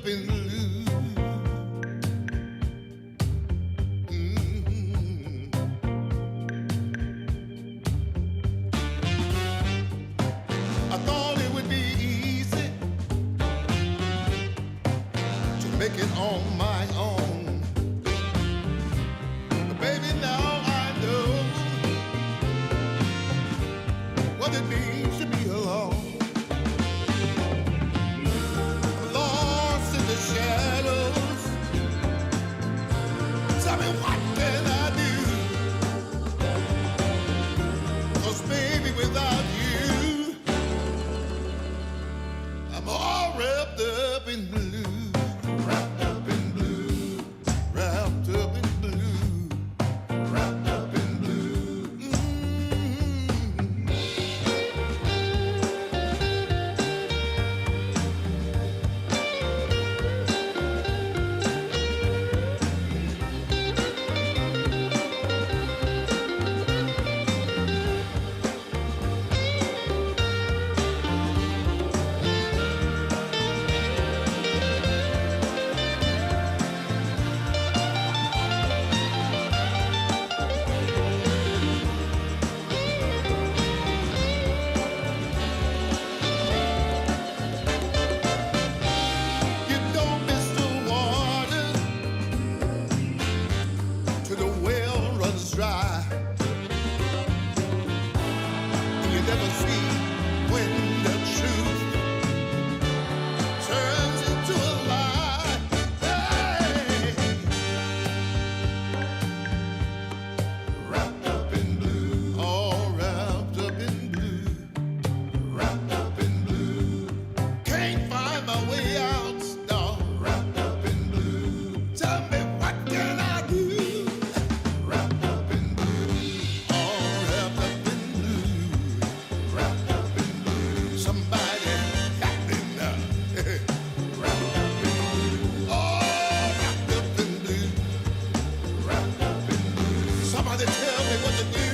up in blue. I thought it would be easy to make it on my own, but baby, now I know what it means to be alone. Lost in the shadows. Tell me, what can I do? 'Cause baby, without you, I'm all wrapped up in blue. Wrapped up in blue. Wrapped up in blue. Wrapped up in blue. You don't miss the water till the well runs dry. You never see when the truth turns into a lie. Hey, wrapped up in blue, all wrapped up in blue, wrapped up in blue. Can't find my way out, no. Wrapped up in blue. Tell me, what can I do? Wrapped up in blue, all wrapped up in blue, wrapped up in blue. Somebody help me now. Wrapped up in blue, all wrapped up in blue, wrapped up in blue. Somebody tell me what to do,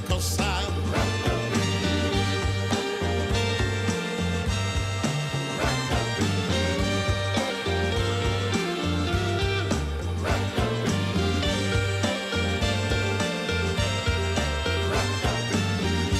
'cause I'm wrapped up in blue, wrapped up in blue, wrapped up in blue, wrapped up in blue.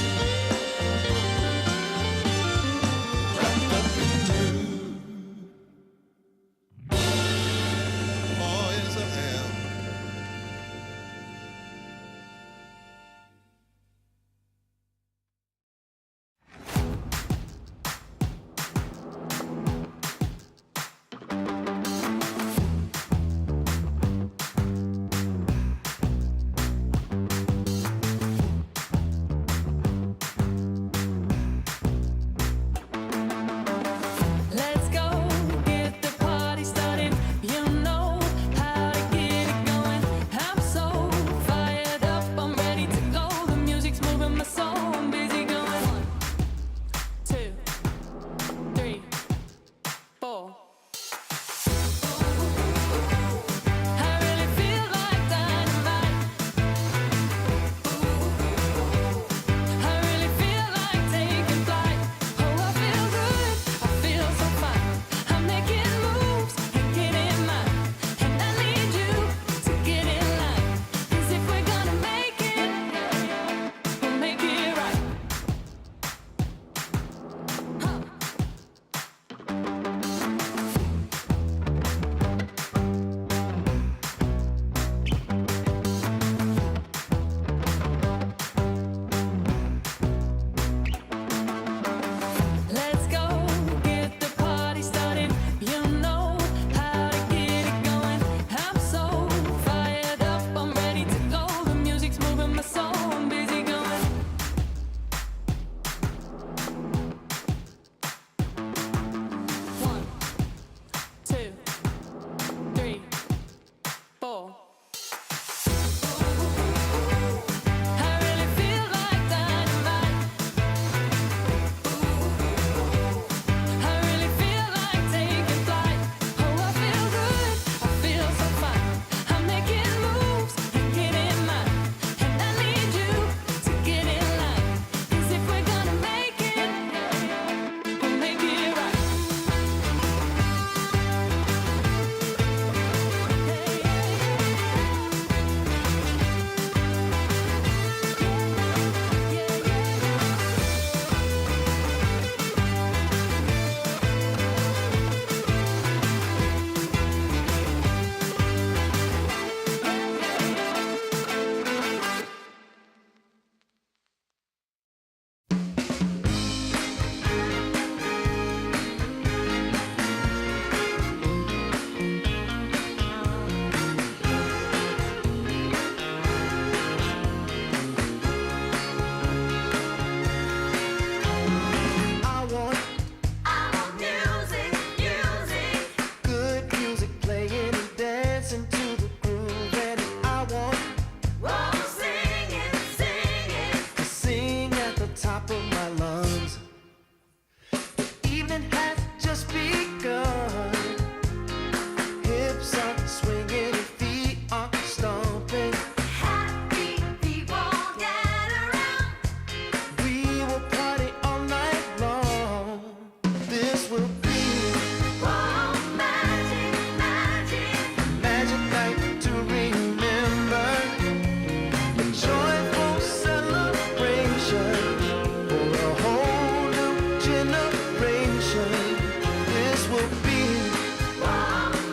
generation. This will be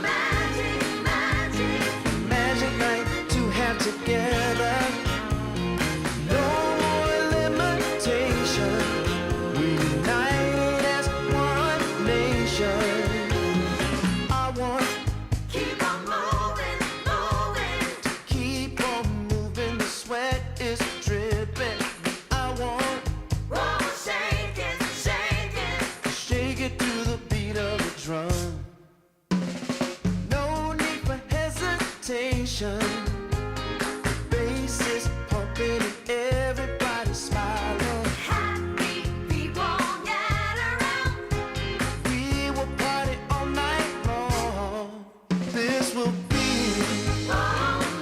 magic, magic, magic night to have together. No more limitation. We united as one nation. I want keep on moving, moving. To keep on moving, the sweat is dripping. I want shake it, shake it. Shake it to the beat of the drum. No need for hesitation. The bass is pumping and everybody smiling. Happy people gather around. We will party all night long. This will be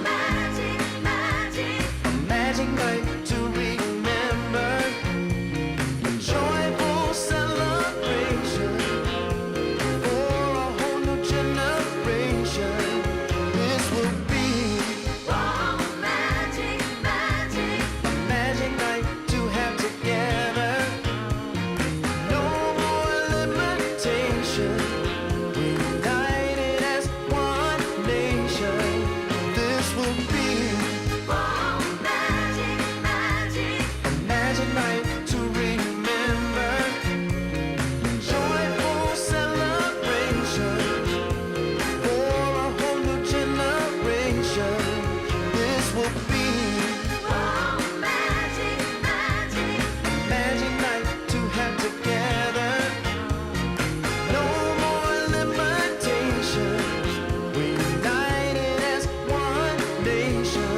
magic, magic, a magic night to remember. A joyful celebration for a whole new generation. This will be magic, magic, a magic night to have together. No more limitation. We united as one nation. This will be magic, magic, a magic night to remember. Joyful celebration for a whole new generation. This will be magic, magic, a magic night to have together. No more limitation. We united as one nation.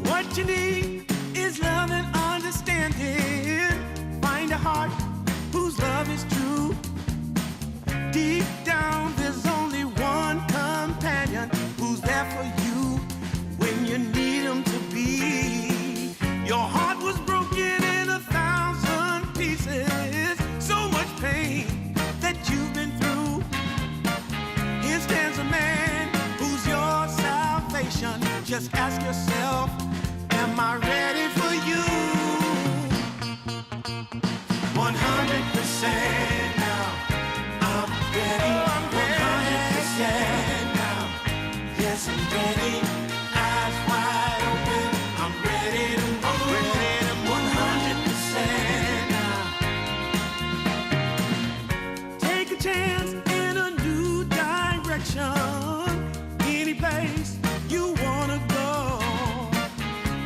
What you need is love and understanding. Find a heart whose love is true. Deep down, there's only one companion who's there for you when you need him to be. Your heart was broken in 1,000 pieces. So much pain that you've been through. Here stands a man who's your salvation. Just ask yourself, am I ready for you? 100% now. I'm ready. 100% now. Yes, I'm ready. Eyes wide open. I'm ready to move. 100% now. Take a chance in a new direction. Any place you wanna go.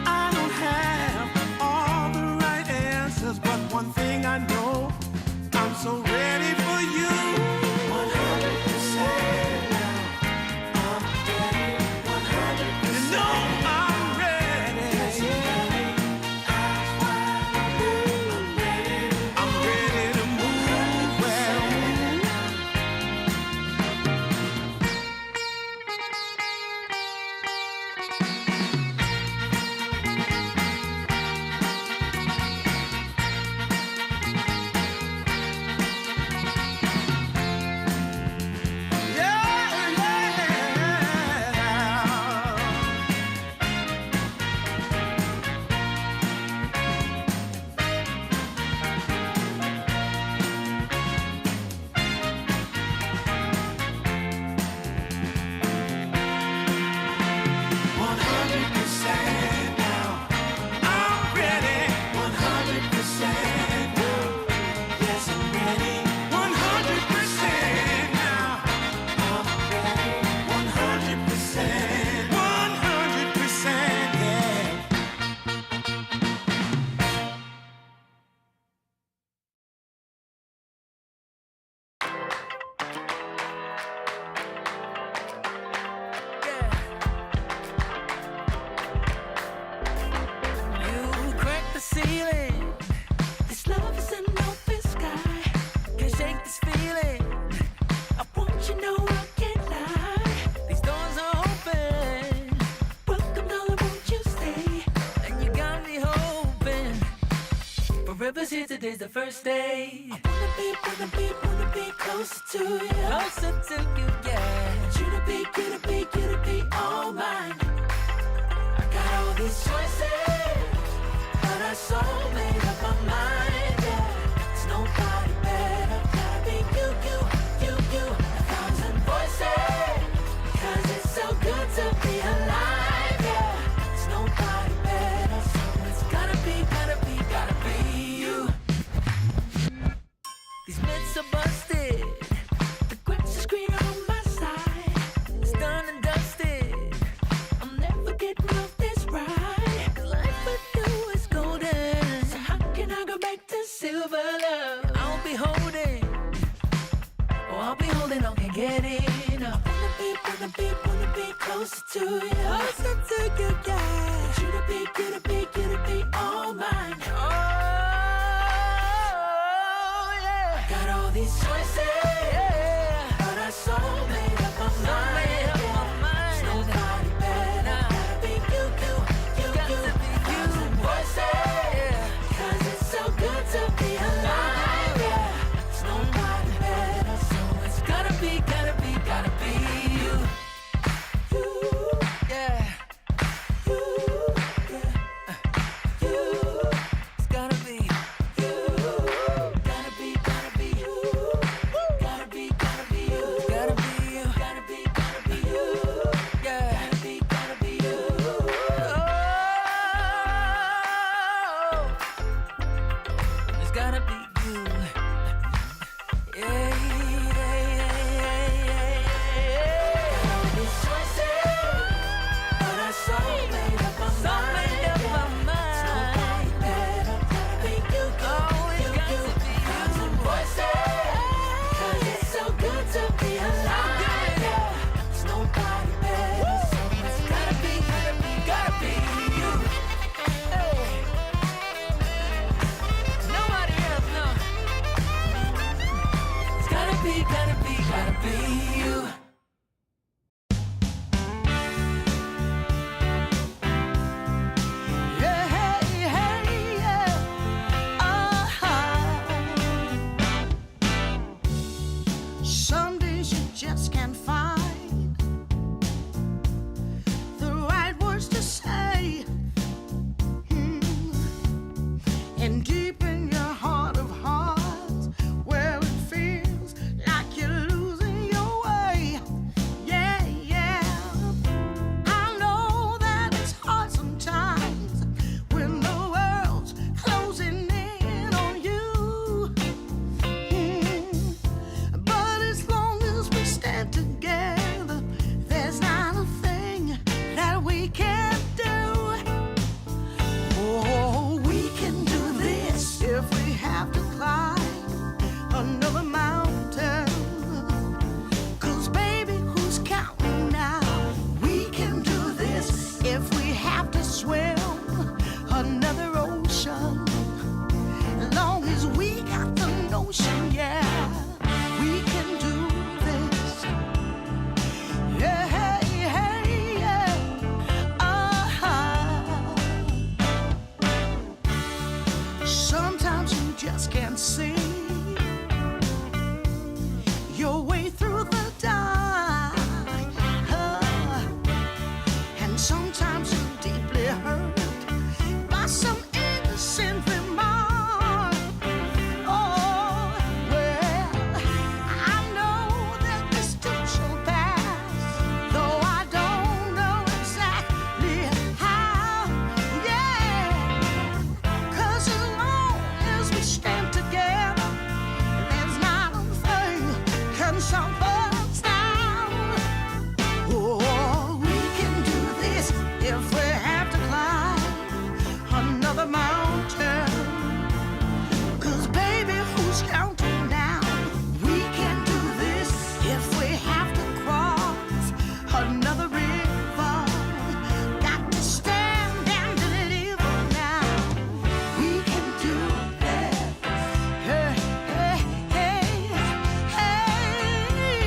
I don't have all the right answers, but one thing I know, I'm so ready for you. 100% now. I'm ready. 100%. You know I'm ready. Yes, I'm ready. Eyes wide open. I'm ready. I'm ready to move. Well, today's the first day. I wanna be closer to you. Closer to you, yeah. You to be all mine. I got all these choices, but I so made up my mind, yeah. There's nobody better, gotta be you. A thousand voices, 'cause it's so good to be alive, yeah. There's nobody better, so it's gotta be you. These myths are busted. The grass is greener on my side. It's done and dusted. I'm never getting off this ride. Life with you is golden. So how can I go back to silver love? I'll be holding. Oh, I'll be holding on, can't get enough. Wanna be closer to you. Closer to you, yeah. You to be all mine. Oh, yeah. Got all these choices, Yeah. but I so made up my mind. Made up my mind. There's nobody better, gotta be you. Got to be you. Thousand voices, Yeah. 'cause it's so good to be alive, yeah. There's nobody better, so it's Gotta be you. Yeah. It's gotta be. Gotta be you. Gotta be you. Gotta be you. Gotta be you. Yeah. Gotta be you. Oh. It's gotta be you. Yeah. All these choices, but I so made up my So mind. made up my mind. Better, gotta be you. Oh, it's got to be Thousand you. voices, 'cause it's so good to be alive. Yeah. There's nobody better, so it's gotta be you. Hey. Nobody else, no. It's gotta be you. Some days you just can't find the right words to say. And deep in your heart of hearts, where it feels like you're losing your way. Yeah, yeah. I know that it's hard sometimes when the world's closing in on you. But as long as we stand together, there's not a thing that we can't do. Oh, we can do this if we have to climb another mountain. 'Cause baby, who's counting now? We can do this if we have to swim another ocean. As long as we got the notion, yeah, we can do this. Yeah, yeah. Sometimes you just can't see your way through the dark. And sometimes you're deeply hurt by some innocent remark. Oh, well, I know that this too shall pass, though I don't know exactly how. Yeah, 'cause as long as we stand together, there's not a thing can stop us now. Oh, we can do this if we have to climb another mountain. 'Cause baby, who's counting now? We can do this if we have to cross another river. Got to stand and deliver now. We can do this. Hey, hey, hey, hey.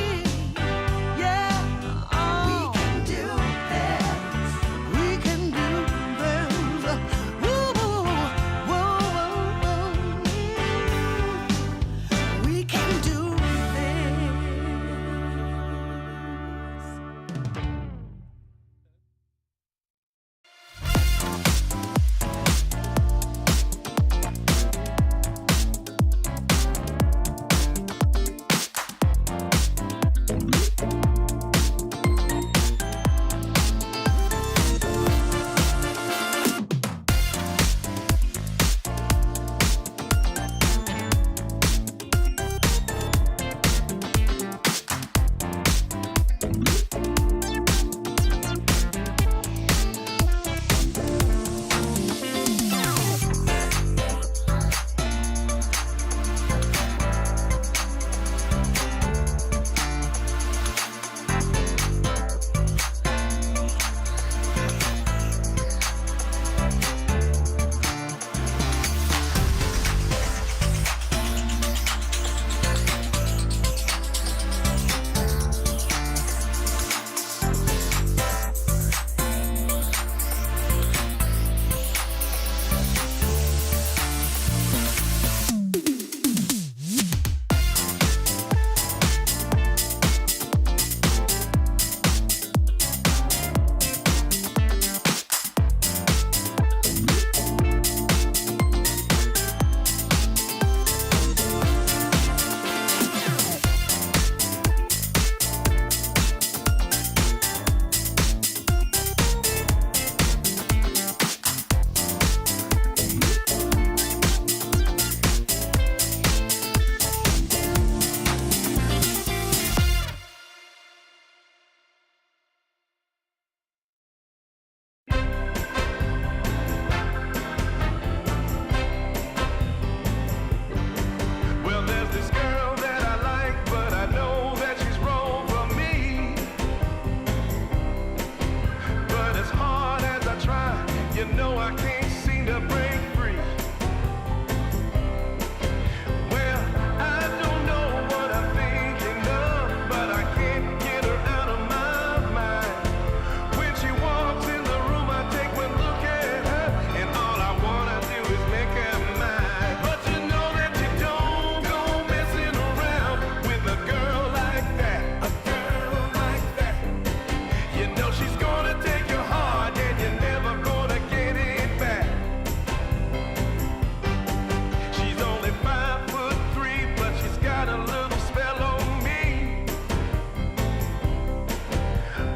got a little spell on me.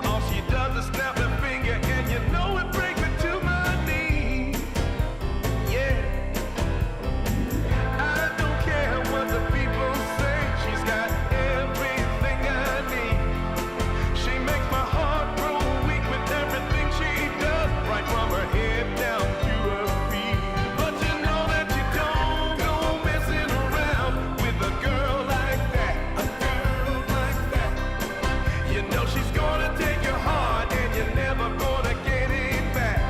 All she does is snap her finger, and you know it brings me to my knees. Yeah, I don't care what the people say. She's got everything I need. She makes my heart grow weak with everything she does, right from her head down to her feet. But you know that you don't go messing around with a girl like that. A girl like that. You know she's gonna take your heart, and you're never gonna get it back.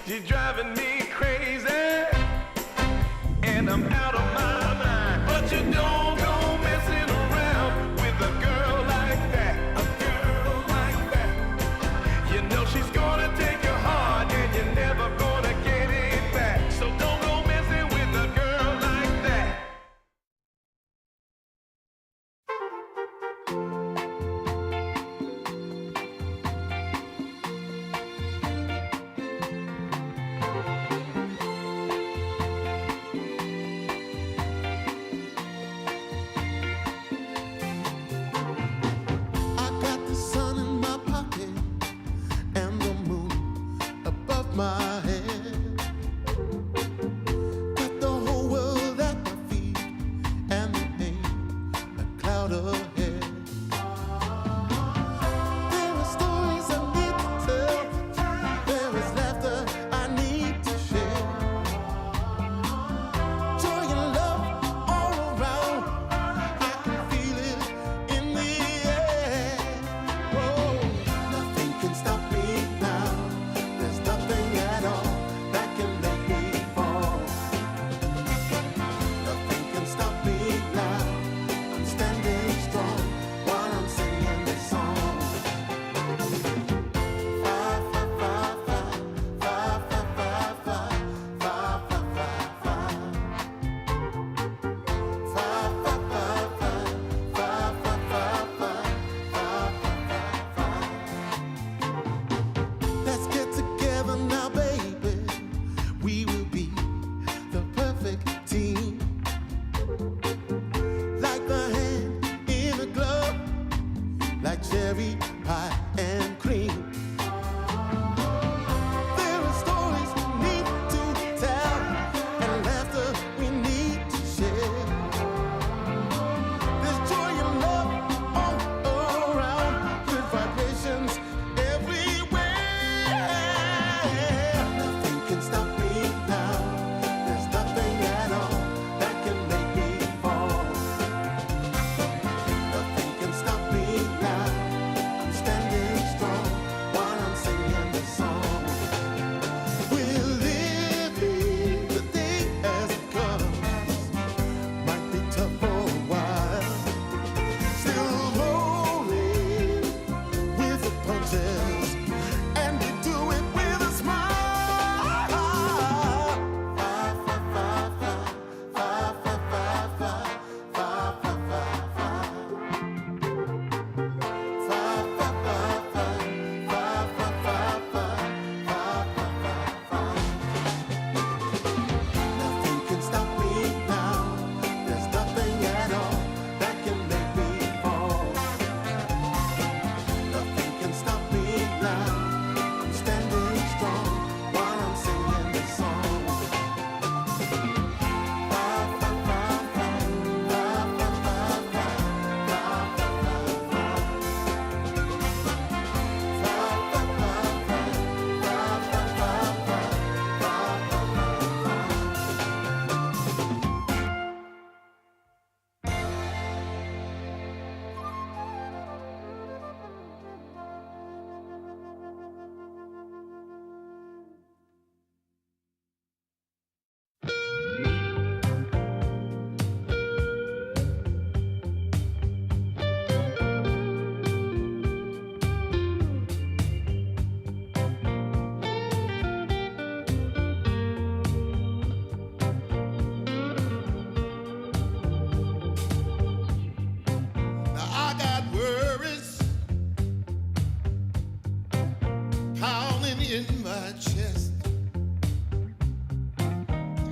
She's driving me crazy, and I'm out of my mind. But you don't go messing around with a girl like that. A girl like that. You know she's gonna take your heart, and you're never gonna get it back. So don't go messing with a girl like that.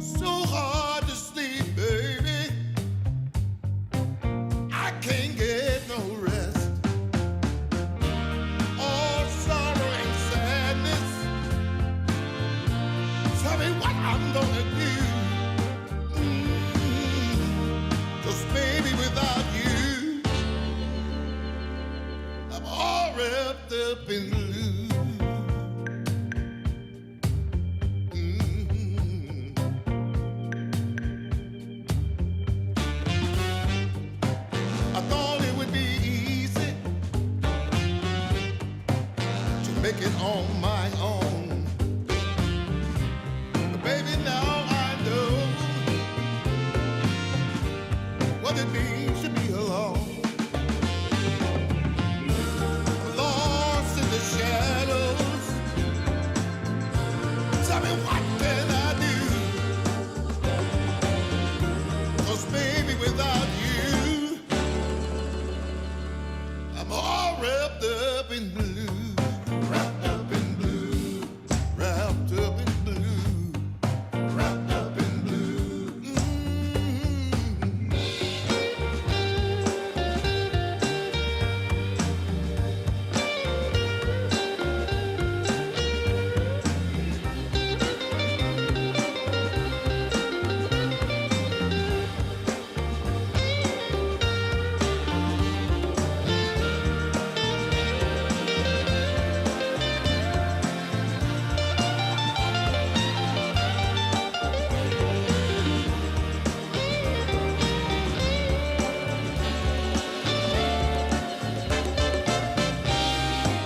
so hard to sleep, baby. I can't get no rest. All sorrow and sadness. Tell me what I'm gonna do. 'Cause baby, without you, I'm all wrapped up in blue. I thought it would be easy to make it on my own. But baby, now I know what it means to be alone. Lost in the shadows. Tell me what can I do? 'Cause baby, without you, I'm all wrapped up in blue. Wrapped up in blue. Wrapped up in blue. Wrapped up in blue.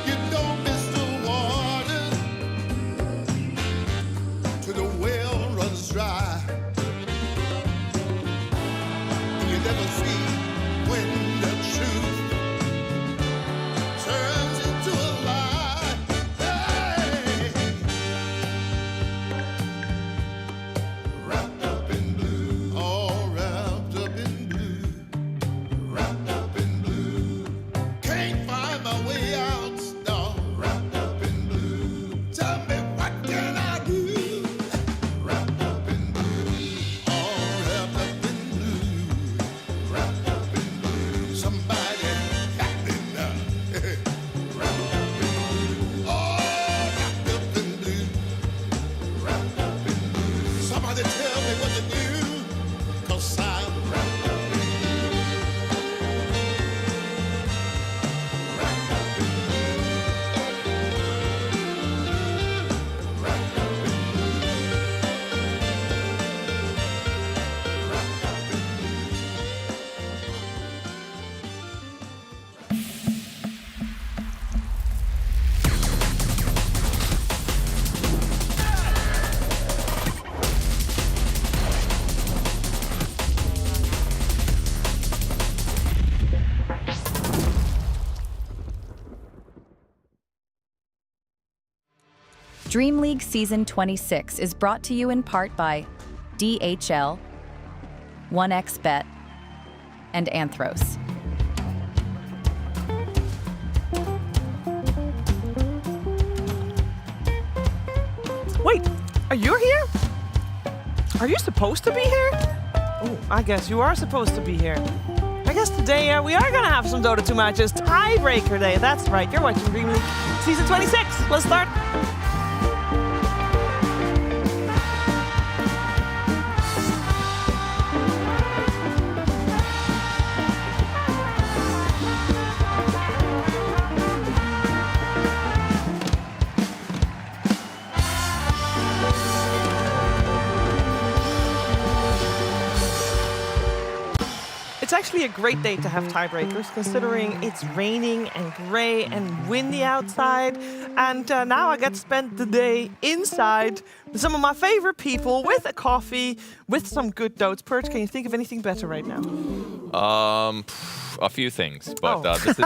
You don't miss the water till the well runs dry. You never see when the truth turns into a lie. Hey. Wrapped up in blue, all wrapped up in blue. Wrapped up in blue. Can't find my way out, no. Wrapped up in blue. Tell me what can I do? Wrapped up in blue. All wrapped up in blue. Wrapped up in blue. Somebody got me now. Wrapped up in blue. All wrapped up in blue. Wrapped up in blue. Somebody tell me what to do. 'Cause I'm wrapped up in blue. Wrapped up in blue. Wrapped up in blue. Wrapped up in blue. DreamLeague Season 26 is brought to you in part by DHL, 1xBet, and Anthros. Wait, are you here? Are you supposed to be here? Oh, I guess you are supposed to be here. I guess today we are going to have some Dota 2 matches. Tiebreaker day, that's right. You're watching DreamLeague Season 26. Let's start. It's actually a great day to have tiebreakers, considering it's raining and gray and windy outside. And now I get to spend the day inside with some of my favorite people, with a coffee, with some good dotes. Perch, can you think of anything better right now? A few things, but this is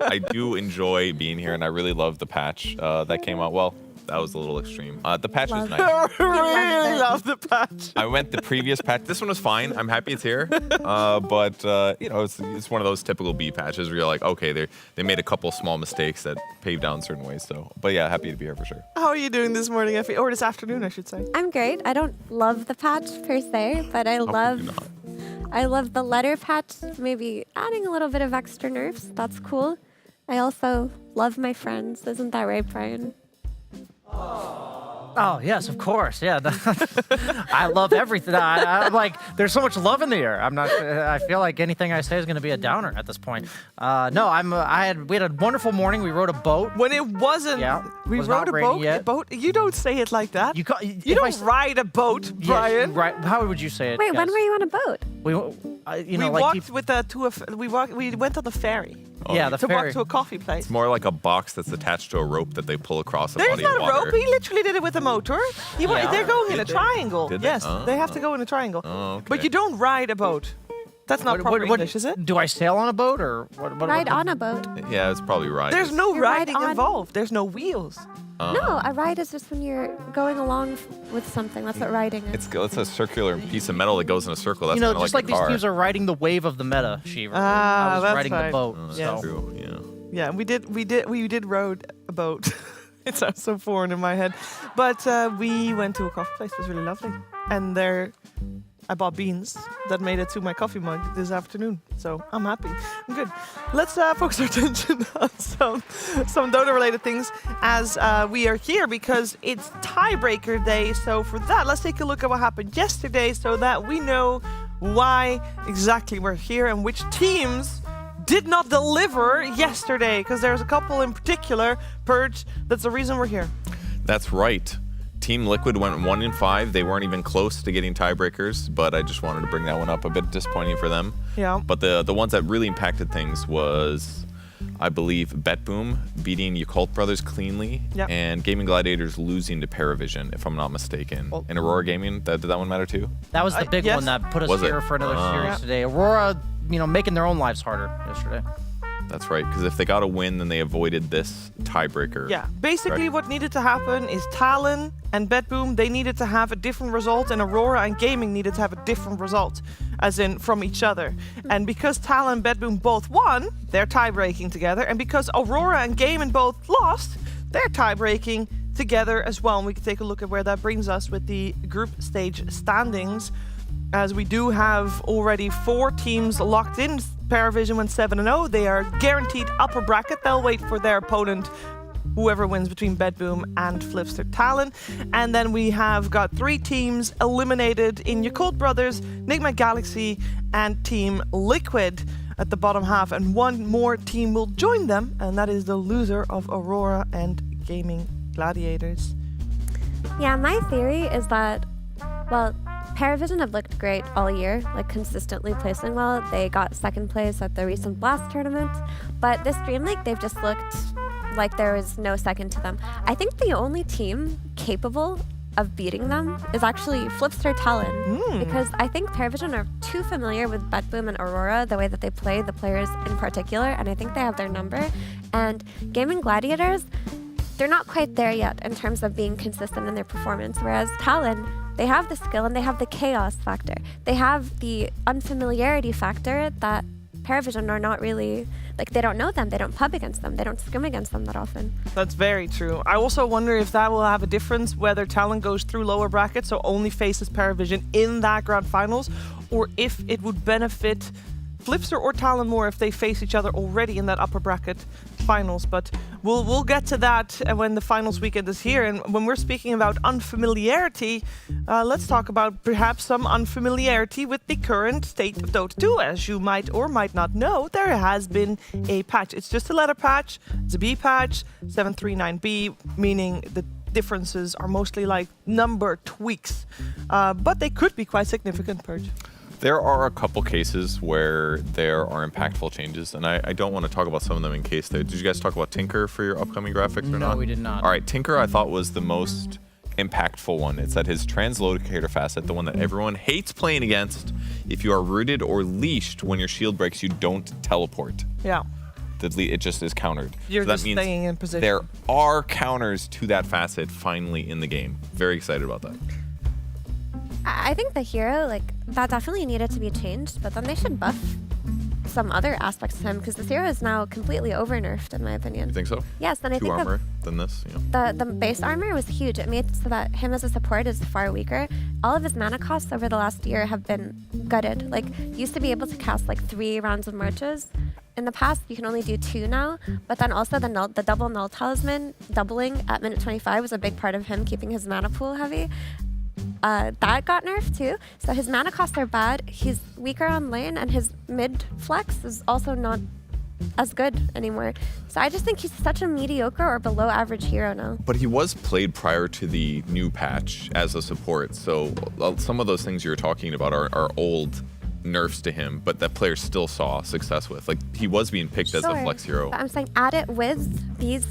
I do enjoy being here, and I really love the patch that came out. Well, That was a little extreme. The patch was nice. I really love the patch. I went the previous patch. This one was fine. I'm happy it's here. But you know, it's one of those typical B patches where you're like, okay, they made a couple small mistakes that paved down certain ways. So, but yeah, happy to be here for sure. How are you doing this morning, Effie? Or this afternoon, I should say. I'm great. I don't love the patch per se, but I How could love you not? I love the letter patch, maybe adding a little bit of extra nerfs. That's cool. I also love my friends. Isn't that right, Brian? Oh, yes, of course. Yeah. I love everything. I'm like, there's so much love in the air. I feel like anything I say is going to be a downer at this point. No, we had a wonderful morning. We rode a boat. When it wasn't, we was rode not raining a yet. boat. You don't say it like that. You don't ride a boat, Brian. Right. How would you say it? Wait, when guys? were you on a boat? We walked we went on the ferry. Yeah, the to ferry. walk to a coffee place. It's more like a box that's attached to a rope that they pull across a There's body not of a water. rope. He literally did it with a motor. They're going in a triangle. Did they? Yes, they have to go in a triangle. Oh, okay. But you don't ride a boat. That's not proper English, is it? Do I sail on a boat or what? Ride on a boat. Yeah, it's probably right. There's no You ride riding on- involved. There's no wheels. No, a ride is just when you're going along with something. That's what riding is. It's a circular piece of metal that goes in a circle. That's just like a these car. teams are riding the wave of the meta, Shiva. Ah, I was that's riding right. the boat. Oh, that's Yes. true. Yeah. Yeah, we did rode a boat. It sounds so foreign in my head, but we went to a coffee place. It was really lovely, and there I bought beans that made it to my coffee mug this afternoon. So I'm happy. I'm good. Let's focus our attention on some Dota-related things as we are here because it's tiebreaker day. So for that, let's take a look at what happened yesterday so that we know why exactly we're here and which teams did not deliver yesterday, because there's a couple in particular, Purge, that's the reason we're here. That's right. Team Liquid went 1-5. They weren't even close to getting tiebreakers, but I just wanted to bring that one up. A bit disappointing for them. Yeah. But the ones that really impacted things was, I believe, BetBoom beating Yakult Brothers cleanly, Yep. and Gaming Gladiators losing to Paravision, if I'm not mistaken. Well- And Aurora Gaming, did that one matter too? That was the big yes. one that put us Was it? here for another series Yeah. today. Aurora, making their own lives harder yesterday. That's right, because if they got a win, then they avoided this tiebreaker. Yeah, basically Right. what needed to happen is Talon and BetBoom, they needed to have a different result, and Aurora and Gaming needed to have a different result, as in from each other. And because Talon and BetBoom both won, they're tie-breaking together, and because Aurora and Gaming both lost, they're tie-breaking together as well. And we can take a look at where that brings us with the group stage standings, as we do have already 4 teams locked in. Paravision went 7-0. They are guaranteed upper bracket. They'll wait for their opponent, whoever wins between BetBoom and Flipster Talon. And then we have got 3 teams eliminated in Yakult Brothers, Nigma Galaxy, and Team Liquid at the bottom half. And one more team will join them, and that is the loser of Aurora and Gaming Gladiators. Yeah, my theory is that, well, Paravision have looked great all year, like consistently placing well. They got second place at the recent Blast tournament, but this DreamLeague, they've just looked like there was no second to them. I think the only team capable of beating them is actually Flipster Talon, because I think Paravision are too familiar with BetBoom and Aurora, the way that they play the players in particular, and I think they have their number. And Gaming Gladiators, they're not quite there yet in terms of being consistent in their performance, whereas Talon, they have the skill and they have the chaos factor. They have the unfamiliarity factor that Paravision are not really, like, they don't know them, they don't pub against them, they don't scrim against them that often. That's very true. I also wonder if that will have a difference whether Talon goes through lower brackets, so only faces Paravision in that grand finals, or if it would benefit Flipster or Talon more if they face each other already in that upper bracket finals. But we'll get to that when the finals weekend is here. And when we're speaking about unfamiliarity, let's talk about perhaps some unfamiliarity with the current state of Dota 2. As you might or might not know, there has been a patch. It's just a letter patch. It's a B patch, 739B, meaning the differences are mostly like number tweaks, but they could be quite significant, Purge. There are a couple cases where there are impactful changes, and I don't want to talk about some of them in case they... Did you guys talk about Tinker for your upcoming graphics or not? No, we did not. All right, Tinker I thought was the most impactful one. It's that his translocator facet, the one that everyone hates playing against. If you are rooted or leashed when your shield breaks, you don't teleport. Yeah. it just is countered. You're so that just means staying in position. there are counters to that facet finally in the game. Very excited about that. I think the hero, like, that definitely needed to be changed, but then they should buff some other aspects of him because this hero is now completely over-nerfed, in my opinion. You think so? Yes, and I Two think armor than this. Yeah. the base armor was huge. It made so that him as a support is far weaker. All of his mana costs over the last year have been gutted. Like, you used to be able to cast like 3 rounds of marches. In the past, you can only do 2 now, but then also the double null talisman doubling at minute 25 was a big part of him keeping his mana pool heavy. That got nerfed too, so his mana costs are bad. He's weaker on lane, and his mid flex is also not as good anymore. So I just think he's such a mediocre or below average hero now. But he was played prior to the new patch as a support, so some of those things you're talking about are old nerfs to him, but that players still saw success with. Like, he was being picked as a flex hero. But I'm saying add it with these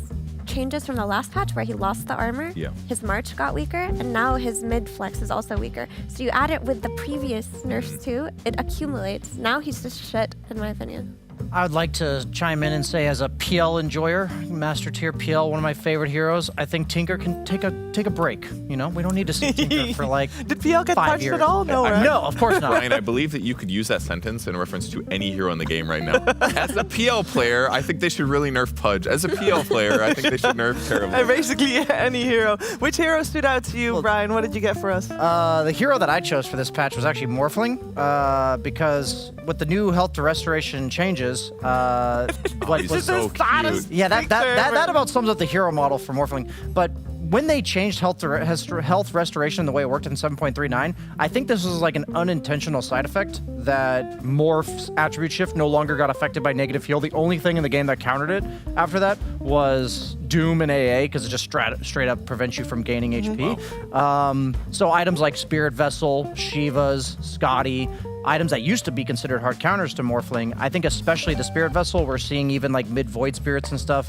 changes from the last patch where he lost the armor, his march got weaker, and now his mid flex is also weaker. So you add it with the previous nerfs too, it accumulates. Now he's just shit, in my opinion. I would like to chime in and say, as a PL enjoyer, Master Tier PL, one of my favorite heroes, I think Tinker can take a break. You know, we don't need to see Tinker for like Did PL get 5 touched years. at all? No, right? No, of course not. Ryan, I believe that you could use that sentence in reference to any hero in the game right now. As a PL player, I think they should really nerf Pudge. As a PL player, I think they should nerf Terrible. Basically, any hero. Which hero stood out to you, Brian? What did you get for us? The hero that I chose for this patch was actually Morphling, because with the new health to restoration changes, what He's was so cute. yeah, that about sums up the hero model for Morphling. But when they changed health restoration the way it worked in 7.39, I think this was like an unintentional side effect that Morph's attribute shift no longer got affected by negative heal. The only thing in the game that countered it after that was Doom and AA, because it just straight up prevents you from gaining HP. So items like Spirit Vessel, Shiva's, Scotty, items that used to be considered hard counters to Morphling, I think especially the Spirit Vessel, we're seeing even like mid-void spirits and stuff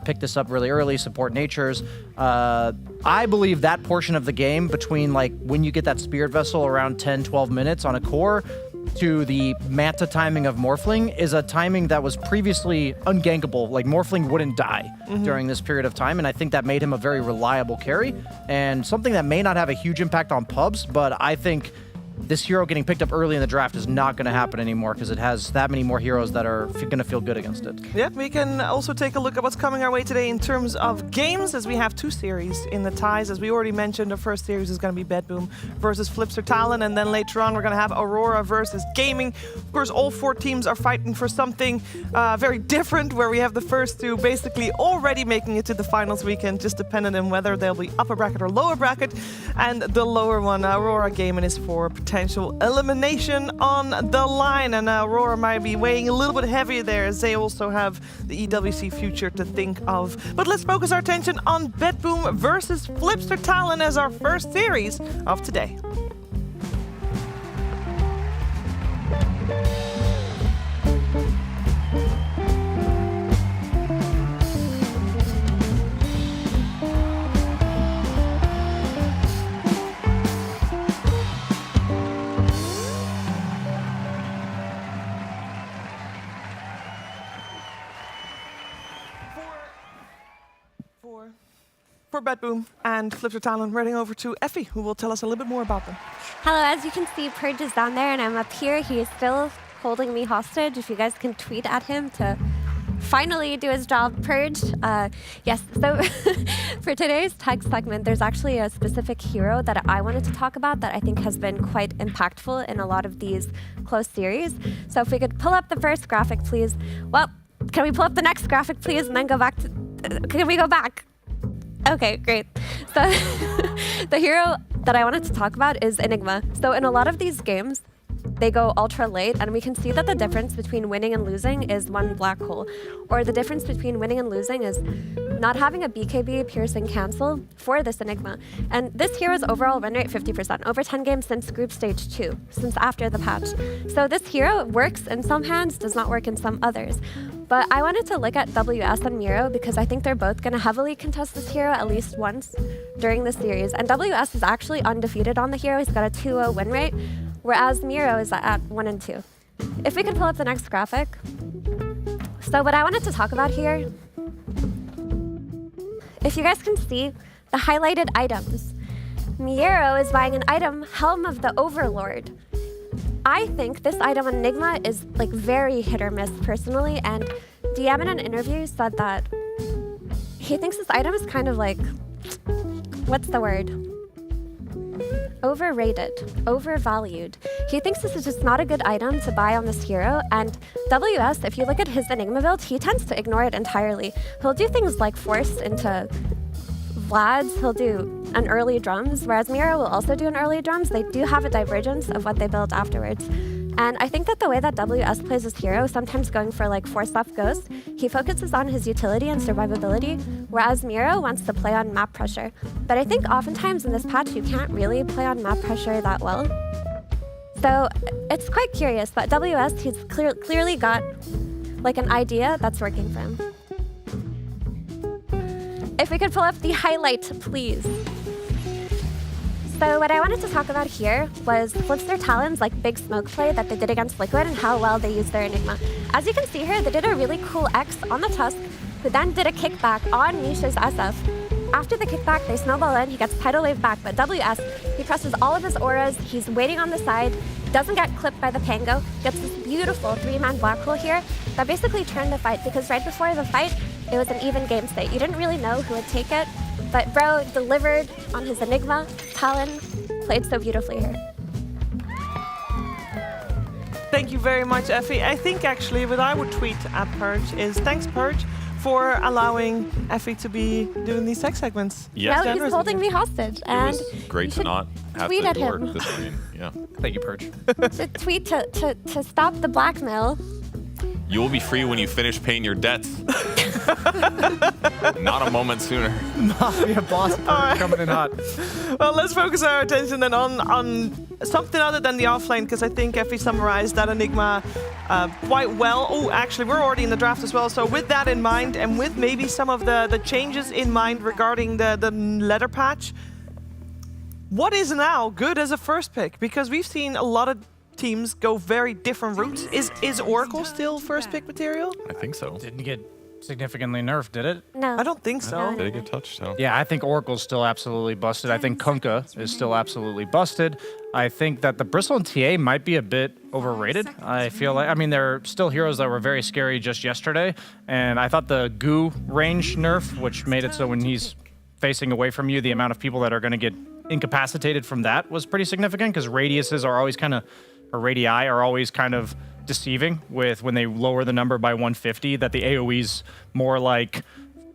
pick this up really early, support natures. I believe that portion of the game between like when you get that Spirit Vessel around 10-12 minutes on a core to the Manta timing of Morphling is a timing that was previously ungankable. Like, Morphling wouldn't die during this period of time, and I think that made him a very reliable carry, and something that may not have a huge impact on pubs, but I think this hero getting picked up early in the draft is not going to happen anymore because it has that many more heroes that are going to feel good against it. Yep, we can also take a look at what's coming our way today in terms of games, as we have 2 series in the ties. As we already mentioned, the first series is going to be Bedboom versus Flipster Talon, and then later on we're going to have Aurora versus Gaming. Of course, all 4 teams are fighting for something very different, where we have the first 2 basically already making it to the finals weekend, just dependent on whether they'll be upper bracket or lower bracket, and the lower one, Aurora Gaming, is for potential elimination on the line, and Aurora might be weighing a little bit heavier there, as they also have the EWC future to think of. But let's focus our attention on Bedboom versus Flipster Talon as our first series of today. For Bedboom and Flipster Talon, running over to Effie, who will tell us a little bit more about them. Hello, as you can see, Purge is down there and I'm up here. He is still holding me hostage. If you guys can tweet at him to finally do his job, Purge. Yes, so for today's tag segment, there's actually a specific hero that I wanted to talk about that I think has been quite impactful in a lot of these close series. So if we could pull up the first graphic, please. Well, can we pull up the next graphic, please, and then go back to... Can we go back? Okay, great. So the hero that I wanted to talk about is Enigma. So in a lot of these games, they go ultra late, and we can see that the difference between winning and losing is 1 black hole. Or the difference between winning and losing is not having a BKB piercing cancel for this Enigma. And this hero's overall win rate 50%, over 10 games since group stage 2, since after the patch. So this hero works in some hands, does not work in some others. But I wanted to look at WS and Miro because I think they're both going to heavily contest this hero at least once during the series. And WS is actually undefeated on the hero. He's got a 2-0 win rate, whereas Miro is at 1-2. If we could pull up the next graphic. So what I wanted to talk about here, if you guys can see the highlighted items, Miero is buying an item, Helm of the Overlord. I think this item Enigma is like very hit or miss personally, and DM in an interview said that he thinks this item is kind of like, what's the word? Overrated, overvalued. He thinks this is just not a good item to buy on this hero, and WS, if you look at his Enigma build, he tends to ignore it entirely. He'll do things like force into Vlad's, he'll do an early drums, whereas Miero will also do an early drums. They do have a divergence of what they build afterwards. And I think that the way that WS plays his hero, sometimes going for like force left ghost, he focuses on his utility and survivability, whereas Miero wants to play on map pressure. But I think oftentimes in this patch you can't really play on map pressure that well. So it's quite curious, but WS, he's clearly got like an idea that's working for him. If we could pull up the highlight, please. So what I wanted to talk about here was Flipster Talon's like big smoke play that they did against Liquid and how well they used their Enigma. As you can see here, they did a really cool X on the Tusk, who then did a kickback on Nisha's SF. After the kickback, they snowball in, he gets tidal wave back, but WS, he presses all of his auras, he's waiting on the side, doesn't get clipped by the Pango, gets this beautiful 3-man black hole here that basically turned the fight, because right before the fight, it was an even game state. You didn't really know who would take it, but Bro delivered on his Enigma. Talon played so beautifully here. Thank you very much, Effie. I think actually what I would tweet at Purge is thanks, Purge, for allowing Effie to be doing these tech segments. Yes. Well, he's holding me hostage, It and was great you to should not have tweet to at work him. this morning. Yeah. Thank you, Purge. to tweet to stop the blackmail. You will be free when you finish paying your debts. Not a moment sooner. Mafia boss Purge coming in hot. Well, let's focus our attention then on something other than the offlane, because I think Effie summarized that Enigma quite well. Oh, actually, we're already in the draft as well. So with that in mind, and with maybe some of the changes in mind regarding the letter patch, what is now good as a first pick? Because we've seen a lot of teams go very different routes. Is Oracle still first pick material? I think so. Didn't get significantly nerfed, did it? No. I don't think so. Did it get touched? No. Yeah, I think Oracle's still absolutely busted. I think Kunkka is still absolutely busted. I think that the Bristle and TA might be a bit overrated. I feel like, I mean, they're still heroes that were very scary just yesterday. And I thought the Goo range nerf, which made it so when he's facing away from you, the amount of people that are going to get incapacitated from that was pretty significant, because radiuses are always kind of, or radii are always kind of deceiving with when they lower the number by 150, that the AoE's more like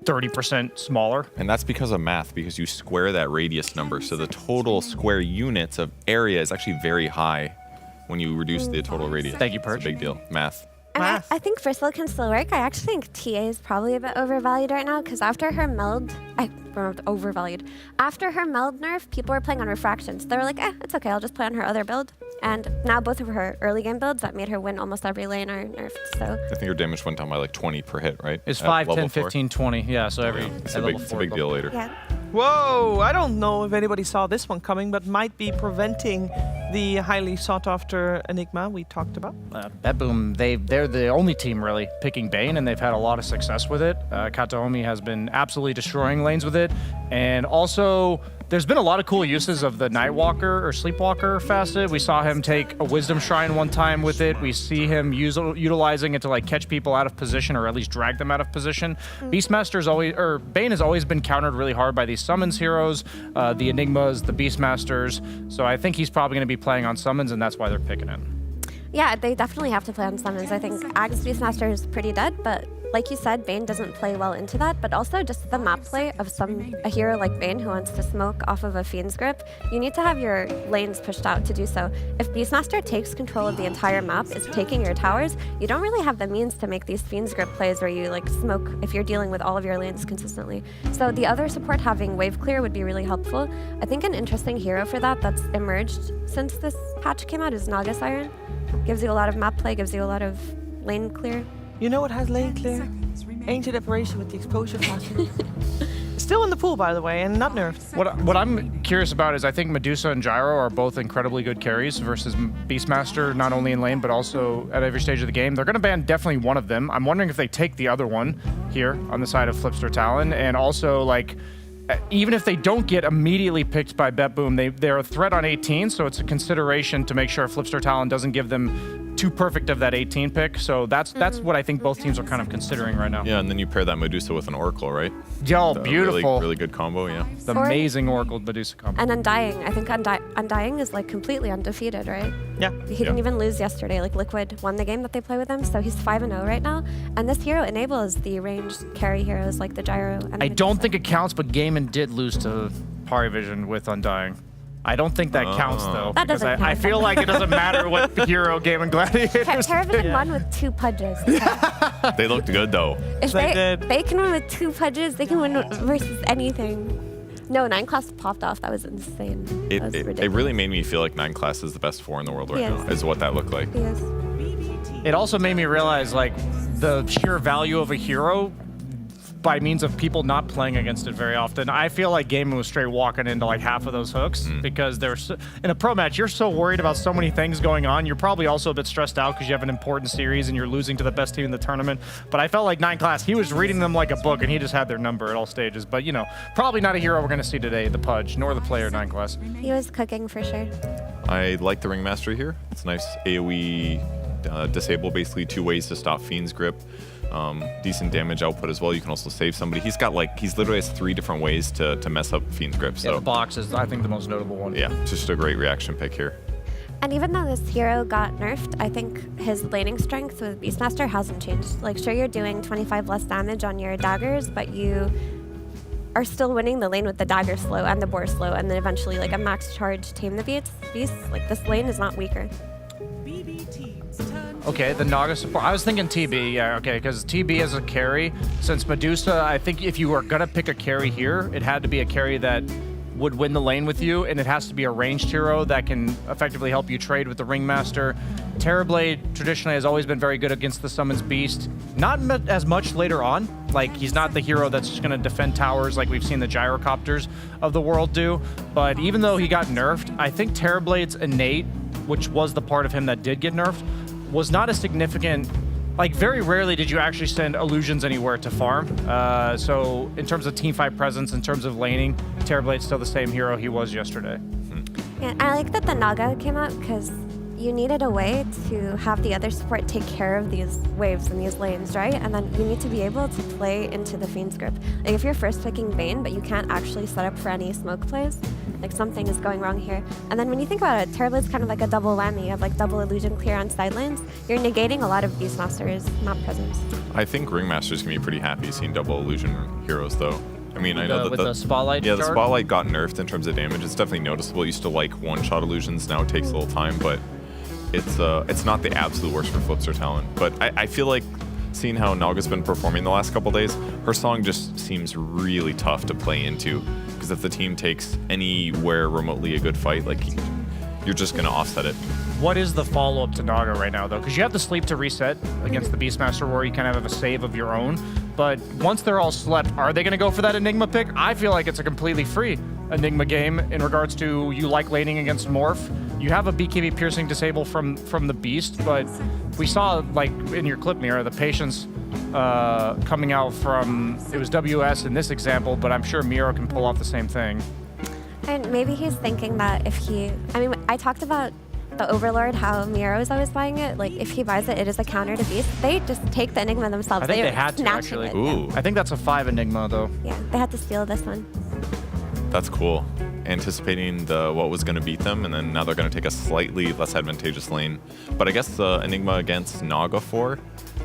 30% smaller. And that's because of math, because you square that radius number. So the total square units of area is actually very high when you reduce the total radius. Thank you, It's a Perch. big deal. Math. And Math. I think Bristle can still work. I actually think TA is probably a bit overvalued right now, because after her meld, overvalued. After her meld nerf, people were playing on refractions. They were like, it's okay, I'll just play on her other build. And now both of her early game builds that made her win almost every lane are nerfed. So I think your damage went down by like 20 per hit, right? It's At 5, level 10, 4. 15, 20. Yeah, so every It's at a big, level it's a 4, big deal later. yeah. Whoa, I don't know if anybody saw this one coming, but might be preventing the highly sought after Enigma we talked about. Betboom, they're the only team really picking Bane, and they've had a lot of success with it. Kataomi has been absolutely destroying lanes with it, and also there's been a lot of cool uses of the Nightwalker or Sleepwalker facet. We saw him take a Wisdom Shrine one time with it. We see him utilizing it to like catch people out of position, or at least drag them out of position. Beastmaster's always, or Bane has always been countered really hard by these summons heroes, the Enigmas, the Beastmasters. So I think he's probably going to be playing on summons, and that's why they're picking it. Yeah, they definitely have to play on summons. I think Ag's Beastmaster is pretty dead, but like you said, Bane doesn't play well into that, but also just the map play of a hero like Bane who wants to smoke off of a Fiend's Grip, you need to have your lanes pushed out to do so. If Beastmaster takes control of the entire map, is taking your towers, you don't really have the means to make these Fiend's Grip plays where you like smoke if you're dealing with all of your lanes consistently. So the other support having wave clear would be really helpful. I think an interesting hero for that that's emerged since this patch came out is Naga Siren. Gives you a lot of map play, gives you a lot of lane clear. You know what has lane clear? Ancient Apparition with the exposure pattern. Still in the pool, by the way, and not nerfed. What I'm curious about is I think Medusa and Gyro are both incredibly good carries versus Beastmaster, not only in lane, but also at every stage of the game. They're going to ban definitely one of them. I'm wondering if they take the other one here on the side of Flipster Talon, and also, like, even if they don't get immediately picked by Bet Boom, they're a threat on 18, so it's a consideration to make sure Flipster Talon doesn't give them too perfect of that 18 pick. So that's what I think both teams are kind of considering right now. Yeah, and then you pair that Medusa with an Oracle, right? Yo, The beautiful. Really good combo, yeah. The amazing Oracle Medusa combo. And Undying. I think Undying is like completely undefeated, right? Yeah. He didn't even lose yesterday. Like Liquid won the game that they play with him, so he's 5-0 right now. And this hero enables the ranged carry heroes like the Gyro. And I the don't Medusa. think it counts, but Gaiman did lose to Parivision with Undying. I don't think that counts, though. That because doesn't I count. feel like it doesn't matter what hero Gaiman Gladiators. Terravision won with 2 pudges. They looked good, though. If They did. they can win with 2 pudges, they can win versus anything. No, 9 class popped off. That was insane. That was It ridiculous. really made me feel like 9 class is the best 4 in the world right Yes. now, is what that looked like. Yes. It also made me realize, like, the sheer value of a hero by means of people not playing against it very often. I feel like Gaiman was straight walking into like half of those hooks because there's in a pro match, you're so worried about so many things going on. You're probably also a bit stressed out because you have an important series and you're losing to the best team in the tournament. But I felt like 9 class, he was reading them like a book and he just had their number at all stages. But you know, probably not a hero we're going to see today, the Pudge, nor the player 9 class. He was cooking for sure. I like the Ringmaster here. It's nice AoE disable, basically 2 ways to stop Fiend's Grip. Decent damage output as well. You can also save somebody. He's literally has 3 different ways to mess up Fiend's Grip. Yeah, So the box is, I think, the most notable one. yeah, just a great reaction pick here. And even though this hero got nerfed, I think his laning strength with Beastmaster hasn't changed. Like, sure, you're doing 25 less damage on your daggers, but you are still winning the lane with the dagger slow and the boar slow, and then eventually, like, a max charge tame the beast. Like, this lane is not weaker. Okay, the Naga support. I was thinking TB, yeah, okay, because TB as a carry, since Medusa, I think if you were going to pick a carry here, it had to be a carry that would win the lane with you, and it has to be a ranged hero that can effectively help you trade with the Ringmaster. Terrorblade traditionally has always been very good against the Summons Beast. Not as much later on. Like, he's not the hero that's just going to defend towers like we've seen the Gyrocopters of the world do. But even though he got nerfed, I think Terrorblade's innate, which was the part of him that did get nerfed, was not a significant, like very rarely did you actually send illusions anywhere to farm. So in terms of teamfight presence, in terms of laning, Terrorblade's still the same hero he was yesterday. Yeah, I like that the Naga came out because you needed a way to have the other support take care of these waves and these lanes, right? And then you need to be able to play into the Fiend's Grip. Like, if you're first picking Vayne, but you can't actually set up for any smoke plays, like, something is going wrong here. And then when you think about it, Terrorblade's kind of like a double whammy. You have, like, double illusion clear on side lanes. You're negating a lot of Beastmaster's map presence. I think Ringmaster's going to be pretty happy seeing double illusion heroes, though. I mean, I know that With the Spotlight Yeah, the chart? Spotlight got nerfed in terms of damage. It's definitely noticeable. It used to like one-shot illusions. Now it takes a little time, but it's not the absolute worst for Flipster Talon. But I feel like seeing how Naga's been performing the last couple days, her song just seems really tough to play into. Because if the team takes anywhere remotely a good fight, like, you're just going to offset it. What is the follow-up to Naga right now, though? Because you have the sleep to reset against the Beastmaster where you kind of have a save of your own. But once they're all slept, are they going to go for that Enigma pick? I feel like it's a completely free Enigma game in regards to you like laning against Morph. You have a BKB piercing disable from the Beast, but we saw, like, in your clip mirror, the patience coming out from, it was WS in this example, but I'm sure Miro can pull off the same thing. And maybe he's thinking that if he... I mean, I talked about the Overlord, how Miro is always buying it. Like, if he buys it, it is a counter to Beast. They just take the Enigma themselves. I think they had to, snatch actually. it. Ooh, I think that's a 5 Enigma, though. Yeah, they had to steal this one. that's cool. Anticipating what was going to beat them, and then now they're going to take a slightly less advantageous lane. But I guess the Enigma against Naga 4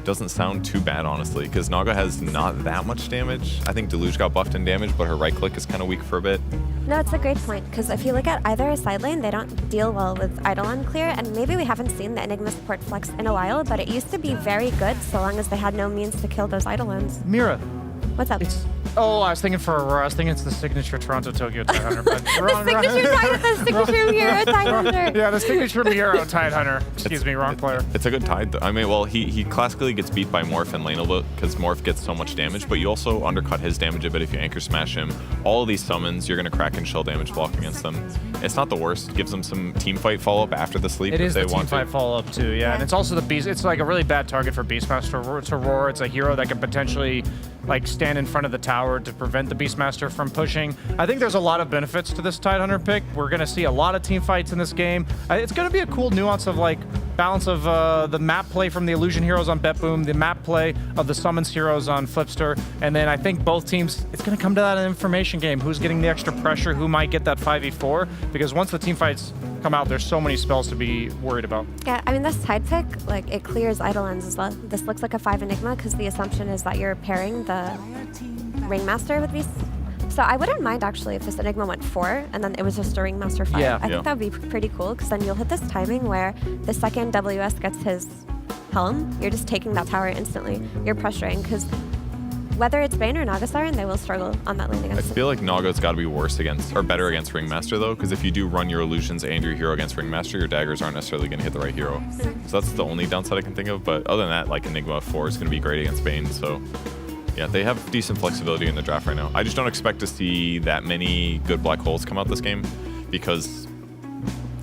doesn't sound too bad, honestly, because Naga has not that much damage. I think Deluge got buffed in damage, but her right click is kind of weak for a bit. No, it's a great point, because if you look at either side lane, they don't deal well with Eidolon clear, and maybe we haven't seen the Enigma support flex in a while, but it used to be very good so long as they had no means to kill those Eidolons. Mira, What's up? it's Oh, I was thinking for Aurora. I was thinking it's the signature Toronto Tokyo Tidehunter. But The signature hero Tidehunter. Yeah, the signature Miero Tidehunter. Excuse me, wrong player. It's a good Tide, though. I mean, well, he classically gets beat by Morph and Lane a little because Morph gets so much damage, but you also undercut his damage a bit if you anchor smash him. All of these summons, you're going to crack and shell damage block against them. It's not the worst. It gives them some team fight follow-up after the sleep It if is they the team want fight to. follow-up too, yeah. And it's also the Beast. It's like a really bad target for Beastmaster to roar. It's a hero that can potentially like stand in front of the tower to prevent the Beastmaster from pushing. I think there's a lot of benefits to this Tidehunter pick. We're going to see a lot of team fights in this game. It's going to be a cool nuance of like balance of the map play from the Illusion heroes on Bet Boom, the map play of the Summons heroes on Flipster, and then I think both teams, it's going to come to that information game. Who's getting the extra pressure? Who might get that 5v4? Because once the team fights come out, there's so many spells to be worried about. Yeah, I mean, this Tide pick, like, it clears Eidolons as well. This looks like a 5 Enigma because the assumption is that you're pairing the Ringmaster with these. So I wouldn't mind, actually, if this Enigma went 4 and then it was just a Ringmaster 5. Yeah. I think that would be pretty cool because then you'll hit this timing where the second WS gets his helm, you're just taking that tower instantly. You're pressuring because whether it's Bane or Naga Siren, they will struggle on that lane I against feel like Naga's got to be worse against, or better against Ringmaster, though, because if you do run your illusions and your hero against Ringmaster, your daggers aren't necessarily going to hit the right hero. So that's the only downside I can think of, but other than that, like Enigma 4 is going to be great against Bane, so yeah, they have decent flexibility in the draft right now. I just don't expect to see that many good black holes come out this game, because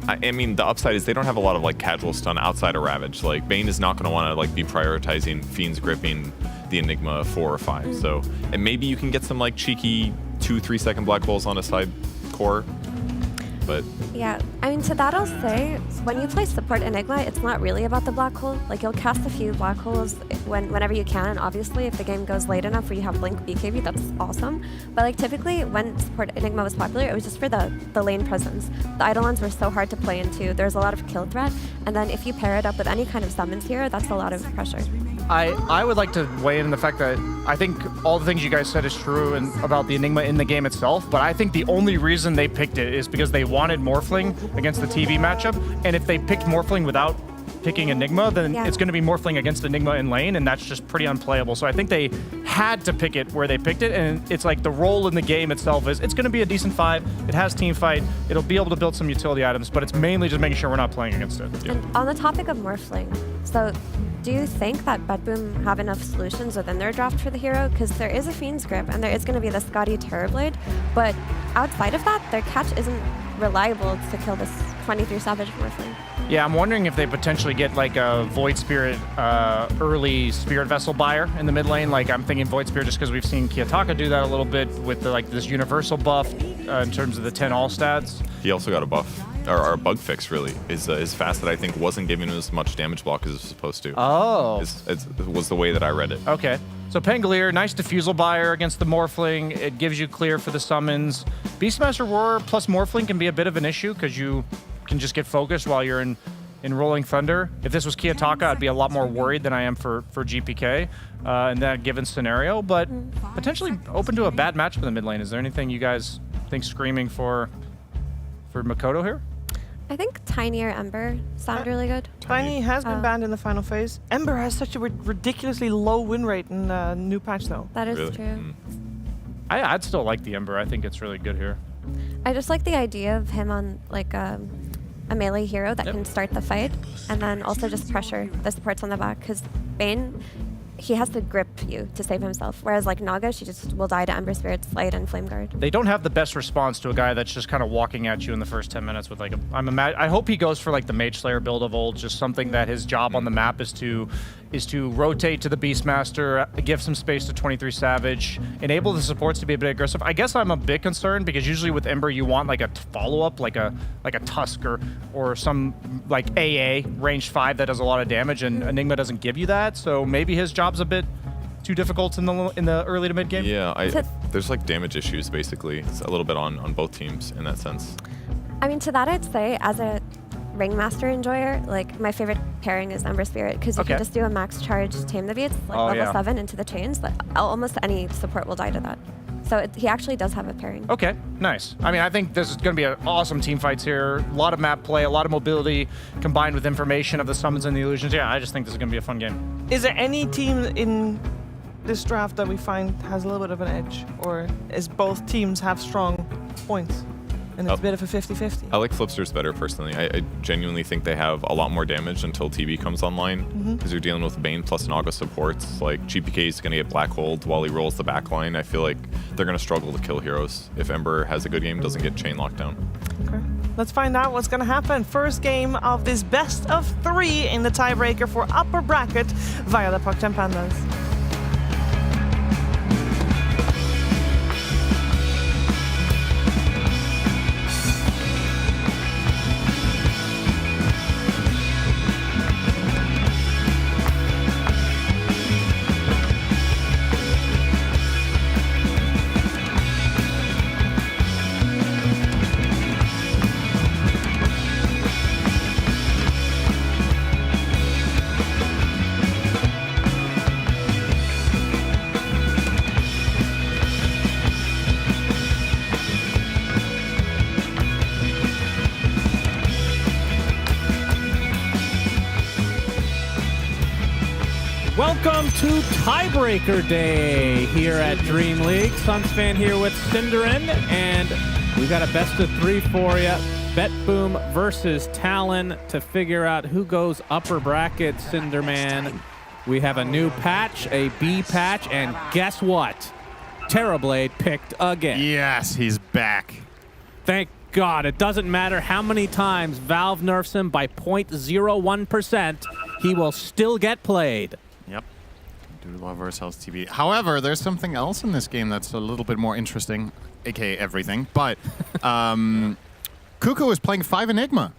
I mean, the upside is they don't have a lot of like casual stun outside of Ravage. Like Bane is not going to want to like be prioritizing Fiends gripping the Enigma 4 or 5. So, and maybe you can get some like cheeky 2-3 second black holes on a side core, but Yeah, I mean, to that I'll say, when you play support Enigma, it's not really about the black hole. Like, you'll cast a few black holes whenever you can, and obviously if the game goes late enough where you have Blink BKB, that's awesome. But like, typically when support Enigma was popular, it was just for the lane presence. The Eidolons were so hard to play into, there's a lot of kill threat, and then if you pair it up with any kind of summons hero, that's a lot of pressure. I would like to weigh in the fact that I think all the things you guys said is true and about the Enigma in the game itself, but I think the only reason they picked it is because they wanted Morphling against the TV matchup, and if they picked Morphling without picking Enigma, then it's going to be Morphling against Enigma in lane, and that's just pretty unplayable. So I think they had to pick it where they picked it, and it's like the role in the game itself is it's going to be a decent 5. It has team fight. It'll be able to build some utility items, but it's mainly just making sure we're not playing against it. And on the topic of Morphling, so do you think that BetBoom have enough solutions within their draft for the hero? Because there is a Fiend's Grip, and there is going to be the Scotty Terrorblade, but outside of that, their catch isn't reliable to kill this 23 Savage Morphling. Yeah, I'm wondering if they potentially get like a Void Spirit early Spirit Vessel buyer in the mid lane. Like I'm thinking Void Spirit just because we've seen Kiyotaka do that a little bit with the, like this universal buff in terms of the 10 all stats. he also got a buff, or a bug fix really. His fast that I think wasn't giving him as much damage block as it was supposed to. Oh. It was the way that I read it. Okay. So Pangolier, nice Diffusal buyer against the Morphling. It gives you clear for the summons. Beastmaster Roar plus Morphling can be a bit of an issue because you can just get focused while you're in Rolling Thunder. If this was Kiyotaka, I'd be a lot more worried than I am for GPK in that given scenario, but potentially open to a bad match for the mid lane. Is there anything you guys think screaming for Makoto here? I think Tiny or Ember sound really good. Tiny has been banned in the final phase. Ember has such a ridiculously low win rate in new patch though. That is Really? true. I'd still like the Ember. I think it's really good here. I just like the idea of him on like a melee hero that can start the fight and then also just pressure the supports on the back because Bane, he has to grip you to save himself, whereas like Naga, she just will die to Ember Spirit, Slide, and Flame Guard. They don't have the best response to a guy that's just kind of walking at you in the first 10 minutes with like a... I hope he goes for like the Mage Slayer build of old, just something that his job on the map is to rotate to the Beastmaster, give some space to 23 Savage, enable the supports to be a bit aggressive. I guess I'm a bit concerned because usually with Ember you want like a follow-up, like a Tusk or some like AA range 5 that does a lot of damage, and Enigma doesn't give you that, so maybe his job's a bit too difficult in the early to mid game. Yeah, there's like damage issues basically. It's a little bit on both teams in that sense. I mean, to that I'd say, as a Ringmaster enjoyer, like my favorite pairing is Ember Spirit because you can just do a max charge Tame the Beats, like level 7 into the chains. Like, almost any support will die to that. So he actually does have a pairing. Okay, nice. I mean, I think this is going to be an awesome team fights here. A lot of map play, a lot of mobility combined with information of the summons and the illusions. Yeah, I just think this is going to be a fun game. Is there any team in this draft that we find has a little bit of an edge, or is both teams have strong points? And it's a bit of a 50-50. I like Flipsters better personally. I genuinely think they have a lot more damage until TB comes online, because you're dealing with Bane plus Naga supports. Like GPK is going to get black holed while he rolls the backline. I feel like they're going to struggle to kill heroes if Ember has a good game, doesn't get chain locked down. Okay. Let's find out what's going to happen. First game of this best of 3 in the tiebreaker for upper bracket via the PogChamp Pandas. Welcome to Tiebreaker Day here at DreamLeague. Sunsfan here with Cinderin, and we got a best of 3 for you. BetBoom versus Talon to figure out who goes upper bracket, Cinderman. We have a new patch, a B patch, and guess what? Terrorblade picked again. Yes, he's back. Thank God. It doesn't matter how many times Valve nerfs him by 0.01%, he will still get played. Yep. Do love ourselves TV. However, there's something else in this game that's a little bit more interesting, aka everything. But Cuckoo is playing 5 Enigma.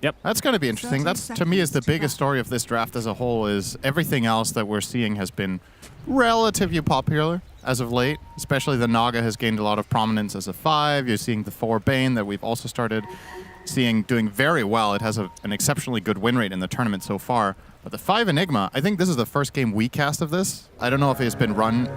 Yep. That's going to be interesting. That's, to me, is the biggest story of this draft as a whole, is everything else that we're seeing has been relatively popular as of late. Especially the Naga has gained a lot of prominence as a 5. You're seeing the 4 Bane that we've also started seeing doing very well. It has an exceptionally good win rate in the tournament so far. But the 5 Enigma, I think this is the first game we cast of this. I don't know if it's been run.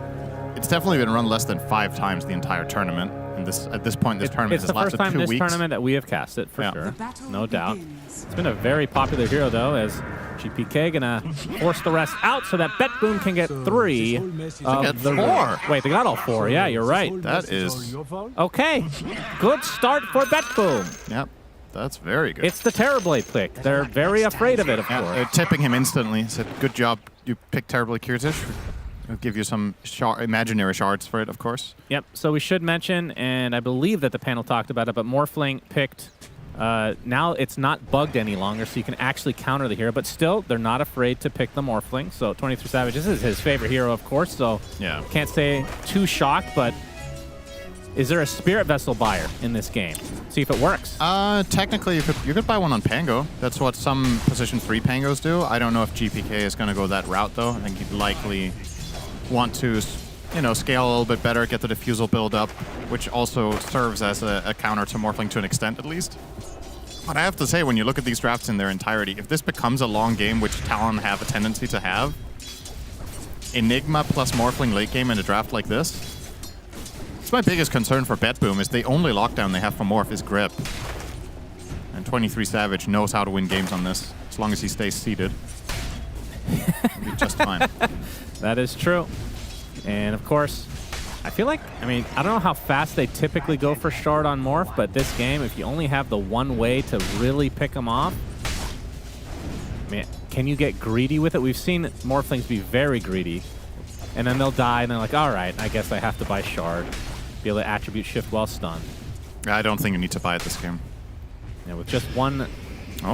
It's definitely been run less than 5 times the entire tournament. And at this point, this tournament has lasted 2 weeks. It's the first time this tournament that we have cast it, for sure. No doubt. It's been a very popular hero, though, as GPK gonna force the rest out so that BetBoom can get 3 of the 4. Wait, they got all 4. Yeah, you're right. That is... Okay. Good start for BetBoom. Yep. That's very good. It's the Terrorblade pick. They're very afraid of it, of course. They're tipping him instantly. Said, good job, you picked Terrorblade Kirtish. I'll give you some imaginary shards for it, of course. Yep, so we should mention, and I believe that the panel talked about it, but Morphling picked, now it's not bugged any longer, so you can actually counter the hero, but still, they're not afraid to pick the Morphling. So 23 Savage, this is his favorite hero, of course, so yeah, can't say too shocked, but is there a Spirit Vessel buyer in this game? See if it works. Technically, you could buy one on Pango. That's what some position 3 Pangos do. I don't know if GPK is going to go that route, though. I think he'd likely want to, scale a little bit better, get the diffusal build up, which also serves as a counter to Morphling to an extent, at least. But I have to say, when you look at these drafts in their entirety, if this becomes a long game, which Talon have a tendency to have, Enigma plus Morphling late game in a draft like this, it's my biggest concern for BetBoom is the only lockdown they have for Morph is grip. And 23 Savage knows how to win games on this, as long as he stays seated. He'll be just fine. That is true. And of course, I feel like, I don't know how fast they typically go for shard on Morph, but this game, if you only have the one way to really pick them off, can you get greedy with it? We've seen Morphlings be very greedy, and then they'll die, and they're like, all right, I guess I have to buy shard. Be able to attribute shift while stunned. I don't think you need to buy it this game. Yeah, with just one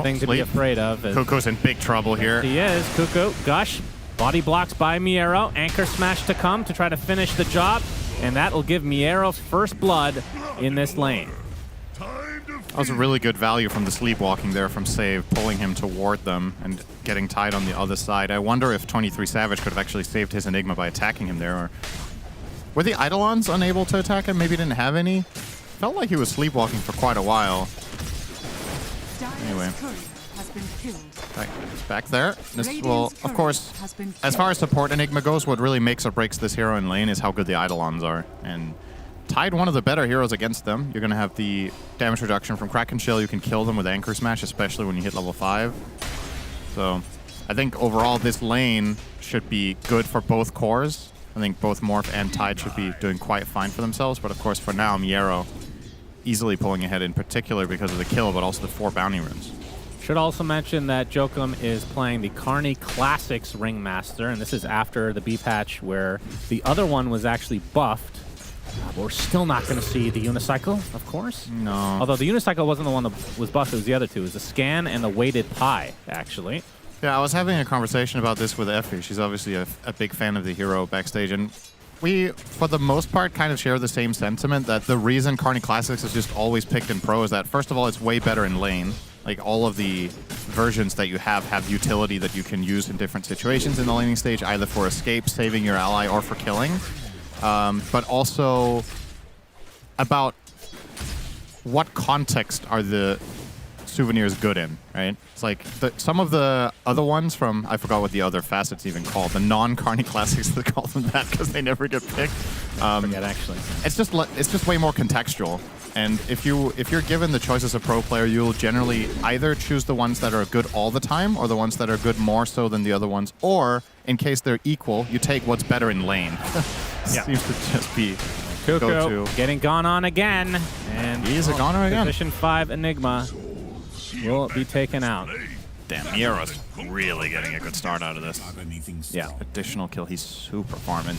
thing to be afraid of. Cuckoo's in big trouble here. He is. Cuckoo, Gush, body blocks by Miero. Anchor smash to come to try to finish the job, and that will give Miero first blood in this lane. That was a really good value from the sleepwalking there from Save, pulling him toward them and getting tied on the other side. I wonder if 23 Savage could have actually saved his Enigma by attacking him there. Or were the Eidolons unable to attack him? Maybe he didn't have any? Felt like he was sleepwalking for quite a while. Anyway. Back there. This will, of course, as far as support Enigma goes, what really makes or breaks this hero in lane is how good the Eidolons are. And tied one of the better heroes against them. You're going to have the damage reduction from Kraken Shell. You can kill them with Anchor Smash, especially when you hit level 5. So I think overall this lane should be good for both cores. I think both Morph and Tide should be doing quite fine for themselves, but of course for now, Miero easily pulling ahead in particular because of the kill, but also the 4 bounty runes. Should also mention that Jokum is playing the Carney Classics Ringmaster, and this is after the B patch where the other one was actually buffed. But we're still not going to see the Unicycle, of course. No. Although the Unicycle wasn't the one that was buffed, it was the other two. It was the Scan and the Weighted Pie, actually. Yeah, I was having a conversation about this with Effie. She's obviously a big fan of the hero backstage, and we, for the most part, kind of share the same sentiment that the reason Carney Classics is just always picked in pro is that, first of all, it's way better in lane. Like, all of the versions that you have utility that you can use in different situations in the laning stage, either for escape, saving your ally, or for killing. But also about what context are the souvenirs good in, right? It's like some of the other ones from, I forgot what the other facets even called, the non-Carney Classics, they call them that because they never get picked. I forget, actually. It's just way more contextual. And if you're given the choice as a pro player, you'll generally either choose the ones that are good all the time or the ones that are good more so than the other ones, or in case they're equal, you take what's better in lane. Yeah. Seems to just be Cuckoo go-to. getting gone on again. And He's a goner again. Position 5 Enigma will be taken out. Damn, Miero's really getting a good start out of this. Yeah. Additional kill, he's super farming.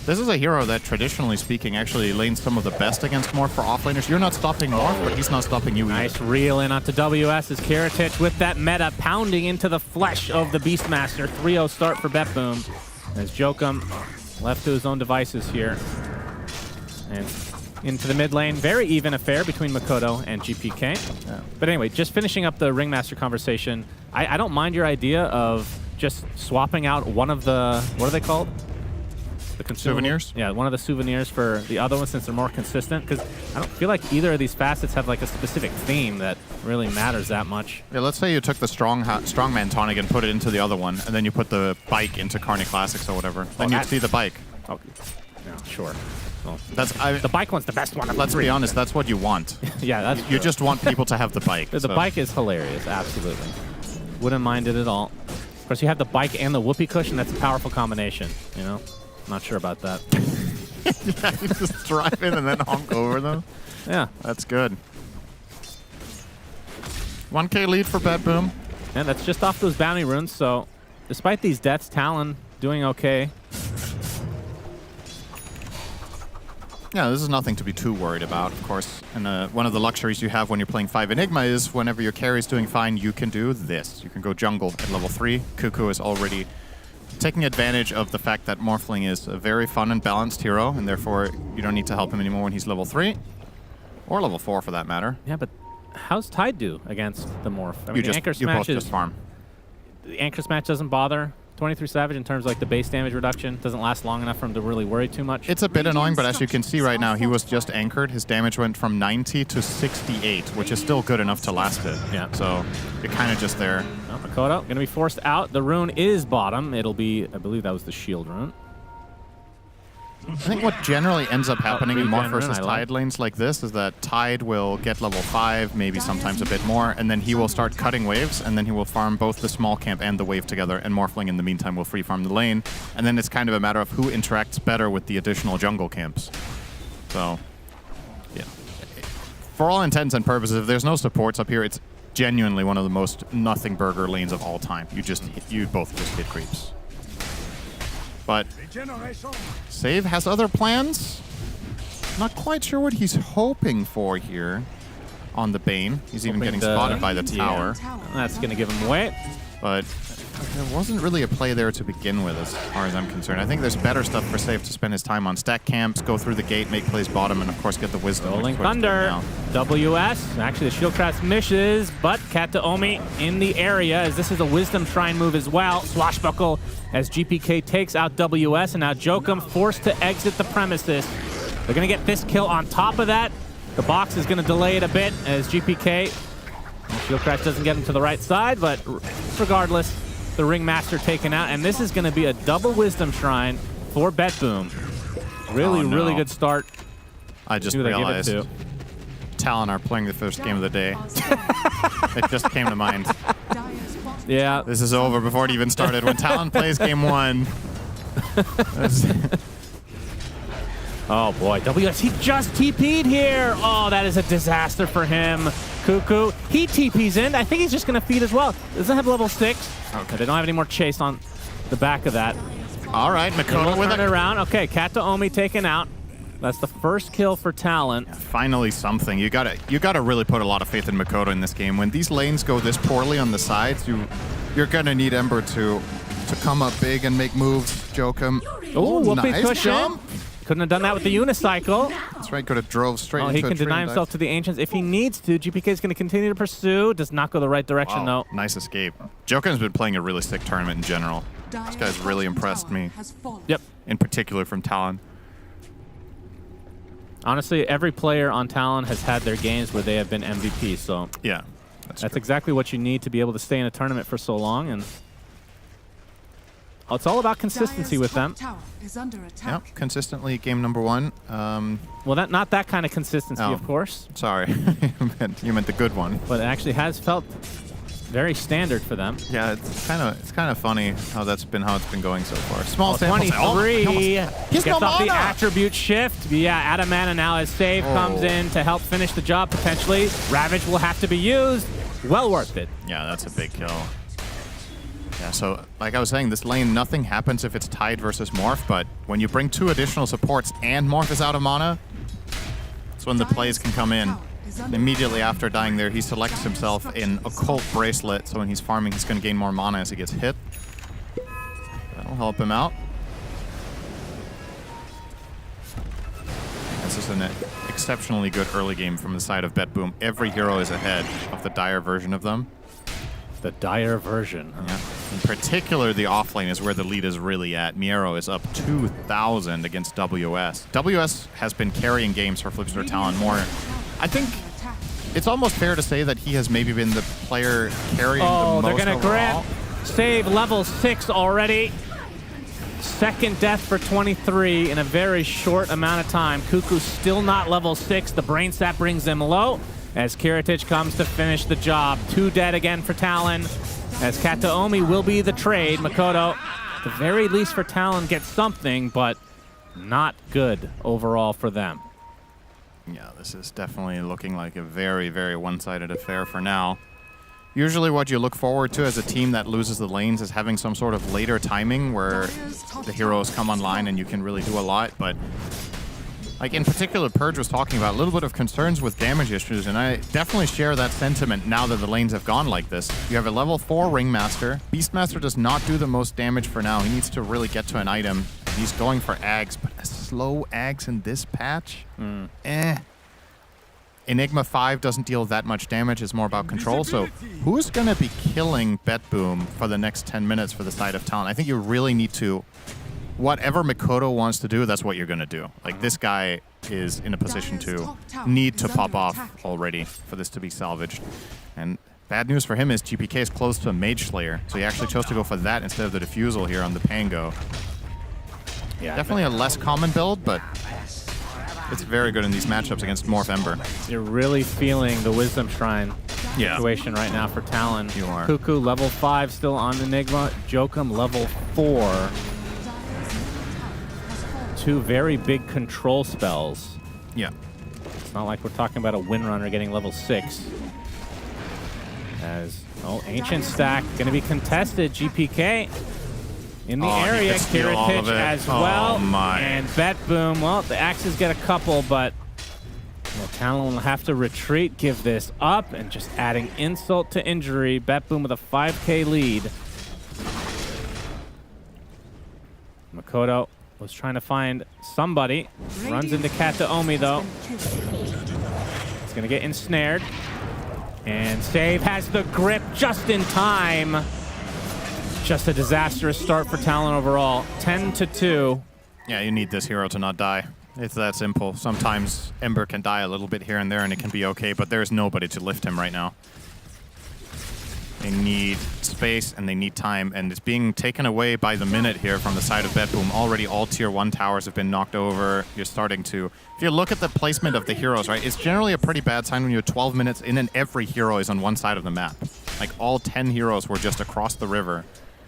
This is a hero that, traditionally speaking, actually lanes some of the best against Morph for offlaners. You're not stopping Morph, but he's not stopping you either. Nice reel in onto WS as Kiritich with that meta pounding into the flesh of the Beastmaster. 3-0 start for Betboom as Jokum left to his own devices here. And into the mid lane. Very even affair between Makoto and GPK. But anyway, just finishing up the Ringmaster conversation, I don't mind your idea of just swapping out one of the, what are they called? The souvenirs? Yeah, one of the souvenirs for the other one since they're more consistent. Because I don't feel like either of these facets have like a specific theme that really matters that much. Yeah, let's say you took the Strongman tonic and put it into the other one, and then you put the bike into Carney Classics or whatever. Then you'd see the bike. Oh, yeah, sure. Well, the bike one's the best one. Let's be honest, that's what you want. Yeah, that's You true. just want people to have the bike. The bike is hilarious, absolutely. Wouldn't mind it at all. Of course, you have the bike and the whoopee cushion. That's a powerful combination, you know? Not sure about that. Yeah, you just drive in and then honk over them. Yeah. That's good. 1K lead for Betboom. And that's just off those bounty runes, so despite these deaths, Talon doing okay. Yeah, this is nothing to be too worried about, of course. And one of the luxuries you have when you're playing 5 Enigma is whenever your carry's doing fine, you can do this. You can go jungle at level 3. Cuckoo is already taking advantage of the fact that Morphling is a very fun and balanced hero, and therefore you don't need to help him anymore when he's level 3. Or level 4 for that matter. Yeah, but how's Tide do against the Morph? I mean, the Anchor you Smash both just farm. The Anchor Smash doesn't bother 23 Savage in terms of like the base damage reduction. Doesn't last long enough for him to really worry too much. It's a bit annoying, but as you can see right now, he was just anchored. His damage went from 90 to 68, which is still good enough to last it. Yeah. So you're kind of just there. Oh, Makoto going to be forced out. The rune is bottom. It'll be, I believe that was the shield rune. I think what generally ends up happening in Morph versus I like. Tide lanes like this is that Tide will get level 5, maybe sometimes a bit more, and then he will start cutting waves, and then he will farm both the small camp and the wave together, and Morphling in the meantime will free farm the lane, and then it's kind of a matter of who interacts better with the additional jungle camps. So, yeah. For all intents and purposes, if there's no supports up here, it's genuinely one of the most nothing burger lanes of all time. You both just hit creeps. But Save has other plans. Not quite sure what he's hoping for here on the Bane. He's even getting spotted by the tower. That's going to give him away. But there wasn't really a play there to begin with as far as I'm concerned. I think there's better stuff for Save to spend his time on. Stack camps, go through the gate, make plays bottom, and of course get the wisdom. Rolling Thunder. WS. Actually, the Shield Crash misses, but Kataomi in the area as this is a Wisdom Shrine move as well. Swashbuckle as GPK takes out WS, and now Jokum forced to exit the premises. They're going to get this kill on top of that. The box is going to delay it a bit as GPK. Shield Crash doesn't get him to the right side, but regardless, the Ringmaster taken out, and this is going to be a double Wisdom Shrine for Betboom. Really good start. I just realized Talon are playing the first game of the day. It just came to mind. Yeah. This is over before it even started. When Talon plays game 1, Oh boy, WS, he just TP'd here. Oh, that is a disaster for him. Cuckoo, he TP's in. I think he's just going to feed as well. Doesn't have level 6. Okay. They don't have any more chase on the back of that. All right, Makoto with it around. Okay, Kataomi taken out. That's the first kill for Talon. Yeah, finally something. You gotta really put a lot of faith in Makoto in this game. When these lanes go this poorly on the sides, you're gonna need Ember to come up big and make moves. Jokum. Oh, whoopee nice cushion. jump. Couldn't have done that with the unicycle. That's right, could have drove straight into he a can tree deny and himself died. to the Ancients if he needs to. GPK is going to continue to pursue. Does not go the right direction, Wow, though. nice escape. Jokum's been playing a really sick tournament in general. This guy's really impressed me. Yep. In particular from Talon. Honestly, every player on Talon has had their games where they have been MVP, so yeah, that's exactly what you need to be able to stay in a tournament for so long. And it's all about consistency with them. Yep, consistently game number 1. Well, not that kind of consistency, of course. Sorry, you meant the good one. But it actually has felt very standard for them. Yeah, it's kind of funny how it's been going so far. Small sample 23. He's Gets no off the mana. attribute shift. Yeah, Adamana now as save comes in to help finish the job potentially. Ravage will have to be used. Well worth it. Yeah, that's a big kill. Yeah, so like I was saying, this lane, nothing happens if it's tied versus Morph, but when you bring 2 additional supports and Morph is out of mana, that's when the plays can come in. Immediately after dying there, he selects himself an Occult Bracelet, so when he's farming, he's going to gain more mana as he gets hit. That'll help him out. This is an exceptionally good early game from the side of BetBoom. Every hero is ahead of the Dire version of them. The Dire version. Yeah. In particular, the offlane is where the lead is really at. Miero is up 2,000 against WS. WS has been carrying games for Flipster Talon more. I think it's almost fair to say that he has maybe been the player carrying the most they're going to overall. grant save level 6 already. Second death for 23 in a very short amount of time. Cuckoo's still not level 6. The Brain Sap brings him low as Kiritich comes to finish the job. 2 dead again for Talon as Kataomi will be the trade. Makoto, at the very least for Talon, gets something, but not good overall for them. Yeah, this is definitely looking like a very, very one-sided affair for now. Usually what you look forward to as a team that loses the lanes is having some sort of later timing where the heroes come online and you can really do a lot, but like in particular, Purge was talking about a little bit of concerns with damage issues, and I definitely share that sentiment now that the lanes have gone like this. You have a level 4 Ringmaster. Beastmaster does not do the most damage for now. He needs to really get to an item. He's going for Ags, but a slow Ags in this patch? Enigma 5 doesn't deal that much damage. It's more about control. So who's going to be killing BetBoom for the next 10 minutes for the side of Talon? I think you really need to... Whatever Makoto wants to do, that's what you're going to do. Like, this guy is in a position to need to pop off already for this to be salvaged. And bad news for him is GPK is close to a Mage Slayer, so he actually chose to go for that instead of the Diffusal here on the Pango. Yeah, definitely a less common build, but it's very good in these matchups against Morph Ember. You're really feeling the Wisdom Shrine situation right now for Talon. You are. Cuckoo, level 5, still on Enigma. Jokum, level 4. 2 very big control spells. Yeah. It's not like we're talking about a Windrunner getting level 6. As, Ancient Stack going to be contested. GPK in the area. Kiritich as well. My. And BetBoom, well, the Axes get a couple, but Talon will have to retreat, give this up, and just adding insult to injury. BetBoom with a 5K lead. Makoto was trying to find somebody. Runs into Kataomi, though. He's going to get ensnared. And Save has the grip just in time. Just a disastrous start for Talon overall. 10-2. Yeah, you need this hero to not die. It's that simple. Sometimes Ember can die a little bit here and there and it can be okay, but there's nobody to lift him right now. They need space and they need time, and it's being taken away by the minute here from the side of BetBoom. Already all tier 1 towers have been knocked over. You're starting to... If you look at the placement of the heroes, right, it's generally a pretty bad sign when you're 12 minutes in and every hero is on one side of the map. Like all 10 heroes were just across the river.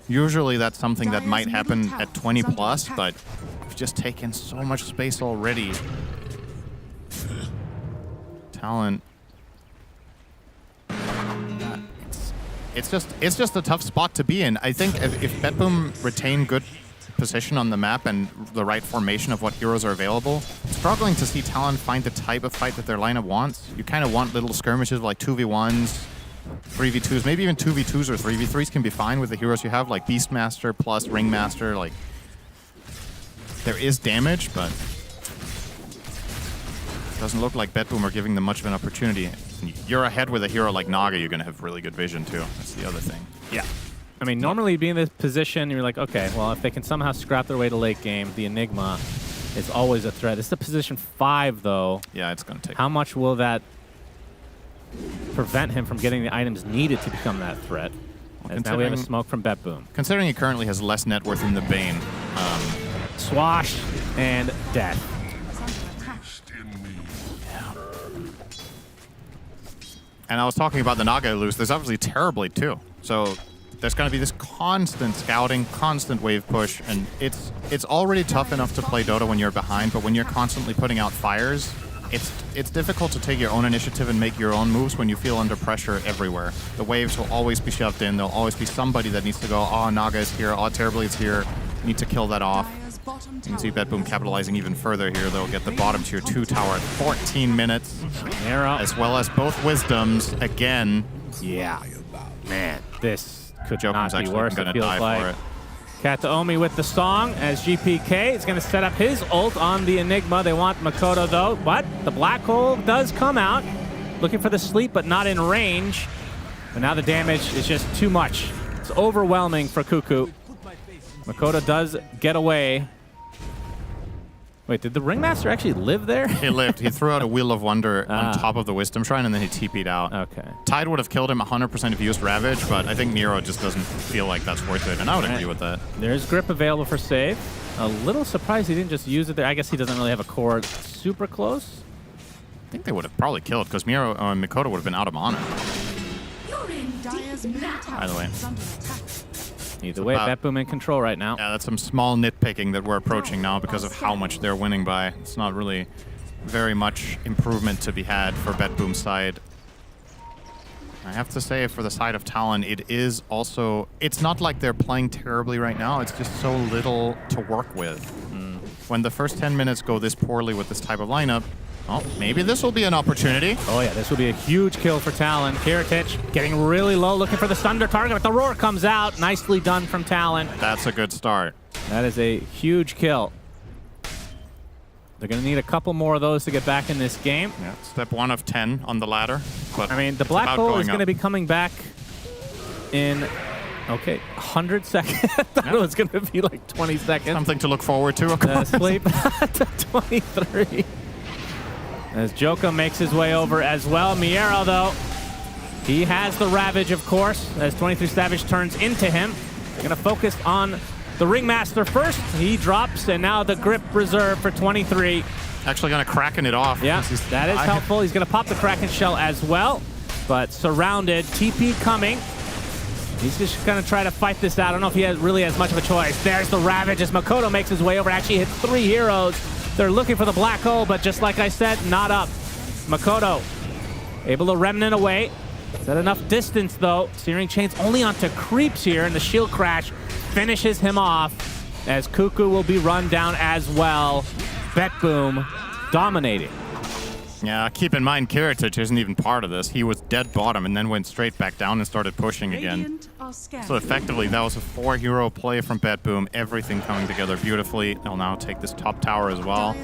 Usually that's something that might happen at 20 plus, but we've just taken so much space already. Talon. It's just a tough spot to be in. I think if BetBoom retain good position on the map and the right formation of what heroes are available, struggling to see Talon find the type of fight that their lineup wants. You kind of want little skirmishes like 2v1s, 3v2s, maybe even 2v2s or 3v3s can be fine with the heroes you have, like Beastmaster plus Ringmaster. Like, there is damage, but it doesn't look like BetBoom are giving them much of an opportunity. You're ahead with a hero like Naga, you're going to have really good vision too. That's the other thing. Yeah. I mean, normally being in this position, you're like, okay, well, if they can somehow scrap their way to late game, the Enigma is always a threat. This is a position 5, though. Yeah, it's going to take. How much will that prevent him from getting the items needed to become that threat? As now we have a smoke from BetBoom. Considering he currently has less net worth in the Bane. Swash and death. And I was talking about the Naga loose. There's obviously Terrorblade too. So there's going to be this constant scouting, constant wave push, and it's already tough enough to play Dota when you're behind, but when you're constantly putting out fires, it's difficult to take your own initiative and make your own moves when you feel under pressure everywhere. The waves will always be shoved in. There'll always be somebody that needs to go, oh, Naga is here, oh, Terrorblade's here. Need to kill that off. You can see BetBoom capitalizing even further here. They'll get the bottom tier 2 tower at 14 minutes. As well as both Wisdoms again. Yeah. Man, this could Jokum's not be actually worse. going It to feels die like for it. Kataomi with the song as GPK is going to set up his ult on the Enigma. They want Makoto, though. But the black hole does come out. Looking for the sleep, but not in range. But now the damage is just too much. It's overwhelming for Cuckoo. Makoto does get away. Wait, did the Ringmaster actually live there? He lived. He threw out a Wheel of Wonder on top of the Wisdom Shrine, and then he TP'd out. Okay. Tide would have killed him 100% if he used Ravage, but I think Miro just doesn't feel like that's worth it, and I would agree with that. There's Grip available for save. A little surprised he didn't just use it there. I guess he doesn't really have a core super close. I think they would have probably killed, because Makoto would have been out of mana. By the way. Either way, BetBoom in control right now. Yeah, that's some small nitpicking that we're approaching now because of how much they're winning by. It's not really very much improvement to be had for BetBoom's side. I have to say, for the side of Talon, it is also... It's not like they're playing terribly right now. It's just so little to work with. When the first 10 minutes go this poorly with this type of lineup, oh, maybe this will be an opportunity. Oh yeah, this will be a huge kill for Talon. Kiritich getting really low, looking for the Sunder target, but the roar comes out. Nicely done from Talon. That's a good start. That is a huge kill. They're going to need a couple more of those to get back in this game. Yeah, step 1 of 10 on the ladder. But I mean, the black hole is going to be coming back in... Okay, 100 seconds. I thought it was going to be like 20 seconds. Something to look forward to. Sleep to 23. As Joka makes his way over as well. Miero, though, he has the Ravage, of course, as 23 Savage turns into him. Going to focus on the Ringmaster first. He drops, and now the Grip reserve for 23. Actually going to Kraken it off. Yeah, that is helpful. He's going to pop the Kraken shell as well, but surrounded. TP coming. He's just going to try to fight this out. I don't know if he really has much of a choice. There's the Ravage as Makoto makes his way over. Actually hits 3 heroes. They're looking for the black hole, but just like I said, not up. Makoto able to remnant away. Is that enough distance, though? Searing Chains only onto creeps here, and the shield crash finishes him off as Cuckoo will be run down as well. BetBoom dominating. Yeah, keep in mind, Kiritich isn't even part of this. He was dead bottom and then went straight back down and started pushing again. So effectively, that was a 4-hero play from BetBoom. Everything coming together beautifully. They'll now take this top tower as well.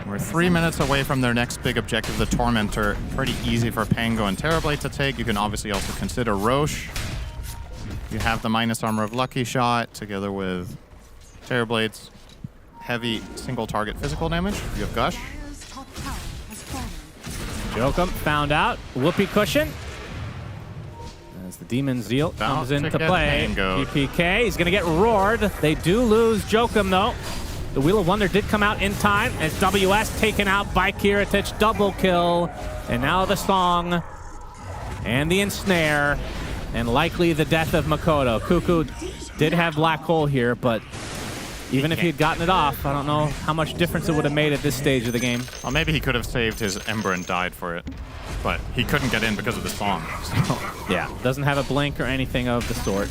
We're 3 minutes away from their next big objective, the Tormentor. Pretty easy for Pango and Terrorblade to take. You can obviously also consider Roche. You have the minus armor of Lucky Shot together with Terrorblade's heavy single target physical damage. You have Gush. Jokum found out. Whoopee cushion. As the Demon Zeal comes into play. GPK, he's going to get roared. They do lose Jokum, though. The Wheel of Wonder did come out in time as WS taken out by Kiritich. Double kill. And now the song and the ensnare. And likely the death of Makoto. Cuckoo did have Black Hole here, but even if he had gotten it off, I don't know how much difference it would have made at this stage of the game. Well, maybe he could have saved his Ember and died for it, but he couldn't get in because of the song. So. Yeah, doesn't have a blink or anything of the sort.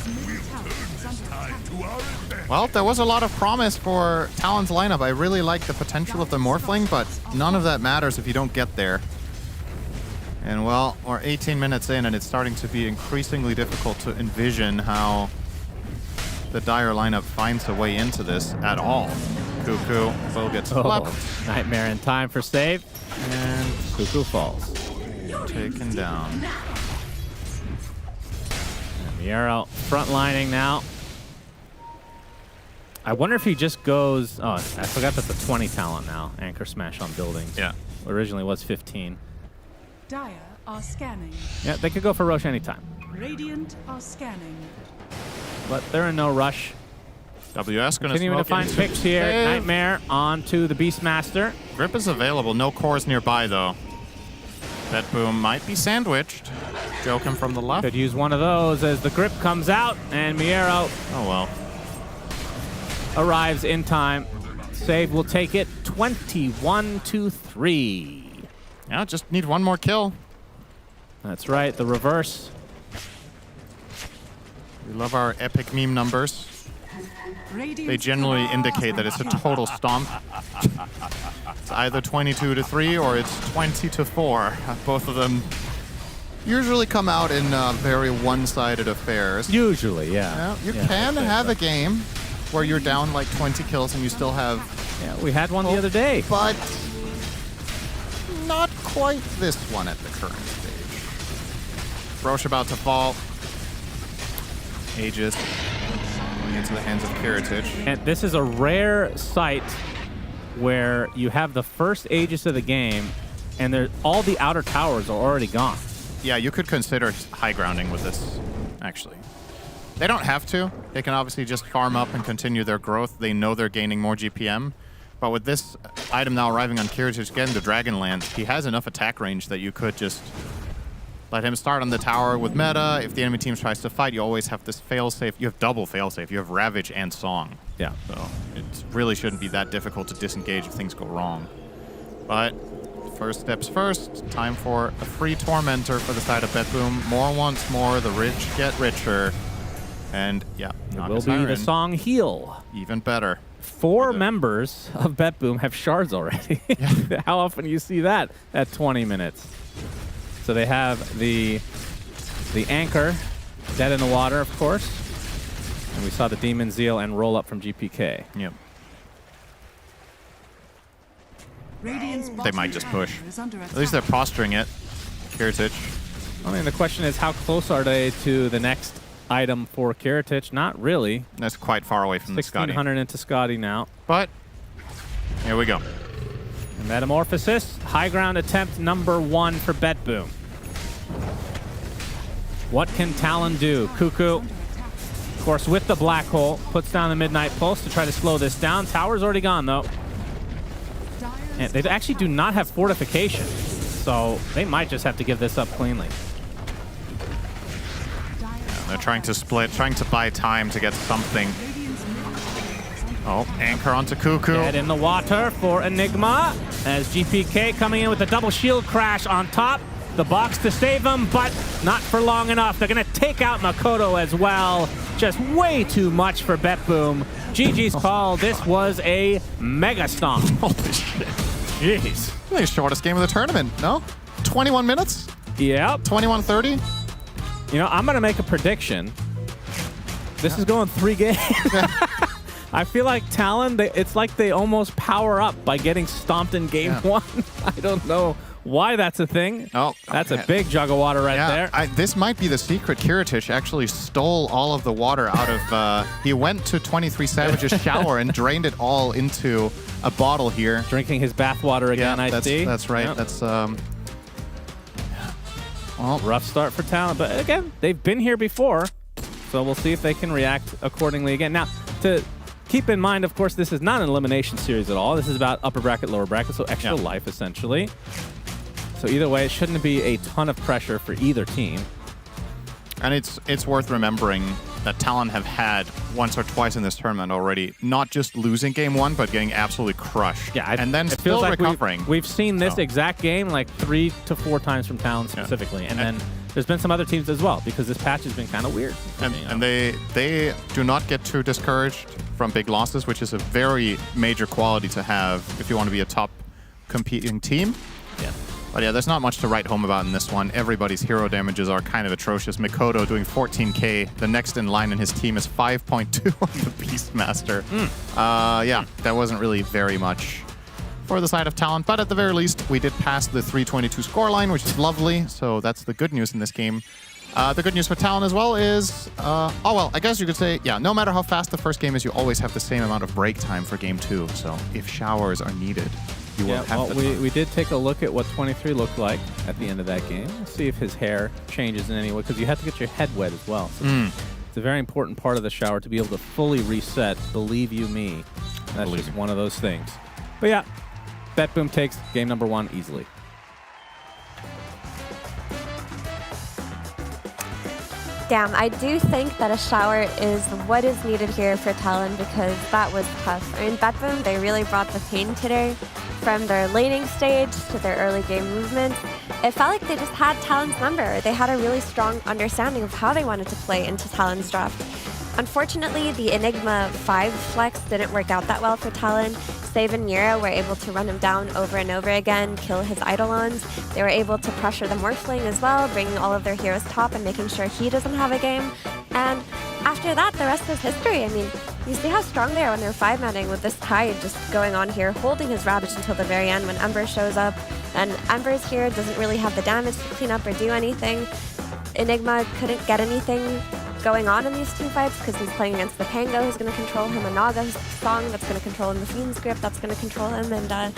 Well, there was a lot of promise for Talon's lineup. I really like the potential of the Morphling, but none of that matters if you don't get there. And well, we're 18 minutes in, and it's starting to be increasingly difficult to envision how the Dire lineup finds a way into this at all. Cuckoo will get swept. Nightmare in time for save, and Cuckoo falls. Taken down. And Miero frontlining now. I wonder if he just goes... Oh, I forgot that's a 20 talent now. Anchor Smash on buildings. Yeah. Originally was 15. Dire are scanning. Yeah, they could go for Roche anytime. Radiant are scanning. But they're in no rush. WS gonna continuing to find picks here. Nightmare onto the Beastmaster. Grip is available. No cores nearby, though. That boom might be sandwiched. Joking from the left. Could use one of those as the grip comes out, and Miero oh well, arrives in time. Save will take it 21-3. Yeah, just need one more kill. That's right, the reverse. We love our epic meme numbers. They generally indicate that it's a total stomp. It's either 22-3 or it's 20-4. Both of them usually come out in very one-sided affairs. Usually, yeah. You can have a game where you're down like 20 kills and you still have... Yeah, we had one the other day. But not quite this one at the current stage. Roche about to fall. Aegis going into the hands of Kiritich. And this is a rare sight where you have the first Aegis of the game and all the outer towers are already gone. Yeah, you could consider high grounding with this, actually. They don't have to. They can obviously just farm up and continue their growth. They know they're gaining more GPM. But with this item now arriving on Kiritich, getting the Dragonlance, he has enough attack range that you could just let him start on the tower with meta. If the enemy team tries to fight, you always have this failsafe. You have double failsafe. You have Ravage and Song. Yeah. So it really shouldn't be that difficult to disengage if things go wrong. But first steps first. Time for a free Tormentor for the side of Betboom. More once more. The rich get richer. And yeah, it will be the Song heal. Even better. 4 members of Betboom have shards already. Yeah. How often do you see that at 20 minutes? So they have the Anchor dead in the water, of course. And we saw the Demon Zeal and roll up from GPK. Yep. They might just push. At least they're posturing it. Kiritich. I mean, the question is, how close are they to the next item for Kiritich? Not really. That's quite far away from the Scotty. 1600 into Scotty now. But here we go. Metamorphosis, high ground attempt number 1 for Betboom. What can Talon do? Cuckoo, of course, with the Black Hole, puts down the Midnight Pulse to try to slow this down. Tower's already gone, though. And they actually do not have fortification, so they might just have to give this up cleanly. They're trying to split, trying to buy time to get something. Oh, Anchor onto Cuckoo. Dead in the water for Enigma, as GPK coming in with a double shield crash on top. The box to save him, but not for long enough. They're going to take out Makoto as well. Just way too much for Betboom. GG's call. This was a mega stomp. Holy shit. Jeez. The shortest game of the tournament, no? 21 minutes? Yep. 21-30? You know, I'm going to make a prediction. This is going 3 games. I feel like Talon, it's like they almost power up by getting stomped in game 1. I don't know why that's a thing. Oh, that's a big jug of water right there. This might be the secret. Kiritich actually stole all of the water out of... he went to 23 Savage's shower and drained it all into a bottle here. Drinking his bath water again, I see. That's right. Yep. That's... well, rough start for Talon, but again, they've been here before, so we'll see if they can react accordingly again. Now, to keep in mind, of course, this is not an elimination series at all. This is about upper bracket, lower bracket, so extra life, essentially. So either way, it shouldn't be a ton of pressure for either team. And it's worth remembering that Talon have had once or twice in this tournament already. Not just losing game 1, but getting absolutely crushed. Yeah, and then it still feels like recovering. We've seen this exact game like 3 to 4 times from Talon specifically, and then there's been some other teams as well because this patch has been kind of weird. And they do not get too discouraged from big losses, which is a very major quality to have if you want to be a top competing team. Yeah. But yeah, there's not much to write home about in this one. Everybody's hero damages are kind of atrocious. Mikoto doing 14k. The next in line in his team is 5.2 on the Beastmaster. Yeah, that wasn't really very much for the side of Talon, but at the very least, we did pass the 322 scoreline, which is lovely. So that's the good news in this game. The good news for Talon as well is, oh well, I guess you could say, yeah, no matter how fast the first game is, you always have the same amount of break time for game 2. So if showers are needed, you will have we did take a look at what 23 looked like at the end of that game. Let's see if his hair changes in any way, because you have to get your head wet as well. So it's a very important part of the shower to be able to fully reset, believe you me. That's just one of those things. But yeah, BetBoom takes game number 1 easily. Damn, I do think that a shower is what is needed here for Talon because that was tough. I mean, BetBoom, they really brought the pain today. From their laning stage to their early game movements, it felt like they just had Talon's number. They had a really strong understanding of how they wanted to play into Talon's draft. Unfortunately, the Enigma 5 flex didn't work out that well for Talon. Save and Yura were able to run him down over and over again, kill his Eidolons. They were able to pressure the Morphling as well, bringing all of their heroes top and making sure he doesn't have a game. And after that, the rest is history. I mean, you see how strong they are when they're 5-manning with this Tide just going on here, holding his Ravage until the very end when Ember shows up. And Ember's here doesn't really have the damage to clean up or do anything. Enigma couldn't get anything going on in these 2 fights because he's playing against the Pango who's going to control him, a Naga Song that's going to control him, the Fiend's Grip that's going to control him, and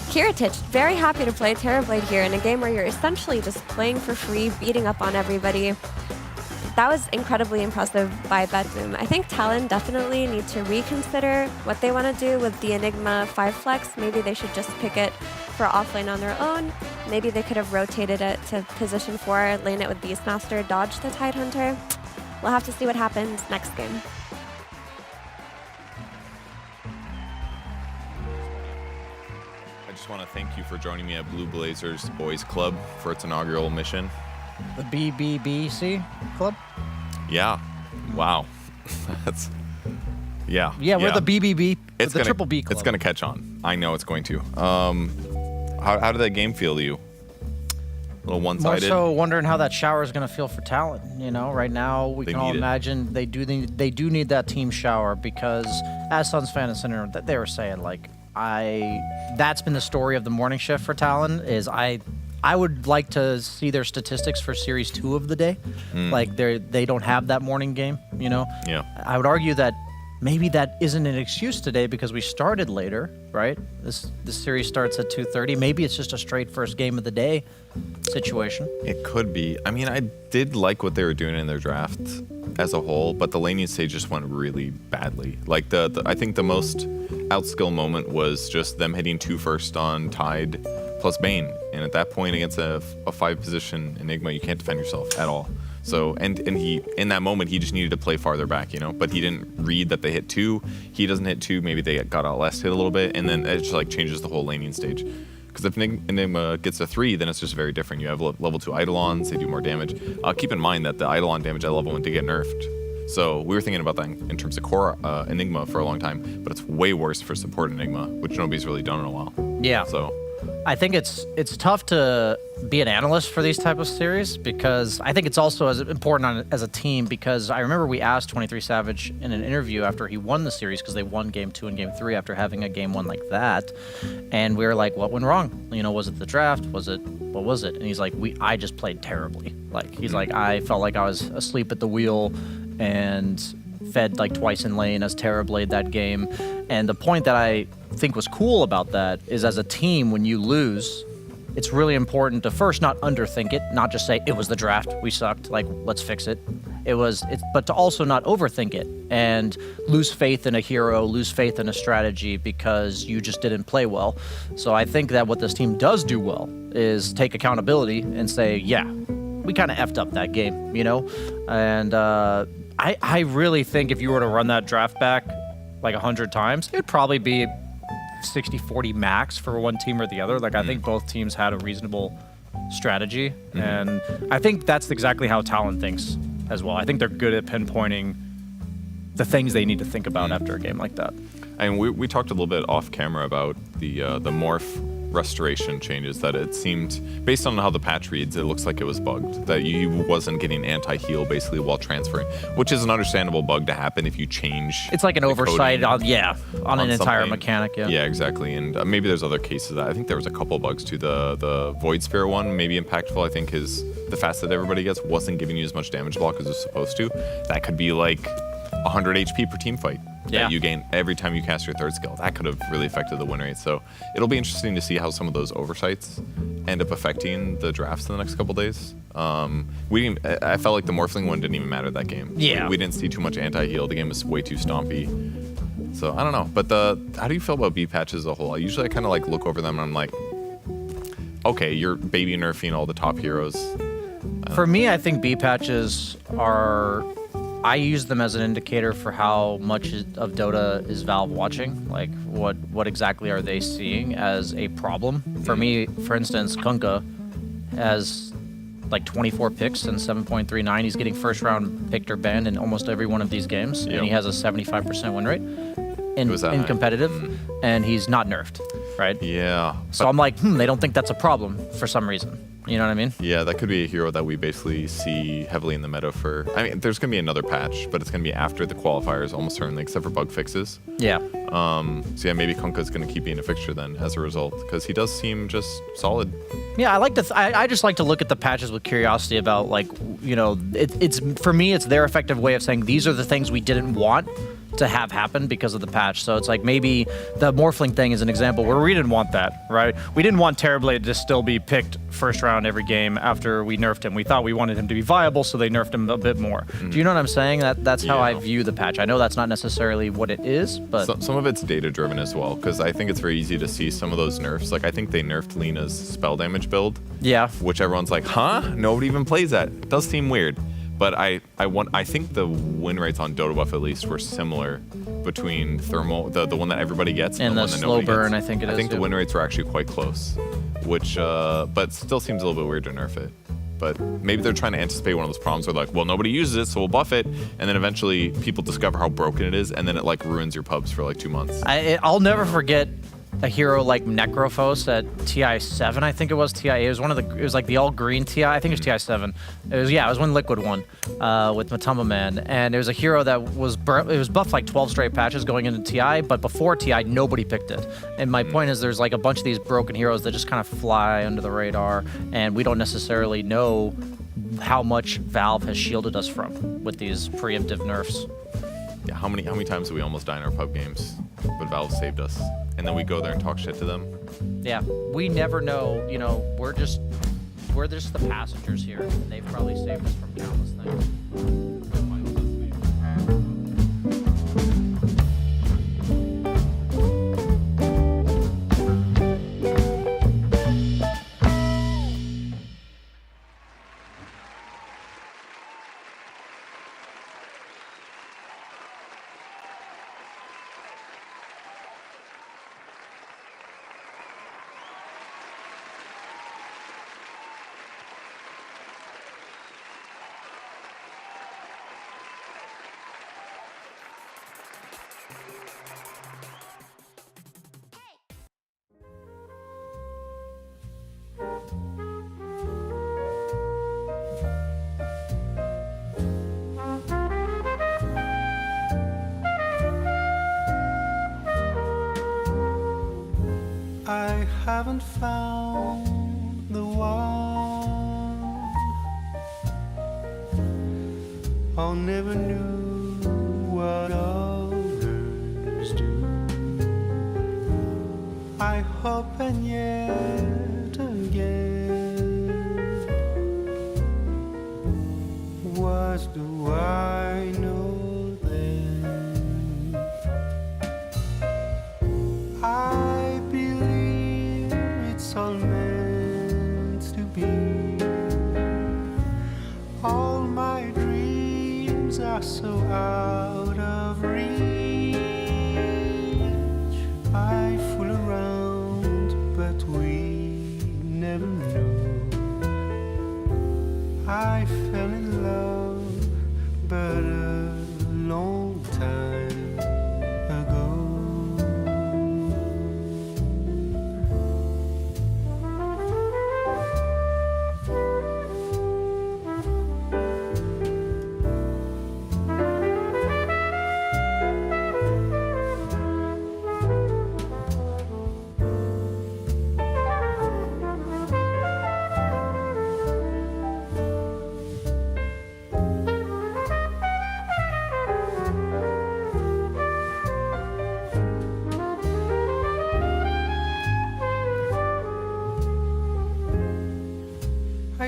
Kiritich, very happy to play Terrorblade here in a game where you're essentially just playing for free, beating up on everybody. That was incredibly impressive by BetBoom. I think Talon definitely need to reconsider what they want to do with the Enigma 5 flex. Maybe they should just pick it for offlane on their own. Maybe they could have rotated it to position 4, lane it with Beastmaster, dodge the Tidehunter. We'll have to see what happens next game. I just want to thank you for joining me at Blue Blazers Boys Club for its inaugural mission. The BBBC club? Yeah. Wow. That's... Yeah. Yeah, we're the BBB, it's the gonna, Triple B club. It's going to catch on. I know it's going to. How did that game feel to you? A little More one-sided? so wondering how that shower is going to feel for Talon. You know, right now we can all imagine they do need that team shower because, as Suns fan and Center, they were saying like, that's been the story of the morning shift for Talon. Is I would like to see their statistics for Series 2 of the day. Like they don't have that morning game. You know. Yeah. I would argue that maybe that isn't an excuse today because we started later, right? This series starts at 2:30. Maybe it's just a straight first game of the day situation. It could be. I mean, I did like what they were doing in their draft as a whole, but the laning stage just went really badly. Like I think the most outskill moment was just them hitting 2 first on Tide plus Bane, and at that point against a 5-position Enigma, you can't defend yourself at all. So, and he, in that moment, he just needed to play farther back, you know, but he didn't read that they hit 2. He doesn't hit 2. Maybe they got out last hit a little bit, and then it just like changes the whole laning stage. Because if Enigma gets a 3, then it's just very different. You have level 2 Eidolons, they do more damage. Keep in mind that the Eidolon damage at level 1 did get nerfed. So we were thinking about that in terms of core Enigma for a long time, but it's way worse for support Enigma, which nobody's really done in a while. Yeah. So I think it's tough to be an analyst for these type of series because I think it's also as important as a team because I remember we asked 23 Savage in an interview after he won the series because they won game 2 and game 3 after having a game 1 like that, and we were like, what went wrong? You know, was it the draft? What was it? And he's like, I just played terribly. Like he's like, I felt like I was asleep at the wheel and fed like twice in lane as Terrorblade that game. And the point that I think was cool about that is as a team, when you lose, it's really important to first not underthink it, not just say it was the draft, we sucked, like let's fix it. But to also not overthink it and lose faith in a hero, lose faith in a strategy because you just didn't play well. So I think that what this team does do well is take accountability and say, yeah, we kind of effed up that game, you know? And I really think if you were to run that draft back like 100 times, it'd probably be 60-40 max for one team or the other. Like, I think both teams had a reasonable strategy, and I think that's exactly how Talon thinks as well. I think they're good at pinpointing the things they need to think about after a game like that. And we talked a little bit off camera about the morph restoration changes, that it seemed, based on how the patch reads, it looks like it was bugged, that you wasn't getting anti-heal basically while transferring, which is an understandable bug to happen if you change. It's like an oversight on an entire something. mechanic. Yeah, exactly. And maybe there's other cases. I think there was a couple bugs too. The Void Sphere one, maybe impactful. I think is the fast that everybody gets wasn't giving you as much damage block as it's supposed to. That could be like 100 HP per team fight that you gain every time you cast your third skill. That could have really affected the win rate. So it'll be interesting to see how some of those oversights end up affecting the drafts in the next couple days. I felt like the Morphling one didn't even matter that game. Yeah. We didn't see too much anti-heal. The game was way too stompy. So I don't know. But how do you feel about B patches as a whole? I kind of like look over them and I'm like, okay, you're baby nerfing all the top heroes. For me, I think B patches are. I use them as an indicator for how much of Dota is Valve watching. Like, what exactly are they seeing as a problem? For me, for instance, Kunkka has like 24 picks and 7.39. He's getting first round picked or banned in almost every one of these games, and he has a 75% win rate in competitive, and he's not nerfed, right? Yeah. So I'm like, they don't think that's a problem for some reason. You know what I mean? Yeah, that could be a hero that we basically see heavily in the meta for. I mean, there's going to be another patch, but it's going to be after the qualifiers almost certainly, except for bug fixes. Yeah. So yeah, maybe Kunkka's going to keep being a fixture then as a result, because he does seem just solid. Yeah, I like to. I just like to look at the patches with curiosity about, like, you know, it's for me, it's their effective way of saying these are the things we didn't want to have happen because of the patch. So it's like maybe the Morphling thing is an example where we didn't want that, right? We didn't want Terrorblade to still be picked first round every game after we nerfed him. We thought we wanted him to be viable, so they nerfed him a bit more. Do you know what I'm saying? That's how I view the patch. I know that's not necessarily what it is, but some of it's data driven as well, because I think it's very easy to see some of those nerfs. Like, I think they nerfed Lena's spell damage build. Yeah. Which everyone's like, huh? Nobody even plays that. It does seem weird. But I think the win rates on Dota Buff at least were similar between Thermal, the one that everybody gets, and the the one that slow nobody burn. gets. I think it is. I think the win rates were actually quite close, which but still seems a little bit weird to nerf it. But maybe they're trying to anticipate one of those problems where, like, well, nobody uses it, so we'll buff it, and then eventually people discover how broken it is, and then it like ruins your pubs for like 2 months. I'll never forget a hero like Necrophos at TI7, I think it was. TI, it was like the all green TI. I think it was TI7. It was when Liquid won with Matamba Man, and it was a hero that was buffed like 12 straight patches going into TI, but before TI nobody picked it. And my point is, there's like a bunch of these broken heroes that just kind of fly under the radar, and we don't necessarily know how much Valve has shielded us from with these preemptive nerfs. Yeah, how many times do we almost die in our pub games, but Valve saved us, and then we go there and talk shit to them? Yeah, we never know. You know, we're just the passengers here, and they've probably saved us from countless things. I haven't found the one. I never knew what others do. I hope and yet again, what do I know then? I believe it's all meant to be. All my dreams are so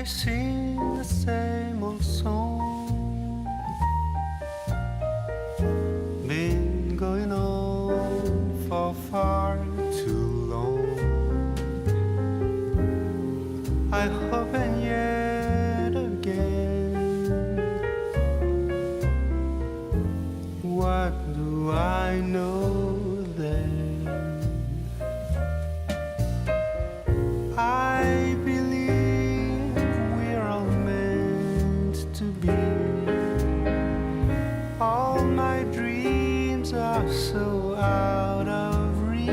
sing the same old song. Been going on for far too long. I hope and yet again. What do I know then? I believe we're all meant to be. All my dreams are so out of reach.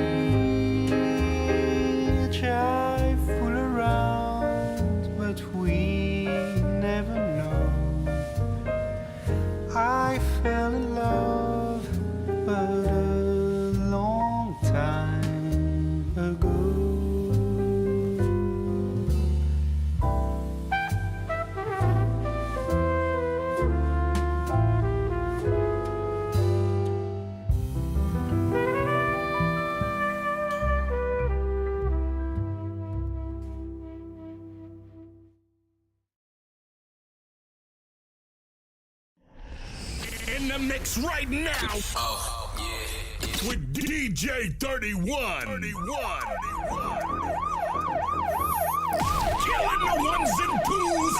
I fool around, but we never know. I fell in love, but a long time ago. In the mix right now. With DJ 31. Killing the ones and twos.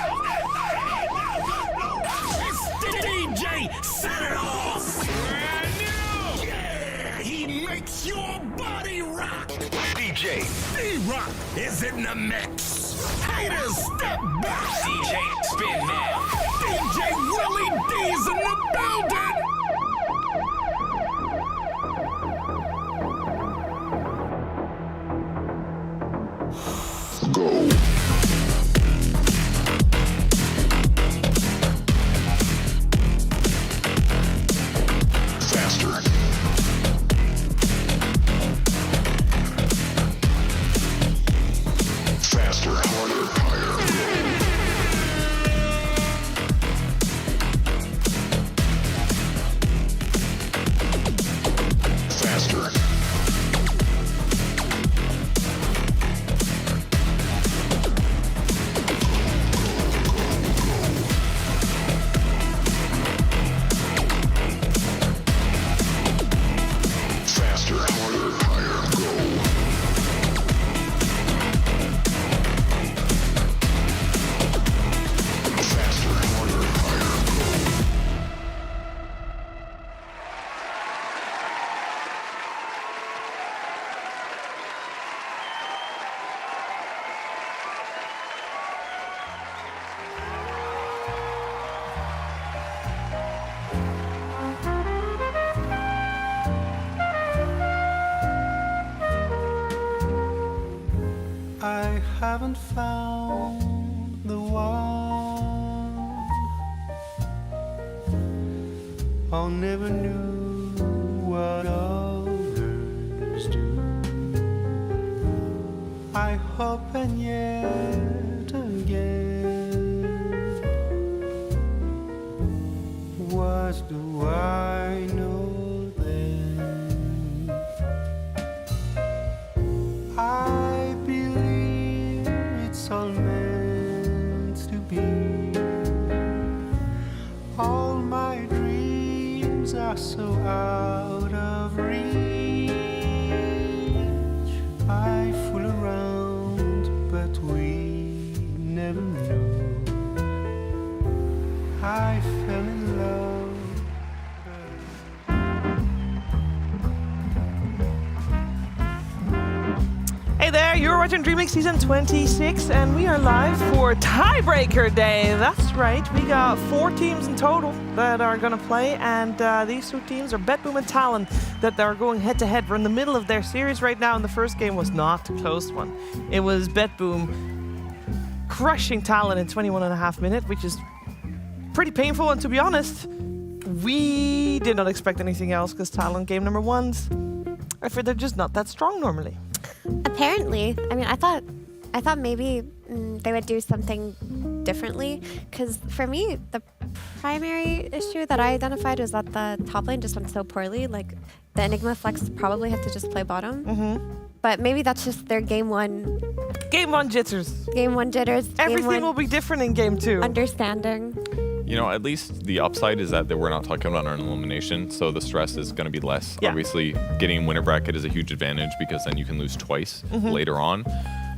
It's DJ Set It Off. Brand new. Yeah, he makes your body rock. DJ D-Rock is in the mix. Haters, step back. DJ Spin now. DJ Willie D's in the building. Go. Faster. Faster, harder, higher. Faster. Faster, harder, higher, go. Faster, harder, higher, go. I haven't found the one. I never knew what others do. I hope and yet again. What do I know then? I believe it's all meant to be. All my dreams are so out of reach. I fool around, but we never know. I fell in love. Hey there, you're watching DreamLeague Season 26, and we are live for Tiebreaker Day. That's right, we got 4 teams in total that are going to play, and these 2 teams are BetBoom and Talon that are going head-to-head. We're in the middle of their series right now, and the first game was not a close one. It was BetBoom crushing Talon in 21.5 minutes, which is pretty painful, and to be honest, we did not expect anything else, because Talon game number 1s, I fear they're just not that strong normally. Apparently, I mean, I thought maybe they would do something differently. Because for me, the primary issue that I identified was that the top lane just went so poorly. Like, the Enigma Flex probably had to just play bottom. But maybe that's just their game one jitters. Game one jitters. Everything will be different in game 2. Understanding. You know, at least the upside is that we're not talking about an elimination, so the stress is going to be less. Yeah. Obviously, getting winner bracket is a huge advantage because then you can lose twice later on.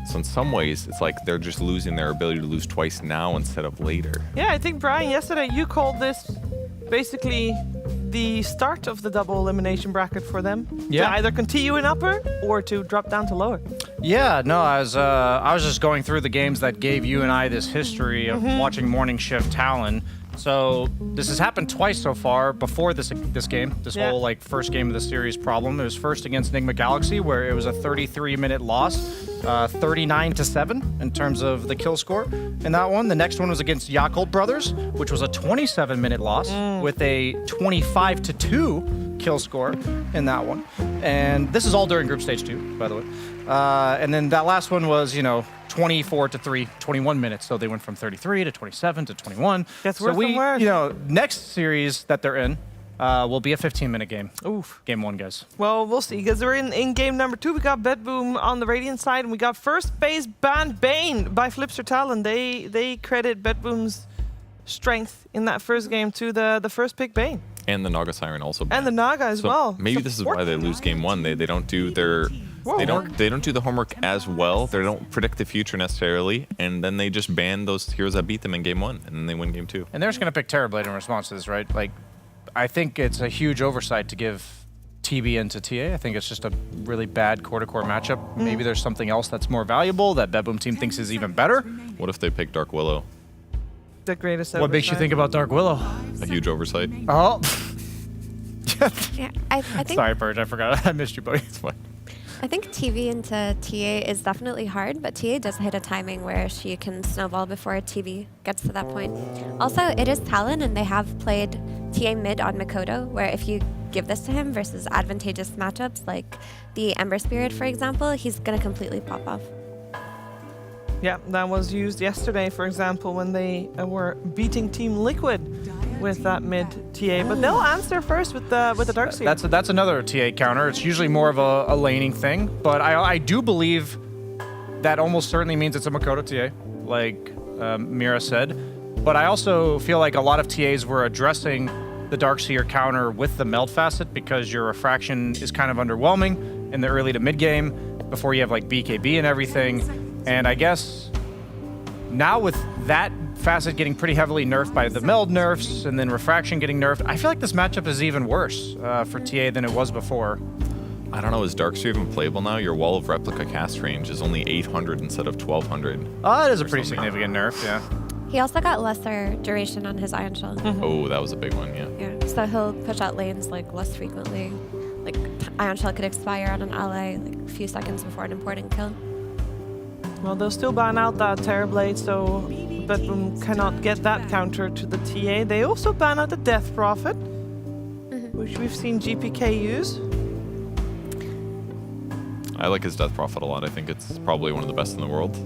So in some ways, it's like they're just losing their ability to lose twice now instead of later. Yeah, I think, Brian, yesterday you called this basically the start of the double elimination bracket for them. Yeah. To either continue in upper or to drop down to lower. Yeah, no, I was just going through the games that gave you and I this history of watching Morning Shift Talon. So this has happened twice so far before this game, this whole like first game of the series problem. It was first against Enigma Galaxy, where it was a 33-minute loss, 39-7 in terms of the kill score in that one. The next one was against Yakult Brothers, which was a 27-minute loss with a 25-2 kill score in that one. And this is all during Group Stage 2, by the way. And then that last one was, 24-3, 21 minutes. So they went from 33 to 27 to 21. That's so worse than worse. Next series that they're in will be a 15-minute game. Oof. Game 1, guys. Well, we'll see, because we're in game number 2. We got Bedboom on the Radiant side, and we got first base banned Bane by Flipster Talon. They credit Bedboom's strength in that first game to the first pick Bane. And the Naga Siren also. And the Naga as well. Maybe this is why they lose game 1. They don't do their they don't do the homework as well. They don't predict the future necessarily, and then they just ban those heroes that beat them in game 1, and then they win game 2. And they're just gonna pick Terrorblade in response to this, right? Like, I think it's a huge oversight to give TB into TA. I think it's just a really bad core-to-core matchup. Maybe there's something else that's more valuable that Bedboom team thinks is even better. What if they pick Dark Willow? The greatest What makes you think about Dark Willow? A huge oversight. Oh. Yeah, I think. Sorry, Purge. I forgot. I missed you, buddy. It's fine. I think TV into TA is definitely hard, but TA does hit a timing where she can snowball before TV gets to that point. Also, it is Talon, and they have played TA mid on Mikoto, where if you give this to him versus advantageous matchups like the Ember Spirit, for example, he's going to completely pop off. Yeah, that was used yesterday, for example, when they were beating Team Liquid with that mid TA. But they'll answer first with the Darkseer. That's another TA counter. It's usually more of a laning thing, but I do believe that almost certainly means it's a Makoto TA, like Mira said. But I also feel like a lot of TAs were addressing the Darkseer counter with the Meld Facet because your refraction is kind of underwhelming in the early to mid game before you have like BKB and everything. And I guess now with that facet getting pretty heavily nerfed by the Meld nerfs and then refraction getting nerfed, I feel like this matchup is even worse for TA than it was before. I don't know, is Darkseer even playable now? Your Wall of Replica cast range is only 800 instead of 1200. Oh, it is a pretty significant nerf, yeah. He also got lesser duration on his Iron Shell. Oh, that was a big one, yeah. Yeah, so he'll push out lanes like less frequently. Like Iron Shell could expire on an ally like a few seconds before an important kill. Well, they'll still ban out that Terrorblade, so Bedboom cannot get that counter to the TA. They also ban out the Death Prophet, which we've seen GPK use. I like his Death Prophet a lot. I think it's probably one of the best in the world.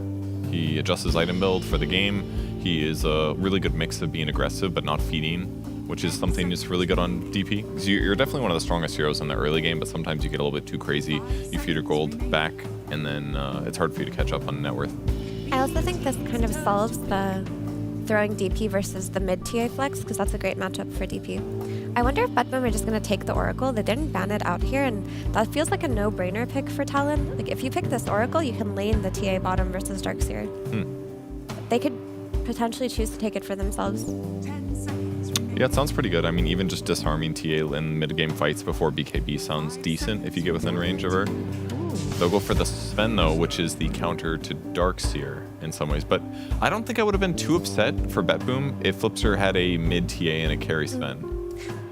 He adjusts his item build for the game. He is a really good mix of being aggressive but not feeding, which is something that's really good on DP. Because you're definitely one of the strongest heroes in the early game, but sometimes you get a little bit too crazy. You feed your gold back, and then it's hard for you to catch up on net worth. I also think this kind of solves the throwing DP versus the mid TA flex, because that's a great matchup for DP. I wonder if Bedboom are just going to take the Oracle. They didn't ban it out here, and that feels like a no-brainer pick for Talon. Like, if you pick this Oracle, you can lane the TA bottom versus Darkseer. They could potentially choose to take it for themselves. Yeah, it sounds pretty good. I mean, even just disarming TA in mid-game fights before BKB sounds decent if you get within range of her. They'll go for the Sven, though, which is the counter to Darkseer in some ways. But I don't think I would have been too upset for Bedboom if Flipster had a mid-TA and a carry Sven.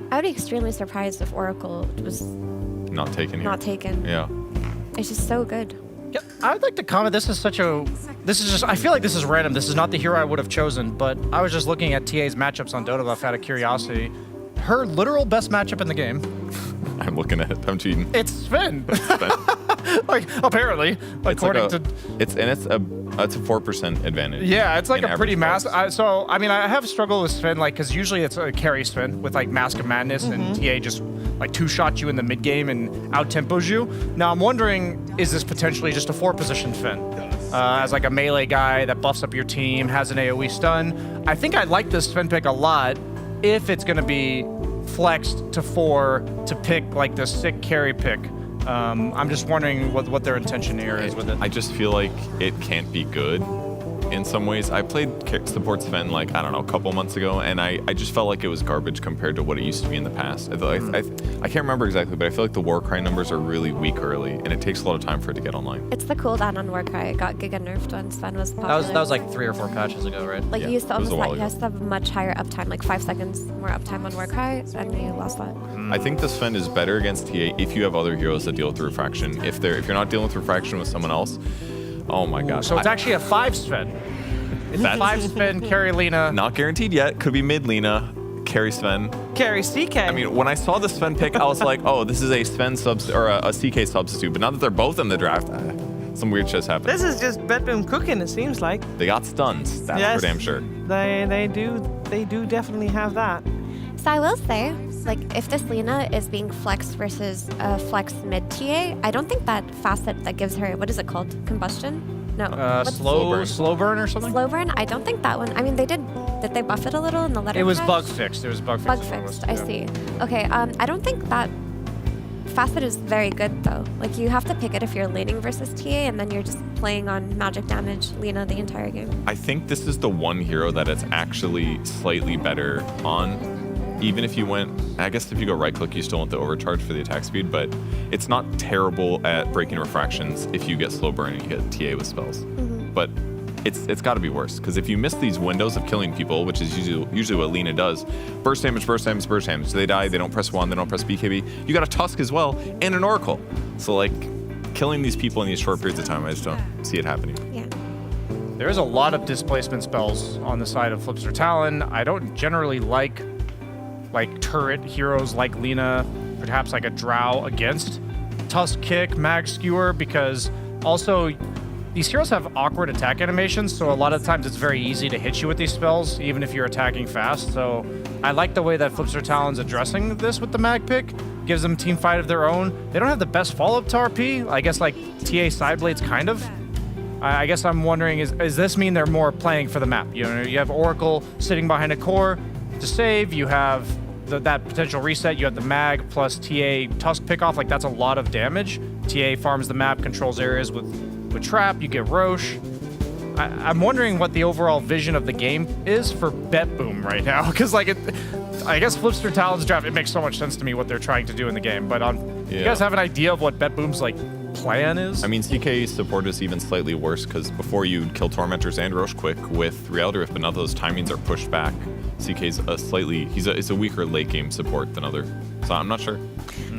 I would be extremely surprised if Oracle was not taken here. Not taken. Yeah. It's just so good. Yep. I would like to comment, I feel like this is random. This is not the hero I would have chosen, but I was just looking at TA's matchups on Dota Buff out of curiosity. Her literal best matchup in the game. I'm looking at it. I'm cheating. It's Sven. Like, apparently, according to... It's a That's a 4% advantage. Yeah, it's like in a pretty average mass. So, I mean, I have struggled with Sven, like, because usually it's a carry Sven with, like, Mask of Madness, and TA just, like, two-shot you in the mid-game and out-tempos you. Now, I'm wondering, is this potentially just a 4-position Sven? As, like, a melee guy that buffs up your team, has an AoE stun. I think I like this Sven pick a lot if it's going to be flexed to 4 to pick, like, the sick carry pick. I'm just wondering what their intention here is with it. I just feel like it can't be good in some ways. I played support Sven, like, I don't know, a couple months ago, and I just felt like it was garbage compared to what it used to be in the past. I can't remember exactly, but I feel like the Warcry numbers are really weak early, and it takes a lot of time for it to get online. It's the cooldown on Warcry. It got giga nerfed when Sven was popular. That was like 3 or 4 patches ago, right? Like Yeah, you used to it was almost a while you used to have much higher uptime, like 5 seconds more uptime on Warcry, and you lost that. I think the Sven is better against TA if you have other heroes that deal with refraction. If you're not dealing with refraction with someone else, oh my gosh. So it's actually a 5 Sven. It's That's- 5 Sven, carry Lina. not guaranteed yet. Could be mid Lina, carry Sven. Carry CK. I mean, when I saw the Sven pick, I was like, oh, this is a Sven or a CK substitute. But now that they're both in the draft, some weird shit's happening. This is just BetBoom cooking, it seems like. They got stuns. That's Yes. for damn sure. They do definitely have that. So I will say, like, if this Lina is being flexed versus flex mid TA, I don't think that facet that gives her, what is it called? Combustion? No. what's Slow burn or something? slow burn? I don't think that one. I mean, did they buff it a little in the letter? It was patch? bug fixed. It was bug fixed. Bug is what it was, fixed. I yeah. see. Okay. I don't think that facet is very good though. Like you have to pick it if you're laning versus TA, and then you're just playing on magic damage Lina the entire game. I think this is the one hero that it's actually slightly better on. Even if you went, I guess if you go right click, you still want the overcharge for the attack speed, but it's not terrible at breaking refractions if you get slow burn and you get TA with spells. But it's got to be worse, because if you miss these windows of killing people, which is usually what Lina does, burst damage, burst damage, burst damage. They die, they don't press 1, they don't press BKB. You got a Tusk as well, and an Oracle. So like, killing these people in these short periods of time, I just don't see it happening. Yeah. There is a lot of displacement spells on the side of Flipster Talon. I don't generally like turret heroes like Lina, perhaps like a Drow against Tusk Kick, Mag Skewer, because also these heroes have awkward attack animations, so a lot of times it's very easy to hit you with these spells, even if you're attacking fast. So I like the way that Flipster Talon's addressing this with the Mag pick. Gives them team fight of their own. They don't have the best follow-up to RP. I guess like TA Sideblades kind of. I guess I'm wondering, is this mean they're more playing for the map? You know, you have Oracle sitting behind a core to save, you have that potential reset, you have the Mag plus TA Tusk pick off, like that's a lot of damage. TA farms the map, controls areas with Trap, you get Roche. I'm wondering what the overall vision of the game is for BetBoom right now, because like I guess Flipster Talon's draft, it makes so much sense to me what they're trying to do in the game, but you guys have an idea of what BetBoom's like plan is? I mean, CK support is even slightly worse, because before you'd kill Tormentors and Roche quick with Reality Rift, but now those timings are pushed back. CK's it's a weaker late game support than other, so I'm not sure.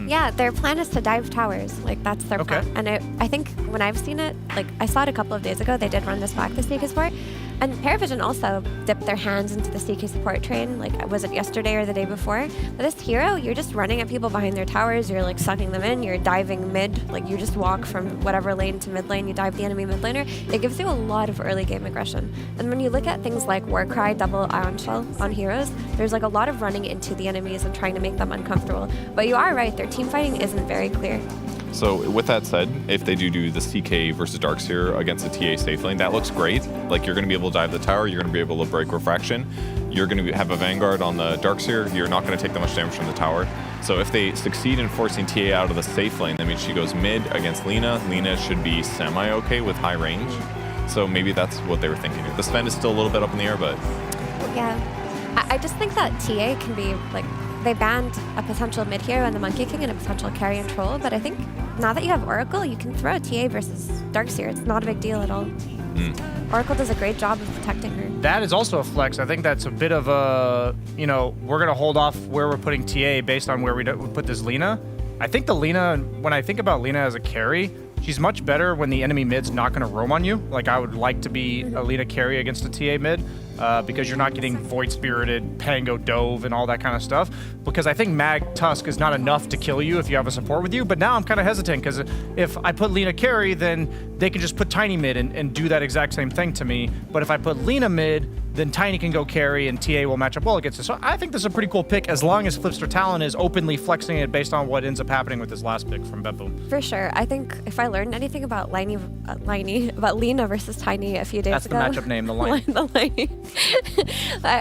Yeah, their plan is to dive towers. Like that's their plan. And I think when I've seen it, like I saw it a couple of days ago, they did run this back, the CK support. And Paravision also dipped their hands into the CK support train, like was it yesterday or the day before? But this hero, you're just running at people behind their towers, you're like sucking them in, you're diving mid, like you just walk from whatever lane to mid lane, you dive the enemy mid laner. It gives you a lot of early game aggression. And when you look at things like Warcry, double Ion Shell on heroes, there's like a lot of running into the enemies and trying to make them uncomfortable. But you are right, their team fighting isn't very clear. So with that said, if they do the CK versus Darkseer against the TA safe lane, that looks great. Like you're going to be able to dive the tower, you're going to be able to break refraction, you're going to have a Vanguard on the Darkseer, you're not going to take that much damage from the tower. So if they succeed in forcing TA out of the safe lane, that means she goes mid against Lina. Lina should be semi-okay with high range. So maybe that's what they were thinking. The Sven is still a little bit up in the air, but... Yeah. I just think that TA can be like... They banned a potential mid hero and the Monkey King and a potential carry and troll, but I think now that you have Oracle, you can throw TA versus Darkseer. It's not a big deal at all. Oracle does a great job of protecting her. That is also a flex. I think that's a bit of a, we're going to hold off where we're putting TA based on where we put this Lina. I think the Lina, when I think about Lina as a carry, she's much better when the enemy mid's not going to roam on you. Like I would like to be a Lina carry against a TA mid. because you're not getting Void Spirited, Pango Dove, and all that kind of stuff. Because I think Mag Tusk is not enough to kill you if you have a support with you. But now I'm kind of hesitant because if I put Lina carry, then they can just put Tiny mid and do that exact same thing to me. But if I put Lina mid, then Tiny can go carry and TA will match up well against it. So I think this is a pretty cool pick as long as Flipster Talon is openly flexing it based on what ends up happening with this last pick from BetBoom. For sure. I think if I learned anything about about Lina versus Tiny a few days ago. That's the matchup name, the Liney. The Liney.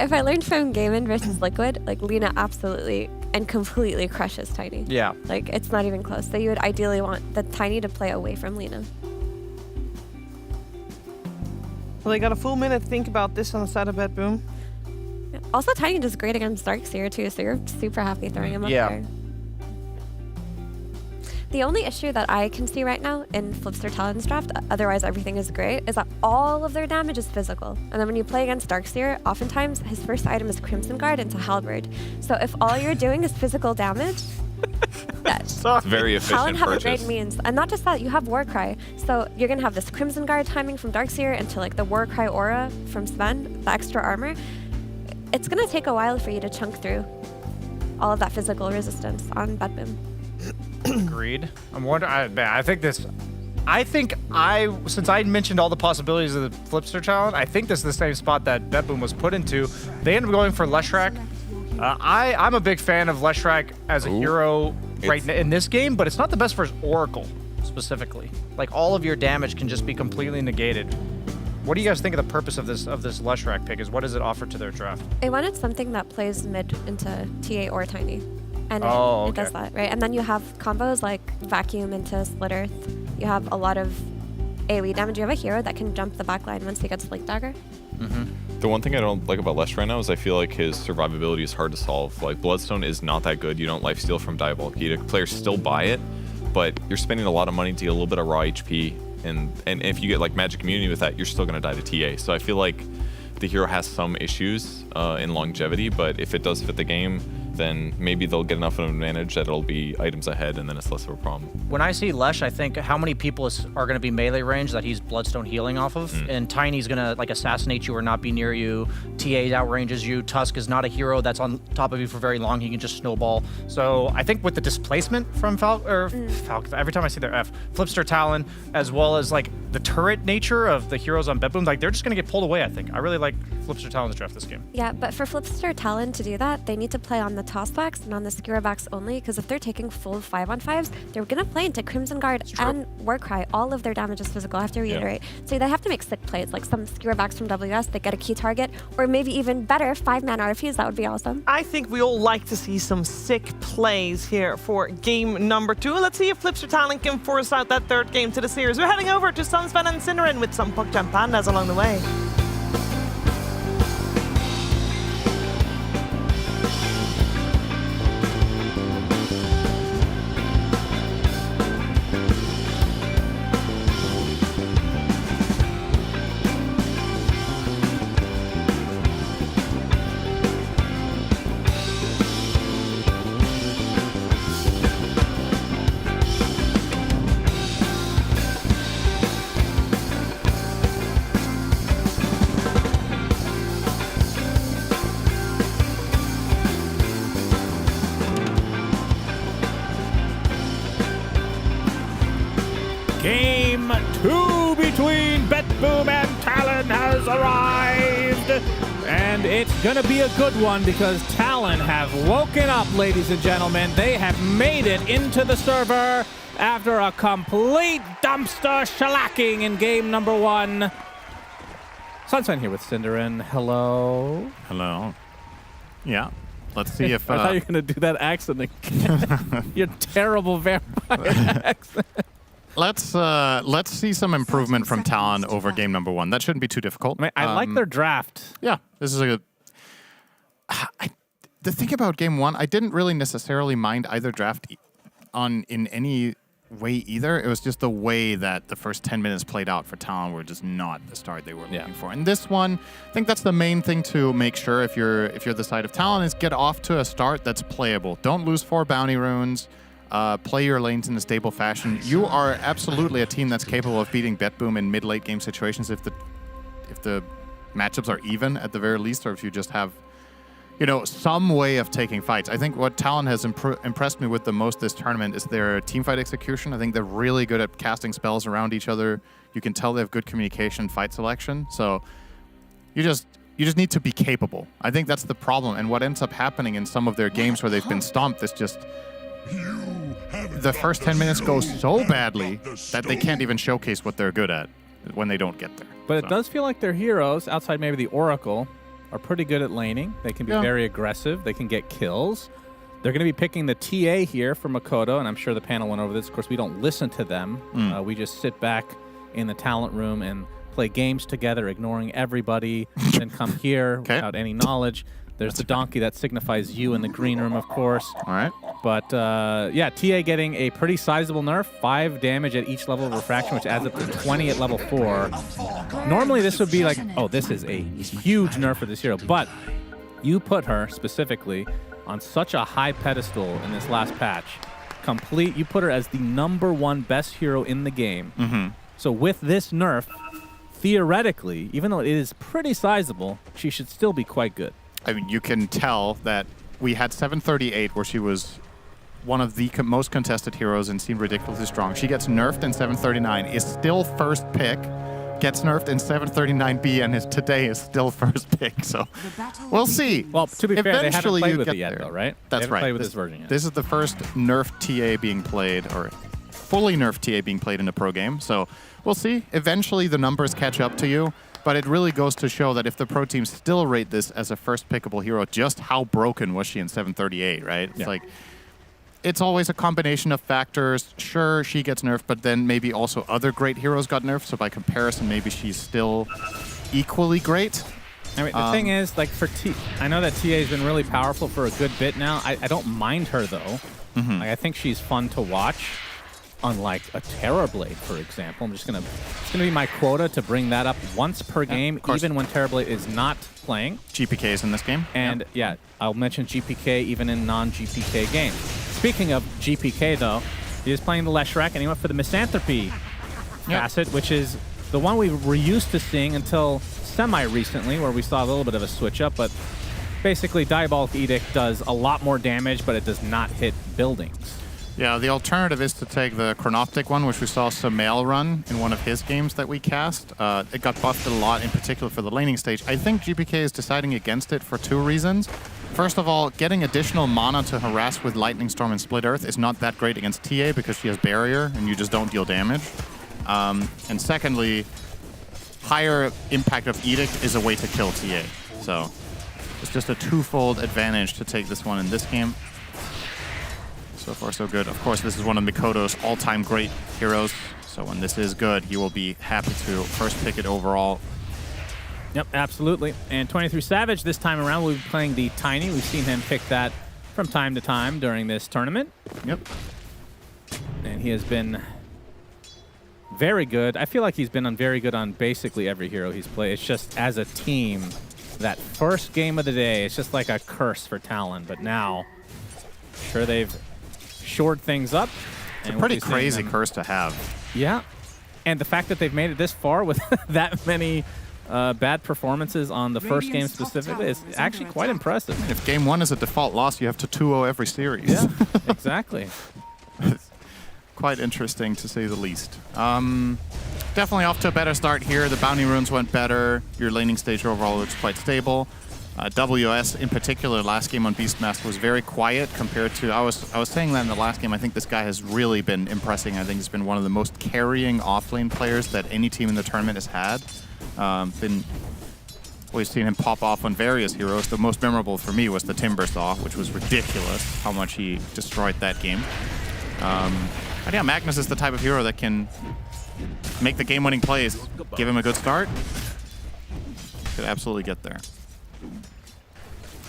If I learned from Gaiman versus Liquid, like Lina absolutely and completely crushes Tiny. Yeah. Like it's not even close. So you would ideally want the Tiny to play away from Lina. Well, they got a full minute to think about this on the side of BetBoom. Yeah. Also, Tiny does great against Darkseer too, so you're super happy throwing him up there. The only issue that I can see right now in Flipster Talon's draft, otherwise everything is great, is that all of their damage is physical. And then when you play against Darkseer, oftentimes his first item is Crimson Guard into Halberd. So if all you're doing is physical damage, It's very efficient Talon have purchase. a great means. And not just that, you have Warcry. So you're going to have this Crimson Guard timing from Darkseer into like the Warcry aura from Sven, the extra armor. It's going to take a while for you to chunk through all of that physical resistance on BetBoom. Agreed. I'm wondering. Since I mentioned all the possibilities of the Flipster Talon, I think this is the same spot that BetBoom was put into. They ended up going for Leshrac. I'm a big fan of Leshrac as a hero in this game, but it's not the best for his Oracle specifically. Like all of your damage can just be completely negated. What do you guys think of the purpose of this Leshrac pick? What does it offer to their draft? They wanted something that plays mid into TA or Tiny. And it does that, right? And then you have combos like Vacuum into Split Earth. You have a lot of AoE damage. You have a hero that can jump the backline once he gets Blink Dagger. The one thing I don't like about Lesh right now is I feel like his survivability is hard to solve. Like, Bloodstone is not that good. You don't lifesteal from Diabolk. Players still buy it, but you're spending a lot of money to get a little bit of raw HP. And if you get like Magic Immunity with that, you're still going to die to TA. So I feel like the hero has some issues in longevity, but if it does fit the game, then maybe they'll get enough of an advantage that it'll be items ahead, and then it's less of a problem. When I see Lesh, I think how many people are going to be melee range that he's Bloodstone healing off of, and Tiny's going to like assassinate you or not be near you. TA outranges you. Tusk is not a hero that's on top of you for very long. He can just snowball. So I think with the displacement from Falcon, every time I see their Flipster Talon, as well as like the turret nature of the heroes on BetBoom, like they're just going to get pulled away. I think I really like Flipster Talon's draft this game. Yeah, but for Flipster Talon to do that, they need to play on the Tossbacks and on the Skirabacks only, because if they're taking full 5-on-5s, they're going to play into Crimson Guard and Warcry. All of their damage is physical, I have to reiterate. So they have to make sick plays, like some Skirabacks from WS, they get a key target, or maybe even better, 5-man RPs, that would be awesome. I think we all like to see some sick plays here for game number 2. Let's see if Flipster Talon can force out that third game to the series. We're heading over to Sunsven and Cinderin with some PogChamp Pandas along the way. Game 2 between BetBoom and Talon has arrived. And it's going to be a good one because Talon have woken up, ladies and gentlemen. They have made it into the server after a complete dumpster shellacking in game number 1. Sunsven here with Cinderin. Hello. Hello. Yeah. Let's see if... I thought you were going to do that accent again. Your terrible vampire accent. Let's see some improvement from Talon over game number 1. That shouldn't be too difficult. I like their draft. Yeah, this is a. The thing about game 1, I didn't really necessarily mind either draft in any way either. It was just the way that the first 10 minutes played out for Talon were just not the start they were looking for. And this one, I think that's the main thing to make sure if you're the side of Talon is get off to a start that's playable. Don't lose 4 bounty runes. Play your lanes in a stable fashion. You are absolutely a team that's capable of beating BetBoom in mid-late game situations if the matchups are even at the very least, or if you just have, you know, some way of taking fights. I think what Talon has impressed me with the most this tournament is their teamfight execution. I think they're really good at casting spells around each other. You can tell they have good communication, fight selection. So you just need to be capable. I think that's the problem. And what ends up happening in some of their games where they've been stomped is just the first 10 minutes go so badly that they can't even showcase what they're good at when they don't get there. But it does feel like their heroes, outside maybe the Oracle, are pretty good at laning. They can be very aggressive. They can get kills. They're going to be picking the TA here for Makoto, and I'm sure the panel went over this. Of course, we don't listen to them. We just sit back in the talent room and play games together, ignoring everybody, then come here without any knowledge. There's the donkey that signifies you in the green room, of course. All right. But, yeah, TA getting a pretty sizable nerf, 5 damage at each level of refraction, which adds up to 20 at level 4. Normally, this would be like, oh, this is a huge nerf for this hero. But you put her, specifically, on such a high pedestal in this last patch. You put her as the #1 best hero in the game. So with this nerf, theoretically, even though it is pretty sizable, she should still be quite good. I mean, you can tell that we had 738 where she was one of the most contested heroes and seemed ridiculously strong. She gets nerfed in 739, is still first pick, gets nerfed in 739B, and today is still first pick. So we'll see. Well, to be fair, they haven't Eventually played you with get it yet, there. though, right? That's they right. Played with this version yet. This is the first nerfed TA being played, or fully nerfed TA being played in a pro game. So we'll see. Eventually the numbers catch up to you. But it really goes to show that if the pro teams still rate this as a first pickable hero, just how broken was she in 738, right? It's like, it's always a combination of factors. Sure, she gets nerfed, but then maybe also other great heroes got nerfed. So by comparison, maybe she's still equally great. I mean, the thing is, like, for I know that TA has been really powerful for a good bit now. I don't mind her, though. Like, I think she's fun to watch. Unlike a Terrorblade, for example. It's gonna be my quota to bring that up once per game, even when Terrorblade is not playing. GPK is in this game. And yeah, I'll mention GPK even in non-GPK games. Speaking of GPK, though, he is playing the Leshrac, and he went for the Misanthropy facet, which is the one we were used to seeing until semi-recently, where we saw a little bit of a switch-up, but basically Diabolic Edict does a lot more damage, but it does not hit buildings. Yeah, the alternative is to take the Chronoptic one, which we saw Samael run in one of his games that we cast. It got buffed a lot, in particular for the laning stage. I think GPK is deciding against it for 2 reasons. First of all, getting additional mana to harass with Lightning Storm and Split Earth is not that great against TA because she has Barrier and you just don't deal damage. And secondly, higher impact of Edict is a way to kill TA. So it's just a twofold advantage to take this one in this game. So far, so good. Of course, this is one of Mikoto's all-time great heroes. So when this is good, he will be happy to first pick it overall. Yep, absolutely. And 23 Savage this time around will be playing the Tiny. We've seen him pick that from time to time during this tournament. Yep. And he has been very good. I feel like he's been very good on basically every hero he's played. It's just as a team, that first game of the day, it's just like a curse for Talon. But now, sure, they've shored things up. It's a pretty crazy curse to have. Yeah. And the fact that they've made it this far with that many bad performances on the first game specifically is actually quite impressive. If game 1 is a default loss, you have to 2-0 every series. Yeah, exactly. Quite interesting, to say the least. Definitely off to a better start here. The bounty runes went better. Your laning stage overall looks quite stable. WS in particular, last game on Beastmaster was very quiet compared to, I was saying that in the last game, I think this guy has really been impressing. I think he's been one of the most carrying offlane players that any team in the tournament has had. We've seen him pop off on various heroes. The most memorable for me was the Timbersaw, which was ridiculous how much he destroyed that game. But yeah, Magnus is the type of hero that can make the game-winning plays. Give him a good start, could absolutely get there.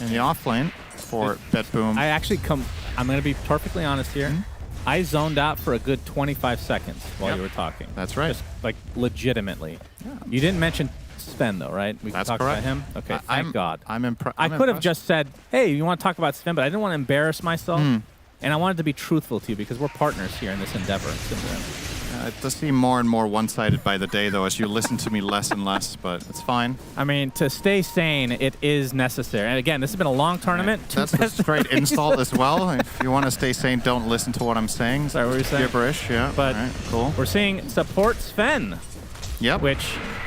In the off lane for BetBoom. I'm going to be perfectly honest here. I zoned out for a good 25 seconds while you were talking. That's right. Just, like, legitimately. Yeah. You didn't mention Sven, though, right? We can talk about him? Okay, thank God. I'm impressed. I could have just said, hey, you want to talk about Sven, but I didn't want to embarrass myself. and I wanted to be truthful to you because we're partners here in this endeavor. It does seem more and more one-sided by the day, though, as you listen to me less and less, but it's fine. I mean, to stay sane, it is necessary. And again, this has been a long tournament. That's a straight insult as well. If you want to stay sane, don't listen to what I'm saying. Sorry, what were you saying? Gibberish, yeah. But all right, cool. We're seeing support Sven. Yep.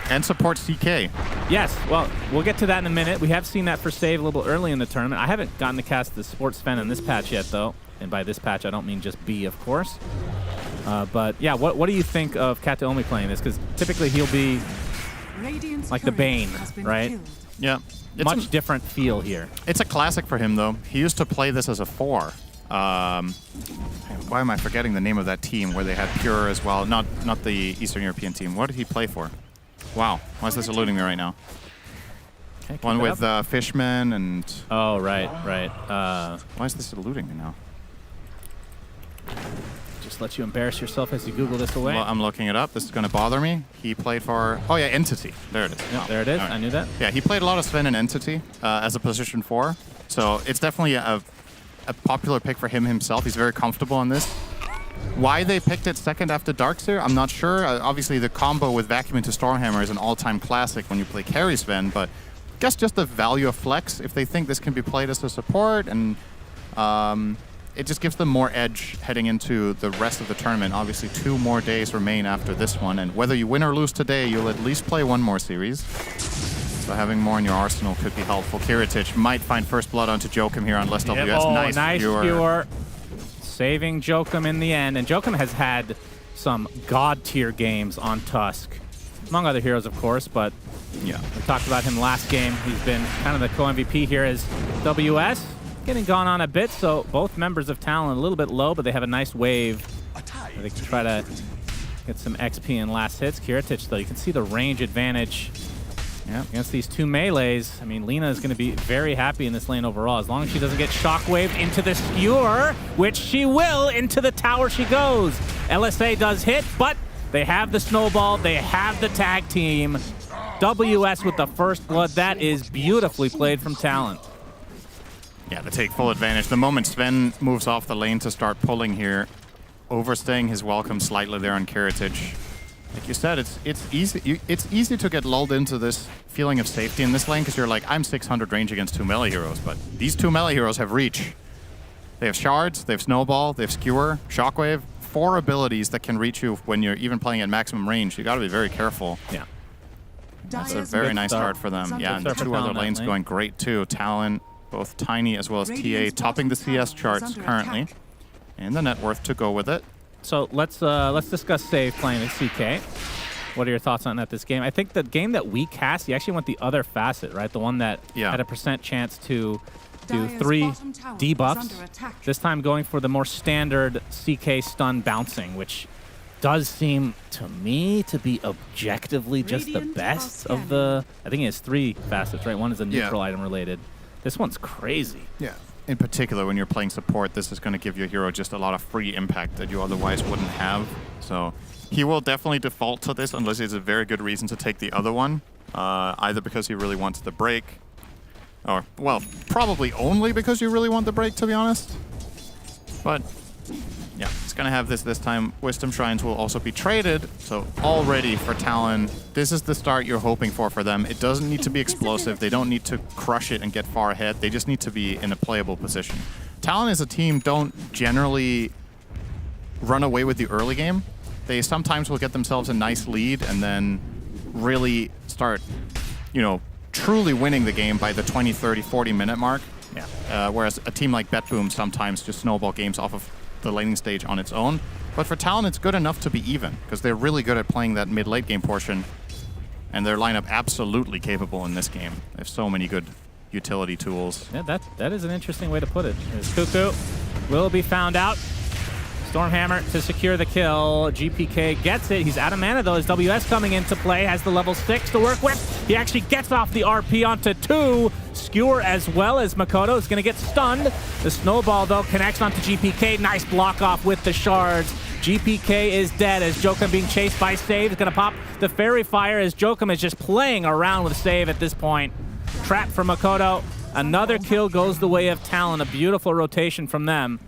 And support CK. Yes, well, we'll get to that in a minute. We have seen that for Save a little early in the tournament. I haven't gotten to cast the support Sven in this patch yet, though. And by this patch, I don't mean just B, of course. But yeah, what do you think of Kataomi playing this? Because typically he'll be like the Bane, right? Killed. Yeah. It's Much different feel here. It's a classic for him, though. He used to play this as a 4. Why am I forgetting the name of that team where they had Pure as well? Not the Eastern European team. What did he play for? Wow. Why is this eluding me right now? Okay, one with Fishman and... Oh, right. Why is this eluding me now? Just let you embarrass yourself as you Google this away. Well, I'm looking it up. This is going to bother me. He played for... Oh, yeah, Entity. There it is. Yep, there it is. Right. I knew that. Yeah, he played a lot of Sven in Entity as a position 4. So it's definitely a popular pick for him himself. He's very comfortable in this. Why they picked it second after Darkseer, I'm not sure. Obviously, the combo with Vacuum into Stormhammer is an all-time classic when you play carry Sven, but I guess just the value of flex, if they think this can be played as a support, and it just gives them more edge heading into the rest of the tournament. Obviously, 2 more days remain after this one, and whether you win or lose today, you'll at least play 1 more series. So having more in your arsenal could be helpful. Kiritich might find first blood onto Joachim here on Less WS. Oh, nice skewer. Saving Joachim in the end. And Joachim has had some god-tier games on Tusk, among other heroes, of course, but yeah, we talked about him last game. He's been kind of the co-MVP here as WS. Getting gone on a bit, so both members of Talon a little bit low, but they have a nice wave. They can try to get some XP in last hits. Kiritich, though, you can see the range advantage against these 2 melees. I mean, Lina is going to be very happy in this lane overall, as long as she doesn't get shockwaved into the skewer, which she will. Into the tower she goes. LSA does hit, but they have the snowball. They have the tag team. WS with the first blood. That is beautifully played from Talon. Yeah, they take full advantage. The moment Sven moves off the lane to start pulling here, overstaying his welcome slightly there on Kiritich. Like you said, it's easy to get lulled into this feeling of safety in this lane because you're like, I'm 600 range against 2 melee heroes, but these 2 melee heroes have reach. They have shards, they have snowball, they have skewer, shockwave, 4 abilities that can reach you when you're even playing at maximum range. You got to be very careful. Yeah. That's a very nice start for them. Yeah, and the 2 other lanes going great too. Talon, both Tiny as well as TA, topping the CS charts currently, and the net worth to go with it. So let's discuss Save playing at CK. What are your thoughts on that this game? I think the game that we cast, you actually went the other facet, right? The one that had a % chance to do 3 debuffs. This time going for the more standard CK stun bouncing, which does seem to me to be objectively just the best of the... I think it has 3 facets, right? One is a neutral item related. This one's crazy. Yeah. In particular, when you're playing support, this is going to give your hero just a lot of free impact that you otherwise wouldn't have. So he will definitely default to this unless there's a very good reason to take the other one, either because he really wants the break, or, well, probably only because you really want the break, to be honest. But yeah, it's going to have this time. Wisdom Shrines will also be traded, so already for Talon, this is the start you're hoping for them. It doesn't need to be explosive. They don't need to crush it and get far ahead. They just need to be in a playable position. Talon as a team don't generally run away with the early game. They sometimes will get themselves a nice lead and then really start, you know, truly winning the game by the 20, 30, 40-minute mark. Yeah. Whereas a team like BetBoom sometimes just snowball games off of the laning stage on its own. But for Talon, it's good enough to be even, because they're really good at playing that mid-late game portion, and their lineup absolutely capable in this game. They have so many good utility tools. Yeah, that is an interesting way to put it. There's Cuckoo. Will be found out. Stormhammer to secure the kill. GPK gets it. He's out of mana, though, as WS coming into play. Has the level 6 to work with. He actually gets off the RP onto 2. Skewer as well as Makoto is going to get stunned. The snowball, though, connects onto GPK. Nice block off with the shards. GPK is dead as Joachim being chased by Save. Is going to pop the Fairy Fire as Joachim is just playing around with Save at this point. Trap for Makoto. Another kill goes the way of Talon. A beautiful rotation from them.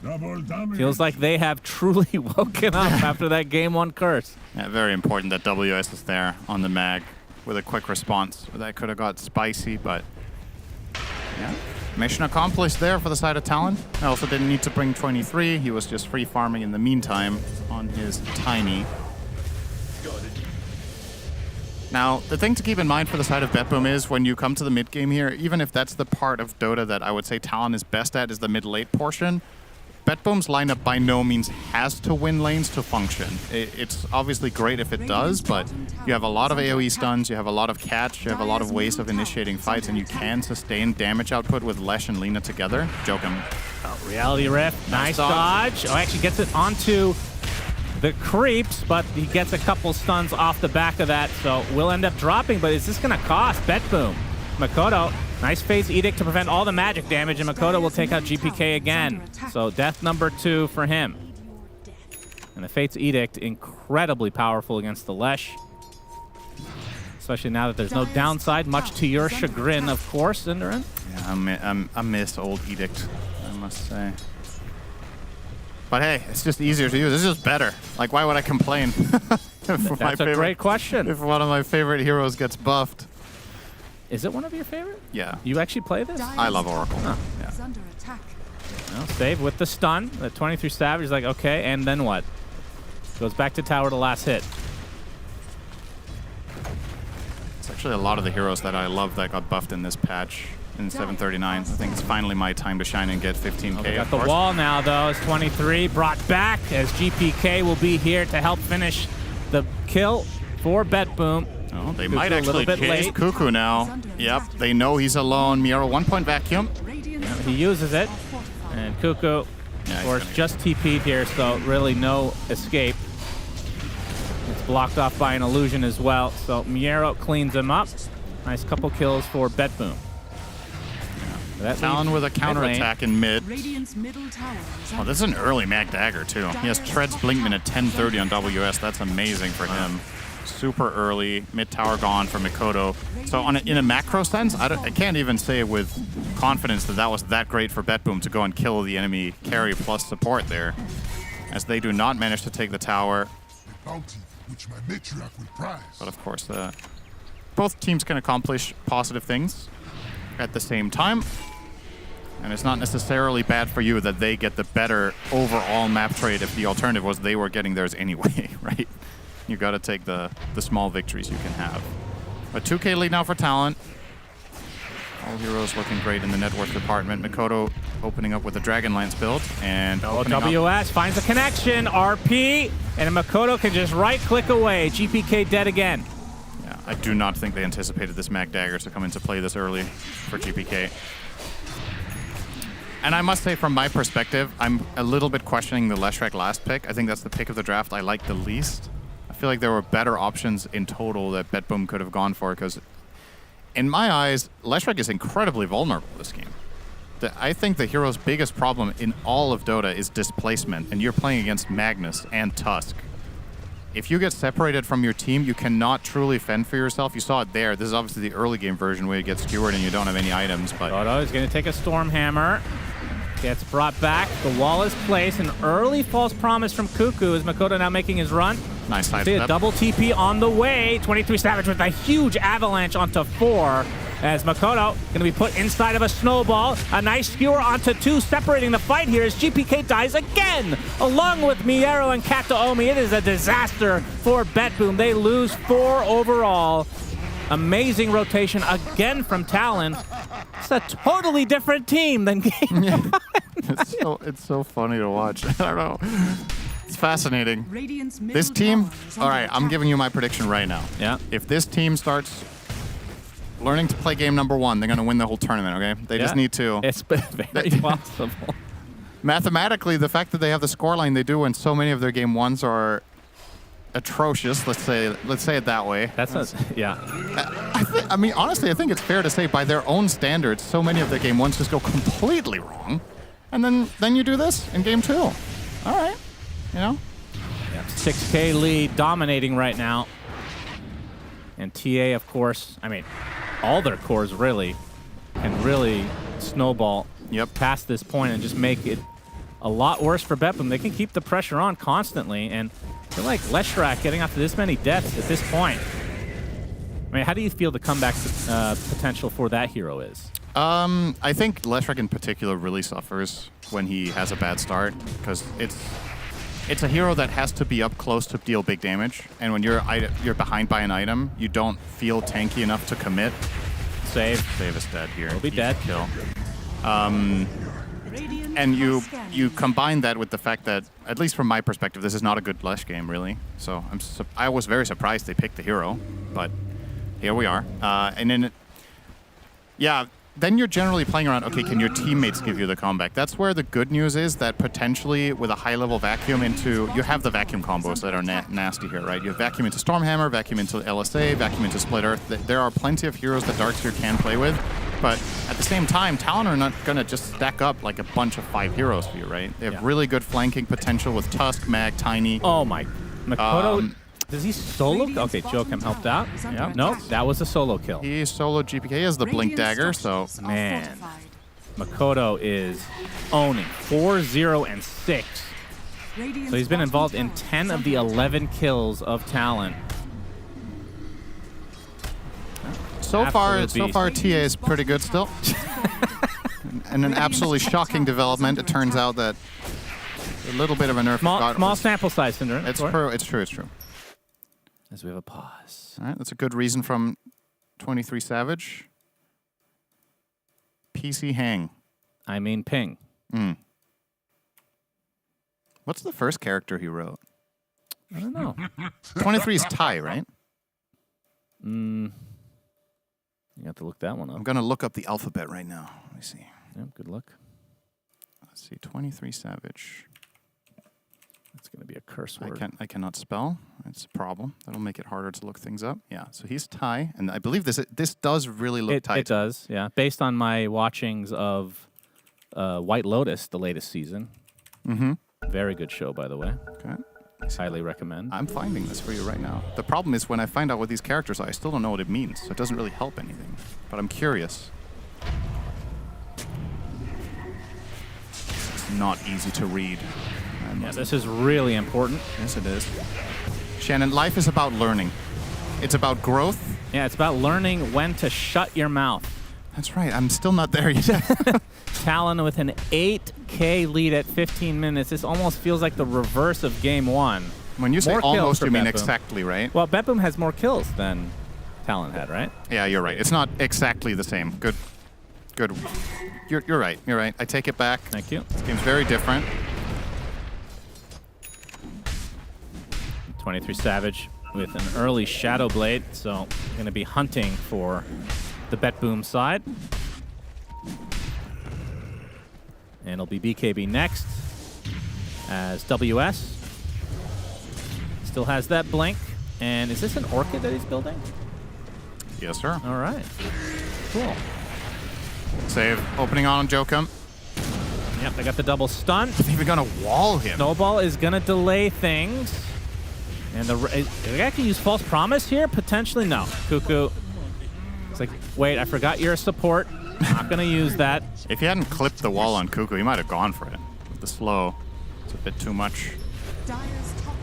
Feels like they have truly woken up after that game 1 curse. Yeah, very important that WS is there on the mag with a quick response. That could have got spicy, but yeah. Mission accomplished there for the side of Talon. I also didn't need to bring 23. He was just free farming in the meantime on his Tiny. Now, the thing to keep in mind for the side of Betboom is when you come to the mid game here, even if that's the part of Dota that I would say Talon is best at, is the mid-late portion, Betboom's lineup by no means has to win lanes to function. It's obviously great if it does, but you have a lot of AoE stuns, you have a lot of catch, you have a lot of ways of initiating fights, and you can sustain damage output with Lesh and Lina together. Joking. Oh, Reality Rift, nice dodge. Oh, actually gets it onto the creeps, but he gets a couple stuns off the back of that, so will end up dropping, but is this going to cost Betboom? Makoto, nice Fate's Edict to prevent all the magic damage, and Makoto will take out GPK again. So death number 2 for him. And the Fate's Edict, incredibly powerful against the Lesh. Especially now that there's no downside, much to your chagrin, of course, Zindarin. Yeah, I miss old Edict, I must say. But hey, it's just easier to use. It's just better. Like, why would I complain? That's a great question. If one of my favorite heroes gets buffed. Is it one of your favorite? Yeah. You actually play this? I love Oracle. Huh. Yeah. Under attack. Well, save with the stun. The 23 Savage is like, okay, and then what? Goes back to tower to last hit. It's actually a lot of the heroes that I love that got buffed in this patch. In 739. I think it's finally my time to shine and get 15k. Oh, they got the wall now, though. It's 23 brought back as GPK will be here to help finish the kill for Betboom. Oh, they might actually chase Cuckoo now. Yep, they know he's alone. Miero 1-point vacuum. Yeah, he uses it. And Cuckoo, of course, just TP'd here, so really no escape. It's blocked off by an illusion as well. So Miero cleans him up. Nice couple kills for Betboom. Talon with a counterattack in mid. Oh, this is an early Mag Dagger, too. He has Treads Blinkman at 10:30 on WS. That's amazing for him. Super early. Mid tower gone for Mikoto. So in a macro sense, I can't even say with confidence that was that great for Betboom to go and kill the enemy carry plus support there, as they do not manage to take the tower. But of course, both teams can accomplish positive things at the same time. And it's not necessarily bad for you that they get the better overall map trade if the alternative was they were getting theirs anyway, right? You got to take the small victories you can have. A 2k lead now for Talon. All heroes looking great in the net worth department. Mikoto opening up with a Dragonlance build. And WS finds a connection. RP. And Mikoto can just right-click away. GPK dead again. Yeah, I do not think they anticipated this Mag Dagger to come into play this early for GPK. And I must say, from my perspective, I'm a little bit questioning the Leshrac last pick. I think that's the pick of the draft I like the least. I feel like there were better options in total that Betboom could have gone for, because in my eyes, Leshrac is incredibly vulnerable this game. I think the hero's biggest problem in all of Dota is displacement, and you're playing against Magnus and Tusk. If you get separated from your team, you cannot truly fend for yourself. You saw it there. This is obviously the early game version where you get skewered and you don't have any items. But Dodo is going to take a Stormhammer. Gets brought back. The wall is placed. An early false promise from Cuckoo. Is Makoto now making his run? Nice side See step. a double TP on the way. 23 Savage with a huge avalanche onto 4. As Makoto going to be put inside of a snowball. A nice skewer onto 2, separating the fight here as GPK dies again. Along with Miero and Kataomi, it is a disaster for Betboom. They lose 4 overall. Amazing rotation again from Talon. It's a totally different team than game 1. It's so funny to watch. I don't know. It's fascinating. This team, all right, I'm giving you my prediction right now. Yeah. If this team starts learning to play game number 1, they're going to win the whole tournament, okay? They just need to. It's very possible. Mathematically, the fact that they have the scoreline they do when so many of their game 1s are atrocious, let's say it that way. Yeah. I mean, honestly, I think it's fair to say by their own standards, so many of their game 1s just go completely wrong. And then you do this in game 2. All right. You know? Yeah, 6K lead dominating right now. And TA, of course, I mean, all their cores really can really snowball Yep. past this point and just make it a lot worse for Betboom. They can keep the pressure on constantly, and I feel like Leshrac getting after this many deaths at this point. I mean, how do you feel the comeback potential for that hero is? I think Leshrac in particular really suffers when he has a bad start, because it's a hero that has to be up close to deal big damage, and when you're behind by an item, you don't feel tanky enough to commit. Save is dead here. He'll be Easy dead. Kill. And you combine that with the fact that, at least from my perspective, this is not a good Lesh game, really. So I was very surprised they picked the hero, but here we are. And then, then you're generally playing around, okay, can your teammates give you the comeback? That's where the good news is, that potentially with a high-level vacuum into... You have the vacuum combos that are nasty here, right? You have vacuum into Stormhammer, vacuum into LSA, vacuum into Split Earth. There are plenty of heroes that Darkseer can play with, but at the same time, Talon are not going to just stack up like a bunch of 5 heroes for you, right? They have really good flanking potential with Tusk, Mag, Tiny. Oh my... Makoto... Does he solo? Okay, Joachim helped out. Yeah. No, that was a solo kill. He soloed GPK as the Blink Dagger, so... Man. Makoto is owning 4-0 and 6. So he's been involved in 10 of the 11 kills of Talon. So far, TA is pretty good still. And an absolutely shocking development. It turns out that a little bit of a nerf. Small sample size, Syndrome. It's true. It's true. It's true. As we have a pause. All right, that's a good reason from 23 Savage. PC hang. I mean ping. What's the first character he wrote? I don't know. 23 is Tai, right? You have to look that one up. I'm going to look up the alphabet right now. Let me see. Yep, good luck. Let's see, 23 Savage. That's going to be a curse word. I cannot spell. That's a problem. That'll make it harder to look things up. Yeah, so he's Tai, and I believe this does really look Tai. It does, yeah. Based on my watchings of White Lotus, the latest season. Very good show, by the way. Okay. Highly recommend. I'm finding this for you right now. The problem is when I find out what these characters are, I still don't know what it means, so it doesn't really help anything. But I'm curious. It's not easy to read. Yeah, this is really important. Yes, it is. Shannon, life is about learning. It's about growth. Yeah, it's about learning when to shut your mouth. That's right. I'm still not there yet. Talon with an 8K lead at 15 minutes. This almost feels like the reverse of game 1. When you say almost, you mean exactly, right? Well, Betboom has more kills than Talon had, right? Yeah, you're right. It's not exactly the same. Good. You're right. You're right. I take it back. Thank you. This game's very different. 23 Savage with an early Shadow Blade, so going to be hunting for the Betboom side. And it'll be BKB next as WS. Still has that blink. And is this an Orchid that he's building? Yes, sir. All right. Cool. Save. Opening on Jokum. Yep, they got the double stun. They're even going to wall him. Snowball is going to delay things. And the guy can use False Promise here? Potentially, no. Cuckoo. It's like, wait, I forgot you're a support. Not going to use that. If he hadn't clipped the wall on Cuckoo, he might have gone for it. With the slow, it's a bit too much.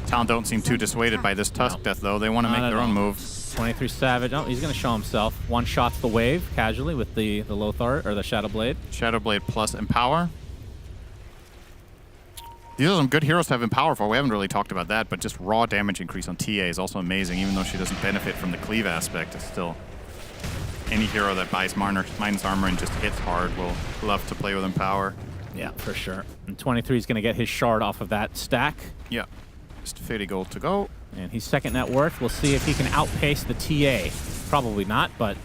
Talon don't seem too dissuaded by this Tusk death, though. They want to make their own move. 23 Savage. Oh, he's going to show himself. One shots the wave casually with the Lothar, or the Shadow Blade. Shadow Blade plus Empower. These are some good heroes to have Empower for. We haven't really talked about that, but just raw damage increase on TA is also amazing, even though she doesn't benefit from the cleave aspect. It's still... Any hero that buys minus armor and just hits hard will love to play with Empower. Yeah, for sure. And 23 is going to get his shard off of that stack. Yeah. Just 50 gold to go. And he's second net worth. We'll see if he can outpace the TA. Probably not, but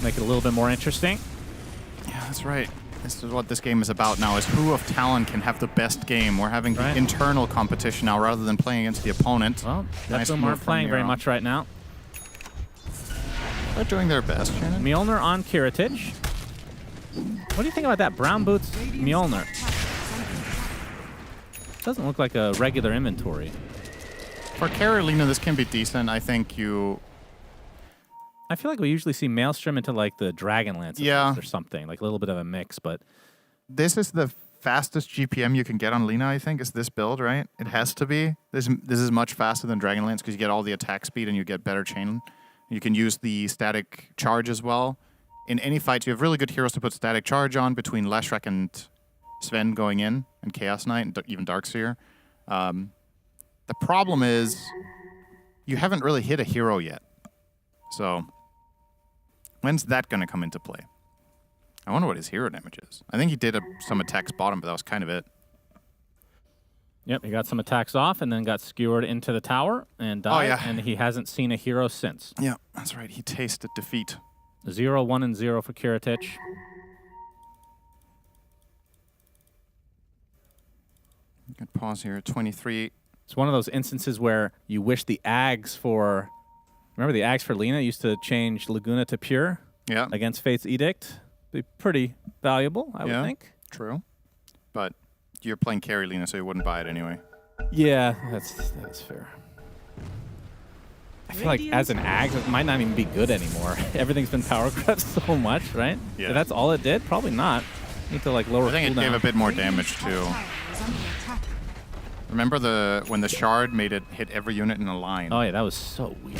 make it a little bit more interesting. Yeah, that's right. This is what this game is about now, is who of Talon can have the best game. We're having internal competition now rather than playing against the opponent. Well, Betboom aren't playing very much right now. They're doing their best, Shannon. Mjolnir on Kiritich. What do you think about that Brown Boots Mjolnir? Doesn't look like a regular inventory. For Carolina, this can be decent. I think you... I feel like we usually see Maelstrom into like the Dragonlance or something, like a little bit of a mix, but this is the fastest GPM you can get on Lina, I think, is this build, right? It has to be. This is much faster than Dragonlance because you get all the attack speed and you get better chain. You can use the static charge as well. In any fight, you have really good heroes to put static charge on between Leshrac and Sven going in, and Chaos Knight, and even Darkseer. The problem is you haven't really hit a hero yet. So when's that going to come into play? I wonder what his hero damage is. I think he did some attacks bottom, but that was kind of it. Yep, he got some attacks off and then got skewered into the tower and died, and he hasn't seen a hero since. Yeah, that's right. He tasted defeat. 0, 1, and 0 for Kiritich. Good pause here. 23. It's one of those instances where you wish the Ags for... Remember the Ags for Lina used to change Laguna to Pure? Yeah. Against Fate's Edict? Be pretty valuable, I would think. True. But you're playing carry Lina, so you wouldn't buy it anyway. Yeah, that is fair. I feel like as an Ags, it might not even be good anymore. Everything's been power crept so much, right? Yeah. If that's all it did? Probably not. You need to like lower I think it gave a bit more damage too. Remember when the shard made it hit every unit in a line? Oh yeah, that was so weird.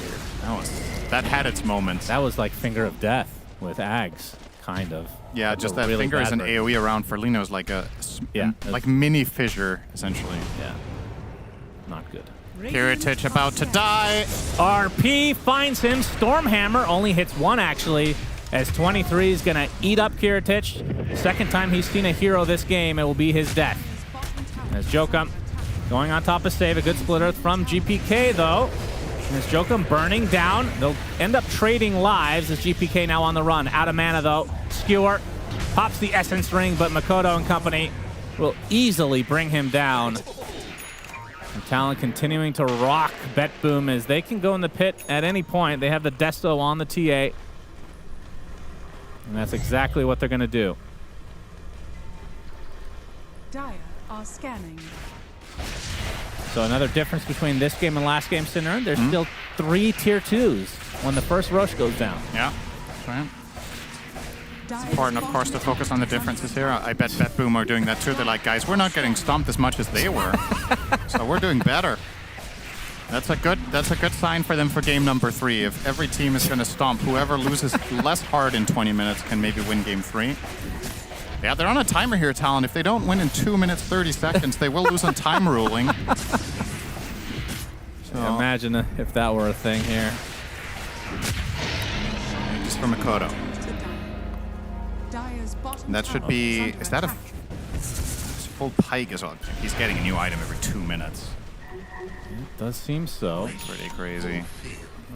That had its moments. That was like Finger of Death with Ags, kind of. Yeah, just that really Finger as an bad AoE around for Lina was like a like mini fissure essentially. Yeah, not good. Kiritich about to die. RP finds him. Stormhammer only hits one actually, as 23 is gonna eat up Kiritich. Second time he's seen a hero this game, it will be his death. As Jokum going on top of save, a good splitter from GPK though. And as Jokum burning down, they'll end up trading lives as GPK now on the run. Out of mana though, Skewer pops the Essence Ring, but Makoto and company will easily bring him down. And Talon continuing to rock Bet Boom as they can go in the pit at any point. They have the Desto on the TA. And that's exactly what they're going to do. Dire are scanning. So another difference between this game and last game, Sinner, there's still 3 tier 2s when the first Roche goes down. Yeah, that's right. It's important, of course, to focus on the differences here. I bet Bet Boom are doing that too. They're like, guys, we're not getting stomped as much as they were, so we're doing better. That's a good sign for them for game number 3. If every team is going to stomp, whoever loses less hard in 20 minutes can maybe win game 3. Yeah, they're on a timer here, Talon. If they don't win in 2 minutes 30 seconds, they will lose on time ruling. So, yeah, imagine if that were a thing here. Just for Makoto. And that should be... Is that a full pike as well? He's getting a new item every 2 minutes. It does seem so. Pretty crazy.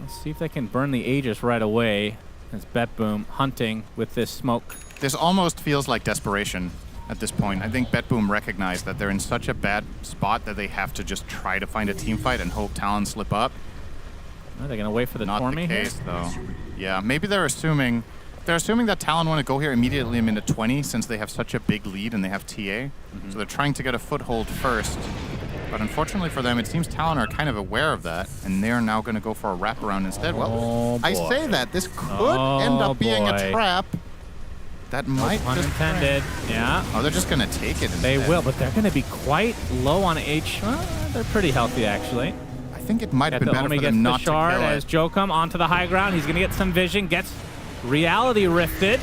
Let's see if they can burn the Aegis right away. As Bet Boom hunting with this smoke. This almost feels like desperation at this point. I think Bet Boom recognized that they're in such a bad spot that they have to just try to find a team fight and hope Talon slip up. Are they going to wait for the Not Tormy the case, here? though. Yeah, maybe they're assuming that Talon want to go here immediately in minute 20 since they have such a big lead and they have TA. So they're trying to get a foothold first. But unfortunately for them, it seems Talon are kind of aware of that, and they're now going to go for a wraparound instead. Well, I say that. This could end up being a trap. That might pun just... intended. Yeah. Oh, they're just going to take it instead. They will, but they're going to be quite low on H. They're pretty healthy, actually. I think it might have been better for them not to kill it. As Jokum onto the high ground. He's going to get some vision, gets reality rifted.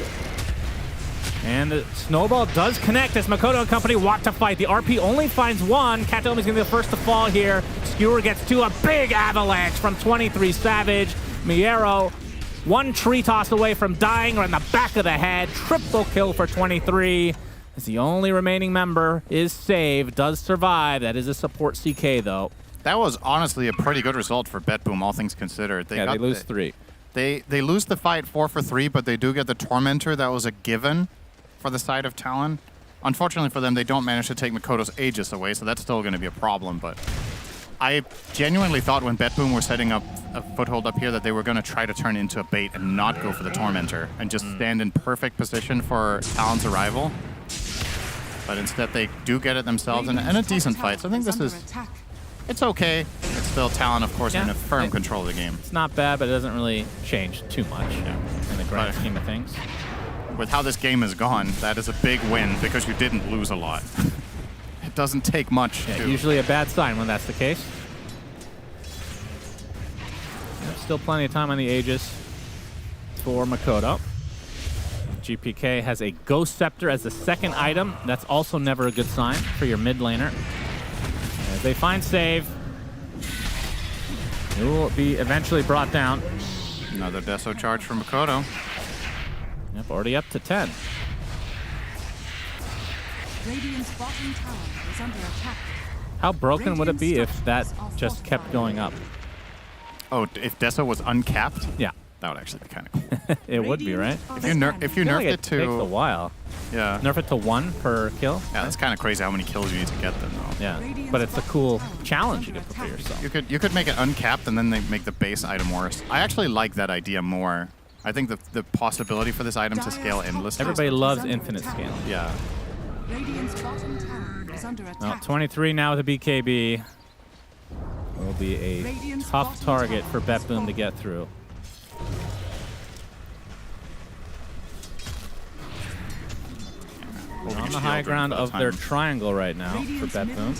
And the snowball does connect as Makoto and company want to fight. The RP only finds one. Katomi's going to be the first to fall here. Skewer gets 2. A big avalanche from 23 Savage. Miero, 1 tree toss away from dying or in the back of the head. Triple kill for 23. As the only remaining member is saved, does survive. That is a support CK, though. That was honestly a pretty good result for Bet Boom, all things considered. They lose 3. They lose the fight 4 for 3, but they do get the Tormentor. That was a given for the side of Talon. Unfortunately for them, they don't manage to take Makoto's Aegis away, so that's still going to be a problem. But I genuinely thought when Bet Boom were setting up a foothold up here that they were going to try to turn into a bait and not go for the Tormentor and just stand in perfect position for Talon's arrival. But instead, they do get it themselves in a decent fight. So I think this is... It's okay. It's still Talon, of course, Yeah, in a firm control of the game. It's not bad, but it doesn't really change too much in the grand scheme of things. With how this game has gone, that is a big win because you didn't lose a lot. It doesn't take much to... Usually a bad sign when that's the case. Still plenty of time on the Aegis for Makoto. GPK has a Ghost Scepter as the second item. That's also never a good sign for your mid laner. As they find save, it will be eventually brought down. Another Deso charge from Makoto. Yep, already up to 10. Radiant's bottom tower is under attack. How broken would it be if that just kept going up? Oh, if Deso was uncapped? Yeah. That would actually be kind of cool. It would be, right? If you nerfed it to... It takes a while. Yeah. Nerf it to 1 per kill? Yeah, that's kind of crazy how many kills you need to get them, though. Yeah, but it's a cool challenge you can put for yourself. You could make it uncapped and then they make the base item worse. I actually like that idea more. I think the possibility for this item to scale endlessly. Everybody loves infinite scaling. Yeah. Radiant's bottom tower is under attack. Well, 23 now with a BKB. Will be a tough target for Betboom to get through. We're on the high ground of their triangle right now for Betboom.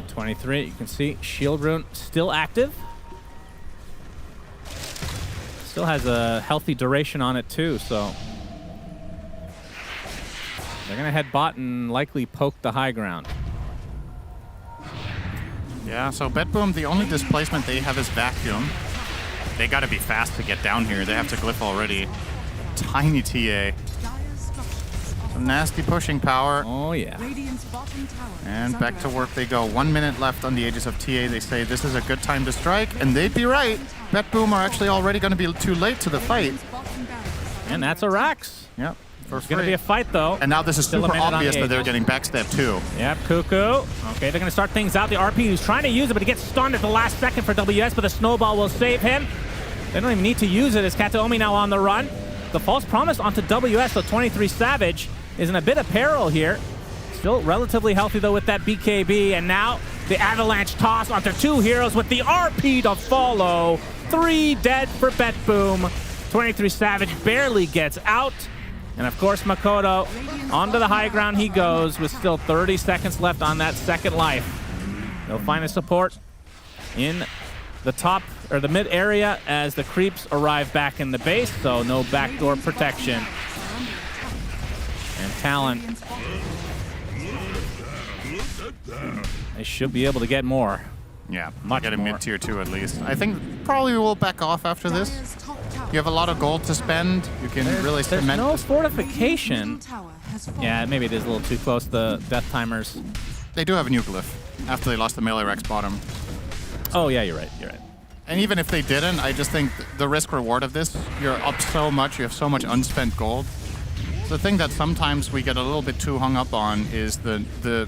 23, you can see Shield Rune still active. Still has a healthy duration on it too, so they're gonna head bot and likely poke the high ground. Yeah, so Betboom, the only displacement they have is Vacuum. They gotta be fast to get down here. They have to glyph already. Tiny TA. Some nasty pushing power. Oh yeah. And back to work they go. 1 minute left on the Aegis of TA. They say this is a good time to strike, and they'd be right. Betboom are actually already gonna be too late to the fight. And that's a Rax. Yep. It's going to be a fight, though. And now this is Still super a minute on obvious the that they're Aegis. getting backstep too. Yep, Cuckoo. Okay, they're going to start things out. The RP who's trying to use it, but he gets stunned at the last second for WS, but the snowball will save him. They don't even need to use it as Kataomi now on the run. The false promise onto WS, so 23 Savage is in a bit of peril here. Still relatively healthy, though, with that BKB. And now the avalanche toss onto 2 heroes with the RP to follow. 3 dead for Betboom. 23 Savage barely gets out. And of course, Makoto, onto the high ground he goes with still 30 seconds left on that second life. They'll find a support in the top, or the mid area as the creeps arrive back in the base, so no backdoor protection. And Talon, they should be able to get more. Yeah, Much get a more. mid-tier 2 at least. I think probably we'll back off after this. You have a lot of gold to spend. You can really There's cement no this. fortification. Yeah, maybe it is a little too close, the death timers. They do have a new glyph after they lost the melee Rex bottom. Oh yeah, you're right, you're right. And even if they didn't, I just think the risk-reward of this, you're up so much, you have so much unspent gold. The thing that sometimes we get a little bit too hung up on is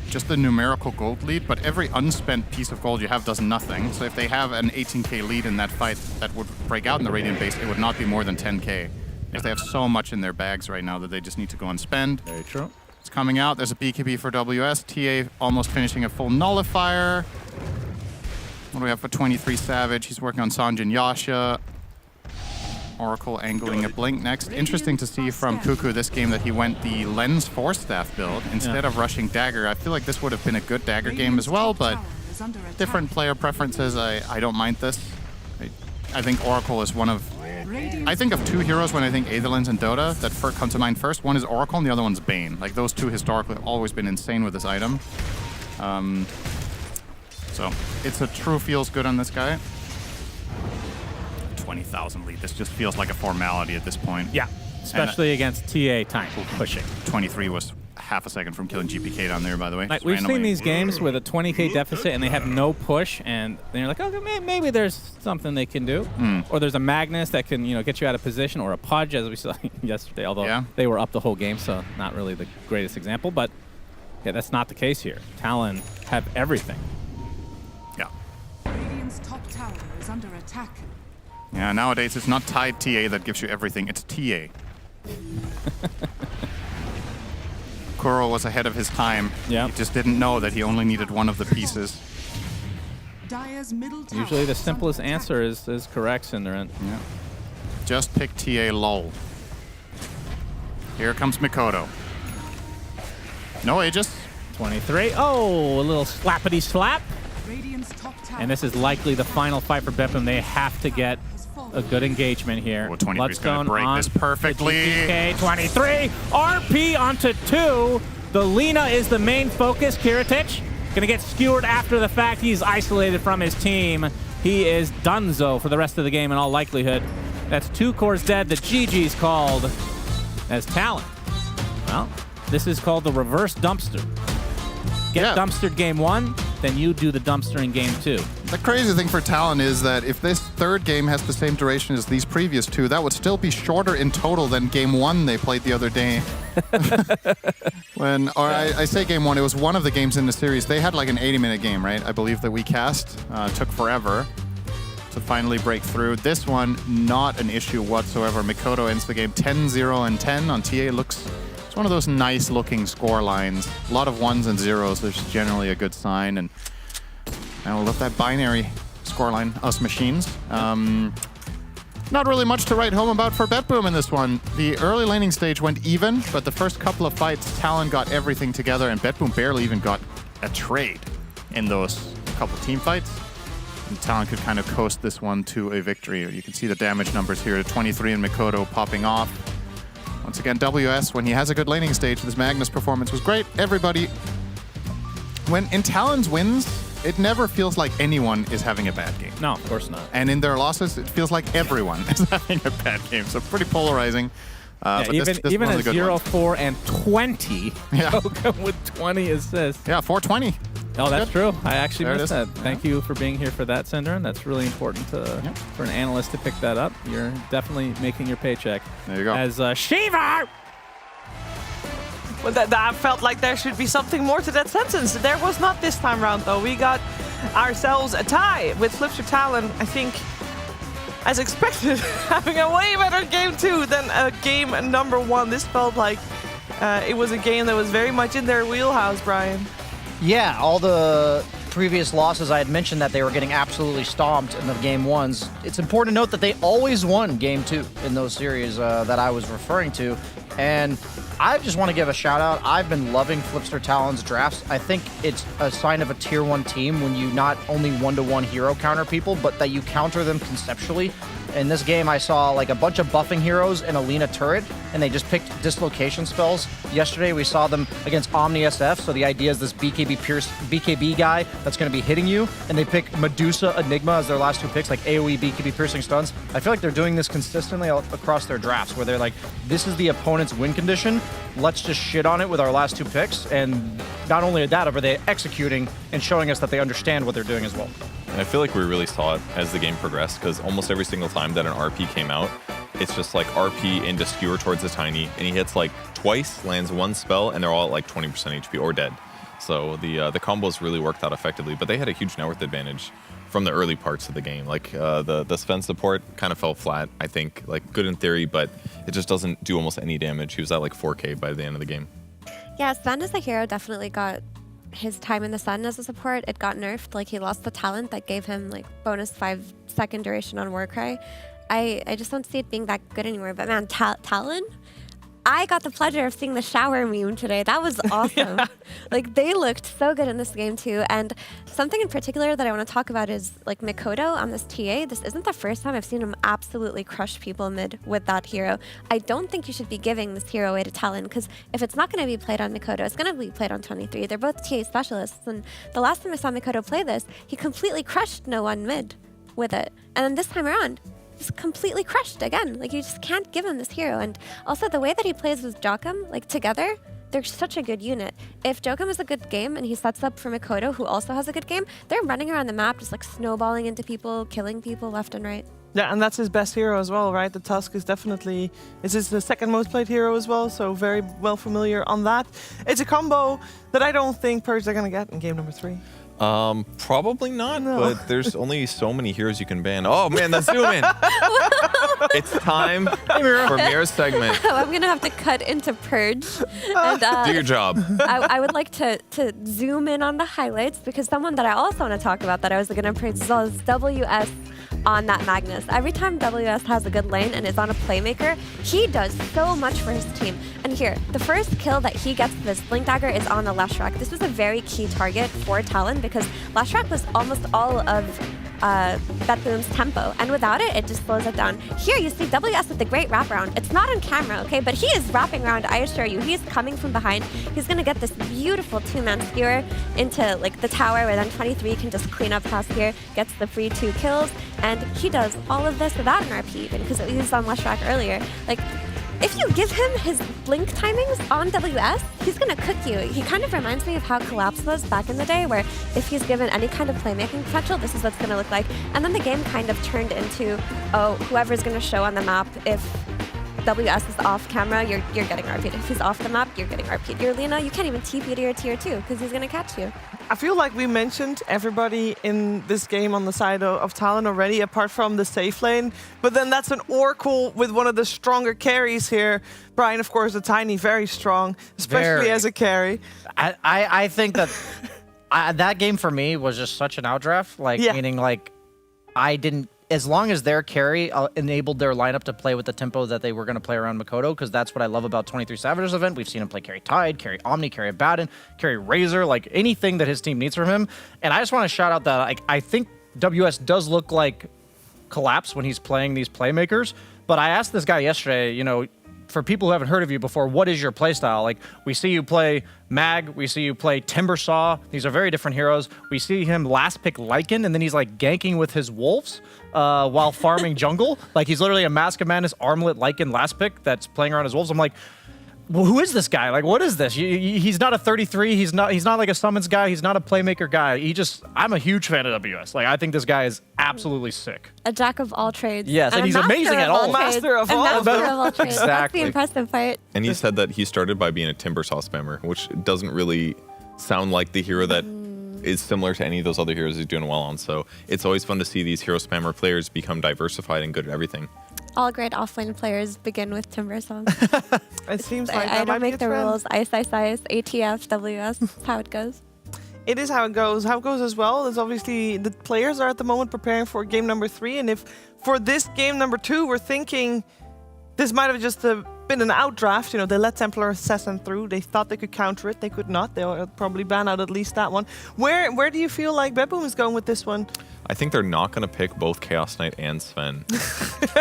just the numerical gold lead, but every unspent piece of gold you have does nothing. So if they have an 18k lead in that fight that would break out in the Radiant base, it would not be more than 10k. If they have so much in their bags right now that they just need to go and spend. Very true. It's coming out. There's a BKB for WS. TA almost finishing a full nullifier. What do we have for 23 Savage? He's working on Sanjin Yasha. Oracle angling a Blink next. Interesting to see from Cuckoo this game that he went the Lens Force Staff build instead of rushing Dagger. I feel like this would have been a good Dagger game as well, but different player preferences. I don't mind this. I think Oracle is one of... I think of 2 heroes when I think Aetherlands and Dota that come to mind first. One is Oracle and the other one's Bane. Like, those 2 historically have always been insane with this item. So it's a true feels good on this guy. 20,000 lead. This just feels like a formality at this point. Yeah, especially against TA tank pushing. 23 was half a second from killing GPK down there, by the way. Like, we've seen these games with a 20k deficit and they have no push, and then you're like, okay, maybe there's something they can do. Or there's a Magnus that can, get you out of position, or a Pudge, as we saw yesterday, although they were up the whole game, so not really the greatest example. But yeah, that's not the case here. Talon have everything. Yeah. Radiant's top tower is under attack. Yeah, nowadays it's not tied TA that gives you everything, it's TA. Kuro was ahead of his time. Yeah. He just didn't know that he only needed one of the pieces. Dire's middle tower Usually the is simplest under attack. answer is correct, Cinderin. Yeah. Just pick TA lol. Here comes Mikoto. No Aegis. 23. Oh, a little slappity slap. Radiant's top tower And this is likely the final fight for Bepum. They have to get a good engagement here. Oh, 23 is going Bloodstone to break on this perfectly. the GPK. 23. RP onto 2. The Lina is the main focus. Kiritich going to get skewered after the fact. He's isolated from his team. He is donezo for the rest of the game in all likelihood. That's 2 cores dead. The GG's called as Talon. Well, this is called the reverse dumpster. Get dumpstered game 1, then you do the dumpster in game 2. The crazy thing for Talon is that if this third game has the same duration as these previous 2, that would still be shorter in total than game 1 they played the other day. I say game 1, it was one of the games in the series. They had like an 80-minute game, right? I believe that we cast. Took forever to finally break through. This one, not an issue whatsoever. Mikoto ends the game 10-0 and 10 on TA. It's one of those nice-looking score lines. A lot of 1s and 0s, which is generally a good sign. And I love that binary scoreline, us machines. Not really much to write home about for Betboom in this one. The early laning stage went even, but the first couple of fights, Talon got everything together, and Betboom barely even got a trade in those couple team fights. And Talon could kind of coast this one to a victory. You can see the damage numbers here, 23 and Mikoto popping off. Once again, WS, when he has a good laning stage, this Magnus performance was great. Everybody, when in Talon's wins, it never feels like anyone is having a bad game. No, of course not. And in their losses, it feels like everyone is having a bad game. So pretty polarizing. But even this even one's a a good 0, one. 4, and 20. Yeah. Joker with 20 assists. Yeah, 420. Oh, that's true. I actually There it missed is. that. Thank you for being here for that, Cinderin. That's really important for an analyst to pick that up. You're definitely making your paycheck. There you go. As Shiva! Well, that felt like there should be something more to that sentence. There was not this time round, though. We got ourselves a tie with Flipster Talon, I think, as expected, having a way better game 2 than game number 1. This felt like it was a game that was very much in their wheelhouse, Brian. Yeah, all the previous losses, I had mentioned that they were getting absolutely stomped in the game 1s. It's important to note that they always won game 2 in those series that I was referring to. And I just want to give a shout out. I've been loving Flipster Talon's drafts. I think it's a sign of a tier 1 team when you not only 1-to-1 hero counter people, but that you counter them conceptually. In this game, I saw like a bunch of buffing heroes and a Lina turret, and they just picked dislocation spells. Yesterday, we saw them against Omni SF, so the idea is this BKB guy that's going to be hitting you, and they pick Medusa Enigma as their last 2 picks, like AoE BKB piercing stuns. I feel like they're doing this consistently across their drafts, where they're like, this is the opponent's win condition, let's just shit on it with our last 2 picks, and not only that, but they're executing and showing us that they understand what they're doing as well. And I feel like we really saw it as the game progressed, because almost every single time that an RP came out, it's just like RP into skewer towards the Tiny, and he hits like twice, lands 1 spell, and they're all at like 20% HP or dead. So the combos really worked out effectively, but they had a huge net worth advantage from the early parts of the game. Like the Sven support kind of fell flat, I think. Like good in theory, but it just doesn't do almost any damage. He was at like 4K by the end of the game. Yeah, Sven as a hero definitely got his time in the sun as a support. It got nerfed. Like he lost the talent that gave him like bonus 5-second duration on Warcry. I just don't see it being that good anymore. But man, Talon, I got the pleasure of seeing the shower meme today. That was awesome. Like they looked so good in this game too. And something in particular that I want to talk about is like Mikoto on this TA. This isn't the first time I've seen him absolutely crush people mid with that hero. I don't think you should be giving this hero away to Talon, because if it's not going to be played on Mikoto, it's going to be played on 23. They're both TA specialists. And the last time I saw Mikoto play this, he completely crushed no one mid with it. And then this time around, he's completely crushed again. Like you just can't give him this hero. And also the way that he plays with Jokum, like together, they're such a good unit. If Jokum has a good game and he sets up for Mikoto, who also has a good game, they're running around the map just like snowballing into people, killing people left and right. Yeah, and that's his best hero as well, right? The Tusk is definitely his the second most played hero as well, so very well familiar on that. It's a combo that I don't think Purge are going to get in game number 3. Probably not, but there's only so many heroes you can ban. Oh man, that's zoom in. It's time for Mira's segment. I'm gonna have to cut into Purge. And, Do your job. I would like to zoom in on the highlights because someone that I also want to talk about that I was gonna praise as well is WS on that Magnus. Every time WS has a good lane and is on a playmaker, he does so much for his team. And here, the first kill that he gets with his Blink Dagger is on the Leshrac. This was a very key target for Talon because Leshrac was almost all of Betboom's tempo, and without it, it just slows it down. Here you see WS with the great wraparound. It's not on camera, okay, but he is wrapping around, I assure you. He's coming from behind. He's gonna get this beautiful two-man skewer into like the tower where then 23 can just clean up past here, gets the free 2 kills, and he does all of this without an RP even because it was on Leshrac earlier. Like, if you give him his blink timings on WS, he's gonna cook you. He kind of reminds me of how Collapse was back in the day, where if he's given any kind of playmaking potential, this is what's gonna look like. And then the game kind of turned into, oh, whoever's gonna show on the map, if WS is off camera, you're getting RP'd. If he's off the map, you're getting RP'd. Your Lina, you can't even TP to your tier 2 because he's gonna catch you. I feel like we mentioned everybody in this game on the side of Talon already, apart from the safe lane. But then that's an Oracle with one of the stronger carries here. Brian, of course, the Tiny, very strong, especially as a carry. I think that that game for me was just such an outdraft. Like, meaning like I didn't, as long as their carry enabled their lineup to play with the tempo that they were going to play around Makoto, because that's what I love about 23 Savage's event. We've seen him play carry Tide, carry Omni, carry Abaddon, carry Razor, like anything that his team needs from him. And I just want to shout out that like, I think WS does look like Collapse when he's playing these playmakers. But I asked this guy yesterday, you know, for people who haven't heard of you before, what is your playstyle? Like, we see you play Mag, we see you play Timbersaw. These are very different heroes. We see him last pick Lycan, and then he's like ganking with his wolves while farming jungle. Like, he's literally a Mask of Madness Armlet Lycan last pick that's playing around his wolves. I'm like, well, who is this guy? Like, what is this? He's not a 33. He's not like a summons guy. He's not a playmaker guy. I'm a huge fan of WS. Like, I think this guy is absolutely sick. A jack of all trades. Yes, and he's amazing at all. Master of all. Master of all trades. Exactly. That's the impressive part. And he said that he started by being a Timbersaw spammer, which doesn't really sound like the hero that is similar to any of those other heroes he's doing well on. So it's always fun to see these hero spammer players become diversified and good at everything. All great offlane players begin with Timbersaw. It seems like I don't make the rules. Ice, ATF, WS. That's how it goes. It is how it goes. How it goes as well is obviously the players are at the moment preparing for game number 3. And if for this game number 2, we're thinking this might have just been an outdraft. You know, they let Templar Assassin through. They thought they could counter it. They could not. They'll probably ban out at least that one. Where do you feel like Betboom is going with this one? I think they're not going to pick both Chaos Knight and Sven.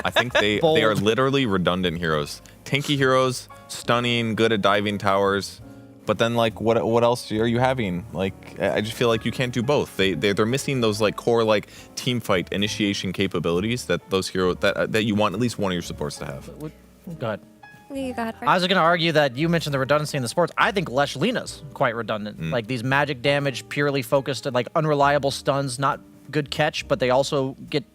I think they are literally redundant heroes. Tanky heroes, stunning, good at diving towers. But then, like, what else are you having? Like, I just feel like you can't do both. They're missing those like core like team fight initiation capabilities that those heroes that you want at least one of your supports to have. Go ahead. You got it. I was going to argue that you mentioned the redundancy in the sports. I think Lesh Lina's quite redundant. Like, these magic damage, purely focused at like unreliable stuns, not good catch, but they also get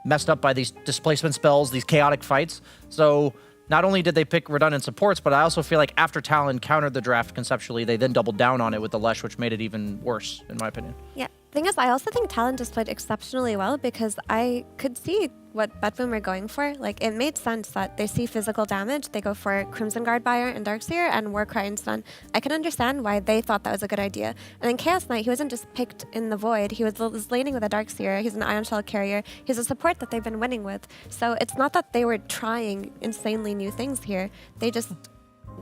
messed up by these displacement spells, these chaotic fights. So not only did they pick redundant supports, but I also feel like after Talon countered the draft conceptually, they then doubled down on it with the Lesh, which made it even worse, in my opinion. Yeah. Thing is, I also think Talon just played exceptionally well because I could see what Betboom are going for. Like, it made sense that they see physical damage, they go for Crimson Guard Buyer and Darkseer and Warcry and Stun. I can understand why they thought that was a good idea. And then Chaos Knight, he wasn't just picked in the void, he was laning with a Darkseer, he's an Ion Shell carrier, he's a support that they've been winning with. So it's not that they were trying insanely new things here, they just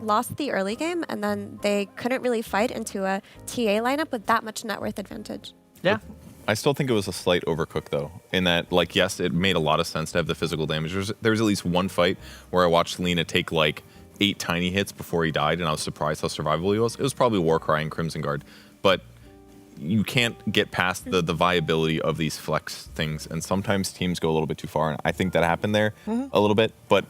lost the early game and then they couldn't really fight into a TA lineup with that much net worth advantage. Yeah. I still think it was a slight overcook, though, in that, like, yes, it made a lot of sense to have the physical damage. There was at least one fight where I watched Lina take, like, 8 tiny hits before he died, and I was surprised how survivable he was. It was probably Warcry and Crimson Guard, but you can't get past the viability of these flex things, and sometimes teams go a little bit too far, and I think that happened there a little bit, but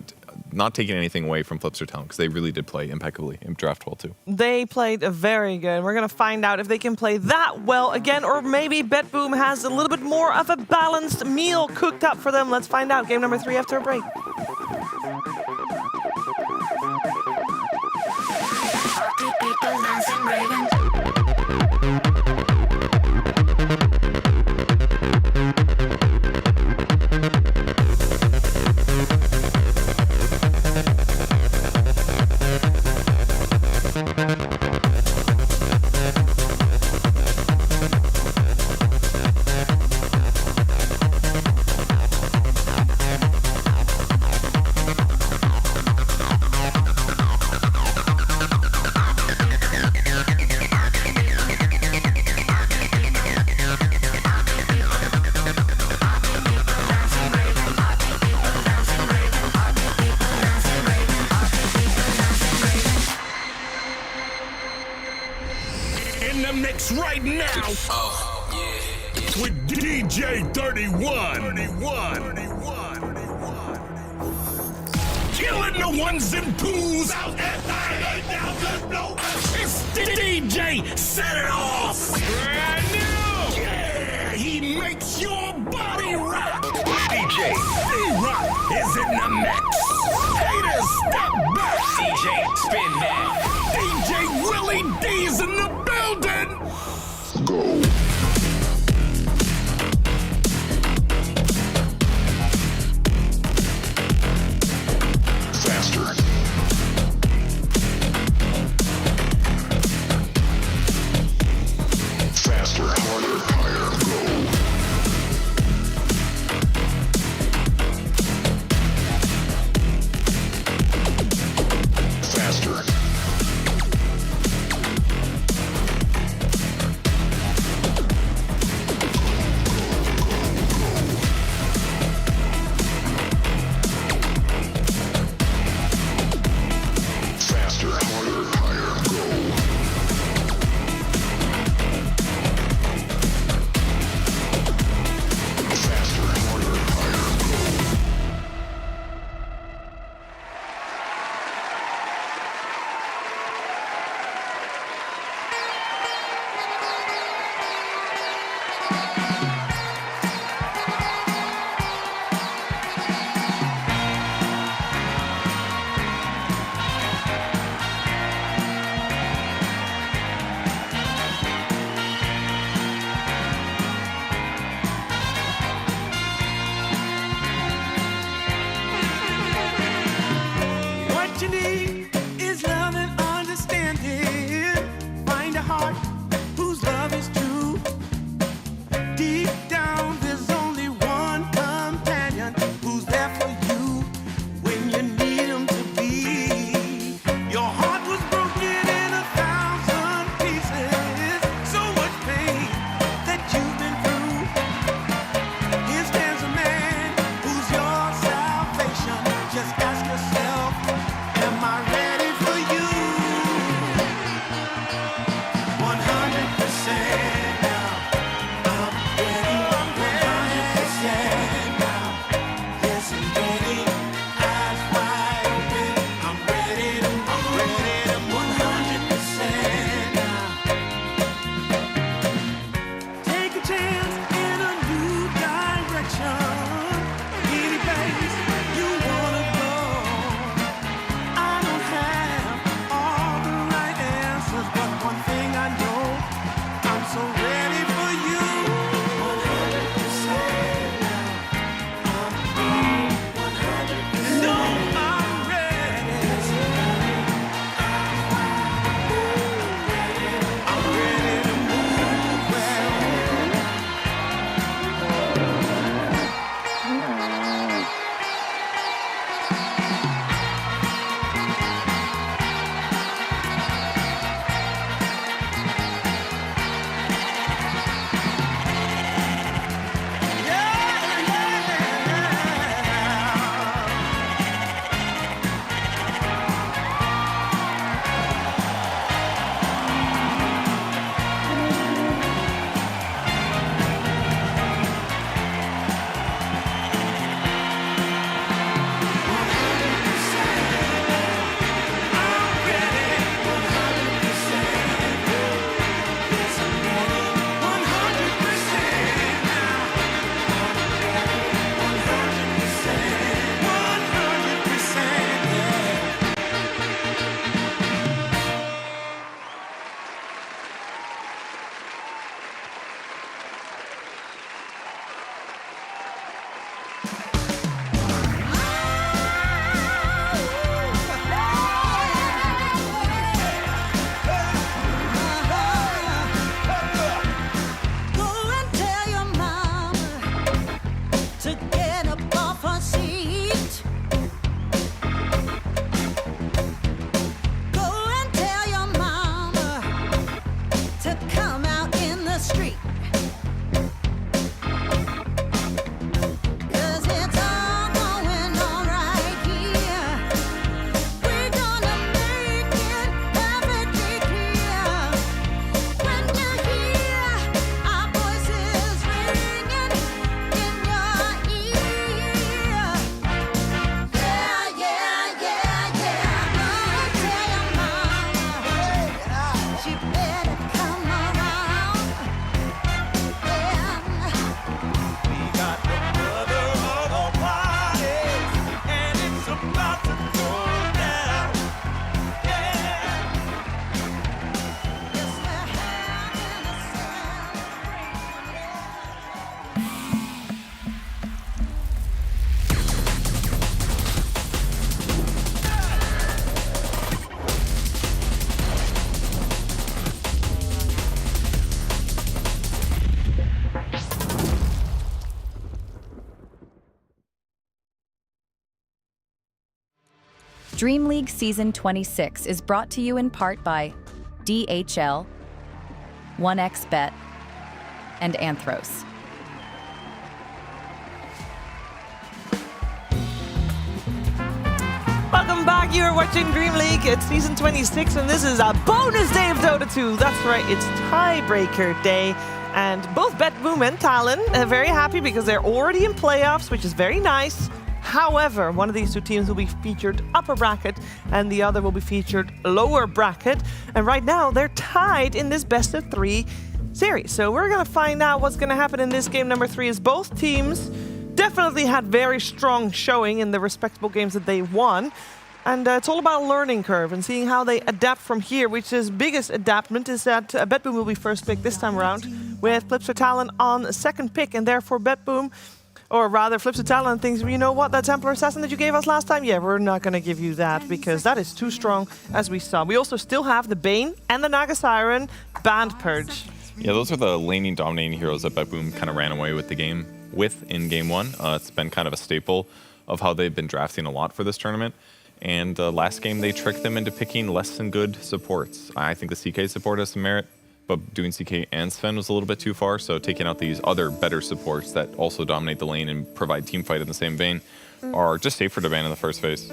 not taking anything away from Flips or Talon, because they really did play impeccably in draft well, too. They played very good. We're going to find out if they can play that well again, or maybe Betboom has a little bit more of a balanced meal cooked up for them. Let's find out. Game number 3 after a break. mix right now. With DJ 31. Killing the ones and twos. It's DJ Set It Off. Brand new. Yeah, he makes your body rock. DJ D-Rock is in the mix. Haters, step back. DJ Spin Man. DJ Willie D's in the building. Go. Faster. Faster, harder, higher, go. Faster. DreamLeague Season 26 is brought to you in part by DHL, 1xBet, and Anthros. Welcome back. You are watching DreamLeague. It's Season 26, and this is a bonus day of Dota 2. That's right, it's Tiebreaker Day. And both BetBoom and Talon are very happy because they're already in playoffs, which is very nice. However, one of these two teams will be featured upper bracket and the other will be featured lower bracket. And right now, they're tied in this best of 3 series. So we're going to find out what's going to happen in this game number 3 as both teams definitely had very strong showing in the respectable games that they won. And it's all about a learning curve and seeing how they adapt from here, which is biggest adaptment is that BetBoom will be first pick this time around with Flipster Talon on second pick. And therefore BetBoom, or rather Flipster Talon thinks, you know what, that Templar Assassin that you gave us last time? Yeah, we're not going to give you that because that is too strong as we saw. We also still have the Bane and the Naga Siren banned purge. Yeah, those are the laning dominating heroes that BetBoom kind of ran away with the game with in game 1. It's been kind of a staple of how they've been drafting a lot for this tournament. And last game, they tricked them into picking less than good supports. I think the CK support has some merit, but doing CK and Sven was a little bit too far. So taking out these other better supports that also dominate the lane and provide team fight in the same vein are just safer to ban in the first phase.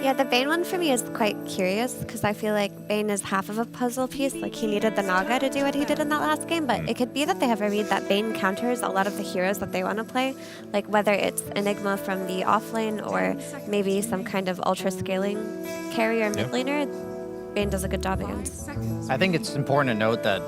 Yeah, the Bane one for me is quite curious because I feel like Bane is half of a puzzle piece. Like, he needed the Naga to do what he did in that last game, but it could be that they have a read that Bane counters a lot of the heroes that they want to play, like whether it's Enigma from the offlane or maybe some kind of ultra scaling carry or mid laner. Bane does a good job against. I think it's important to note that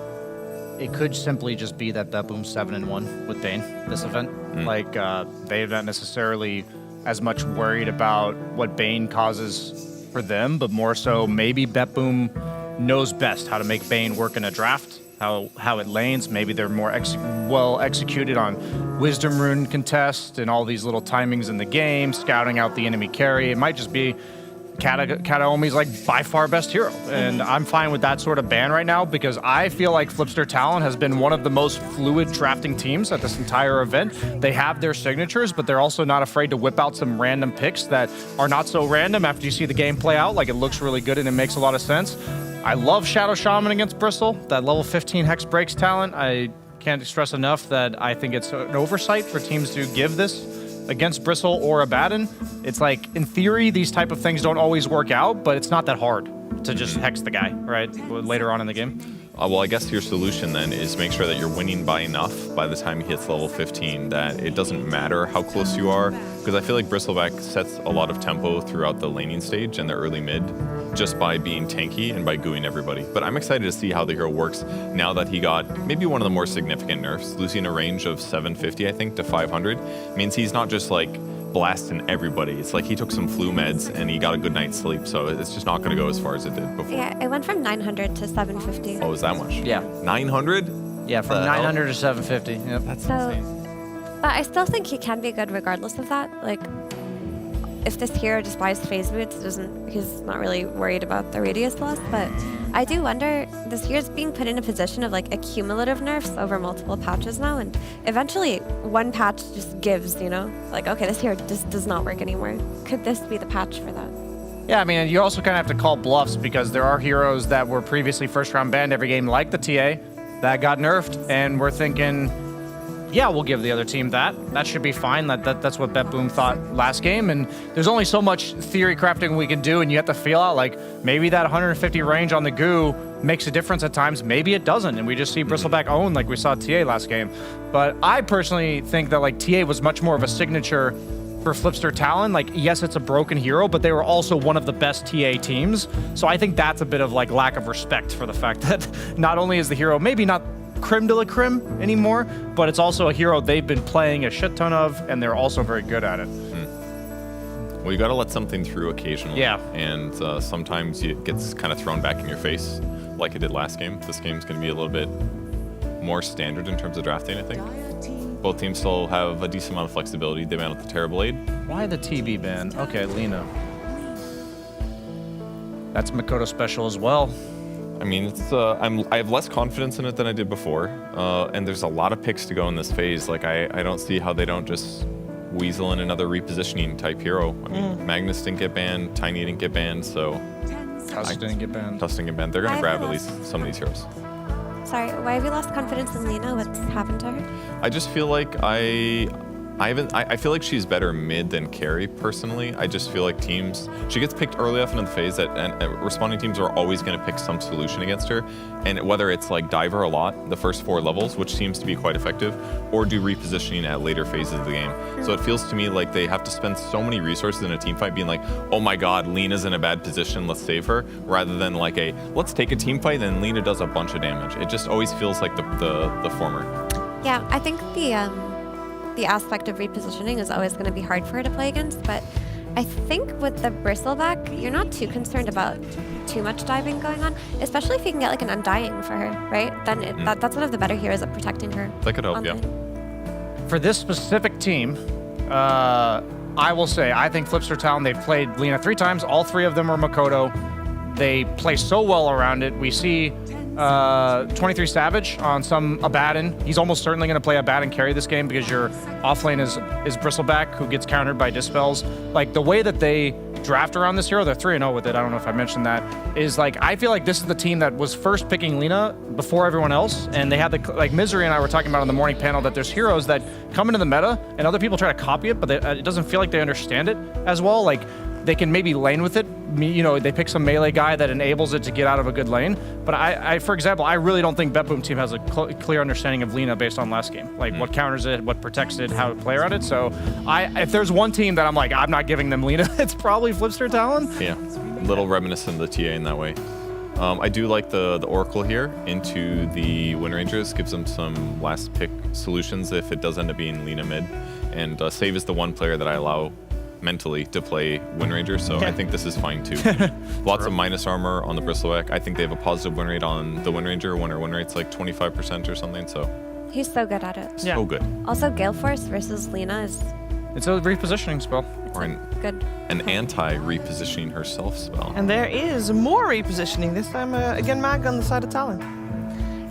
it could simply just be that BetBoom's 7-1 with Bane this event. Like, they're not necessarily as much worried about what Bane causes for them, but more so maybe BetBoom knows best how to make Bane work in a draft, how it lanes. Maybe they're more well executed on Wisdom Rune contest and all these little timings in the game, scouting out the enemy carry. It might just be Kataomi's like by far best hero, and I'm fine with that sort of ban right now because I feel like Flipster Talon has been one of the most fluid drafting teams at this entire event. They have their signatures, but they're also not afraid to whip out some random picks that are not so random after you see the game play out. Like, it looks really good and it makes a lot of sense. I love Shadow Shaman against Bristle. That level 15 Hex Breaks talent, I can't stress enough that I think it's an oversight for teams to give this against Bristle or Abaddon. It's like, in theory, these type of things don't always work out, but it's not that hard to just hex the guy, right, later on in the game. Well, I guess your solution then is make sure that you're winning by enough by the time he hits level 15 that it doesn't matter how close you are, because I feel like Bristleback sets a lot of tempo throughout the laning stage and the early mid just by being tanky and by gooing everybody. But I'm excited to see how the hero works now that he got maybe one of the more significant nerfs. Losing a range of 750, I think, to 500 means he's not just like blasting everybody. It's like he took some flu meds and he got a good night's sleep, so it's just not going to go as far as it did before. Yeah, it went from 900 to 750. Oh, is that much? Yeah. 900? Yeah, from 900 to 750. Yep. That's So, insane. but I still think he can be good regardless of that. Like, if this hero just buys phase boots, he's not really worried about the radius loss. But I do wonder, this hero's being put in a position of like accumulative nerfs over multiple patches now, and eventually one patch just gives, you know, like, okay, this hero just does not work anymore. Could this be the patch for that? Yeah, I mean, you also kind of have to call bluffs because there are heroes that were previously first round banned every game, like the TA, that got nerfed, and we're thinking, yeah, we'll give the other team that. That should be fine. That's what BetBoom thought last game. And there's only so much theory crafting we can do, and you have to feel out like maybe that 150 range on the goo makes a difference at times. Maybe it doesn't, and we just see Bristleback own like we saw TA last game. But I personally think that like TA was much more of a signature for Flipster Talon. Like, yes, it's a broken hero, but they were also one of the best TA teams. So I think that's a bit of like lack of respect for the fact that not only is the hero maybe not creme de la creme anymore, but it's also a hero they've been playing a shit ton of, and they're also very good at it. Well, you got to let something through occasionally. Yeah. And sometimes it gets kind of thrown back in your face like it did last game. This game's going to be a little bit more standard in terms of drafting, I think. Both teams still have a decent amount of flexibility. They ban with the Terrible Aid. Why the TB ban? Okay, Lena. That's Makoto special as well. I mean, it's I have less confidence in it than I did before, and there's a lot of picks to go in this phase. Like, I don't see how they don't just weasel in another repositioning type hero. I mean, Magnus didn't get banned, Tiny didn't get banned, so Tusk didn't get banned. Tusk didn't get banned. They're going Why to have grab we at least some of these heroes. Sorry, why have you lost confidence in Lena? What's happened to her? I just feel like I feel like she's better mid than carry personally. I just feel like she gets picked early enough in the phase that and responding teams are always going to pick some solution against her. And whether it's like dive her a lot, the first 4 levels, which seems to be quite effective, or do repositioning at later phases of the game. So it feels to me like they have to spend so many resources in a team fight being like, oh my god, Lena's in a bad position, let's save her, rather than like let's take a team fight and Lena does a bunch of damage. It just always feels like the former. Yeah, I think the aspect of repositioning is always going to be hard for her to play against, but I think with the bristleback, you're not too concerned about too much diving going on, especially if you can get like an undying for her, right? Then that's one of the better heroes at protecting her. That could help, yeah. For this specific team, I will say, I think Flipster Town, they've played Lena 3 times. All 3 of them are Makoto. They play so well around it. We see 23 Savage on some Abaddon. He's almost certainly going to play Abaddon carry this game because your offlane is Bristleback, who gets countered by Dispels. Like, the way that they draft around this hero, they're 3-0 with it. I don't know if I mentioned that. Is like, I feel like this is the team that was first picking Lena before everyone else. And they had like Misery and I were talking about on the morning panel that there's heroes that come into the meta and other people try to copy it, but it doesn't feel like they understand it as well. Like, they can maybe lane with it. You know, they pick some melee guy that enables it to get out of a good lane. But I for example, I really don't think BetBoom team has a clear understanding of Lena based on last game. Like, what counters it, what protects it, how to play around it. So if there's one team that I'm like, I'm not giving them Lena, it's probably Flipster Talon. Yeah, a little reminiscent of the TA in that way. I do like the Oracle here into the Wind Rangers. Gives them some last pick solutions if it does end up being Lena mid. And Save is the one player that I allow mentally to play Wind Ranger, so I think this is fine too. Lots of minus armor on the Bristleback. I think they have a positive win rate on the Wind Ranger when her win rate's like 25% or something, so. He's so good at it. Yeah. So good. Also, Gale Force versus Lena is It's a repositioning spell. Or good. an anti-repositioning herself spell. And there is more repositioning, this time again Mag on the side of Talon.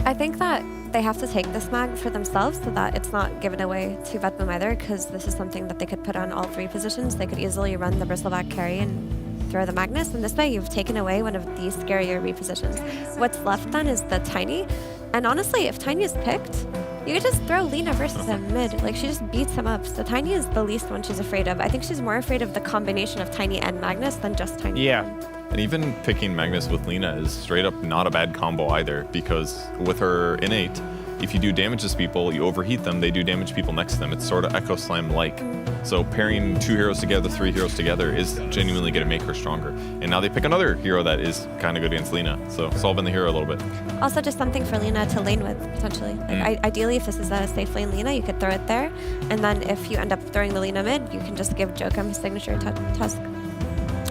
I think that they have to take this mag for themselves so that it's not given away to BetBoom either, because this is something that they could put on all 3 positions. They could easily run the Bristleback carry and throw the Magnus, and this way you've taken away one of the scarier repositions. What's left then is the Tiny, and honestly, if Tiny is picked, you could just throw Lena versus him mid. Like, she just beats him up. So Tiny is the least one she's afraid of. I think she's more afraid of the combination of Tiny and Magnus than just Tiny. Yeah. And even picking Magnus with Lena is straight up not a bad combo either, because with her innate, if you do damage to people, you overheat them, they do damage to people next to them. It's sort of Echo Slam-like. So pairing 2 heroes together, 3 heroes together is genuinely going to make her stronger. And now they pick another hero that is kind of good against Lena. So solving the hero a little bit. Also, just something for Lena to lane with, potentially. Like, ideally, if this is a safe lane Lena, you could throw it there. And then if you end up throwing the Lena mid, you can just give Jokum his signature Tusk.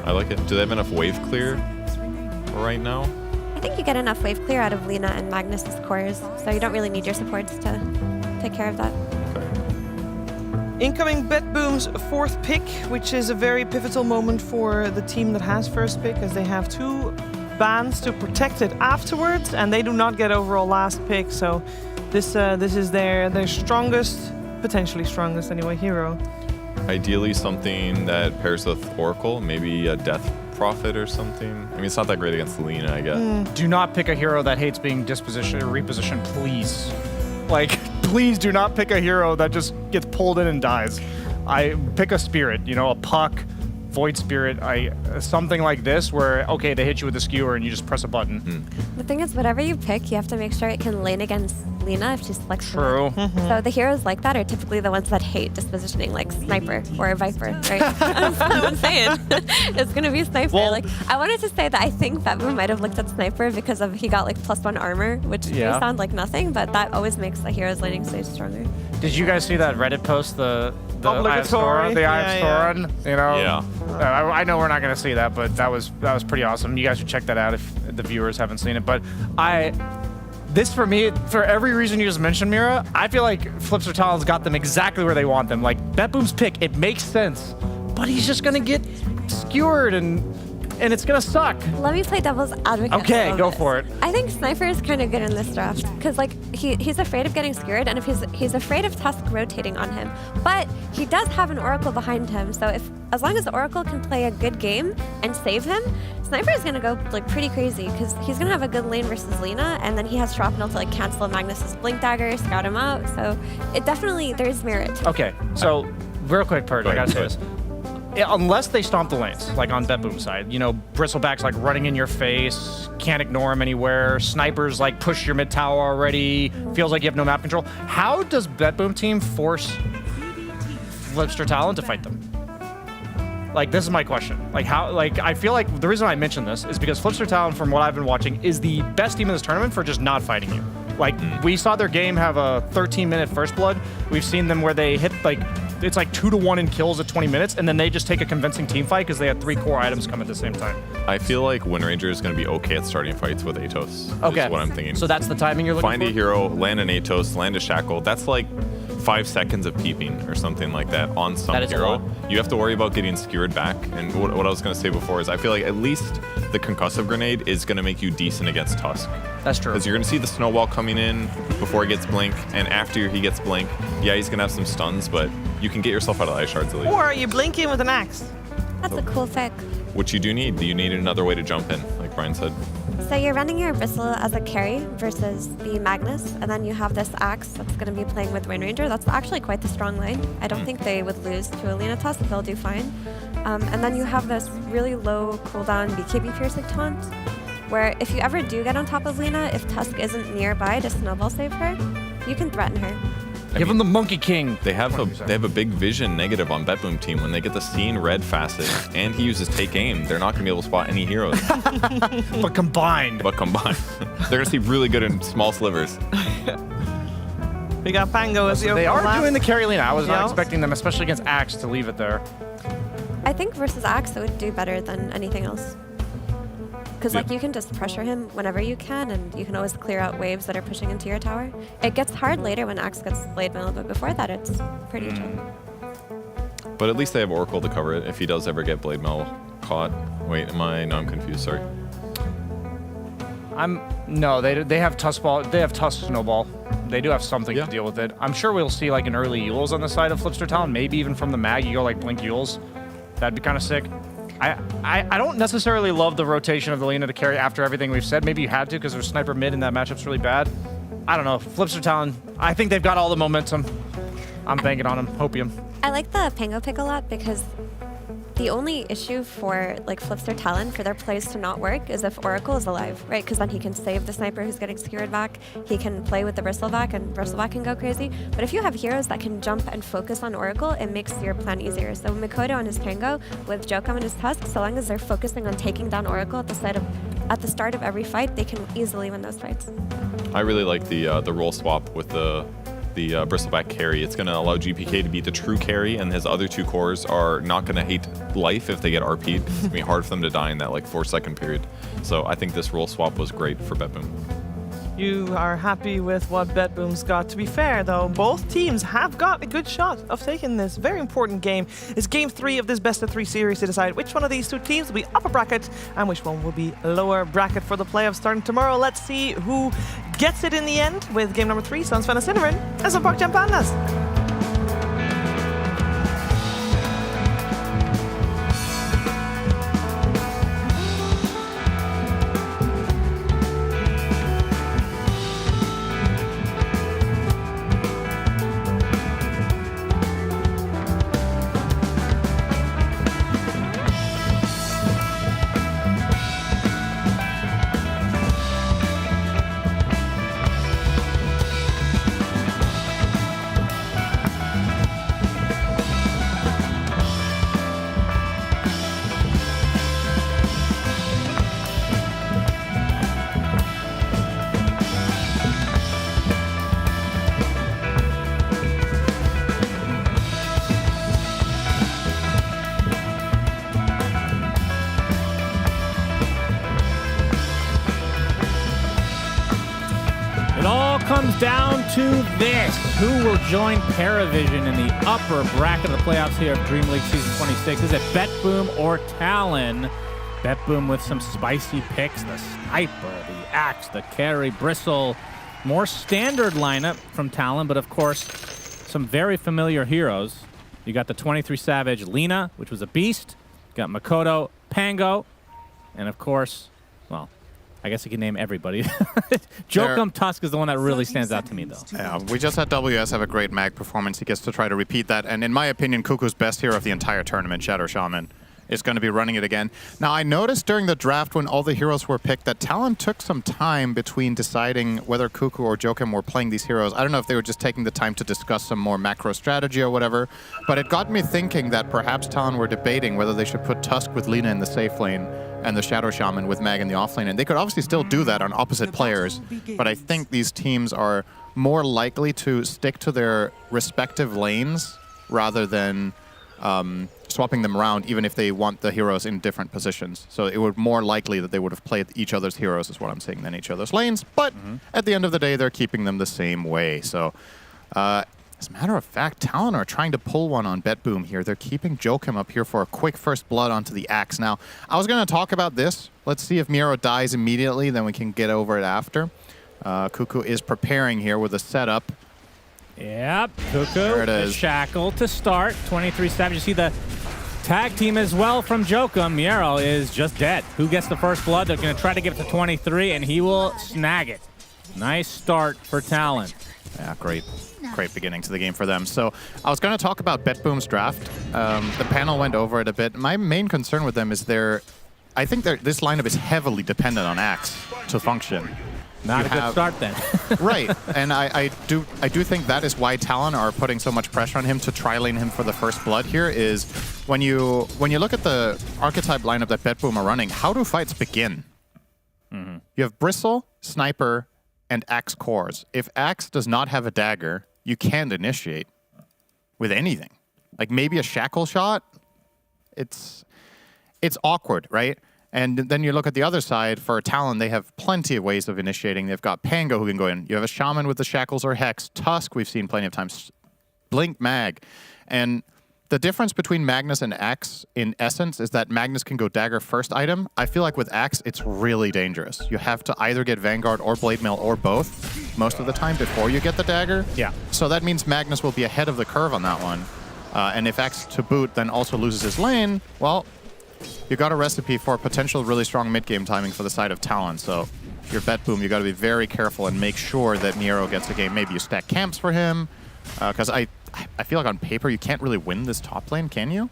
I like it. Do they have enough wave clear right now? I think you get enough wave clear out of Lena and Magnus's cores, so you don't really need your supports to take care of that. Incoming BetBoom's 4th pick, which is a very pivotal moment for the team that has first pick, as they have 2 bans to protect it afterwards, and they do not get overall last pick. So this is their strongest, potentially strongest anyway, hero. Ideally something that pairs with Oracle, maybe a Death Prophet or something. I mean, it's not that great against Lena, I guess. Do not pick a hero that hates being dispositioned or repositioned, please. Like, please do not pick a hero that just gets pulled in and dies. I pick a spirit, you know, a Puck, Void Spirit, something like this where, okay, they hit you with a skewer and you just press a button. The thing is, whatever you pick, you have to make sure it can lane against Lena if she selects True. So the heroes like that are typically the ones that hate dispositioning, like Sniper or Viper, right? That's what I'm saying. It's going to be Sniper. Well, like, I wanted to say that I think BetBoom might have looked at Sniper because he got like +1 armor, which may sound like nothing, but that always makes the hero's laning stage stronger. Did you guys see that Reddit post, the Obligatory. The Iostoron, you know? Yeah. I know we're not going to see that, but that was pretty awesome. You guys should check that out if the viewers haven't seen it. But this for me, for every reason you just mentioned, Mira, I feel like Flipster Talon's got them exactly where they want them. Like, BetBoom's pick, it makes sense, but he's just going to get skewered and and it's gonna suck. Let me play devil's advocate. Okay, a little go bit. for it. I think Sniper is kind of good in this draft because like he's afraid of getting skewered, and if he's afraid of Tusk rotating on him, but he does have an Oracle behind him. So as long as the Oracle can play a good game and save him, Sniper is gonna go like pretty crazy because he's gonna have a good lane versus Lina, and then he has Shrapnel to like cancel Magnus's Blink Dagger, scout him out. So it definitely there's merit. Okay, so real quick, Purge, I gotta say this. Unless they stomp the lanes, like on BetBoom's side, you know, Bristleback's like running in your face, can't ignore him anywhere, Snipers like push your mid tower already, feels like you have no map control. How does BetBoom team force Flipster Talon to fight them? Like, this is my question. Like, how, like, I feel like the reason I mention this is because Flipster Talon, from what I've been watching, is the best team in this tournament for just not fighting you. Like, we saw their game have a 13-minute first blood. We've seen them where they hit, like, it's like 2-1 in kills at 20 minutes, and then they just take a convincing team fight because they had 3 core items come at the same time. I feel like Windranger is going to be okay at starting fights with Atos. Okay. Is what I'm thinking. So that's the timing you're looking Find for? a hero, land an Atos, land a Shackle. That's like 5 seconds of peeping or something like that on some That is a hero. lot. You have to worry about getting skewered back. And what I was going to say before is I feel like at least the concussive grenade is going to make you decent against Tusk. That's true. Because you're going to see the snowball coming in before he gets blink, and after he gets blink, yeah, he's going to have some stuns, but you can get yourself out of ice shards at least. Or are you blinking with an axe? That's a cool pick. Which you do need. You need another way to jump in, like Brian said. So you're running your Bristle as a carry versus the Magnus, and then you have this Axe that's going to be playing with Windranger. That's actually quite the strong lane. I don't think they would lose to Alina Tusk. They'll do fine. And then you have this really low cooldown BKB piercing taunt, where if you ever do get on top of Lina, if Tusk isn't nearby to snowball save her, you can threaten her. Give him the Monkey King. They have a big vision negative on BetBoom team. When they get the scene red facet and he uses take aim, they're not going to be able to spot any heroes. But combined. They're going to see really good in small slivers. We got Pango as the They are overlap. doing the carry Lina. I was not Yeah. expecting them, especially against Axe, to leave it there. I think versus Axe it would do better than anything else. Because like you can just pressure him whenever you can, and you can always clear out waves that are pushing into your tower. It gets hard later when Axe gets Blade Mail, but before that it's pretty chill. But at least they have Oracle to cover it if he does ever get Blade Mail caught. Wait, no, I'm confused, sorry. No, they have Tusk Ball. They have Tusk Snowball. They do have something to deal with it. I'm sure we'll see like an early Yules on the side of Flipster Talon. Maybe even from the mag, you go like Blink Yules. That'd be kind of sick. I don't necessarily love the rotation of the Lina to carry after everything we've said. Maybe you had to because there's Sniper mid and that matchup's really bad. I don't know. Flipster Talon, I think they've got all the momentum. I'm banking on them. Hopium. I like the Pango pick a lot because the only issue for like Flipster Talon for their plays to not work is if Oracle is alive, right? Because then he can save the sniper who's getting skewered back. He can play with the Bristleback, and Bristleback can go crazy. But if you have heroes that can jump and focus on Oracle, it makes your plan easier. So Mikoto and his Pango with Jokam and his Tusk, so long as they're focusing on taking down Oracle at the start of every fight, they can easily win those fights. I really like the role swap with the Bristleback carry. It's going to allow GPK to be the true carry, and his other 2 cores are not going to hate life if they get RP'd. It's going to be hard for them to die in that like 4-second period. So I think this role swap was great for BetBoom. You are happy with what BetBoom's got. To be fair, though, both teams have got a good shot of taking this very important game. It's game 3 of this best-of-3 series to decide which one of these 2 teams will be upper bracket and which one will be lower bracket for the playoffs starting tomorrow. Let's see who gets it in the end with game number 3, Sunsfan and Cinnamon, and some Park Jam Pandas. Comes down to this. Who will join Paravision in the upper bracket of the playoffs here of DreamLeague Season 26? Is it BetBoom or Talon? Betboom with some spicy picks. The Sniper, the Axe, the Carry, Bristle. More standard lineup from Talon, but of course, some very familiar heroes. You got the 23 Savage Lina, which was a beast. You got Makoto, Pango, and of course, well, I guess you can name everybody. Jokum Tusk is the one that really stands out to me, though. Yeah, we just had WS have a great mag performance. He gets to try to repeat that. And in my opinion, Kuku's best hero of the entire tournament, Shadow Shaman, is going to be running it again. Now, I noticed during the draft when all the heroes were picked that Talon took some time between deciding whether Kuku or Jokum were playing these heroes. I don't know if they were just taking the time to discuss some more macro strategy or whatever, but it got me thinking that perhaps Talon were debating whether they should put Tusk with Lina in the safe lane and the Shadow Shaman with Mag in the off lane. And they could obviously still do that on opposite players, but I think these teams are more likely to stick to their respective lanes rather than swapping them around, even if they want the heroes in different positions. So it would more likely that they would have played each other's heroes, is what I'm saying, than each other's lanes. But at the end of the day, they're keeping them the same way. So as a matter of fact, Talon are trying to pull one on Betboom here. They're keeping Jokum up here for a quick first blood onto the Axe. Now, I was going to talk about this. Let's see if Miero dies immediately, then we can get over it after. Kuku is preparing here with a setup. Yep, Kuku, There it the is. shackle to start. 23 Savage. You see the tag team as well from Jokum. Miero is just dead. Who gets the first blood? They're going to try to give it to 23, and he will snag it. Nice start for Talon. Yeah, great beginning to the game for them. So I was going to talk about Betboom's draft. The panel went over it a bit. My main concern with them is I think this lineup is heavily dependent on Axe to function. Not a good start then. Right, and I do think that is why Talon are putting so much pressure on him to tri-lane him for the first blood here. Is when you look at the archetype lineup that Betboom are running, how do fights begin? You have Bristle, Sniper, and Axe cores. If Axe does not have a dagger, you can't initiate with anything. Like maybe a shackle shot. It's awkward, right? And then you look at the other side, for Talon, they have plenty of ways of initiating. They've got Pango who can go in. You have a Shaman with the Shackles or Hex. Tusk, we've seen plenty of times. Blink Mag. And the difference between Magnus and Axe, in essence, is that Magnus can go dagger first item. I feel like with Axe, it's really dangerous. You have to either get Vanguard or Blade Mail or both most of the time before you get the dagger. Yeah. So that means Magnus will be ahead of the curve on that one. And if Axe to boot then also loses his lane, well, you got a recipe for potential really strong mid-game timing for the side of Talon. So if you're Betboom, you got to be very careful and make sure that Miero gets a game. Maybe you stack camps for him, because I feel like on paper you can't really win this top lane, can you?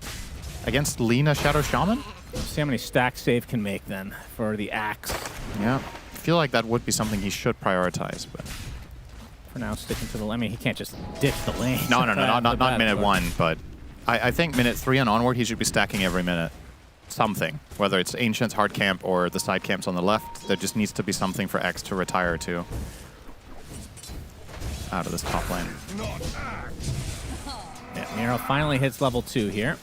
Against Lina Shadow Shaman? See how many stacks Save can make then for the Axe. Yeah, I feel like that would be something he should prioritize, but For now, sticking to the lane. I mean, he can't just ditch the lane. No, not minute one, but I think minute 3 and onward he should be stacking every minute. Something, whether it's Ancient's hard camp or the side camps on the left, there just needs to be something for X to retire to out of this top lane. Yeah, Miero finally hits level 2 here.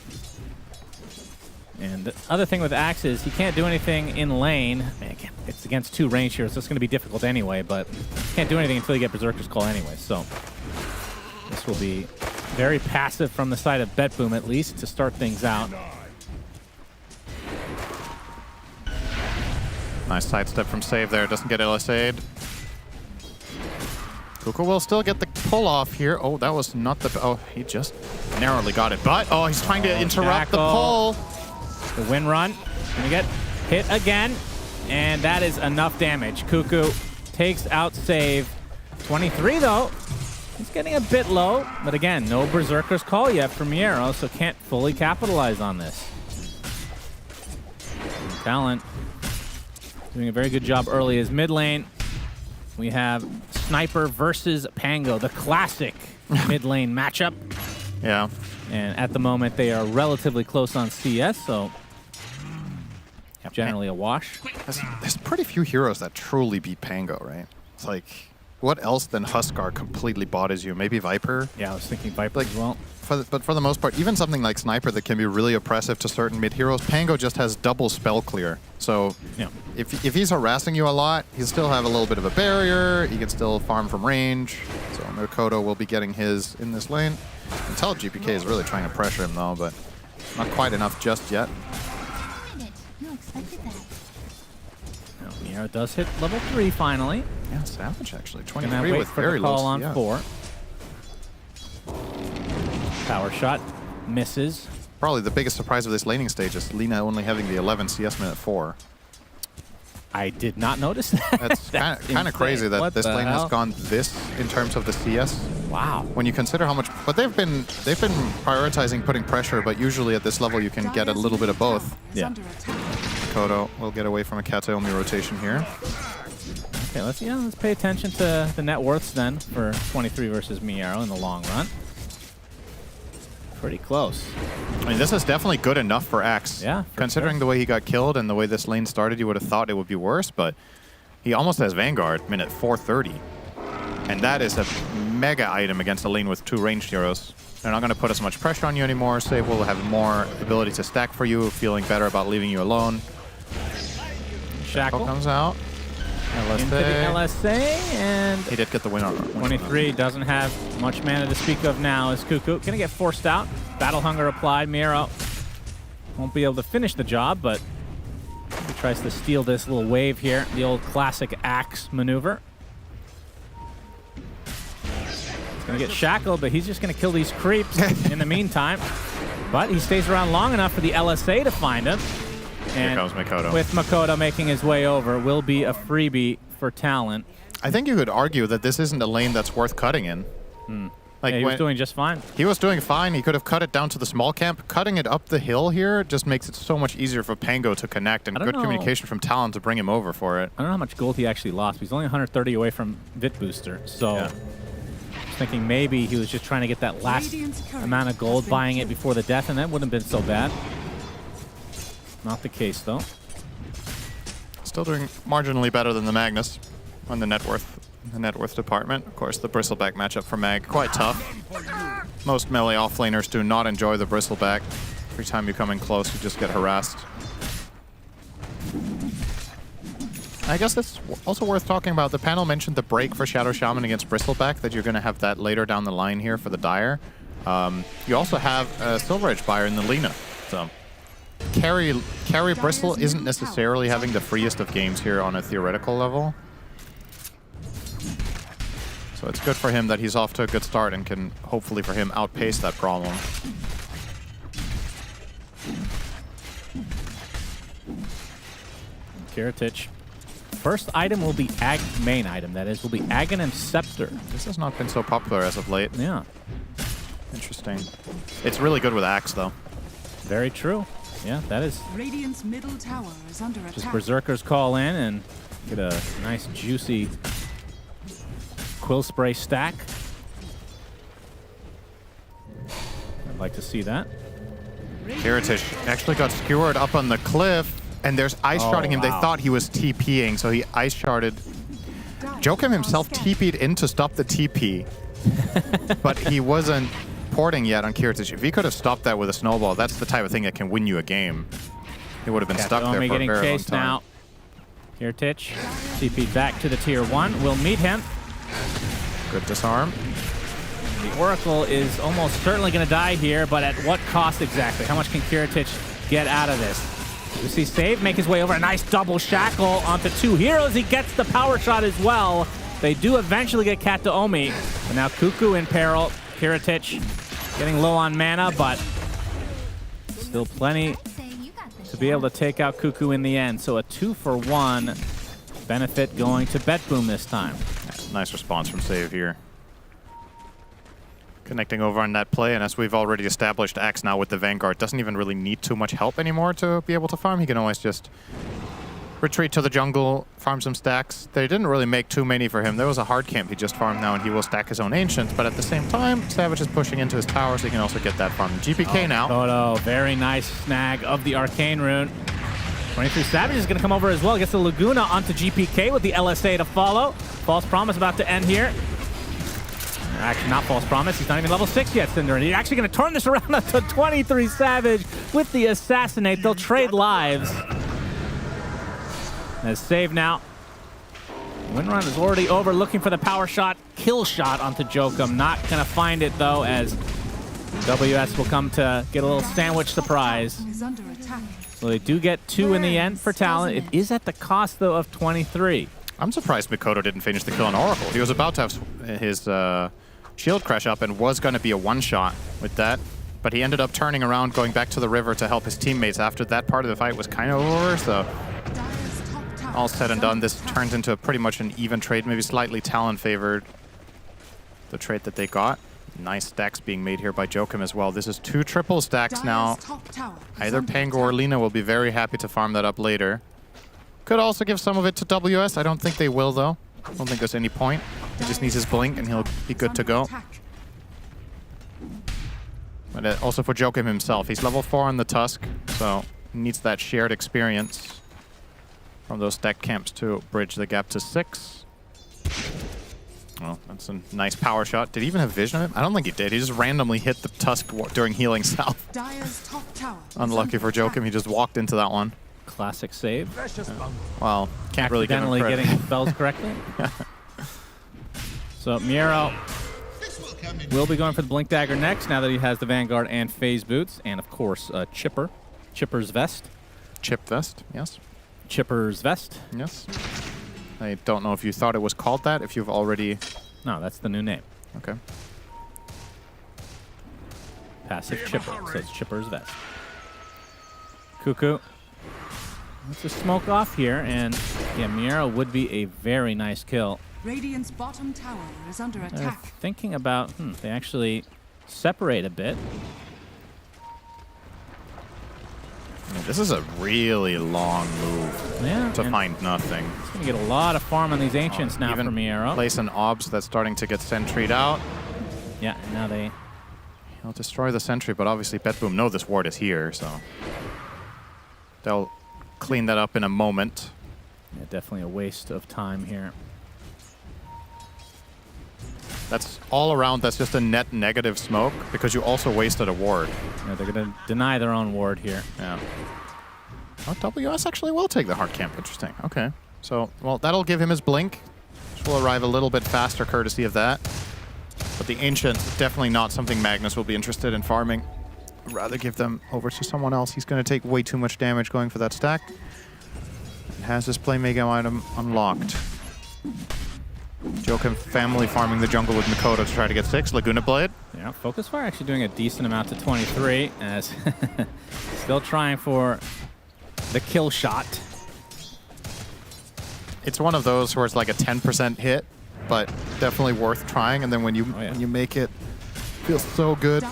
And the other thing with Axe is he can't do anything in lane. Again, it's against 2 range here, so it's going to be difficult anyway, but can't do anything until you get Berserker's Call anyway, so this will be very passive from the side of Betboom, at least, to start things out. Nice sidestep from Save there, doesn't get LSA'd. Kuku will still get the pull off here. Oh, that was not the... Oh, he just narrowly got it. But, oh, he's trying to interrupt the pull. The win run. Gonna get hit again. And that is enough damage. Kuku takes out Save. 23, though. He's getting a bit low. But again, no Berserker's Call yet from Miero, so can't fully capitalize on this. Talent doing a very good job early as mid lane. We have Sniper versus Pango, the classic mid lane matchup. Yeah. And at the moment, they are relatively close on CS, so generally a wash. There's pretty few heroes that truly beat Pango, right? It's like, what else than Huskar completely bodies you? Maybe Viper? Yeah, I was thinking Viper as well. But for the most part, even something like Sniper that can be really oppressive to certain mid-heroes, Pango just has double spell clear. So yeah. if he's harassing you a lot, he'll still have a little bit of a barrier. He can still farm from range. So Makoto will be getting his in this lane. You can tell GPK is really trying to pressure him though, but not quite enough just yet. You expected Mira does hit level 3 finally. Yeah, Savage actually. And I 23 wait with for very the call low on CS. 4. Power shot misses. Probably the biggest surprise of this laning stage is Lina only having the 11 CS minute 4. I did not notice that. That's kind insane. of crazy that What this the lane hell? has gone this in terms of the CS. Wow. When you consider how much, but they've been prioritizing putting pressure, but usually at this level you can get a little bit of both. Yeah. Kodo will get away from a Kataomi rotation here. Okay, let's pay attention to the net worths then for 23 versus Miero in the long run. Pretty close. I mean, this is definitely good enough for Axe. Yeah. Considering the way he got killed and the way this lane started, you would have thought it would be worse, but he almost has Vanguard minute 430. And that is a mega item against a lane with 2 ranged heroes. They're not going to put as much pressure on you anymore. Save will have more ability to stack for you, feeling better about leaving you alone. Shackle comes out. into the LSA, and he did get the win on 23 doesn't have much mana to speak of now as Cuckoo. Gonna get forced out. Battle Hunger applied. Miero won't be able to finish the job, but he tries to steal this little wave here. The old classic Axe maneuver. He's gonna get shackled, but he's just gonna kill these creeps in the meantime. But he stays around long enough for the LSA to find him. And here comes Makoto. with Makoto making his way over, will be a freebie for Talon. I think you could argue that this isn't a lane that's worth cutting in. Like Yeah, he was doing just fine. He was doing fine. He could have cut it down to the small camp. Cutting it up the hill here just makes it so much easier for Pango to connect, and I don't good know. communication from Talon to bring him over for it. I don't know how much gold he actually lost. He's only 130 away from Vit Booster, so Yeah. I was thinking maybe he was just trying to get that last amount of gold, buying it before the death, and that wouldn't have been so bad. Not the case, though. Still doing marginally better than the Magnus on the net worth department. Of course, the Bristleback matchup for Mag, quite tough. Most melee offlaners do not enjoy the Bristleback. Every time you come in close, you just get harassed. I guess it's also worth talking about. The panel mentioned the break for Shadow Shaman against Bristleback, that you're going to have that later down the line here for the Dire. You also have a Silver Edge Buyer in the Lina. So carry Bristle isn't necessarily having the freest of games here on a theoretical level. So it's good for him that he's off to a good start and can, hopefully for him, outpace that problem. Kiritich. First item will be main item, that is, will be Aghanim Scepter. This has not been so popular as of late. Yeah. Interesting. It's really good with Axe, though. Very true. Yeah, that is. Radiant's middle tower is under Just attack. Berserkers call in and get a nice juicy Quill Spray stack. I'd like to see that. Kiritich actually got skewered up on the cliff, and there's ice sharding him. They wow. thought he was TPing, so he ice sharded. Joachim himself TP'd in to stop the TP, but he wasn't porting yet on Kiritich. If he could have stopped that with a snowball, that's the type of thing that can win you a game. He would have been stuck there for a getting very long chased time. now. Kiritich TP back to the tier 1. We'll meet him. Good disarm. The Oracle is almost certainly going to die here, but at what cost exactly? How much can Kiritich get out of this? You see Save make his way over. A nice double shackle onto 2 heroes. He gets the power shot as well. They do eventually get Kataomi. But now Cuckoo in peril. Kiritich getting low on mana, but still plenty to be able to take out Cuckoo in the end. So a 2-for-1 benefit going to BetBoom this time. Nice response from Save here. Connecting over on that play, and as we've already established, Axe now with the Vanguard doesn't even really need too much help anymore to be able to farm. He can always just retreat to the jungle, farm some stacks. They didn't really make too many for him. There was a hard camp he just farmed now, and he will stack his own Ancients, but at the same time, Savage is pushing into his tower, so he can also get that farm. GPK now. Kodo, very nice snag of the Arcane Rune. 23 Savage is going to come over as well. Gets the Laguna onto GPK with the LSA to follow. False Promise about to end here. Actually, not False Promise. He's not even level 6 yet, Cinder. And he's actually going to turn this around to 23 Savage with the Assassinate. They'll trade lives. As Save now. Windrun is already over, looking for the power shot, kill shot onto Jokum. Not going to find it, though, as WS will come to get a little sandwich surprise. Is under attack. So they do get 2 in the end for Talon. It is at the cost, though, of 23. I'm surprised Mikoto didn't finish the kill on Oracle. He was about to have his shield crash up and was going to be a one-shot with that. But he ended up turning around, going back to the river to help his teammates after that part of the fight was kind of over. So all said and done, this turns into pretty much an even trade, maybe slightly Talon favored the trade that they got. Nice stacks being made here by Joachim as well. This is 2 triple stacks now. Either Pango or Lina will be very happy to farm that up later. Could also give some of it to WS. I don't think they will, though. I don't think there's any point. He just needs his blink and he'll be good to go. But also for Joachim himself, he's level 4 on the Tusk, so he needs that shared experience from those stack camps to bridge the gap to 6. Well, that's a nice power shot. Did he even have vision of him? I don't think he did. He just randomly hit the Tusk during healing south. Unlucky for Joachim, he just walked into that one. Classic save. Well, can't really give him Accidentally credit. getting spells correctly. So Miero will be going for the Blink Dagger next, now that he has the Vanguard and Phase Boots, and of course Chipper. Chipper's Vest. Chip Vest, yes. Chipper's Vest. Yes. I don't know if you thought it was called that, if you've already... No, that's the new name. Okay. Passive Chipper, so it's Chipper's Vest. Cuckoo. Let's just smoke off here, and yeah, Miero would be a very nice kill. Radiant's bottom tower is under They're attack. thinking about, they actually separate a bit. This is a really long move to find nothing. It's going to get a lot of farm on these Ancients now even for Miero. Place an Obs that's starting to get sentryed out. Yeah, and now they... He'll destroy the sentry, but obviously Betboom know this ward is here, so... They'll clean that up in a moment. Yeah, definitely a waste of time here. That's all around, that's just a net negative smoke, because you also wasted a ward. Yeah, they're going to deny their own ward here. Yeah. Oh, WS actually will take the hard camp. Interesting. Okay. So, well, that'll give him his blink, which will arrive a little bit faster courtesy of that. But the Ancient, definitely not something Magnus will be interested in farming. Rather give them over to someone else. He's going to take way too much damage going for that stack. And has his Playmaker item unlocked. Joachim family farming the jungle with Mikoto to try to get 6. Laguna Blade. Yeah, Focus Fire actually doing a decent amount to 23, as still trying for the kill shot. It's one of those where it's like a 10% hit, but definitely worth trying. And then when you when you make it, feels so good.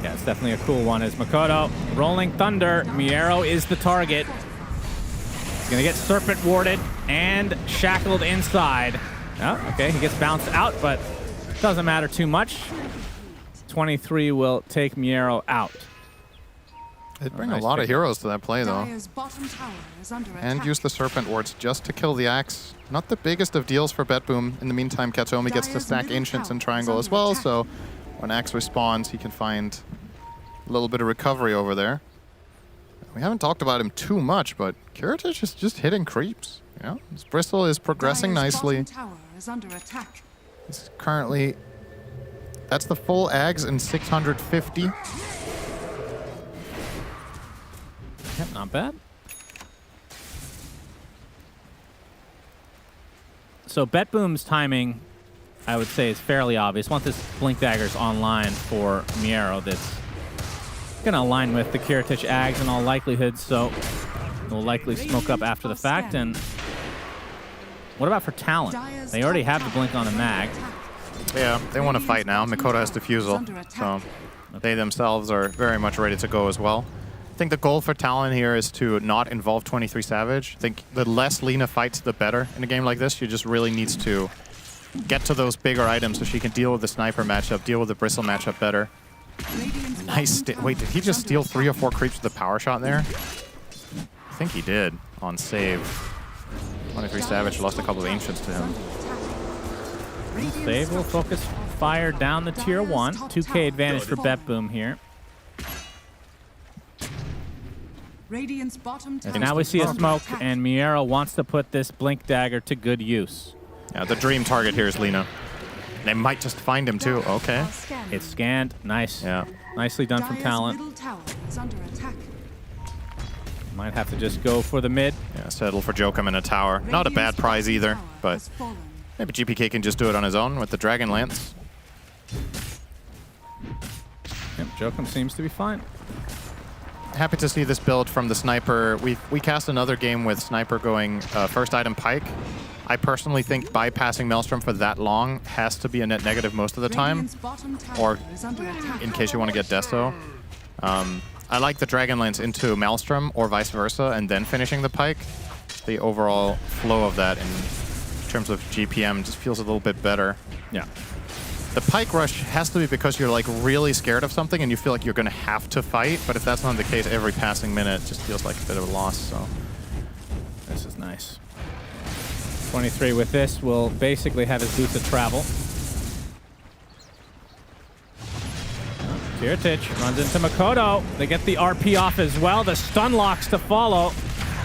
Yeah, it's definitely a cool one. As Mikoto rolling thunder, Miero is the target. He's gonna get Serpent warded and shackled inside. Oh, okay, he gets bounced out, but doesn't matter too much. 23 will take Miero out. They bring a lot of heroes to that play, though. Dire's bottom tower is under And attack. use the Serpent wards just to kill the Axe. Not the biggest of deals for Betboom. In the meantime, Katsuomi gets to stack Ancients and Triangle as well, so when Axe respawns, he can find a little bit of recovery over there. We haven't talked about him too much, but Kiritich is just hitting creeps. You know, his Bristle is progressing Dire's nicely. bottom tower is under attack. He's currently... That's the full Ags in 650. Yep, not bad. So Betboom's timing, I would say, is fairly obvious. Once this Blink Dagger's online for Miero, that's going to align with the Kiritich Ags in all likelihood, so they'll likely smoke up after the fact. And what about for Talon? They already have the Blink on the mag. Yeah, they want to fight now. Mikoto has Diffusal, so they themselves are very much ready to go as well. I think the goal for Talon here is to not involve 23 Savage. I think the less Lina fights, the better in a game like this. She just really needs to get to those bigger items so she can deal with the Sniper matchup, deal with the Bristle matchup better. Nice. Wait, did he just steal 3 or 4 creeps with the power shot there? I think he did on save. 23 Savage lost a couple of Ancients to him. Save will focus fire down the tier 1. 2k advantage for Betboom here. Radiant's bottom tower. And now we see a smoke, and Miero wants to put this Blink Dagger to good use. Yeah, the dream target here is Lina. They might just find him too. Okay. It's scanned. Nice. Yeah. Nicely done from Dire's Talon. middle tower is under attack. Might have to just go for the mid. Yeah, settle for Jokum in a tower. Not a bad prize either, but maybe GPK can just do it on his own with the Dragon Lance. Yep, Jokum seems to be fine. Happy to see this build from the Sniper. We cast another game with Sniper going first item Pike. I personally think bypassing Maelstrom for that long has to be a net negative most of the time, Radiant's bottom tower or is under attack. in case you want to get Deso. I like the Dragon Lance into Maelstrom or vice versa and then finishing the Pike. The overall flow of that in terms of GPM just feels a little bit better. Yeah. The Pike rush has to be because you're like really scared of something and you feel like you're going to have to fight, but if that's not the case, every passing minute just feels like a bit of a loss. So This is nice. 23 with this will basically have his boots of travel. Kiritich runs into Makoto. They get the RP off as well. The stun locks to follow.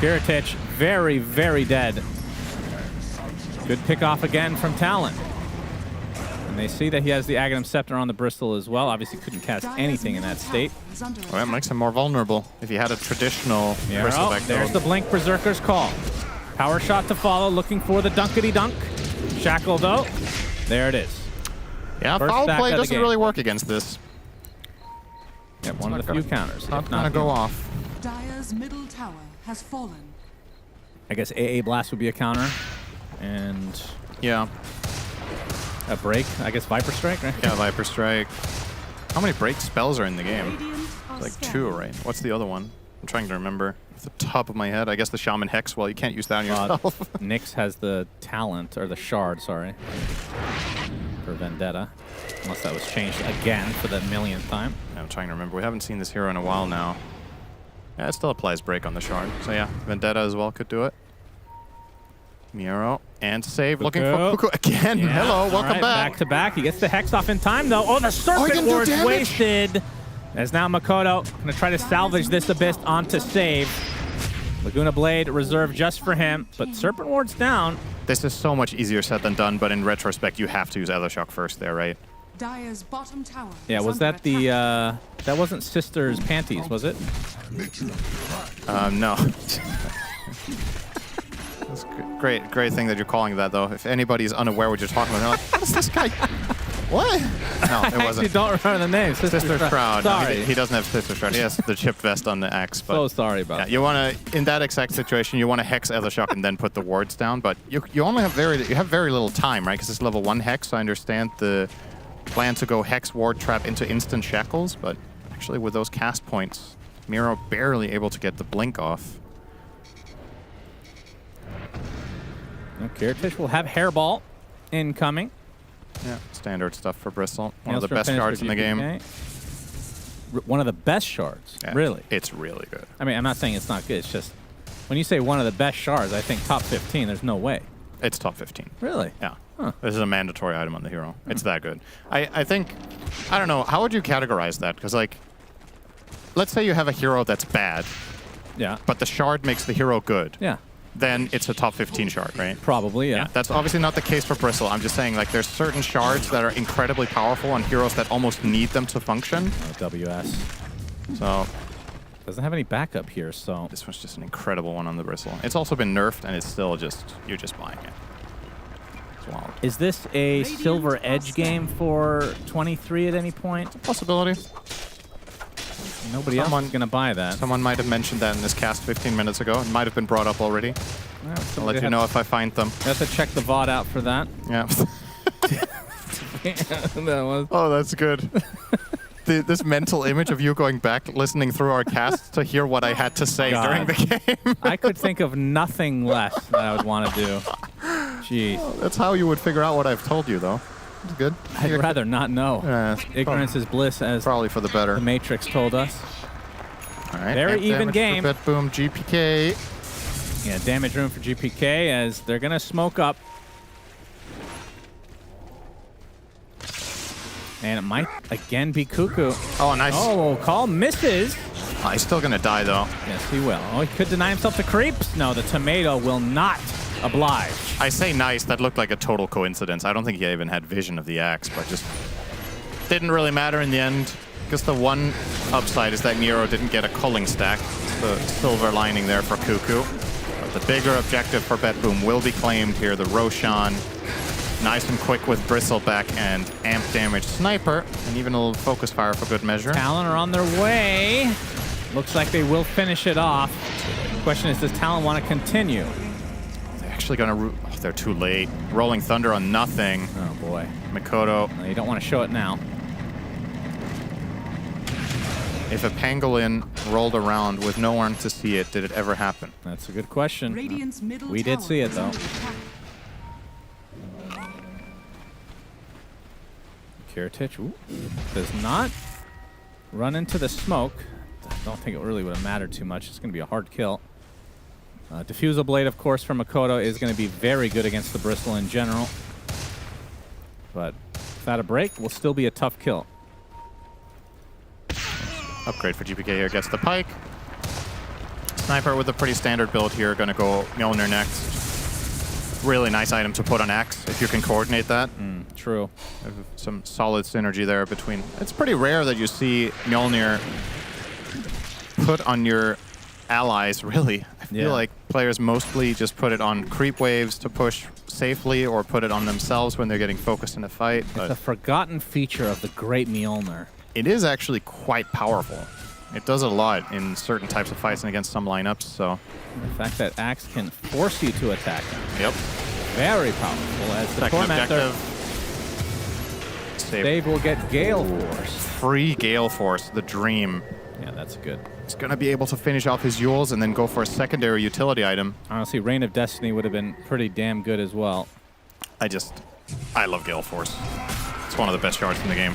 Kiritich very, very dead. Good pick off again from Talon. And they see that he has the Aghanim Scepter on the Bristol as well. Obviously couldn't cast anything in that state. well, that makes him more vulnerable. If he had a traditional Bristol back there's the Blink Berserker's call. Power shot to follow, looking for the dunkety dunk. Shackle though. There it is. Yeah, First foul stack play of the doesn't game. really work against this. Yeah, one of the few counters. Not if gonna not go the- off. Dire's middle tower has fallen. I guess AA Blast would be a counter. And Yeah. a break. I guess Viper Strike, right? Yeah, Viper Strike. How many break spells are in the game? Radiant are It's like scanning. 2, right? What's the other one? I'm trying to remember off the top of my head. I guess the Shaman Hex. Well, you can't use that on yourself. Nyx has the talent, or the shard, sorry, for Vendetta. Unless that was changed again for the millionth time. Yeah, I'm trying to remember. We haven't seen this hero in a while now. Yeah, it still applies break on the shard. So yeah, Vendetta as well could do it. Miro and save. Looking for Cuckoo again. Yeah. Hello, All welcome right, back. Back to back. He gets the Hex off in time, though. Oh, the he Serpent didn't do Ward's damage. wasted. As now Makoto going to try to salvage this Abyss onto save. Laguna Blade reserved just for him, but Serpent Ward's down. This is so much easier said than done, but in retrospect, you have to use Ethershock first there, right? Dire's bottom tower. Yeah, is was under that the, attack. that wasn't Sister's Panties, was it? No. That's great thing that you're calling that, though. If anybody's unaware what you're talking about, they're like, what is this guy? What? No, it I wasn't. actually don't remember the name. Sister's Shroud. No, Sorry. he doesn't have Sister's Shroud. He has the chipped vest on the axe. But So sorry about yeah, that. you want to, in that exact situation, you want to Hex Ethershock and then put the wards down. But you only have very little time, right? Because it's level 1 Hex. So I understand the plan to go Hex Ward Trap into instant shackles, but actually with those cast points, Miro barely able to get the blink off. Kiritich will have Hairball incoming. Yeah, standard stuff for Bristle. One of the Maelstrom best finish shards for in the game. GPK. One of the best shards, Yeah, really. It's really good. I mean, I'm not saying it's not good. It's just when you say one of the best shards, I think top 15. There's no way. It's top 15. Really? Yeah. Huh. This is a mandatory item on the hero. It's that good. I think, I don't know, how would you categorize that? Because, like, let's say you have a hero that's bad, Yeah. but the shard makes the hero good. Yeah. Then it's a top 15 shard, right? Probably, yeah. That's obviously not the case for Bristle. I'm just saying, like, there's certain shards that are incredibly powerful on heroes that almost need them to function. Oh, WS. So Doesn't have any backup here, so. this was just an incredible one on the Bristle. It's also been nerfed, and it's still just, you're just buying it. It's wild. Is this a Silver Edge game for 23 at any point? Possibility. Nobody else is going to buy that. Someone might have mentioned that in this cast 15 minutes ago. It might have been brought up already. Well, I'll let you know if I find them. You have to check the VOD out for that. Yeah. That was. Oh, that's good. This mental image of you going back, listening through our cast to hear what I had to say during the game. I could think of nothing less that I would want to do. Jeez. That's how you would figure out what I've told you, though. It's good. I'd rather not know. Ignorance is bliss, as probably for the better. The Matrix told us. All right. Very even game. Bet boom, GPK. Yeah, damage room for GPK as they're going to smoke up. And it might again be Cuckoo. Oh, nice. Oh, call misses. Oh, he's still going to die, though. Yes, he will. Oh, he could deny himself the creeps. No, the tomato will not Oblige. I say nice, that looked like a total coincidence. I don't think he even had vision of the axe, but just didn't really matter in the end. Because the one upside is that Nero didn't get a culling stack. The silver lining there for Cuckoo. But the bigger objective for BetBoom will be claimed here. The Roshan, nice and quick with Bristleback and amp damage sniper, and even a little focus fire for good measure. Talon are on their way. Looks like they will finish it off. The question is, does Talon want to continue? They're actually going to... Oh, they're too late. Rolling Thunder on nothing. Oh, boy. Mikoto. No, you don't want to show it now. If a pangolin rolled around with no one to see it, did it ever happen? That's a good question. Radiant's middle We did tower see it, is though. under attack. Kiritich does not run into the smoke. I don't think it really would have mattered too much. It's going to be a hard kill. Diffusal Blade, of course, from Makoto is going to be very good against the Bristle in general. But without a break, will still be a tough kill. Upgrade for GPK here, gets the pike. Sniper with a pretty standard build here, gonna go Mjolnir next. Really nice item to put on Axe, if you can coordinate that. True. Some solid synergy there between... It's pretty rare that you see Mjolnir put on your allies, really. I feel like players mostly just put it on creep waves to push safely or put it on themselves when they're getting focused in a fight. It's a forgotten feature of the great Mjolnir. It is actually quite powerful. It does a lot in certain types of fights and against some lineups, so... The fact that Axe can force you to attack them. Yep. Very powerful. As the Second Tormentor... objective. Save will get Gale Force. Free Gale Force, the dream. Yeah, that's good. He's going to be able to finish off his Yules and then go for a secondary utility item. Honestly, Reign of Destiny would have been pretty damn good as well. I love Gale Force. It's one of the best shards in the game.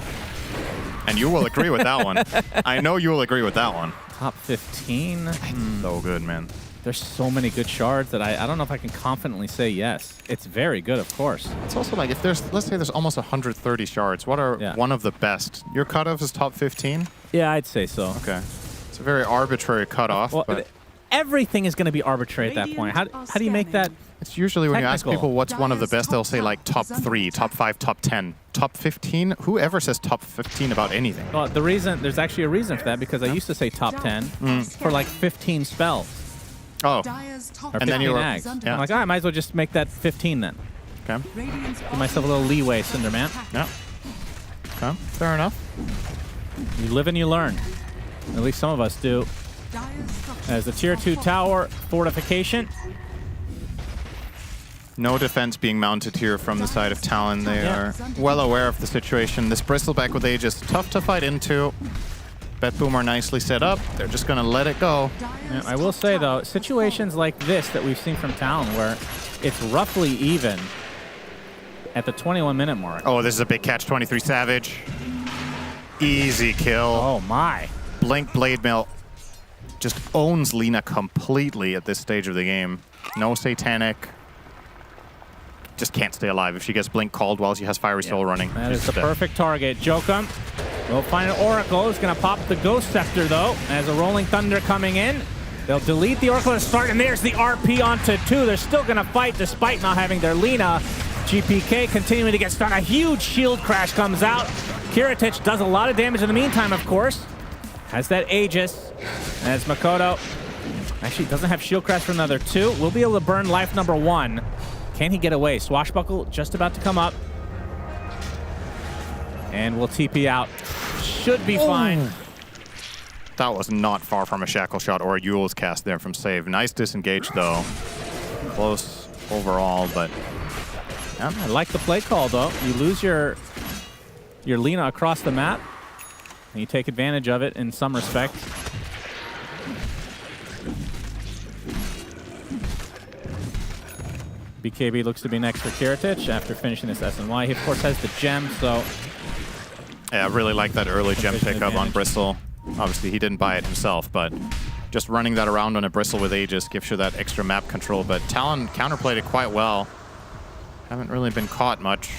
And you will agree with that one. I know you will agree with that one. Top 15? So good, man. There's so many good shards that I don't know if I can confidently say yes. It's very good, of course. It's also like, if there's, let's say there's almost 130 shards, what are one of the best? Your cutoff is top 15? Yeah, I'd say so. Okay. It's a very arbitrary cutoff. Well, but everything is going to be arbitrary at that point. How do you make that? It's usually when you ask technical? people what's one of the best, they'll say like top 3, top 5, top 10. Top 15? Whoever says top 15 about anything? Well, there's actually a reason for that, because I used to say top 10 for like 15 spells. Oh. Or 15 ags. I'm like, I might as well just make that 15 then. Okay. Give myself a little leeway, Cinderman. Yeah. Okay, fair enough. You live and you learn. At least some of us do. As the tier 2 tower fortification. No defense being mounted here from the side of Talon. They are well aware of the situation. This Bristleback with Aegis, tough to fight into. BetBoom are nicely set up. They're just going to let it go. Yeah, I will say, though, situations like this that we've seen from Talon, where it's roughly even at the 21-minute mark. Oh, this is a big catch. 23 Savage. Easy kill. Oh, my. Blink Blade Mail just owns Lina completely at this stage of the game. No Satanic. Just can't stay alive if she gets Blink called while she has Fiery Soul running. That is the perfect target. Jokum will find an Oracle. He's going to pop the Ghost Scepter, though, as a Rolling Thunder coming in. They'll delete the Oracle to start, and there's the RP onto 2. They're still going to fight despite not having their Lina. GPK continuing to get stunned. A huge shield crash comes out. Kiritich does a lot of damage in the meantime, of course. Has that Aegis. As Makoto actually doesn't have shield crash for another 2. We'll be able to burn life number 1. Can he get away? Swashbuckle just about to come up. And we'll TP out. Should be fine. That was not far from a Shackle Shot or a Yule's cast there from Save. Nice disengage, though. Close overall, but... Yeah, I like the play call, though. You lose your Lina across the map, and you take advantage of it in some respect. BKB looks to be next for Kiritich after finishing this SNY. He, of course, has the gem, so... Yeah, I really like that early gem pickup on Bristle. Obviously, he didn't buy it himself, but just running that around on a Bristle with Aegis gives you that extra map control. But Talon counterplayed it quite well. Haven't really been caught much.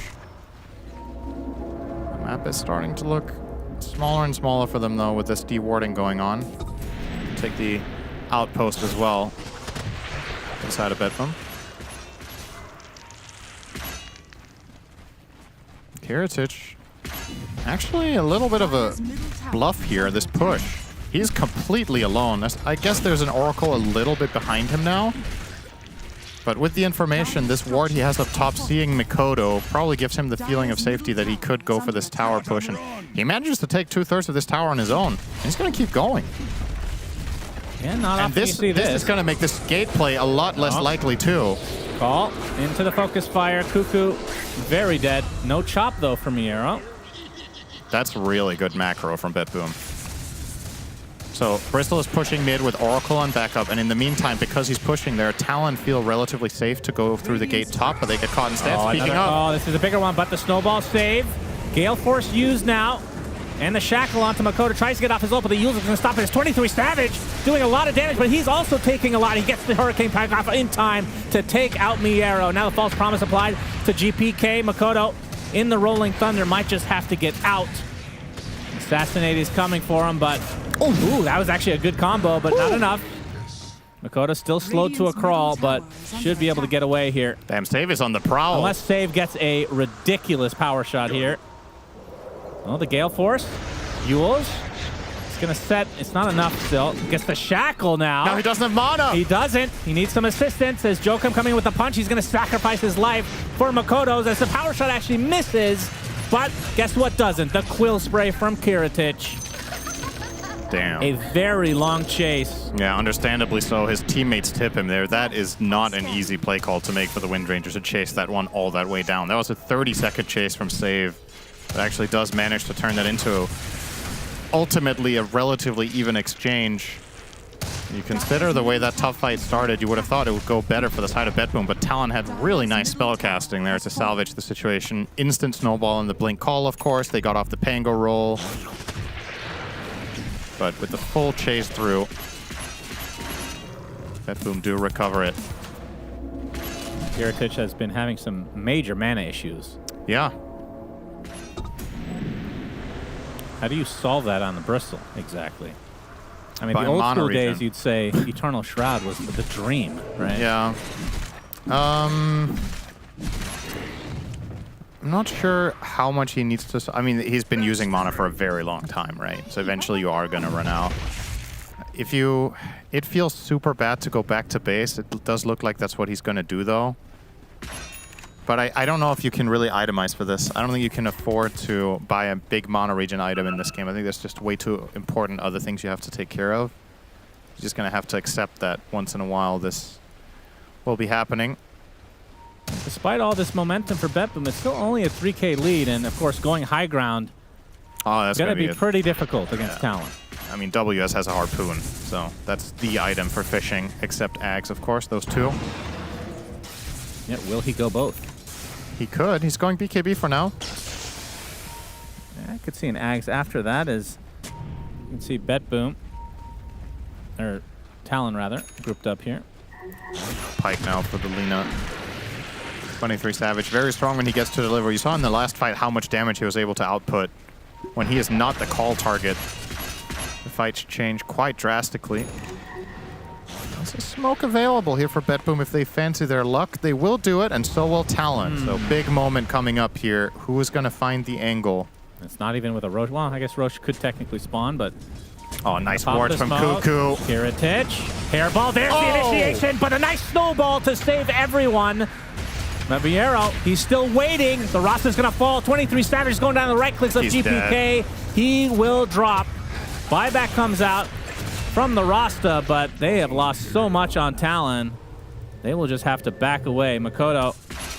The map is starting to look smaller and smaller for them, though, with this dewarding going on. Take the outpost as well inside of BetBoom. Kiritich, actually a little bit of a bluff here, this push. He's completely alone. I guess there's an Oracle a little bit behind him now. But with the information, this ward he has up top, seeing Mikoto, probably gives him the feeling of safety that he could go for this tower push. And he manages to take 2/3 of this tower on his own. And he's going to keep going. Yeah, not and often you see this is going to make this gate play a lot less likely, too. Call into the focus fire. Cuckoo, very dead. No chop, though, from Miero. That's really good macro from BetBoom. So Bristol is pushing mid with Oracle on backup, and in the meantime, because he's pushing there, Talon feel relatively safe to go through the gate top, but they get caught instead. Speaking of... Oh, this is a bigger one, but the snowball save. Gale Force used now. And the shackle onto Makoto, tries to get off his ult, but the Yule's going to stop it. It's 23 Savage, doing a lot of damage, but he's also taking a lot. He gets the Hurricane Pack off in time to take out Miero. Now the False Promise applied to GPK. Makoto in the Rolling Thunder might just have to get out. Assassinate is coming for him, but... Ooh, that was actually a good combo, but not enough. Makoto still slowed to a crawl, but should be able to get away here. Damn, Save is on the prowl. Unless Save gets a ridiculous power shot here. Oh, the Gale Force. Yules. It's going to set. It's not enough still. Gets the shackle now. Now he doesn't have mana. He doesn't. He needs some assistance. As Jokum coming with the punch, he's going to sacrifice his life for Makoto's as the power shot actually misses. But guess what doesn't? The Quill Spray from Kiritich. Damn. A very long chase. Yeah, understandably so. His teammates tip him there. That is not an easy play call to make for the Wind Rangers to chase that one all that way down. That was a 30-second chase from Save. That actually does manage to turn that into ultimately a relatively even exchange. You consider the way that tough fight started, you would have thought it would go better for the side of BetBoom, but Talon had really nice spell casting there to salvage the situation. Instant snowball in the Blink Call, of course. They got off the Pango roll. But with the full chase through, BetBoom do recover it. Kiritich has been having some major mana issues. Yeah. How do you solve that on the Bristol, exactly? I mean, By the old school mono-regen. days, you'd say Eternal Shroud was the dream, right? Yeah. I'm not sure how much he needs to... I mean, he's been using mana for a very long time, right? So eventually you are going to run out. If you... It feels super bad to go back to base. It does look like that's what he's going to do, though. But I don't know if you can really itemize for this. I don't think you can afford to buy a big mono regen item in this game. I think there's just way too important other things you have to take care of. You're just going to have to accept that once in a while this will be happening. Despite all this momentum for BetBoom, it's still only a 3K lead, and of course going high ground that's going to be pretty difficult against Talon. I mean, WS has a harpoon, so that's the item for fishing, except Ags, of course, those two. Yeah, will he go both? He could. He's going BKB for now. Yeah, I could see an Ags after that as you can see BetBoom, or Talon rather, grouped up here. Pike now for the Lina. 23 Savage, very strong when he gets to deliver. You saw in the last fight how much damage he was able to output. When he is not the call target, the fights change quite drastically. There's a smoke available here for BetBoom. If they fancy their luck, they will do it, and so will Talon. So big moment coming up here. Who is going to find the angle? It's not even with a Roche. Well, I guess Roche could technically spawn, but... Oh, nice ward from Cuckoo. Kiritich. Hairball, there's the initiation, but a nice snowball to save everyone. Mabiero, he's still waiting. The roster's going to fall. 23 Savage is going down the right clicks of GPK. Dead. He will drop. Buyback comes out from the Rasta, but they have lost so much on Talon. They will just have to back away. Makoto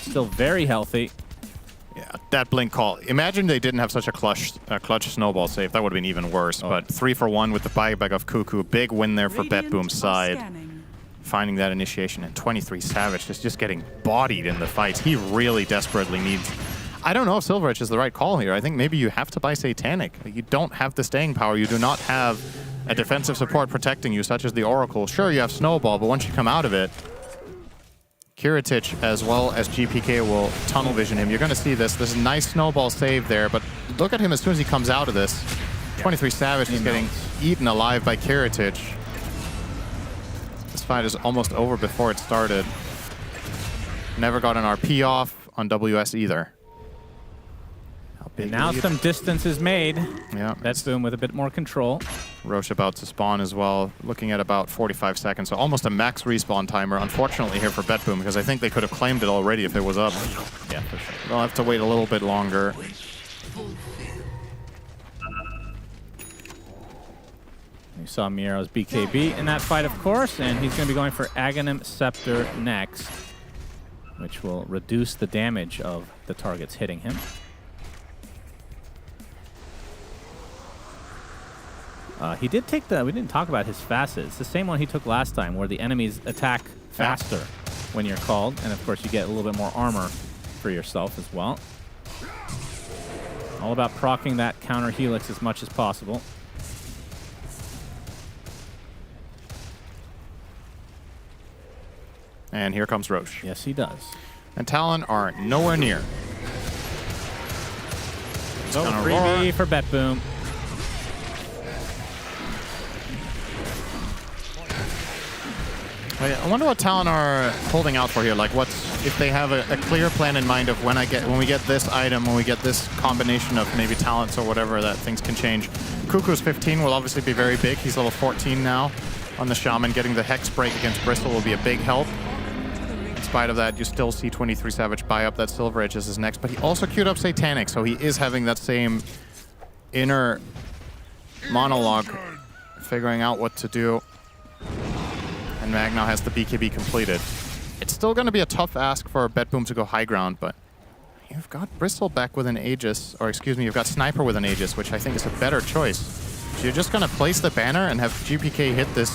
still very healthy. Yeah, that blink call. Imagine they didn't have such a clutch snowball save. That would have been even worse. But 3 for 1 with the buyback of Cuckoo. Big win there for BetBoom's side. Finding that initiation, and 23 Savage is just getting bodied in the fights. He really desperately needs... I don't know if Silver Edge is the right call here. I think maybe you have to buy Satanic. You don't have the staying power. You do not have a defensive support protecting you, such as the Oracle. Sure, you have Snowball, but once you come out of it, Kiritich as well as GPK will tunnel vision him. You're going to see this. This is a nice Snowball save there, but look at him as soon as he comes out of this. 23 Savage is getting eaten alive by Kiritich. This fight is almost over before it started. Never got an RP off on WS either. Big Now lead. some distance is made. Yeah. Betboom with a bit more control. Roche about to spawn as well, looking at about 45 seconds, so almost a max respawn timer, unfortunately here for Betboom, because I think they could have claimed it already if it was up. Yeah, for sure. They'll have to wait a little bit longer. You saw Miero's BKB in that fight, of course, and he's going to be going for Aghanim Scepter next, which will reduce the damage of the targets hitting him. He did take we didn't talk about his facet. It's the same one he took last time, where the enemies attack faster when you're called, and of course you get a little bit more armor for yourself as well. All about proccing that counter helix as much as possible. And here comes Roche. Yes, he does. And Talon are nowhere near. So gonna 3B roar. for Betboom. I wonder what Talon are holding out for here. Like, if they have a clear plan in mind of when we get this item, when we get this combination of maybe talents or whatever, that things can change. Cuckoo's 15 will obviously be very big. He's level 14 now on the Shaman. Getting the Hex break against Bristle will be a big help. In spite of that, you still see 23 Savage buy up that Silver Edge as his next, but he also queued up Satanic, so he is having that same inner monologue, figuring out what to do. And Mag now has the BKB completed. It's still going to be a tough ask for Betboom to go high ground, but you've got Bristle back with an Aegis, or excuse me, you've got Sniper with an Aegis, which I think is a better choice. So you're just going to place the banner and have GPK hit this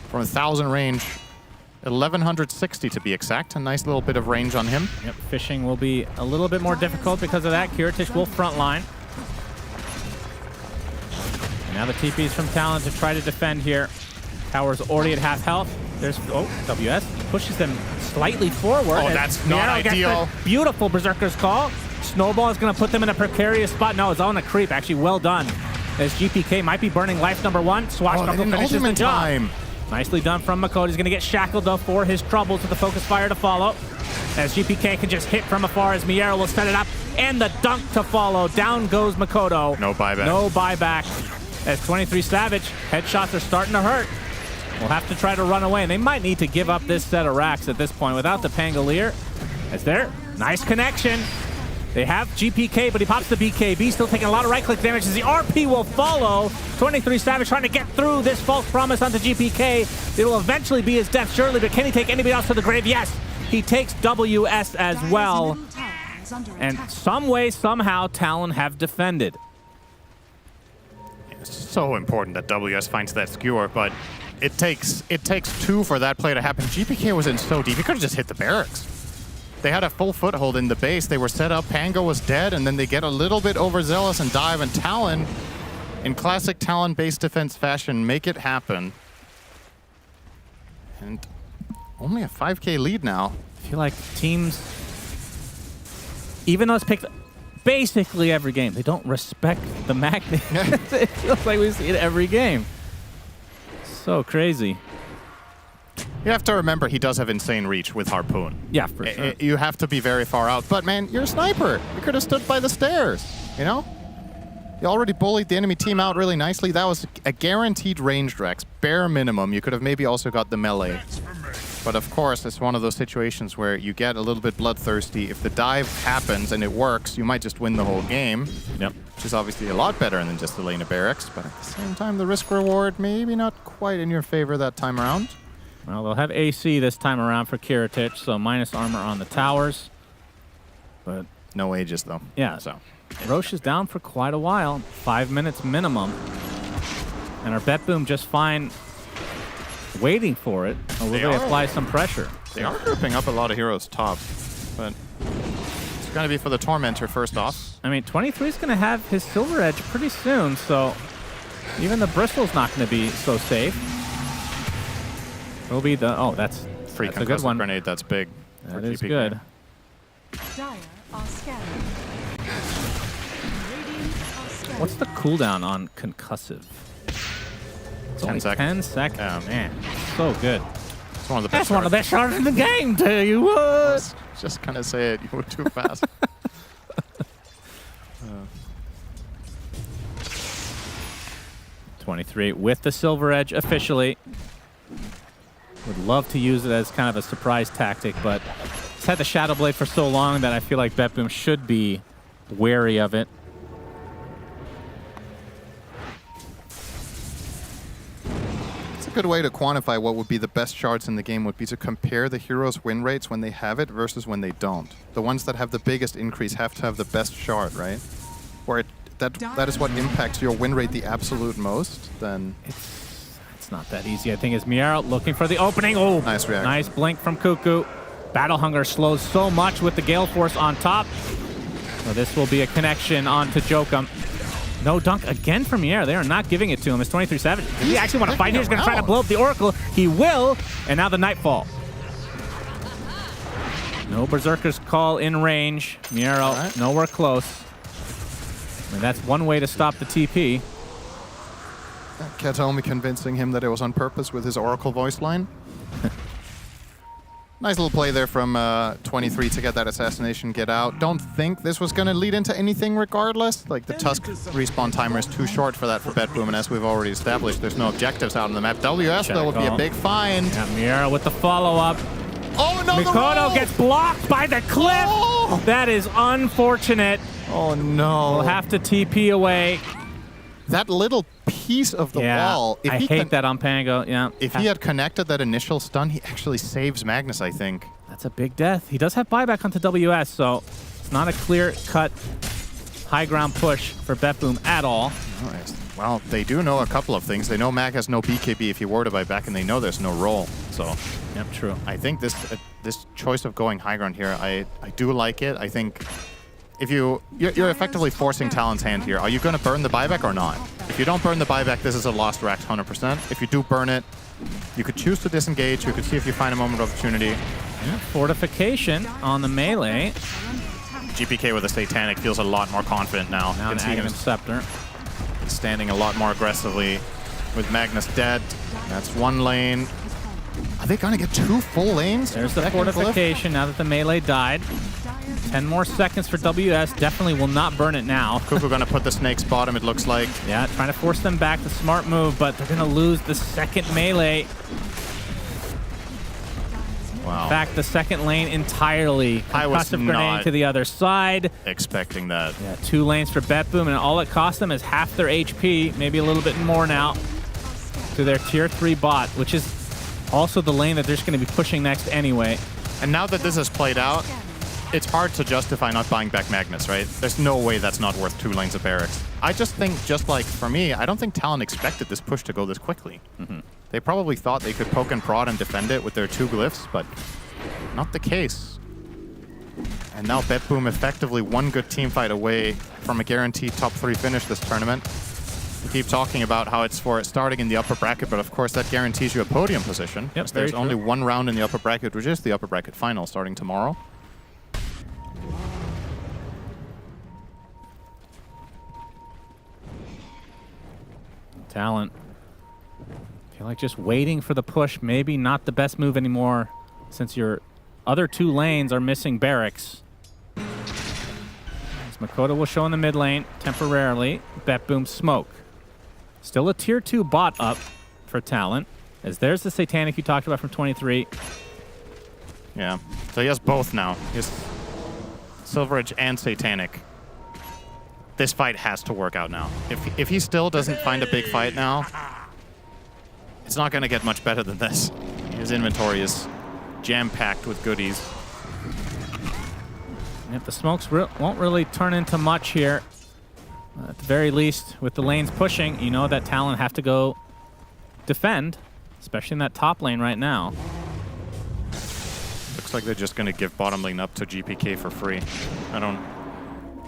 from 1,000 range, 1,160 to be exact. A nice little bit of range on him. Yep, fishing will be a little bit more difficult because of that. Kiritich will frontline. And now the TPs from Talon to try to defend here. Tower's already at half health. There's, WS pushes them slightly forward. Oh, that's not ideal. Beautiful Berserker's Call. Snowball is going to put them in a precarious spot. No, it's on a creep. Actually, well done. As GPK might be burning life number one. Swashbuckle finishes the job. Nicely done from Makoto. He's going to get shackled, though, for his troubles with the focus fire to follow. As GPK can just hit from afar as Miero will set it up. And the dunk to follow. Down goes Makoto. No buyback. No buyback. As 23 Savage, headshots are starting to hurt. We'll have to try to run away, and they might need to give up this set of racks at this point without the Pangolier. As there, nice connection. They have GPK, but he pops the BKB, still taking a lot of right-click damage as the RP will follow. 23 Savage trying to get through this false promise onto GPK. It will eventually be his death, surely, but can he take anybody else to the grave? Yes, he takes WS as well. And some way, somehow, Talon have defended. It's so important that WS finds that skewer, but it takes two for that play to happen. GPK was in so deep, he could have just hit the barracks. They had a full foothold in the base. They were set up. Pango was dead, and then they get a little bit overzealous and dive, and Talon, in classic Talon base defense fashion, make it happen. And only a 5K lead now. I feel like teams, even though it's picked basically every game, they don't respect the Magnet. It feels like we see it every game. So crazy. You have to remember he does have insane reach with Harpoon. Yeah, for sure. You have to be very far out. But man, you're a sniper. You could have stood by the stairs, you know? You already bullied the enemy team out really nicely. That was a guaranteed ranged Rex, bare minimum. You could have maybe also got the melee. But of course, it's one of those situations where you get a little bit bloodthirsty. If the dive happens and it works, you might just win the whole game. Yep. Which is obviously a lot better than just delaying a barracks. But at the same time, the risk reward maybe not quite in your favor that time around. Well, they'll have AC this time around for Kiritich, so minus armor on the towers. But no Aegis though. Yeah. So Roche is down for quite a while, 5 minutes minimum. And our Betboom just fine waiting for it, or will they apply some pressure? They are grouping up a lot of heroes top, but it's going to be for the Tormentor first off. I mean, 23 is going to have his Silver Edge pretty soon, so even the Bristle's not going to be so safe. Will be the that's free a good one. Grenade. That's big. That is good. Dire are scanning. What's the cooldown on concussive? It's 10 only seconds. 10 seconds. Yeah. Man, so good. It's one of the best. That's one of the best shots in the game. Tell you what. Just gonna say it. You were too fast. 23 with the Silver Edge officially. Would love to use it as kind of a surprise tactic, but it's had the Shadow Blade for so long that I feel like BetBoom should be wary of it. It's a good way to quantify what would be the best shards in the game would be to compare the heroes' win rates when they have it versus when they don't. The ones that have the biggest increase have to have the best shard, right? Or that is what impacts your win rate the absolute most, then... It's not that easy. I think it's Miero looking for the opening. Oh, nice reaction. Nice blink from Cuckoo. Battle Hunger slows so much with the Gale Force on top. So this will be a connection onto Jokum. No dunk again from Miero. They are not giving it to him. It's 23-7. Does he actually want to fight here? He's going to try to blow up the Oracle. He will. And now the Nightfall. No Berserker's Call in range. Miero nowhere close. And that's one way to stop the TP. Katomi convincing him that it was on purpose with his Oracle voice line. Nice little play there from 23 to get that assassination, get out. Don't think this was going to lead into anything regardless. Like, the Tusk respawn timer is too short for that for BetBoom, and as we've already established, there's no objectives out on the map. WS, though, would be a big find. Yeah, Miero with the follow-up. Oh, no, Mikoto gets blocked by the cliff. Oh. That is unfortunate. Oh, no. We'll have to TP away. That little piece of the wall. If I hate that on Pango, yeah. If he had connected that initial stun, he actually saves Magnus, I think. That's a big death. He does have buyback onto WS, so it's not a clear-cut high ground push for BetBoom at all. Nice. Well, they do know a couple of things. They know Mag has no BKB if he were to buy back, and they know there's no roll. So, yep, true. I think this choice of going high ground here, I do like it. I think if you're effectively forcing Talon's hand here. Are you going to burn the buyback or not? If you don't burn the buyback, this is a lost rack 100%. If you do burn it, you could choose to disengage. You could see if you find a moment of opportunity. Yeah, fortification on the melee. GPK with a Satanic feels a lot more confident now. Now an Aghanim Scepter. He's standing a lot more aggressively with Magnus dead. That's one lane. Are they going to get 2 full lanes? There's the fortification now that the melee died. 10 more seconds for WS. Definitely will not burn it now. Cuckoo going to put the snakes bottom, it looks like. Yeah, trying to force them back. The smart move, but they're going to lose the second melee. Wow. In fact, the second lane entirely. I was Concussive grenade to the other side. Expecting that. Yeah, 2 lanes for BetBoom, and all it cost them is half their HP, maybe a little bit more now, to their tier 3 bot, which is also the lane that they're just going to be pushing next anyway. And now that this has played out, it's hard to justify not buying back Magnus, right? There's no way that's not worth 2 lanes of barracks. I just think, just like for me, I don't think Talon expected this push to go this quickly. They probably thought they could poke and prod and defend it with their 2 glyphs, but not the case. And now BetBoom effectively one good team fight away from a guaranteed top 3 finish this tournament. We keep talking about how it's for starting in the upper bracket, but of course that guarantees you a podium position. Yep, there's only 1 round in the upper bracket, which is the upper bracket final starting tomorrow. Talent. I feel like just waiting for the push, maybe not the best move anymore since your other 2 lanes are missing barracks. As Makoto will show in the mid lane temporarily. BetBoom smoke. Still a tier 2 bot up for Talent, as there's the Satanic you talked about from 23. Yeah, so he has both now. He has Silver Edge and Satanic. This fight has to work out now. If he still doesn't find a big fight now, it's not going to get much better than this. His inventory is jam-packed with goodies. And if the smokes won't really turn into much here, at the very least, with the lanes pushing, you know that Talon have to go defend, especially in that top lane right now. Looks like they're just going to give bottom lane up to GPK for free.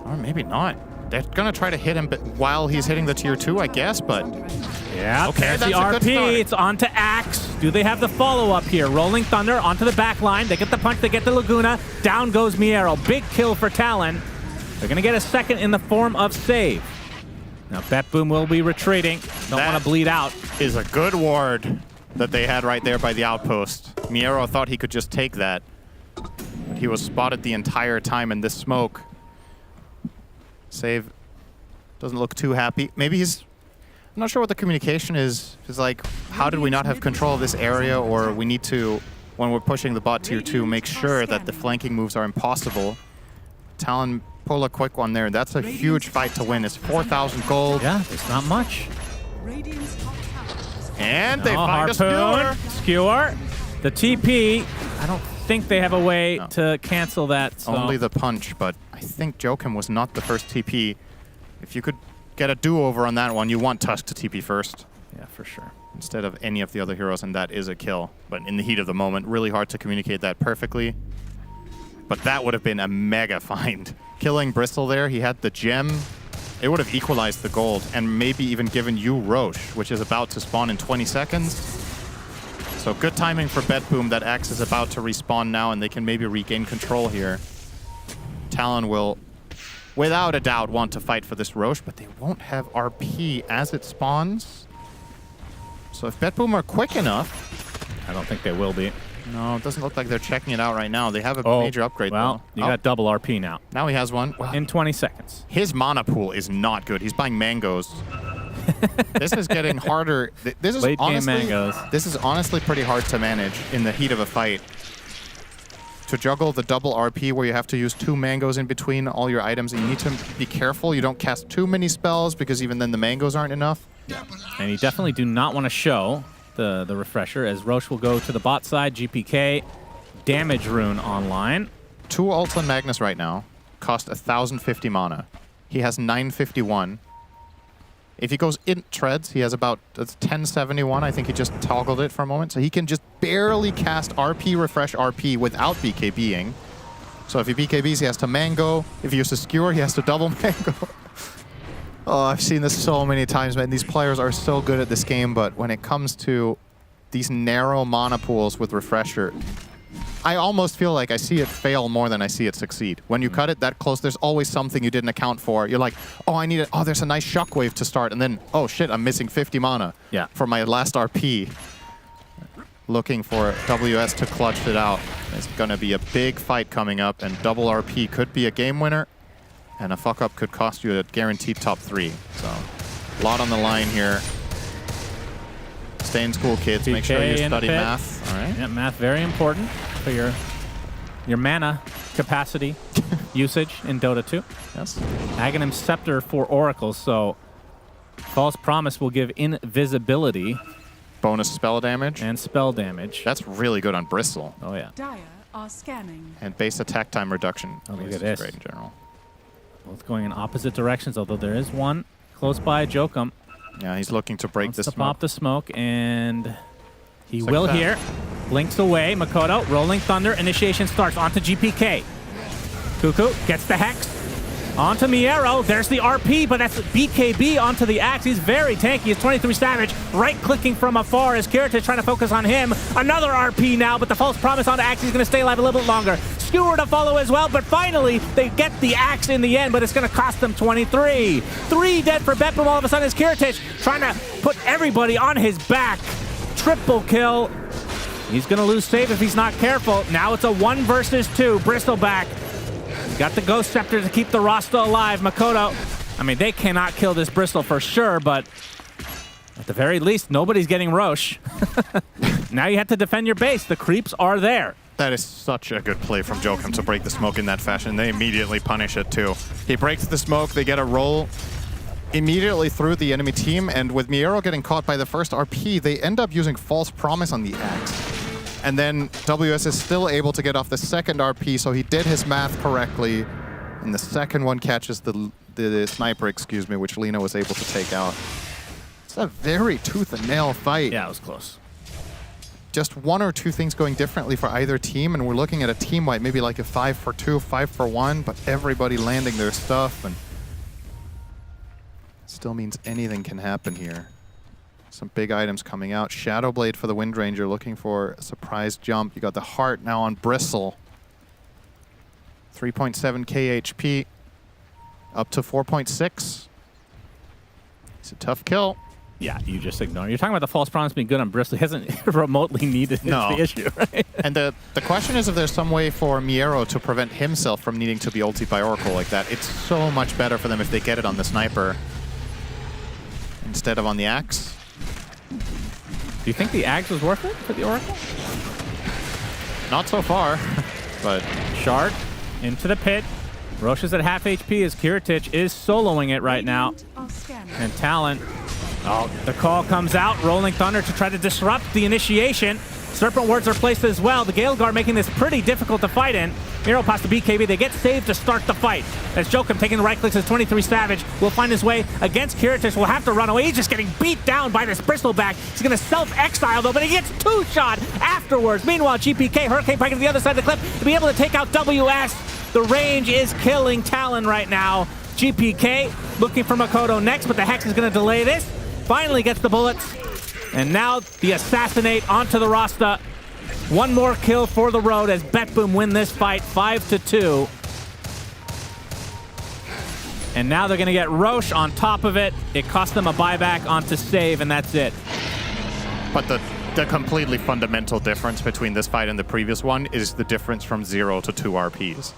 Or maybe not. They're going to try to hit him while he's hitting the tier 2, I guess, but... Yeah, okay, there's the RP. It's onto Axe. Do they have the follow-up here? Rolling Thunder onto the back line. They get the punch, they get the Laguna. Down goes Miero. Big kill for Talon. They're going to get a second in the form of save. Now, BetBoom will be retreating. Don't want to bleed out. Is a good ward that they had right there by the outpost. Miero thought he could just take that, but he was spotted the entire time in this smoke. Save doesn't look too happy. Maybe he's I'm not sure what the communication is. It's like, how did we not have control of this area, or we need to, when we're pushing the bot tier 2, make sure that the flanking moves are impossible. Talon pull a quick one there. That's a huge fight to win. It's 4,000 gold. Yeah, it's not much. And they find a Harpoon, skewer. skewer. The TP, I don't think they have a way to cancel that. So. Only the punch, but I think Joachim was not the first TP. If you could get a do-over on that one, you want Tusk to TP first. Yeah, for sure. Instead of any of the other heroes, and that is a kill. But in the heat of the moment, really hard to communicate that perfectly. But that would have been a mega find. Killing Bristle there, he had the gem. It would have equalized the gold and maybe even given you Roche, which is about to spawn in 20 seconds. So good timing for BetBoom. That Axe is about to respawn now, and they can maybe regain control here. Talon will, without a doubt, want to fight for this Roche, but they won't have RP as it spawns. So if BetBoom are quick enough... I don't think they will be. No, it doesn't look like they're checking it out right now. They have a major upgrade, well, though. You got double RP now. Now he has one. In 20 seconds. His mana pool is not good. He's buying mangoes. This is getting harder. This is Late game honestly, mangoes. This is honestly pretty hard to manage in the heat of a fight. To juggle the double RP where you have to use 2 mangoes in between all your items, and you need to be careful you don't cast too many spells, because even then the mangoes aren't enough. Yeah. And you definitely do not want to show the refresher, as Roche will go to the bot side. GPK, damage rune online. 2 ults on Magnus right now cost 1,050 mana. He has 951. If he goes int treads, he has about 1071. I think he just toggled it for a moment. So he can just barely cast RP, refresh RP without BKBing. So if he BKBs, he has to mango. If he uses skewer, he has to double mango. Oh, I've seen this so many times, man. These players are so good at this game, but when it comes to these narrow mana pools with refresher, I almost feel like I see it fail more than I see it succeed. When you cut it that close, there's always something you didn't account for. You're like, oh, I need it. Oh, there's a nice shockwave to start. And then, oh, shit, I'm missing 50 mana for my last RP. Looking for WS to clutch it out. It's going to be a big fight coming up, and double RP could be a game winner, and a fuck-up could cost you a guaranteed top 3. So, a lot on the line here. Stay in school, kids. Make sure you study math. All right. Yeah, math very important for your mana capacity usage in Dota 2. Yes. Aghanim Scepter for Oracles, so False Promise will give invisibility. Bonus spell damage. And spell damage. That's really good on Bristle. Oh, yeah. Dire are scanning. And base attack time reduction. Oh, look at this. Great in general. Both going in opposite directions, although there is one close by Joachim. Yeah, he's looking to break the to smoke. Pop the smoke, and he Second will pass. here. Blinks away. Makoto, Rolling Thunder. Initiation starts onto GPK. Cuckoo gets the Hex. Onto Miero. There's the RP, but that's BKB onto the Axe. He's very tanky. He's 23 damage. Right-clicking from afar as Kiritich trying to focus on him. Another RP now, but the False Promise onto Axe. He's going to stay alive a little bit longer. Skewer to follow as well, but finally they get the Axe in the end, but it's going to cost them 23. 3 dead for BetBoom all of a sudden as Kiritich trying to put everybody on his back. Triple kill. He's going to lose save if he's not careful. Now it's a 1 versus 2. Bristleback. Got the Ghost Scepter to keep the Rasta alive. Makoto, I mean, they cannot kill this Bristle for sure, but at the very least, nobody's getting Roche. Now you have to defend your base. The creeps are there. That is such a good play from Joachim to break the smoke in that fashion. They immediately punish it too. He breaks the smoke, they get a roll immediately through the enemy team, and with Miero getting caught by the first RP, they end up using False Promise on the Axe. And then WS is still able to get off the second RP, so he did his math correctly. And the second one catches the sniper, excuse me, which Lena was able to take out. It's a very tooth and nail fight. Yeah, it was close. Just 1 or 2 things going differently for either team, and we're looking at a team wipe, maybe like a 5 for 2, 5 for 1, but everybody landing their stuff, and still means anything can happen here. Some big items coming out. Shadowblade for the Wind Ranger, looking for a surprise jump. You got the Heart now on Bristle. 3.7k HP, up to 4.6. It's a tough kill. Yeah, you just ignore it. You're talking about the False Promise being good on Bristle. He hasn't remotely needed No. the issue, right? And the question is if there's some way for Miero to prevent himself from needing to be ultied by Oracle like that. It's so much better for them if they get it on the sniper. instead of on the axe. Do you think the Axe was worth it for the Oracle? Not so far, but Shard into the pit. Roche is at half HP as Kiritich is soloing it right now. Are scanning. And Talon. Oh, the call comes out. Rolling Thunder to try to disrupt the initiation. Serpent Wards are placed as well. The Gale Guard making this pretty difficult to fight in. Miro past the BKB. They get saved to start the fight. As Jokum taking the right clicks as 23 Savage will find his way against Kiritich. Will have to run away. He's just getting beat down by this Bristleback. He's going to self-exile though, but he gets two-shot afterwards. Meanwhile, GPK, Hurricane Pike to the other side of the cliff to be able to take out WS. The range is killing Talon right now. GPK looking for Makoto next, but the Hex is going to delay this. Finally gets the bullets. And now the Assassinate onto the Rasta. One more kill for the road as BetBoom win this fight 5-2. And now they're going to get Roche on top of it. It cost them a buyback onto save, and that's it. But the completely fundamental difference between this fight and the previous one is the difference from 0 to 2 RPs.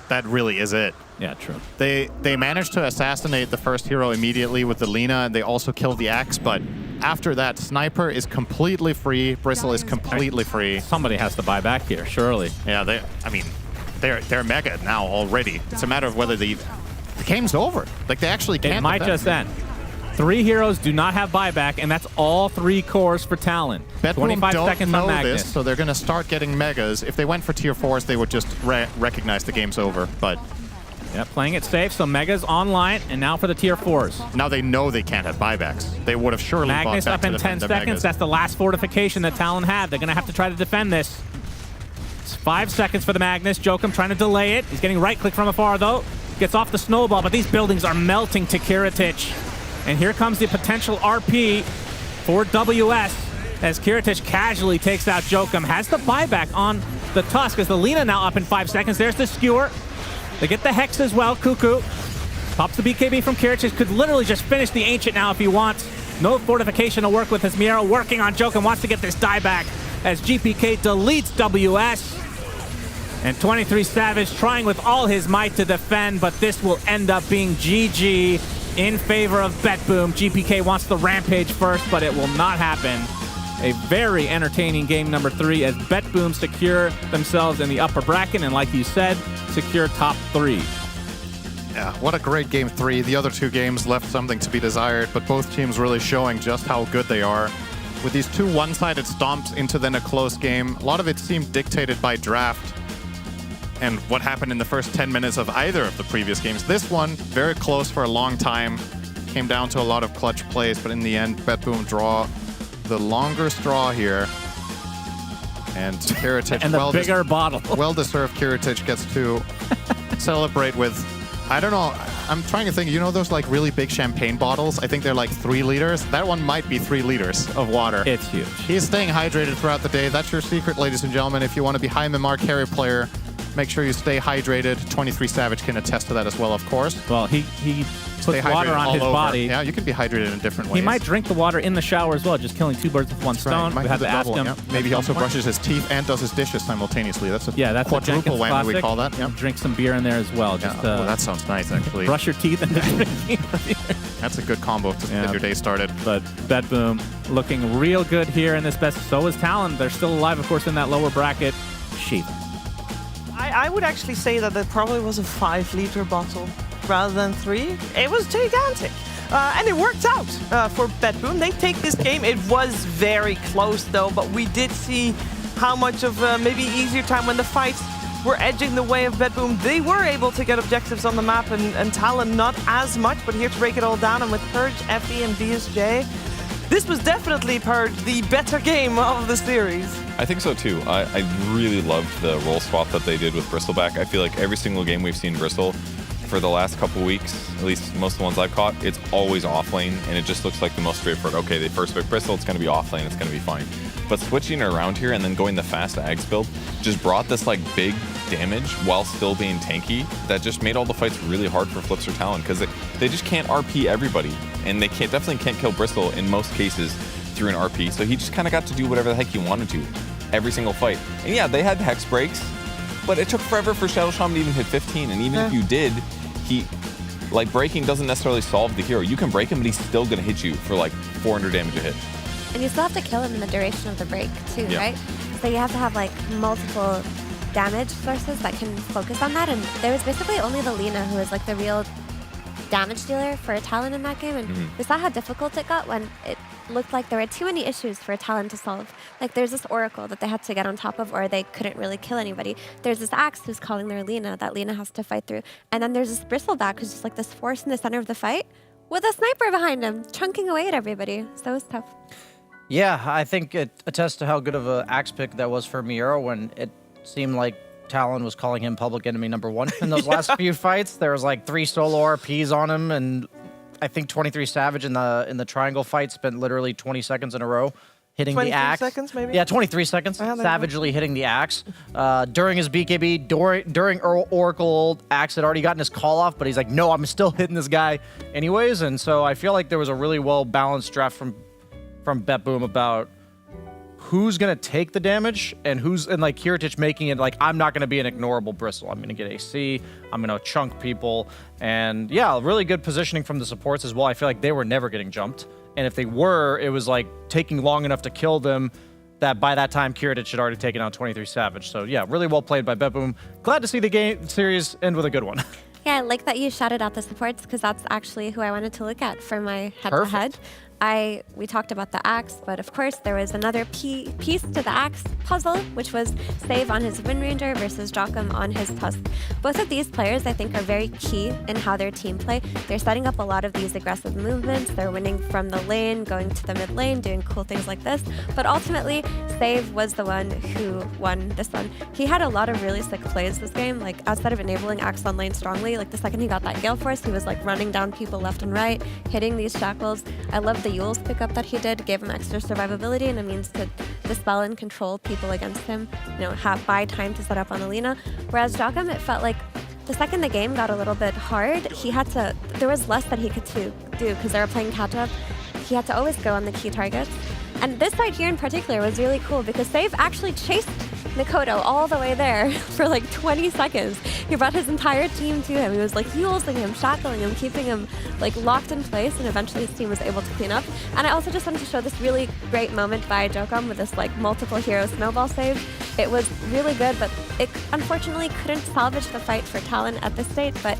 That really is it. Yeah, true. They managed to assassinate the first hero immediately with the Lina, and they also killed the Axe, but after that, Sniper is completely free, Bristle is completely free. Somebody has to buy back here, surely. Yeah, they're mega now already. It's a matter of whether the game's over. Like, they actually can't It might defend. just end. 3 heroes do not have buyback, and that's all 3 cores for Talon. BetBoom 25 don't seconds know on Magnus. this, so they're going to start getting megas. If they went for tier 4s, they would just recognize the game's over, but... Yep, playing it safe, so Mega's online, and now for the tier 4s. Now they know they can't have buybacks. They would have surely Magnus bought back up to in 10 defend their seconds. megas. That's the last fortification that Talon had. They're going to have to try to defend this. It's 5 seconds for the Magnus. Jokum trying to delay it. He's getting right click from afar, though. Gets off the snowball, but these buildings are melting to Kiritich. And here comes the potential RP for WS as Kiritich casually takes out Jokum. Has the buyback on the Tusk as the Lina now up in 5 seconds. There's the Skewer. They get the Hex as well. Cuckoo pops the BKB from Kiritich. Could literally just finish the Ancient now if he wants. No fortification to work with as Miero working on Jokum. Wants to get this die back as GPK deletes WS. And 23 Savage trying with all his might to defend, but this will end up being GG in favor of BetBoom. GPK wants the Rampage first, but it will not happen. A very entertaining game number 3 as BetBoom secure themselves in the upper bracket, and like you said, secure top 3. Yeah, what a great game 3. The other 2 games left something to be desired, but both teams really showing just how good they are. With these 2 one-sided stomps into then a close game, a lot of it seemed dictated by draft and what happened in the first 10 minutes of either of the previous games. This one, very close for a long time. Came down to a lot of clutch plays, but in the end, BetBoom draw the longer straw here. And Kiritich, and the bigger bottle. Well-deserved Kiritich gets to celebrate with, I don't know, I'm trying to think, you know those like really big champagne bottles? I think they're like 3 liters. That one might be 3 liters of water. It's huge. He's staying hydrated throughout the day. That's your secret, ladies and gentlemen. If you want to be high MMR carry player, make sure you stay hydrated. 23 Savage can attest to that as well, of course. Well, he puts water on his body. Yeah, you can be hydrated in different ways. He might drink the water in the shower as well, just killing 2 birds with 1 stone. Right. We have to ask him. Yeah. Maybe he also brushes his teeth and does his dishes simultaneously. That's a quadruple whammy, we call that. Yep. Drink some beer in there as well. Just, that sounds nice, actually. Brush your teeth and drink beer. That's a good combo to get your day started. But BetBoom looking real good here in this best. So is Talon. They're still alive, of course, in that lower bracket. Sheep. I would actually say that it probably was a 5-liter bottle rather than 3. It was gigantic. And it worked out for BetBoom. They take this game. It was very close, though, but we did see how much of maybe easier time when the fights were edging the way of BetBoom. They were able to get objectives on the map, and Talon not as much, but here to break it all down. And with Purge, Effie, and DSJ, this was definitely, Purge, the better game of the series. I think so too. I really loved the role swap that they did with Bristleback. I feel like every single game we've seen Bristle for the last couple weeks, at least most of the ones I've caught, it's always off lane, and it just looks like the most straightforward. Okay, they first pick Bristle, it's going to be off lane, it's going to be fine. But switching around here and then going the fast Ags build just brought this like big damage while still being tanky that just made all the fights really hard for Flips or Talon because they just can't RP everybody, and they definitely can't kill Bristle in most cases through an RP. So he just kind of got to do whatever the heck he wanted to every single fight. And yeah, they had Hex breaks, but it took forever for Shadow Shaman to even hit 15. And even if you did, like breaking doesn't necessarily solve the hero. You can break him, but he's still gonna hit you for like 400 damage a hit. And you still have to kill him in the duration of the break too, Yeah. right? So you have to have like multiple damage sources that can focus on that. And there was basically only the Lina who was like the real damage dealer for Talon in that game. And we saw how difficult it got when it looked like there were too many issues for Talon to solve. Like there's this Oracle that they had to get on top of, or they couldn't really kill anybody. There's this Axe who's calling their Lina that Lina has to fight through. And then there's this Bristleback who's just like this force in the center of the fight with a sniper behind him, chunking away at everybody. So it was tough. Yeah, I think it attests to how good of an axe pick that was for Miero when it seemed like Talon was calling him public enemy #1 in those last few fights. There was like 3 solo RPs on him, and I think 23 Savage in the triangle fight spent literally 20 seconds in a row hitting the 23 axe. seconds, maybe? Yeah, 23 seconds. there you go. Savagely hitting the axe. During his BKB, during Oracle, Axe had already gotten his call off, but he's like, no, I'm still hitting this guy anyways. And so I feel like there was a really well-balanced draft from BetBoom about who's going to take the damage and like Kiritich making it like, I'm not going to be an ignorable bristle. I'm going to get AC. I'm going to chunk people. And yeah, really good positioning from the supports as well. I feel like they were never getting jumped. And if they were, it was like taking long enough to kill them that by that time Kiritich had already taken out 23 Savage. So yeah, really well played by BetBoom. Glad to see the game series end with a good one. Yeah, I like that you shouted out the supports because that's actually who I wanted to look at for my head-to-head. We talked about the Axe, but of course there was another piece to the Axe puzzle, which was Save on his Wind Ranger versus Joachim on his Tusk. Both of these players, I think, are very key in how their team play. They're setting up a lot of these aggressive movements. They're winning from the lane, going to the mid lane, doing cool things like this. But ultimately, Save was the one who won this one. He had a lot of really sick plays this game. Like, outside of enabling Axe on lane strongly, like the second he got that Gale Force, he was like running down people left and right, hitting these shackles. I love the Yule's pickup that he did, gave him extra survivability and a means to dispel and control people against him, buy time to set up on Alina. Whereas Joachim, it felt like the second the game got a little bit hard, there was less that he could do because they were playing catch up. He had to always go on the key targets. And this fight here in particular was really cool because Save actually chased Mikoto all the way there for like 20 seconds. He brought his entire team to him. He was like Yule'ing him, shackling him, keeping him like locked in place, and eventually his team was able to clean up. And I also just wanted to show this really great moment by Joachim with this like multiple hero snowball save. It was really good, but it unfortunately couldn't salvage the fight for Talon at this state. But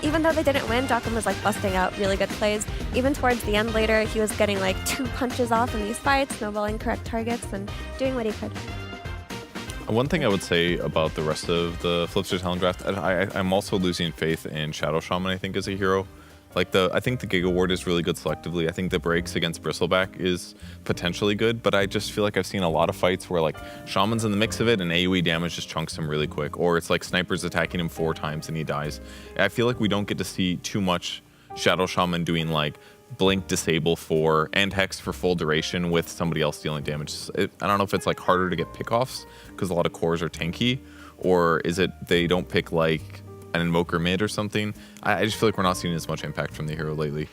even though they didn't win, Joachim was like busting out really good plays. Even towards the end later, he was getting like 2 punches off in these fights, snowballing correct targets, and doing what he could. One thing I would say about the rest of the Flipster Talon draft, I'm also losing faith in Shadow Shaman, I think, as a hero. Like I think the Giga Ward is really good selectively. I think the breaks against Bristleback is potentially good, but I just feel like I've seen a lot of fights where like Shaman's in the mix of it and AoE damage just chunks him really quick, or it's like Sniper's attacking him 4 times and he dies. I feel like we don't get to see too much Shadow Shaman doing like Blink disable for and Hex for full duration with somebody else dealing damage. I don't know if it's like harder to get pickoffs because a lot of cores are tanky, or is it they don't pick like an Invoker mid or something. I just feel like we're not seeing as much impact from the hero lately.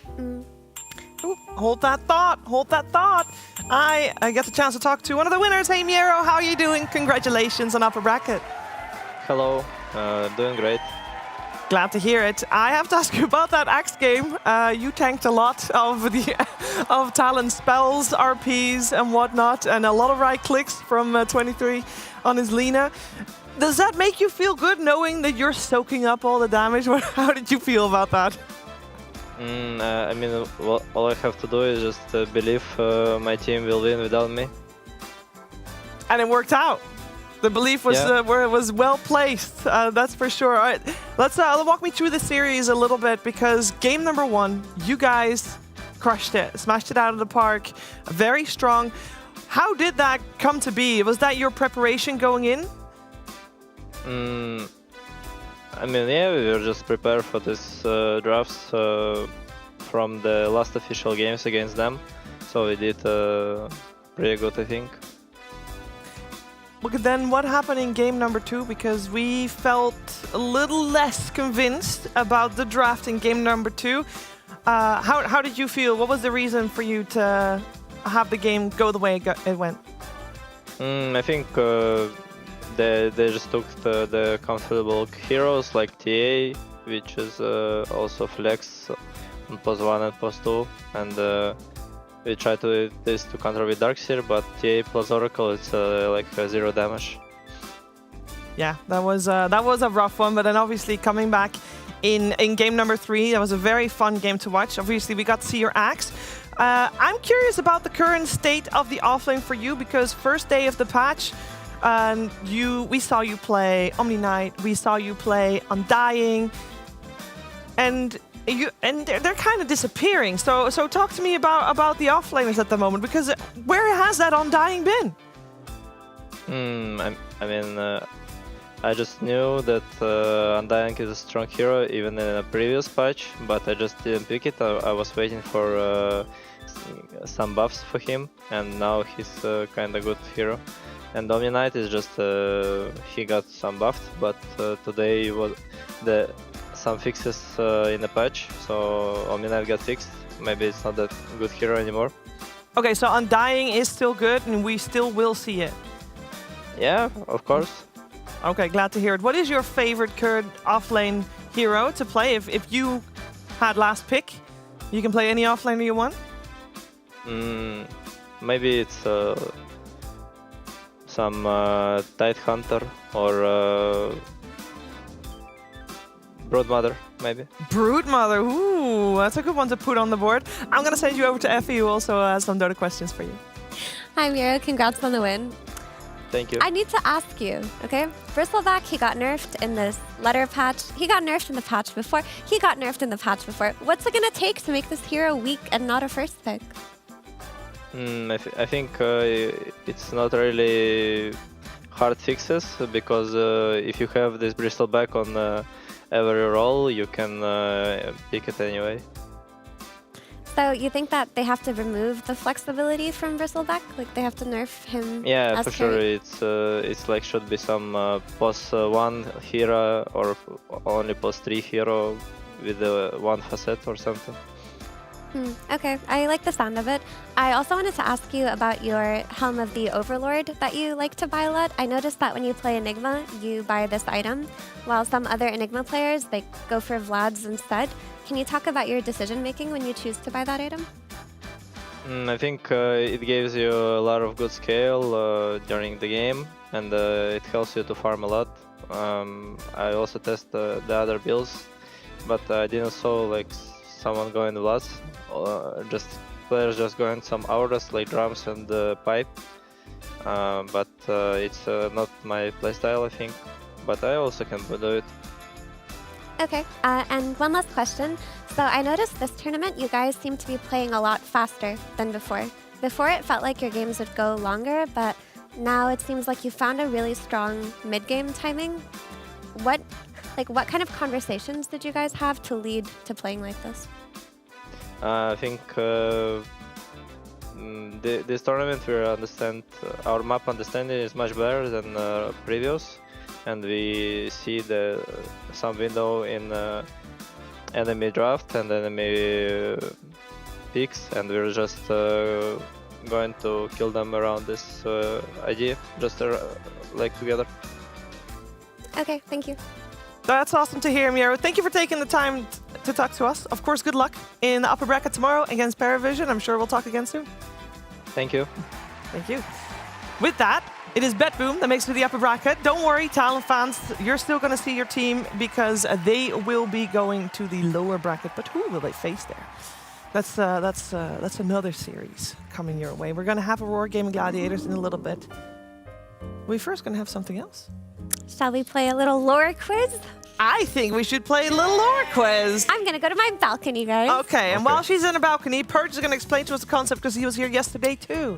Ooh, hold that thought. Hold that thought. I get the chance to talk to one of the winners. Hey, Miero, how are you doing? Congratulations on upper bracket. Hello, doing great. Glad to hear it. I have to ask you about that Axe game. You tanked a lot of Talon spells, RPs, and whatnot, and a lot of right clicks from 23 on his Lina. Does that make you feel good knowing that you're soaking up all the damage? How did you feel about that? I mean, well, all I have to do is just believe my team will win without me. And it worked out. The belief was where it was well placed. That's for sure. All right, let's walk me through the series a little bit because game number 1, you guys crushed it, smashed it out of the park, very strong. How did that come to be? Was that your preparation going in? I mean, yeah, we were just prepared for this drafts from the last official games against them, so we did pretty good, I think. But then what happened in game number 2? Because we felt a little less convinced about the draft in game number 2. How did you feel? What was the reason for you to have the game go the way it went? I think they just took the comfortable heroes like TA, which is also flex on pos 1 and pos 2, and we try to this to counter with Darkseer, but TA plus Oracle, it's like 0 damage. Yeah, that was a rough one, but then obviously coming back in game number 3, that was a very fun game to watch. Obviously, we got to see your axe. I'm curious about the current state of the offlane for you, because first day of the patch, we saw you play Omni Knight, we saw you play Undying, and they're kind of disappearing. So talk to me about the offlaners at the moment, because where has that Undying been? I mean, I just knew that Undying is a strong hero even in a previous patch, but I just didn't pick it. I was waiting for some buffs for him, and now he's kind of good hero. And Omni Knight is just he got some buffed, but today was some fixes in the patch, so Omni Knight got fixed. Maybe it's not that good hero anymore. Okay, so Undying is still good, and we still will see it. Yeah, of course. Okay, glad to hear it. What is your favorite current offlane hero to play? If you had last pick, you can play any offlaner you want? Maybe it's some Tide Hunter or Broodmother, maybe. Broodmother, ooh, that's a good one to put on the board. I'm going to send you over to Effie, who also has some Dota questions for you. Hi, Mira. Congrats on the win. Thank you. I need to ask you, okay? Bristleback, he got nerfed in this letter patch. He got nerfed in the patch before. He got nerfed in the patch before. What's it going to take to make this hero weak and not a first pick? I think it's not really hard fixes, because if you have this Bristleback on every role, you can pick it anyway. So you think that they have to remove the flexibility from Bristleback? Like they have to nerf him? Yeah, as for sure. carry? It's like should be some pos 1 hero or only pos 3 hero with one facet or something. Okay, I like the sound of it. I also wanted to ask you about your Helm of the Overlord that you like to buy a lot. I noticed that when you play Enigma, you buy this item, while some other Enigma players, they go for Vlad's instead. Can you talk about your decision making when you choose to buy that item? I think it gives you a lot of good scale during the game, and it helps you to farm a lot. I also test the other builds, but I didn't saw like someone going Vlad's. Players just going some auras like drums and pipe, but it's not my playstyle, I think, but I also can do it. Okay, and one last question. So I noticed this tournament you guys seem to be playing a lot faster than before. Before it felt like your games would go longer, but now it seems like you found a really strong mid-game timing. What kind of conversations did you guys have to lead to playing like this? I think this tournament we understand our map understanding is much better than previous, and we see some window in enemy draft and enemy picks, and we're just going to kill them around this idea, just like together. Okay, thank you. That's awesome to hear, Miro. Thank you for taking the time to talk to us. Of course, good luck in the upper bracket tomorrow against Paravision. I'm sure we'll talk again soon. Thank you. Thank you. With that, it is BetBoom that makes it to the upper bracket. Don't worry, Talon fans, you're still going to see your team because they will be going to the lower bracket. But who will they face there? That's another series coming your way. We're going to have Aurora Gaming Gladiators in a little bit. We're first going to have something else. Shall we play a little lore quiz? I think we should play a little lore quiz. I'm going to go to my balcony, guys. Okay, and while she's in the balcony, Purge is going to explain to us the concept because he was here yesterday too.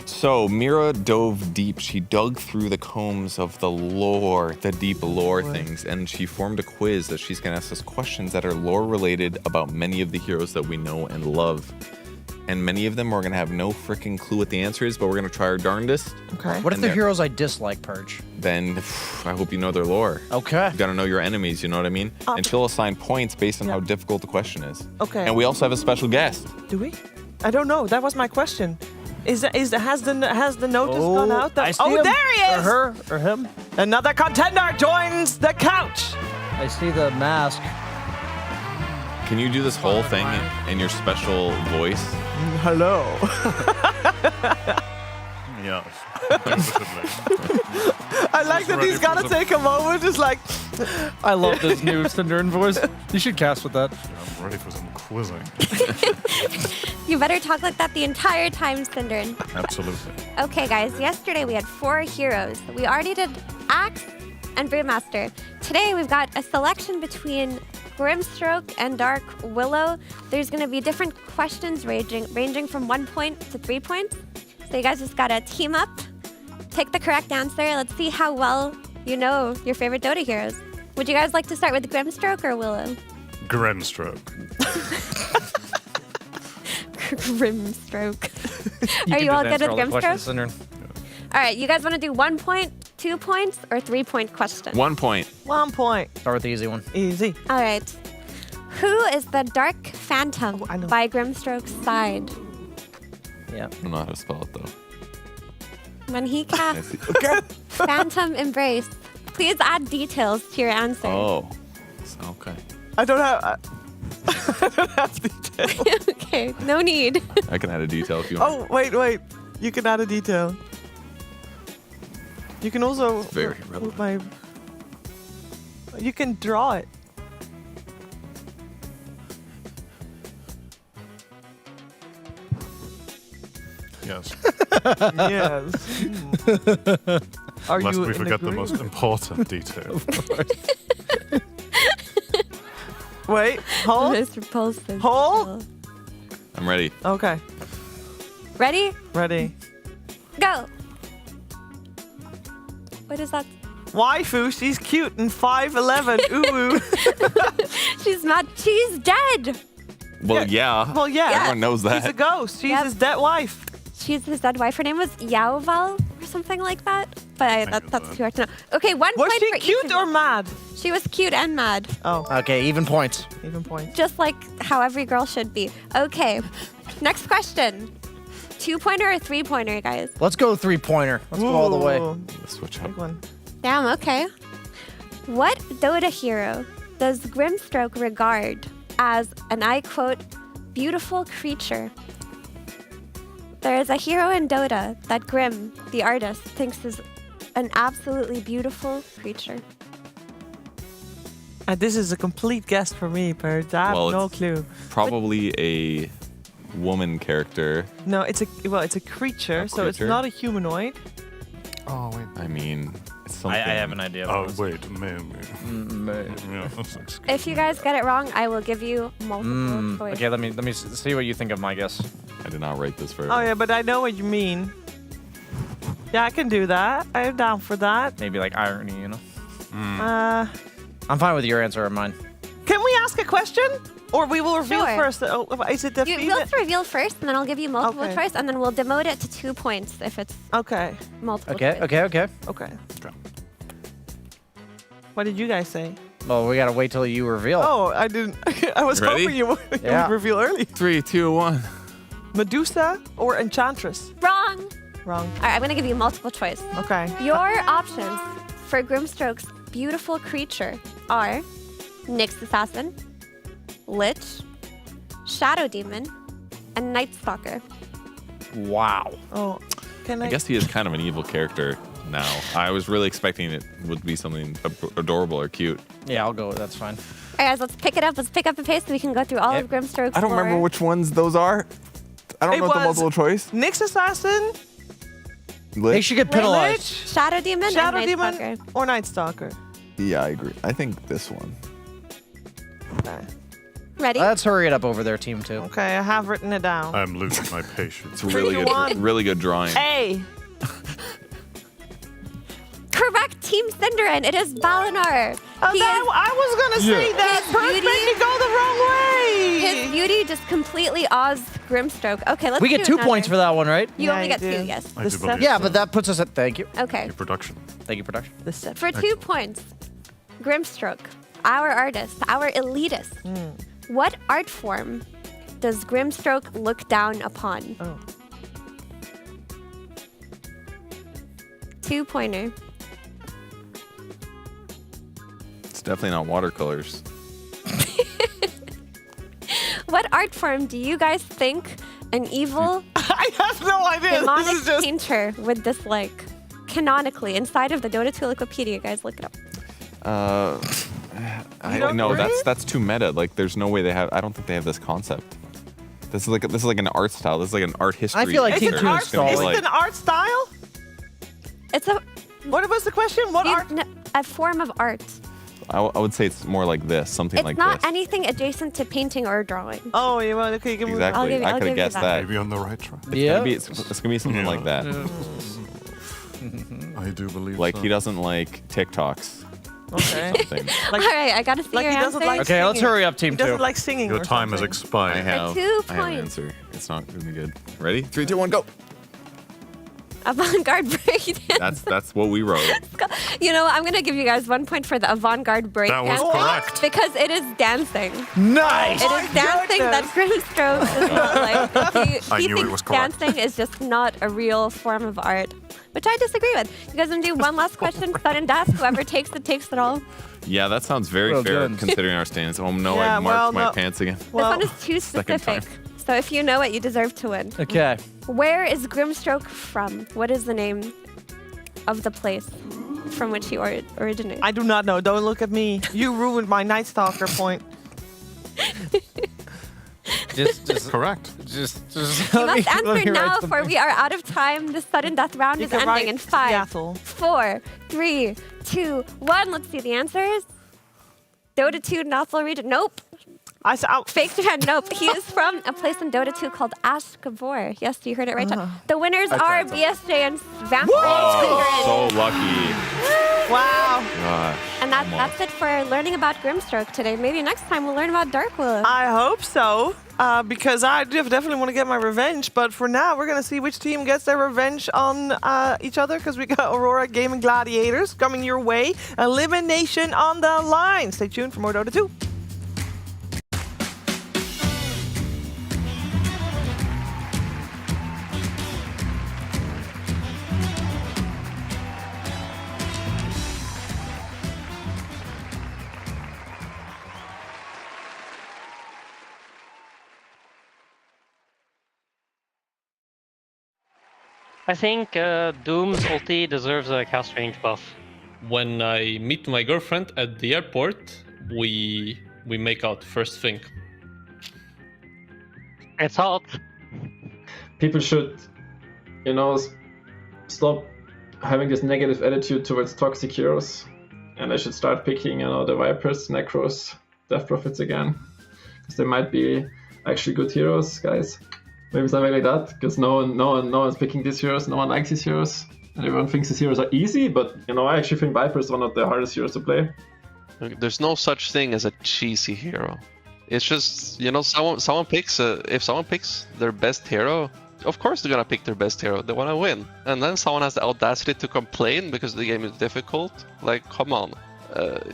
So Mira dove deep. She dug through the combs of the lore, the deep lore things, and she formed a quiz that she's going to ask us questions that are lore related about many of the heroes that we know and love. And many of them we're going to have no freaking clue what the answer is, but we're going to try our darndest. Okay. What if they're heroes I dislike, Purge? Then I hope you know their lore. Okay. You got to know your enemies, you know what I mean? And she'll assign points based on how difficult the question is. Okay. And we also have a special guest. Do we? I don't know. That was my question. Has the notice gone out? I see him. There he is! Or her, or him. Another contender joins the couch. I see the mask. Can you do this whole thing in your special voice? Hello. Yes. I like that he's gotta take a moment. Just like, I love this new Cinderin voice. You should cast with that. I'm ready for some quizzing. You better talk like that the entire time, Cinderin. Absolutely. Okay, guys, yesterday we had 4 heroes. We already did Axe and Brewmaster. Today we've got a selection between Grimstroke and Dark Willow. There's going to be different questions ranging from 1 point to 3 points. So you guys just got to team up, pick the correct answer. Let's see how well you know your favorite Dota heroes. Would you guys like to start with Grimstroke or Willow? Grimstroke. Grimstroke. Are you all good with Grimstroke? All right, you guys want to do 1 point, 2 points, or 3 point question? 1 point. 1 point. Start with the easy one. Easy. All right. Who is the Dark Phantom by Grimstroke's side? Yeah. I don't know how to spell it though. When he casts Phantom Embrace, please add details to your answer. Oh. Okay. I don't have details. Okay, no need. I can add a detail if you want. Oh, wait. You can add a detail. You can also... Very relevant. You can draw it. Yes. Yes. Are Lest you we in forget the agreement? most important detail. Wait, hold. Most repulsive. Hold. I'm ready. Okay. Ready? Ready. Go. What is that? Waifu, she's cute and 5'11". Ooh. She's not. She's dead. Well, yeah. Well, yeah. Everyone knows that. She's a ghost. She's Yep. his dead wife. She's his dead wife. Her name was Yaoval or something like that. But that's too hard to know. Okay, 1 Was point she for each cute of or you. mad? She was cute and mad. Oh, Okay, even points. even point. Just like how every girl should be. Okay. Next question. 2-pointer or 3-pointer, guys? Let's go 3-pointer. Let's go all the way. Ooh, Switch up. big one. Damn, okay. What Dota hero does Grimstroke regard as, and I quote, beautiful creature? There is a hero in Dota that Grim, the artist, thinks is an absolutely beautiful creature. And this is a complete guess for me, Bird. I have Well, no it's- clue. Probably a woman character. No, it's a creature, A so it's creature? not a humanoid. Oh, wait. I mean, it's something. I have an idea. Oh, wait. Maybe. Yeah, If you guys get it wrong, I will give you multiple choice. Okay, let me see what you think of my guess. I did not write this very Oh well. yeah, but I know what you mean. Yeah, I can do that. I'm down for that. Maybe like irony, you know? Uh, I'm fine with your answer or mine. can we ask a question, or we will reveal Sure. first? Oh, is it the You, female? we'll reveal first, and then I'll give you multiple Okay. choice, and then we'll demote it to 2 points if it's Okay, multiple Okay, choice. okay. okay. What did you guys say? Well, we gotta wait till you reveal. Oh, I didn't. I was Ready? hoping you would Yeah. reveal early. 3, 2, 1. Medusa or Enchantress? Wrong. Wrong. All right, I'm gonna give you multiple choice. Okay. Your options for Grimstroke's beautiful creature are Nyx Assassin, Lich, Shadow Demon, and Night Stalker. Wow. Oh, can I? I guess he is kind of an evil character now. I was really expecting it would be something adorable or cute. Yeah, I'll go. That's fine. All right, guys, let's pick it up. Let's pick up the pace so we can go through all of Grimstroke's I don't remember lore. which ones those are. I don't It know what the was- multiple choice. Nyx Assassin, They should get penalized. Lich, Shadow Demon, Shadow and Night Demon, Stalker. or Night Stalker. Yeah, I agree. I think this one. Okay. Ready? Let's hurry it up over there, team 2. Okay, I have written it down. I'm losing my patience. It's really Three, good. one. Really good drawing. A. Correct, Team Cinderin. It is Valinar. He is- I was gonna say Yeah. that. His Bird beauty- made me go the wrong way. His beauty just completely awes Grimstroke. Okay, let's We do get 2 another. points for that one, right? You Yeah, only you get do. 2, yes. I The do set- believe Yeah, so. but that puts us at. Thank you. Okay. Your production. Thank you, production. The set. For 2 points, Grimstroke, our artist, our elitist. What art form does Grimstroke look down upon? Oh. 2-pointer. It's definitely not watercolors. what art form do you guys think an evil I have no idea. demonic This is just... painter would dislike? Canonically, inside of the Dota 2 Wikipedia, guys, look it up. I don't know. That's too meta. Like, there's no way they have. I don't think they have this concept. This is like an art style. This is like an art history. I feel like Is it Team 2 art? is stalling. Is it an art style? It's a What was the question? What art? a form of art. I would say it's more like this, something It's like not this. anything adjacent to painting or drawing. Oh, you want? Okay, give me. Exactly. I I'll could have give you guessed that. that. Maybe on the right track. It's gonna be something like that. I do believe Like so. he doesn't like TikToks. Okay. Something. All right, I gotta see Like your he doesn't answers. like Okay, let's singing. hurry up, Team He doesn't 2. like singing. Your or time has something. expired. I have 2 I have an points. answer. It's not gonna be good. Ready? 3, 2, 1, go. Avant-garde breakdance. That's what we wrote. You know, I'm gonna give you guys 1 point for the avant-garde breakdance. That was correct. Because it is dancing. Nice! It is dancing that Grimstroke is not like. I He knew it thinks was correct. dancing is just not a real form of art, which I disagree with. You guys want to do one last question? Sudden death. Whoever takes it all. Yeah, that sounds very Well fair done. considering our stance. Oh no, Yeah, I marked my well, no. pants again. Well, This one is too second specific. time. So if you know it, you deserve to win. Okay. Where is Grimstroke from? What is the name of the place from which he originates? I do not know. Don't look at me. You ruined my Night Stalker point. Just Correct. just You must answer now, for we are out of time. The sudden death round You is can ending write in 5, Seattle. 4, 3, 2, 1. Let's see the answers. Dota 2 Nothel region. Nope. I said, Fake Japan. Nope. He is from a place in Dota 2 called Ashgavor. Yes, you heard it right. The winners are BSJ and Vampire. Oh, so lucky. wow. Gosh. And that's it for learning about Grimstroke today. Maybe next time we'll learn about Darkwood. I hope so, because I definitely want to get my revenge. But for now, we're gonna see which team gets their revenge on each other, because we got Aurora Gaming Gladiators coming your way. Elimination on the line. Stay tuned for more Dota 2. I think Doom's ulti deserves a cast range buff. When I meet my girlfriend at the airport, we make out first thing. It's hot. People should, stop having this negative attitude towards toxic heroes, and they should start picking, the Vipers, Necros, Death Prophets again, because they might be actually good heroes, guys. Maybe something like that, because no one's picking these heroes, no one likes these heroes, and everyone thinks these heroes are easy, but I actually think Viper is one of the hardest heroes to play. There's no such thing as a cheesy hero. It's just, someone picks, if someone picks their best hero, of course they're gonna pick their best hero, they wanna win. And then someone has the audacity to complain because the game is difficult, like, come on.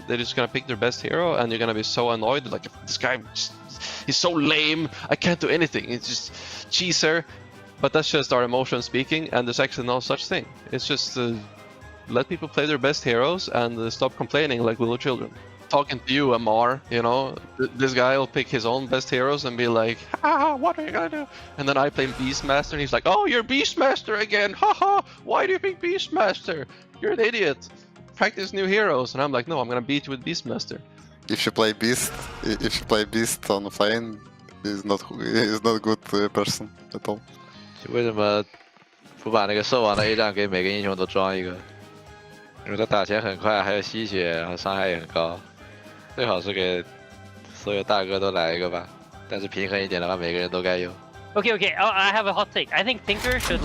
They're just gonna pick their best hero and you're gonna be so annoyed, like, this guy, he's so lame, I can't do anything, it's just cheeser. But that's just our emotion speaking, and there's actually no such thing. It's just let people play their best heroes and stop complaining like little children. Talking to you, Amar, this guy will pick his own best heroes and be like, haha, what are you gonna do? And then I play Beastmaster and he's like, oh, you're Beastmaster again, haha, why do you pick Beastmaster? You're an idiot. Practice new heroes. And I'm like, no, I'm gonna beat you with Beastmaster. If you play Beast on offline, he's not good person at all. 为什么不把那个兽王的 A 杖给每个英雄都装一个？因为他打钱很快，还有吸血，然后伤害也很高。最好是给所有大哥都来一个吧。但是平衡一点的话，每个人都该有。Okay. I have a hot take. I think Tinker should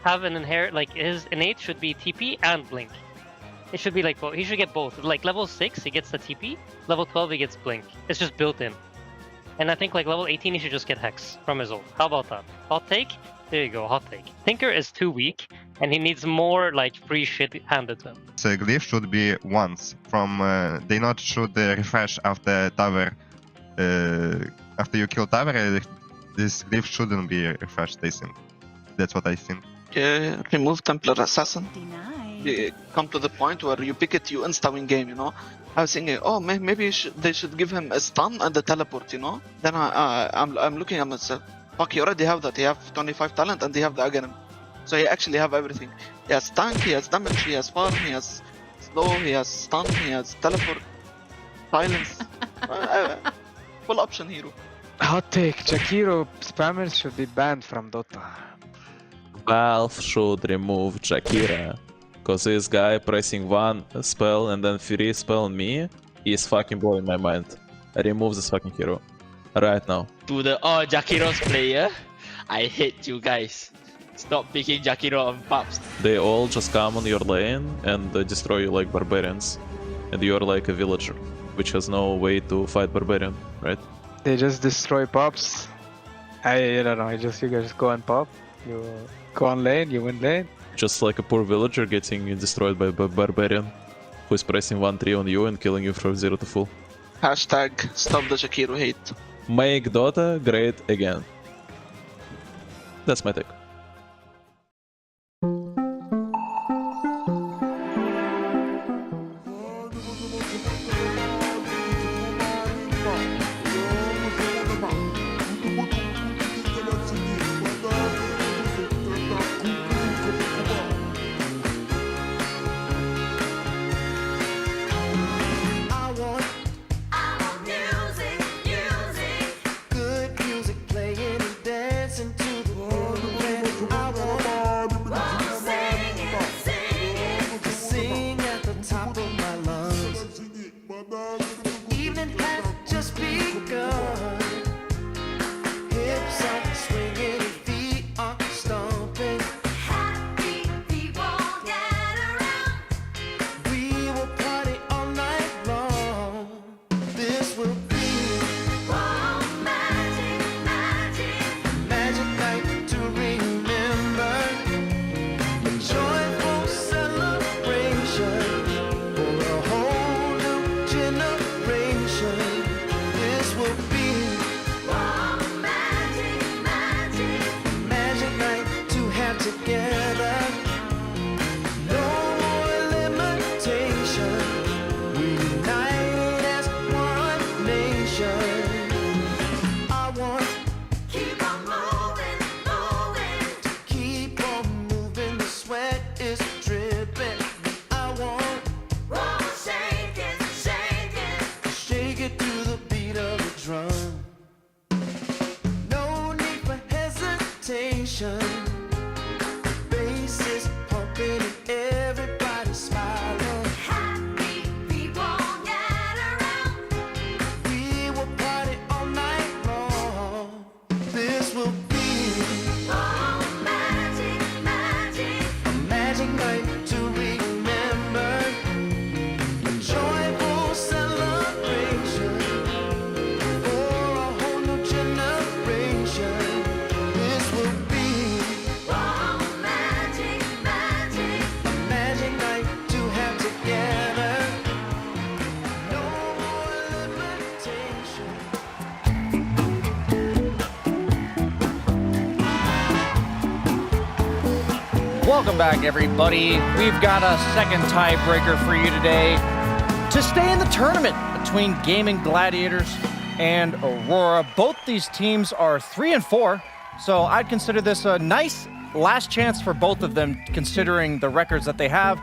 have an his innate should be TP and Blink. It should be like both. He should get both. Like level 6, he gets the TP. Level 12, he gets Blink. It's just built in. And I think level 18, he should just get Hex from his ult. How about that? Hot take? There you go, hot take. Tinker is too weak, and he needs more free shit handed to him. The glyph should be once from they not should refresh after tower. After you kill tower, this glyph shouldn't be refreshed. I think that's what I think. Remove Templar Assassin. come to the point where you pick it, you insta-win game, you know. I was thinking, oh, maybe they should give him a stun and a teleport, you know. Then I'm looking at myself, fuck, he already have that. He have 25 talent and he have the Aghanim. So he actually have everything. He has tank, he has damage, he has farm, he has slow, he has stun, he has teleport, silence. Full option hero. Hot take, Jakiro spammers should be banned from Dota. Valve should remove Jakira. Cause this guy pressing one spell and then Fury spell on me is fucking blowing my mind. Remove this fucking hero. Right now. To the all Jakiros player, I hate you guys. Stop picking Jakiro on pubs. They all just come on your lane and destroy you like barbarians. And you're like a villager, which has no way to fight barbarian, right? They just destroy pops. I don't know, you guys go and pop. You go on lane, you win lane. Just like a poor villager getting destroyed by a barbarian who is pressing 1-3 on you and killing you from 0 to full. Hashtag stop the Jakiro hate. Make Dota great again. That's my take. Welcome back, everybody. We've got a second tiebreaker for you today to stay in the tournament between Gaming Gladiators and Aurora. Both these teams are 3-4, so I'd consider this a nice last chance for both of them, considering the records that they have.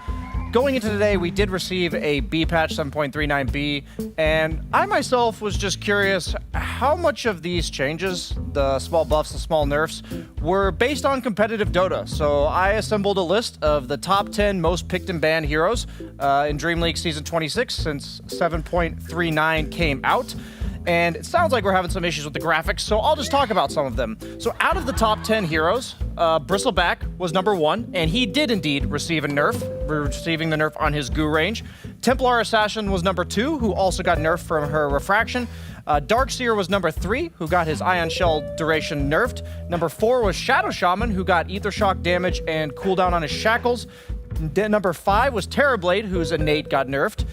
Going into today, we did receive a B patch 7.39B, and I myself was just curious how much of these changes, the small buffs, the small nerfs, were based on competitive Dota. So I assembled a list of the top 10 most picked and banned heroes in DreamLeague Season 26 since 7.39 came out. And it sounds like we're having some issues with the graphics, so I'll just talk about some of them. So out of the top 10 heroes, Bristleback was number 1, and he did indeed receive a nerf, receiving the nerf on his goo range. Templar Assassin was number 2, who also got nerfed from her refraction. Darkseer was number 3, who got his Ion Shell duration nerfed. Number 4 was Shadow Shaman, who got Ether Shock damage and cooldown on his shackles. Number 5 was Terrorblade, whose innate got nerfed.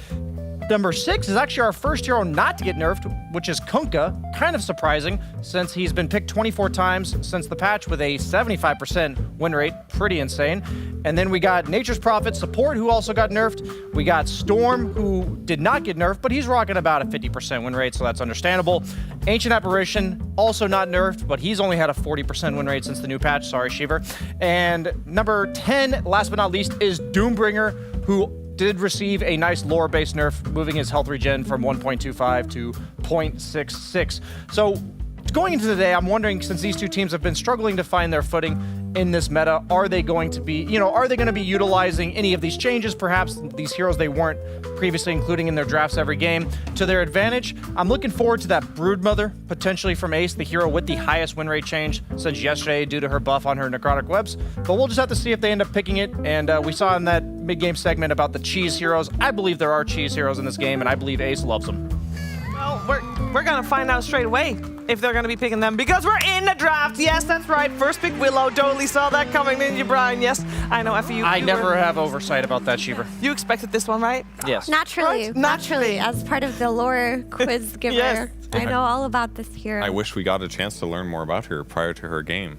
number 6 is actually our first hero not to get nerfed, which is Kunkka. Kind of surprising, since he's been picked 24 times since the patch with a 75% win rate. Pretty insane. And then we got Nature's Prophet support, who also got nerfed. We got Storm, who did not get nerfed, but he's rocking about a 50% win rate, so that's understandable. Ancient Apparition, also not nerfed, but he's only had a 40% win rate since the new patch. Sorry, Shiver. And number 10, last but not least, is Doombringer, who did receive a nice lore-based nerf, moving his health regen from 1.25 to 0.66. So going into the day, I'm wondering, since these two teams have been struggling to find their footing in this meta, are they going to be, are they going to be utilizing any of these changes, perhaps these heroes they weren't previously including in their drafts every game, to their advantage? I'm looking forward to that Broodmother, potentially from Ace, the hero with the highest win rate change since yesterday due to her buff on her necrotic webs. But we'll just have to see if they end up picking it. And we saw in that mid-game segment about the cheese heroes. I believe there are cheese heroes in this game, and I believe Ace loves them. Well, we're gonna find out straight away if they're gonna be picking them, because we're in the draft. Yes, that's right. First pick Willow. Totally saw that coming, didn't you, Brian? Yes, I know. After you, I never have oversight about that, Shiver. You expected this one, right? Yes. Naturally, naturally, as part of the lore quiz giver, Yes. I know all about this hero. I wish we got a chance to learn more about her prior to her game.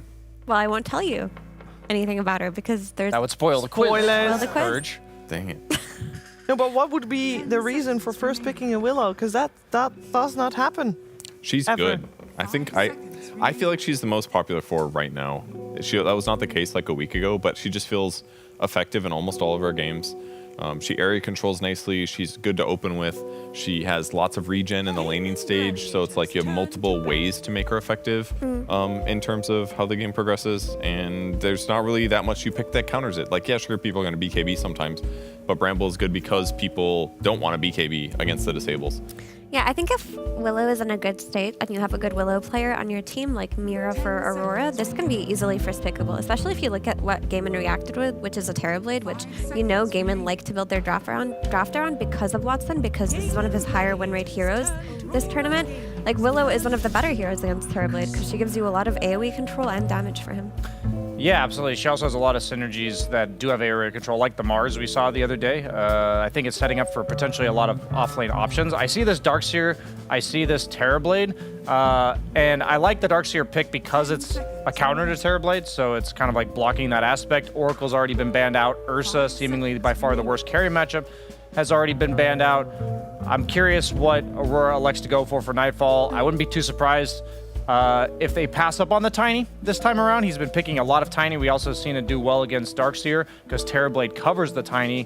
Well, I won't tell you anything about her because there's That would spoil the quiz. Spoilers. Spoil the quiz. Urge. Dang it. No, but what would be the reason for first picking a Willow? Because that does not happen. She's Ever. good. I think I feel like she's the most popular for right now. That was not the case like a week ago, but she just feels effective in almost all of her games. She area controls nicely. She's good to open with. She has lots of regen in the laning stage, so it's like you have multiple ways to make her effective in terms of how the game progresses. And there's not really that much you pick that counters it. Like, yeah, sure, people are going to BKB sometimes, but Bramble is good because people don't want to BKB against the disables. Yeah, I think if Willow is in a good state and you have a good Willow player on your team, like Mira for Aurora, this can be easily first pickable, especially if you look at what Gaimin reacted with, which is a Terrorblade, which Gaimin like to build their draft around because of Watson, because this is one of his higher win rate heroes this tournament. Like, Willow is one of the better heroes against Terrorblade because she gives you a lot of AoE control and damage for him. Yeah, absolutely. She also has a lot of synergies that do have area control, like the Mars we saw the other day. I think it's setting up for potentially a lot of offlane options. I see this Darkseer, I see this Terrorblade, and I like the Darkseer pick because it's a counter to Terrorblade, so it's kind of like blocking that aspect. Oracle's already been banned out. Ursa, seemingly by far the worst carry matchup, has already been banned out. I'm curious what Aurora elects to go for Nightfall. I wouldn't be too surprised if they pass up on the Tiny this time around. He's been picking a lot of Tiny. We also seen it do well against Darkseer because Terrorblade covers the Tiny.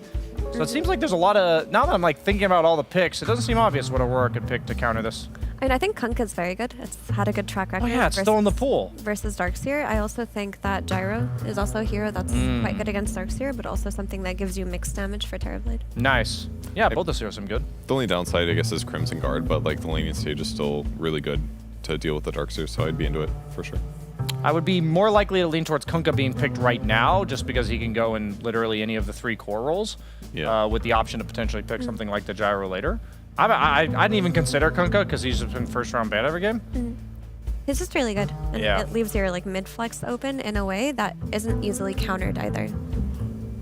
So it seems like there's a lot of, now that I'm like thinking about all the picks, it doesn't seem obvious what Aurora could pick to counter this. I mean, I think Kunkka's very good. It's had a good track record. Oh yeah, it's still in the pool. Versus Darkseer. I also think that Gyro is also a hero that's quite good against Darkseer, but also something that gives you mixed damage for Terrorblade. Nice. Yeah, both those heroes seem good. The only downside, I guess, is Crimson Guard, but like the laning stage is still really good to deal with the Darkseer, so I'd be into it for sure. I would be more likely to lean towards Kunkka being picked right now, just because he can go in literally any of the 3 core roles, with the option to potentially pick something like the Gyro later. I didn't even consider Kunkka because he's just been first round ban every game. He's just really good, and Yeah. it leaves your like mid flex open in a way that isn't easily countered either.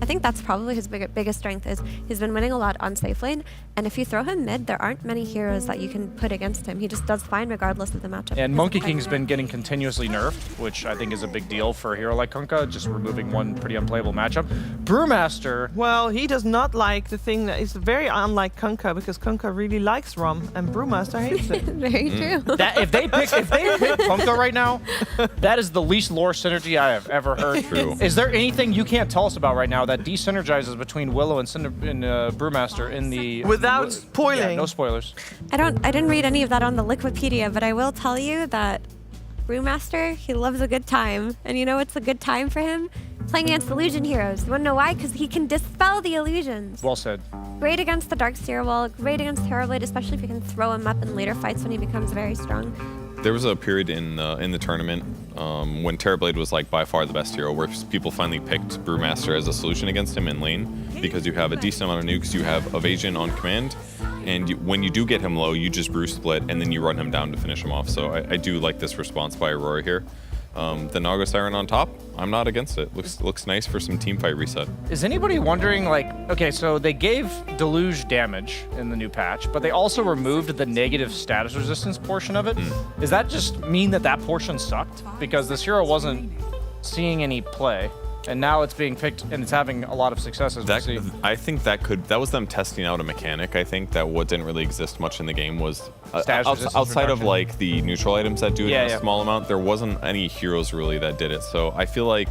I think that's probably his biggest strength is he's been winning a lot on safe lane, and if you throw him mid, there aren't many heroes that you can put against him. He just does fine regardless of the matchup. And Monkey King's been getting continuously nerfed, which I think is a big deal for a hero like Kunkka, just removing one pretty unplayable matchup. Brewmaster. Well, he does not like the thing that is very unlike Kunkka, because Kunkka really likes rum and Brewmaster hates it. Very true. That, if they pick Kunkka right now, that is the least lore synergy I have ever heard. True. Is there anything you can't tell us about right now that de-synergizes between Willow and Brewmaster in the... Without spoiling. Yeah, no spoilers. I didn't read any of that on the Liquipedia, but I will tell you that Brewmaster, he loves a good time. And you know what's a good time for him? Playing against illusion heroes. You wanna know why? Because he can dispel the illusions. Well said. Great against the Darkseer wall, great against Terrorblade, especially if you can throw him up in later fights when he becomes very strong. There was a period in the tournament when Terrorblade was like by far the best hero, where people finally picked Brewmaster as a solution against him in lane, because you have a decent amount of nukes, you have evasion on command, and when you do get him low, you just brew split and then you run him down to finish him off. So I do like this response by Aurora here. The Naga Siren on top, I'm not against it. Looks nice for some team fight reset. Is anybody wondering, like, okay, so they gave Deluge damage in the new patch, but they also removed the negative status resistance portion of it. Does that just mean that that portion sucked? Because this hero wasn't seeing any play, and now it's being picked and it's having a lot of successes. I think that was them testing out a mechanic. I think that what didn't really exist much in the game was outside of like the neutral items that do it in a small amount, there wasn't any heroes really that did it. So I feel like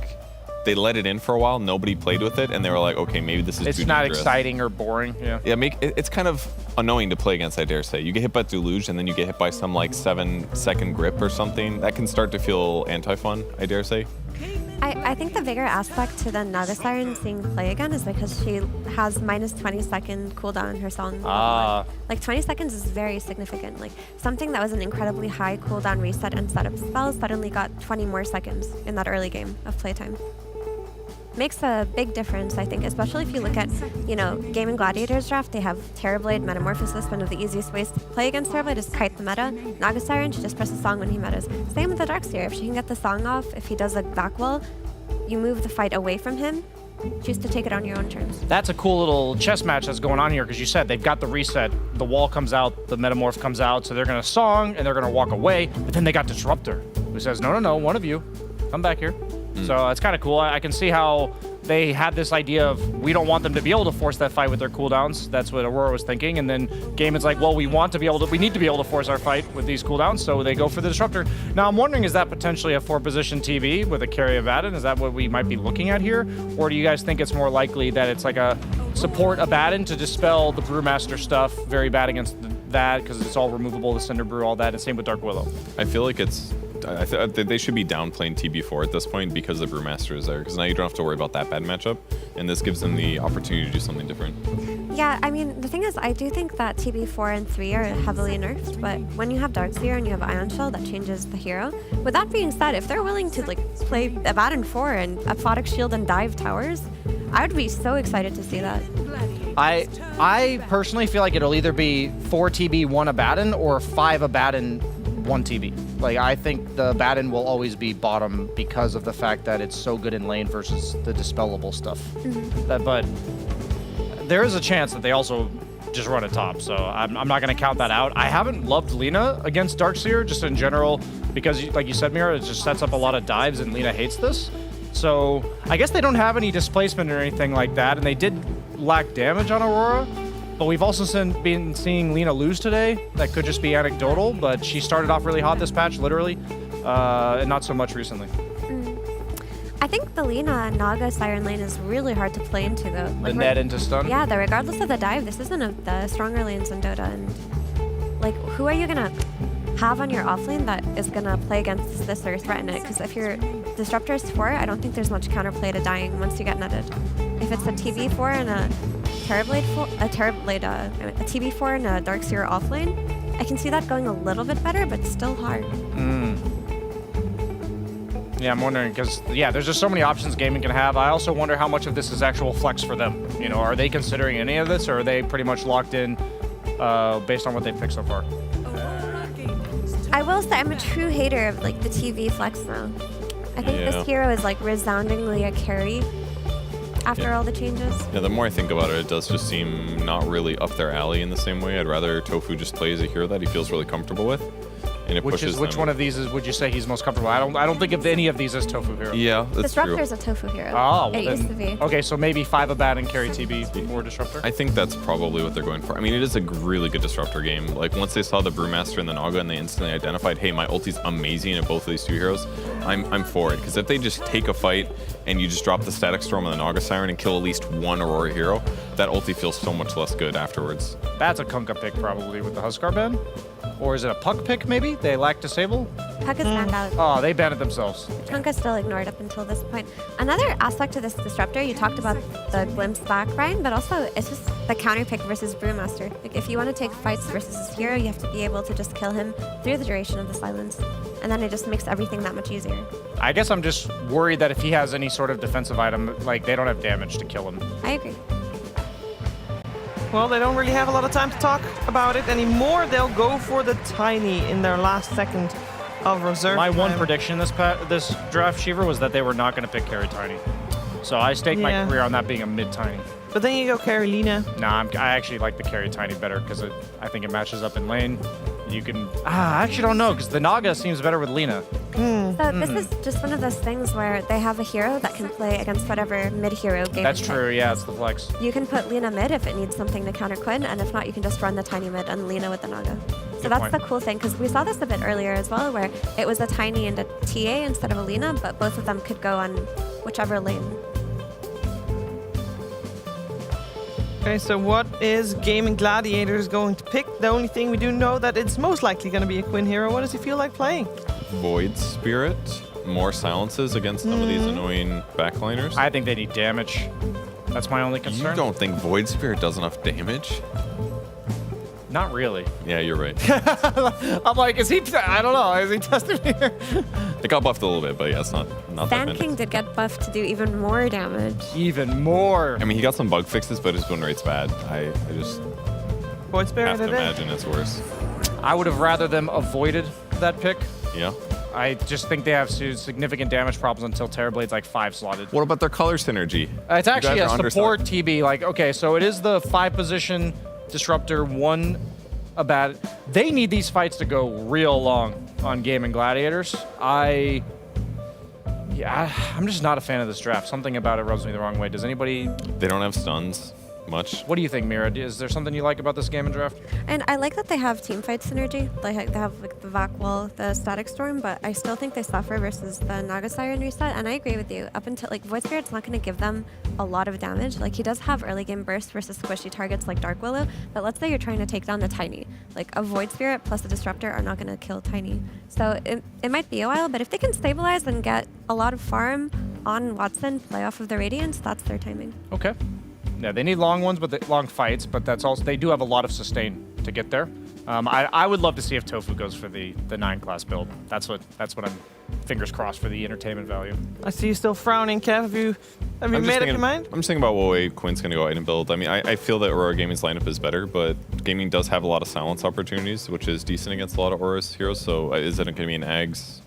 they let it in for a while, nobody played with it, and they were like, okay, maybe this is it's too not dangerous. exciting or boring. Yeah, it's kind of annoying to play against, I dare say. You get hit by Deluge and then you get hit by some like 7-second grip or something. That can start to feel anti-fun, I dare say. I think the bigger aspect to the Naga Siren seeing play again is because she has minus 20-second cooldown in her song. Like 20 seconds is very significant. Like something that was an incredibly high cooldown reset and setup spell suddenly got 20 more seconds in that early game of playtime. Makes a big difference, I think, especially if you look at, Game & Gladiators draft, they have Terrorblade, Metamorphosis. One of the easiest ways to play against Terrorblade is kite the meta. Naga Siren, she just presses song when he metas. Same with the Darkseer. If she can get the song off, if he does a back wall, you move the fight away from him. Choose to take it on your own terms. That's a cool little chess match that's going on here, because you said they've got the reset, the wall comes out, the Metamorph comes out, so they're going to song and they're going to walk away, but then they got Disruptor, who says, no, one of you, come back here. So it's kind of cool. I can see how they had this idea of we don't want them to be able to force that fight with their cooldowns. That's what Aurora was thinking. And then Gaiman's like, well, we need to be able to force our fight with these cooldowns, so they go for the Disruptor. Now I'm wondering, is that potentially a 4-position TB with a carry of Abaddon? Is that what we might be looking at here? Or do you guys think it's more likely that it's like a support Abaddon to dispel the Brewmaster stuff, very bad against that because it's all removable, the Cinder Brew, all that, and same with Dark Willow? I feel like they should be downplaying TB4 at this point because the Brewmaster is there, because now you don't have to worry about that bad matchup, and this gives them the opportunity to do something different. Yeah, I mean, the thing is, I do think that TB4 and 3 are heavily nerfed, but when you have Darkseer and you have Ion Shell, that changes the hero. With that being said, if they're willing to play Abaddon 4 and Aphotic Shield and dive towers, I would be so excited to see that. I personally feel like it'll either be 4 TB, 1 Abaddon, or 5 Abaddon, 1 TB. Like, I think the Abaddon will always be bottom because of the fact that it's so good in lane versus the dispellable stuff. But there is a chance that they also just run it top, so I'm not going to count that out. I haven't loved Lina against Darkseer, just in general, because, like you said, Mira, it just sets up a lot of dives, and Lina hates this. So I guess they don't have any displacement or anything like that, and they did lack damage on Aurora. But we've also been seeing Lina lose today. That could just be anecdotal, but she started off really hot this patch, literally, and not so much recently. I think the Lina Naga Siren lane is really hard to play into, though. The net into stun? Yeah, regardless of the dive, this isn't the stronger lanes in Dota. And, who are you going to have on your offlane that is going to play against this or threaten it? Because if your Disruptor is 4, I don't think there's much counterplay to dying once you get netted. If it's a TB4 and a a TB4 and a Darkseer offlane, I can see that going a little bit better, but still hard. Yeah, I'm wondering, because, there's just so many options gaming can have. I also wonder how much of this is actual flex for them. Are they considering any of this, or are they pretty much locked in based on what they've picked so far? I will say I'm a true hater of, the TV flex now. I think this hero is, resoundingly a carry after all the changes. Yeah, the more I think about it, it does just seem not really up their alley in the same way. I'd rather Tofu just play as a hero that he feels really comfortable with. And it pushes which one of these would you say he's most comfortable? I don't think of any of these as Tofu hero. Yeah, that's true. Disruptor is a Tofu hero. Oh, well it used to be. Okay, so maybe 5 Abaddon carry TB before Disruptor? I think that's probably what they're going for. I mean, it is a really good Disruptor game. Once they saw the Brewmaster and the Naga and they instantly identified, hey, my ulti's amazing at both of these two heroes, I'm for it. Because if they just take a fight and you just drop the Static Storm on the Naga Siren and kill at least one Aurora hero, that ulti feels so much less good afterwards. That's a Kunkka pick probably with the Huskar ban. Or is it a Puck pick, maybe? They lack Disable? Puck is banned out. Oh, they banned it themselves. Kunkka's still ignored up until this point. Another aspect to this Disruptor, you talked about the glimpse back, Ryan, but also it's just the counter pick versus Brewmaster. If you want to take fights versus this hero, you have to be able to just kill him through the duration of the silence. And then it just makes everything that much easier. I guess I'm just worried that if he has any sort of defensive item, they don't have damage to kill him. I agree. Well, they don't really have a lot of time to talk about it anymore. They'll go for the Tiny in their last second of reserve. My one time. prediction this draft, Shiver, was that they were not going to pick carry Tiny. So I staked my career on that being a mid Tiny. But then you go carry Lina. Nah, I actually like the carry Tiny better because I think it matches up in lane. You can... I actually don't know because the Naga seems better with Lina. So this is just one of those things where they have a hero that can play against whatever mid-hero game. That's true, yeah, it's the flex. You can put Lina mid if it needs something to counter Quinn, and if not, you can just run the Tiny mid and Lina with the Naga. So that's point. the cool thing, because we saw this a bit earlier as well, where it was a Tiny and a TA instead of a Lina, but both of them could go on whichever lane. Okay, so what is Gaming Gladiators going to pick? The only thing we do know that it's most likely going to be a Quinn hero. What does he feel like playing? Void Spirit, more silences against some of these annoying backliners. I think they need damage. That's my only concern. You don't think Void Spirit does enough damage? Not really. Yeah, you're right. I'm like, is he... I don't know. Is he testing me here? It got buffed a little bit, but yeah, it's not that Fan bad. King did get buffed to do even more damage. Even more. I mean, he got some bug fixes, but his win rate's bad. I just Void Spirit have to it is. imagine it's worse. I would have rather them avoided that pick. Yeah. I just think they have significant damage problems until Terrorblade's like 5 slotted. What about their color synergy? It's You actually a guys are support TB. Like, okay, so it is the 5 position disruptor, 1 Abat. They need these fights to go real long on Gaming Gladiators. I'm just not a fan of this draft. Something about it rubs me the wrong way. Does anybody... They don't have stuns much. What do you think, Mira? Is there something you like about this game and draft? And I like that they have team fight synergy. They have like the Vac Wall, the Static Storm, but I still think they suffer versus the Naga Siren reset. And I agree with you. Up until like Void Spirit's not going to give them a lot of damage. Like he does have early game burst versus squishy targets like Dark Willow. But let's say you're trying to take down the Tiny. Like a Void Spirit plus a Disruptor are not going to kill Tiny. So it might be a while, but if they can stabilize and get a lot of farm on Watson, play off of the Radiance, that's their timing. Okay. Yeah, they need long ones, but long fights. But that's also they do have a lot of sustain to get there. I would love to see if Tofu goes for the 9 class build. That's what I'm fingers crossed for the entertainment value. I see you still frowning, Kev. Have you made up your mind? I'm just thinking about what way Quinn's going to go item build. I mean, I feel that Aurora Gaming's lineup is better, but Gaming does have a lot of silence opportunities, which is decent against a lot of Aura's heroes. So is it going to be an Ags?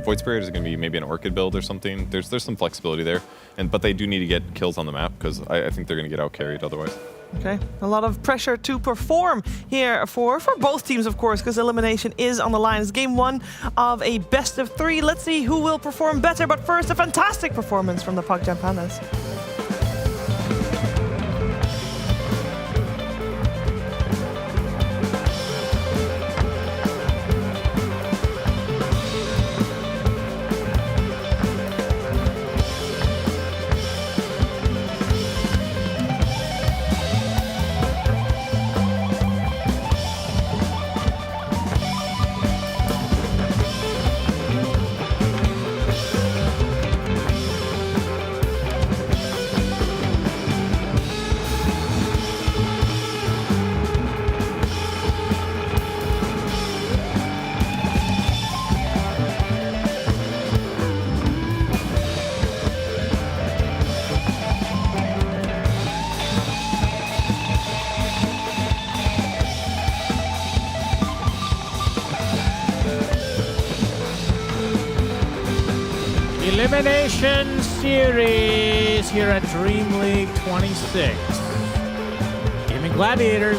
Void Spirit is going to be maybe an Orchid build or something. There's some flexibility there, but they do need to get kills on the map because I think they're going to get out carried otherwise. Okay, a lot of pressure to perform here for both teams, of course, because elimination is on the line. It's game 1 of a best of 3. Let's see who will perform better, but first, a fantastic performance from the PogChamp Pandas. Elimination Series here at DreamLeague 26. Gaming Gladiators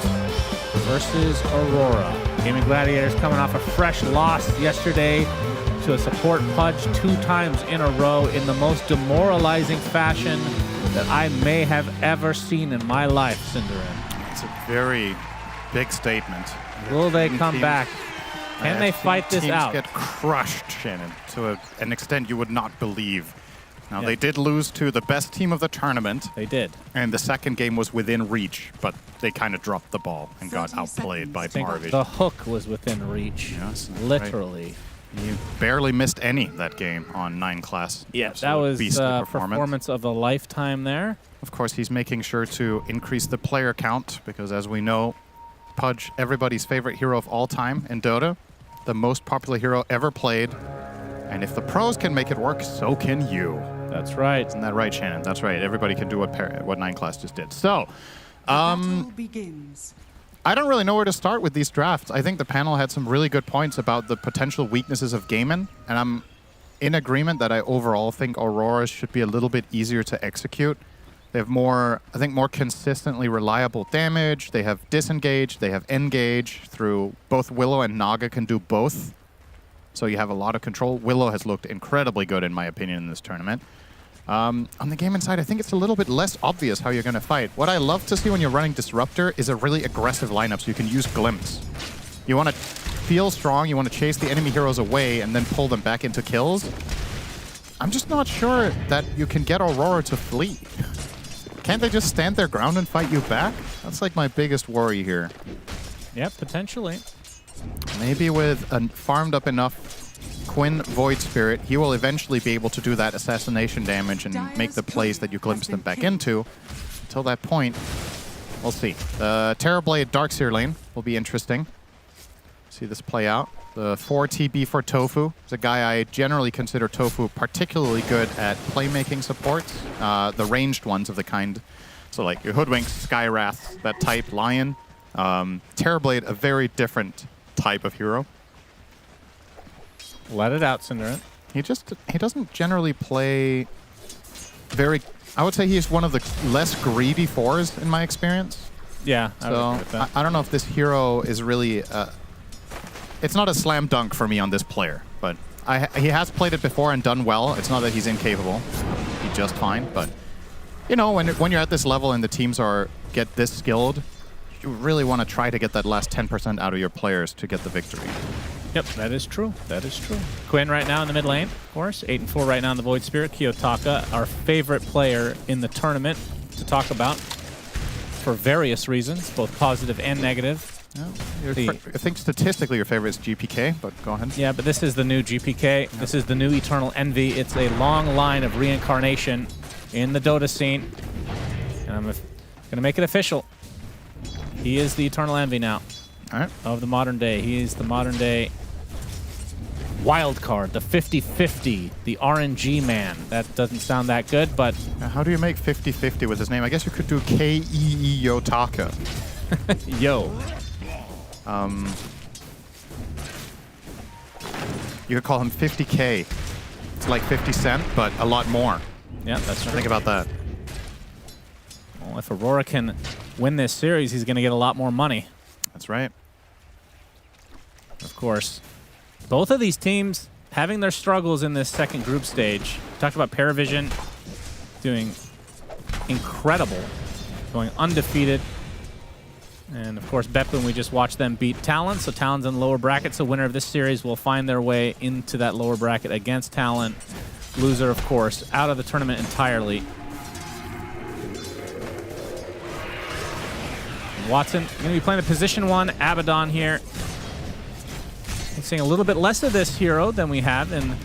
versus Aurora. Gaming Gladiators coming off a fresh loss yesterday to a support Pudge 2 times in a row in the most demoralizing fashion that I may have ever seen in my life, Cinderin. It's a very big statement. Will they come back? Can they fight this teams out? Get crushed, Shannon, to an extent you would not believe. Now, they did lose to the best team of the tournament. They did. And the second game was within reach, but they kind of dropped the ball and got outplayed by I think Marvy. the hook was within reach. Yes, literally. Right. You barely missed any that game on 9 class. Yeah, that was beastly performance of a lifetime there. Of course, he's making sure to increase the player count because, as we know, Pudge, everybody's favorite hero of all time in Dota, the most popular hero ever played. And if the pros can make it work, so can you. That's right. Isn't that right, Shannon? That's right. Everybody can do what 9 class just did. So, Battle begins. I don't really know where to start with these drafts. I think the panel had some really good points about the potential weaknesses of Gaiman, and I'm in agreement that I overall think Auroras should be a little bit easier to execute. They have more, I think, more consistently reliable damage. They have disengage, they have engage through both Willow and Naga can do both. So you have a lot of control. Willow has looked incredibly good, in my opinion, in this tournament. On the Gaiman side, I think it's a little bit less obvious how you're going to fight. What I love to see when you're running Disruptor is a really aggressive lineup, so you can use Glimpse. You want to feel strong, you want to chase the enemy heroes away and then pull them back into kills. I'm just not sure that you can get Aurora to flee. Can't they just stand their ground and fight you back? That's like my biggest worry here. Yep, potentially. Maybe with a farmed up enough Quinn Void Spirit, he will eventually be able to do that assassination damage and make the plays that you glimpse them back into. Until that point, we'll see. The Terrorblade Darkseer lane will be interesting. See this play out. The 4 TB for Tofu is a guy I generally consider Tofu particularly good at playmaking supports. The ranged ones of the kind. So like your Hoodwink, Skywrath, that type, Lion. Terrorblade, a very different type of hero. Let it out, Cinderin. He doesn't generally play very... I would say he's one of the less greedy 4s in my experience. Yeah, I would so agree with that. I don't know if this hero is really... it's not a slam dunk for me on this player, but he has played it before and done well. It's not that he's incapable. He's just fine, but... You know, when you're at this level and the teams get this skilled, you really want to try to get that last 10% out of your players to get the victory. Yep, that is true. That is true. Quinn right now in the mid lane, of course. 8-4 right now in the Void Spirit. Kiyotaka, our favorite player in the tournament to talk about for various reasons, both positive and negative. I think statistically your favorite is GPK, but go ahead. Yeah, but this is the new GPK. Yep. This is the new Eternal Envy. It's a long line of reincarnation in the Dota scene. And I'm going to make it official. He is the Eternal Envy now. All right. Of the modern day. He is the modern day wild card, the 50-50, the RNG man. That doesn't sound that good, but... How do you make 50-50 with his name? I guess you could do K-E-E Yotaka. Yo. You could call him 50K. It's like 50 Cent, but a lot more. Yeah, that's true. Think about that. Well, if Aurora can win this series, he's going to get a lot more money. That's right. Of course. Both of these teams having their struggles in this second group stage. We talked about Paravision doing incredible, going undefeated. And of course, Beppoon, we just watched them beat Talon. So Talon's in the lower bracket. So winner of this series will find their way into that lower bracket against Talon. Loser, of course, out of the tournament entirely. Watson going to be playing the position 1 Abaddon here. We're seeing a little bit less of this hero than we have in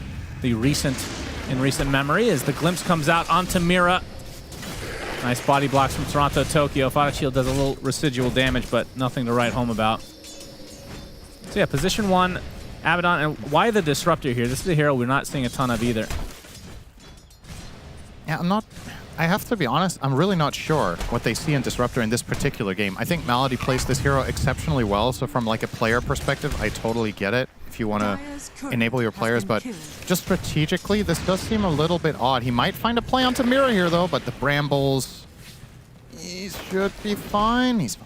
recent memory as the glimpse comes out onto Mira. Nice body blocks from Toronto Tokyo. Fire Shield does a little residual damage, but nothing to write home about. So yeah, position 1 Abaddon. And why the Disruptor here? This is a hero we're not seeing a ton of either. Yeah, I have to be honest, I'm really not sure what they see in Disruptor in this particular game. I think Malady plays this hero exceptionally well, so from like a player perspective, I totally get it if you want to enable your players, but just strategically, this does seem a little bit odd. He might find a play onto Mira here, though, but the Brambles, he should be fine. He's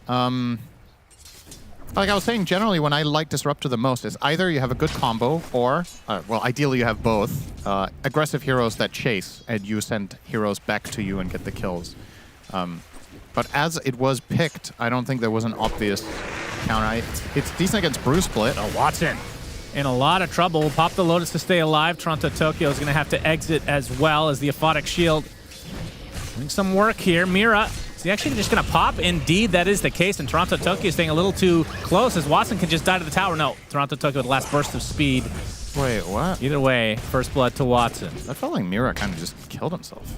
fine. Like I was saying, generally, when I like Disruptor the most is either you have a good combo or, well, ideally you have both. Aggressive heroes that chase and you send heroes back to you and get the kills. But as it was picked, I don't think there was an obvious counter. It's decent against Brew Split. Oh, Watson in a lot of trouble. Pop the Lotus to stay alive. Toronto Tokyo is going to have to exit as well as the Aphotic Shield doing some work here. Mira, is he actually just going to pop? Indeed, that is the case, and Toronto Tokyo is staying a little too close as Watson can just die to the tower. No, Toronto Tokyo with the last burst of speed. Wait, what? Either way, first blood to Watson. I felt like Mira kind of just killed himself.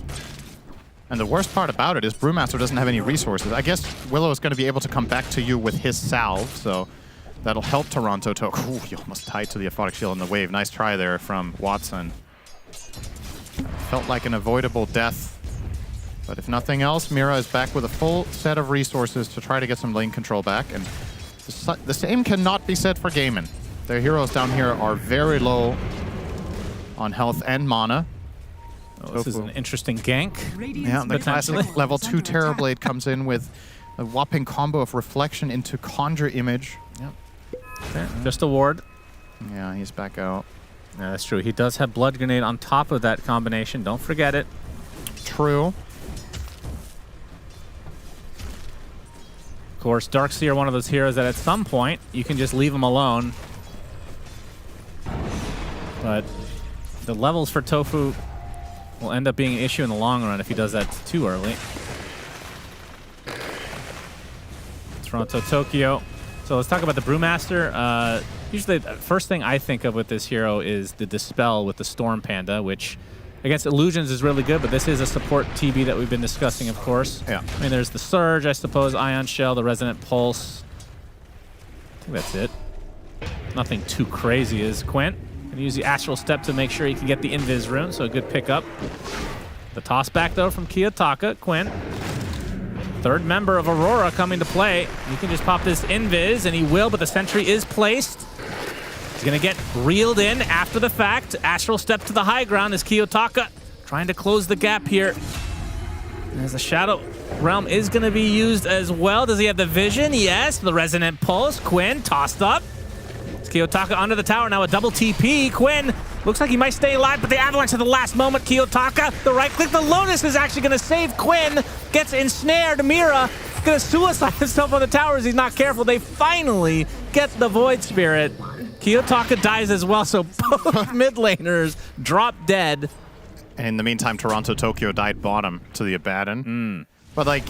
And the worst part about it is Brewmaster doesn't have any resources. I guess Willow is going to be able to come back to you with his salve, so that'll help Toronto Tokyo. Ooh, you almost tied to the Aphotic Shield in the wave. Nice try there from Watson. Felt like an avoidable death But if nothing else, Mira is back with a full set of resources to try to get some lane control back. And the same cannot be said for Gaimin. Their heroes down here are very low on health and mana. Oh, this is an interesting gank. Yeah, the classic level 2 Terrorblade comes in with a whopping combo of Reflection into Conjure Image. Yep. Okay, just a ward. Yeah, he's back out. Yeah, that's true. He does have Blood Grenade on top of that combination. Don't forget it. True. Of course, Darkseer, one of those heroes that at some point you can just leave him alone. But the levels for Tofu will end up being an issue in the long run if he does that too early. Toronto, Tokyo. So let's talk about the Brewmaster. Usually the first thing I think of with this hero is the Dispel with the Storm Panda, which against illusions is really good, but this is a support TB that we've been discussing, of course. Yeah. I mean, there's the Surge, I suppose, Ion Shell, the Resonant Pulse. I think that's it. Nothing too crazy is Quint. Gonna use the Astral Step to make sure he can get the Invis rune, so a good pickup. The toss back, though, from Kiyotaka. Quint. Third member of Aurora coming to play. You can just pop this Invis, and he will, but the Sentry is placed. He's gonna get reeled in after the fact. Astral Step to the high ground as Kiyotaka trying to close the gap here. As the Shadow Realm is gonna be used as well. Does he have the vision? Yes, the Resonant Pulse. Quinn tossed up. It's Kiyotaka under the tower, now a double TP. Quinn looks like he might stay alive, but the avalanche at the last moment. Kiyotaka, the right click, the Lotus is actually gonna save Quinn. Gets ensnared, Mira gonna suicide himself on the tower as he's not careful. They finally get the Void Spirit. Kiyotaka dies as well, so both mid laners drop dead. And in the meantime, Toronto, Tokyo died bottom to the Abaddon. But like,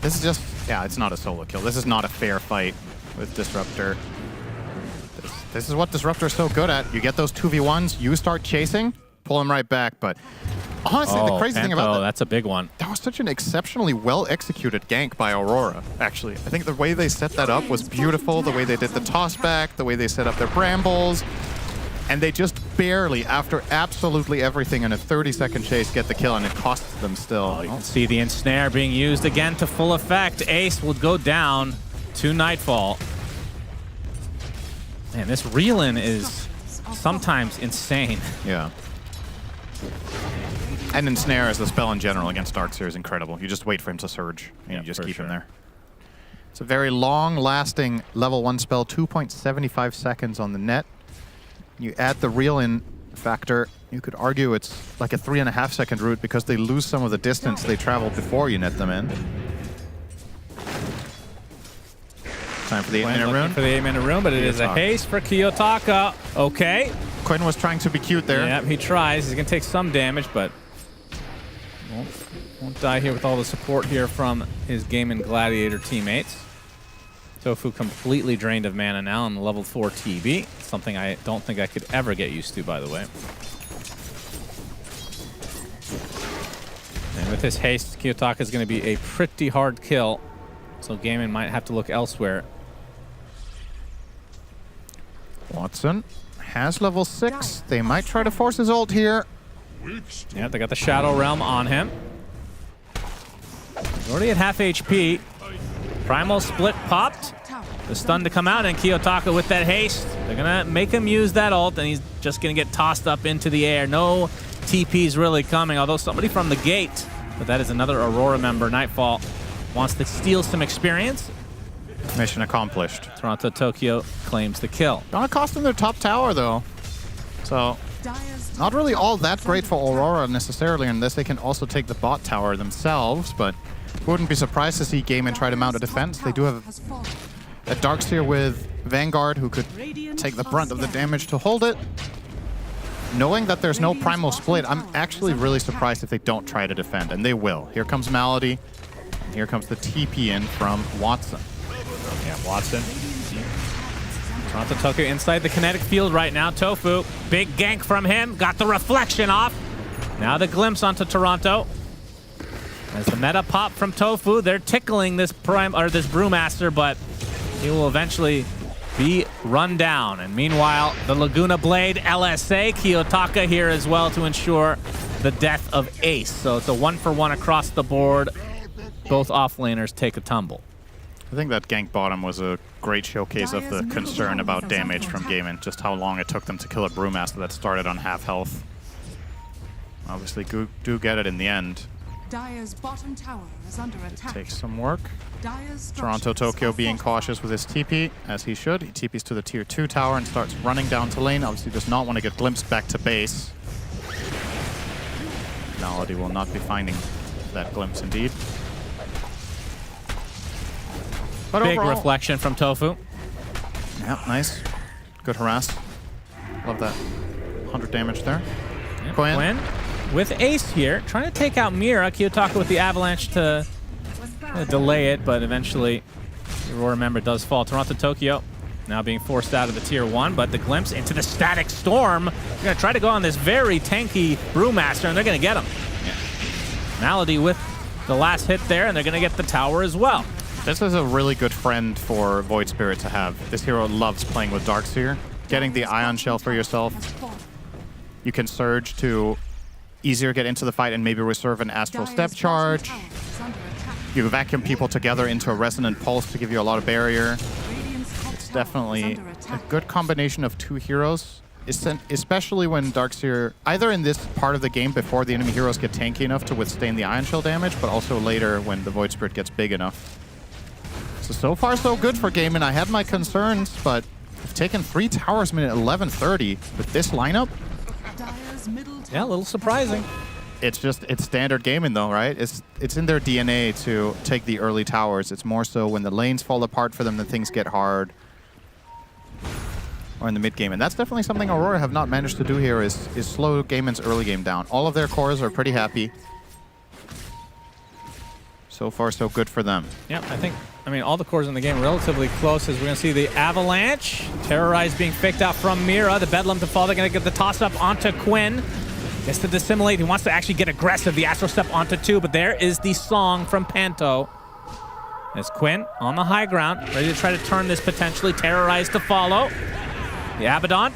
this is just, yeah, it's not a solo kill. This is not a fair fight with Disruptor. This is what Disruptor's so good at. You get those 2v1s, you start chasing, pull him right back. But honestly, the crazy thing about that, that's a big one. That was such an exceptionally well-executed gank by Aurora, actually. I think the way they set that up was beautiful, the way they did the toss back, the way they set up their brambles. And they just barely, after absolutely everything in a 30-second chase, get the kill, and it costs them still. You can see the ensnare being used again to full effect. Ace will go down to Nightfall. Man, this reel-in is sometimes insane. Yeah. And Ensnare as the spell in general against Darkseer is incredible. You just wait for him to surge, and you just keep him there. It's a very long-lasting level 1 spell, 2.75 seconds on the net. You add the reel-in factor, you could argue it's like a 3.5-second route because they lose some of the distance they traveled before you net them in. Time for the 8-minute rune. For the 8-minute rune, but it is a haste for Kiyotaka. Okay. Quinn was trying to be cute there. Yep, he tries. He's going to take some damage, but won't die here with all the support here from his Gaimin Gladiator teammates. Tofu completely drained of mana now on the level 4 TB. Something I don't think I could ever get used to, by the way. And with his haste, Kiyotaka is going to be a pretty hard kill. So Gaimin might have to look elsewhere. Watson has level 6. They might try to force his ult here. Yeah, they got the Shadow Realm on him. He's already at half HP. Primal Split popped. The stun to come out, and Kiyotaka with that haste. They're going to make him use that ult, and he's just going to get tossed up into the air. No TP's really coming, although somebody from the gate. But that is another Aurora member. Nightfall wants to steal some experience. Mission accomplished. Toronto, Tokyo claims the kill. Gonna cost them their top tower, though. So, not really all that great for Aurora necessarily, unless they can also take the bot tower themselves, but wouldn't be surprised to see Gaimin try to mount a defense. They do have a Darkseer with Vanguard who could take the brunt of the damage to hold it. Knowing that there's no Primal Split, I'm actually really surprised if they don't try to defend, and they will. Here comes Malady, and here comes the TP in from Watson. Yeah, Watson. Toronto, Tokyo inside the kinetic field right now. Tofu, big gank from him, got the reflection off. Now the glimpse onto Toronto. As the meta pop from Tofu, they're tickling this Brewmaster, but he will eventually be run down. And meanwhile, the Laguna Blade LSA, Kiyotaka here as well to ensure the death of Ace. So it's a 1-for-1 across the board. Both offlaners take a tumble. I think that gank bottom was a great showcase of the concern about damage from Gaimin, just how long it took them to kill a Brewmaster that started on half health. Obviously, do get it in the end. Dire's bottom tower is under attack. Takes some work. Dire's Toronto Tokyo being cautious with his TP, as he should. He TPs to the tier 2 tower and starts running down to lane. Obviously does not want to get glimpsed back to base. Malady will not be finding that glimpse indeed. But big overall, reflection from Tofu. Yeah, nice. Good harass. Love that. 100 damage there. Yep. Quinn with Ace here, trying to take out Mira. Kiyotaka with the avalanche to delay it, but eventually the Aurora member does fall. Toronto Tokyo now being forced out of the tier 1, but the glimpse into the static storm. They're going to try to go on this very tanky Brewmaster, and they're going to get him. Yeah. Malady with the last hit there, and they're going to get the tower as well. This is a really good friend for Void Spirit to have. This hero loves playing with Darkseer. Getting the Ion Shell for yourself. You can Surge to easier get into the fight and maybe reserve an Astral Step charge. You vacuum people together into a Resonant Pulse to give you a lot of barrier. It's definitely a good combination of two heroes, especially when Darkseer, either in this part of the game before the enemy heroes get tanky enough to withstand the Ion Shell damage, but also later when the Void Spirit gets big enough. So far so good for Gaimin. I had my concerns, but I've taken 3 towers minute 11:30 with this lineup. Yeah, a little surprising. It's standard Gaimin though, right? It's in their DNA to take the early towers. It's more so when the lanes fall apart for them that things get hard. Or in the mid game. And that's definitely something Aurora have not managed to do here is slow Gaimin's early game down. All of their cores are pretty happy. So far so good for them. Yep, I mean, all the cores in the game relatively close as we're going to see the Avalanche. Terrorize being faked out from Mira. The Bedlam to fall. They're going to get the toss-up onto Quinn. Gets to dissimulate. He wants to actually get aggressive. The Astral Step onto 2, but there is the song from Panto. As Quinn on the high ground, ready to try to turn this potentially. Terrorize to follow. The Abaddon,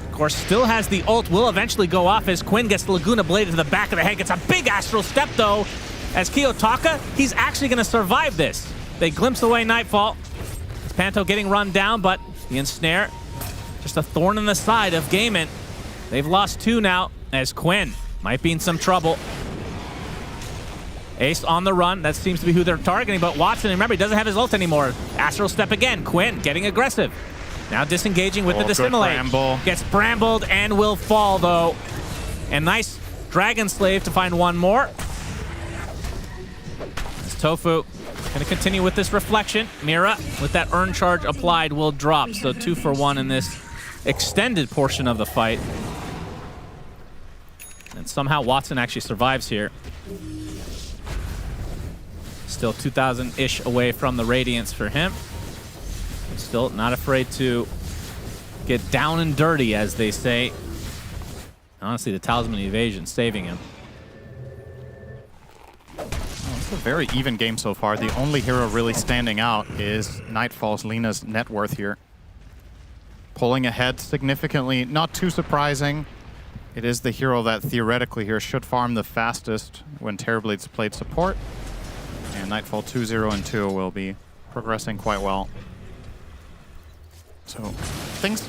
of course, still has the ult. Will eventually go off as Quinn gets the Laguna Blade to the back of the head. Gets a big Astral Step, though. As Kiyotaka, he's actually going to survive this. They glimpse away Nightfall. It's Panto getting run down, but the ensnare, just a thorn in the side of Gaimin. They've lost 2 now, as Quinn might be in some trouble. Ace on the run. That seems to be who they're targeting, but Watson, remember, he doesn't have his ult anymore. Astral Step again. Quinn getting aggressive. Now disengaging with the Dissimulate. Bramble. Gets brambled and will fall, though. And nice Dragon Slave to find one more. Tofu going to continue with this reflection. Mira, with that Earn Charge applied, will drop. So 2 for 1 in this extended portion of the fight. And somehow Watson actually survives here. Still 2,000-ish away from the Radiance for him. Still not afraid to get down and dirty, as they say. Honestly, the Talisman Evasion saving him. It's a very even game so far. The only hero really standing out is Nightfall's Lena's net worth here. Pulling ahead significantly, not too surprising. It is the hero that theoretically here should farm the fastest when Terrorblade's played support. And Nightfall 2-0 and 2 will be progressing quite well. So things,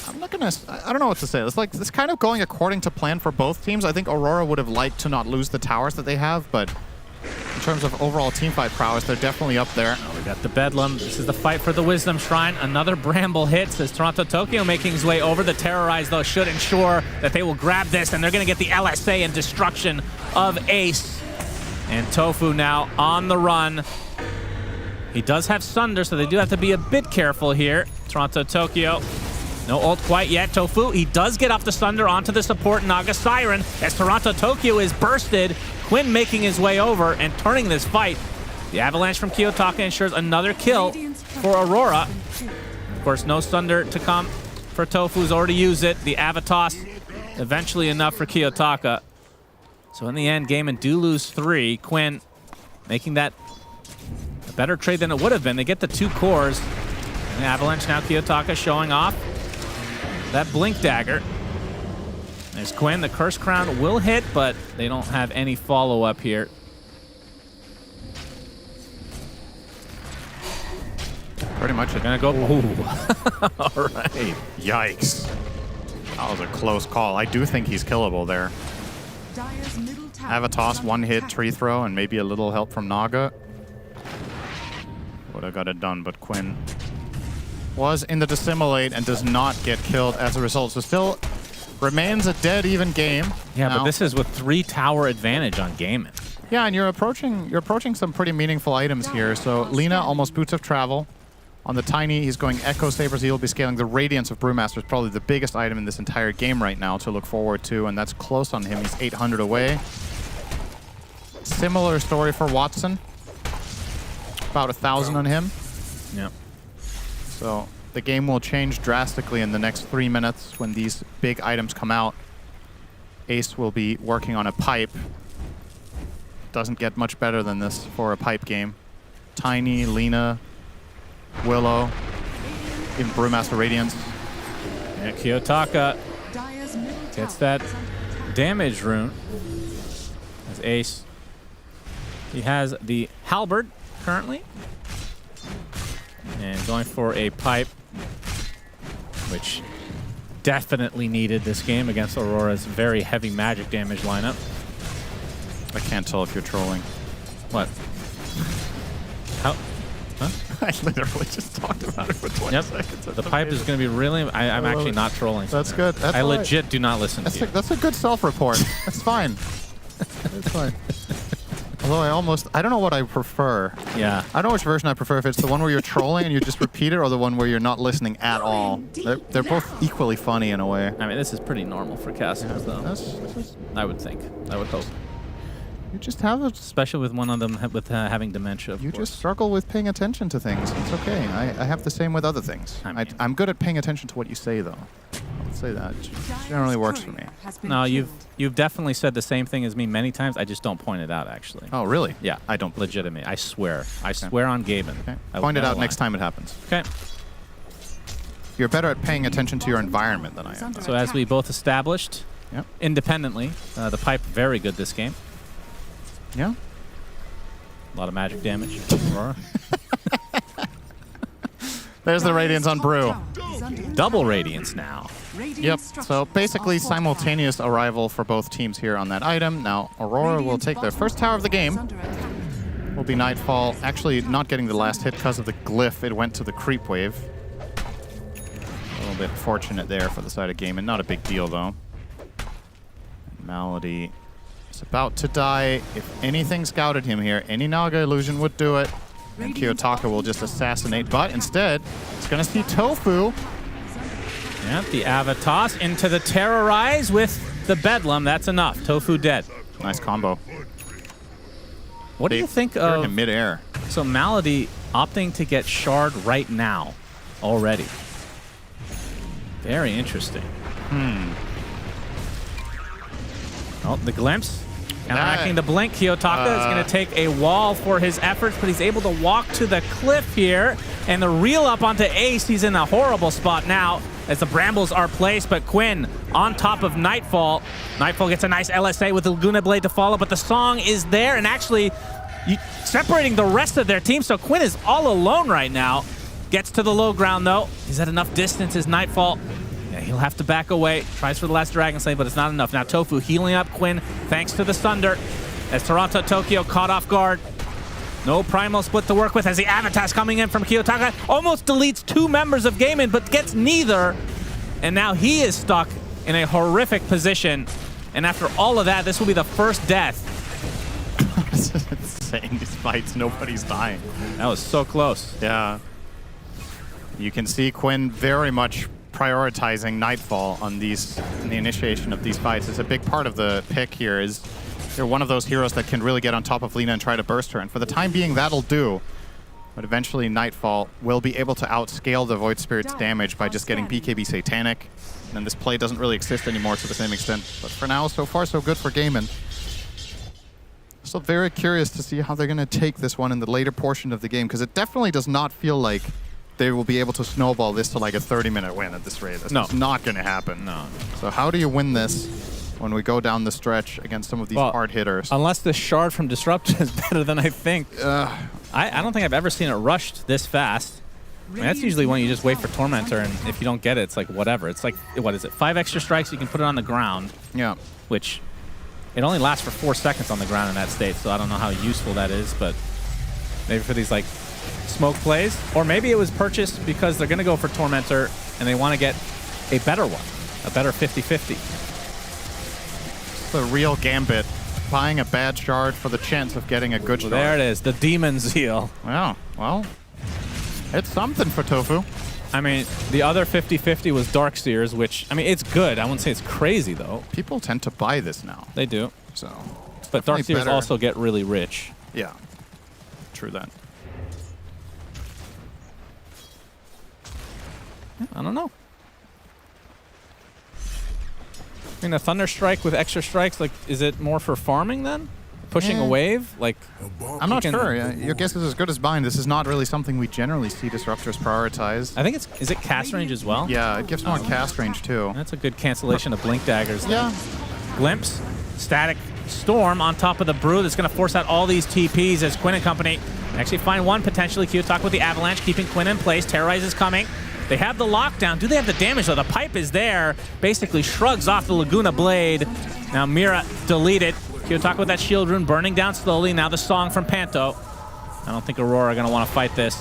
I don't know what to say. It's kind of going according to plan for both teams. I think Aurora would have liked to not lose the towers that they have, but in terms of overall teamfight prowess, they're definitely up there. Oh, we got the Bedlam. This is the fight for the Wisdom Shrine. Another Bramble hit as Toronto Tokyo making his way over. The Terrorize, though, should ensure that they will grab this, and they're going to get the LSA and destruction of Ace. And Tofu now on the run. He does have Sunder, so they do have to be a bit careful here. Toronto Tokyo, no ult quite yet. Tofu, he does get off the Sunder onto the support Naga Siren as Toronto Tokyo is bursted. Quinn making his way over and turning this fight. The Avalanche from Kiyotaka ensures another kill for Aurora. Of course, no Sunder to come for Tofu's already used it. The Avatos, eventually enough for Kiyotaka. So in the end, Gaimin do lose 3. Quinn making that a better trade than it would have been. They get the 2 cores. And Avalanche now, Kiyotaka showing off that Blink Dagger. There's Quinn. The Curse Crown will hit, but they don't have any follow-up here. Pretty much. They're gonna go. Ooh. All right. Yikes. That was a close call. I do think he's killable there. Avatos, one hit, tree throw, and maybe a little help from Naga. Would have got it done, but Quinn was in the dissimulate and does not get killed as a result. So still remains a dead even game. Yeah, now. but this is with 3 tower advantage on Gaiman. Yeah, and you're approaching some pretty meaningful items here. So Lina almost Boots of Travel. On the Tiny, he's going Echo Sabers. He'll be scaling the Radiance of Brewmaster. Is probably the biggest item in this entire game right now to look forward to, and that's close on him. He's 800 away. Similar story for Watson. About 1,000 on him. Yep. So the game will change drastically in the next 3 minutes when these big items come out. Ace will be working on a pipe. Doesn't get much better than this for a pipe game. Tiny, Lina, Willow, even Brewmaster Radiance. And Kiyotaka gets that damage rune. As Ace, he has the Halberd currently. And going for a pipe, which definitely needed this game against Aurora's very heavy magic damage lineup. I can't tell if you're trolling. What? How? Huh? I literally just talked about it for 20 seconds. The pipe is going to be really... I'm actually it. not trolling. That's good. That's I all right. legit do not listen to you. That's a good self-report. That's fine. That's fine. Although I don't know what I prefer. Yeah. I don't know which version I prefer, if it's the one where you're trolling and you just repeat it, or the one where you're not listening at all. They're both equally funny in a way. I mean, this is pretty normal for casters, though. I would think. I would hope. You just have a... Especially with one of them with having dementia, You just struggle with paying attention to things. It's okay. I have the same with other things. I'm good at paying attention to what you say, though. I'll say that. It generally works for me. No, you've definitely said the same thing as me many times. I just don't point it out, actually. Oh, really? Yeah. I don't. Legitimately. I swear. I swear on Gaben. Okay. Point it out next time it happens. Okay. You're better at paying attention to your environment than I am. So as we both established, independently, the pipe very good this game. Yeah. A lot of magic damage. Aurora. There's the Radiance on Brew. Double Radiance now. Yep. So basically simultaneous arrival for both teams here on that item. Now Aurora will take their first tower of the game. Will be Nightfall. Actually not getting the last hit because of the glyph. It went to the creep wave. A little bit fortunate there for the side of Gaiman. Not a big deal though. Malady is about to die. If anything scouted him here, any Naga illusion would do it. And Kiyotaka will just assassinate, but instead, it's going to see Tofu. Yep, the Avatos into the Terrorize with the Bedlam. That's enough. Tofu dead. Nice combo. What do you think of... in midair. So Malady opting to get Shard right now already. Very interesting. Oh, the glimpse. Counteracting the blink. Kiyotaka is going to take a wall for his efforts, but he's able to walk to the cliff here. And the reel up onto Ace. He's in a horrible spot now as the brambles are placed, but Quinn on top of Nightfall. Nightfall gets a nice LSA with the Laguna Blade to follow, but the song is there and actually separating the rest of their team. So Quinn is all alone right now. Gets to the low ground though. He's at enough distance as Nightfall. Yeah, he'll have to back away. Tries for the last Dragon Slave, but it's not enough. Now Tofu healing up Quinn thanks to the Sunder as Toronto Tokyo caught off guard. No Primal Split to work with as the Avatas coming in from Kiyotaka. Almost deletes 2 members of Gaiman, but gets neither. And now he is stuck in a horrific position. And after all of that, this will be the first death. This is insane. These fights, nobody's dying. That was so close. Yeah. You can see Quinn very much prioritizing Nightfall on these, in the initiation of these fights. It's a big part of the pick here is they're one of those heroes that can really get on top of Lina and try to burst her. And for the time being, that'll do. But eventually, Nightfall will be able to outscale the Void Spirit's damage by just getting BKB Satanic. And this play doesn't really exist anymore to the same extent. But for now, so far, so good for Gaiman. Still very curious to see how they're going to take this one in the later portion of the game, because it definitely does not feel like they will be able to snowball this to like a 30-minute win at this rate. That's just not going to happen. No. So how do you win this when we go down the stretch against some of these hard hitters? Unless the shard from Disrupt is better than I think. I don't think I've ever seen it rushed this fast. I mean, that's usually when you just wait for Tormentor, and if you don't get it, it's like whatever. It's like, what is it, 5 extra strikes, you can put it on the ground. Yeah. Which, it only lasts for 4 seconds on the ground in that state, so I don't know how useful that is, but maybe for these like smoke plays. Or maybe it was purchased because they're going to go for Tormentor, and they want to get a better one, a better 50-50. The real gambit. Buying a bad shard for the chance of getting a good shard. There it is, the Demon Zeal. Wow, well, it's something for Tofu. I mean, the other 50-50 was Darkseers, which, I mean, it's good. I wouldn't say it's crazy, though. People tend to buy this now. They do. So, but Darkseers also get really rich. Yeah, true that. I don't know. I mean, a Thunder Strike with extra strikes, like, is it more for farming then? Pushing a wave? Like, I'm not sure. Your guess is as good as mine. This is not really something we generally see disruptors prioritize. I think it's, is it cast range as well? Yeah, it gives more cast range too. That's a good cancellation of Blink Daggers. Yeah. Glimpse, Static Storm on top of the Brew that's going to force out all these TPs as Quinn and company actually find one potentially. Q talk with the Avalanche, keeping Quinn in place. Terrorize is coming. They have the lockdown. Do they have the damage, though? The pipe is there. Basically shrugs off the Laguna Blade. Now Mira deleted. Q talk with that shield rune burning down slowly. Now the song from Panto. I don't think Aurora are going to want to fight this.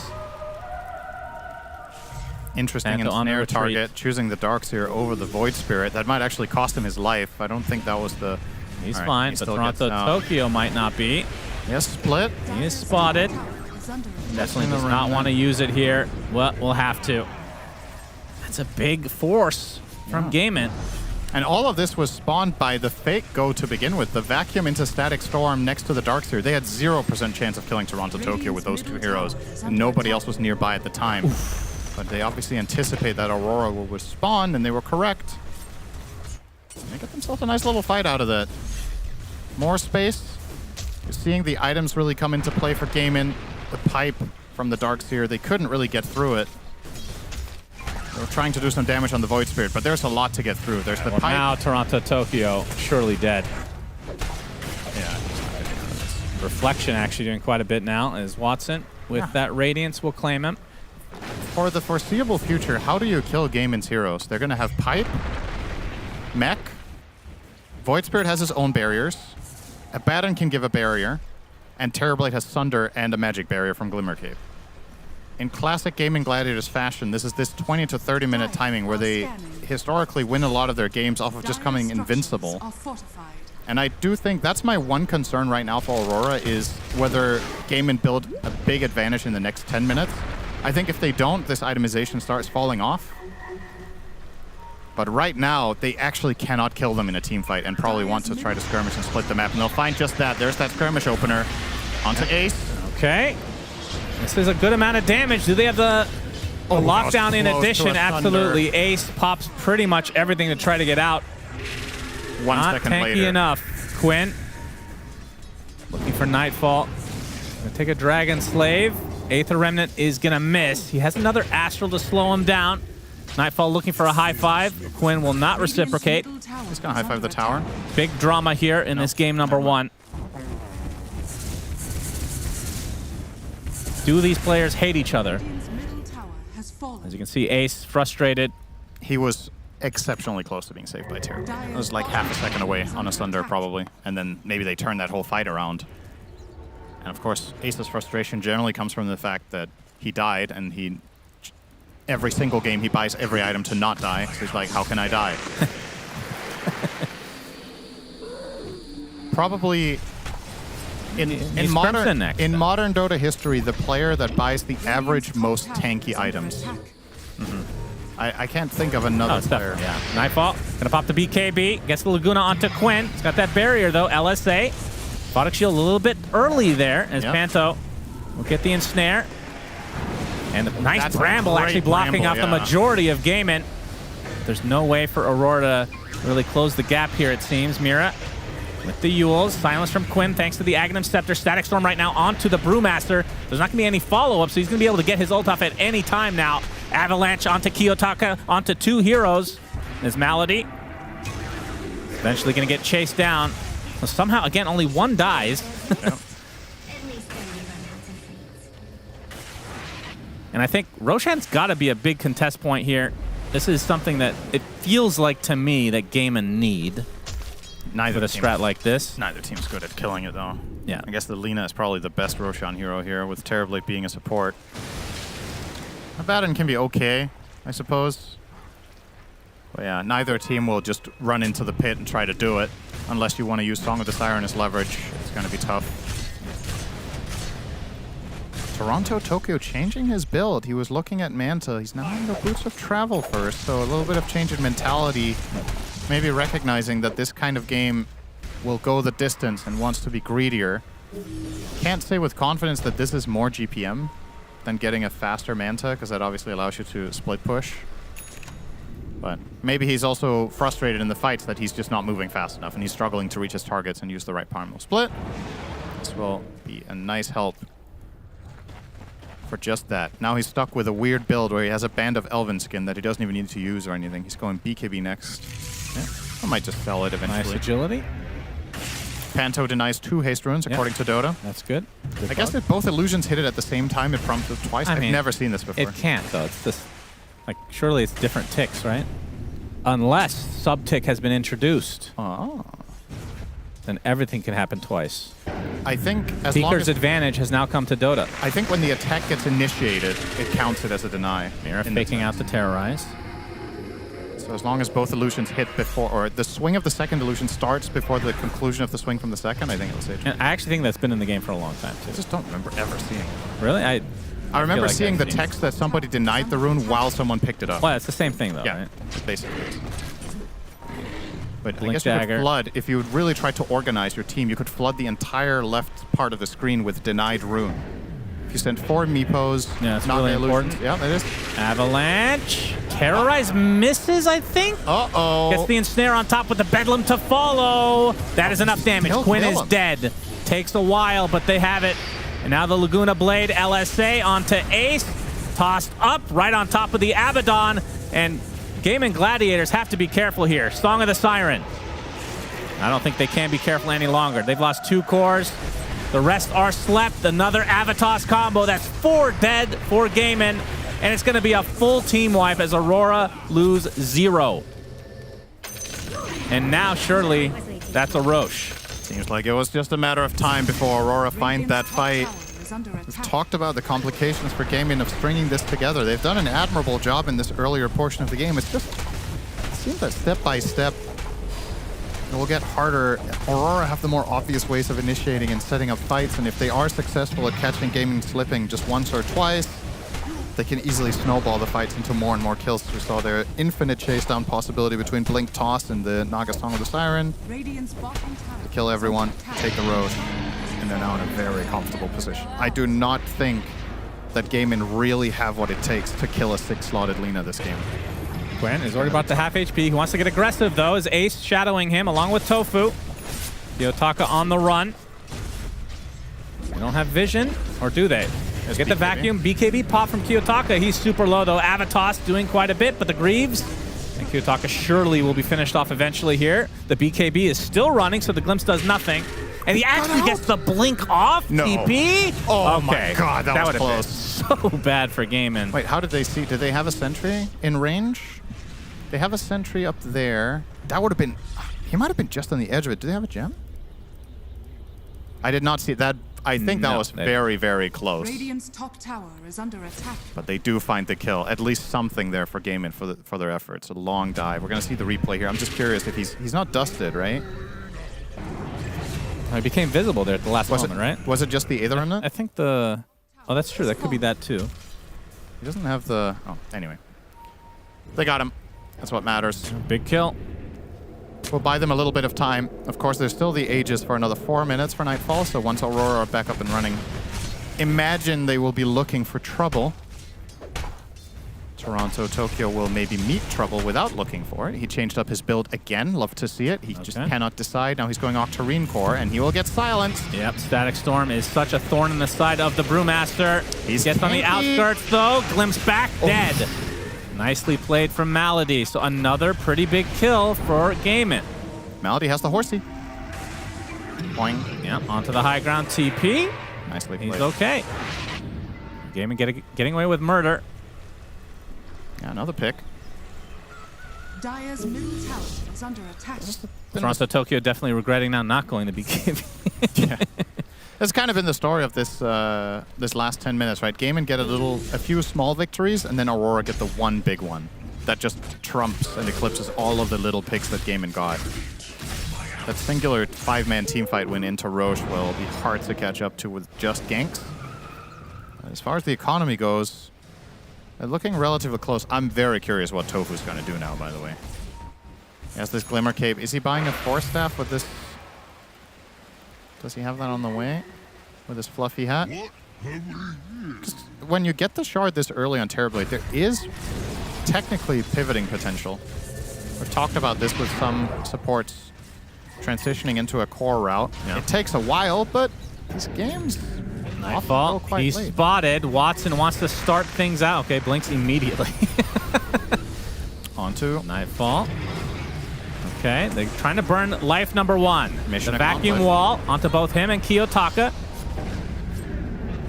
Interesting ensnare target, choosing the Darkseer over the Void Spirit. That might actually cost him his life. I don't think that was the... He's fine, but Toronto Tokyo might not be. Yes, split. He is spotted. Definitely does not want to use it here. Well, we'll have to. That's a big force from Gaimin. And all of this was spawned by the fake go to begin with. The vacuum into Static Storm next to the Darkseer. They had 0% chance of killing Toronto Tokyo with those two heroes. And nobody else was nearby at the time. But they obviously anticipate that Aurora would spawn, and they were correct. They got themselves a nice little fight out of that. More space. You're seeing the items really come into play for Gaimin. The pipe from the Darkseer, they couldn't really get through it. They were trying to do some damage on the Void Spirit, but there's a lot to get through. There's the pipe. Now Toronto Tokyo surely dead. Yeah. Reflection actually doing quite a bit now as Watson with that Radiance will claim him. For the foreseeable future, how do you kill Gaimin's heroes? They're going to have pipe, mech, Void Spirit has his own barriers, Abaddon can give a barrier, and Terrorblade has Sunder and a magic barrier from Glimmer Cape. In classic Gaimin Gladiators fashion, this is this 20 to 30 minute timing where they historically win a lot of their games off of just coming invincible. And I do think that's my one concern right now for Aurora is whether Gaimin build a big advantage in the next 10 minutes. I think if they don't, this itemization starts falling off. But right now, they actually cannot kill them in a team fight and probably want to try to skirmish and split the map. And they'll find just that. There's that skirmish opener. Onto Ace. Okay. This is a good amount of damage. Do they have the lockdown in addition? Absolutely. Ace pops pretty much everything to try to get out. 1 second Not tanky later. enough. Quinn looking for Nightfall. Gonna take a Dragon Slave. Aether Remnant is gonna miss. He has another Astral to slow him down. Nightfall looking for a high five. Quinn will not reciprocate. He's gonna high five the tower. Big drama here in this game number 1. Do these players hate each other? As you can see, Ace frustrated. He was exceptionally close to being saved by Tyr. It was like half a second away on a Sunder probably. And then maybe they turned that whole fight around. And of course, Ace's frustration generally comes from the fact that he died and he... Every single game he buys every item to not die. So he's like, how can I die? Probably... In modern Dota history, the player that buys the average most tanky items. I can't think of another player. Yeah. Nightfall gonna pop the BKB, gets the Laguna onto Quinn. He's got that barrier though. LSA, Product Shield a little bit early there as Panto will get the ensnare. And the nice Bramble actually blocking off the majority of Gaimin. There's no way for Aurora to really close the gap here, it seems. Mira with the Yules. Silence from Quinn thanks to the Aghanim Scepter. Static Storm right now onto the Brewmaster. There's not going to be any follow-up, so he's going to be able to get his ult off at any time now. Avalanche onto Kiyotaka, onto 2 heroes. There's Malady. Eventually going to get chased down. So somehow, again, only 1 dies. Yep. And I think Roshan's got to be a big contest point here. This is something that it feels like to me that Gaiman need. Neither with a strat like this. Neither team's good at killing it, though. Yeah. I guess the Lina is probably the best Roshan hero here, with Terrorblade being a support. Abaddon can be okay, I suppose. But yeah, neither team will just run into the pit and try to do it. Unless you want to use Song of the Siren as leverage. It's going to be tough. Toronto Tokyo changing his build. He was looking at Manta. He's now in the Boots of Travel first, so a little bit of change in mentality. Maybe recognizing that this kind of game will go the distance and wants to be greedier. Can't say with confidence that this is more GPM than getting a faster Manta, because that obviously allows you to split push. But maybe he's also frustrated in the fights that he's just not moving fast enough and he's struggling to reach his targets and use the right power move split. This will be a nice help for just that. Now he's stuck with a weird build where he has a band of Elven skin that he doesn't even need to use or anything. He's going BKB next. Yeah, I might just sell it eventually. Nice agility. Panto denies 2 haste runes, according to Dota. That's good. I guess if both illusions hit it at the same time, it prompts it twice. I've never seen this before. It can't, though. It's just, like, surely it's different ticks, right? Unless sub-tick has been introduced. Oh. Then everything can happen twice. I think as long Seeker's as advantage has now come to Dota. I think when the attack gets initiated, it counts it as a deny. Mira faking out the Terrorize. So as long as both illusions hit before, or the swing of the second illusion starts before the conclusion of the swing from the second, I think it'll save. And I actually think that's been in the game for a long time, too. I just don't remember ever seeing it. Really? I remember like seeing the I've seen- text that somebody denied the rune while someone picked it up. Well, it's the same thing, though, Yeah, right? basically. But Blink I guess you dagger. could flood, if you would really try to organize your team, you could flood the entire left part of the screen with denied rune. If you send 4 Meepos, Yeah, it's not really the illusions. important. Yeah, that is. Avalanche. Terrorize misses, I think. Uh-oh. Gets the ensnare on top with the Bedlam to follow. That is enough damage. Still Quinn kill is him. dead. Takes a while, but they have it. And now the Laguna Blade LSA onto Ace. Tossed up right on top of the Abaddon. And Gaiman Gladiators have to be careful here. Song of the Siren. I don't think they can be careful any longer. They've lost 2 cores. The rest are slept. Another Avatos combo. That's 4 dead for Gaiman. And it's going to be a full team wipe as Aurora lose 0. And now, surely, that's a Roche. Seems like it was just a matter of time before Aurora find that fight. We've talked about the complications for Gaiman of stringing this together. They've done an admirable job in this earlier portion of the game. It's just, it seems that step by step, it will get harder. Aurora have the more obvious ways of initiating and setting up fights, and if they are successful at catching Gaiman slipping just once or twice, they can easily snowball the fights into more and more kills. We saw their infinite chase down possibility between Blink Toss and the Naga Song of the Siren. To kill everyone, take the road, and they're now in a very comfortable position. I do not think that Gaiman really have what it takes to kill a 6-slotted Lina this game. Quinn is already about to half HP. He wants to get aggressive, though, as Ace shadowing him along with Tofu. Kiyotaka on the run. They don't have vision, or do they? Get the vacuum. BKB pop from Kiyotaka. He's super low, though. Avatos doing quite a bit, but the Greaves and Kiyotaka surely will be finished off eventually here. The BKB is still running, so the Glimpse does nothing. And he actually gets the blink off No. TP? Oh Okay. my god, that was would've close. been so bad for Gaiman. Wait, how did they see? Did they have a sentry in range? They have a sentry up there. That would have been... He might have been just on the edge of it. Do they have a gem? I did not see that. I think that No, was they- very, very close. Radiant's top tower is under attack. But they do find the kill. At least something there for Gaiman for their efforts. A long dive. We're going to see the replay here. I'm just curious if he's not dusted, right? He became visible there at the last moment, right? Was it just the Aether Remnant? I think the... Oh, that's true. That could be that, too. He doesn't have the... Oh, anyway. They got him. That's what matters. Big kill. We'll buy them a little bit of time. Of course, there's still the Aegis for another 4 minutes for Nightfall, so once Aurora are back up and running, imagine they will be looking for trouble. Toronto Tokyo will maybe meet trouble without looking for it. He changed up his build again. Love to see it. He just cannot decide. Now he's going Octarine Core, and he will get silenced. Yep, Static Storm is such a thorn in the side of the Brewmaster. He gets on the outskirts, though. Glimpse back, dead. Nicely played from Malady. So another pretty big kill for Gaimin. Malady has the horsey. Boing. Yep, onto the high ground TP. Nicely played. He's okay. Gaimin getting away with murder. Yeah, another pick. Dire's middle tower is under attack. Toronto Tokyo definitely regretting now not going to be giving. Yeah. That's kind of been the story of this this last 10 minutes, right? Gaimin get a few small victories, and then Aurora get the one big one that just trumps and eclipses all of the little picks that Gaimin got. That singular 5-man teamfight win into Roche will be hard to catch up to with just ganks. As far as the economy goes, they're looking relatively close. I'm very curious what Tofu's going to do now, by the way. He has this Glimmer Cape. Is he buying a Force Staff with this? Does he have that on the way? With his fluffy hat? When you get the shard this early on Terrorblade, there is technically pivoting potential. We've talked about this with some supports transitioning into a core route. Yeah. It takes a while, but this game's Nightfall. He's late. spotted. Watson wants to start things out. Okay, blinks immediately. Onto Nightfall. Okay, they're trying to burn life number 1. Mission the vacuum accomplished. wall onto both him and Kiyotaka.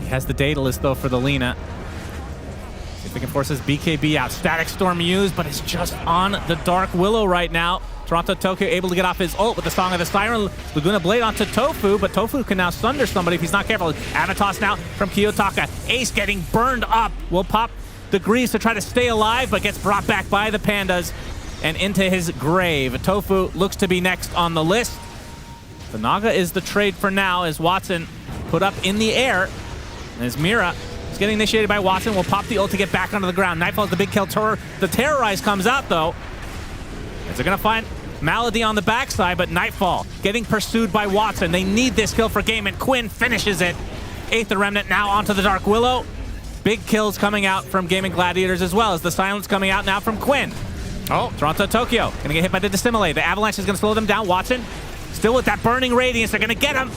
He has the Daedalus, though, for the Lina. See if they can force his BKB out. Static Storm used, but it's just on the Dark Willow right now. Toronto Tokyo able to get off his ult with the Song of the Siren. Laguna Blade onto Tofu, but Tofu can now sunder somebody if he's not careful. Avatos now from Kiyotaka. Ace getting burned up. Will pop the Greaves to try to stay alive, but gets brought back by the Pandas and into his grave. Tofu looks to be next on the list. The Naga is the trade for now as Watson put up in the air. And as Mira is getting initiated by Watson, will pop the ult to get back onto the ground. Nightfall is the big kill. The Terrorize comes out, though. As they're going to find Malady on the backside, but Nightfall getting pursued by Watson. They need this kill for Gaimin. Quinn finishes it. Aether Remnant now onto the Dark Willow. Big kills coming out from Gaimin Gladiators as well as the silence coming out now from Quinn. Oh, Toronto Tokyo gonna get hit by the Dissimilate. The Avalanche is gonna slow them down. Watson still with that burning radiance. They're gonna get him.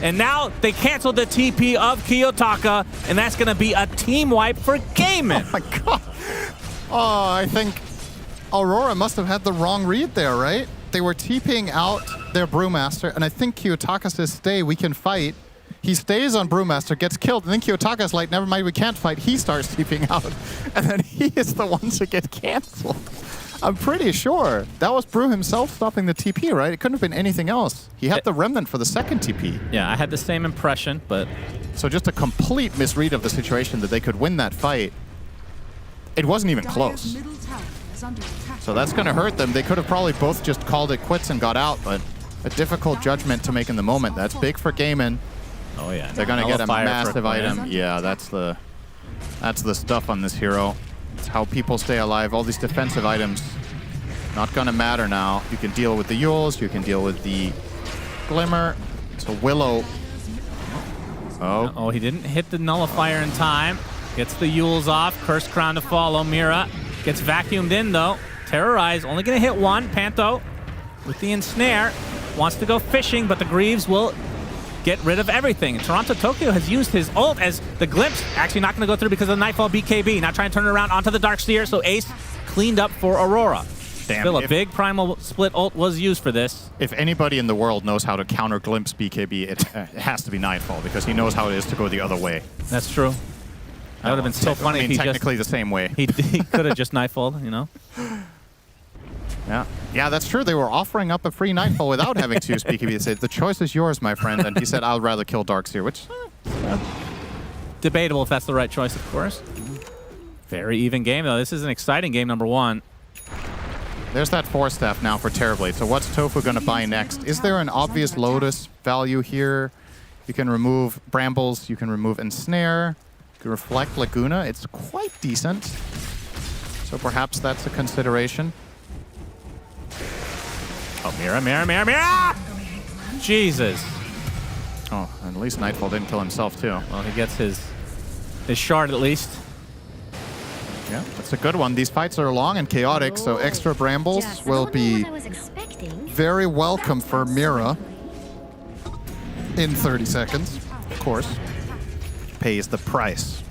And now they canceled the TP of Kiyotaka, and that's gonna be a team wipe for Gaimin. Oh my god. Oh, I think Aurora must have had the wrong read there, right? They were TPing out their Brewmaster, and I think Kiyotaka says, stay, we can fight. He stays on Brewmaster, gets killed, and then Kiyotaka's like, never mind, we can't fight. He starts TPing out, and then he is the one to get canceled. I'm pretty sure that was Brew himself stopping the TP, right? It couldn't have been anything else. He had the Remnant for the second TP. Yeah, I had the same impression, but... So just a complete misread of the situation that they could win that fight. It wasn't even close. So that's going to hurt them. They could have probably both just called it quits and got out, but a difficult judgment to make in the moment. That's big for Gaimin. Oh yeah, they're going to get a massive item. Yeah, that's the stuff on this hero. It's how people stay alive. All these defensive items, not going to matter now. You can deal with the Yules. You can deal with the Glimmer. So Willow. Oh, he didn't hit the Nullifier in time. Gets the Yules off. Cursed Crown to follow. Mira gets vacuumed in, though. Terrorize, only going to hit one. Pantho with the Ensnare. Wants to go fishing, but the Greaves will get rid of everything. Toronto Tokyo has used his ult as the Glimpse actually not going to go through because of the Nightfall BKB. Now trying to turn it around onto the Darkseer, so Ace cleaned up for Aurora. Damn, Still, a big Primal Split ult was used for this. If anybody in the world knows how to counter Glimpse BKB, it has to be Nightfall, because he knows how it is to go the other way. That's true. That would have been so funny if he technically the same way. He could have just Nightfalled, you know? Yeah, that's true. They were offering up a free Nightfall without having to use BKB. They said, the choice is yours, my friend. And he said, I'd rather kill Darkseer, which... debatable if that's the right choice, of course. Very even game, though. This is an exciting game, number 1. There's that Force Staff now for Terrorblade. So what's Tofu going to buy next? Is there an obvious Lotus value here? You can remove Brambles. You can remove Ensnare. You can reflect Laguna. It's quite decent. So perhaps that's a consideration. Oh, Mira! Jesus. Oh, and at least Nightfall didn't kill himself, too. Well, he gets his shard, at least. Yeah, that's a good one. These fights are long and chaotic, so extra brambles will be very welcome for Mira in 30 seconds. Of course, pays the price.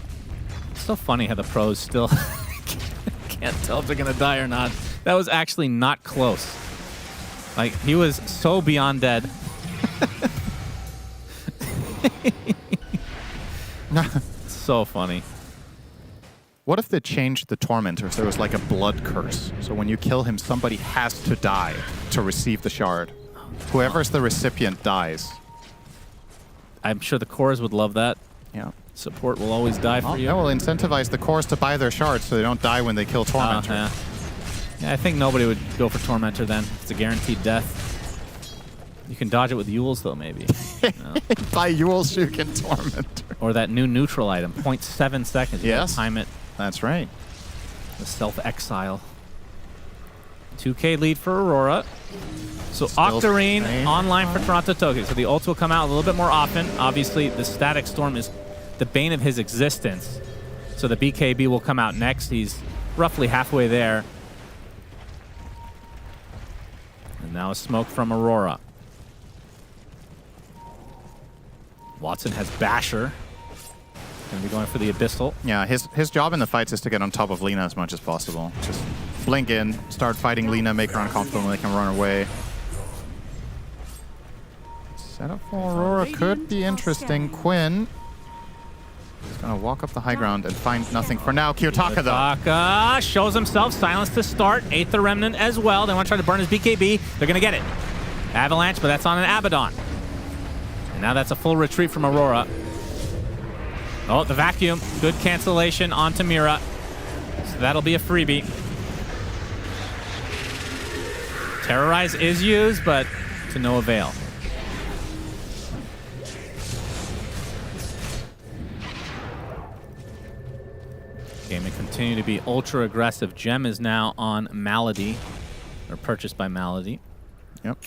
It's so funny how the pros still can't tell if they're going to die or not. That was actually not close. Like, he was so beyond dead. So funny. What if they changed the Tormentors? There was like a blood curse. So when you kill him, somebody has to die to receive the shard. Whoever's the recipient dies. I'm sure the cores would love that. Yeah. Support will always die for you. Yeah, we'll incentivize the cores to buy their shards so they don't die when they kill Tormentor. Yeah, I think nobody would go for Tormentor then. It's a guaranteed death. You can dodge it with Yules, though, maybe. No. Buy Yules, you can Tormentor. Or that new neutral item, 0.7 seconds. You Yes. time it. That's right. The self-exile. 2K lead for Aurora. So Octarine online for Toronto Tokyo. So the ults will come out a little bit more often. Obviously, the Static Storm is the bane of his existence. So the BKB will come out next. He's roughly halfway there. And now a smoke from Aurora. Watson has Basher. Gonna be going for the Abyssal. Yeah, his job in the fights is to get on top of Lina as much as possible. Just blink in, start fighting Lina, make her uncomfortable, and they can run away. Setup for Aurora could be interesting. Quinn is gonna walk up the high ground and find nothing for now. Kiyotaka, though. Kiyotaka shows himself. Silence to start. Aether Remnant as well. They want to try to burn his BKB. They're gonna get it. Avalanche, but that's on an Abaddon. And now that's a full retreat from Aurora. Oh, the vacuum. Good cancellation onto Mira. So that'll be a freebie. Terrorize is used, but to no avail. Game may continue to be ultra aggressive. Gem is now on Malady, or purchased by Malady. Yep.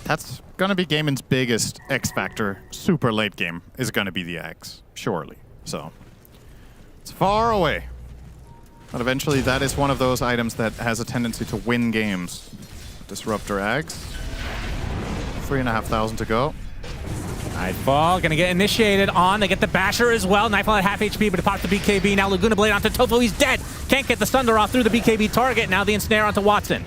That's going to be Gaiman's biggest X factor. Super late game is going to be the X, surely. So it's far away. But eventually that is one of those items that has a tendency to win games. Disruptor Axe. 3,500 to go. Nightfall gonna get initiated on. They get the Basher as well. Nightfall at half HP, but it pops the BKB. Now Laguna Blade onto Tofu. He's dead. Can't get the Sunder off through the BKB target. Now the Ensnare onto Watson.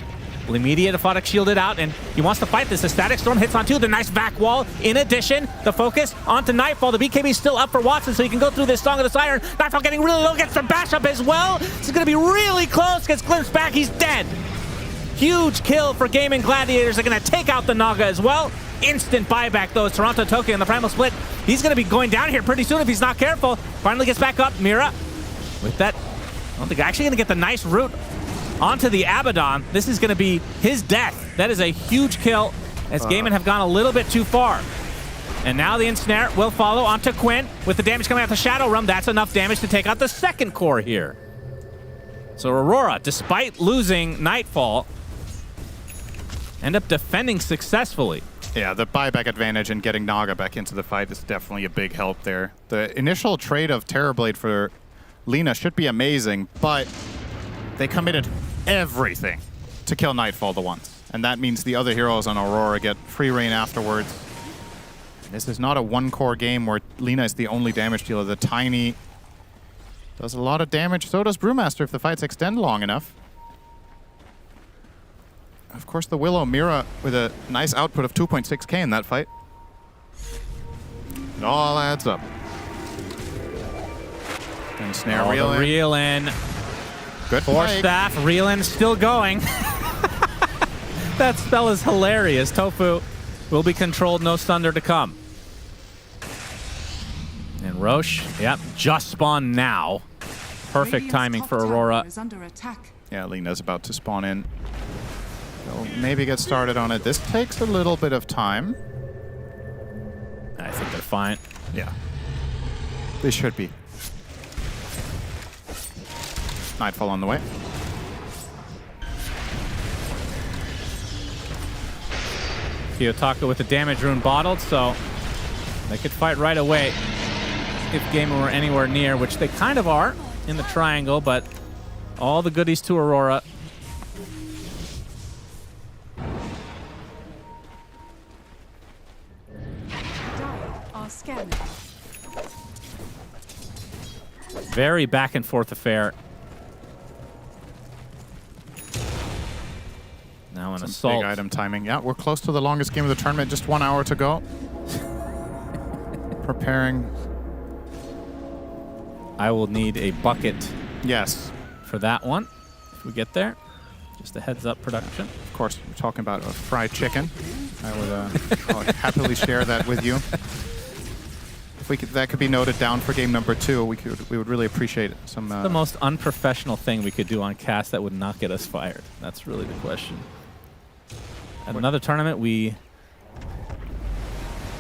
Will immediate Aphotic shielded out, and he wants to fight this. The Static Storm hits onto the nice vac wall. In addition, the focus onto Nightfall. The BKB is still up for Watson, so he can go through this Song of the Siren. Nightfall getting really low, gets the bash up as well. This is going to be really close. Gets glimpsed back. He's dead. Huge kill for Gaming Gladiators. They're going to take out the Naga as well. Instant buyback, though, as Toronto Tokyo in the Primal Split. He's going to be going down here pretty soon if he's not careful. Finally gets back up. Mira with that. I don't think actually going to get the nice root onto the Abaddon. This is going to be his death. That is a huge kill, as Gaiman have gone a little bit too far. And now the Ensnare will follow onto Quinn with the damage coming out the Shadow Realm. That's enough damage to take out the second core here. So Aurora, despite losing Nightfall, end up defending successfully. Yeah, the buyback advantage and getting Naga back into the fight is definitely a big help there. The initial trade of Terrorblade for Lina should be amazing, but they committed everything to kill Nightfall the once. And that means the other heroes on Aurora get free reign afterwards. This is not a one-core game where Lina is the only damage dealer. The Tiny does a lot of damage. So does Brewmaster if the fights extend long enough. Of course, the Willow Mira with a nice output of 2.6k in that fight. It all adds up. And Snare reel in. Reel in. Good Force fight. Staff, Reelin still going. That spell is hilarious. Tofu will be controlled, no Thunder to come. And Roche, yep, just spawned now. Perfect timing for Aurora. Yeah, Lina's about to spawn in. They'll maybe get started on it. This takes a little bit of time. I think they're fine. Yeah. They should be. Nightfall on the way. Kiyotaka with the damage rune bottled, so they could fight right away. if Gamer were anywhere near, which they kind of are in the triangle, but all the goodies to Aurora. Are scanning. Very back and forth affair. Now an assault. Big item timing. Yeah, we're close to the longest game of the tournament. Just 1 hour to go. Preparing. I will need a bucket. Yes. For that one, if we get there. Just a heads up, production. Of course, we're talking about a fried chicken. I would I'll happily share that with you. If we could, that could be noted down for game number 2. We would really appreciate some. The most unprofessional thing we could do on cast that would not get us fired. That's really the question. At another tournament,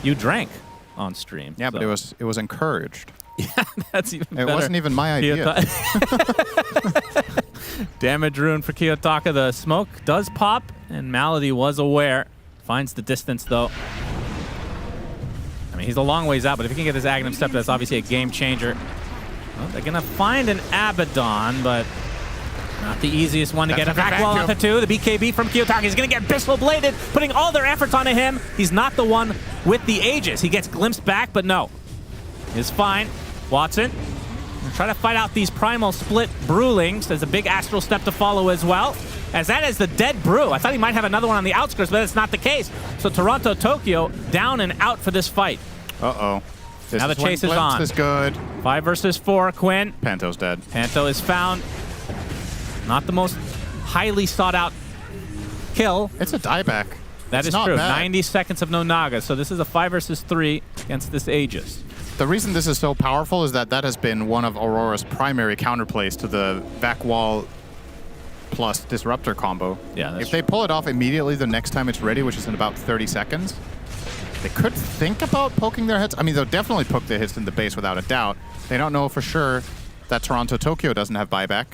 you drank on stream. Yeah, so. But it was encouraged. Yeah, that's even better. It wasn't even my idea. Damage rune for Kiyotaka. The smoke does pop, and Malady was aware. Finds the distance, though. I mean, he's a long ways out, but if he can get this Aghanim Scepter, that's obviously a game changer. Well, they're going to find an Abaddon, but not the easiest one to get a back wall onto 2. The BKB from Kiyotaka. He's going to get Abyssal Bladed, putting all their efforts onto him. He's not the one with the Aegis. He gets glimpsed back, but no. It's fine. Watson try to fight out these Primal Split Brewlings. There's a big Astral Step to follow as well. As that is the dead Brew. I thought he might have another one on the outskirts, but that's not the case. So Toronto Tokyo down and out for this fight. Uh-oh. Now the chase is on. This is good. 5 versus 4, Quinn. Panto's dead. Panto is found. Not the most highly sought out kill. It's a dieback. That is true. 90 seconds of no Naga. So this is a 5 versus 3 against this Aegis. The reason this is so powerful is that has been one of Aurora's primary counterplays to the back wall plus disruptor combo. Yeah, if they pull it off immediately the next time it's ready, which is in about 30 seconds, they could think about poking their hits. I mean, they'll definitely poke their hits in the base without a doubt. They don't know for sure that Toronto Tokyo doesn't have buyback.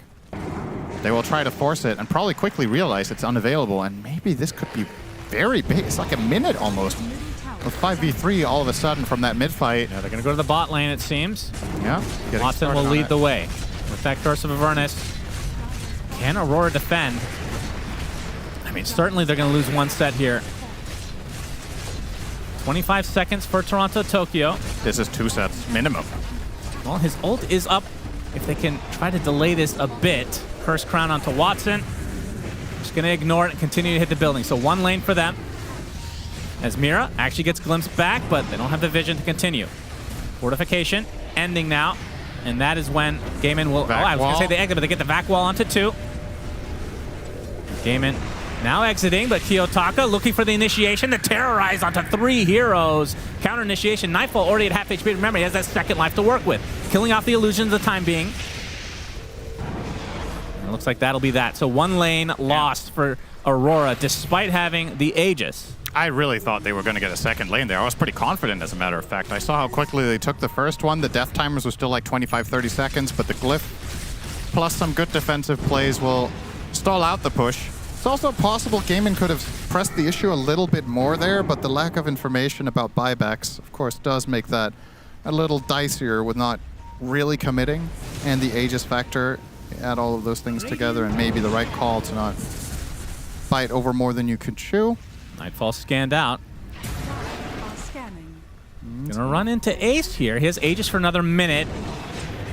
They will try to force it and probably quickly realize it's unavailable, and maybe this could be very big. It's like a minute almost. With 5v3 all of a sudden from that mid-fight. Yeah, they're going to go to the bot lane, it seems. Yeah. Watson will lead the way. With that Curse of Avernus. Can Aurora defend? I mean, certainly they're going to lose one set here. 25 seconds for Toronto Tokyo. This is 2 sets minimum. Well, his ult is up. If they can try to delay this a bit. Curse Crown onto Watson. Just going to ignore it and continue to hit the building. So 1 lane for them. As Mira actually gets glimpsed back, but they don't have the vision to continue. Fortification ending now, and that is when Gaiman will... I was going to say they exit, but they get the vac wall onto 2. Gaiman now exiting, but Kiyotaka looking for the initiation to terrorize onto 3 heroes. Counter initiation. Nightfall already at half HP. Remember, he has that second life to work with. Killing off the illusions the time being. And it looks like that'll be that. So 1 lane lost for Aurora, despite having the Aegis. I really thought they were going to get a second lane there. I was pretty confident, as a matter of fact. I saw how quickly they took the first one. The death timers were still like 25-30 seconds, but the glyph plus some good defensive plays will stall out the push. It's also possible Gaiman could have pressed the issue a little bit more there, but the lack of information about buybacks, of course, does make that a little dicier with not really committing, and the Aegis factor, add all of those things together, and maybe the right call to not bite over more than you could chew. Nightfall scanned out. Gonna run into Ace here. He has Aegis for another minute.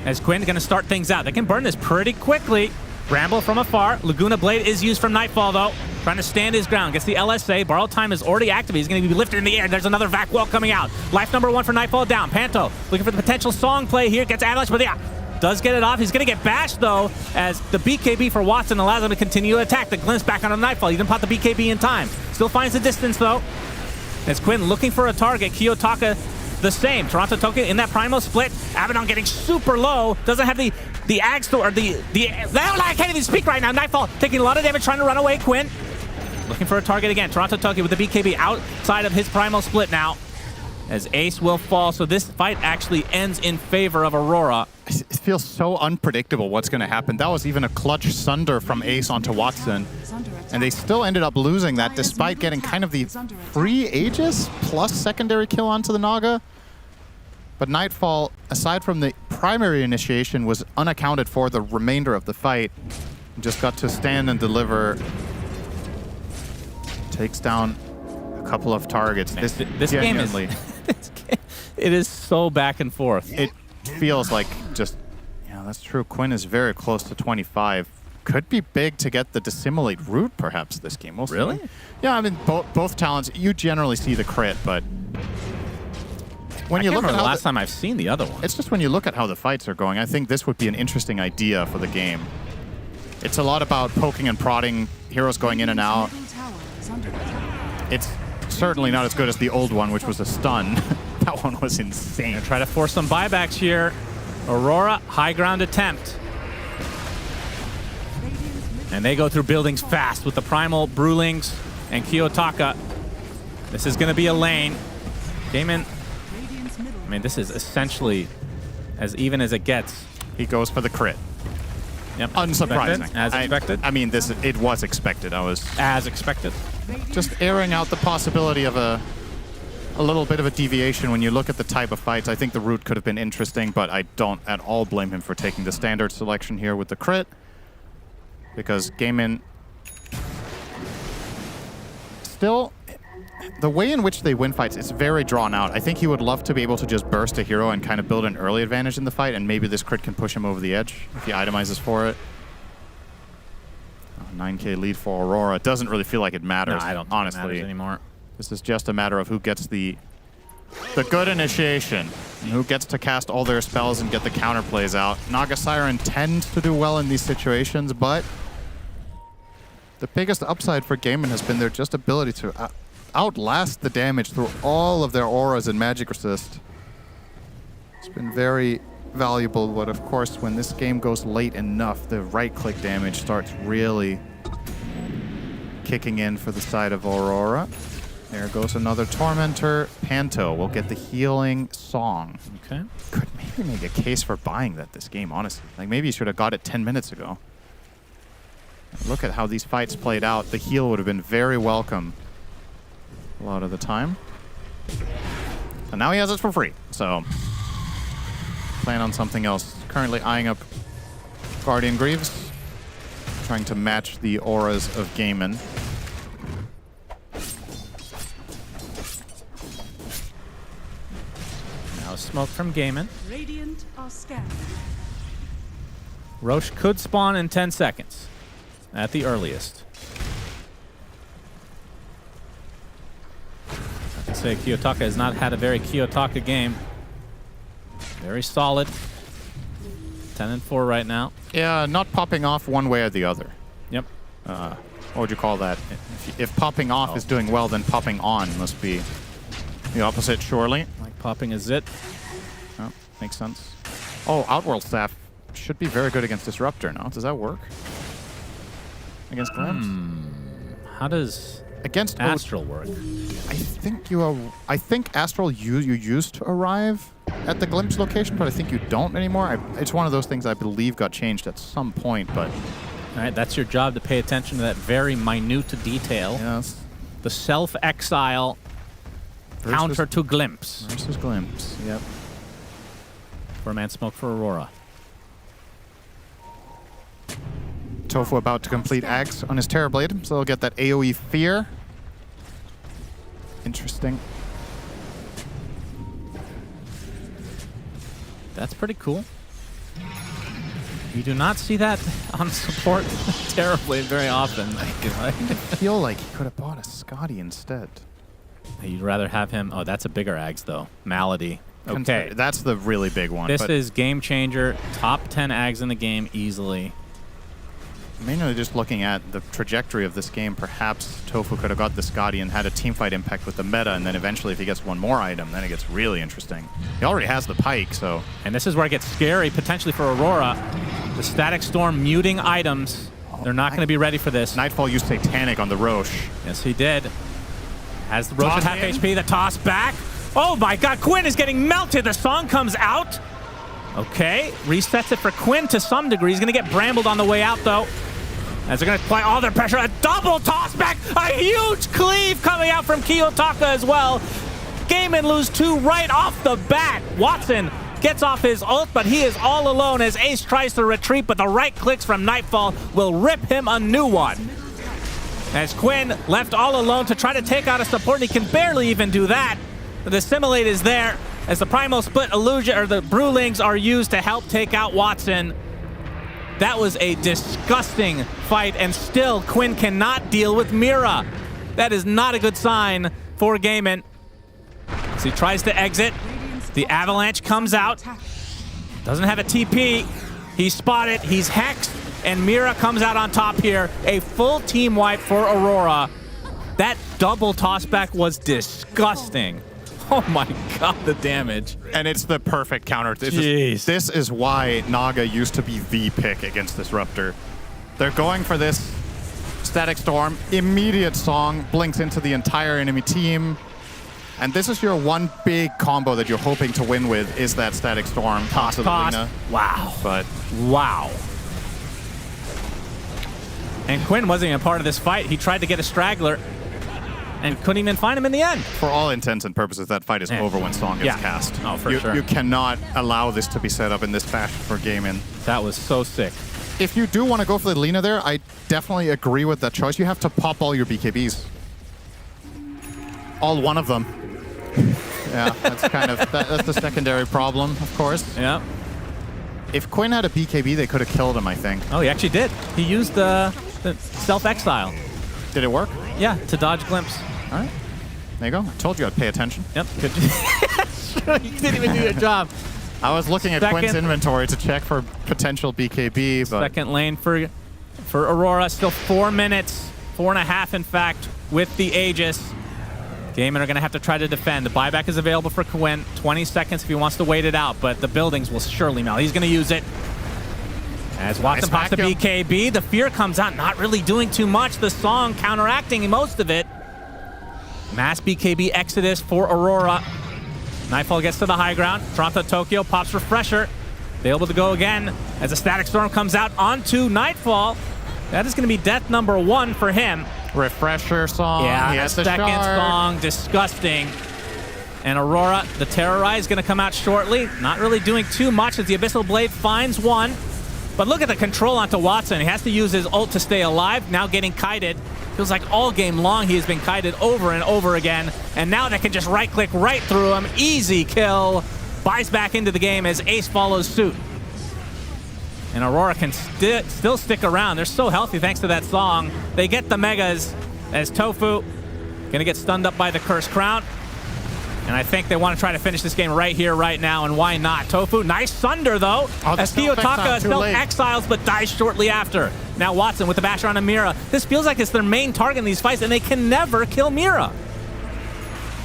As Quinn's gonna start things out. They can burn this pretty quickly. Bramble from afar. Laguna Blade is used from Nightfall, though. Trying to stand his ground. Gets the LSA. Borrowed Time is already activated. He's going to be lifted in the air. There's another vac wall coming out. Life number 1 for Nightfall down. Panto looking for the potential song play here. Gets Avalanche, but yeah, does get it off. He's going to get bashed, though, as the BKB for Watson allows him to continue to attack. The glimpse back on Nightfall. He didn't pop the BKB in time. Still finds the distance, though. As Quinn looking for a target. Kiyotaka the same. Toronto Tokyo in that Primal split. Abaddon getting super low. Doesn't have the Ag Store, or I can't even speak right now. Nightfall taking a lot of damage, trying to run away. Quinn looking for a target again. Toronto Tokyo with the BKB outside of his Primal split now. As Ace will fall, so this fight actually ends in favor of Aurora. It feels so unpredictable what's going to happen. That was even a clutch Sunder from Ace onto Watson. And they still ended up losing that despite getting kind of the free Aegis plus secondary kill onto the Naga. But Nightfall, aside from the primary initiation, was unaccounted for the remainder of the fight. Just got to stand and deliver. Takes down a couple of targets. Man, this game is... it is so back and forth. It feels like just... Yeah, that's true. Quinn is very close to 25. Could be big to get the Dissimulate root, perhaps, this game. We'll see. Really? Yeah, I mean, both talents, you generally see the crit, but... When you look at the last time I've seen the other one. It's just when you look at how the fights are going, I think this would be an interesting idea for the game. It's a lot about poking and prodding, heroes going in and out. It's certainly not as good as the old one, which was a stun. That one was insane. Gonna try to force some buybacks here. Aurora, high ground attempt. And they go through buildings fast with the Primal, Brewlings, and Kiyotaka. This is going to be a lane. Damon, I mean, this is essentially as even as it gets. He goes for the crit. Yep. Unsurprising. As expected? I mean, it was expected. As expected. Just airing out the possibility of a little bit of a deviation when you look at the type of fights. I think the root could have been interesting, but I don't at all blame him for taking the standard selection here with the crit. Because Gaimin still, the way in which they win fights is very drawn out. I think he would love to be able to just burst a hero and kind of build an early advantage in the fight, and maybe this crit can push him over the edge if he itemizes for it. 9k lead for Aurora. It doesn't really feel like it matters. No, I don't honestly think it matters anymore. This is just a matter of who gets the good initiation, and who gets to cast all their spells and get the counterplays out. Naga Siren tends to do well in these situations, but the biggest upside for Gaimin has been their just ability to outlast the damage through all of their auras and magic resist. It's been very valuable, but of course, when this game goes late enough, the right-click damage starts really kicking in for the side of Aurora. There goes another Tormentor. Panto will get the healing song. Okay. Could maybe make a case for buying that this game, honestly. Like, maybe you should have got it 10 minutes ago. Look at how these fights played out. The heal would have been very welcome a lot of the time. And now he has it for free, so plan on something else. Currently eyeing up Guardian Greaves, trying to match the auras of Gaimin. Now smoke from Gaimin. Radiant are scanned. Roche could spawn in 10 seconds. At the earliest. I have to say, Kiyotaka has not had a very Kiyotaka game. Very solid. 10-4 right now. Yeah, not popping off one way or the other. Yep. What would you call that? If popping off is doing well, then popping on must be the opposite, surely. Like popping a zit. Oh, makes sense. Oh, Outworld Staff should be very good against Disruptor now. Does that work? Against Glimpse? How does against Astral work? I think Astral you used to arrive at the Glimpse location, but I think you don't anymore. It's one of those things I believe got changed at some point, but... All right, that's your job to pay attention to that very minute detail. Yes. The self-exile counter to Glimpse. Versus Glimpse, yep. 4-man smoke for Aurora. Tofu about to complete Axe on his Terrorblade, so he'll get that AoE Fear. Interesting. That's pretty cool. You do not see that on support Terrorblade very often. I feel like he could have bought a Scotty instead. You'd rather have him... Oh, that's a bigger Axe, though. Malady. Okay. That's the really big one. This is game changer. Top 10 Ags in the game easily. Mainly just looking at the trajectory of this game, perhaps Tofu could have got the Scotty and had a teamfight impact with the meta, and then eventually if he gets one more item, then it gets really interesting. He already has the Pike, so... And this is where it gets scary, potentially for Aurora. The Static Storm muting items. They're not going to be ready for this. Nightfall used Satanic on the Roche. Yes, he did. Has the Roche at half HP, the toss back. Oh my god, Quinn is getting melted. The song comes out. Okay, resets it for Quinn to some degree. He's going to get brambled on the way out, though. As they're going to apply all their pressure. A double toss back. A huge cleave coming out from Kiyotaka as well. Gaiman lose 2 right off the bat. Watson gets off his ult, but he is all alone as Ace tries to retreat, but the right clicks from Nightfall will rip him a new one. As Quinn left all alone to try to take out a support, and he can barely even do that. The Assimilate is there as the Primal Split illusion, or the Brewlings are used to help take out Watson. That was a disgusting fight, and still Quinn cannot deal with Mira. That is not a good sign for Gaiman. As he tries to exit, the Avalanche comes out. Doesn't have a TP. He's spotted, he's hexed, and Mira comes out on top here. A full team wipe for Aurora. That double tossback was disgusting. Oh my god, the damage. And it's the perfect counter. This is why Naga used to be the pick against Disruptor. They're going for this Static Storm, immediate song, blinks into the entire enemy team. And this is your one big combo that you're hoping to win with, is that Static Storm. Toss. Wow. But wow. And Quinn wasn't even a part of this fight. He tried to get a straggler and couldn't even find him in the end. For all intents and purposes, that fight is over when Song gets cast. Oh, for sure. You cannot allow this to be set up in this fashion for Gaiman. That was so sick. If you do want to go for the Lina there, I definitely agree with that choice. You have to pop all your BKBs. All one of them. Yeah, that's kind of that's the secondary problem, of course. Yeah. If Quinn had a BKB, they could have killed him, I think. Oh, he actually did. He used the self-exile. Did it work? Yeah, to dodge Glimpse. All right. There you go. I told you I'd pay attention. Yep. Good. You didn't even do your job. I was looking at Quinn's inventory to check for potential BKB, but... Second lane for Aurora. Still 4 minutes. 4.5, in fact, with the Aegis. Gaiman are going to have to try to defend. The buyback is available for Quinn. 20 seconds if he wants to wait it out, but the buildings will surely melt. He's going to use it. As Watson pops the BKB, the fear comes out, not really doing too much. The song counteracting most of it. Mass BKB Exodus for Aurora. Nightfall gets to the high ground. Toronto Tokyo pops Refresher. They're able to go again as a Static Storm comes out onto Nightfall. That is going to be death number 1 for him. Refresher song. Yeah, he the has the second shard. song, disgusting. And Aurora, the Terrorize, going to come out shortly. Not really doing too much as the Abyssal Blade finds one. But look at the control onto Watson. He has to use his ult to stay alive. Now getting kited. Feels like all game long he has been kited over and over again. And now they can just right-click right through him. Easy kill. Buys back into the game as Ace follows suit. And Aurora can still stick around. They're so healthy thanks to that song. They get the Megas as Tofu gonna get stunned up by the Cursed Crown. And I think they want to try to finish this game right here, right now, and why not? Tofu, nice Sunder, though, as Kiyotaka self-exiles but dies shortly after. Now Watson with the basher on Mira. This feels like it's their main target in these fights, and they can never kill Mira.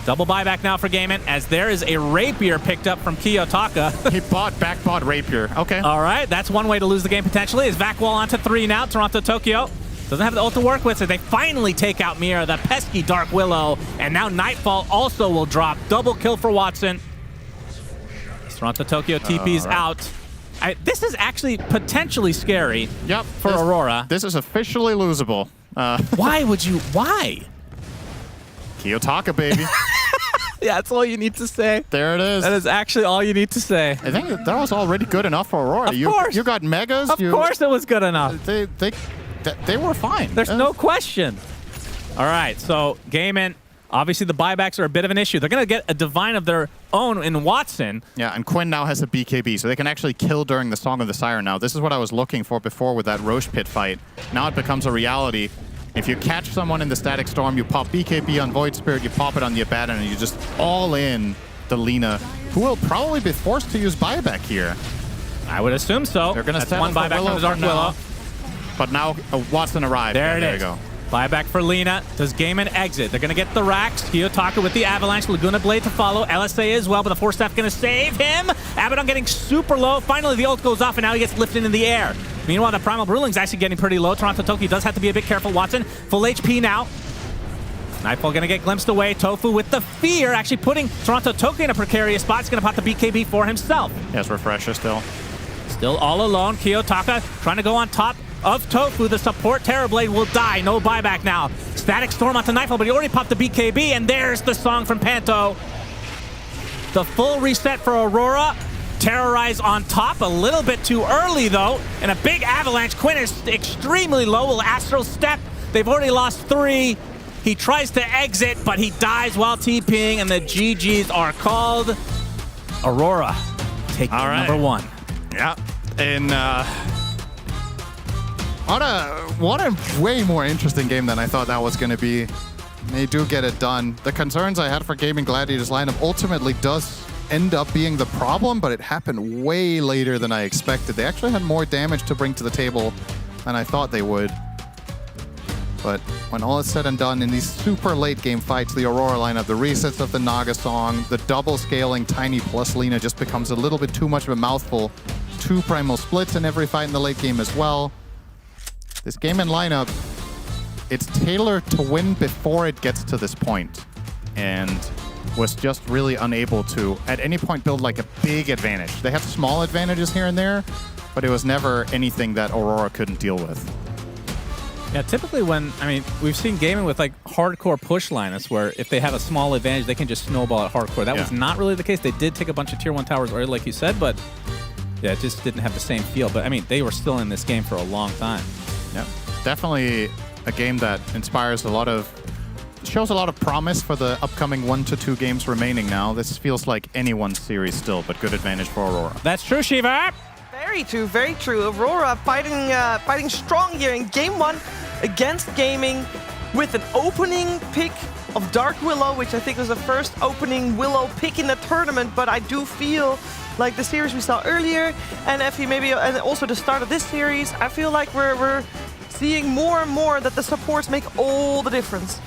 Double buyback now for Gaiman, as there is a Rapier picked up from Kiyotaka. He backbought Rapier. Okay. All right, that's one way to lose the game potentially. Is Vac Wall onto 3 now, Toronto Tokyo. Doesn't have the ult to work with, so they finally take out Mira, the pesky Dark Willow. And now Nightfall also will drop. Double kill for Watson. Toronto Tokyo TP's out. This is actually potentially scary for Aurora. This is officially losable. Why would you? Why? Kiyotaka, baby. Yeah, that's all you need to say. There it is. That is actually all you need to say. I think that was already good enough for Aurora. Of course. You got Megas. Of course it was good enough. They were fine. There's no question. All right, so Gaiman, obviously the buybacks are a bit of an issue. They're going to get a Divine of their own in Watson. Yeah, and Quinn now has a BKB, so they can actually kill during the Song of the Siren now. This is what I was looking for before with that Roche Pit fight. Now it becomes a reality. If you catch someone in the Static Storm, you pop BKB on Void Spirit, you pop it on the Abaddon, and you just all in the Lina, who will probably be forced to use buyback here. I would assume so. They're going to set one buyback from the Dark Willow. But now Watson arrived. There you go. Buyback for Lina. Does Gaiman exit? They're going to get the racks. Kiyotaka with the Avalanche. Laguna Blade to follow. LSA as well, but the Force Staff going to save him. Abaddon getting super low. Finally, the ult goes off, and now he gets lifted in the air. Meanwhile, the Primal Brewling's actually getting pretty low. Toronto Tokyo does have to be a bit careful. Watson, full HP now. Nightfall going to get glimpsed away. Tofu with the fear, actually putting Toronto Tokyo in a precarious spot. He's going to pop the BKB for himself. Yes, Refresher still. Still all alone. Kiyotaka trying to go on top of Tofu. The support Terrorblade will die. No buyback now. Static Storm onto Nightfall, but he already popped the BKB, and there's the song from Panto. The full reset for Aurora. Terrorize on top, a little bit too early though, and a big avalanche. Quinn is extremely low, will Astral Step. They've already lost 3. He tries to exit, but he dies while TPing, and the GGs are called. Aurora, take number 1. Yeah, and what a way more interesting game than I thought that was going to be. They do get it done. The concerns I had for Gaming Gladiators lineup ultimately does end up being the problem, but it happened way later than I expected. They actually had more damage to bring to the table than I thought they would. But when all is said and done, in these super late game fights, the Aurora lineup, the resets of the Naga song, the double scaling Tiny plus Lina just becomes a little bit too much of a mouthful. 2 primal splits in every fight in the late game as well. This game and lineup, it's tailored to win before it gets to this point, and was just really unable to, at any point, build like a big advantage. They had small advantages here and there, but it was never anything that Aurora couldn't deal with. Yeah, typically we've seen gaming with like hardcore push lineups where if they have a small advantage, they can just snowball at hardcore. That was not really the case. They did take a bunch of tier 1 towers early, like you said, but yeah, it just didn't have the same feel. But I mean, they were still in this game for a long time. Yeah, definitely a game that inspires shows a lot of promise for the upcoming 1 to 2 games remaining now. This feels like anyone's series still, but good advantage for Aurora. That's true, Shiva. Very true, very true. Aurora fighting strong here in game 1 against Gaming with an opening pick of Dark Willow, which I think was the first opening Willow pick in the tournament, but I do feel like the series we saw earlier, and Effie and also the start of this series, I feel like we're seeing more and more that the supports make all the difference.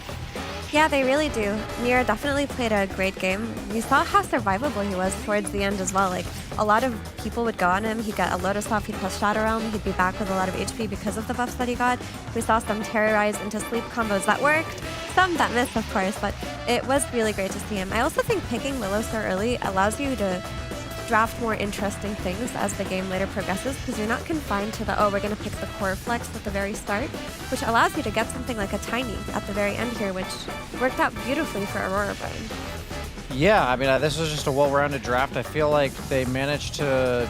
Yeah, they really do. Mira definitely played a great game. We saw how survivable he was towards the end as well. Like, a lot of people would go on him. He'd get a Lotus off, he'd plus Shadow Realm, he'd be back with a lot of HP because of the buffs that he got. We saw some Terrorize into Sleep combos that worked, some that missed, of course, but it was really great to see him. I also think picking Willow so early allows you to draft more interesting things as the game later progresses, because you're not confined to the, we're going to pick the core flex at the very start, which allows you to get something like a Tiny at the very end here, which worked out beautifully for Aurora Brain. Yeah, I mean, this was just a well-rounded draft. I feel like they managed to,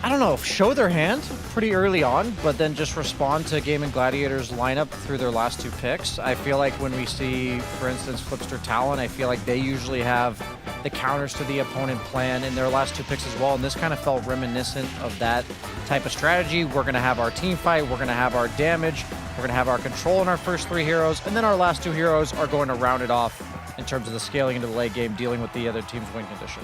I don't know, show their hand pretty early on, but then just respond to Gaming Gladiators lineup through their last 2 picks. I feel like when we see, for instance, Flipster Talon, I feel like they usually have the counters to the opponent plan in their last 2 picks as well, and this kind of felt reminiscent of that type of strategy. We're going to have our team fight, we're going to have our damage, we're going to have our control in our first 3 heroes, and then our last 2 heroes are going to round it off in terms of the scaling into the late game, dealing with the other team's win condition.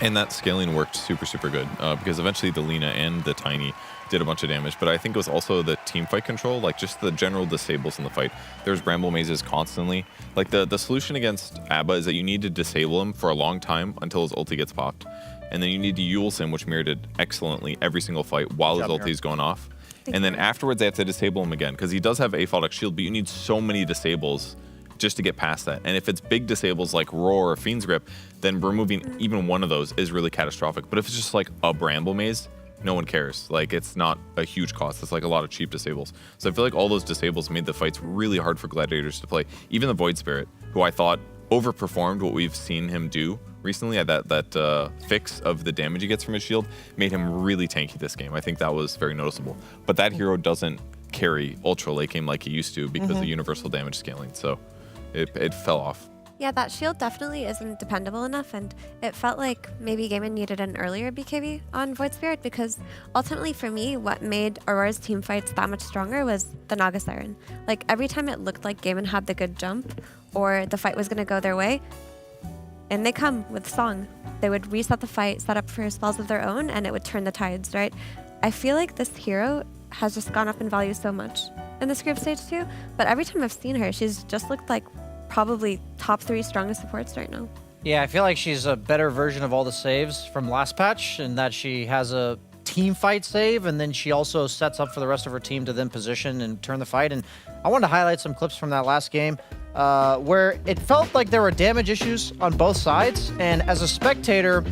And that scaling worked super, super good because eventually the Lina and the Tiny did a bunch of damage. But I think it was also the team fight control, like just the general disables in the fight. There's Bramble Mazes constantly. Like the solution against Abba is that you need to disable him for a long time until his ulti gets popped. And then you need to Eul's him, which Mir did excellently every single fight while his ulti is going off. And then afterwards they have to disable him again because he does have Aphotic Shield, but you need so many disables just to get past that. And if it's big disables like Roar or Fiend's Grip, then removing even one of those is really catastrophic. But if it's just like a Bramble Maze, no one cares. Like, it's not a huge cost. It's like a lot of cheap disables. So I feel like all those disables made the fights really hard for Gladiators to play. Even the Void Spirit, who I thought overperformed what we've seen him do recently, that fix of the damage he gets from his shield made him really tanky this game. I think that was very noticeable. But that hero doesn't carry ultra late game like he used to because of universal damage scaling. So it fell off. Yeah, that shield definitely isn't dependable enough, and it felt like maybe Gaming needed an earlier BKB on Void Spirit, because ultimately for me, what made Aurora's team fights that much stronger was the Naga Siren. Like, every time it looked like Gaming had the good jump, or the fight was going to go their way, and they come with Song. They would reset the fight, set up for spells of their own, and it would turn the tides, right? I feel like this hero has just gone up in value so much in this group stage too, but every time I've seen her, she's just looked like probably top 3 strongest supports right now. Yeah, I feel like she's a better version of all the saves from last patch, in that she has a team fight save, and then she also sets up for the rest of her team to then position and turn the fight. And I wanted to highlight some clips from that last game where it felt like there were damage issues on both sides, and as a spectator,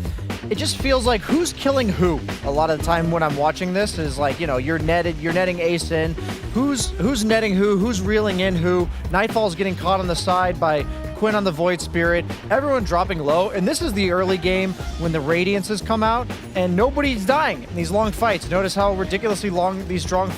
it just feels like who's killing who. A lot of the time when I'm watching this is like, you know, you're netting Ace in, who's netting who's reeling in who. Nightfall's getting caught on the side by Quinn on the Void Spirit, everyone dropping low, and this is the early game when the Radiances come out, and nobody's dying in these long fights. Notice how ridiculously long these long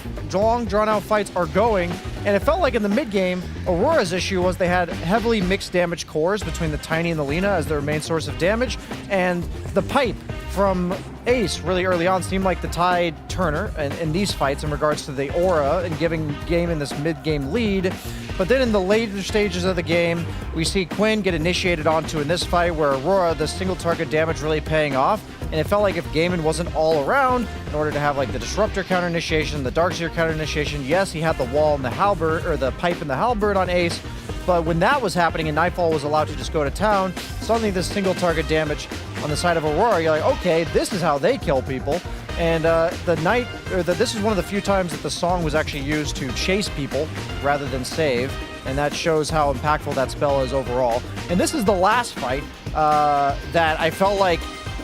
drawn-out fights are going, and it felt like in the mid-game, Aurora's issue was they had heavily mixed damage cores between the Tiny and the Lina as their main source of damage, and the pipe from Ace really early on seemed like the tide turner in these fights in regards to the aura and giving game in this mid-game lead. But then in the later stages of the game, we see Quinn get initiated onto in this fight where Aurora, the single target damage really paying off. And it felt like if Gaiman wasn't all around in order to have like the Disruptor counter initiation, the Darkseer counter initiation, yes, he had the wall and the halberd, or the pipe and the halberd on Ace. But when that was happening and Nightfall was allowed to just go to town, suddenly this single target damage on the side of Aurora, you're like, okay, this is how they kill people. And this is one of the few times that the song was actually used to chase people rather than save, and that shows how impactful that spell is overall. And this is the last fight that I felt like,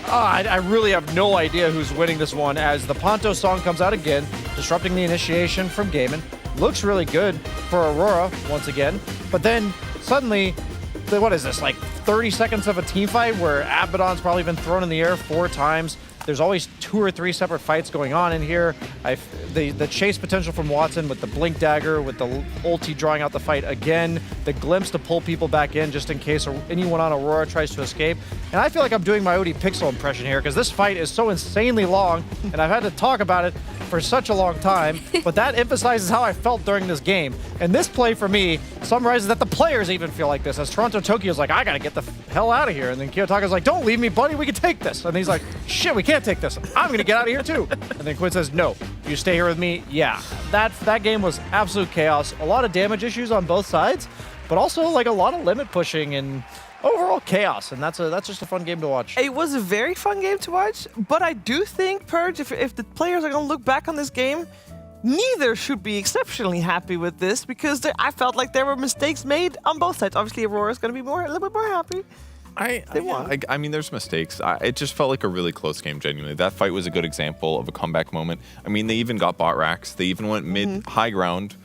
I really have no idea who's winning this one, as the Ponto song comes out again, disrupting the initiation from Gaiman. Looks really good for Aurora once again, but then suddenly, what is this, like 30 seconds of a team fight where Abaddon's probably been thrown in the air 4 times. There's always 2 or 3 separate fights going on in here. The chase potential from Watson with the Blink Dagger, with the ulti drawing out the fight again, the glimpse to pull people back in just in case anyone on Aurora tries to escape. And I feel like I'm doing my Odie Pixel impression here because this fight is so insanely long and I've had to talk about it for such a long time, but that emphasizes how I felt during this game. And this play for me summarizes that the players even feel like this, as Toronto Tokyo's like, I gotta get the hell out of here. And then Kiyotaka's like, don't leave me, buddy, we can take this. And he's like, shit, we can't take this. I'm gonna get out of here too. And then Quinn says, no, you stay here with me. Yeah, that game was absolute chaos. A lot of damage issues on both sides, but also like a lot of limit pushing and overall chaos, and that's just a fun game to watch. It was a very fun game to watch, but I do think, Purge, if the players are going to look back on this game, neither should be exceptionally happy with this, because I felt like there were mistakes made on both sides. Obviously, Aurora's going to be a little bit more happy. I mean, there's mistakes. It just felt like a really close game, genuinely. That fight was a good example of a comeback moment. I mean, they even got bot racks. They even went mid-high ground,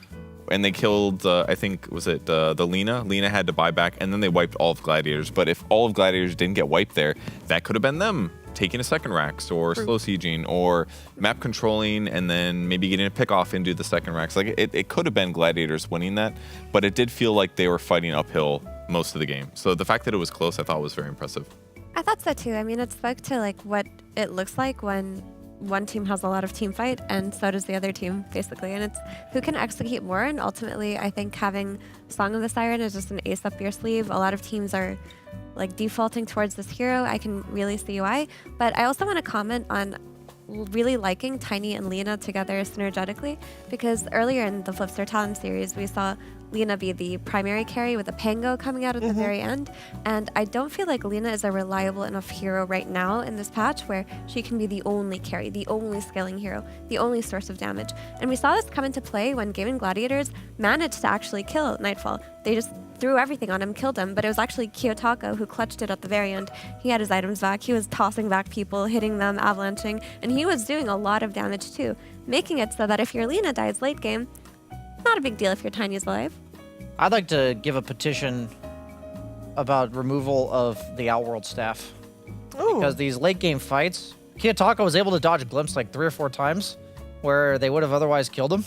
and they killed, I think, was it the Lina? Lina had to buy back, and then they wiped all of Gladiators. But if all of Gladiators didn't get wiped there, that could have been them taking a second racks, or slow sieging, or map controlling, and then maybe getting a pick off into the second racks. Like, it could have been Gladiators winning that, but it did feel like they were fighting uphill most of the game. So the fact that it was close, I thought was very impressive. I thought so too. I mean, it spoke to like what it looks like when one team has a lot of team fight and so does the other team, basically. And it's who can execute more. And ultimately, I think having Song of the Siren is just an ace up your sleeve. A lot of teams are like defaulting towards this hero. I can really see why. But I also want to comment on really liking Tiny and Lina together synergetically, because earlier in the Flipster Talent series, we saw Lina be the primary carry with a Pango coming out at the very end. And I don't feel like Lina is a reliable enough hero right now in this patch where she can be the only carry, the only scaling hero, the only source of damage. And we saw this come into play when Game & Gladiators managed to actually kill Nightfall. They just threw everything on him, killed him, but it was actually Kiyotaka who clutched it at the very end. He had his items back, he was tossing back people, hitting them, avalanching, and he was doing a lot of damage too, making it so that if your Lina dies late game, not a big deal if your Tiny is alive. I'd like to give a petition about removal of the Outworld staff. Ooh. Because these late game fights, Kiyotaka was able to dodge Glimpse like 3 or 4 times where they would have otherwise killed him.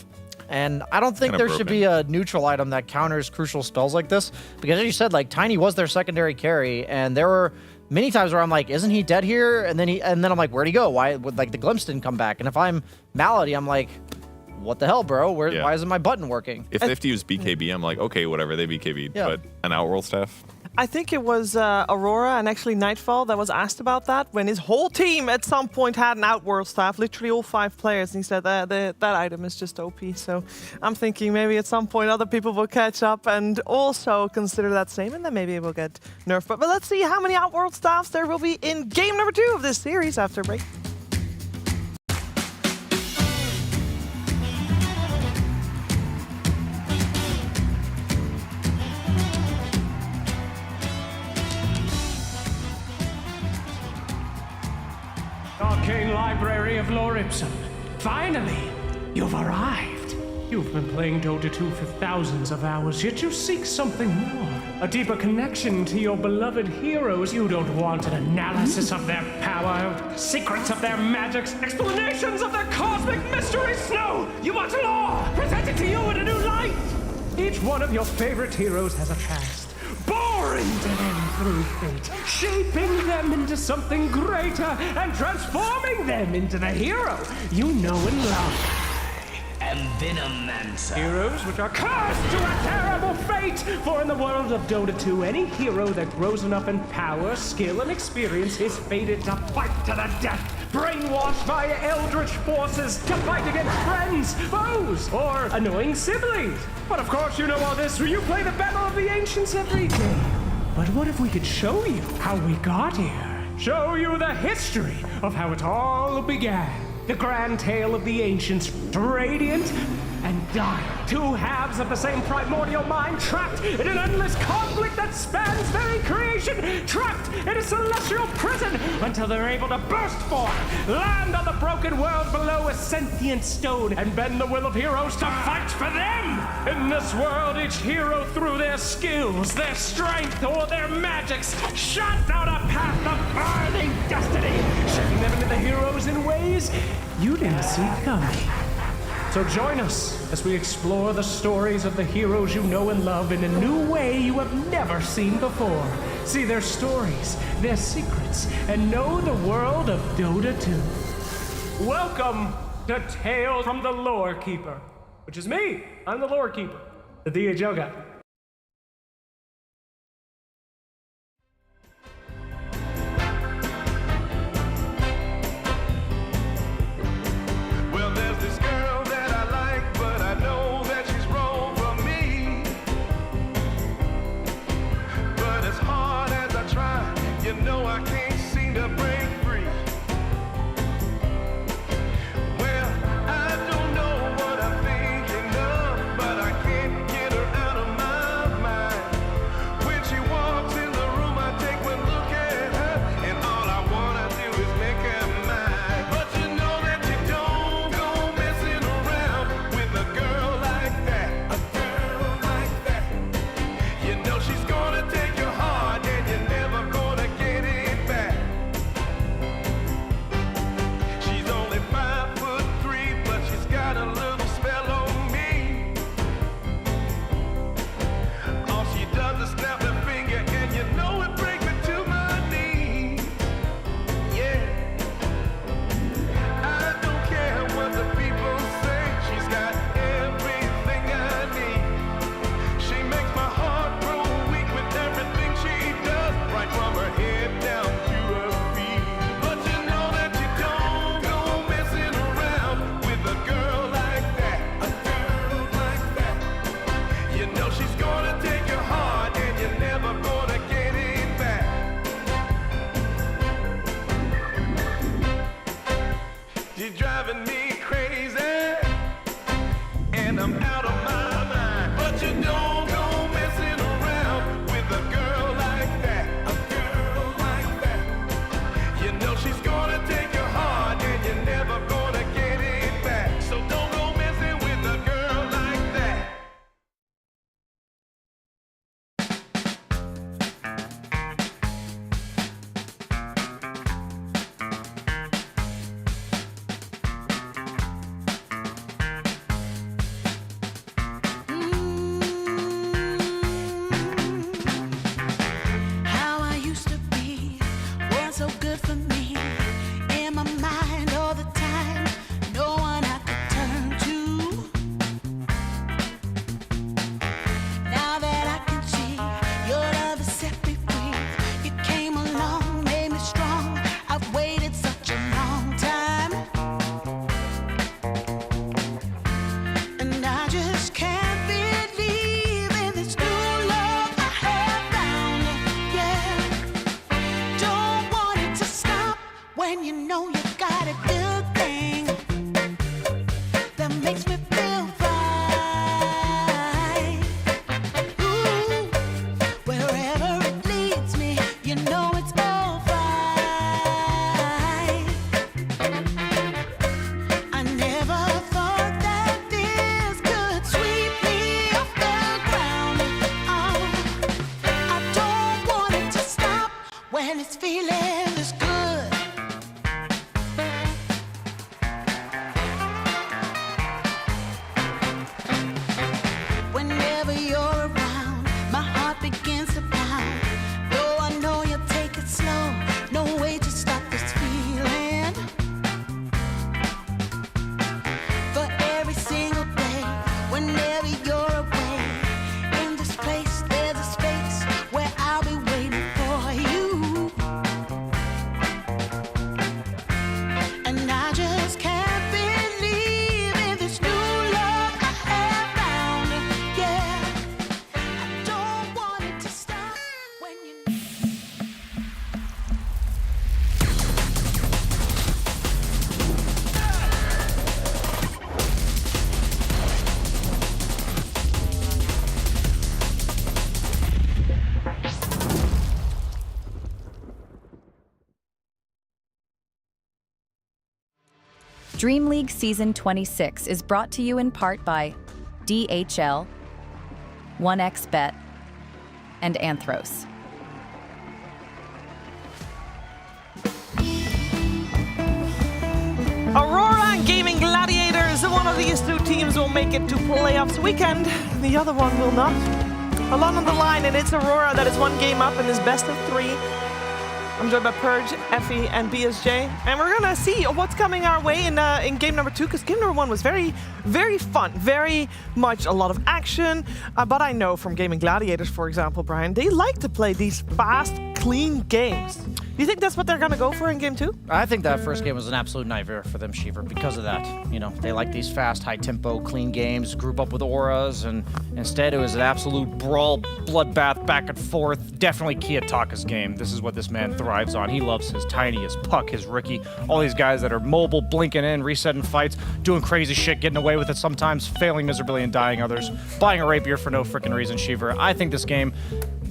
And I don't think there should be a neutral item that counters crucial spells like this. Because as you said, like Tiny was their secondary carry, and there were many times where I'm like, isn't he dead here? And then I'm like, where'd he go? Why like the Glimpse didn't come back? And if I'm Malady, I'm like, what the hell, bro? Why isn't my button working? If they have to use BKB, I'm like, okay, whatever, they BKB'd. Yeah. But an Outworld staff? I think it was Aurora and actually Nightfall that was asked about that when his whole team at some point had an Outworld staff, literally all 5 players, and he said that item is just OP. So I'm thinking maybe at some point other people will catch up and also consider that same, and then maybe it will get nerfed. But let's see how many Outworld staffs there will be in game number 2 of this series after a break. Arcane Library of Lore Ipsum. Finally, you've arrived. You've been playing Dota 2 for thousands of hours, yet you seek something more. A deeper connection to your beloved heroes. You don't want an analysis of their power, secrets of their magics, explanations of their cosmic mysteries. No! You want lore presented to you in a new light! Each one of your favorite heroes has a past, boring to them through fate, shaping them into something greater and transforming them into the hero you know and love. Venomancer. Heroes which are cursed to a terrible fate! For in the world of Dota 2, any hero that grows enough in power, skill, and experience is fated to fight to the death, brainwashed by eldritch forces to fight against friends, foes, or annoying siblings. But of course you know all this, you play the Battle of the Ancients every day. But what if we could show you how we got here? Show you the history of how it all began. The grand tale of the ancients, radiant and dire. Two halves of the same primordial mind, trapped in an endless conflict that spans very creation, trapped in a celestial prison until they're able to burst forth, land on the broken world below a sentient stone, and bend the will of heroes to fight for them. In this world, each hero, through their skills, their strength, or their magics, shot out a path of burning destiny, shaping them into the heroes in ways you didn't see coming. So join us as we explore the stories of the heroes you know and love in a new way you have never seen before. See their stories, their secrets, and know the world of Dota 2. Welcome to Tales from the Lore Keeper, which is me. I'm the Lore Keeper, the DHL guy. Well, I don't know what I'm thinking of, but I can't get her out of my when it's feeling this good. Whenever you're around, my heart begins to pound. Though I know you'll take it slow, no way to stop this feeling. For every single day, whenever you're away, in this place there's a space where I'll be waiting for you. And I just can't believe in this new love I have found. Yeah, I don't want it to stop when you. DreamLeague Season 26 is brought to you in part by DHL, 1xBet, and Anthros. Aurora and Gaming Gladiators, one of these two teams will make it to playoffs weekend, the other one will not. Along on the line, and it's Aurora that is one game up in this best of 3. I'm joined by Purge, Effie, and BSJ, and we're gonna see what's coming our way in game number 2, because game number 1 was very, very fun, very much a lot of action. But I know from Gaming Gladiators, for example, Brian, they like to play these fast, clean games. Do you think that's what they're gonna go for in game 2? I think that first game was an absolute nightmare for them, Shiver, because of that. You know, they like these fast, high-tempo, clean games, group up with auras, and instead it was an absolute brawl, bloodbath, back and forth. Definitely Kiyotaka's game. This is what this man thrives on. He loves his Tiny, his Puck, his Ricky, all these guys that are mobile, blinking in, resetting fights, doing crazy shit, getting away with it sometimes, failing miserably and dying others, buying a rapier for no freaking reason, Shiver. I think this game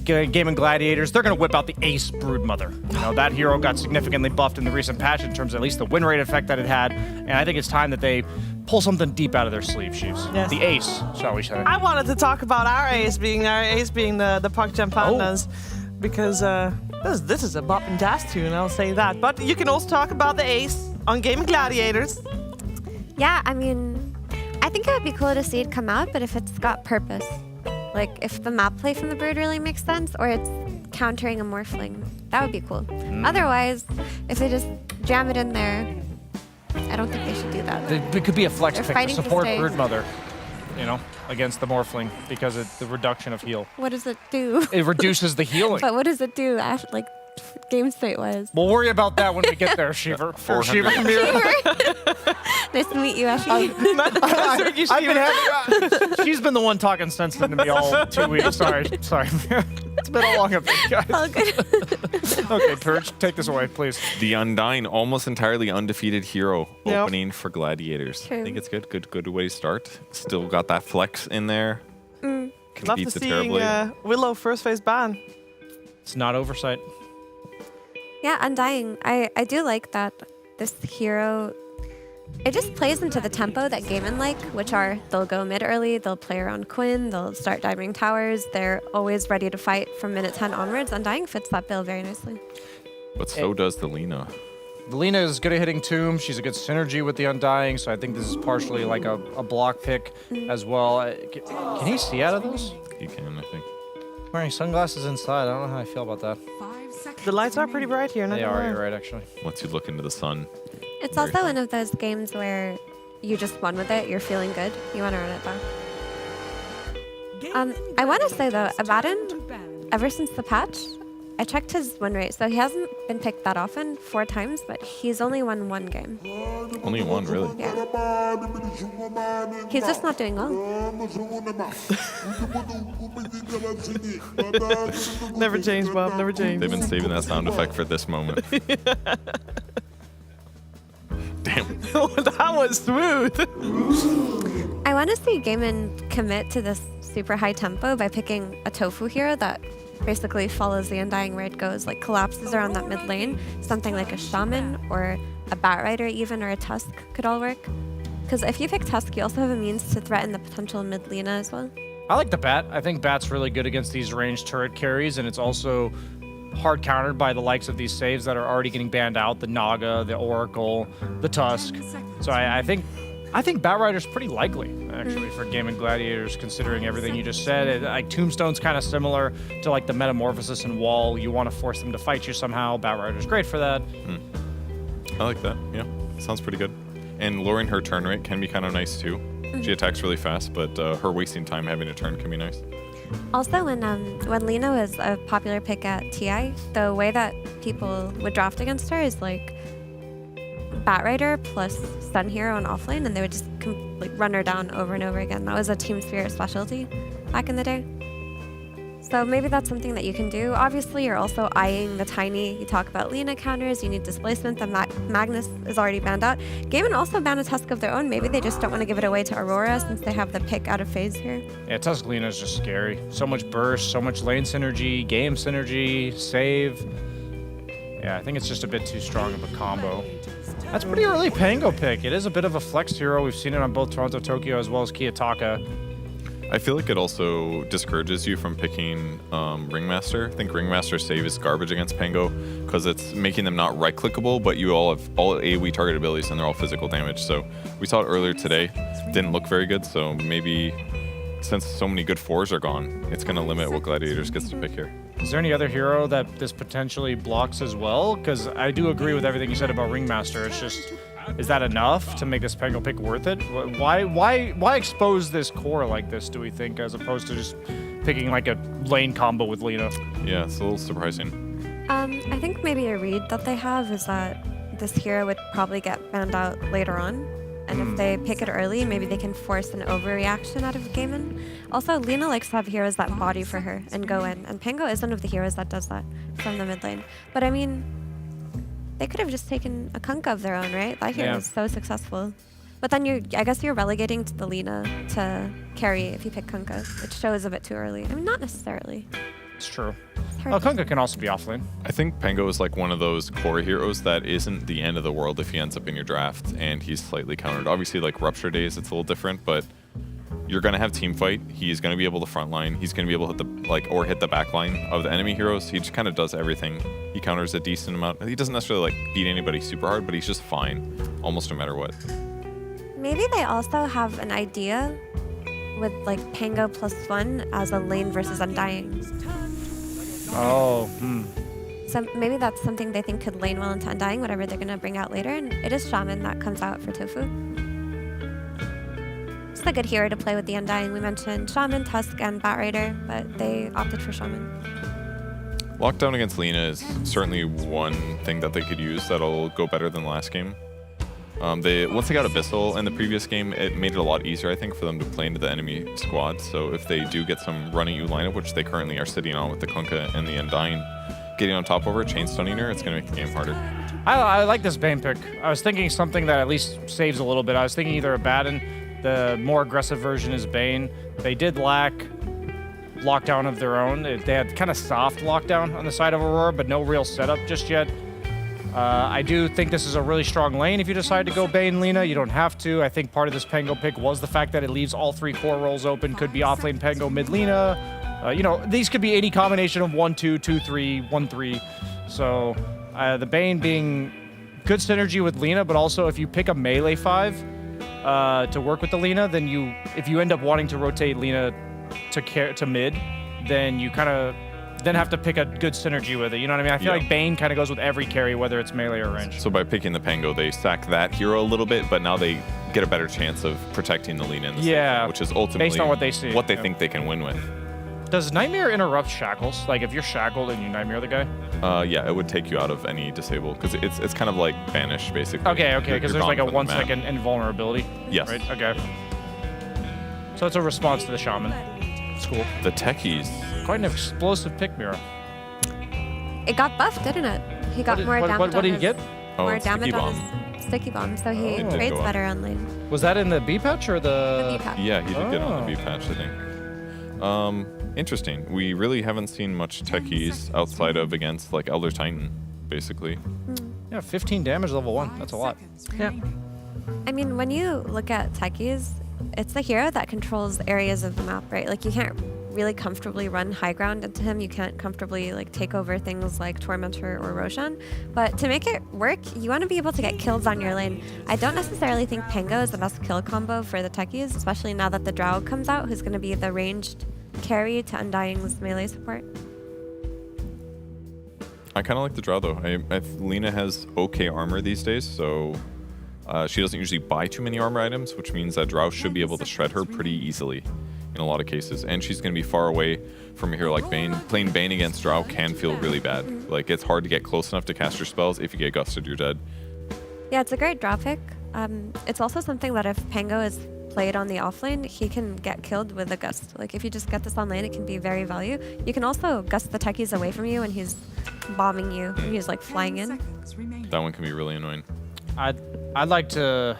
and Gladiators, they're going to whip out the Ace Broodmother. You know, that hero got significantly buffed in the recent patch in terms of at least the win rate effect that it had, and I think it's time that they pull something deep out of their sleeve, Sheaves. Yes. The Ace, shall we say. I wanted to talk about our ace being the Puck Jam Pandas, because this is a bop and dash tune, I'll say that. But you can also talk about the Ace on Gaming Gladiators. Yeah, I mean, I think it would be cool to see it come out, but if it's got purpose. Like, if the map play from the bird really makes sense, or it's countering a Morphling, that would be cool. Otherwise, if they just jam it in there, I don't think they should do that. It could be a flex They're pick to fighting to support stay. Broodmother, you know, against the Morphling, because of the reduction of heal. What does it do? It reduces the healing. But what does it do after, like, game state-wise? We'll worry about that when we get there, Shiver. For Shiver. Nice to meet you, Ashley. I've been having, she's been the one talking sense into me all 2 weeks. Sorry. It's been a long event, guys. All good. Okay, Purge, take this away, please. The Undying, almost entirely undefeated hero Yep. opening for Gladiators. True. I think it's good. Good way to start. Still got that flex in there. Love to Competes it see terribly. Willow first phase ban. It's not oversight. Yeah, Undying. I do like that this hero, it just plays into the tempo that Gaiman like, which are they'll go mid early, they'll play around Quinn, they'll start diving towers, they're always ready to fight from minute 10 onwards. Undying fits that bill very nicely. But so does the Lina. Lina is good at hitting Tomb. She's a good synergy with the Undying, so I think this is partially like a block pick as well. Can he see out of those? You can, I think. Wearing sunglasses inside. I don't know how I feel about that. The lights are pretty bright here. They are, you're right, actually. Once you look into the sun. It's also one of those games where you just won with it, you're feeling good, you want to run it back. I want to say though, Abaddon, ever since the patch, I checked his win rate, so he hasn't been picked that often, 4 times, but he's only won 1 game. Only one, really? Yeah. He's just not doing well. Never change, Bob. Never change. They've been saving that sound effect for this moment. Damn. That was smooth. I want to see Gaiman commit to this super high tempo by picking a tofu hero that basically follows the Undying where it goes, like collapses around that mid lane. Something like a Shaman or a Batrider even, or a Tusk could all work. Because if you pick Tusk, you also have a means to threaten the potential mid Lina as well. I like the Bat. I think Bat's really good against these ranged turret carries, and it's also hard countered by the likes of these saves that are already getting banned out, the Naga, the Oracle, the Tusk. So I think Batrider's pretty likely, actually, for Game and Gladiators, considering everything you just said. Like Tombstone's kind of similar to like the Metamorphosis and Wall. You want to force them to fight you somehow. Batrider's great for that. I like that. Yeah, sounds pretty good. And lowering her turn rate can be kind of nice too. She attacks really fast, but her wasting time having a turn can be nice. Also, when Lina was a popular pick at TI, the way that people would draft against her is like Batrider plus Sun Hero on offlane, and they would just run her down over and over again. That was a Team Spirit specialty back in the day. So maybe that's something that you can do. Obviously, you're also eyeing the tiny. You talk about Lina counters, you need displacement. The Magnus is already banned out. Gaimin also banned a Tusk of their own. Maybe they just don't want to give it away to Aurora since they have the pick out of phase here. Yeah, Tusk Lina is just scary. So much burst, so much lane synergy, game synergy, save. Yeah, I think it's just a bit too strong of a combo. That's pretty early Pango pick. It is a bit of a flex hero. We've seen it on both Toronto, Tokyo, as well as Kiyotaka. I feel like it also discourages you from picking Ringmaster. I think Ringmaster's save is garbage against Pango because it's making them not right-clickable, but you all have all AoE target abilities and they're all physical damage. So we saw it earlier today. Didn't look very good, so maybe since so many good 4s are gone, it's going to limit what Gladiators gets to pick here. Is there any other hero that this potentially blocks as well? Because I do agree with everything you said about Ringmaster. It's just, is that enough to make this Pango pick worth it? Why expose this core like this, do we think, as opposed to just picking like a lane combo with Lina? Yeah, it's a little surprising. I think maybe a read that they have is that this hero would probably get banned out later on. And if they pick it early, maybe they can force an overreaction out of Gaimin. Also, Lina likes to have heroes that body for her and go in. And Pango is one of the heroes that does that from the mid lane. But I mean, they could have just taken a Kunkka of their own, right? That hero is so successful. But then I guess you're relegating to the Lina to carry if you pick Kunkka, which shows a bit too early. I mean, not necessarily. It's true. Well, Kunkka can also be offlane. I think Pango is like one of those core heroes that isn't the end of the world if he ends up in your draft and he's slightly countered. Obviously, like Rupture Days, it's a little different, but you're going to have team fight. He's going to be able to frontline. He's going to be able to hit the back line of the enemy heroes. He just kind of does everything. He counters a decent amount. He doesn't necessarily like beat anybody super hard, but he's just fine almost no matter what. Maybe they also have an idea with like Pango +1 as a lane versus Undying. Oh, So maybe that's something they think could lane well into Undying, whatever they're going to bring out later. And it is Shaman that comes out for Tofu. It's a good hero to play with the Undying. We mentioned Shaman, Tusk, and Batrider, but they opted for Shaman. Lockdown against Lina is certainly one thing that they could use that'll go better than last game. Once they got Abyssal in the previous game, it made it a lot easier, I think, for them to play into the enemy squad. So if they do get some running U lineup, which they currently are sitting on with the Kunkka and the Undying, getting on top of her, chain stunning her, it's going to make the game harder. I like this Bane pick. I was thinking something that at least saves a little bit. I was thinking either a Baden, the more aggressive version is Bane. They did lack lockdown of their own. They had kind of soft lockdown on the side of Aurora, but no real setup just yet. I do think this is a really strong lane if you decide to go Bane Lina. You don't have to. I think part of this Pango pick was the fact that it leaves all 3 core roles open. Could be offlane Pango mid Lina. You know, these could be any combination of 1-2, 2-3, 1-3. So the Bane being good synergy with Lina, but also if you pick a melee 5 to work with the Lina, then if you end up wanting to rotate Lina to mid, then you kind of then have to pick a good synergy with it. You know what I mean? I feel like Bane kind of goes with every carry, whether it's melee or range. So by picking the Pango, they sack that hero a little bit, but now they get a better chance of protecting the Lina in the same, which is ultimately based on what they see, what they think they can win with. Does Nightmare interrupt shackles? Like if you're shackled and you Nightmare the guy? Yeah, it would take you out of any disable because it's kind of like banish basically. Okay, because there's like a 1 second invulnerability. Yes. Right. Okay. So it's a response to the Shaman. It's cool. The techies. Quite an explosive pick, Mira. It got buffed, didn't it? He got more damage. What did he get? More damage on his sticky bomb, so he trades better on lane. Was that in the B patch or the B patch? Yeah, he did get on the B patch, I think. Interesting. We really haven't seen much techies outside of against like Elder Titan, basically. Yeah, 15 damage level 1. That's a lot. Yeah. I mean, when you look at techies, it's the hero that controls areas of the map, right? Like you can't really comfortably run high ground into him. You can't comfortably like take over things like Tormentor or Roshan. But to make it work, you want to be able to get kills on your lane. I don't necessarily think Pango is the best kill combo for the techies, especially now that the Drow comes out, who's going to be the ranged carry to Undying's melee support. I kind of like the Drow though. Lina has okay armor these days, so she doesn't usually buy too many armor items, which means that Drow should be able to shred her pretty easily in a lot of cases. And she's going to be far away from a hero like Bane. Playing Bane against Drow can feel really bad. Like, it's hard to get close enough to cast your spells. If you get gusted, you're dead. Yeah, it's a great draw pick. It's also something that if Pango is played on the offlane, he can get killed with a gust. Like, if you just get this on lane, it can be very value. You can also gust the techies away from you when he's bombing you, and he's like flying in. That one can be really annoying. I'd like to,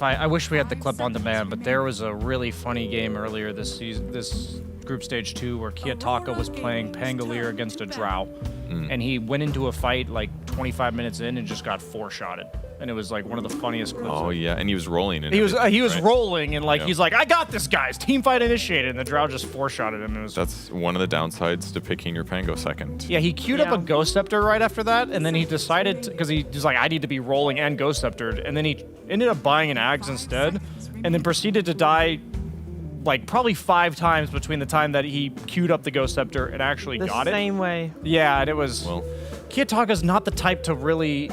I wish we had the clip on demand, but there was a really funny game earlier this season, this group stage 2, where Kiyotaka was playing Pangolier against a Drow, and he went into a fight like 25 minutes in and just got 4-shotted. And it was like one of the funniest clips. Oh yeah, and he was rolling. He was right? rolling, and like Yep. he's like, I got this, guys. Team fight initiated, and the Drow just 4-shotted him. That's one of the downsides to picking your Pango second. Yeah, he queued up a Ghost Scepter right after that, and then he decided, because he was like, I need to be rolling and Ghost Sceptered, and then he ended up buying an Ags instead, and then proceeded to die like probably 5 times between the time that he queued up the Ghost Scepter and actually got it. The same way. Yeah, and it was... Well, Kiyotaka's not the type to really,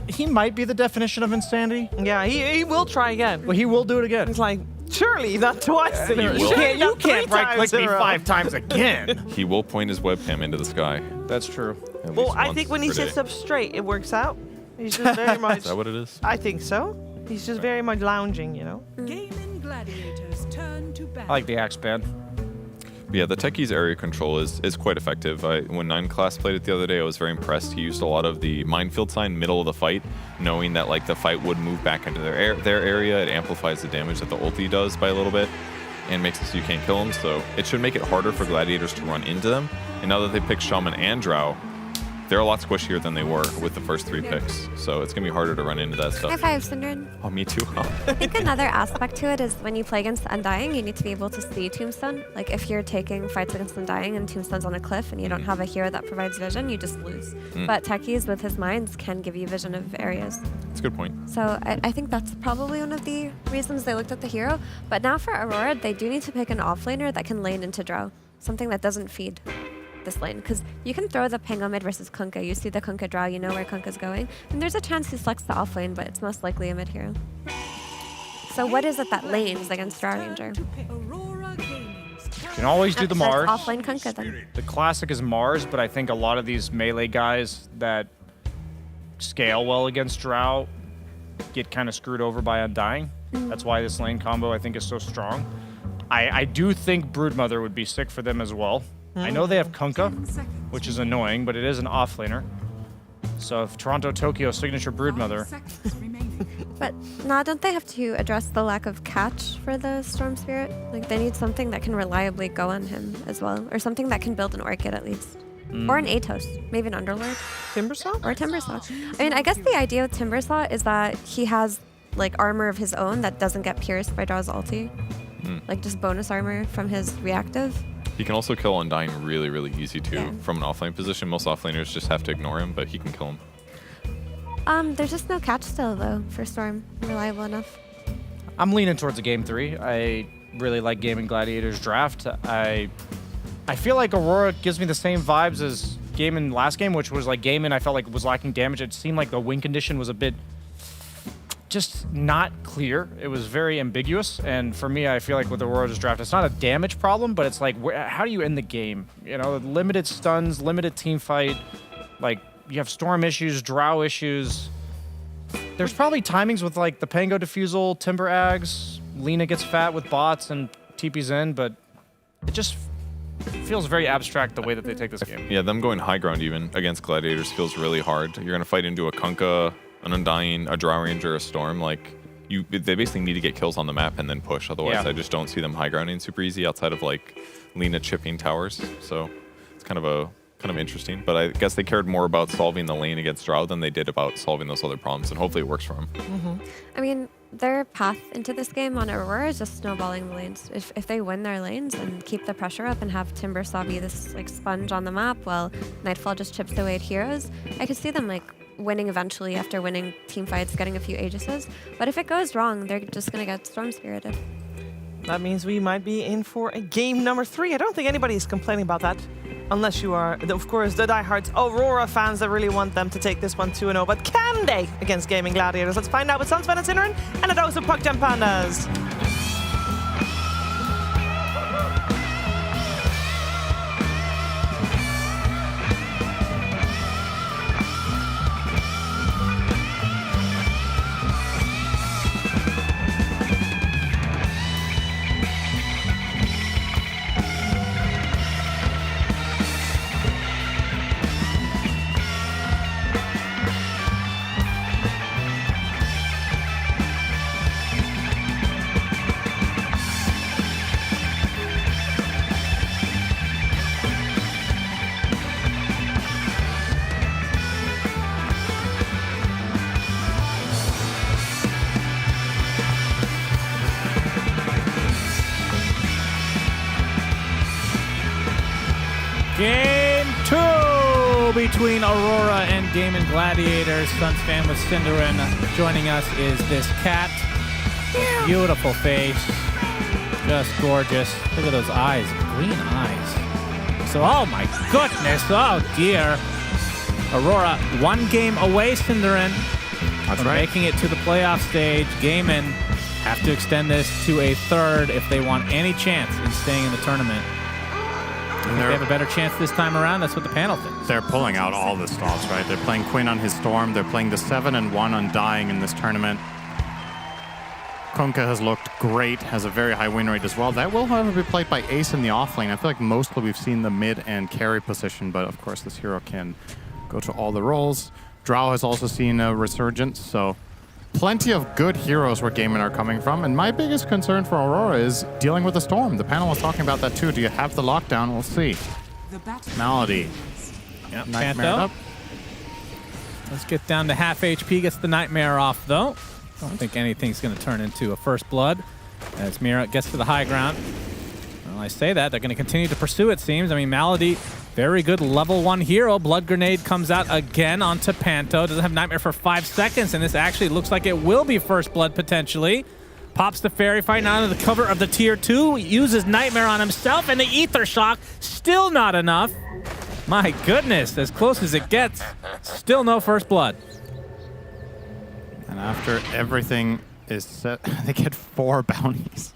he might be the definition of insanity. Yeah, he will try again. Well, he will do it again. He's like, surely not twice. You can't right-click me 5 times again. He will point his webcam into the sky. That's true. Well, I think when he sits up straight, it works out. He's just very much... Is that what it is? I think so. He's just very much lounging, Gaming gladiators turn to battle. I like the Axe Band. Yeah, the Techie's area control is quite effective. When 9 Class played it the other day, I was very impressed. He used a lot of the minefield sign middle of the fight, knowing that like the fight would move back into their area. It amplifies the damage that the ulti does by a little bit and makes it so you can't kill them. So it should make it harder for gladiators to run into them. And now that they picked Shaman and Drow, they're a lot squishier than they were with the first 3 picks. So it's going to be harder to run into that stuff. High five, Syndrin. Oh, me too. I think another aspect to it is when you play against Undying, you need to be able to see Tombstone. Like, if you're taking fights against Undying and Tombstone's on a cliff and you don't have a hero that provides vision, you just lose. But techies with his mines can give you vision of areas. That's a good point. So I think that's probably one of the reasons they looked at the hero. But now for Aurora, they do need to pick an offlaner that can lane into Drow. Something that doesn't feed this lane, because you can throw the Pango mid versus Kunkka. You see the Kunkka Drow, you know where Kunkka's going, and there's a chance he selects the off lane, but it's most likely a mid hero. So what is it that lanes against Drow Ranger? You can always do the Mars. Off lane Kunkka then. The classic is Mars, but I think a lot of these melee guys that scale well against Drow get kind of screwed over by Undying. That's why this lane combo I think is so strong. I do think Broodmother would be sick for them as well. I know they have Kunkka, which is annoying, but it is an offlaner. So if Toronto-Tokyo signature Broodmother... But nah, don't they have to address the lack of catch for the Storm Spirit? Like, they need something that can reliably go on him as well, or something that can build an Orchid at least. Or an Atos, maybe an Underlord. Timbersaw? Or Timbersaw. I mean, I guess the idea with Timbersaw is that he has like armor of his own that doesn't get pierced by Draw's ulti. Like just bonus armor from his reactive. He can also kill Undying really, really easy too. Yeah. From an offlane position, most offlaners just have to ignore him, but he can kill him. There's just no catch still though for Storm. Reliable enough. I'm leaning towards a game 3. I really like Gaming Gladiators draft. I feel like Aurora gives me the same vibes as Gaimin last game, which was like Gaimin I felt like was lacking damage. It seemed like the win condition was a bit just not clear. It was very ambiguous, and for me, I feel like with Aurora's draft, it's not a damage problem, but it's like, how do you end the game? You know, limited stuns, limited team fight, like, you have Storm issues, Drow issues. There's probably timings with, like, the Pango Diffusal, Timber Ags, Lina gets fat with bots and TP's in, but it just feels very abstract the way that they take this game. Yeah, them going high ground even against Gladiators feels really hard. You're going to fight into a Kunkka, an Undying, a Drow Ranger, a Storm. Like, they basically need to get kills on the map and then push. Otherwise, Yeah. I just don't see them high grounding super easy outside of like Lina chipping towers. So it's kind of interesting. But I guess they cared more about solving the lane against Drow than they did about solving those other problems. And hopefully it works for them. I mean, their path into this game on Aurora is just snowballing the lanes. If they win their lanes and keep the pressure up and have Timbersaw be this like sponge on the map while Nightfall just chips away at heroes, I could see them like winning eventually after winning team fights, getting a few Aegises. But if it goes wrong, they're just gonna get Storm Spirited. That means we might be in for a game number 3. I don't think anybody's complaining about that. Unless you are, of course, the diehards Aurora fans that really want them to take this one 2-0. But can they against Gaming Gladiators? Let's find out with Sunsven and Synderen and a dose of Puck Jump Pandas. Game 2 between Aurora and Gaming Gladiators. Sunsfan with Synderen. Joining us is this cat. Beautiful face. Just gorgeous. Look at those eyes. Green eyes. So, oh my goodness. Oh dear. Aurora, 1 game away, Synderen. That's right. Making it to the playoff stage. Gaming have to extend this to a 3rd if they want any chance in staying in the tournament. If they have a better chance this time around, that's what the panel thinks. They're pulling out all the stops, right? They're playing Quinn on his Storm. They're playing the 7 and 1 Undying in this tournament. Kunkka has looked great, has a very high win rate as well. That will, however, be played by Ace in the offlane. I feel like mostly we've seen the mid and carry position, but of course this hero can go to all the roles. Drow has also seen a resurgence, so plenty of good heroes where Gaming are coming from. And my biggest concern for Aurora is dealing with the Storm. The panel was talking about that too. Do you have the lockdown? We'll see. Malady. Yep, Nightmare Panto. up. Let's get down to half HP. Gets the Nightmare off, though. Don't think anything's going to turn into a First Blood as Mira gets to the high ground. Well, I say that. They're going to continue to pursue, it seems. I mean, Malady, very good level 1 hero. Blood Grenade comes out again onto Panto. Doesn't have Nightmare for 5 seconds, and this actually looks like it will be First Blood, potentially. Pops the Fairy Fight out of the cover of the Tier 2. Uses Nightmare on himself, and the Ether Shock. Still not enough. My goodness, as close as it gets. Still no First Blood. And after everything is set, they get 4 bounties.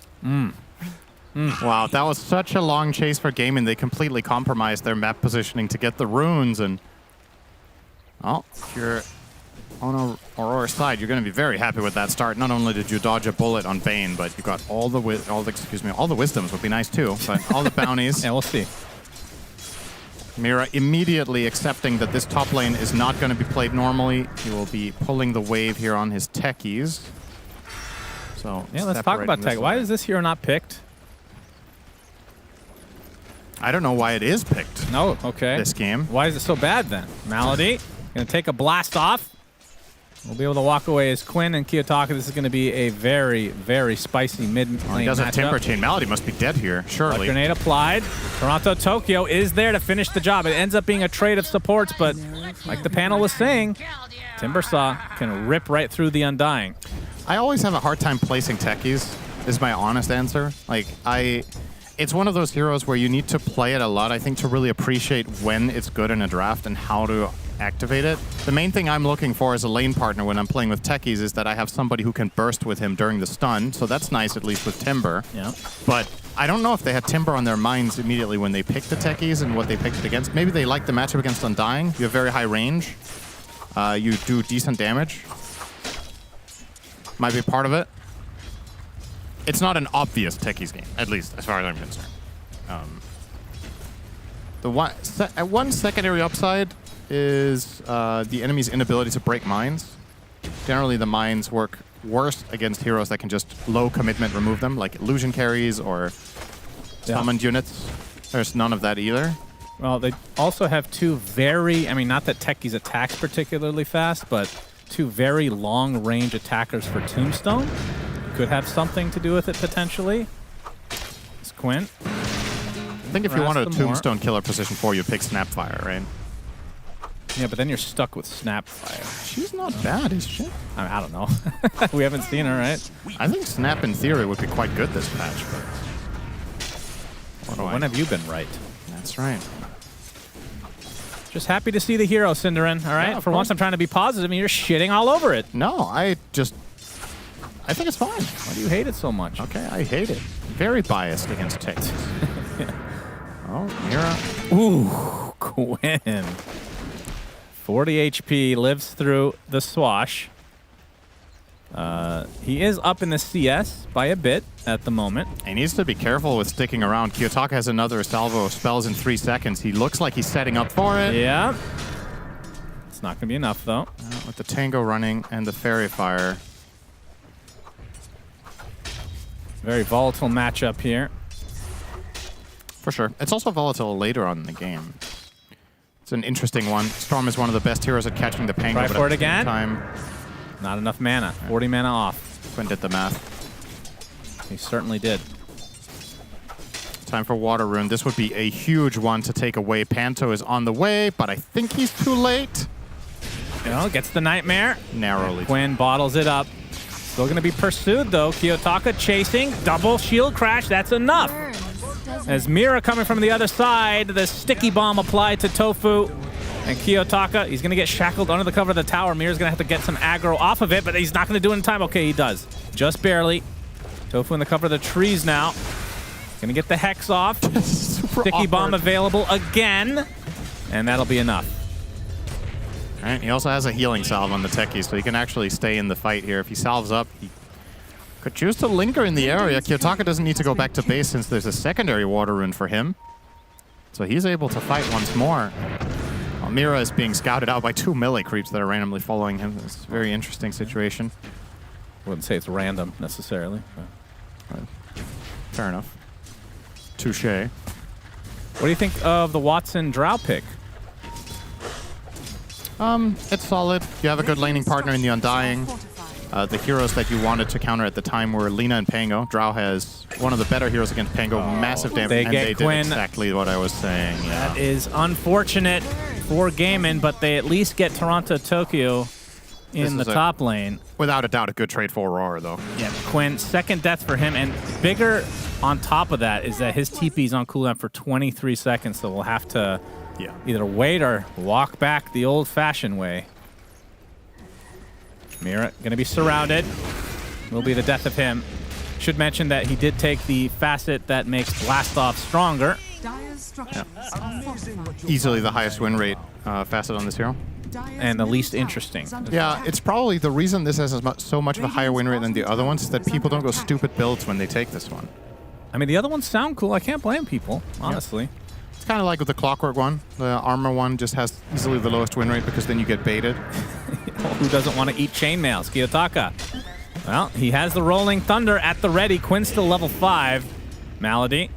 Wow, that was such a long chase for Gaming. They completely compromised their map positioning to get the runes. And oh, if you're on Aurora's side, you're going to be very happy with that start. Not only did you dodge a bullet on Bane, but you got all the wisdoms would be nice too. But all the bounties. Yeah, we'll see. Mira immediately accepting that this top lane is not going to be played normally. He will be pulling the wave here on his techies. So yeah, let's talk about tech. Why is this hero not picked? I don't know why it is picked. No, okay. This game. Why is it so bad then? Malady, gonna take a blast off. We'll be able to walk away as Quinn and Kiyotaka. This is going to be a very, very spicy mid-lane matchup. He does have Timber Chain. Malady must be dead here, surely. Blood Grenade applied. Toronto Tokyo is there to finish the job. It ends up being a trade of supports, but like the panel was saying, Timbersaw can rip right through the Undying. I always have a hard time placing techies, is my honest answer. Like, it's one of those heroes where you need to play it a lot, I think, to really appreciate when it's good in a draft and how to activate it. The main thing I'm looking for as a lane partner when I'm playing with techies is that I have somebody who can burst with him during the stun, so that's nice at least with Timber. Yeah. But I don't know if they had Timber on their minds immediately when they picked the techies and what they picked it against. Maybe they liked the matchup against Undying. You have very high range. You do decent damage. Might be part of it. It's not an obvious techies game, at least as far as I'm concerned. One secondary upside is the enemy's inability to break mines. Generally, the mines work worse against heroes that can just low commitment remove them, like illusion carries or summoned units. There's none of that either. Well, they also have 2 very, I mean, not that techies attacks particularly fast, but two very long-range attackers for Tombstone. Could have something to do with it, potentially. It's Quinn. I think if you want a Tombstone killer position 4, you pick Snapfire, right? Yeah, but then you're stuck with Snapfire. She's not bad, is she? I don't know. We haven't seen her, right? I think Snap, in theory, would be quite good this patch, but... When have you been right? That's right. Just happy to see the hero, Cinderin, all right? Yeah, For once, I'm trying to be positive, and you're shitting all over it. No, I think it's fine. Why do you hate it so much? Okay, I hate it. Very biased against Texas. Oh, Mira. Ooh, Quinn. 40 HP, lives through the swash. He is up in the CS by a bit at the moment. He needs to be careful with sticking around. Kiyotaka has another salvo of spells in 3 seconds. He looks like he's setting up for it. Yeah. It's not going to be enough, though. With the Tango running and the Fairy Fire. Very volatile matchup here. For sure. It's also volatile later on in the game. It's an interesting one. Storm is one of the best heroes at catching the Pango. Try but for at it the same again. Time, not enough mana. 40 mana off. Quinn did the math. He certainly did. Time for Water Rune. This would be a huge one to take away. Panto is on the way, but I think he's too late. You know, gets the Nightmare. Narrowly. Quinn bottles it up. Still going to be pursued, though. Kiyotaka chasing. Double shield crash. That's enough. As Mira coming from the other side, the sticky bomb applied to Tofu. And Kiyotaka, he's going to get shackled under the cover of the tower. Mira's going to have to get some aggro off of it, but he's not going to do it in time. Okay, he does. Just barely. Tofu in the cover of the trees now. Going to get the Hex off. Sticky bomb available again. And that'll be enough. All right, he also has a healing salve on the Techie, so he can actually stay in the fight here. If he salves up, he could choose to linger in the area. Kiyotaka doesn't need to go back to base since there's a secondary Water Rune for him. So he's able to fight once more. While Mira is being scouted out by 2 melee creeps that are randomly following him. It's a very interesting situation. Wouldn't say it's random necessarily. But fair enough. Touche. What do you think of the Watson Drow pick? It's solid. You have a good laning partner in the Undying. The heroes that you wanted to counter at the time were Lina and Pango. Drow has one of the better heroes against Pango. Massive damage. They and get they Quinn. did exactly what I was saying. Yeah. That is unfortunate for Gaiman, but they at least get Toronto Tokyo in the top lane. Without a doubt, a good trade for Aurora, though. Yeah, Quinn, second death for him, and bigger on top of that is that his TP's on cooldown for 23 seconds, so we'll have to either wait or walk back the old-fashioned way. Mira gonna be surrounded. Will be the death of him. Should mention that he did take the facet that makes Blast Off stronger. Yeah. Easily the highest win rate facet on this hero. And the least interesting. Yeah, it's probably the reason this has so much of a higher win rate than the other ones is that people don't go stupid builds when they take this one. I mean, the other ones sound cool. I can't blame people, honestly. Yeah. It's kind of like with the Clockwork one. The armor one just has easily the lowest win rate because then you get baited. Who doesn't want to eat chainmails? Kiyotaka. Well, he has the Rolling Thunder at the ready. Quinn's still level 5. Malady.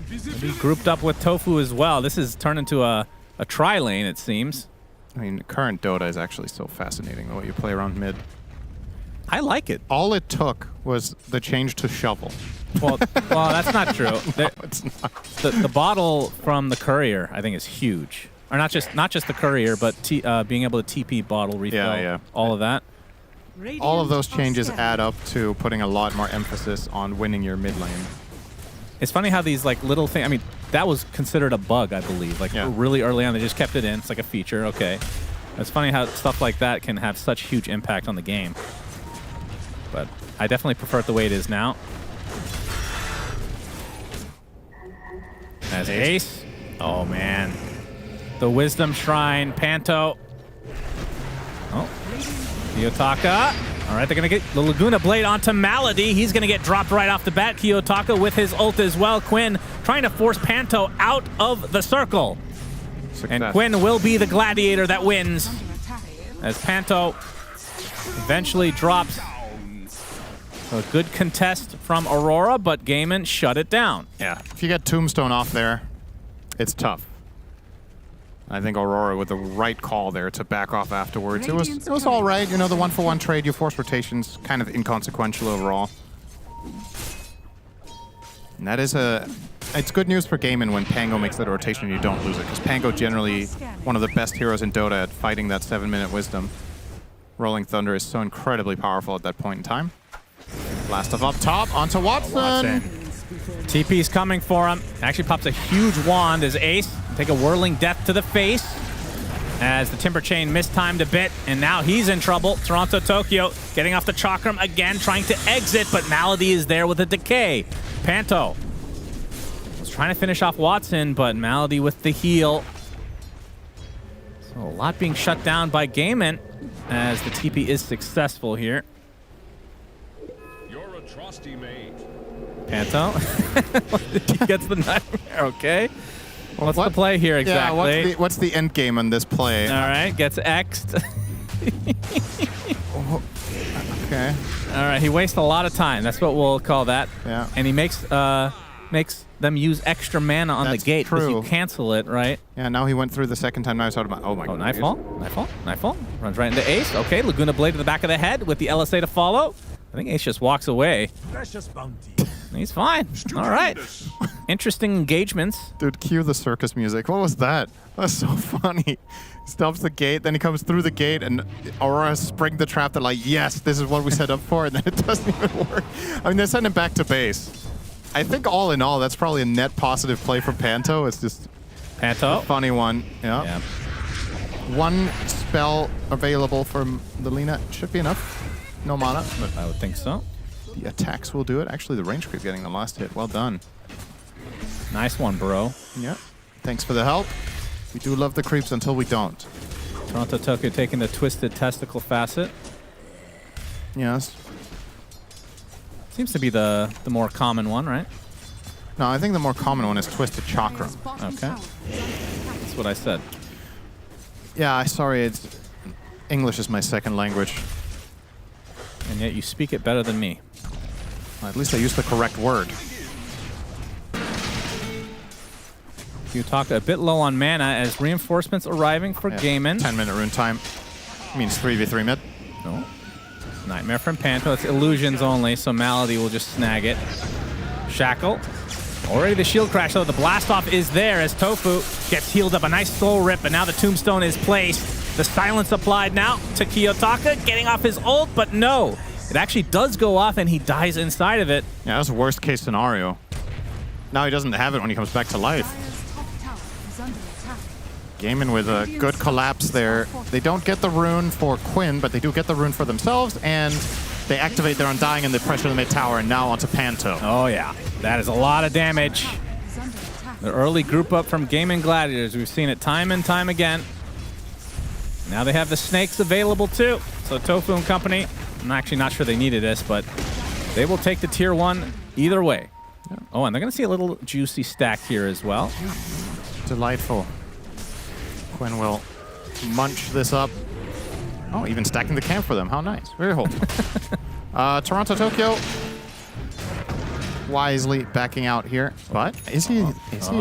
Maybe grouped up with Tofu as well. This has turned into a tri-lane, it seems. I mean, current Dota is actually so fascinating, the way you play around mid. I like it. All it took was the change to shovel. Well, that's not true. No, it's not. The bottle from the courier, I think, is huge. Or not just the courier, but being able to TP bottle refill, all of that. All of those changes add up to putting a lot more emphasis on winning your mid lane. It's funny how these like little things, I mean, that was considered a bug, I believe. Like really early on, they just kept it in. It's like a feature, okay. It's funny how stuff like that can have such huge impact on the game. But I definitely prefer it the way it is now. As Ace. Oh, man. The Wisdom Shrine, Panto. Oh, Kiyotaka. All right, they're going to get the Laguna Blade onto Malady. He's going to get dropped right off the bat. Kiyotaka with his ult as well. Quinn trying to force Panto out of the circle. Success. And Quinn will be the gladiator that wins. As Panto eventually drops a good contest from Aurora, but Gaiman shut it down. Yeah, if you get Tombstone off there, it's tough. I think Aurora with the right call there to back off afterwards. It was all right. You know, the 1-for-1 trade, you force rotations, kind of inconsequential overall. And that is it's good news for Gaimin when Pango makes that rotation and you don't lose it, because Pango generally one of the best heroes in Dota at fighting that 7-minute wisdom. Rolling Thunder is so incredibly powerful at that point in time. Blast off up top onto Watson. TP's coming for him. Actually pops a huge wand as Ace take a whirling death to the face as the Timber Chain mistimed a bit, and now he's in trouble. Toronto Tokyo getting off the Chakram again, trying to exit, but Malady is there with a decay. Panto was trying to finish off Watson, but Malady with the heal. So a lot being shut down by Gaimin as the TP is successful here. You're a trusty mate. Panto he gets the nightmare. Okay. What's the play here exactly? Yeah, what's the end game on this play? All right, gets X'd. Okay. All right, he wastes a lot of time. That's what we'll call that. Yeah. And he makes them use extra mana on the gate because you cancel it, right? Yeah, now he went through the second time. Now he's out of my... Oh, my God. Nightfall. Runs right into Ace. Okay, Laguna Blade to the back of the head with the LSA to follow. I think Ace just walks away. Precious bounty. He's fine. All right. Interesting engagements. Dude, cue the circus music. What was that? That's so funny. Stops the gate, then he comes through the gate, and Aurora spring the trap. They're like, yes, this is what we set up for, and then it doesn't even work. I mean, they send him back to base. I think all in all, that's probably a net positive play for Panto. It's just Panto. a funny one. Yeah. One spell available from the Lina should be enough. No mana. But I would think so. The attacks will do it. Actually, the range creep getting the last hit. Well done. Nice one, bro. Yeah. Thanks for the help. We do love the creeps until we don't. Toronto Tokyo taking the twisted testicle facet. Yes. Seems to be the more common one, right? No, I think the more common one is twisted chakra. Okay. That's what I said. Yeah, sorry, English is my second language. And yet you speak it better than me. Well, at least I used the correct word. You talk a bit low on mana as reinforcements arriving for Gaimin. 10-minute rune time. Means 3v3 mid. No. Nightmare from Panto. It's illusions only, so Malady will just snag it. Shackle. Already the shield crash, though. The blast off is there as Tofu gets healed up. A nice soul rip, and now the tombstone is placed. The silence applied now to Kiyotaka, getting off his ult, but no. It actually does go off, and he dies inside of it. Yeah, that's a worst case scenario. Now he doesn't have it when he comes back to life. Gaimin with a good collapse there. They don't get the rune for Quinn, but they do get the rune for themselves, and they activate their Undying and they pressure the mid tower, and now onto Panto. Oh yeah, that is a lot of damage. The early group up from Gaimin Gladiators. We've seen it time and time again. Now they have the snakes available too. So Tofu and company, I'm actually not sure they needed this, but they will take the tier 1 either way. Oh, and they're going to see a little juicy stack here as well. Delightful. Quinn will munch this up. Oh, even stacking the camp for them. How nice. Very wholesome. Toronto Tokyo wisely backing out here. But is he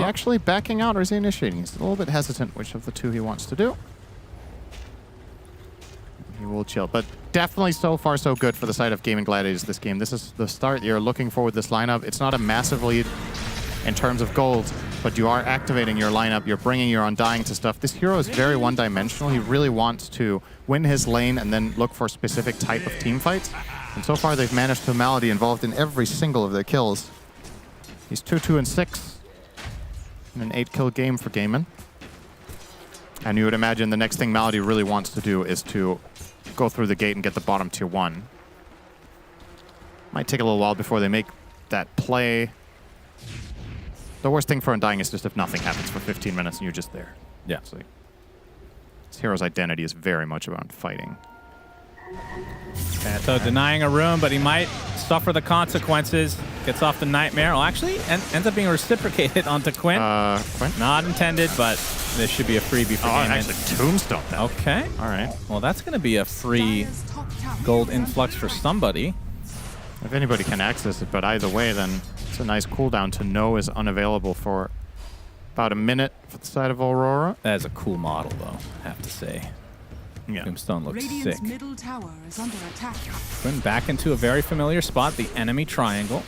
actually backing out or is he initiating? He's a little bit hesitant which of the two he wants to do. He will chill. But definitely so far so good for the side of Gaimin Gladiators this game. This is the start you're looking for with this lineup. It's not a massive lead in terms of gold, but you are activating your lineup. You're bringing your Undying to stuff. This hero is very one-dimensional. He really wants to win his lane and then look for a specific type of team fights. And so far, they've managed to Malady involved in every single of their kills. He's 2-2-6 in an 8-kill game for Gaimin. And you would imagine the next thing Malady really wants to do is to go through the gate and get the bottom tier 1. Might take a little while before they make that play. The worst thing for Undying is just if nothing happens for 15 minutes and you're just there. Yeah. So this hero's identity is very much about fighting. Panto denying a rune, but he might suffer the consequences. Gets off the Nightmare. Well, actually, ends up being reciprocated onto Quinn. Quinn? Not intended, but this should be a freebie for Gaimin. Actually Tombstone that. Okay. All right. Well, that's going to be a free gold influx for somebody. If anybody can access it, but either way, then it's a nice cooldown to know is unavailable for About a minute for the side of Aurora. That is a cool model, though, I have to say. Yeah. Tombstone looks Radiant's sick. middle tower is under attack. Quinn back into a very familiar spot, the enemy triangle.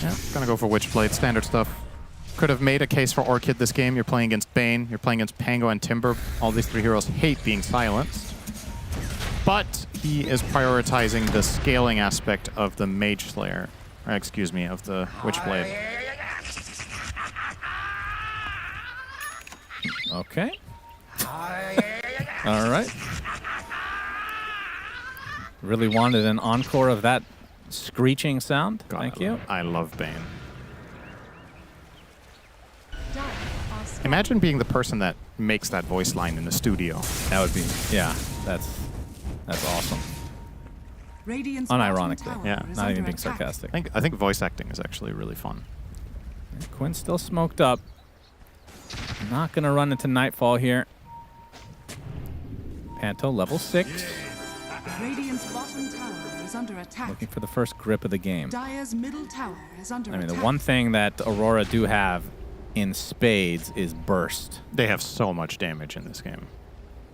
Yeah, gonna go for Witchblade, standard stuff. Could have made a case for Orchid this game. You're playing against Bane, you're playing against Pango and Timber. All these three heroes hate being silenced. But he is prioritizing the scaling aspect of the Mage Slayer. Or, excuse me, of the Witchblade. Okay. All right. Really wanted an encore of that screeching sound. Thank you. I love Bane. Imagine being the person that makes that voice line in the studio. That would be, yeah, that's awesome. Radiant's Unironically, yeah, not even being sarcastic. I think voice acting is actually really fun. Quinn's still smoked up. Not gonna run into Nightfall here. Panto level 6. Radiant's bottom tower is under attack. Looking for the first grip of the game. Dire's middle tower is under I mean, attack. the one thing that Aurora do have in spades is burst. They have so much damage in this game.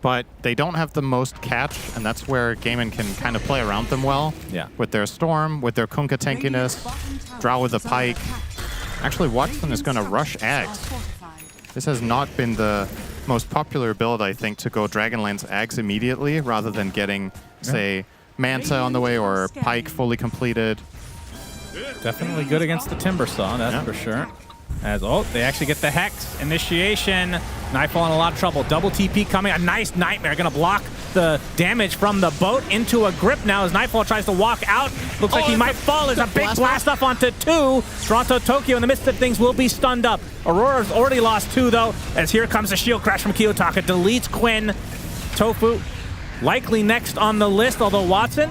But they don't have the most catch, and that's where Gaiman can kind of play around them well. Yeah. With their Storm, with their Kunkka tankiness, Drow with the Pike. Actually, Watson is going to rush Ags. This has not been the most popular build, I think, to go Dragonlance Ags immediately, rather than getting, say, Manta on the way or Pike fully completed. Definitely good against the Timbersaw, that's for sure. As they actually get the Hex initiation. Nightfall in a lot of trouble. Double TP coming. A nice Nightmare gonna block the damage from the boat into a grip now as Nightfall tries to walk out. Looks like he might fall. There's a big blast off onto 2. Toronto Tokyo in the midst of things will be stunned up. Aurora's already lost 2 though, as here comes the shield crash from Kiyotaka. Deletes Quinn. Tofu likely next on the list, although Watson,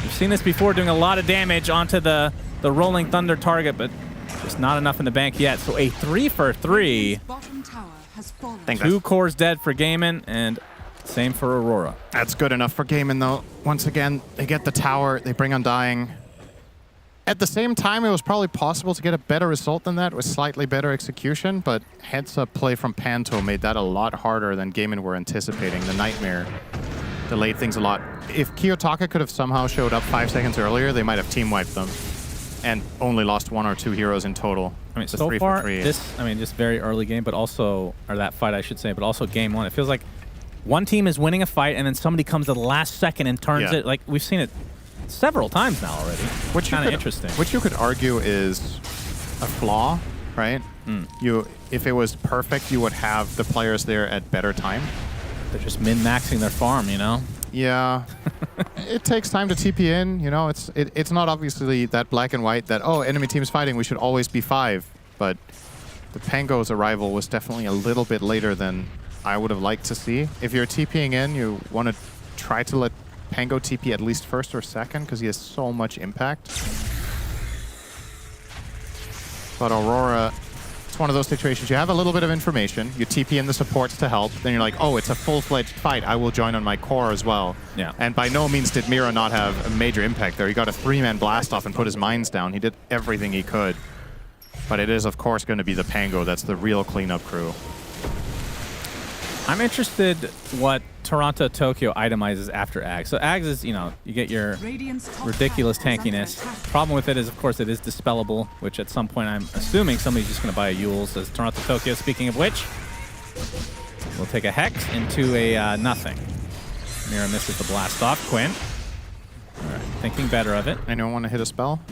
we've seen this before, doing a lot of damage onto the Rolling Thunder target, but just not enough in the bank yet. So a 3 for 3. Bottom tower has fallen. 2 cores dead for Gaiman, and same for Aurora. That's good enough for Gaiman, though. Once again, they get the tower, they bring Undying. At the same time, it was probably possible to get a better result than that with slightly better execution, but heads-up play from Panto made that a lot harder than Gaiman were anticipating. The Nightmare delayed things a lot. If Kiyotaka could have somehow showed up 5 seconds earlier, they might have team-wiped them and only lost 1 or 2 heroes in total. I mean, So so 3 far, for 3. just very early game, but also, or that fight, I should say, but also game 1. It feels like one team is winning a fight, and then somebody comes to the last second and turns it. Like, we've seen it several times now already. Which kind of interesting. Which you could argue is a flaw, right? If it was perfect, you would have the players there at better time. They're just min-maxing their farm, you know? Yeah. It takes time to TP in, you know? It's not obviously that black and white that, oh, enemy team is fighting, we should always be 5. But the Pango's arrival was definitely a little bit later than I would have liked to see. If you're TPing in, you want to try to let Pango TP at least first or second, because he has so much impact. But Aurora, it's one of those situations. You have a little bit of information. You TP in the supports to help. Then you're like, oh, it's a full-fledged fight. I will join on my core as well. Yeah. And by no means did Mira not have a major impact there. He got a 3-man blast off and put his mines down. He did everything he could. But it is, of course, going to be the Pango that's the real cleanup crew. I'm interested what Toronto Tokyo itemizes after Ags. So Ags is, you get your ridiculous tankiness. Problem with it is, of course, it is dispellable, which at some point I'm assuming somebody's just going to buy a Yules as Toronto Tokyo. Speaking of which, we'll take a Hex into a nothing. Mira misses the blast off. Quinn, all right, thinking better of it. Anyone want to hit a spell?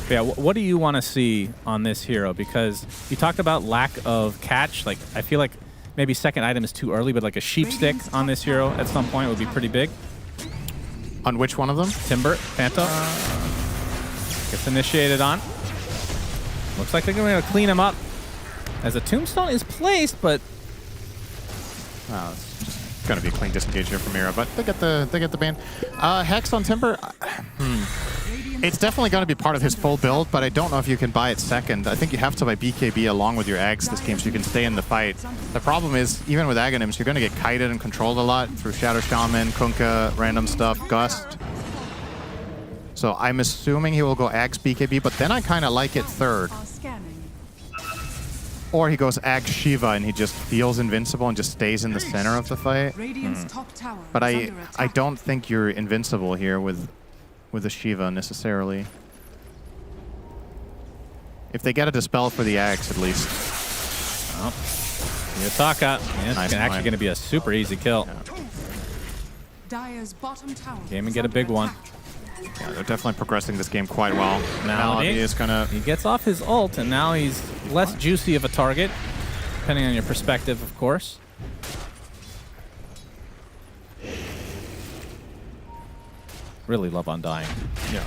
Yeah, what do you want to see on this hero? Because you talked about lack of catch. Like, I feel like maybe second item is too early, but like a sheep stick on this hero at some point would be pretty big. On which one of them? Timber, Panto. Gets initiated on. Looks like they're going to clean him up as a tombstone is placed, but it's just going to be a clean disengage here from Mira, but they get the ban. Hex on Timber. It's definitely going to be part of his full build, but I don't know if you can buy it second. I think you have to buy BKB along with your Ags this game so you can stay in the fight. The problem is, even with Aghanims, you're going to get kited and controlled a lot through Shadow Shaman, Kunkka, random stuff, Gust. So I'm assuming he will go Ags BKB, but then I kind of like it third. Or he goes Ag Shiva and he just feels invincible and just stays in the center of the fight. Radiant's top tower But is I under attack. don't think you're invincible here with a Shiva necessarily. If they get a dispel for the Axe at least. Oh. Yotaka. Yeah, it's Nice actually line. going to be a super easy kill. Dire's bottom tower Game and is get a under big one. attack. Yeah, they're definitely progressing this game quite well. Malady is gonna. He gets off his ult, and now he's less juicy of a target, depending on your perspective, of course. Really love Undying. Yeah.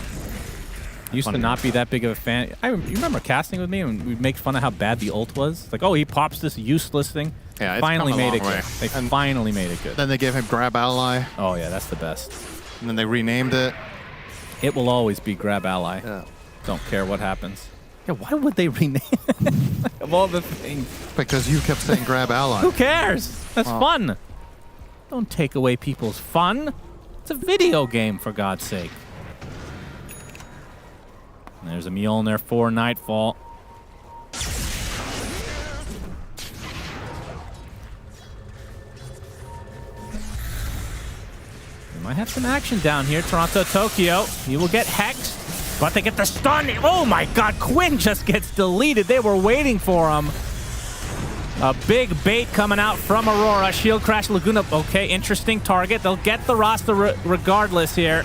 Used Fun to game. not be that big of a fan. You remember casting with me and we'd make fun of how bad the ult was? It's like, oh, he pops this useless thing. Yeah, it's finally come a made long it good. way. They finally made it good. Then they gave him Grab Ally. Oh yeah, that's the best. And then they renamed it. It will always be Grab Ally. Yeah. Don't care what happens. Yeah, why would they rename it? Of all the things. Because you kept saying Grab Ally. Who cares? That's Well. fun. Don't take away people's fun. It's a video game, for God's sake. And there's a Mjolnir for Nightfall. We might have some action down here. Toronto, Tokyo. He will get hexed, but they get the stun. Oh my God, Quinn just gets deleted. They were waiting for him. A big bait coming out from Aurora. Shield Crash Laguna. Okay, interesting target. They'll get the roster regardless here.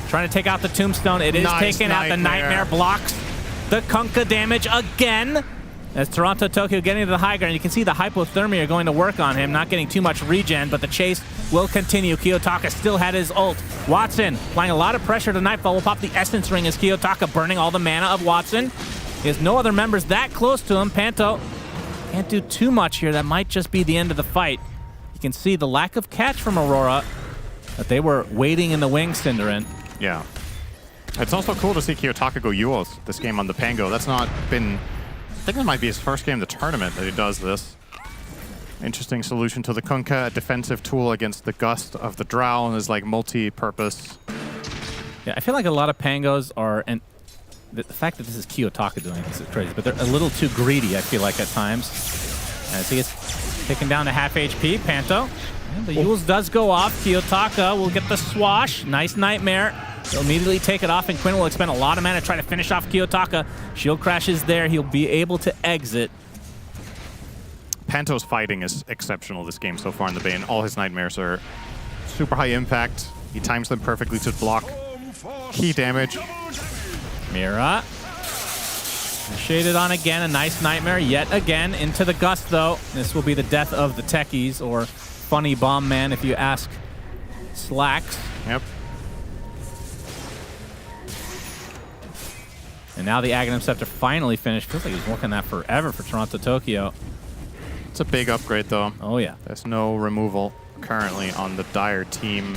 Trying to take out the Tombstone. It is Nice taking out the Nightmare. Blocks the Kunkka damage again. As Toronto, Tokyo getting to the high ground. You can see the hypothermia going to work on him. Not getting too much regen, but the chase will continue. Kiyotaka still had his ult. Watson applying a lot of pressure to Nightfall. Will pop the Essence Ring as Kiyotaka burning all the mana of Watson. He has no other members that close to him. Panto can't do too much here. That might just be the end of the fight. You can see the lack of catch from Aurora. That they were waiting in the wings, Cinderin. Yeah. It's also cool to see Kiyotaka go Yuos this game on the Pango. That's not been... I think this might be his first game of the tournament that he does this. Interesting solution to the Kunkka, a defensive tool against the Gust of the Drow, and is like multi-purpose. Yeah, I feel like a lot of Pangos are... and the fact that this is Kiyotaka doing this is crazy, but they're a little too greedy, I feel like, at times. As he gets taken down to half HP, Panto. And the Yules does go off. Kiyotaka will get the swash. Nice Nightmare. He'll immediately take it off, and Quinn will expend a lot of mana to try to finish off Kiyotaka. Shield Crash is there. He'll be able to exit. Panto's fighting is exceptional this game so far in the Bane. All his Nightmares are super high impact. He times them perfectly to block key damage. Mira. Shaded on again. A nice Nightmare yet again. Into the Gust, though. This will be the death of the techies, or Funny Bomb Man, if you ask Slacks. Yep. And now the Aghanim Scepter finally finished. Feels like he's working that forever for Toronto, Tokyo. It's a big upgrade, though. Oh, yeah. There's no removal currently on the Dire team.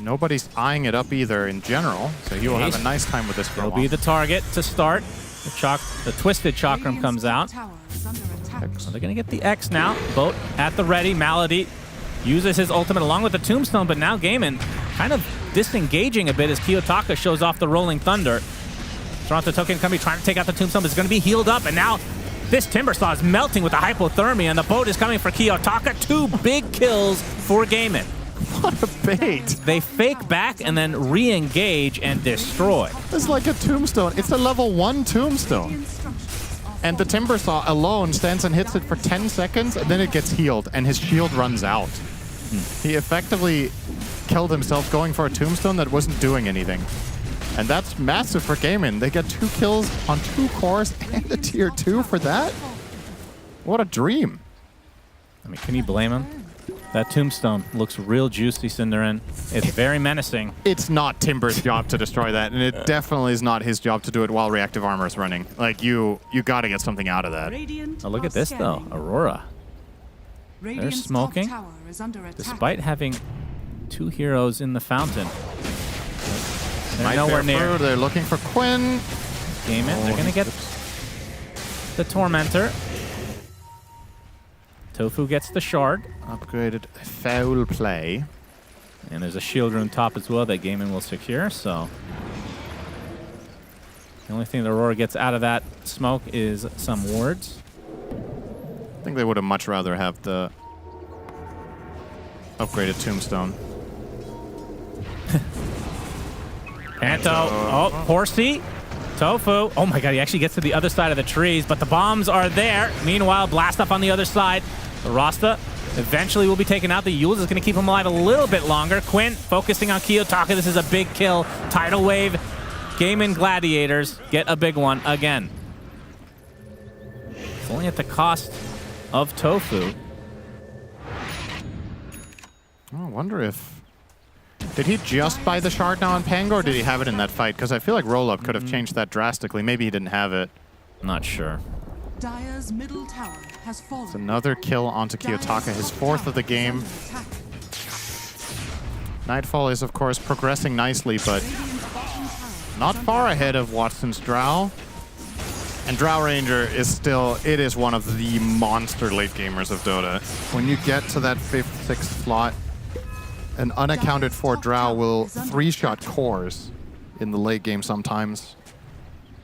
Nobody's eyeing it up either in general, so he will have a nice time with this for a He'll while. be the target to start. The Twisted Chakram comes out. Tower is under attack. So they're going to get the X now. Boat at the ready. Malady uses his ultimate along with the Tombstone, but now Gaiman kind of disengaging a bit as Kiyotaka shows off the Rolling Thunder. Toronto Tokyo can be trying to take out the Tombstone, but it's going to be healed up, and now this Timbersaw is melting with the hypothermia, and the boat is coming for Kiyotaka. 2 big kills for Gaiman. What a bait. They fake back and then re-engage and destroy. It's like a Tombstone. It's a level 1 Tombstone. And the Timbersaw alone stands and hits it for 10 seconds, and then it gets healed, and his shield runs out. He effectively killed himself going for a Tombstone that wasn't doing anything. And that's massive for Gaiman. They get 2 kills on 2 cores and a tier 2 for that? What a dream. I mean, can you blame him? That Tombstone looks real juicy, Cinderin. It's very menacing. It's not Timber's job to destroy that, and it definitely is not his job to do it while reactive armor is running. Like, you got to get something out of that. Oh, look at this, though. Aurora. They're Radiant's top smoking, tower is under attack. despite having 2 heroes in the fountain. They're Might nowhere bear near. fruit. They're looking for Quinn. Gaiman. They're going to get the Tormentor. Tofu gets the shard. Upgraded foul play. And there's a shield room top as well that Gaiman will secure, so... The only thing that Aurora gets out of that smoke is some wards. think they would have much rather have the upgraded tombstone. Panto. Oh, Horsey. Tofu. Oh my god, he actually gets to the other side of the trees, but the bombs are there. Meanwhile, blast up on the other side. The Rasta eventually will be taken out. The Yules is going to keep him alive a little bit longer. Quinn focusing on Kiyotaka. This is a big kill. Tidal wave. Game Gladiators get a big one again. It's only at the cost of Tofu. I wonder if... Did he just buy the shard now on Pango, or did he have it in that fight? Because I feel like roll-up could have changed that drastically. Maybe he didn't have it. Not sure. Dire's middle tower has fallen. It's another kill onto Kiyotaka, his 4th of the game. Nightfall is, of course, progressing nicely, but not far ahead of Watson's Drow. And Drow Ranger is still, it is one of the monster late gamers of Dota. When you get to that 5th, 6th slot, an unaccounted for Drow will 3-shot cores in the late game sometimes.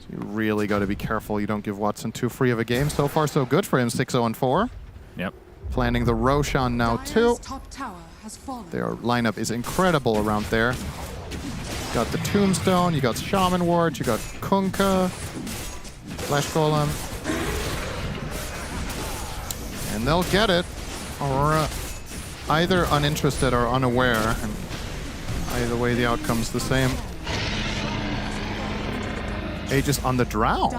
So you really got to be careful you don't give Watson too free of a game. So far, so good for him, 6-0-4. Yep. Planning the Roshan now, too. Their lineup is incredible around there. You got the Tombstone, you got Shaman Ward, you got Kunkka, Flesh Golem. And they'll get it. Or either uninterested or unaware. And either way, the outcome's the same. Aegis on the Drow.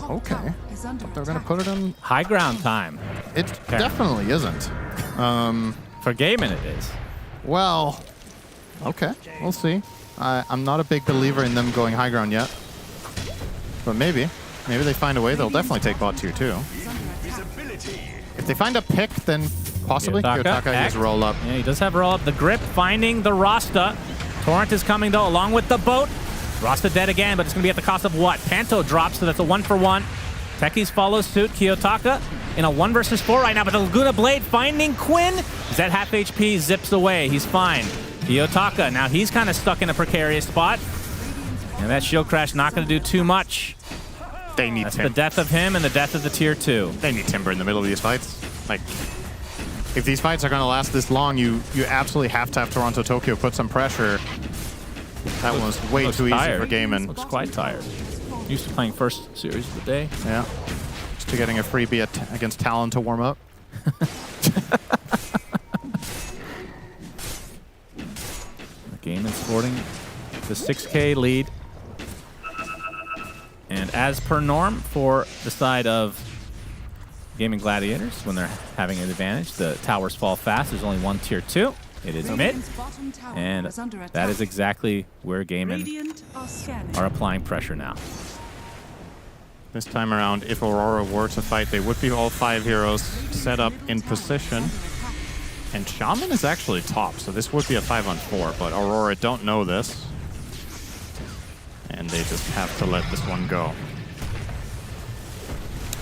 Okay. Thought they were going to put it in... High ground time. It definitely isn't. For gaming, it is. Well, okay. We'll see. I'm not a big believer in them going high ground yet. But maybe. Maybe they find a way. They'll definitely take bot tier 2. If they find a pick, then possibly Kiyotaka is roll up. Yeah, he does have roll up. The grip finding the Rasta. Torrent is coming though, along with the boat. Rasta dead again, but it's going to be at the cost of what? Panto drops, so that's a 1-for-1. Techies follows suit. Kiyotaka in a 1 versus 4 right now, but the Laguna Blade finding Quinn. He's at half HP, zips away. He's fine. Kiyotaka, now he's kind of stuck in a precarious spot. And that shield crash not going to do too much. They need That's the death of him and the death of the tier 2. They need Timber in the middle of these fights. Like, if these fights are going to last this long, you absolutely have to have Toronto Tokyo put some pressure. That one was way too easy for Gaiman. Looks quite tired. Used to playing first series of the day. Yeah. Just to getting a freebie against Talon to warm up. Gaiman sporting the 6K lead. And as per norm for the side of Gaming Gladiators, when they're having an advantage, the towers fall fast. There's only one tier 2. It is mid. And that is exactly where Gaiman are applying pressure now. This time around, if Aurora were to fight, they would be all 5 heroes set up in position. And Shaman is actually top, so this would be a 5-on-4, but Aurora don't know this. And they just have to let this one go.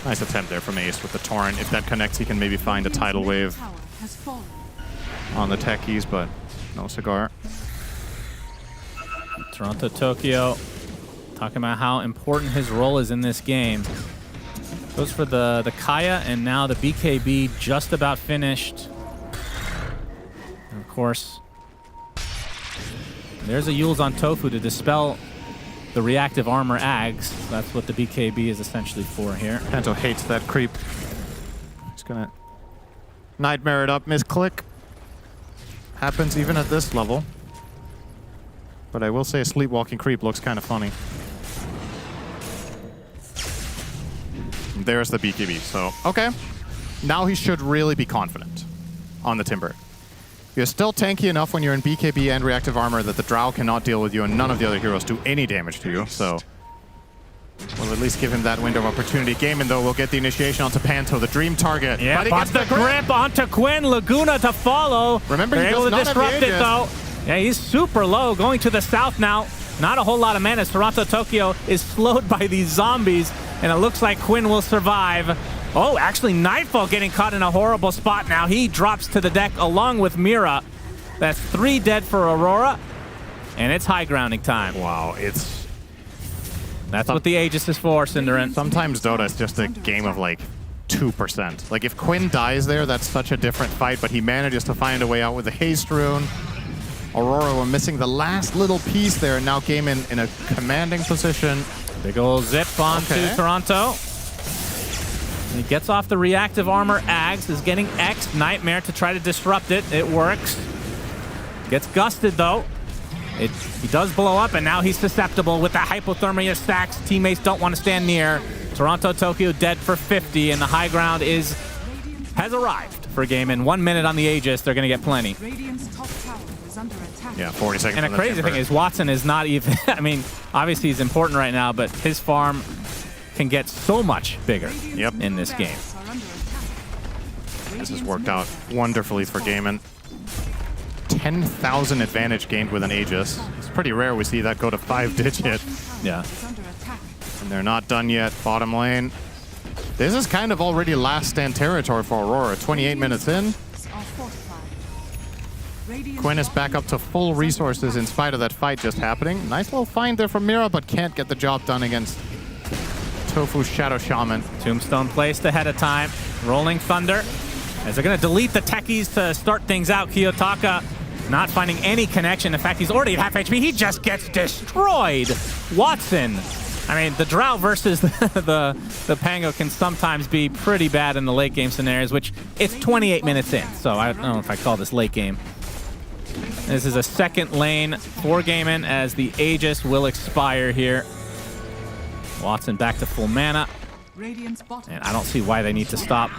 Nice attempt there from Ace with the Torrent. If that connects, he can maybe find a tidal wave on the techies, but no cigar. Toronto Tokyo talking about how important his role is in this game. Goes for the Kaya, and now the BKB just about finished. And of course, there's a Yules on Tofu to dispel the reactive armor Ags. That's what the BKB is essentially for here. Panto hates that creep. He's gonna nightmare it up, misclick. Happens even at this level. But I will say a sleepwalking creep looks kind of funny. There's the BKB, so okay. Now he should really be confident on the Timber. You're still tanky enough when you're in BKB and reactive armor that the Drow cannot deal with you and none of the other heroes do any damage to you, so we'll at least give him that window of opportunity. Gaiman, though, will get the initiation onto Panto, the dream target. Yeah, but the grip onto Quinn, Laguna to follow. Remember, they're he able does to not disrupt have the it, though. Yeah, he's super low, going to the south now. Not a whole lot of mana. Toronto Tokyo is slowed by these zombies, and it looks like Quinn will survive. Oh, actually, Nightfall getting caught in a horrible spot now. He drops to the deck along with Mira. That's 3 dead for Aurora, and it's high grounding time. Wow, that's what the Aegis is for, Cinderin. Sometimes Dota is just a game of like 2%. Like, if Quinn dies there, that's such a different fight, but he manages to find a way out with the haste rune. Aurora were missing the last little piece there, and now Gaimin in a commanding position. Big ol' zip onto Toronto. And he gets off the reactive armor. Ags is getting X'd. Nightmare to try to disrupt it. It works. Gets gusted, though. He does blow up, and now he's susceptible with the hypothermia stacks. Teammates don't want to stand near. Toronto Tokyo dead for 50, and the high ground has arrived for Gaimin. 1 minute on the Aegis. They're going to get plenty. Yeah, 40 seconds. And the crazy thing is Watson is not even, I mean, obviously he's important right now, but his farm can get so much bigger in this game. This has worked out wonderfully for Gaimin. 10,000 advantage gained with an Aegis. It's pretty rare we see that go to 5-digit. Yeah. And they're not done yet. Bottom lane. This is kind of already last stand territory for Aurora. 28 minutes in. Quinn is back up to full resources in spite of that fight just happening. Nice little find there from Mira, but can't get the job done against Tofu's Shadow Shaman. Tombstone placed ahead of time. Rolling Thunder. As they're going to delete the techies to start things out. Kiyotaka not finding any connection. In fact, he's already at half HP. He just gets destroyed. Watson. I mean, the Drow versus the Pango can sometimes be pretty bad in the late game scenarios, which it's 28 minutes in. So I don't know if I call this late game. This is a second lane for Gaimin as the Aegis will expire here. Watson back to full mana. And I don't see why they need to stop.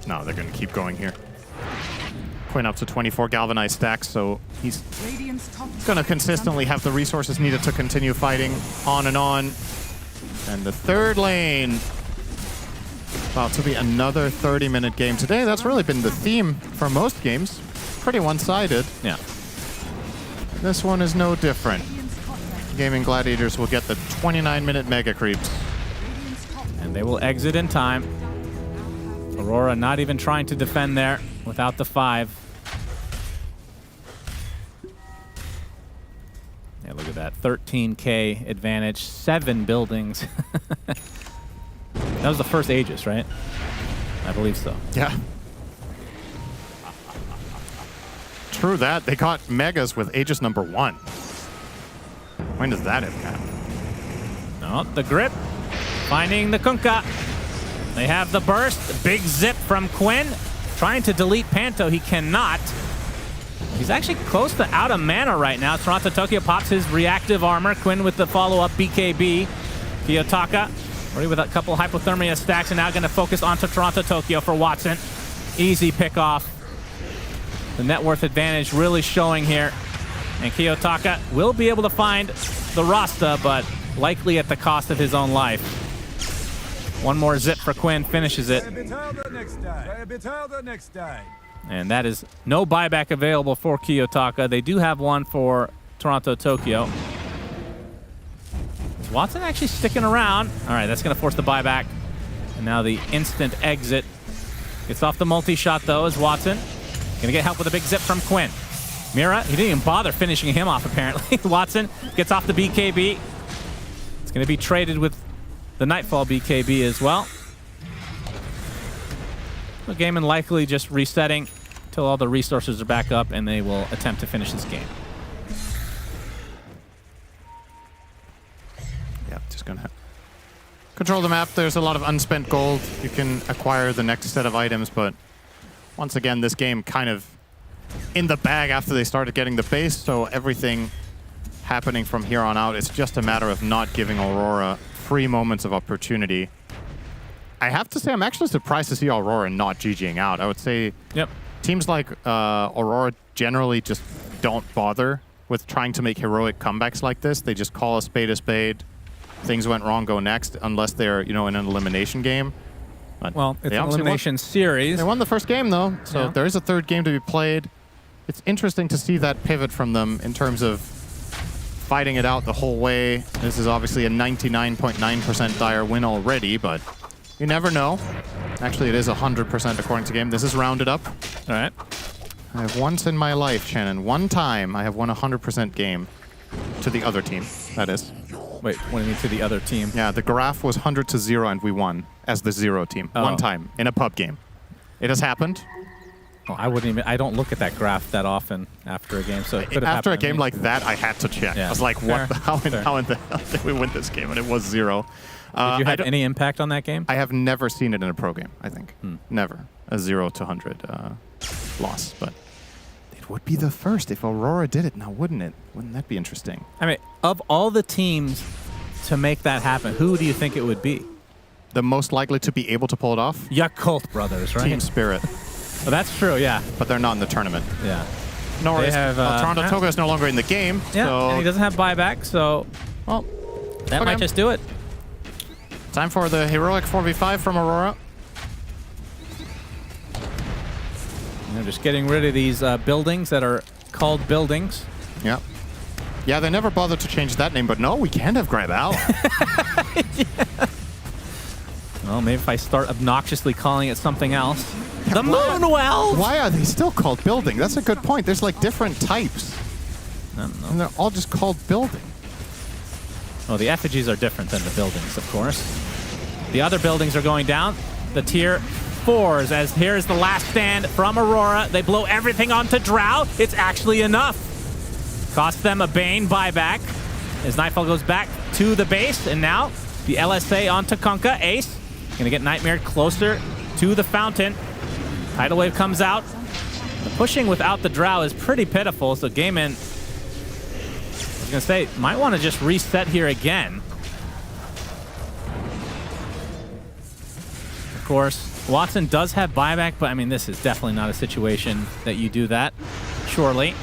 No, they're going to keep going here. Quinn up to 24 galvanized stacks, so he's going to consistently have the resources needed to continue fighting on and on. And the third lane, about to be another 30-minute game today. That's really been the theme for most games. Pretty one-sided. Yeah. This one is no different. Gaming Gladiators will get the 29-minute mega creeps. And they will exit in time. Aurora not even trying to defend there without the 5. Yeah, look at that. 13K advantage, 7 buildings. That was the first Aegis, right? I believe so. Yeah. True that. They got Megas with Aegis number 1. When does that impact? No, the grip. Finding the Kunkka. They have the burst. Big zip from Quinn. Trying to delete Panto. He cannot. He's actually close to out of mana right now. Toronto Tokyo pops his reactive armor. Quinn with the follow-up BKB. Kiyotaka already with a couple hypothermia stacks and now going to focus onto Toronto Tokyo for Watson. Easy pick off. The net worth advantage really showing here. And Kiyotaka will be able to find the Rasta, but likely at the cost of his own life. One more zip for Quinn, finishes it. And that is no buyback available for Kiyotaka. They do have one for Toronto Tokyo. Is Watson actually sticking around? All right, that's going to force the buyback. And now the instant exit. Gets off the multi-shot, though, as Watson. Going to get help with a big zip from Quinn. Mira, he didn't even bother finishing him off, apparently. Watson gets off the BKB. It's going to be traded with the Nightfall BKB as well. So Gaimin likely just resetting until all the resources are back up and they will attempt to finish this game. Yeah, just going to control the map. There's a lot of unspent gold. You can acquire the next set of items, but once again, this game kind of in the bag after they started getting the base, so everything happening from here on out, it's just a matter of not giving Aurora free moments of opportunity. I have to say, I'm actually surprised to see Aurora not GGing out. I would say teams like Aurora generally just don't bother with trying to make heroic comebacks like this. They just call a spade. Things went wrong, go next, unless they're, you know, in an elimination game. But well, it's an elimination series. They won the first game, though, so there is a third game to be played. It's interesting to see that pivot from them in terms of fighting it out the whole way. This is obviously a 99.9% dire win already, but you never know. Actually, it is 100% according to game. This is rounded up. All right. I have once in my life, Shannon, one time I have won 100% game to the other team, that is. Wait, what do you mean to the other team? Yeah, the graph was 100 to 0 and we won as the 0 team. One time in a pub game. It has happened. Oh, I don't look at that graph that often after a game, so it could have After a happened to game me. like that, I had to check. Yeah. I was like, Fair. how in Fair. the hell did we win this game? And it was 0. Did you have any impact on that game? I have never seen it in a pro game, I think. Never. A 0 to 100 loss. But it would be the first if Aurora did it now, wouldn't it? Wouldn't that be interesting? I mean, of all the teams to make that happen, who do you think it would be? The most likely to be able to pull it off? Yakult Brothers, right? Team Spirit. Well, that's true, yeah. But they're not in the tournament. Yeah. No They worries. have, Toronto Togo is no longer in the game. Yeah, so and he doesn't have buyback, so well, that might just do it. Time for the heroic 4v5 from Aurora. They're just getting rid of these buildings that are called buildings. Yeah. Yeah, they never bothered to change that name, but no, we can't have Grab Al. Well, maybe if I start obnoxiously calling it something else. The Moonwell! Why are they still called building? That's a good point. There's like different types. I don't know. And they're all just called building. Well, the effigies are different than the buildings, of course. The other buildings are going down. The tier 4s, as here's the last stand from Aurora. They blow everything onto Drow. It's actually enough. Cost them a Bane buyback as Nightfall goes back to the base. And now the LSA onto Kunkka. Ace gonna get Nightmare closer to the fountain. Tidal Wave comes out. The pushing without the Drow is pretty pitiful, so Gaimin, I was gonna say, might want to just reset here again. Of course, Watson does have buyback, but I mean, this is definitely not a situation that you do that, surely.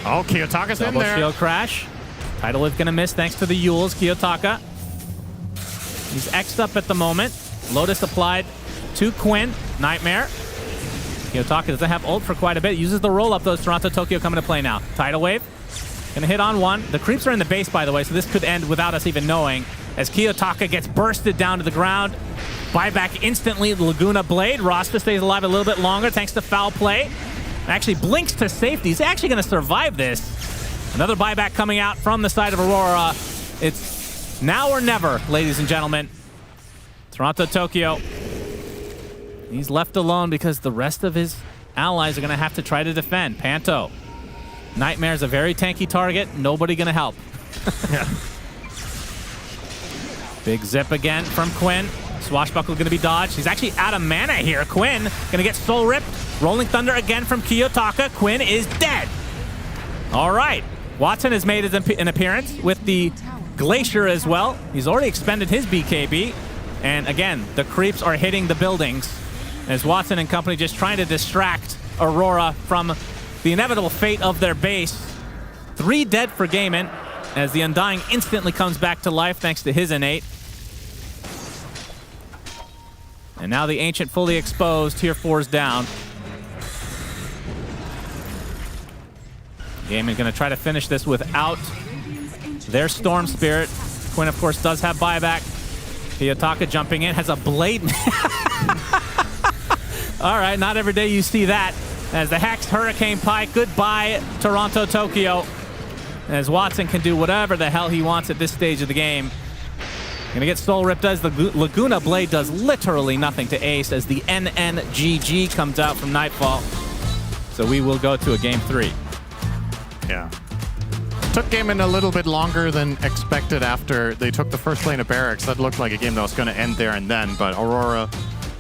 Oh, Kiyotaka's in Double there. shield crash. Tidal Wave gonna miss thanks to the Yules. Kiyotaka. He's X'd up at the moment. Lotus applied to Quinn. Nightmare. Kiyotaka doesn't have ult for quite a bit. Uses the roll up though. Toronto Tokyo coming to play now. Tidal Wave. Gonna hit on one. The creeps are in the base, by the way, so this could end without us even knowing. As Kiyotaka gets bursted down to the ground. Buyback instantly. Laguna Blade. Rasta stays alive a little bit longer thanks to foul play. Actually blinks to safety. He's actually gonna survive this. Another buyback coming out from the side of Aurora. It's now or never, ladies and gentlemen. Toronto Tokyo. He's left alone because the rest of his allies are going to have to try to defend. Panto. Nightmare's a very tanky target. Nobody going to help. Yeah. Big zip again from Quinn. Swashbuckle going to be dodged. He's actually out of mana here. Quinn going to get soul ripped. Rolling Thunder again from Kiyotaka. Quinn is dead. All right. Watson has made an appearance with the Glacier as well. He's already expended his BKB. And again, the creeps are hitting the buildings as Watson and company just trying to distract Aurora from the inevitable fate of their base. 3 dead for Gaimin as the Undying instantly comes back to life thanks to his innate. And now the Ancient fully exposed. Tier 4's down. Gaimin gonna try to finish this without their Storm Spirit. Quinn, of course, does have buyback. Kiyotaka jumping in, has a blade. All right, not every day you see that. As the Hex, Hurricane Pike, goodbye, Toronto Tokyo. As Watson can do whatever the hell he wants at this stage of the game. Gonna get soul ripped as the Laguna Blade does literally nothing to Ace as the NNGG comes out from Nightfall. So we will go to a game 3. Yeah. Took Gaimin a little bit longer than expected after they took the first lane of Barracks. That looked like a game that was going to end there and then, but Aurora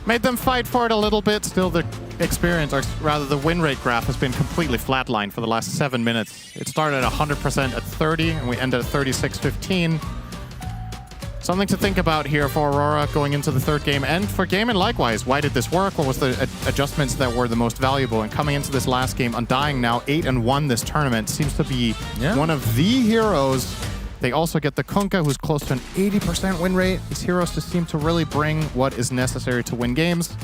made them fight for it a little bit. Still, the experience, or rather the win rate graph, has been completely flatlined for the last 7 minutes. It started at 100% at 30, and we ended at 36-15. Something to think about here for Aurora going into the third game, and for Gaimin likewise. Why did this work? What was the adjustments that were the most valuable? And coming into this last game, Undying now 8-1 this tournament, seems to be one of the heroes. They also get the Kunkka, who's close to an 80% win rate. These heroes just seem to really bring what is necessary to win games.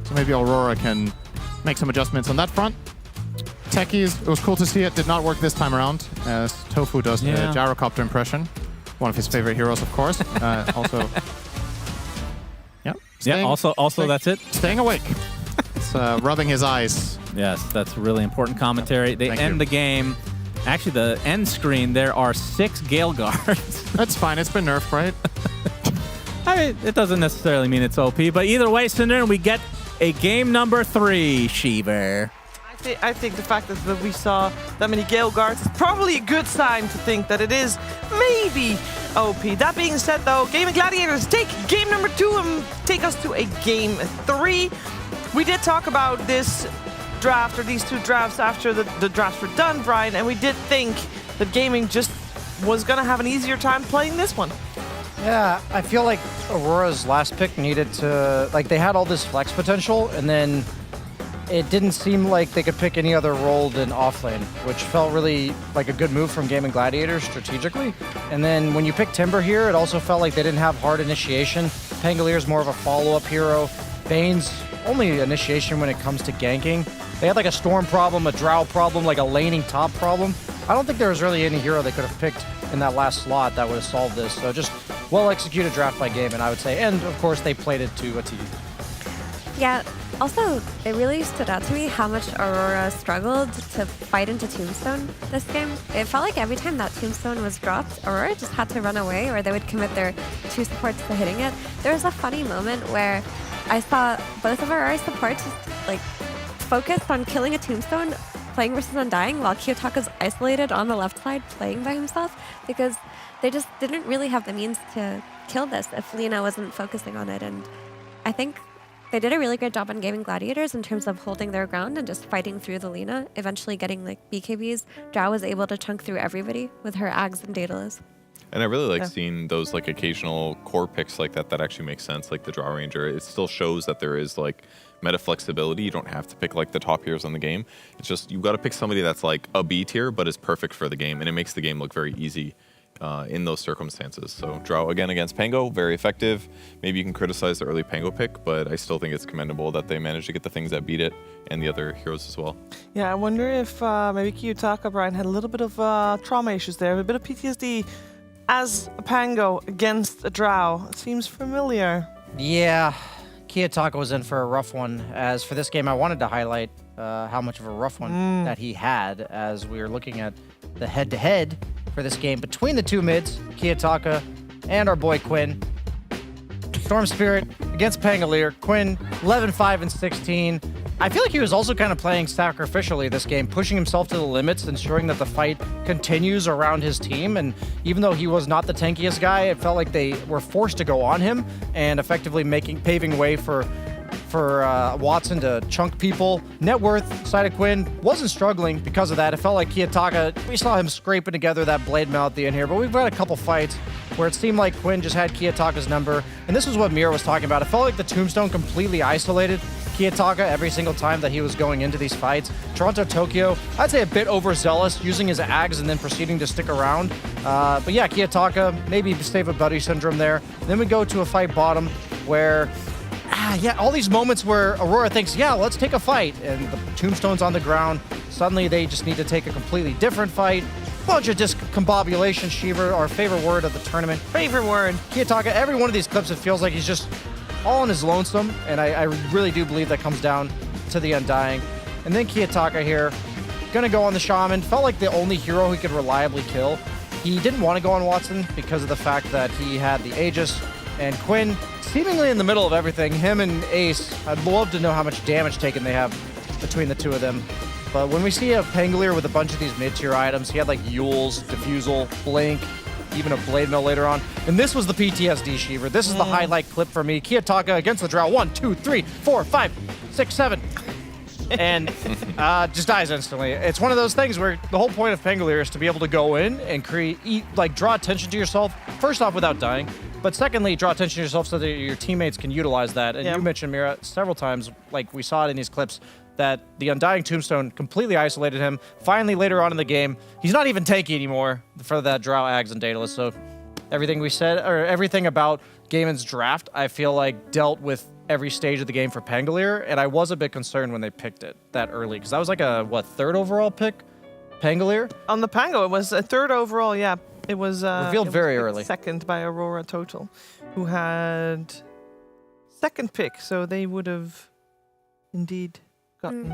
So maybe Aurora can make some adjustments on that front. Techies, it was cool to see it. Did not work this time around, as Tofu does the gyrocopter impression. One of his favorite heroes, of course. Also, also that's it. Staying awake. It's rubbing his eyes. Yes, that's really important commentary. They end the game Actually, the end screen, there are 6 Gale Guards. That's fine. It's been nerfed, right? I mean, it doesn't necessarily mean it's OP, but either way, Cinder, we get a game number 3, Shiver. I think the fact that we saw that many Gale Guards is probably a good sign to think that it is maybe OP. That being said, though, Gaming Gladiators take game number 2 and take us to a game 3. We did talk about this draft, or these 2 drafts after the drafts were done, Brian, and we did think that Gaming just was going to have an easier time playing this one. Yeah, I feel like Aurora's last pick needed to, like, they had all this flex potential, and then it didn't seem like they could pick any other role than offlane, which felt really like a good move from Gaming Gladiators strategically. And then when you pick Timber here, it also felt like they didn't have hard initiation. Pangalier's more of a follow-up hero. Bane's only initiation when it comes to ganking. They had like a Storm problem, a Drow problem, like a laning top problem. I don't think there was really any hero they could have picked in that last slot that would have solved this. So just well-executed draft by Game, and I would say. And, of course, they played it to a T. Yeah, also, it really stood out to me how much Aurora struggled to fight into Tombstone this game. It felt like every time that Tombstone was dropped, Aurora just had to run away, or they would commit their 2 supports to hitting it. There was a funny moment where I saw both of Aurora's supports like focused on killing a Tombstone, playing versus Undying, while Kiyotaka's isolated on the left side playing by himself, because they just didn't really have the means to kill this if Lina wasn't focusing on it. And I think they did a really good job on Gaming Gladiators in terms of holding their ground and just fighting through the Lina, eventually getting like BKBs. Drow was able to chunk through everybody with her Ags and Daedalus. And I really like seeing those like occasional core picks like that actually make sense, like the Draw Ranger. It still shows that there is like meta flexibility. You don't have to pick like the top heroes in the game. It's just you've got to pick somebody that's like a B tier but is perfect for the game, and it makes the game look very easy in those circumstances. So Drow again against Pango, very effective. Maybe you can criticize the early Pango pick, but I still think it's commendable that they managed to get the things that beat it and the other heroes as well. Yeah, I wonder if maybe Kiyotaka, Brian, had a little bit of trauma issues there, a bit of PTSD as a Pango against a Drow. It seems familiar. Yeah, Kiyotaka was in for a rough one. As for this game, I wanted to highlight how much of a rough one that he had as we were looking at the head-to-head for this game between the 2 mids, Kiyotaka and our boy Quinn. Storm Spirit against Pangolier. Quinn, 11-5 and 16. I feel like he was also kind of playing sacrificially this game, pushing himself to the limits, ensuring that the fight continues around his team. And even though he was not the tankiest guy, it felt like they were forced to go on him and effectively paving way for Watson to chunk people. Net worth side of Quinn wasn't struggling because of that. It felt like Kiyotaka, we saw him scraping together that blade mail at the end here, but we've had a couple fights where it seemed like Quinn just had Kiyotaka's number. And this was what Mira was talking about. It felt like the Tombstone completely isolated Kiyotaka every single time that he was going into these fights. Toronto, Tokyo, I'd say a bit overzealous, using his Ags and then proceeding to stick around. But yeah, Kiyotaka, maybe save a buddy syndrome there. Then we go to a fight bottom where all these moments where Aurora thinks, yeah, let's take a fight, and the Tombstone's on the ground. Suddenly they just need to take a completely different fight. Bunch of discombobulation, Shiver, our favorite word of the tournament. Favorite word. Kiyotaka, every one of these clips, it feels like he's just all on his lonesome, and I really do believe that comes down to the Undying. And then Kiyotaka here, gonna go on the Shaman. Felt like the only hero he could reliably kill. He didn't want to go on Watson because of the fact that he had the Aegis, and Quinn seemingly in the middle of everything. Him and Ace, I'd love to know how much damage taken they have between the 2 of them. But when we see a Pangolier with a bunch of these mid-tier items, he had like Yules, Diffusal, Blink, even a Blade Mill later on. And this was the PTSD, Shiver. This is the highlight clip for me. Kiyotaka against the Drow. 1, 2, 3, 4, 5, 6, 7. And just dies instantly. It's one of those things where the whole point of Pangolier is to be able to go in and draw attention to yourself, first off without dying, but secondly, draw attention to yourself so that your teammates can utilize that. And you mentioned, Mira, several times, like we saw it in these clips, that the Undying Tombstone completely isolated him. Finally, later on in the game, he's not even tanky anymore for that Drow, Ags, and Daedalus. So everything we said, or everything about Gaiman's draft, I feel like dealt with every stage of the game for Pangolier, and I was a bit concerned when they picked it that early, because that was like a, 3rd overall pick? Pangolier? On the Pango, it was a 3rd overall, yeah. It was revealed very early. 2nd by Aurora Total, who had 2nd pick, so they would have indeed gotten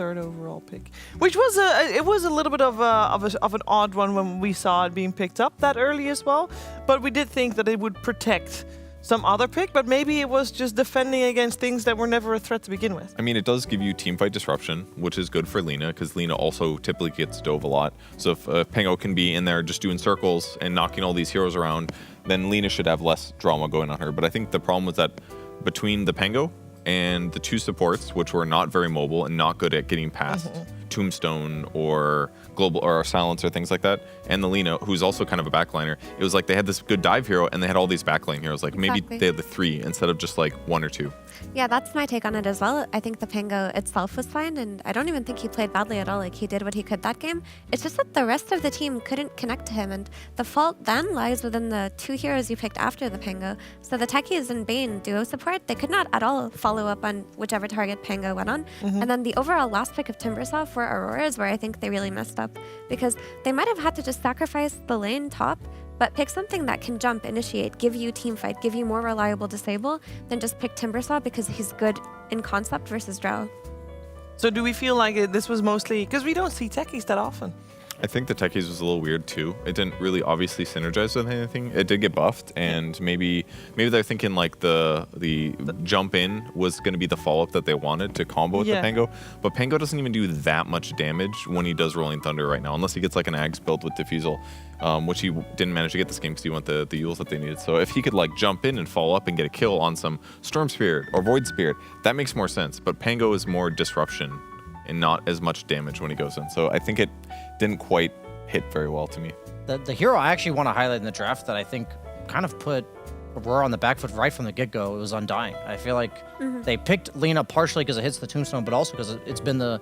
3rd overall pick, which was it was a little bit of an odd one when we saw it being picked up that early as well. But we did think that it would protect some other pick, but maybe it was just defending against things that were never a threat to begin with. I mean, it does give you teamfight disruption, which is good for Lina, because Lina also typically gets dove a lot. So if Pango can be in there just doing circles and knocking all these heroes around, then Lina should have less drama going on her. But I think the problem was that between the Pango and the 2 supports, which were not very mobile and not good at getting past Tombstone or Global or Silence or things like that, and the Lina, who's also kind of a backliner, it was like they had this good dive hero and they had all these backline heroes. Like maybe they had the 3 instead of just like 1 or 2. Yeah, that's my take on it as well. I think the Pango itself was fine, and I don't even think he played badly at all. Like, he did what he could that game. It's just that the rest of the team couldn't connect to him, and the fault then lies within the 2 heroes you picked after the Pango. So the Techies and Bane duo support, they could not at all follow up on whichever target Pango went on. And then the overall last pick of Timbersaw for Aurora is where I think they really messed up, because they might have had to just sacrifice the lane top, but pick something that can jump, initiate, give you team fight, give you more reliable disable than just pick Timbersaw because he's good in concept versus Drow. So do we feel like this was mostly because we don't see techies that often? I think the Techies was a little weird too. It didn't really obviously synergize with anything. It did get buffed, and maybe they're thinking like the jump in was going to be the follow up that they wanted to combo with the Pango. But Pango doesn't even do that much damage when he does Rolling Thunder right now, unless he gets like an Ags build with Diffusal, which he didn't manage to get this game because he went the Yules that they needed. So if he could like jump in and follow up and get a kill on some Storm Spirit or Void Spirit, that makes more sense. But Pango is more disruption and not as much damage when he goes in. So I think it didn't quite hit very well to me. The hero I actually want to highlight in the draft that I think kind of put Aurora on the back foot right from the get-go, it was Undying. I feel like they picked Lina partially because it hits the Tombstone, but also because it's been the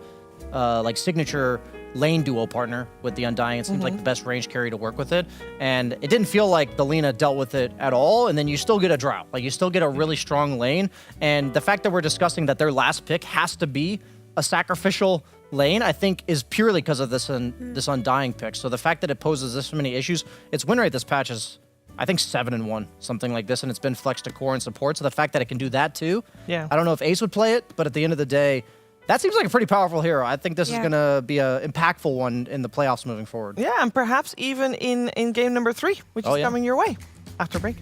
like signature lane duo partner with the Undying. It seems like the best range carry to work with it. And it didn't feel like the Lina dealt with it at all. And then you still get a Drow. Like, you still get a really strong lane. And the fact that we're discussing that their last pick has to be a sacrificial lane, I think, is purely because of this Undying pick. So the fact that it poses this many issues, its win rate this patch is, I think, 7-1, something like this, and it's been flexed to core and support. So the fact that it can do that too, I don't know if Ace would play it, but at the end of the day, that seems like a pretty powerful hero. I think this is going to be an impactful one in the playoffs moving forward. Yeah, and perhaps even in game number 3, which is coming your way after break.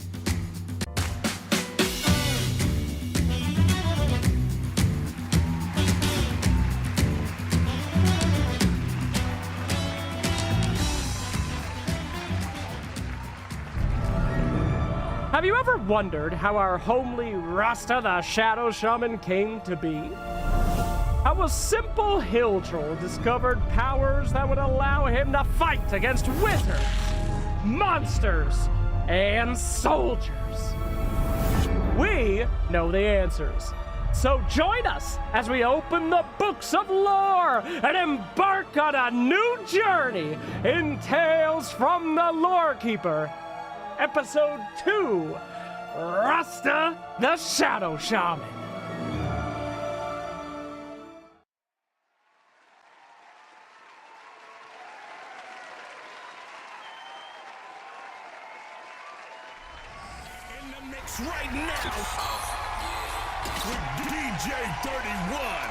Have you ever wondered how our homely Rasta the Shadow Shaman came to be? How a simple hill troll discovered powers that would allow him to fight against wizards, monsters, and soldiers? We know the answers. So join us as we open the books of lore and embark on a new journey in Tales from the Lorekeeper. Episode 2, Rasta the Shadow Shaman. In the mix right now with DJ 31.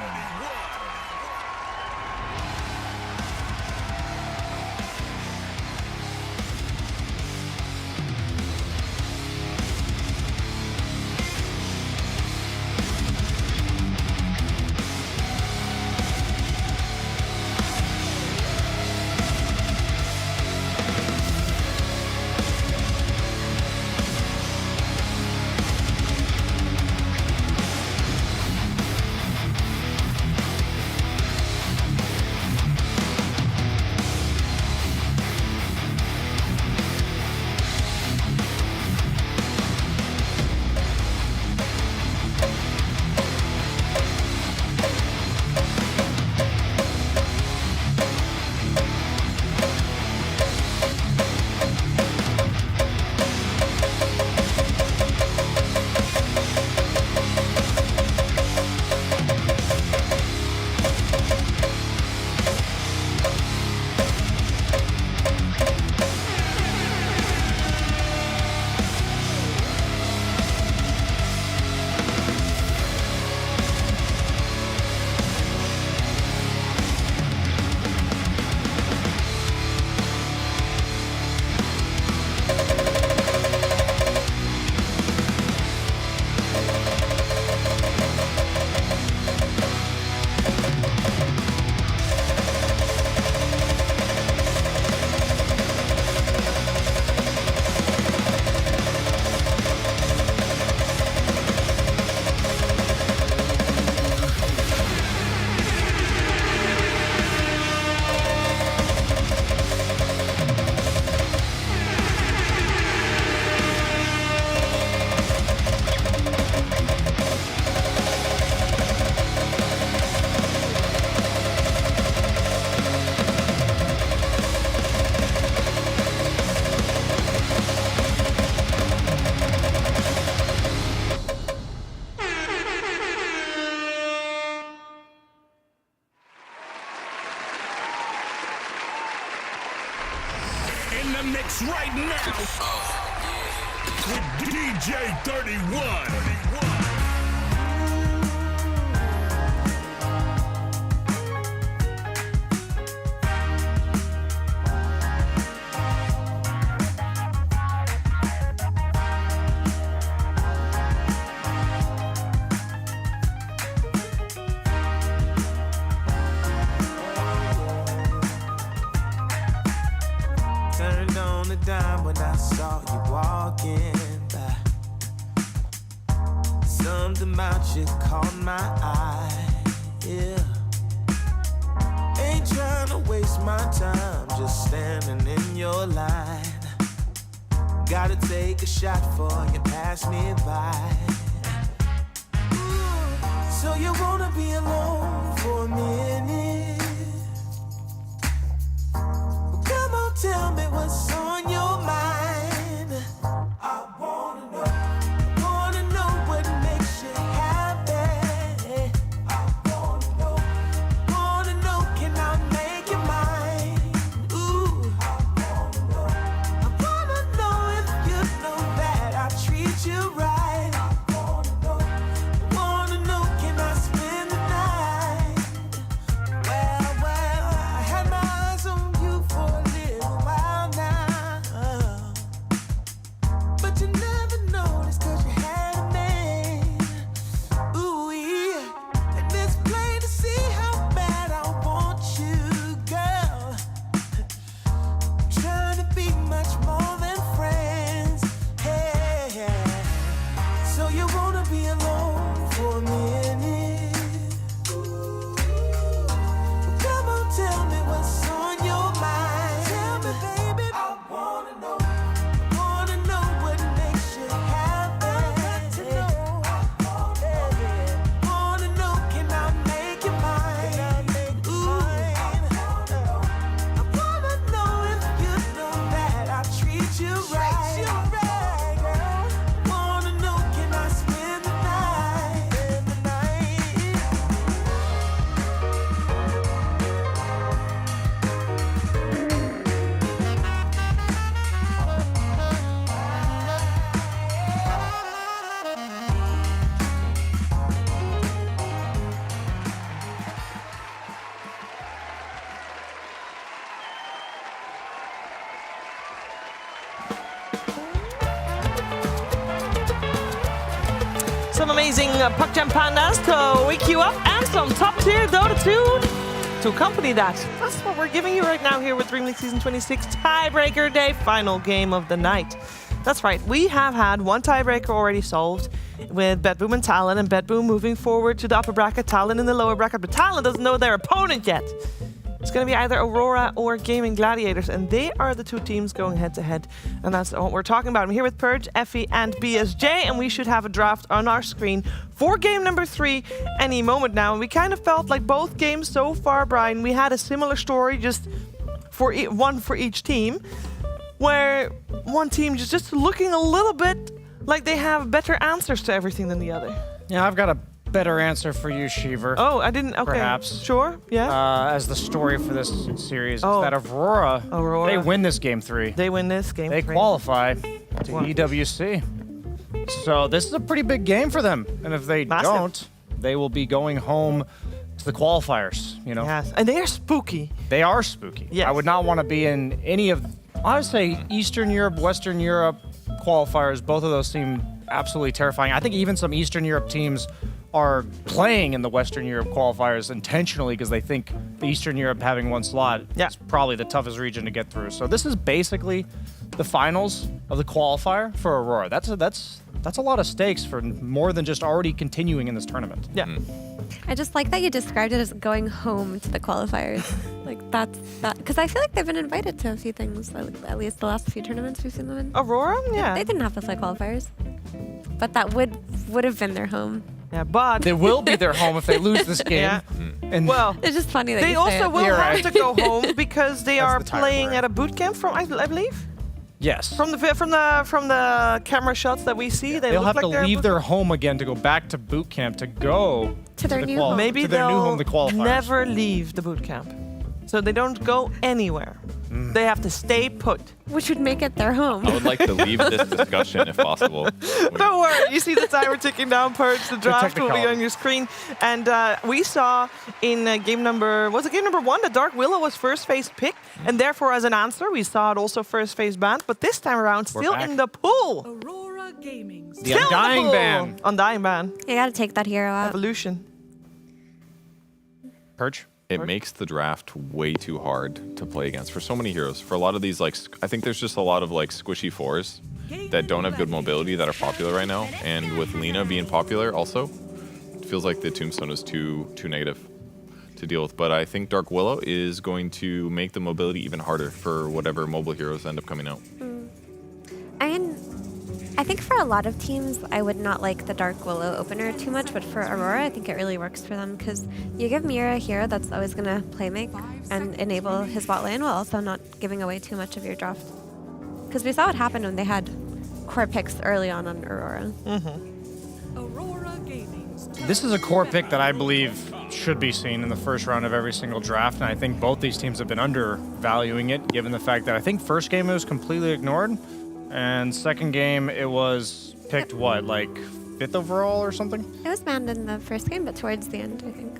in the mix right now with DJ 31. Turned on the dime when I saw you walking by. Something about you caught my eye, yeah. Ain't trying to waste my time, just standing in your line. Gotta take a shot before you pass me by. Ooh, so you wanna be alone for a minute? Come on, tell me what's on your mind. I wanna know what makes you happy. I wanna know, can I make you mine? Ooh, I wanna know if you know that I treat you right. I wanna know, can I spend the night? Well, I had my eyes on you for a little while now, but you never noticed 'cause you had a man. Ooh, yeah, and it's plain to see how bad I want you, girl. Trying to be much more than friends, hey. So you wanna be alone for a minute? Come on, tell me what's on your mind. Tell me, baby. I wanna know what makes you happy. Wanna know, can I make you mine? Ooh, I wanna know if you know that I treat you right. Wanna know, can I spend the night? Some amazing Puck Jam Pandas to wake you up and some top tier Dota 2 to accompany that. That's what we're giving you right now here with DreamLeague Season 26 Tiebreaker Day, final game of the night. That's right, we have had one tiebreaker already solved with BetBoom and Talon, and BetBoom moving forward to the upper bracket, Talon in the lower bracket, but Talon doesn't know their opponent yet. It's going to be either Aurora or Gaming Gladiators, and they are the two teams going head-to-head. And that's what we're talking about. I'm here with Purge, Effie, and BSJ, and we should have a draft on our screen for game number 3 any moment now. And we kind of felt like both games so far, Brian, we had a similar story, just for one for each team, where one team is just looking a little bit like they have better answers to everything than the other. Yeah, I've got a better answer for you, Sheever. Oh, I didn't. Okay. Perhaps. Sure. Yeah. As the story for this series is that Aurora, they win this game 3. They win this game 3. They qualify to EWC. So this is a pretty big game for them. And if they don't, they will be going home to the qualifiers, you know. Yes. And they are spooky. They are spooky. Yes. I would not want to be in any of, I would say Eastern Europe, Western Europe qualifiers. Both of those seem absolutely terrifying. I think even some Eastern Europe teams are playing in the Western Europe qualifiers intentionally because they think the Eastern Europe having one slot is probably the toughest region to get through. So this is basically the finals of the qualifier for Aurora. That's a lot of stakes for more than just already continuing in this tournament. Yeah. I just like that you described it as going home to the qualifiers. Like that's that, because I feel like they've been invited to a few things. At least the last few tournaments we've seen them in. Aurora, yeah. They didn't have to play qualifiers, but that would have been their home. Yeah, but they will be their home if they lose this game. Yeah. And well, it's just funny that they you say also it. will You're have right. to go home because they That's are the title playing we're at a boot camp from I believe. Yes. From the camera shots that we see, They'll look have like to they're leave their home again to go back to boot camp to go to their the new home. Maybe to their new they'll home, the qualifiers. never leave the boot camp. So they don't go anywhere. They have to stay put. Which would make it their home. I would like to leave this discussion if possible. Don't worry, you see the timer ticking down, Perch. The draft will be technicality. on your screen. And we saw in game number 1 that Dark Willow was first phase picked. And therefore, as an answer, we saw it also first phase banned. But this time around, We're still back. in the pool. Aurora Gaming. The Undying ban. Undying ban. You gotta take that hero out. Evolution. Perch. It makes the draft way too hard to play against for so many heroes. For a lot of these, like, I think there's just a lot of like squishy fours that don't have good mobility that are popular right now. And with Lina being popular also, it feels like the Tombstone is too negative to deal with. But I think Dark Willow is going to make the mobility even harder for whatever mobile heroes end up coming out. I think for a lot of teams, I would not like the Dark Willow opener too much, but for Aurora, I think it really works for them because you give Mira a hero that's always going to play make and enable his bot lane while also not giving away too much of your draft. Because we saw what happened when they had core picks early on Aurora. Aurora Gaming. This is a core pick that I believe should be seen in the first round of every single draft, and I think both these teams have been undervaluing it, given the fact that I think first game it was completely ignored, and second game it was picked, what, like 5th overall or something? It was banned in the first game, but towards the end, I think.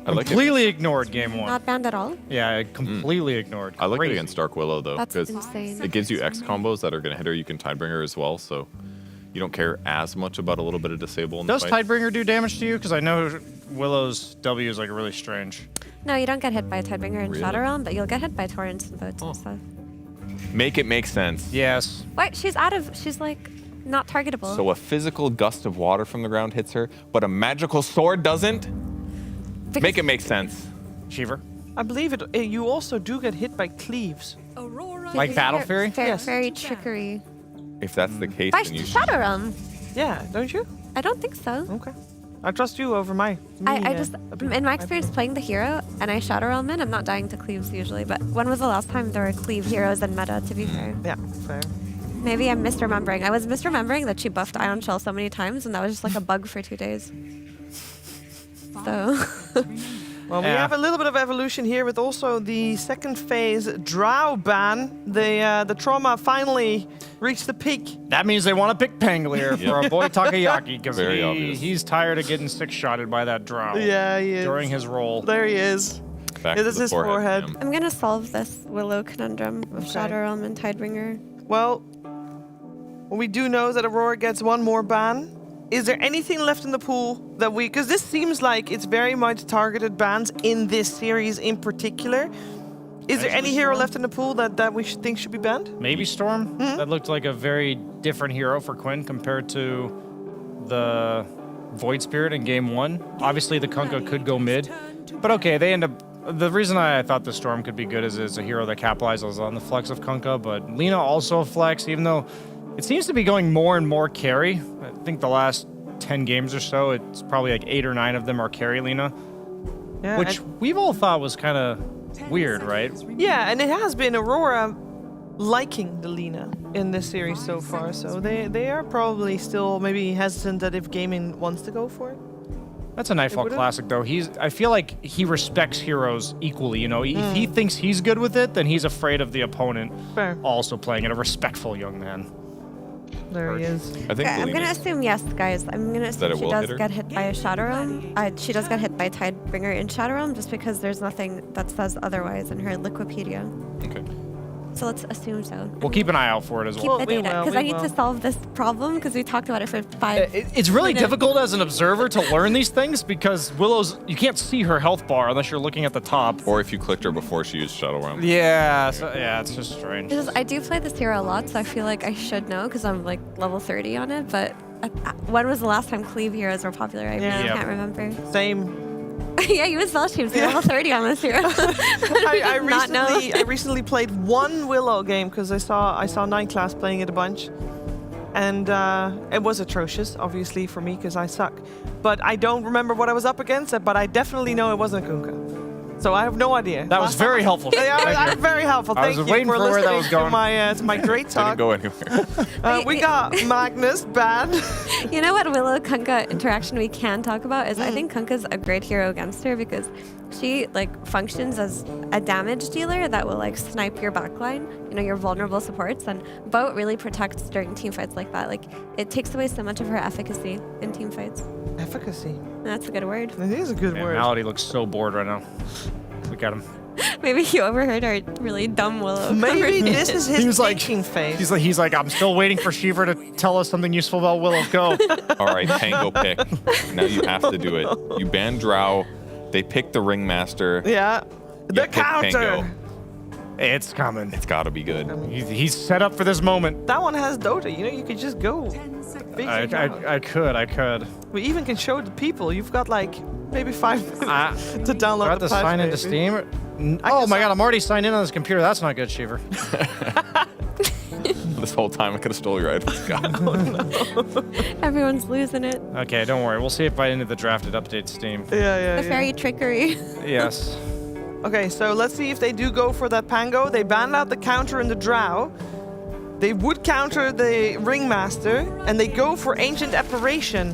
Completely ignored game 1. Not banned at all? Yeah, completely ignored. I like Crazy. it against Dark Willow though, That's because insane. it gives you X combos that are going to hit her. You can Tidebringer as well, so you don't care as much about a little bit of disable in Does the fight. Tidebringer do damage to you? Because I know Willow's W is like really strange. No, you don't get hit by Tidebringer in Really? Shadow Realm, but you'll get hit by Torrents and Boats and stuff. Make it make sense. Yes. What? She's like not targetable. So a physical gust of water from the ground hits her, but a magical sword doesn't? Make it make sense. Shiver. I believe it. You also do get hit by cleaves. Aurora Like Battle Fury? Yes. Fairy trickery. If that's the case, By then you should. Shadow Realm. Yeah, don't you? I don't think so. Okay. I trust you over my. I just, in my experience playing the hero, and I Shadow Realm in, I'm not dying to cleaves usually, but when was the last time there were cleave heroes in meta, to be fair? Yeah, fair. Maybe I'm misremembering. I was misremembering that she buffed Ion Shell so many times, and that was just like a bug for 2 days. So. Well, we have a little bit of evolution here with also the second phase Drow ban. The trauma finally reached the peak. That means they want to pick Pangolier for our boy Takayaki because Very obvious. he's tired of getting 6-shotted by that drow. Yeah, he is. During his role. There he is. Back Yeah, to this the is forehead. I'm gonna solve this Willow conundrum of Shadow Realm and Tidebringer. Well, what we do know is that Aurora gets one more ban. Is there anything left in the pool that we... Because this seems like it's very much targeted bans in this series in particular. Is there any hero left in the pool that we should think should be banned? Maybe Storm. That looked like a very different hero for Quinn compared to the Void Spirit in game 1. Obviously, the Kunkka could go mid. But okay, they end up... The reason I thought the Storm could be good is it's a hero that capitalizes on the flex of Kunkka, but Lina also flex, even though it seems to be going more and more carry. I think the last 10 games or so, it's probably like 8 or 9 of them are carry Lina, Yeah, which we've all thought was kind of weird, right? Yeah, and it has been Aurora liking the Lina in this series so far, so they are probably still maybe hesitant that if gaming wants to go for it. That's a Nightfall would've- classic, though. I feel like he respects heroes equally. You know, if he thinks he's good with it, then he's afraid of the opponent Fair. also playing it. A respectful young man. There he is. I think Okay, I'm gonna Lina's- assume yes, guys. I'm gonna That assume it she will does hit her? get hit by a Shadow Realm. She does get hit by Tidebringer in Shadow Realm, just because there's nothing that says otherwise in her Liquipedia. Okay. So let's assume so. We'll keep an eye out for it as Keep well. the data, because I need to solve this problem, because we talked about it for 5 It's really minutes. difficult as an observer to learn these things because Willow's, you can't see her health bar unless you're looking at the top. Or if you clicked her before she used Shadow Realm. Yeah, it's just strange. It's just, I do play this hero a lot, so I feel like I should know, because I'm like level 30 on it, but when was the last time cleave heroes were popular? I really can't remember. Same. Yeah, you would spell teams. Level 30 on this hero. I recently played one Willow game because I saw 9 class playing it a bunch, and it was atrocious, obviously for me because I suck. But I don't remember what I was up against, but I definitely know it wasn't Kunkka. So I have no idea. That was very helpful. Yeah, Thank you. very helpful. I Thank was you waiting for for where that listening was going. to my great talk. Didn't go anywhere. We got Magnus banned. You know what Willow Kunkka interaction we can talk about is I think Kunkka's a great hero against her because She like functions as a damage dealer that will like snipe your backline, you know, your vulnerable supports, and Boat really protects during team fights like that. Like it takes away so much of her efficacy in team fights. Efficacy. That's a good word. It is a good Man, word. Malady looks so bored right now. Look at him. Maybe he overheard our really dumb Willow. Maybe this is his He was like- thinking phase. He's like, I'm still waiting for Shiver to tell us something useful about Willow. Go. All right, Pango pick. Now you have to do it. You ban Drow. They pick the Ringmaster. Yeah. You The pick counter. Pango. It's coming. It's got to be good. He's set up for this moment. That one has Dota. You know, you could just go. I could. We even can show the people. You've got like maybe 5 minutes to Do I download have the to patch, sign into maybe. Steam? Oh my god, I'm already signed in on this computer. That's not good, Shiver. This whole time I could have stole your items. God. Everyone's losing it. Okay, don't worry. We'll see if by the end of the draft it updates Steam. Yeah. The fairy trickery. Yes. Okay, so let's see if they do go for that Pango. They banned out the counter and the Drow. They would counter the Ringmaster, and they go for Ancient Apparition.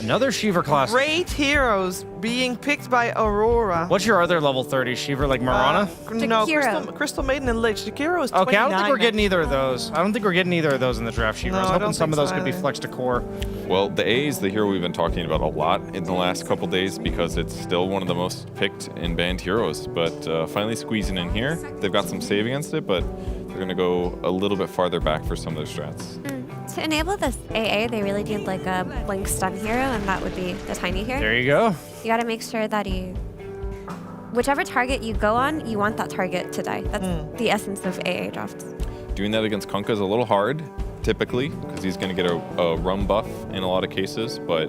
Another Shiver class. Great heroes being picked by Aurora. What's your other level 30 Shiver, like Marana? No, Crystal Maiden and Lich. Jakiro is 29. Okay, I don't think we're getting either of those. I don't think we're getting either of those in the draft, Shiver. No, I was I hoping don't some of think those so could be either. flexed to core. Well, the A is the hero we've been talking about a lot in the last couple days because it's still one of the most picked and banned heroes. But finally squeezing in here. They've got some save against it, but they're going to go a little bit farther back for some of their strats. To enable this AA, they really need like a blink stun hero, and that would be the tiny hero. There you go. You gotta make sure that whichever target you go on, you want that target to die. That's the essence of AA drafts. Doing that against Kunkka is a little hard, typically, because he's going to get a rum buff in a lot of cases, but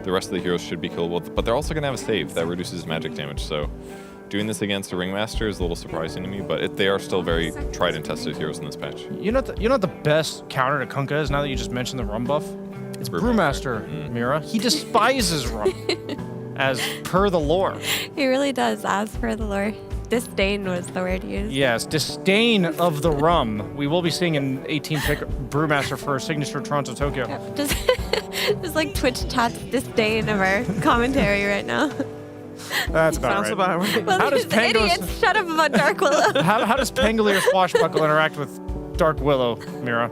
the rest of the heroes should be killable. But they're also going to have a save that reduces magic damage, so doing this against the Ringmaster is a little surprising to me, but they are still very tried and tested heroes in this patch. You know what the best counter to Kunkka is now that you just mentioned the rum buff? It's Brewmaster, Mira. He despises rum. As per the lore. He really does, as per the lore. Disdain was the word used. Yes, disdain of the rum. We will be seeing an 18 pick Brewmaster for signature Toronto Tokyo. Just like Twitch chat's disdain of our commentary right now. That's about Sounds right. about right. Well, How does these Pango's- idiots shut up about Dark Willow. How does Pangolier Swashbuckle interact with Dark Willow, Mira?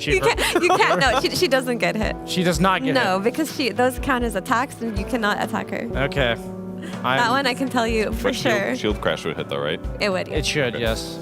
You can't. No, she doesn't get hit. She does not get No, because those count as attacks, and you cannot attack her. hit. Okay. That one I can tell you for But sure. Shield Crash would hit though, right? It would. It should, yes.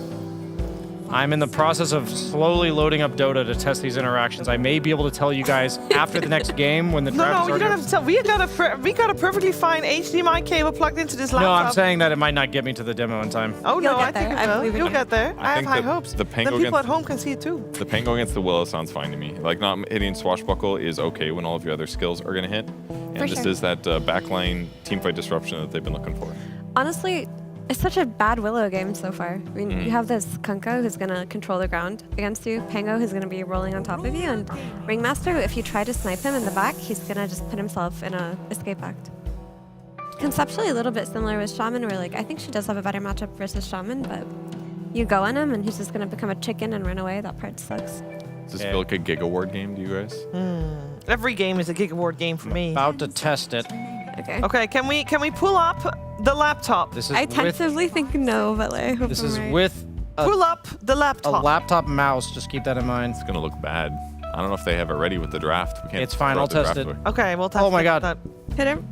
I'm in the process of slowly loading up Dota to test these interactions. I may be able to tell you guys after the next game when the draft No, is you don't have to tell. We got a perfectly fine HDMI cable plugged into this laptop. No, I'm saying that it might not get me to the demo in time. Oh no, You'll I get think there. it I will. believe in You'll you. get there. I have think high the- hopes. the Then Pango people against- at home can see it too. The Pango against the Willow sounds fine to me. Like, not hitting Swashbuckle is okay when all of your other skills are going to hit. And For this sure. is that backline teamfight disruption that they've been looking for. Honestly, it's such a bad Willow game so far. I mean, you have this Kunkka who's going to control the ground against you, Pango who's going to be rolling on top of you, and Ringmaster, if you try to snipe him in the back, he's going to just put himself in a escape act. Conceptually a little bit similar with Shaman, where like I think she does have a better matchup versus Shaman, but you go on him and he's just going to become a chicken and run away. That part sucks. Does this feel like a Giga Ward game to you guys? Every game is a Giga Ward game for me. About to test it. Okay. Okay, can we pull up the laptop? This is I with, tentatively think no, but like, I hope this I'm is right. with Pull up the a laptop. laptop mouse. Just keep that in mind. It's going to look bad. I don't know if they have it ready with the draft. We can't It's fine, throw I'll the test draft it. away. Okay, we'll test Oh my it. god. That- Hit him.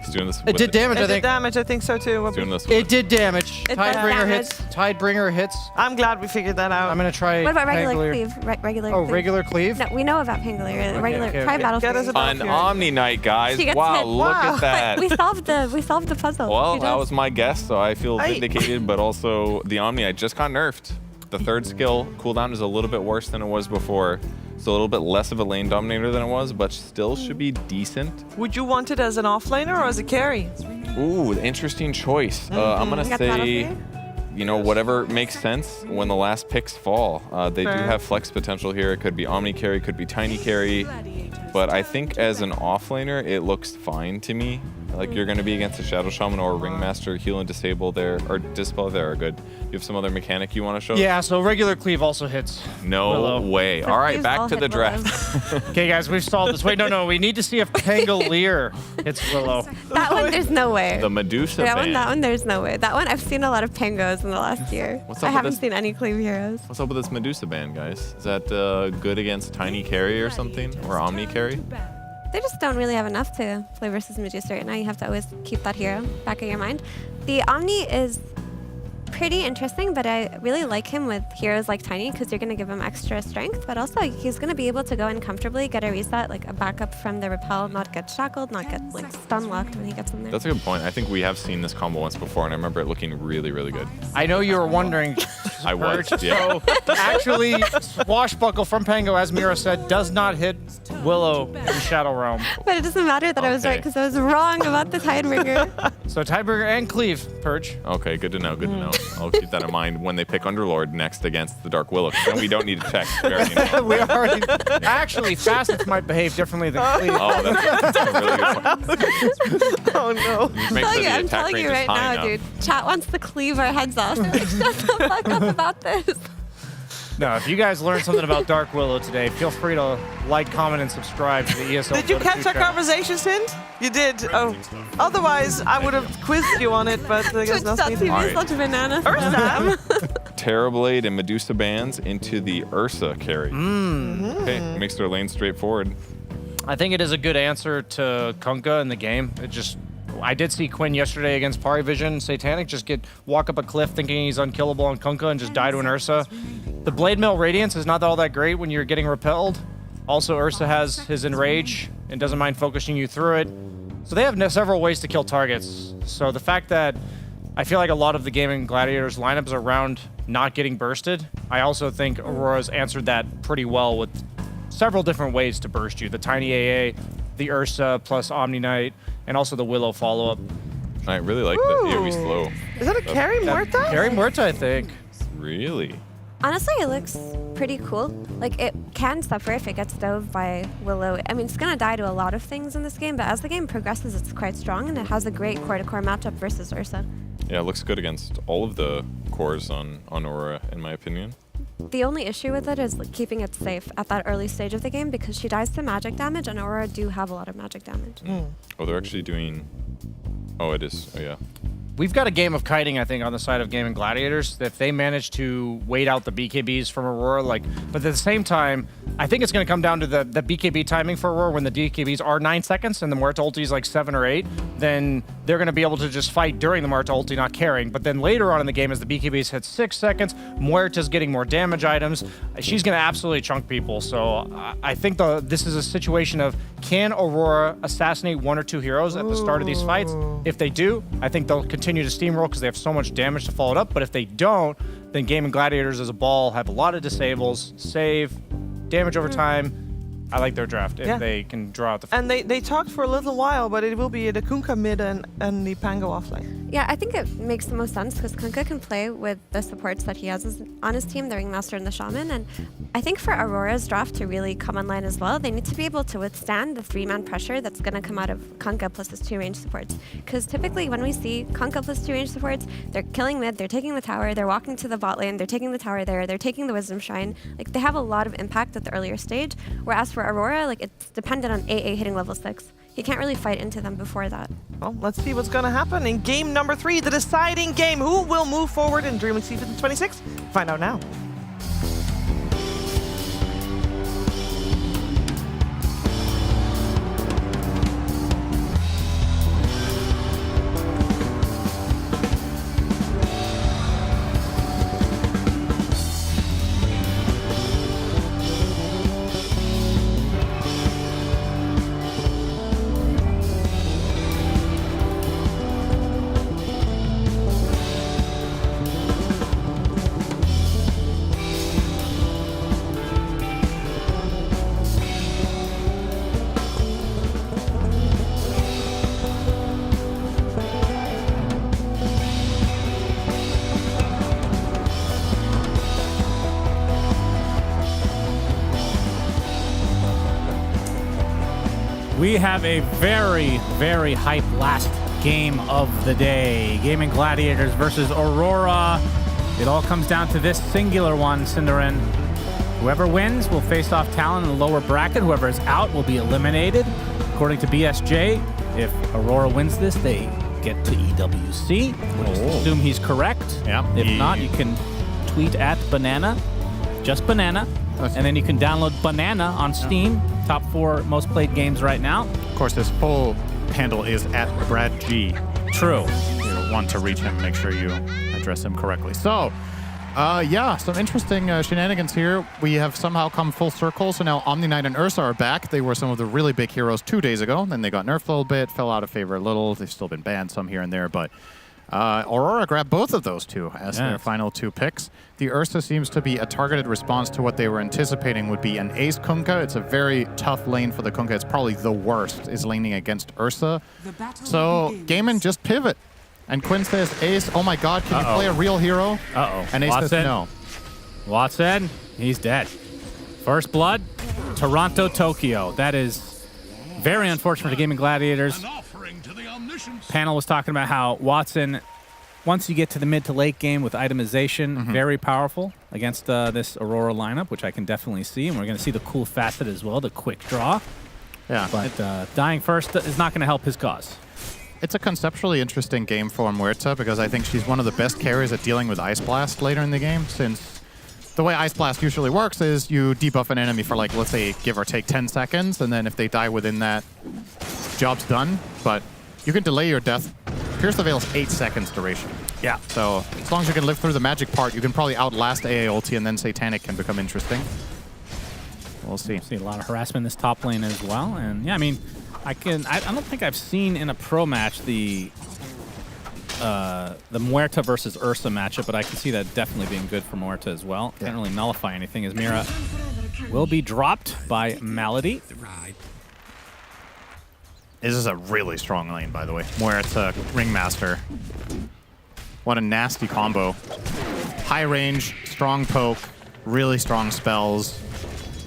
He's doing this It with did damage, It I did think. damage, I think so too. He's doing this It did damage. It does Tidebringer damage. hits. Tidebringer hits. I'm glad we figured that out. I'm gonna try. What about regular Pangolier. cleave? Regular. Oh, cleave. regular cleave. No, we know about Pangolier. Regular. okay, Try okay. Battle Get us Fury. a Battle An Fury. Omni Knight, guys. She gets Wow, hit. look at that. We solved the puzzle. Well, She that does. was my guess, so I feel Hey. vindicated, but also the Omni Knight just got nerfed. The third skill cooldown is a little bit worse than it was before. It's a little bit less of a lane dominator than it was, but still should be decent. Would you want it as an offlaner or as a carry? Ooh, interesting choice. I'm gonna You got the Battle say, Fury? you know, whatever makes sense when the last picks fall. They do Fair. have flex potential here. It could be Omni carry, could be Tiny carry. But I think as an offlaner, it looks fine to me. Like you're going to be against a Shadow Shaman or a Ringmaster, heal and disable there, or dispel there are good. You have some other mechanic you want to show? Yeah, so regular cleave also hits. No Willow. way. The All right, cleaves back all to the hit Willows. draft. Okay, guys, we've solved this. Wait, no, we need to see if Pangolier hits Willow. That one, there's no way. The Medusa that band. one, there's no way. That one, I've seen a lot of Pangos in the last year. What's up I with haven't this? seen any cleave heroes. What's up with this Medusa band, guys? Is that good against Tiny Carry or something? Or Omni Carry? They just don't really have enough to play versus Medusa right now. You have to always keep that hero back of your mind. The Omni is pretty interesting, but I really like him with heroes like Tiny because you're going to give him extra strength, but also he's going to be able to go in comfortably, get a reset, like a backup from the repel, not get shackled, not get like stun locked when he gets in there. That's a good point. I think we have seen this combo once before, and I remember it looking really, really good. I know you were wondering. I was, Purge. yeah. So, actually, Swashbuckle from Pango, as Mira said, does not hit Willow in Shadow Realm. But it doesn't matter that I was right Okay. because I was wrong about the Tidebringer. So Tidebringer and Cleave, Purge. Okay, good to know, good to know. I'll keep that in mind when they pick Underlord next against the Dark Willow. Then we don't need to check. We already know. We already. Actually, Facets might behave differently than Cleave. Oh, that's a really good point. Oh no. Just make sure the I'm attack telling range you is right high now, enough. dude. Chat wants to cleave our heads off. Shut the fuck up about this. No, if you guys learned something about Dark Willow today, feel free to like, comment, and subscribe to the ESL. Did you Dota 2 catch our channel. conversation, Sind? You did. Oh, otherwise I would have quizzed you on it, but I guess nothing. Twitch.tv is such a banana. Terrorblade and Medusa bands into the Ursa carry. Okay, makes their lane straightforward. I think it is a good answer to Kunkka in the game. I did see Quinn yesterday against Parivision Satanic just walk up a cliff thinking he's unkillable on Kunkka and just die to an Ursa. The Blade Mail Radiance is not all that great when you're getting repelled. Also, Ursa has his Enrage and doesn't mind focusing you through it. So they have several ways to kill targets. So the fact that I feel like a lot of the Gaming Gladiators lineups are around not getting bursted, I also think Aurora's answered that pretty well with several different ways to burst you. The Tiny AA, the Ursa plus Omni Knight, and also the Willow follow-up. I really like the AoE slow. Is that a Carry Muerta? Carry Muerta, I think. Really? Honestly, it looks pretty cool. Like, it can suffer if it gets dove by Willow. I mean, it's going to die to a lot of things in this game, but as the game progresses, it's quite strong, and it has a great core-to-core matchup versus Ursa. Yeah, it looks good against all of the cores on Aurora, in my opinion. The only issue with it is like, keeping it safe at that early stage of the game because she dies to magic damage, and Aurora do have a lot of magic damage. Oh, they're actually doing... Oh, it is. Oh, yeah. We've got a game of kiting, I think, on the side of Gaming Gladiators. If they manage to wait out the BKBs from Aurora, but at the same time, I think it's going to come down to the BKB timing for Aurora. When the BKBs are 9 seconds and the Muerta ulti is like 7 or 8, then they're going to be able to just fight during the Muerta ulti, not carrying. But then later on in the game, as the BKBs hit 6 seconds, Muerta's getting more damage items. She's going to absolutely chunk people. So I think this is a situation of, can Aurora assassinate 1 or 2 heroes at the start of these fights? If they do, I think they'll continue to steamroll because they have so much damage to follow it up. But if they don't, then Gaming Gladiators as a ball have a lot of disables, save, damage over time. I like their draft if they can draw out the... And they talked for a little while, but it will be the Kunkka mid and the Pango offlane. Yeah, I think it makes the most sense because Kunkka can play with the supports that he has on his team, the Ringmaster and the Shaman. And I think for Aurora's draft to really come online as well, they need to be able to withstand the 3-man pressure that's going to come out of Kunkka plus his 2 range supports. Because typically when we see Kunkka plus 2 range supports, they're killing mid, they're taking the tower, they're walking to the bot lane, they're taking the tower there, they're taking the Wisdom Shrine. Like, they have a lot of impact at the earlier stage. Whereas for Aurora, like, it's dependent on AA hitting level 6. He can't really fight into them before that. Well, let's see what's going to happen in game number 3, the deciding game. Who will move forward in DreamLeague Season 26? Find out now. We have a very, very hype last game of the day. Gaming Gladiators versus Aurora. It all comes down to this singular one, Cinderin. Whoever wins will face off Talon in the lower bracket. Whoever is out will be eliminated. According to BSJ, if Aurora wins this, they get to EWC. Assume he's correct. Yeah. If not, you can tweet at Banana, just Banana, and then you can download Banana on Steam. Top 4 most played games right now. Of course, his full handle is at Brad G. True. If you want to reach him, make sure you address him correctly. So, yeah, some interesting shenanigans here. We have somehow come full circle. So now Omni Knight and Ursa are back. They were some of the really big heroes 2 days ago. Then they got nerfed a little bit, fell out of favor a little. They've still been banned some here and there, but Aurora grabbed both of those two as their final 2 picks. The Ursa seems to be a targeted response to what they were anticipating would be an Ace Kunkka. It's a very tough lane for the Kunkka. It's probably the worst, is laning against Ursa. So Gaiman just pivot. And Quinn says, Ace, oh my god, can you play a real hero? And Ace says no. Watson, he's dead. First blood, Toronto, Tokyo. That is very unfortunate for Gaming Gladiators. Panel was talking about how Watson, once you get to the mid to late game with itemization, very powerful against this Aurora lineup, which I can definitely see. And we're going to see the cool facet as well, the quick draw. Yeah. But dying first is not going to help his cause. It's a conceptually interesting game for Muerta because I think she's one of the best carries at dealing with Ice Blast later in the game, since the way Ice Blast usually works is you debuff an enemy for, like, let's say, give or take 10 seconds, and then if they die within that, job's done. But you can delay your death. Pierce the Veil's 8 seconds duration. Yeah. So as long as you can live through the magic part, you can probably outlast AA ulti, and then Satanic can become interesting. We'll see. See a lot of harassment in this top lane as well. And yeah, I mean, I don't think I've seen in a pro match the Muerta versus Ursa matchup, but I can see that definitely being good for Muerta as well. Can't really nullify anything as Mira will be dropped by Malady. This is a really strong lane, by the way. Muerta, Ringmaster. What a nasty combo. High range, strong poke, really strong spells.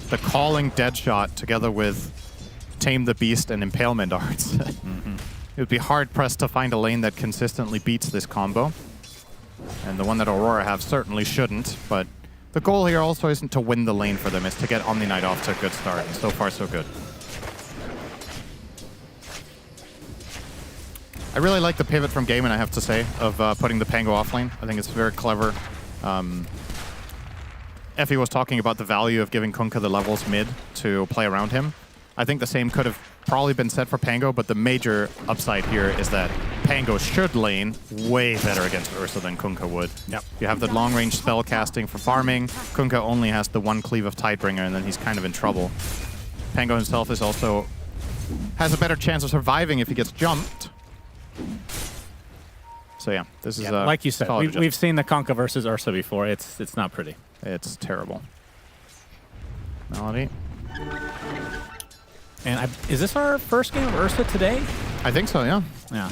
The calling Deadshot together with Tame the Beast and Impalement arts. It would be hard-pressed to find a lane that consistently beats this combo. And the one that Aurora have certainly shouldn't, but the goal here also isn't to win the lane for them, it's to get Omni Knight off to a good start. And so far, so good. I really like the pivot from Gaiman, I have to say, of putting the Pango off lane. I think it's very clever. Effie was talking about the value of giving Kunkka the levels mid to play around him. I think the same could have probably been said for Pango, but the major upside here is that Pango should lane way better against Ursa than Kunkka would. Yep. You have the long-range spell casting for farming. Kunkka only has the 1 cleave of Tidebringer, and then he's kind of in trouble. Pango himself is also has a better chance of surviving if he gets jumped. So yeah, this is like you said, we've seen the Kunkka versus Ursa before. It's not pretty. It's terrible. Malady. And is this our first game of Ursa today? I think so, yeah. Yeah.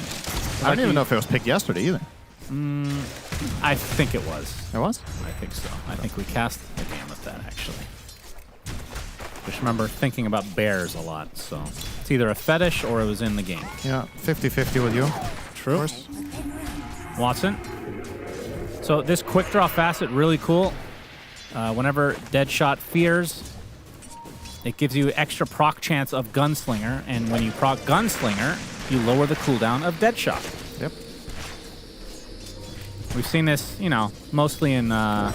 I don't even know if it was picked yesterday either. I think it was. It was? I think so. I think we cast a game with that, actually. Just remember thinking about bears a lot, so it's either a fetish or it was in the game. Yeah, 50-50 with you. True. Watson. So this quick draw facet, really cool. Whenever Deadshot fears, it gives you extra proc chance of Gunslinger, and when you proc Gunslinger, you lower the cooldown of Deadshot. Yep. We've seen this, you know, mostly in the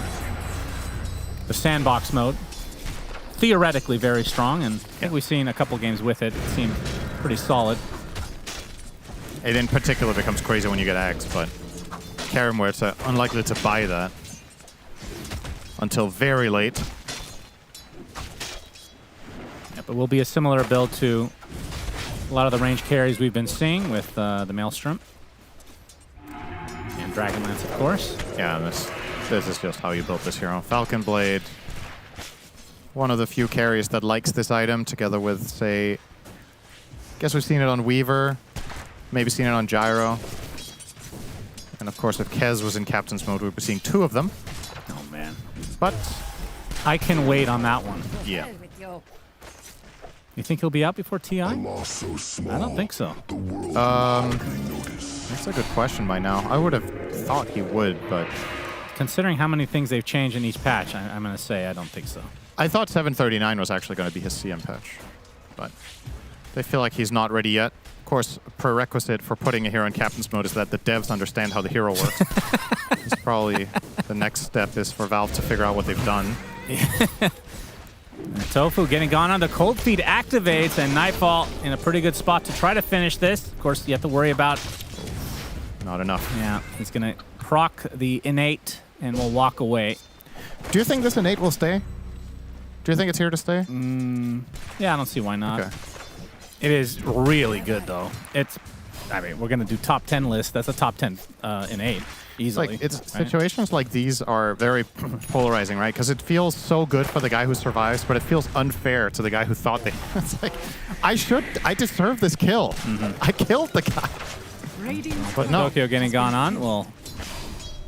sandbox mode. Theoretically very strong, and I think we've seen a couple games with it. It seemed pretty solid. It in particular becomes crazy when you get Axe, but Karim, where it's unlikely to buy that until very late. Yeah, but will be a similar build to a lot of the range carries we've been seeing with the Maelstrom. And Dragonlance, of course. Yeah, this is just how you built this hero. Falcon Blade, one of the few carries that likes this item, together with, say, guess we've seen it on Weaver, maybe seen it on Gyro. And of course, if Kez was in Captain's mode, we'd be seeing 2 of them. Oh, man. But I can wait on that one. Yeah. You think he'll be out before TI? I don't think so. That's a good question by now. I would have thought he would, but considering how many things they've changed in each patch, I'm going to say I don't think so. I thought 739 was actually going to be his CM patch, but they feel like he's not ready yet. Of course, a prerequisite for putting a hero in captain's mode is that the devs understand how the hero works. It's probably the next step is for Valve to figure out what they've done. Tofu getting gone on. The cold feed activates, and Nightfall in a pretty good spot to try to finish this. Of course, you have to worry about... Not enough. Yeah, he's going to proc the innate and will walk away. Do you think this innate will stay? Do you think it's here to stay? Yeah, I don't see why not. Okay. It is really good, though. I mean, we're going to do top 10 list. That's a top 10 innate. Easily. Like, situations like these are very polarizing, right? Because it feels so good for the guy who survives, but it feels unfair to the guy who thought they... It's like, I deserve this kill. I killed the guy. But no. Tokyo getting gone on will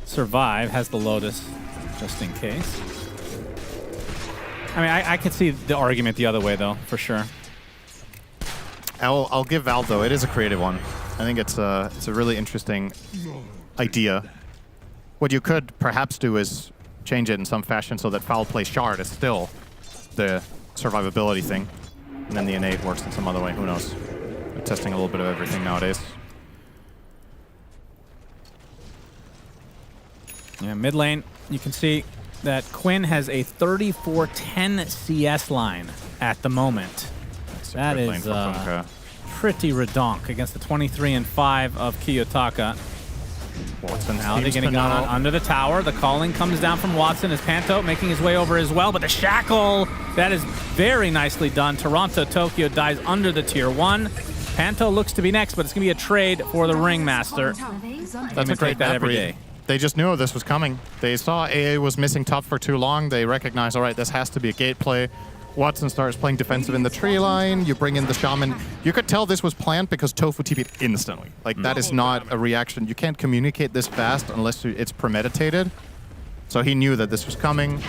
survive, has the Lotus just in case. I mean, I could see the argument the other way, though, for sure. I'll give Valve, though, it is a creative one. I think it's a really interesting idea. What you could perhaps do is change it in some fashion so that foul play shard is still the survivability thing. And then the innate works in some other way. Who knows? We're testing a little bit of everything nowadays. Yeah, mid lane, you can see that Quinn has a 34-10 CS line at the moment. That is pretty redonk against the 23-5 of Kiyotaka. Watson now they're getting gone on under the tower. The calling comes down from Watson as Panto making his way over as well, but the shackle, that is very nicely done. Toronto Tokyo dies under the tier 1. Panto looks to be next, but it's going to be a trade for the Ringmaster. That's a great that every day. They just knew this was coming. They saw AA was missing top for too long. They recognized, all right, this has to be a gate play. Watson starts playing defensive in the tree line. You bring in the shaman. You could tell this was planned because Tofu TP'd instantly. Like, that is not a reaction. You can't communicate this fast unless it's premeditated. So he knew that this was coming.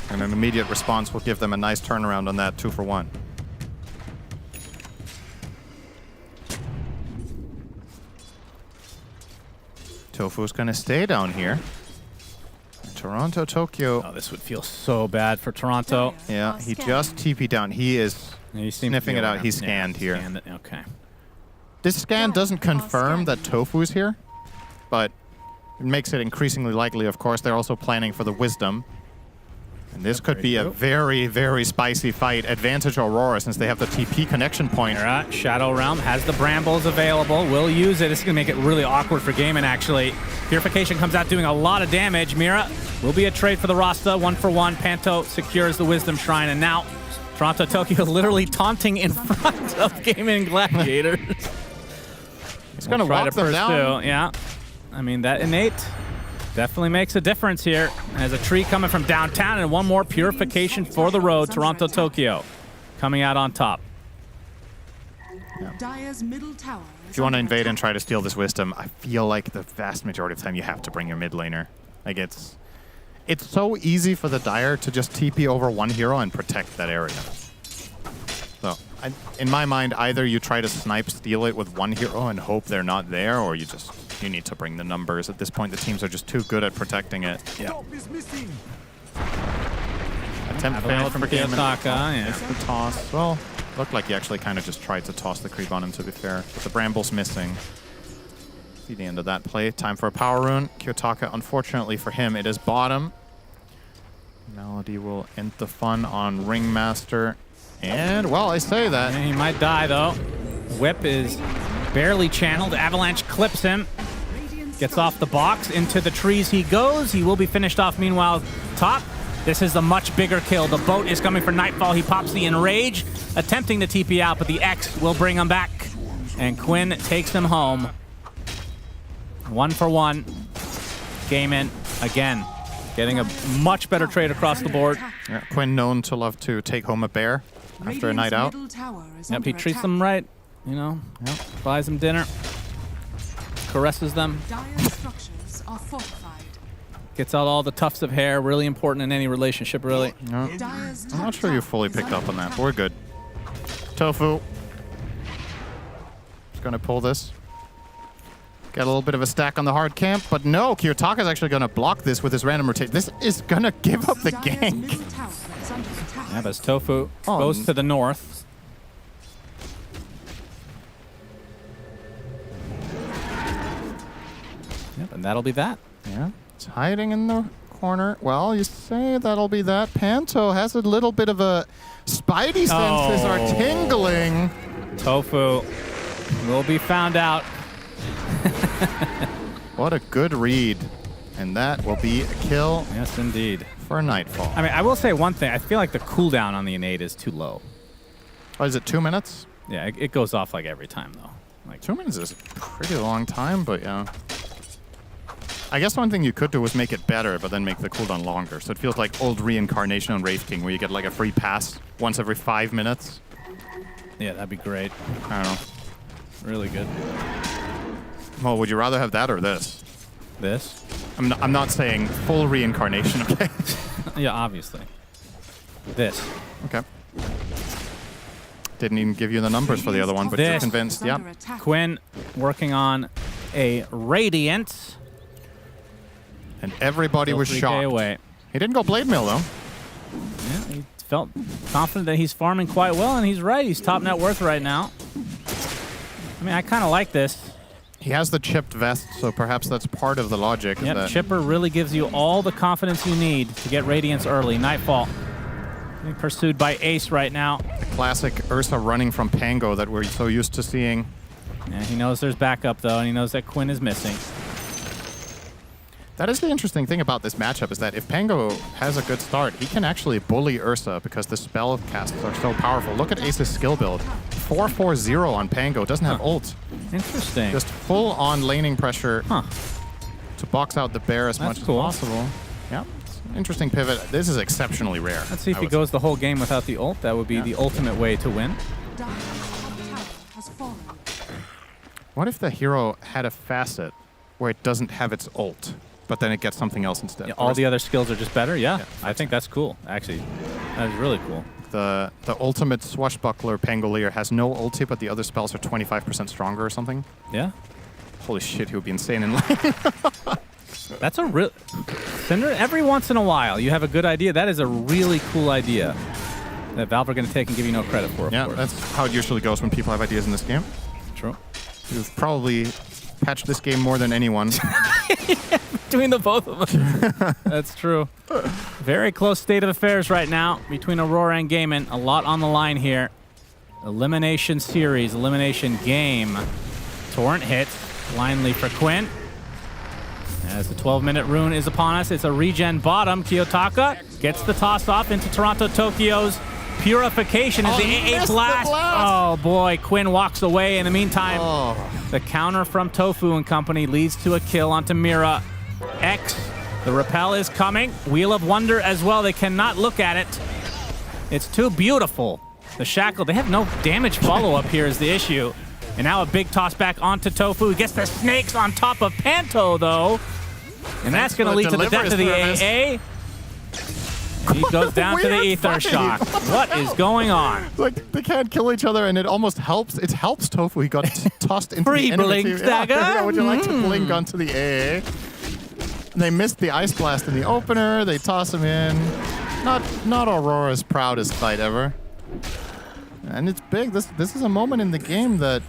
And an immediate response will give them a nice turnaround on that 2-for-1. Tofu's going to stay down here. Toronto, Tokyo. Oh, this would feel so bad for Toronto. Yeah, he just TP'd down. He is sniffing it out. He's scanned here. Scanned it. Okay. This scan doesn't confirm that Tofu's here, but it makes it increasingly likely, of course. They're also planning for the Wisdom. And this could be a very, very spicy fight. Advantage Aurora since they have the TP connection point. All right, Shadow Realm has the Brambles available. Will use it. This is going to make it really awkward for Gaiman, actually. Purification comes out doing a lot of damage. Mira will be a trade for the Rasta. 1-for-1. Panto secures the Wisdom Shrine. And now Toronto Tokyo literally taunting in front of Gaiman and Gladiators. He's going to walk them down. Yeah. I mean, that innate definitely makes a difference here. As a tree coming from downtown and one more purification for the road. Toronto Tokyo coming out on top. Dire's middle tower. If you want to invade and try to steal this Wisdom, I feel like the vast majority of the time you have to bring your mid laner. Like, it's so easy for the Dire to just TP over one hero and protect that area. So, in my mind, either you try to snipe steal it with one hero and hope they're not there, or you need to bring the numbers. At this point, the teams are just too good at protecting it. Yeah. Attempt failed from Kiyotaka, yeah. The toss. Well, looked like he actually kind of just tried to toss the creep on him, to be fair. But the Bramble's missing. See the end of that play. Time for a power rune. Kiyotaka, unfortunately for him, it is bottom. Melody will end the fun on Ringmaster. And, well, I say that. Yeah, he might die, though. Whip is barely channeled. Avalanche clips him. Gets off the box. Into the trees he goes. He will be finished off, meanwhile, top. This is the much bigger kill. The boat is coming for Nightfall. He pops the Enrage, attempting to TP out, but the X will bring him back. And Quinn takes him home. 1-for-1. Gaiman, again, getting a much better trade across the board. Yeah, Quinn known to love to take home a bear after a night out. Yep, he treats them right, you know, buys them dinner, caresses them. Dire's structures are fortified. Gets out all the tufts of hair, really important in any relationship, really. No, I'm not sure you fully picked up on that, but we're good. Tofu. Just gonna pull this. Get a little bit of a stack on the hard camp, but no, Kiyotaka's actually gonna block this with his random rotate. This is gonna give up the gank. Yeah, but as Tofu goes to the north. Yep, and that'll be that. Yeah, it's hiding in the corner. Well, you say that'll be that. Panto has a little bit of a spidey senses are tingling. Tofu will be found out. What a good read. And that will be a kill. Yes, indeed. For Nightfall. I mean, I will say one thing. I feel like the cooldown on the innate is too low. Oh, is it 2 minutes? Yeah, it goes off like every time, though. Like 2 minutes is a pretty long time, but yeah. I guess one thing you could do was make it better, but then make the cooldown longer. So it feels like old Reincarnation on Wraith King, where you get like a free pass once every 5 minutes. Yeah, that'd be great. I don't know. Really good. Well, would you rather have that or this? This? I'm not saying full Reincarnation, okay? Yeah, obviously. This. Okay. Didn't even give you the numbers for the other one, but you're convinced. Yep. Quinn working on a Radiant. And everybody was shocked. Away. He didn't go Blade Mill, though. Yeah, he felt confident that he's farming quite well, and he's right. He's top net worth right now. I mean, I kind of like this. He has the chipped vest, so perhaps that's part of the logic. Yep, Chipper really gives you all the confidence you need to get Radiance early. Nightfall being pursued by Ace right now. The classic Ursa running from Pango that we're so used to seeing. Yeah, he knows there's backup, though, and he knows that Quinn is missing. That is the interesting thing about this matchup, is that if Pango has a good start, he can actually bully Ursa because the spell casts are so powerful. Look at Ace's skill build. 4-4-0 on Pango. Doesn't have ult. Interesting. Just full-on laning pressure to box out the bear as much as possible. Yeah, it's an interesting pivot. This is exceptionally rare. Let's see if he goes the whole game without the ult. That would be the ultimate way to win. What if the hero had a facet where it doesn't have its ult, but then it gets something else instead? Yeah, all the other skills are just better? Yeah, I think that's cool, actually. That is really cool. The ultimate swashbuckler Pangolier has no ulti, but the other spells are 25% stronger or something. Yeah. Holy shit, he would be insane in lane. That's a real... Cinder, every once in a while, you have a good idea. That is a really cool idea that Valve are going to take and give you no credit for, of course. That's how it usually goes when people have ideas in this game. True. You've probably patched this game more than anyone. Between the both of us. That's true. Very close state of affairs right now between Aurora and Gaiman. A lot on the line here. Elimination series, elimination game. Torrent hits. Blindly for Quinn. As the 12-minute rune is upon us, it's a regen bottom. Kiyotaka gets the toss off into Toronto Tokyo's Purification as the AA blast. Oh boy, Quinn walks away. In the meantime, the counter from Tofu and company leads to a kill onto Mira. X, the repel is coming. Wheel of Wonder as well. They cannot look at it. It's too beautiful. The shackle, they have no damage follow-up here is the issue. And now a big toss back onto Tofu. He gets the snakes on top of Panto, though. And that's going to lead to the death of the AA. He goes down to the Ether Shock. What is going on? Like, they can't kill each other, and it almost helps. It helps Tofu. He got tossed into Free the blink enemy. dagger. Yeah, would you like to blink onto the AA? They missed the Ice Blast in the opener. They toss him in. Not Aurora's proudest fight ever. And it's big. This is a moment in the game that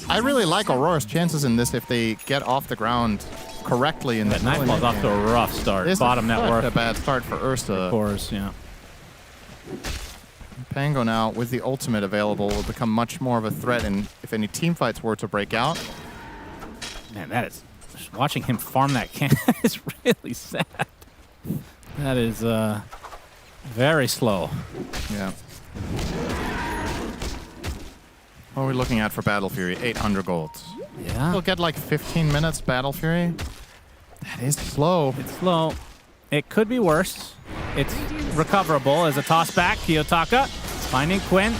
I really like Aurora's chances in this if they get off the ground correctly in the Nightfall's off to a rough start. This Bottom net worth. A bad start for Ursa. Of course, yeah. Pango now, with the ultimate available, will become much more of a threat, and if any team fights were to break out... Man, that is... Just watching him farm that can is really sad. That is very slow. Yeah. What are we looking at for Battle Fury? 800 golds. Yeah. We'll get like 15 minutes Battle Fury. That is slow. It's slow. It could be worse. It's recoverable as a toss back. Kiyotaka finding Quinn.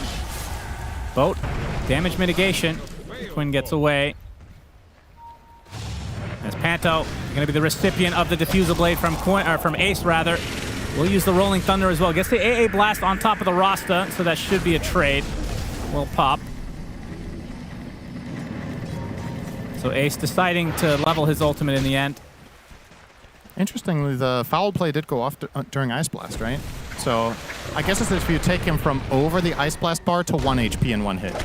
Boat. Damage mitigation. Quinn gets away. As Panto going to be the recipient of the diffusal blade from Quinn, or from Ace rather. We'll use the Rolling Thunder as well. Gets the AA Blast on top of the Rasta, so that should be a trade. Will pop. So Ace deciding to level his ultimate in the end. Interestingly, the foul play did go off during Ice Blast, right? So I guess it's if you take him from over the Ice Blast bar to 1 HP in 1 hit.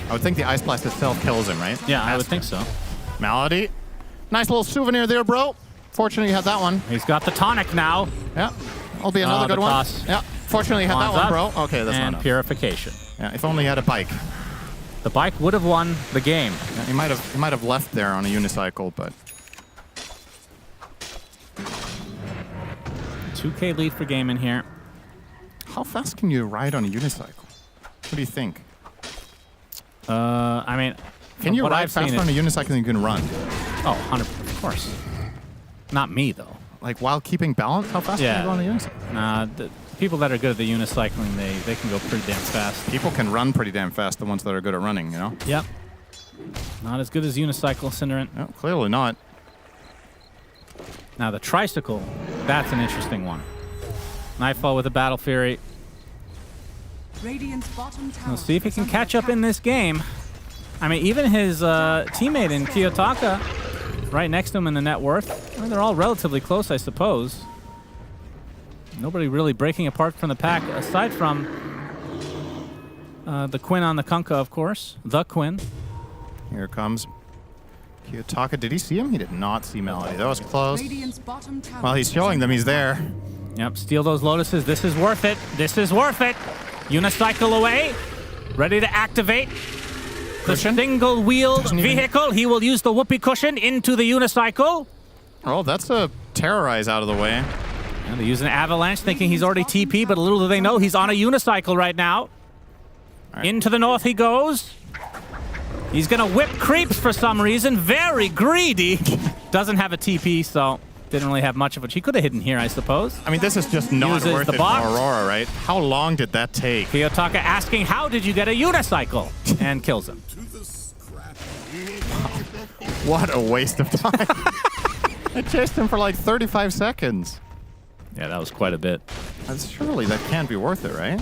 I would think the Ice Blast itself kills him, right? Yeah, I would think so. Malady. Nice little souvenir there, bro. Fortunately, you had that one. He's got the tonic now. Yeah. That'll be another good one. Toss. Yeah. Fortunately, you had that one, bro. Okay, that's not and enough. Purification. Yeah, if only he had a bike. The bike would have won the game. Yeah, he might have left there on a unicycle, but 2K lead for game in here. How fast can you ride on a unicycle? What do you think? I mean, can you what ride I've seen faster on a unicycle than you can run? Oh, 100%, of course. Not me, though. Like, while keeping balance? How fast can you go on a unicycle? Nah, the people that are good at the unicycling, they can go pretty damn fast. People can run pretty damn fast, the ones that are good at running, you know? Yep. Not as good as unicycle, Cinderin. No, clearly not. Now, the tricycle, that's an interesting one. Nightfall with a Battle Fury. Radiant's bottom tower. We'll see if he can catch up in this game. I mean, even his teammate in Kiyotaka, right next to him in the net worth, I mean, they're all relatively close, I suppose. Nobody really breaking apart from the pack, aside from the Quinn on the Kunkka, of course. The Quinn. Here it comes. Kiyotaka, did he see him? He did not see Melody. That was close. Well, he's showing them he's there. Yep, steal those Lotuses. This is worth it. This is worth it. Unicycle away. Ready to activate. The single-wheeled vehicle. He will use the whoopee cushion into the unicycle. Oh, that's a terrorize out of the way. And they use an avalanche thinking he's already TP, but little do they know he's on a unicycle right now. Right. Into the north he goes. He's going to whip creeps for some reason. Very greedy. Doesn't have a TP, so didn't really have much of it. She could have hidden here, I suppose. I mean, this is just not Uses worth the it box. for Aurora, right? How long did that take? Kiyotaka asking, how did you get a unicycle? And kills him. What a waste of time. I chased him for like 35 seconds. Yeah, that was quite a bit. Surely that can't be worth it, right?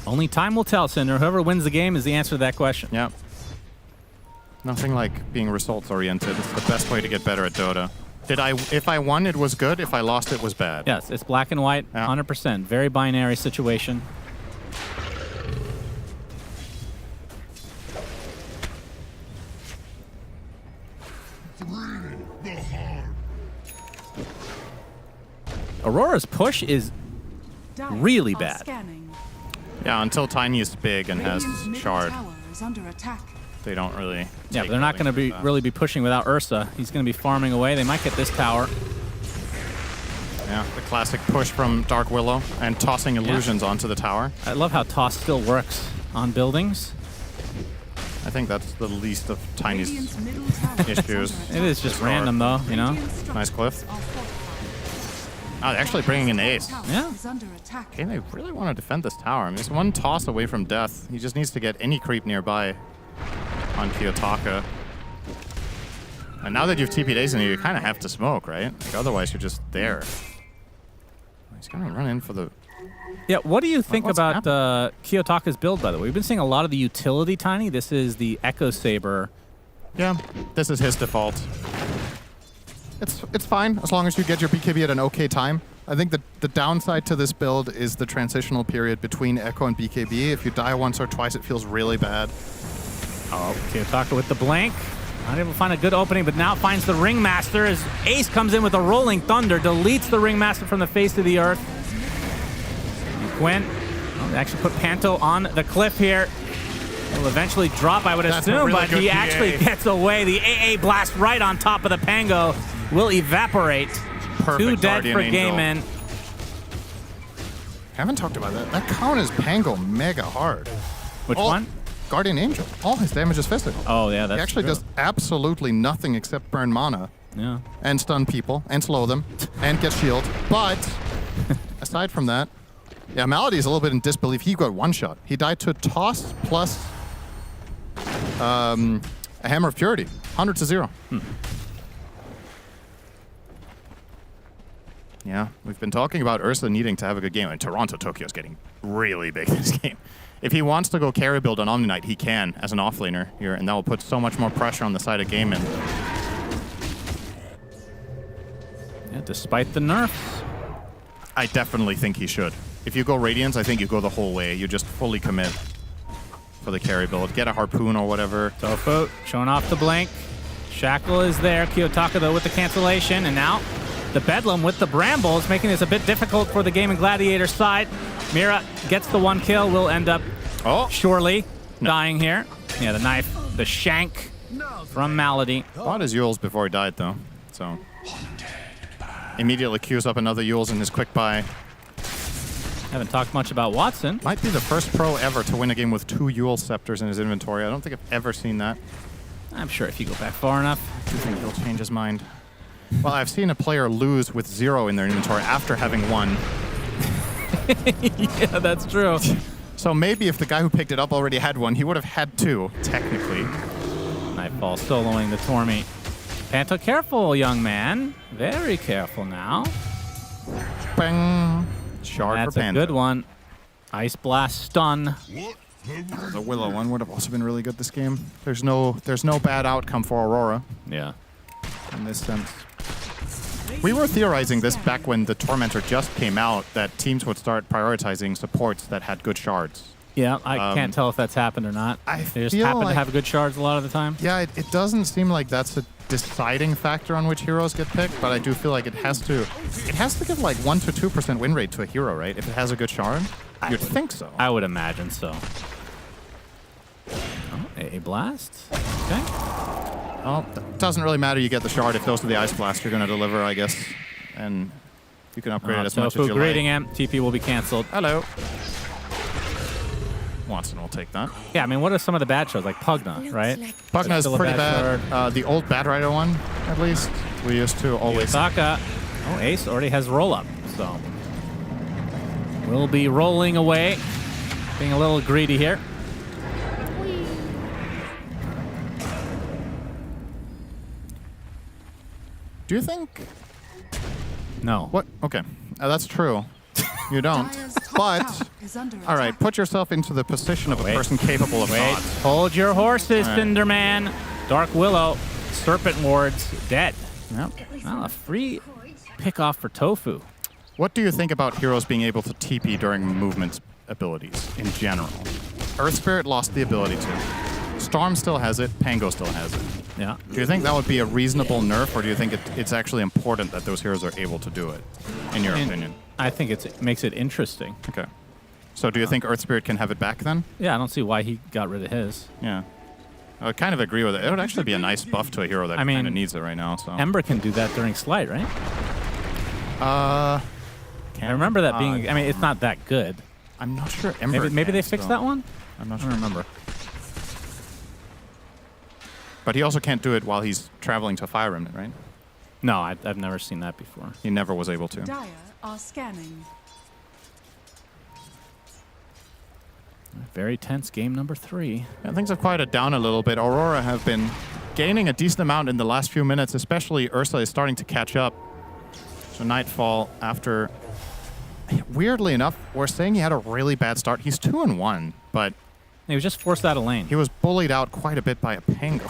Only time will tell, Cinder. Whoever wins the game is the answer to that question. Yeah. Nothing like being results-oriented. It's the best way to get better at Dota. If I won, it was good. If I lost, it was bad. Yes, it's black and white, 100%. Very binary situation. Aurora's push is really bad. Yeah, until Tiny is big and has Shard. They don't really. Yeah, but they're not going to really be pushing without Ursa. He's going to be farming away. They might get this tower. Yeah, the classic push from Dark Willow and tossing illusions onto the tower. I love how toss still works on buildings. I think that's the least of Tiny's issues. It is just random, though, you know? Nice cliff. Oh, they're actually bringing in Ace. Yeah. Okay, they really want to defend this tower. I mean, he's one toss away from death. He just needs to get any creep nearby on Kiyotaka. And now that you've TP'd Ace in here, you kind of have to smoke, right? Like, otherwise, you're just there. He's going to run in for the... Yeah, what do you think about Kiyotaka's build, by the way? We've been seeing a lot of the utility, Tiny. This is the Echo Saber. Yeah, this is his default. It's fine, as long as you get your BKB at an okay time. I think the downside to this build is the transitional period between Echo and BKB. If you die once or twice, it feels really bad. Oh, Kiyotaka with the blank. Not able to find a good opening, but now finds the Ringmaster as Ace comes in with a Rolling Thunder, deletes the Ringmaster from the face of the earth. And Quinn, they actually put Panto on the cliff here. Will eventually drop, I would assume, really but he PA. actually gets away. The AA blast right on top of the Pango will evaporate. Perfect 2 dead Guardian for Angel. game in. Haven't talked about that. That counters Pango mega hard. Which one? Guardian Angel. All his damage is physical. Oh, yeah, that's He actually true. does absolutely nothing except burn mana. Yeah. And stun people, and slow them, and get shield. But, aside from that, yeah, Malady is a little bit in disbelief. He got one shot. He died to a toss plus a Hammer of Purity. 100-0. Yeah, we've been talking about Ursa needing to have a good game, and Toronto Tokyo's getting really big this game. If he wants to go carry build on Omni Knight, he can as an offlaner here, and that will put so much more pressure on the side of Game. And yeah, despite the nerfs, I definitely think he should. If you go Radiance, I think you go the whole way. You just fully commit for the carry build. Get a Harpoon or whatever. Tofu showing off the blink. Shackle is there. Kiyotaka, though, with the cancellation. And now the Bedlam with the Brambles, making this a bit difficult for the Game and Gladiator side. Mira gets the 1 kill. Will end up surely dying here. Yeah, the knife, the shank from Malady. Bought his Yules before he died, though. So immediately queues up another Yules in his quick buy. Haven't talked much about Watson. Might be the first pro ever to win a game with 2 Yule Scepters in his inventory. I don't think I've ever seen that. I'm sure if you go back far enough. I do think he'll change his mind. Well, I've seen a player lose with 0 in their inventory after having 1. Yeah, that's true. So maybe if the guy who picked it up already had 1, he would have had 2, technically. Nightfall soloing the Tormy. Panto, careful, young man. Very careful now. Bang. Shard That's for a Panda. good one. Ice Blast stun. The Willow one would have also been really good this game. There's no bad outcome for Aurora. Yeah. In this sense. We were theorizing this back when the Tormentor just came out, that teams would start prioritizing supports that had good shards. Yeah, I can't tell if that's happened or not. They just feel happen to like- have good shards a lot of the time. Yeah, it doesn't seem like that's a deciding factor on which heroes get picked, but I do feel like it has to give like 1 to 2% win rate to a hero, right? If it has a good shard, you'd think so. I would imagine so. Oh, a blast. Okay. Well, it doesn't really matter. You get the shard if those are the ice blasts you're going to deliver, I guess, and you can upgrade it as much as Tofu you greeting like. him. TP will be canceled. Hello. Watson will take that. Yeah, I mean, what are some of the bad shards? Like Pugna, right? Pugna is Still a pretty bad bad. The old Bad Rider one, at least, we used to always. Yosaka. Oh, Ace already has roll up, so we'll be rolling away. Being a little greedy here. Do you think? No. What? Okay, that's true. You don't. But all right, put yourself into the position of a person capable of thought. Hold your horses, All right. Cinderman. Dark Willow, Serpent Wards, dead. Yep. Well, a free pick-off for Tofu. What do you think about heroes being able to TP during movement abilities in general? Earth Spirit lost the ability to. Storm still has it. Pango still has it. Yeah. Do you think that would be a reasonable nerf, or do you think it's actually important that those heroes are able to do it, in your opinion? I think it makes it interesting. Okay. So do you think Earth Spirit can have it back then? Yeah, I don't see why he got rid of his. Yeah. I would kind of agree with it. It would actually be a nice buff to a hero that kind of needs it right now. So Ember can do that during Slight, right? I remember that being... I mean, it's not that good. I'm not sure Ember Maybe they can fixed still. that one? I'm not I sure. don't remember. But he also can't do it while he's traveling to Fire Remnant, right? No, I've never seen that before. He never was able to. Dire are scanning. Very tense game number 3. Yeah, things have quieted down a little bit. Aurora have been gaining a decent amount in the last few minutes, especially Ursa is starting to catch up. So Nightfall, after... Weirdly enough, we're saying he had a really bad start. He's 2-1, but... He was just forced out of lane. He was bullied out quite a bit by a Pango.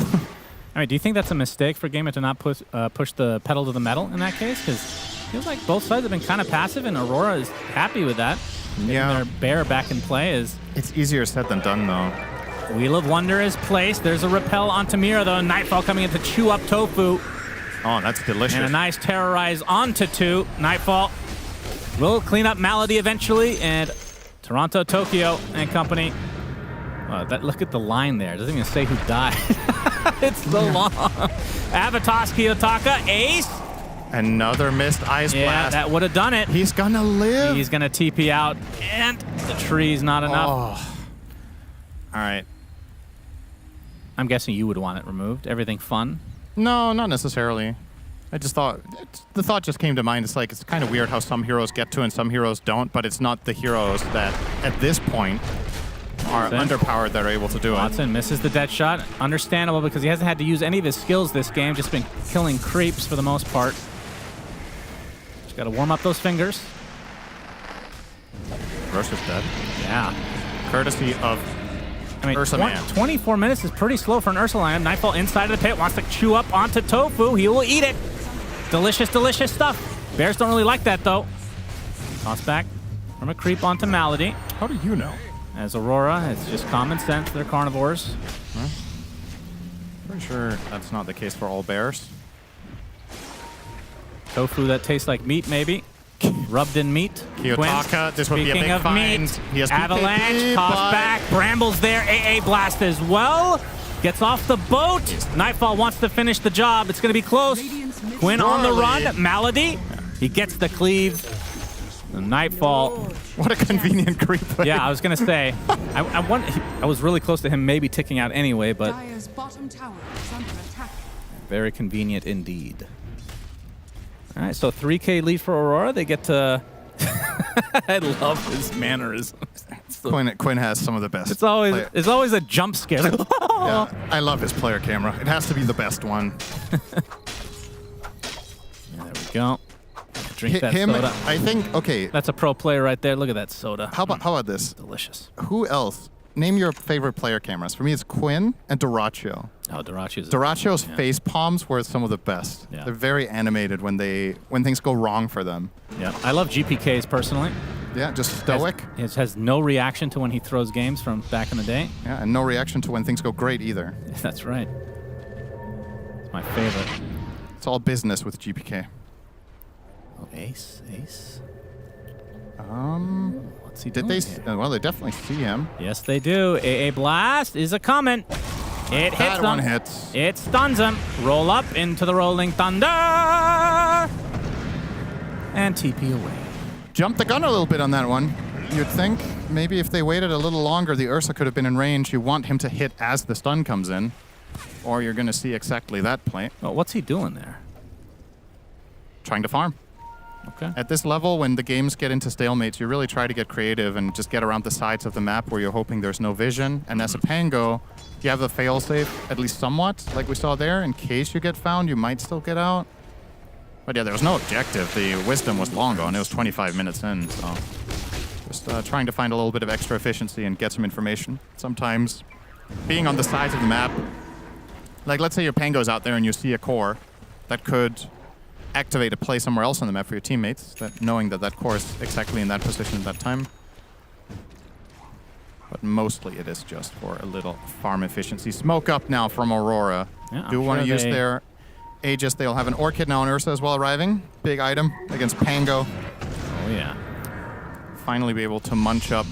I mean, do you think that's a mistake for Gamer to not push the pedal to the metal in that case? Because it feels like both sides have been kind of passive, and Aurora is happy with that. Yeah. Their bear back in play is... It's easier said than done, though. Wheel of Wonder is placed. There's a repel onto Mira, though. Nightfall coming in to chew up Tofu. Oh, that's delicious. And a nice terrorize onto 2. Nightfall will clean up Malady eventually, and Toronto, Tokyo, and company. Look at the line there. It doesn't even say who died. It's so long. Avatos, Kiyotaka, Ace. Another missed Ice Yeah, Blast. that would have done it. He's gonna live. He's gonna TP out, and the tree's not enough. Oh. All right. I'm guessing you would want it removed. Everything fun? No, not necessarily. I just thought, the thought just came to mind. It's like, it's kind of weird how some heroes get to and some heroes don't, but it's not the heroes that, at this point, are underpowered that are able to do it. Watson misses the dead shot. Understandable because he hasn't had to use any of his skills this game. Just been killing creeps for the most part. Just got to warm up those fingers. Ursa's dead. Yeah. Courtesy of Ursa Man. 24 minutes is pretty slow for an Ursa lineup. Nightfall inside of the pit, wants to chew up onto Tofu. He will eat it. Delicious, delicious stuff. Bears don't really like that, though. Toss back from a creep onto Malady. How do you know? As Aurora, it's just common sense. They're carnivores. Huh? Pretty sure that's not the case for all bears. Tofu that tastes like meat, maybe. Rubbed in meat. Kiyotaka, this would be a big of find. Meat, He has Avalanche, PKP, toss but- back. Brambles there. AA Blast as well. Gets off the boat. Nightfall wants to finish the job. It's going to be close. Quinn on the run. Malady. He gets the cleave. The Nightfall. What a convenient creep. Yeah, I was going to say. I was really close to him maybe ticking out anyway, but Dire's bottom tower is under attack. very convenient indeed. All right, so 3K lead for Aurora. They get to... I love his mannerisms. Quinn has some of the best. It's always a jump scare. Yeah, I love his player camera. It has to be the best one. There we go. Drink that Him, soda. I think, okay. That's a pro player right there. Look at that soda. How about this? Delicious. Who else? Name your favorite player cameras. For me, it's Quinn and Duraccio. Oh, Duraccio's face palms were some of the best. Yeah. They're very animated when things go wrong for them. Yeah, I love GPKs personally. Yeah, just stoic. Has no reaction to when he throws games from back in the day. Yeah, and no reaction to when things go great either. That's right. It's my favorite. It's all business with GPK. Oh, Ace. What's he doing? Well, they definitely see him. Yes, they do. AA Blast is a coming. It hits That him. one hits. It stuns him. Roll up into the Rolling Thunder. And TP away. Jumped the gun a little bit on that one. You'd think maybe if they waited a little longer, the Ursa could have been in range. You want him to hit as the stun comes in, or you're going to see exactly that play. Well, what's he doing there? Trying to farm. Okay. At this level, when the games get into stalemates, you really try to get creative and just get around the sides of the map where you're hoping there's no vision. And as a Pango, you have a failsafe, at least somewhat, like we saw there. In case you get found, you might still get out. But yeah, there was no objective. The Wisdom was long gone. It was 25 minutes in, so just trying to find a little bit of extra efficiency and get some information. Sometimes being on the sides of the map, like let's say your Pango's out there and you see a core that could activate a play somewhere else on the map for your teammates, that knowing that that core is exactly in that position at that time. But mostly it is just for a little farm efficiency. Smoke up now from Aurora. Yeah, Do I'm want to sure use their Aegis. They'll have an Orchid now on Ursa as well arriving. Big item against Pango. Oh, yeah. Finally be able to munch up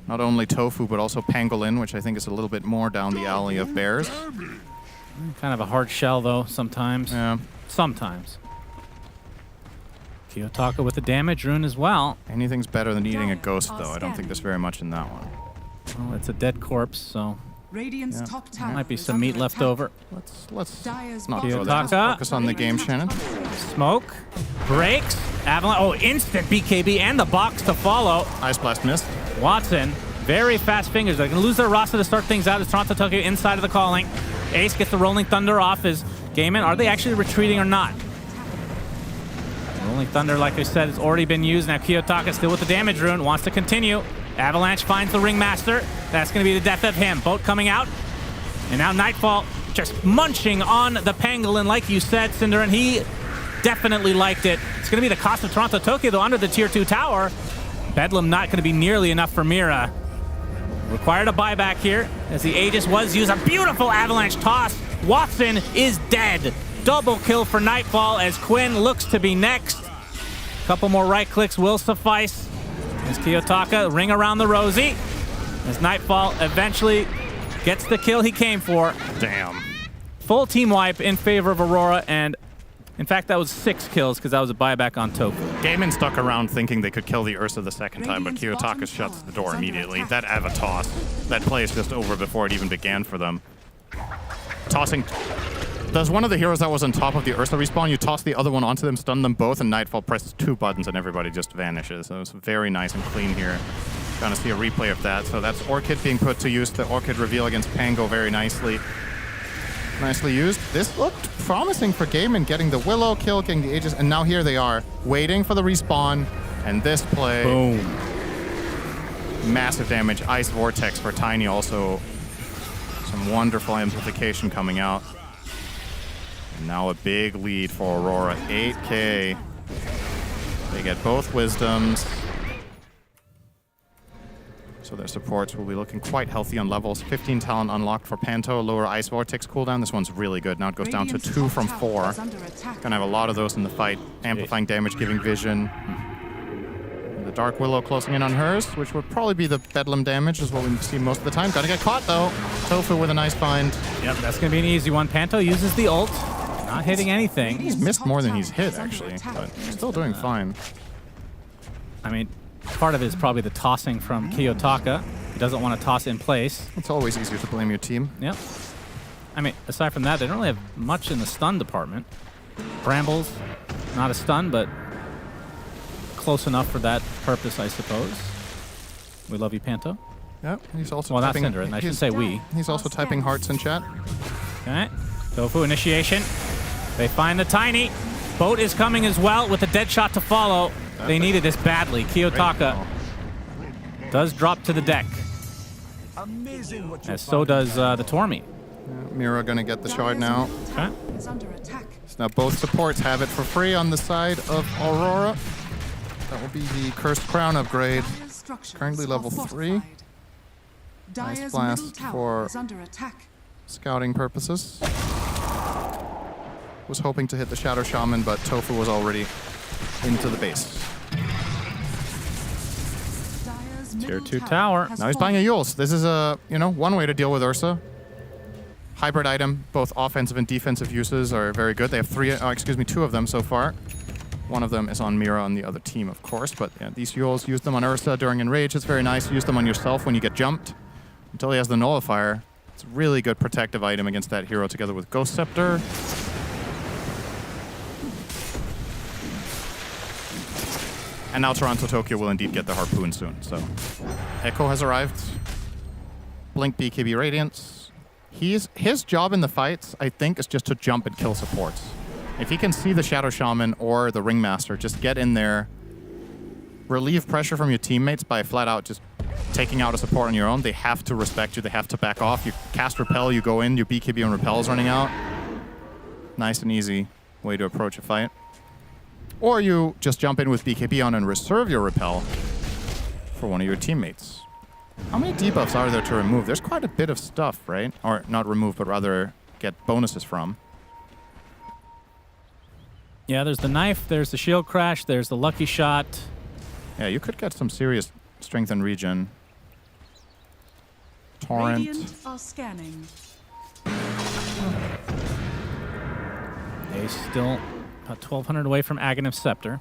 not only Tofu, but also Pangolin, which I think is a little bit more down the alley of bears. Kind of a hard shell, though, sometimes. Yeah. Sometimes. Kiyotaka with the damage rune as well. Anything's better than eating a ghost, though. I don't think there's very much in that one. Well, it's a dead corpse, so Radiant's top tower might be is some under meat left attack. over. Let's Dire's not bottom throw that. Kiyotaka. Focus on the game, Shannon. Smoke. Breaks. Avalanche. Oh, instant BKB and the box to follow. Ice Blast missed. Watson. Very fast fingers. They're going to lose their roster to start things out as Toronto Tokyo inside of the calling. Ace gets the Rolling Thunder off his game in. Are they actually retreating or not? Rolling Thunder, like I said, has already been used. Now Kiyotaka still with the damage rune, wants to continue. Avalanche finds the Ringmaster. That's going to be the death of him. Boat coming out. And now Nightfall just munching on the Pangolin, like you said, Cinder, and he definitely liked it. It's going to be the cost of Toronto Tokyo, though, under the Tier 2 tower. Bedlam not going to be nearly enough for Mira. Required a buyback here, as the Aegis was used. A beautiful Avalanche toss. Watson is dead. Double kill for Nightfall as Quinn looks to be next. Couple more right clicks will suffice. As Kiyotaka ring around the Rosie. As Nightfall eventually gets the kill he came for. Damn. Full team wipe in favor of Aurora, and in fact that was 6 kills because that was a buyback on Tofu. Gaiman stuck around thinking they could kill the Ursa the second time, but Kiyotaka shuts the door immediately. That Avatos, that play is just over before it even began for them. Tossing. There's one of the heroes that was on top of the Ursa respawn. You toss the other one onto them, stun them both, and Nightfall presses 2 buttons and everybody just vanishes. So it was very nice and clean here. Gonna see a replay of that. So that's Orchid being put to use. The Orchid reveal against Pango very nicely. Nicely used. This looked promising for Gaimin, getting the Willow kill, getting the Aegis, and now here they are, waiting for the respawn. And this play. Boom. Massive damage. Ice Vortex for Tiny also. Some wonderful amplification coming out. And now a big lead for Aurora. 8K. They get both Wisdoms. So their supports will be looking quite healthy on levels. 15 talent unlocked for Panto, lower Ice Vortex cooldown. This one's really good. Now it goes down to 2 from 4. Gonna have a lot of those in the fight. Amplifying damage, giving vision. And the Dark Willow closing in on hers, which would probably be the Bedlam damage, is what we see most of the time. Gonna get caught though. Tofu with a nice find. Yep, that's gonna be an easy one. Panto uses the ult. Not hitting anything. He's missed more than he's hit, actually, but still doing fine. I mean, part of it is probably the tossing from Kiyotaka. He doesn't want to toss in place. It's always easier to blame your team. Yep. I mean, aside from that, they don't really have much in the stun department. Brambles, not a stun, but close enough for that purpose, I suppose. We love you, Panto. Yep, he's also well, typing... that's Synderen. I should say we. He's also typing hearts in chat. Okay. Tofu initiation. They find the Tiny. Boat is coming as well with a dead shot to follow. They needed this badly. Kiyotaka does drop to the deck. As so does the Tormi. Mira gonna get the shard now. Okay. So now both supports have it for free on the side of Aurora. That will be the Cursed Crown upgrade. Currently level 3. Nice blast for scouting purposes. Was hoping to hit the Shadow Shaman, but Tofu was already into the base. Tier 2 tower. Now he's buying a Yules. This is a, one way to deal with Ursa. Hybrid item, both offensive and defensive uses are very good. They have 2 of them so far. One of them is on Mira on the other team, of course, but yeah, these Yules, use them on Ursa during Enrage. It's very nice. Use them on yourself when you get jumped until he has the Nullifier. It's a really good protective item against that hero together with Ghost Scepter. And now Toronto Tokyo will indeed get the Harpoon soon, so. Echo has arrived. Blink BKB Radiance. His job in the fights, I think, is just to jump and kill supports. If he can see the Shadow Shaman or the Ringmaster, just get in there, relieve pressure from your teammates by flat out just taking out a support on your own. They have to respect you, they have to back off. You cast Repel, you go in, your BKB on Repel is running out. Nice and easy way to approach a fight. Or you just jump in with BKB on and reserve your Repel for one of your teammates. How many debuffs are there to remove? There's quite a bit of stuff, right? Or not remove, but rather get bonuses from. Yeah, there's the knife, there's the shield crash, there's the lucky shot. Yeah, you could get some serious strength and regen. Torrent. Radiant are scanning. They still about 1,200 away from Aghanim Scepter.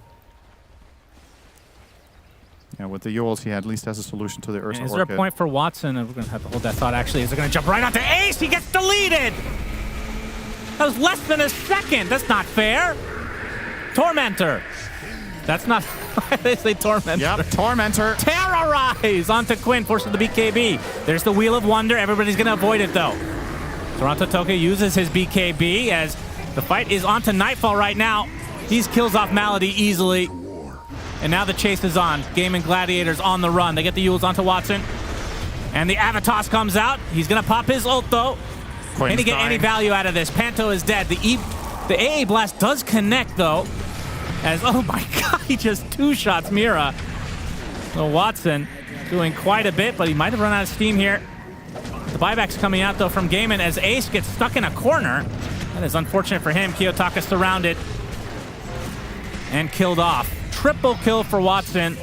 Yeah, with the Yules, he at least has a solution to the Ursa Is there a point for Watson? We're going to have to hold that thought, actually. Is it going to jump right onto Ace? He gets deleted! That was less than a second. That's not fair. Tormentor. That's not... they say Tormentor. Yep, Tormentor. Terrorize onto Quinn, forces the BKB. There's the Wheel of Wonder. Everybody's going to avoid it, though. Toronto Tokyo uses his BKB as the fight is onto Nightfall right now. He kills off Malady easily. And now the chase is on. Game and Gladiators on the run. They get the Yules onto Watson. And the Avatos comes out. He's going to pop his ult, though. Can he get any value out of this? Panto is dead. The AA Blast does connect, though. As, oh my god, he just two-shots Mira. So Watson doing quite a bit, but he might have run out of steam here. The buyback's coming out, though, from Gaimin as Ace gets stuck in a corner. That is unfortunate for him. Kiyotaka surrounded and killed off. Triple kill for Watson.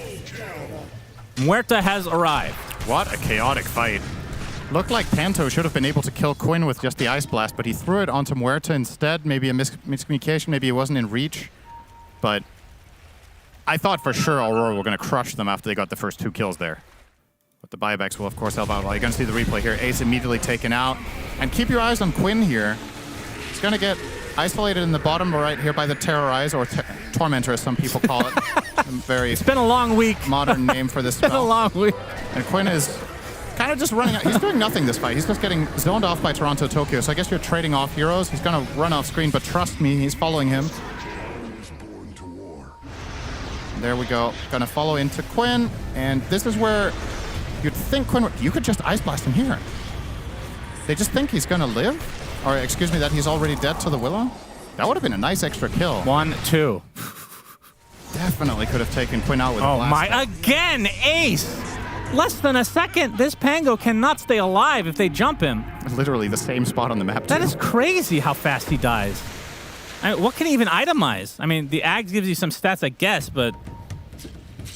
Muerta has arrived. What a chaotic fight. Looked like Panto should have been able to kill Quinn with just the Ice Blast, but he threw it onto Muerta instead. Maybe a miscommunication, maybe he wasn't in reach. But I thought for sure Aurora were going to crush them after they got the first 2 kills there. But the buybacks will, of course, help out. Well, you're going to see the replay here. Ace immediately taken out. And keep your eyes on Quinn here. He's going to get isolated in the bottom right here by the Terrorize, or Tormentor, as some people call it. very It's been a long week. modern name for this spell. It's been a long week. And Quinn is kind of just running out. He's doing nothing this fight. He's just getting zoned off by Toronto Tokyo. So I guess you're trading off heroes. He's going to run off screen, but trust me, he's following him. There we go. Going to follow into Quinn. And this is where you'd think Quinn would... You could just Ice Blast him here. They just think he's going to live? Or, excuse me, that he's already dead to the Willow? That would have been a nice extra kill. 1, 2. Definitely could have taken Quinn out with a Oh blast. my, again, ace! Less than a second. This Pango cannot stay alive if they jump him. Literally the same spot on the map, too. That is crazy how fast he dies. I mean, what can he even itemize? I mean, the Ags gives you some stats, I guess, but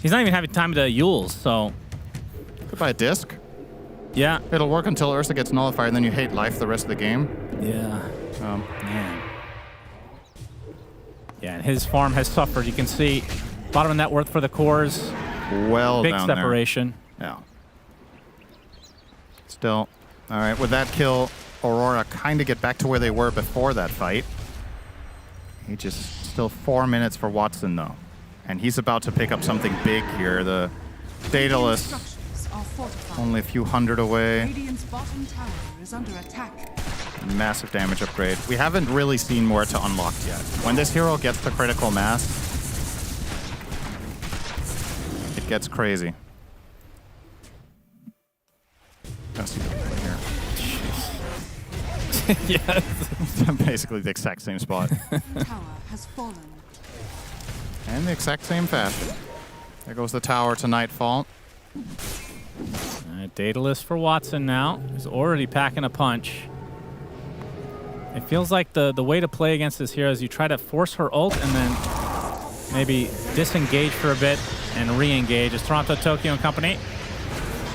he's not even having time to Yules, so... Goodbye, a disc. Yeah. It'll work until Ursa gets nullified, and then you hate life the rest of the game. Yeah. Man. Yeah, and his farm has suffered. You can see bottom of net worth for the cores. Well Big down separation. there. Yeah. Still. All right, with that kill, Aurora kind of get back to where they were before that fight. He just still 4 minutes for Watson, though. And he's about to pick up something big here. The Daedalus only a few hundred away. Radiant's bottom tower is under attack. Massive damage upgrade. We haven't really seen Muerta unlocked yet. When this hero gets the critical mass, it gets crazy. Gonna see the play here. Yes. Basically the exact same spot. Tower has fallen. And the exact same fashion. There goes the tower to Nightfall. Daedalus for Watson now. He's already packing a punch. It feels like the way to play against this hero is you try to force her ult and then maybe disengage for a bit and re-engage. It's Toronto, Tokyo, and company.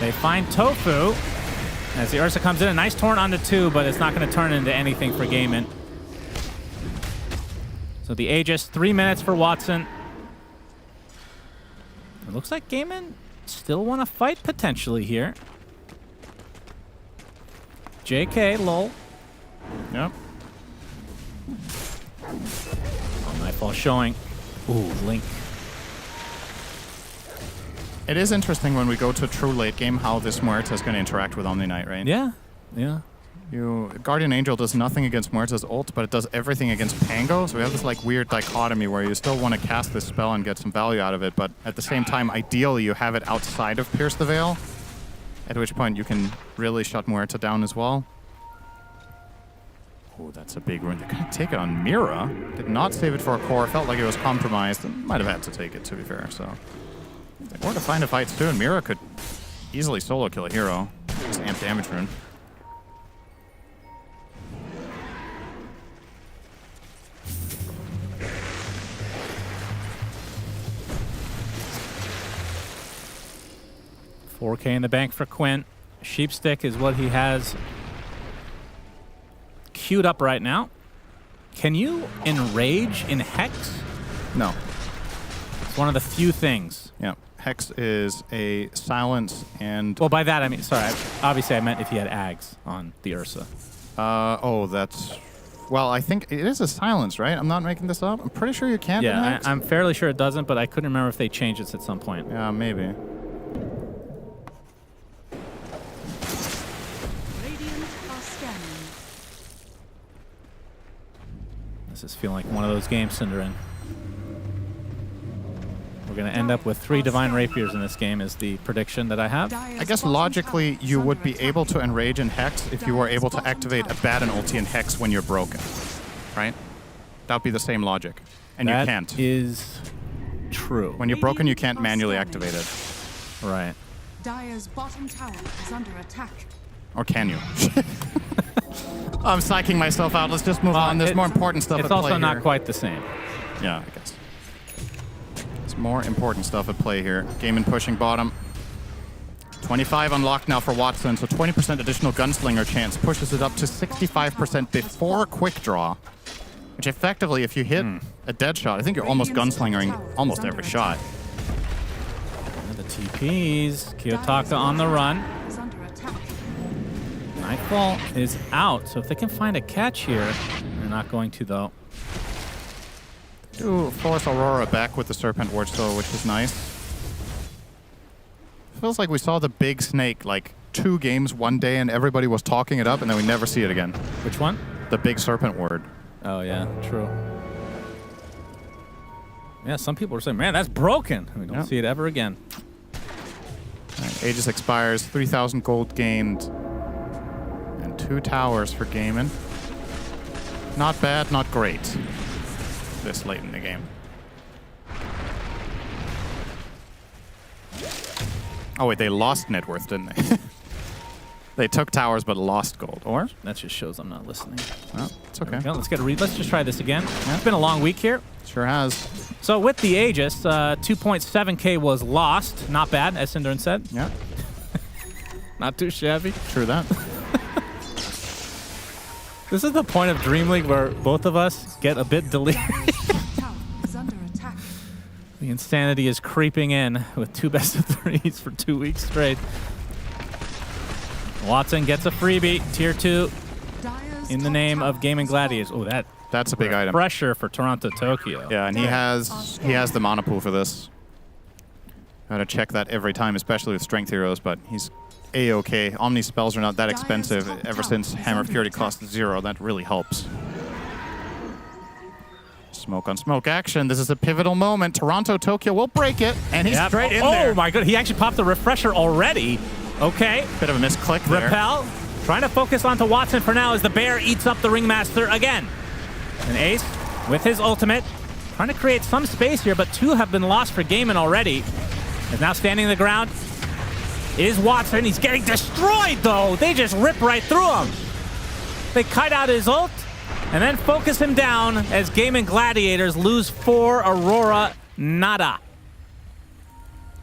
They find Tofu as the Ursa comes in. A nice torrent onto 2, but it's not going to turn into anything for Gaiman. So the Aegis, 3 minutes for Watson. It looks like Gaiman still want to fight potentially here. JK, lol. Yep. Nightfall showing. Ooh, Link. It is interesting when we go to true late game how this Muerta is going to interact with Omni Knight, right? Yeah, yeah. Guardian Angel does nothing against Muerta's ult, but it does everything against Pango. So we have this like weird dichotomy where you still want to cast this spell and get some value out of it, but at the same time, ideally, you have it outside of Pierce the Veil, at which point you can really shut Muerta down as well. Oh, that's a big rune. They're going to take it on Mira. Did not save it for a core. Felt like it was compromised. And might have had to take it, to be fair. So they were to find a fight soon. Mira could easily solo kill a hero. Just amp damage rune. $4K in the bank for Quinn. Sheepstick is what he has queued up right now. Can you enrage in Hex? No. It's one of the few things. Yeah. Hex is a silence and... Well, by that I mean, sorry, obviously I meant if he had Ags on the Ursa. Oh, that's... Well, I think it is a silence, right? I'm not making this up. I'm pretty sure you can. Yeah, I'm fairly sure it doesn't, but I couldn't remember if they changed it at some point. Yeah, maybe. This is feeling like one of those games, Cinderin. We're going to end up with 3 Divine Rapiers in this game is the prediction that I have. I guess logically you would be able to enrage in Hex if you were able to activate a Baton ulti in Hex when you're broken, right? That would be the same logic. And That you can't. is true. When you're broken, you can't manually activate it. Right. Dire's bottom tower is under attack. Or can you? I'm psyching myself out. Let's just move on. There's more important stuff at It's play also not here. quite the same. Yeah, I guess. There's more important stuff at play here. Gaiman pushing bottom. 25 unlocked now for Watson, so 20% additional gunslinger chance pushes it up to 65% before quick draw. Which effectively, if you hit a dead shot, I think you're almost gunslingering almost every shot. The TPs. Kiyotaka on the run. Nightfall is out, so if they can find a catch here, they're not going to, though. Do force Aurora back with the Serpent Ward still, which is nice. Feels like we saw the big snake like 2 games one day and everybody was talking it up and then we never see it again. Which one? The big Serpent Ward. Oh, yeah, true. Yeah, some people are saying, man, that's broken. We don't see it ever again. Right, Aegis expires, 3,000 gold gained, and 2 towers for Gaiman. Not bad, not great. This late in the game. Oh wait, they lost net worth, didn't they? They took towers but lost gold. Or? That just shows I'm not listening. Well, it's okay. Let's get a read. Let's just try this again. Yeah. It's been a long week here. Sure has. So with the Aegis, 2.7k was lost. Not bad, as Cinderin said. Yeah. Not too shabby. True that. This is the point of DreamLeague where both of us get a bit delirious. The insanity is creeping in with 2 best of 3s for 2 weeks straight. Watson gets a freebie, tier 2, in the name of Gaming Gladiators. Oh, that's a big item. Pressure for Toronto Tokyo. Yeah, and he has the mana pool for this. Gotta check that every time, especially with strength heroes, but he's A-okay. Omni spells are not that expensive ever since Hammer of Purity costs 0. That really helps. Smoke on smoke action. This is a pivotal moment. Toronto Tokyo will break it, and he's straight in there. Oh my god, he actually popped the refresher already. Okay. Bit of a misclick there. Repel. Trying to focus onto Watson for now as the bear eats up the Ringmaster again. And Ace with his ultimate. Trying to create some space here, but 2 have been lost for Gaiman already. Is now standing on the ground. Is Watson. He's getting destroyed though. They just rip right through him. They kite out his ult and then focus him down as Gaiman Gladiators lose 4 Aurora nada.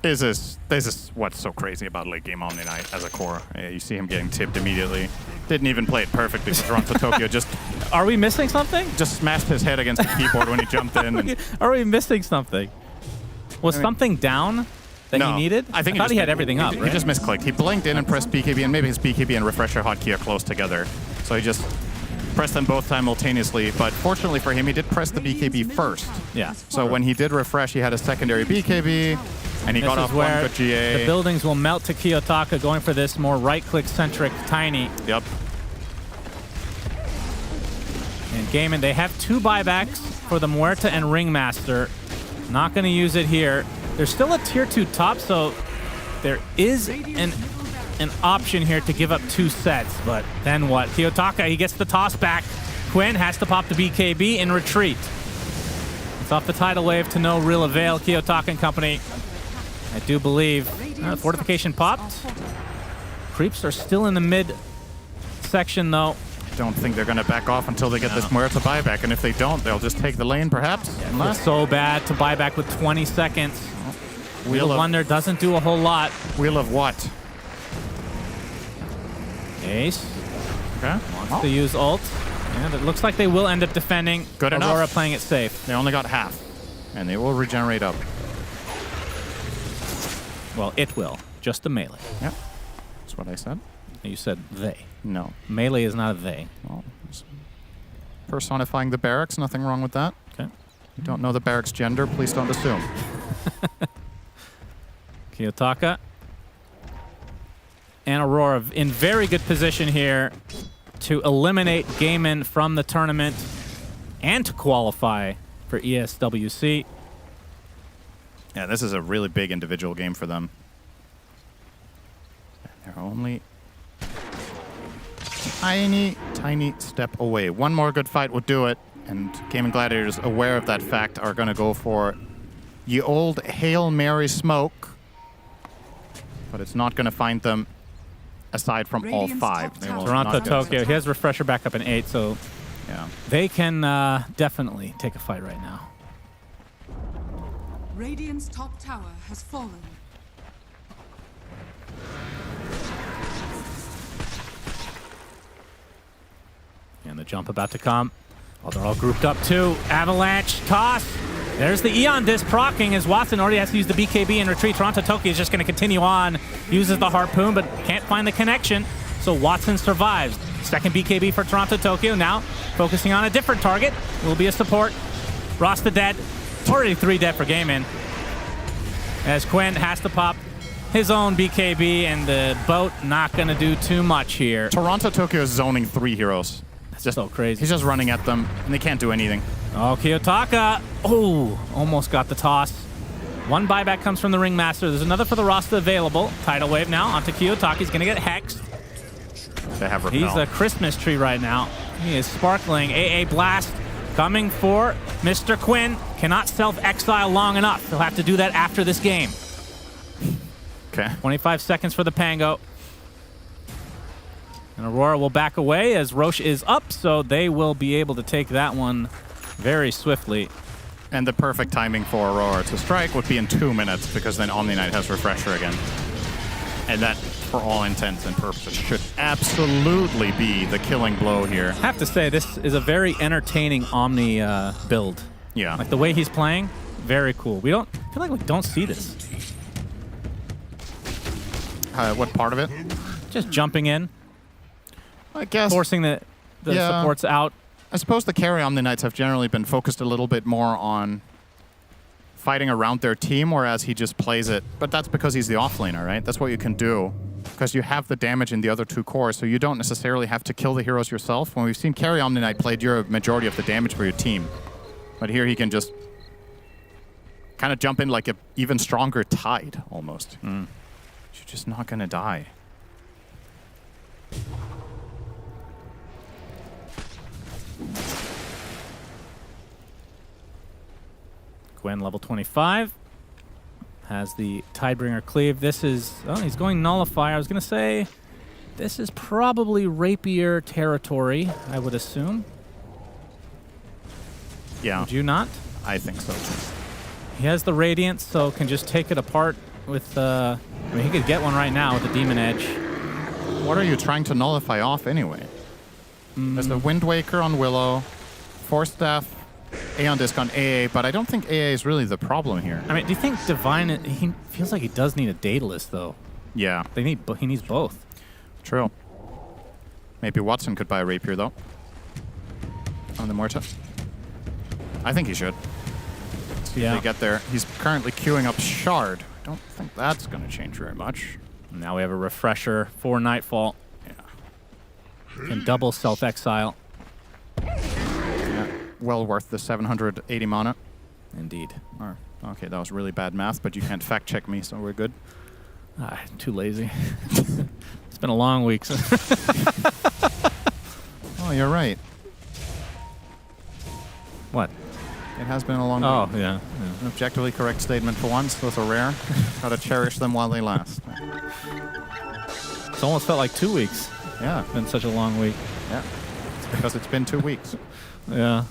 This is what's so crazy about late game Omni Knight as a core. You see him getting tipped immediately. Didn't even play it perfectly. Toronto Tokyo just... Are we missing something? Just smashed his head against the keyboard when he jumped in. And Are we missing something? Was something down that he needed? I thought he had everything up, He right? just misclicked. He blinked in and pressed BKB, and maybe his BKB and refresher hotkey are close together. So he just pressed them both simultaneously. But fortunately for him, he did press the BKB first. Yeah. So when he did refresh, he had a secondary BKB. And he got off one good GA. The buildings will melt to Kiyotaka, going for this more right-click centric Tiny. Yep. And Gaiman, they have 2 buybacks for the Muerta and Ringmaster. Not going to use it here. There's still a tier 2 top, so there is an option here to give up 2 sets. But then what? Kiyotaka, he gets the toss back. Quinn has to pop the BKB in retreat. It's off the tidal wave to no real avail. Kiyotaka and company, I do believe. Fortification popped. Creeps are still in the mid section, though. Don't think they're going to back off until they get this Muerta buyback. And if they don't, they'll just take the lane, perhaps. Yeah, it's so bad to buy back with 20 seconds. Wheel of Wonder doesn't do a whole lot. Wheel of what? Ace. Okay. Wants to use ult. And it looks like they will end up defending. Good enough. Aurora playing it safe. They only got half. And they will regenerate up. Well, it will. Just the melee. Yep. That's what I said. You said they. No. Melee is not a they. Well, personifying the barracks, nothing wrong with that. Okay. You don't know the barracks gender, please don't assume. Kiyotaka and Aurora in very good position here to eliminate Gaiman from the tournament and to qualify for ESWC. Yeah, this is a really big individual game for them. They're only tiny step away. One more good fight would do it, and Gaming Gladiators, aware of that fact, are going to go for ye old Hail Mary smoke, but it's not going to find them aside from all 5. Toronto Tokyo, he has refresher back up in 8, so yeah, they can definitely take a fight right now. Radiant's top tower has fallen. And the jump about to come. Oh, they're all grouped up too. Avalanche, toss. There's the Eon disc proccing as Watson already has to use the BKB in retreat. Toronto Tokyo is just going to continue on. Uses the harpoon, but can't find the connection. So Watson survives. Second BKB for Toronto Tokyo. Now focusing on a different target. Will be a support. Rasta dead. Already 3 dead for Gaiman. As Quinn has to pop his own BKB, and the boat not going to do too much here. Toronto Tokyo is zoning 3 heroes. That's just so crazy. He's just running at them, and they can't do anything. Oh, Kiyotaka. Oh, almost got the toss. 1 buyback comes from the Ringmaster. There's another for the Rasta available. Tidal Wave now onto Kiyotaka. He's going to get hexed. They have Repel. He's a Christmas tree right now. He is sparkling. AA Blast coming for Mr. Quinn. Cannot self-exile long enough. He'll have to do that after this game. Okay. 25 seconds for the Pango. And Aurora will back away as Roche is up, so they will be able to take that one very swiftly. And the perfect timing for Aurora to strike would be in 2 minutes, because then Omni Knight has Refresher again. And that, for all intents and purposes, should absolutely be the killing blow here. I have to say, this is a very entertaining Omni build. Yeah. Like the way he's playing, very cool. I feel like we don't see this. What part of it? Just jumping in. I guess. Forcing the supports out. I suppose the carry Omni Knights have generally been focused a little bit more on fighting around their team, whereas he just plays it. But that's because he's the offlaner, right? That's what you can do, because you have the damage in the other 2 cores, so you don't necessarily have to kill the heroes yourself. When we've seen carry Omni Knight played, you're a majority of the damage for your team. But here he can just kind of jump in like an even stronger Tide, almost. You're just not going to die. Gwen level 25 has the Tidebringer cleave. This is, oh, he's going Nullifier. I was going to say this is probably Rapier territory, I would assume. Yeah. Would you not? I think so. He has the Radiant, so can just take it apart with, I mean, he could get one right now with the Demon Edge. What are you trying to nullify off anyway? There's the Wind Waker on Willow, Force Staff, Aeon Disc on AA, but I don't think AA is really the problem here. I mean, do you think Divine, he feels like he does need a Daedalus, though. Yeah. He needs both. True. Maybe Watson could buy a Rapier, though. On the Morta. I think he should. Let's see if they get there. He's currently queuing up Shard. I don't think that's going to change very much. Now we have a Refresher for Nightfall. Yeah. And double self-exile. Yeah. Well worth the 780 mana. Indeed. Okay, that was really bad math, but you can't fact-check me, so we're good. Too lazy. It's been a long week. So oh, you're right. What? It has been a long week. Oh, yeah. An objectively correct statement for once. Those are rare. Gotta cherish them while they last. It's almost felt like 2 weeks. Yeah. It's been such a long week. Yeah. It's because it's been 2 weeks. Yeah.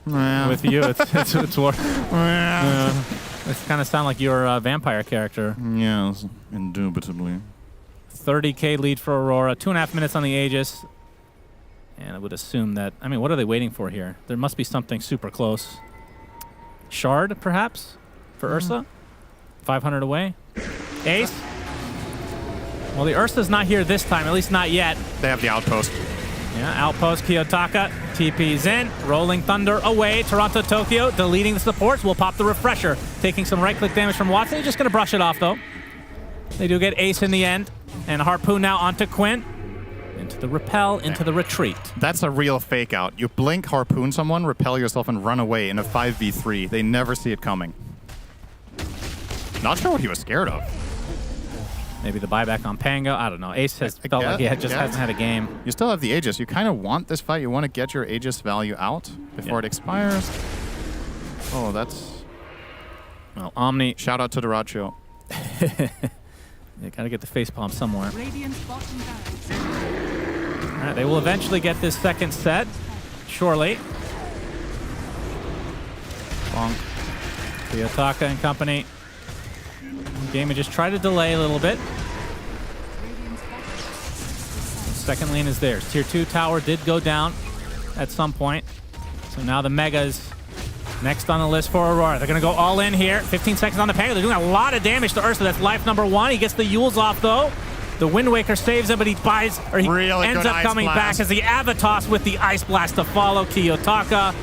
With you, it's worse. It kind of sound like your vampire character. Yes, indubitably. 30k lead for Aurora. 2.5 minutes on the Aegis. And I would assume that, I mean, what are they waiting for here? There must be something super close. Shard, perhaps, for Ursa? 500 away. Ace? Well, the Ursa's not here this time, at least not yet. They have the Outpost. Yeah, Outpost, Kiyotaka, TP's in, Rolling Thunder away, Toronto, Tokyo, deleting the supports, will pop the Refresher, taking some right-click damage from Watson. He's just going to brush it off, though. They do get Ace in the end, and Harpoon now onto Quinn. Into the Repel, into the Retreat. That's a real fake out. You blink, Harpoon someone, repel yourself, and run away in a 5v3. They never see it coming. Not sure what he was scared of. Maybe the buyback on Pango. I don't know. Ace has felt like he just hasn't had a game. You still have the Aegis. You kind of want this fight. You want to get your Aegis value out before it expires. Oh, that's... Well, Omni. Shout out to Duracho. You gotta get the facepalm somewhere. Radiant's bottom barracks. All right, they will eventually get this second set, surely. Bonk. Kiyotaka and company. Game would just try to delay a little bit. Second lane is theirs. Tier 2 tower did go down at some point. So now the Megas next on the list for Aurora. They're going to go all in here. 15 seconds on the Pango. They're doing a lot of damage to Ursa. That's life number 1. He gets the Yules off, though. The Wind Waker saves him, but he buys, or he really ends up coming back as the Avatos with the Ice Blast to follow. Kiyotaka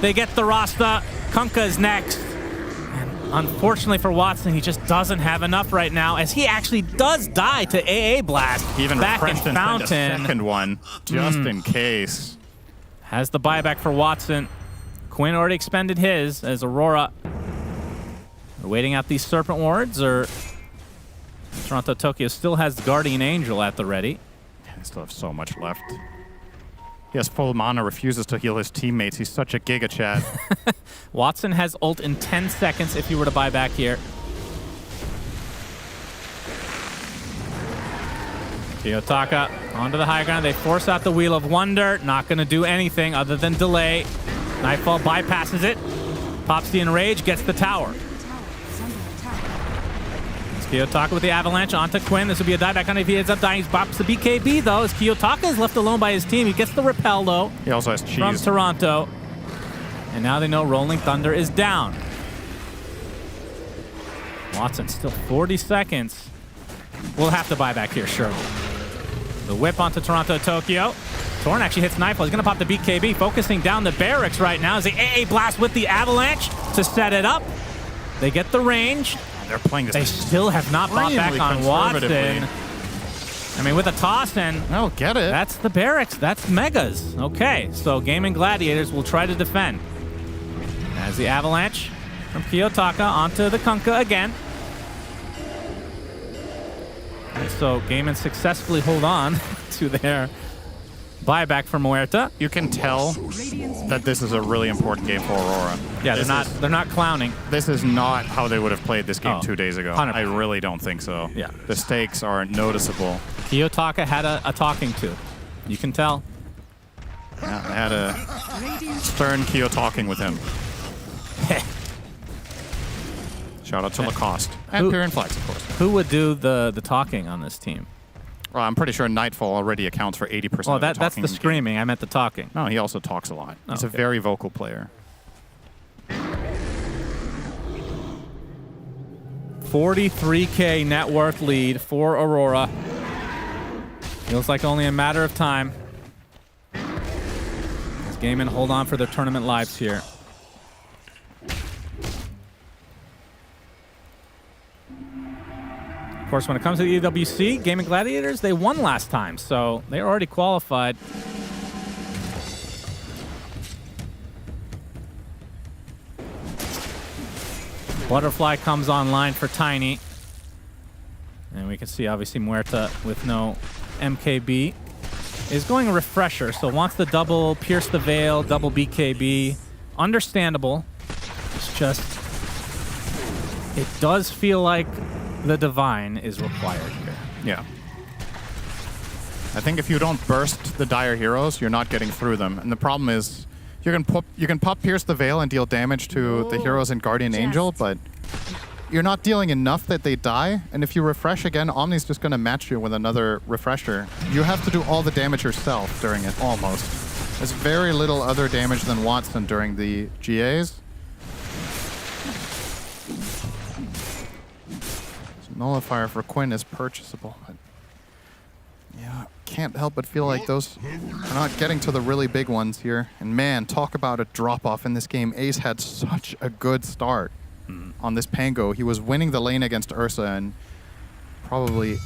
They get the Rasta. Kunkka is next. And unfortunately for Watson, he just doesn't have enough right now, as he actually does die to AA Blast. Even back in refreshed into Fountain. second one, just in case. Has the buyback for Watson. Quinn already expended his as Aurora. We're waiting out these Serpent Wards, or Toronto Tokyo still has Guardian Angel at the ready. They still have so much left. He has full mana, refuses to heal his teammates. He's such a Giga Chad. Watson has ult in 10 seconds if he were to buy back here. Kiyotaka onto the high ground. They force out the Wheel of Wonder. Not going to do anything other than delay. Nightfall bypasses it. Pops the Enrage, gets the tower. Kiyotaka with the Avalanche onto Quinn. This will be a dieback on if he ends up dying. He bops the BKB, though, as Kiyotaka is left alone by his team. He gets the Repel, though. He also has cheese. From Toronto. And now they know Rolling Thunder is down. Watson still 40 seconds. We'll have to buy back here, surely. The whip onto Toronto Tokyo. Torn actually hits Nightfall. He's going to pop the BKB, focusing down the barracks right now as the AA Blast with the Avalanche to set it up. They get the range. They're playing this. They still have not bought back on Watson. I mean, with a toss in. I'll get it. That's the barracks. That's Megas. Okay, so Gaming Gladiators will try to defend. As the Avalanche from Kiyotaka onto the Kunkka again. And so Gaiman successfully hold on to their buyback for Muerta. You can tell that this is a really important game for Aurora. Yeah, they're not clowning. This is not how they would have played this game 2 days ago. 100%. I really don't think so. Yeah. The stakes are noticeable. Kiyotaka had a talking to. You can tell. Yeah, I had a stern Kyo talking with him. Shout out to Lacoste. And Pyrian Flags, of course. Who would do the talking on this team? Well, I'm pretty sure Nightfall already accounts for 80% Well, of the talking. that's the screaming. I meant the talking. No, he also talks a lot. He's a okay. very vocal player. 43K net worth lead for Aurora. Feels like only a matter of time. As Gaiman hold on for their tournament lives here. Of course, when it comes to the EWC, Gaming Gladiators, they won last time, so they're already qualified. Butterfly comes online for Tiny. And we can see, obviously, Muerta with no MKB is going a refresher, so wants the double Pierce the Veil, double BKB. Understandable. It's just, it does feel like the Divine is required here. Yeah. I think if you don't burst the Dire Heroes, you're not getting through them. And the problem is, you can pop Pierce the Veil and deal damage to the heroes in Guardian Angel, but you're not dealing enough that they die. And if you refresh again, Omni's just going to match you with another refresher. You have to do all the damage yourself during it, almost. There's very little other damage than Watson during the GAs. Nullifier for Quinn is purchasable. But yeah, can't help but feel like those are not getting to the really big ones here. And man, talk about a drop-off in this game. Ace had such a good start on this Pango. He was winning the lane against Ursa and probably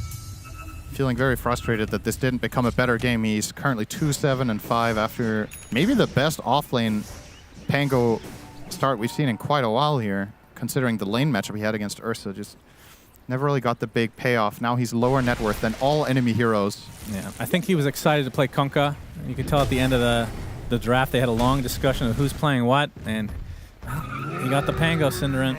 feeling very frustrated that this didn't become a better game. He's currently 2-7-5 after maybe the best off-lane Pango start we've seen in quite a while here, considering the lane matchup he had against Ursa. Just never really got the big payoff. Now he's lower net worth than all enemy heroes. Yeah, I think he was excited to play Kunkka. You can tell at the end of the draft they had a long discussion of who's playing what, and he got the Pango Cinderin.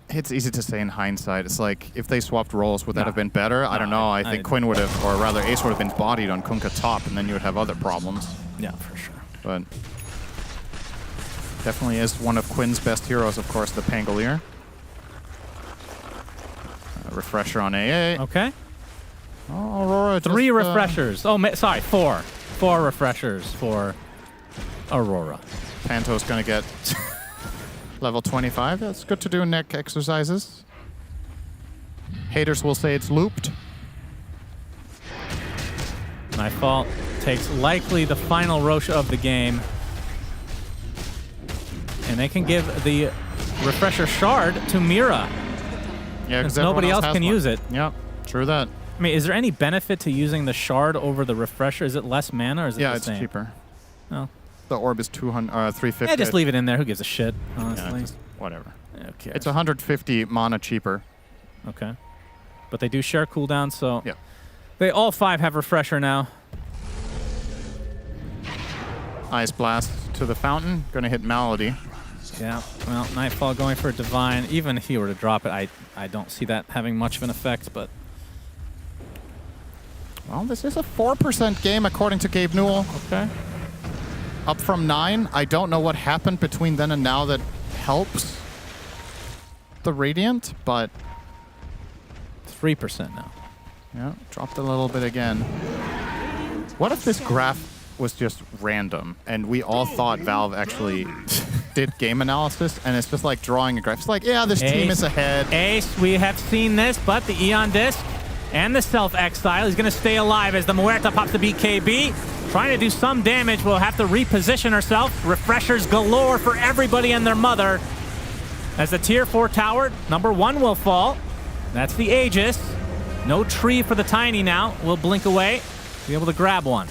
It's easy to say in hindsight. It's like, if they swapped roles, would that have been better? I don't know. I think Quinn would have, or rather Ace would have been bodied on Kunkka top, and then you would have other problems. Yeah, for sure. But definitely is one of Quinn's best heroes, of course, the Pangolier. Refresher on AA. Okay. Oh, Aurora just, 3 refreshers. Oh, sorry, 4. 4 refreshers for Aurora. Panto's going to get level 25. That's good to do neck exercises. Haters will say it's looped. Nightfall takes likely the final Rosh of the game. And they can give the refresher shard to Mira. Yeah, because nobody else can use it. Yep, true that. I mean, is there any benefit to using the shard over the refresher? Is it less mana or is it the same? Yeah, it's cheaper. Oh. The orb is 350. Yeah, just leave it in there. Who gives a shit, honestly? Yeah, just whatever. Okay. It's 150 mana cheaper. Okay. But they do share cooldown, so yeah. They all 5 have refresher now. Ice Blast to the fountain. Gonna hit Malady. Yeah, well, Nightfall going for a Divine. Even if he were to drop it, I don't see that having much of an effect, but... Well, this is a 4% game according to Gabe Newell. Okay. Up from 9. I don't know what happened between then and now that helps the Radiant, but... 3% now. Yeah, dropped a little bit again. What if this graph was just random and we all thought Valve actually did game analysis and it's just like drawing a graph? It's like, yeah, this team is ahead. Ace, we have seen this, but the Eon Disc and the Self-Exile is going to stay alive as the Muerta pops the BKB. Trying to do some damage. We'll have to reposition herself. Refreshers galore for everybody and their mother. As the tier 4 tower, number 1 will fall. That's the Aegis. No tree for the Tiny now. We'll blink away. Be able to grab one.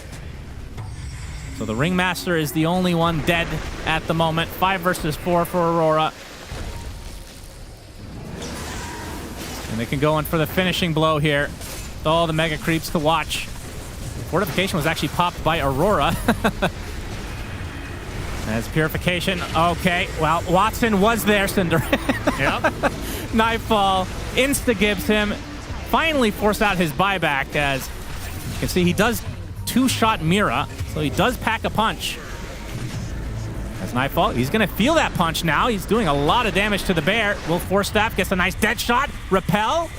So the Ringmaster is the only one dead at the moment. 5 versus 4 for Aurora. And they can go in for the finishing blow here. All the Mega Creeps to watch. Fortification was actually popped by Aurora. As Purification. Okay, well, Watson was there, Cinder. Yep. Nightfall insta-gives him. Finally forced out his buyback, as you can see he does 2-shot Mira, so he does pack a punch. As Nightfall, he's going to feel that punch now. He's doing a lot of damage to the bear. Will Force Staff gets a nice dead shot. Repel.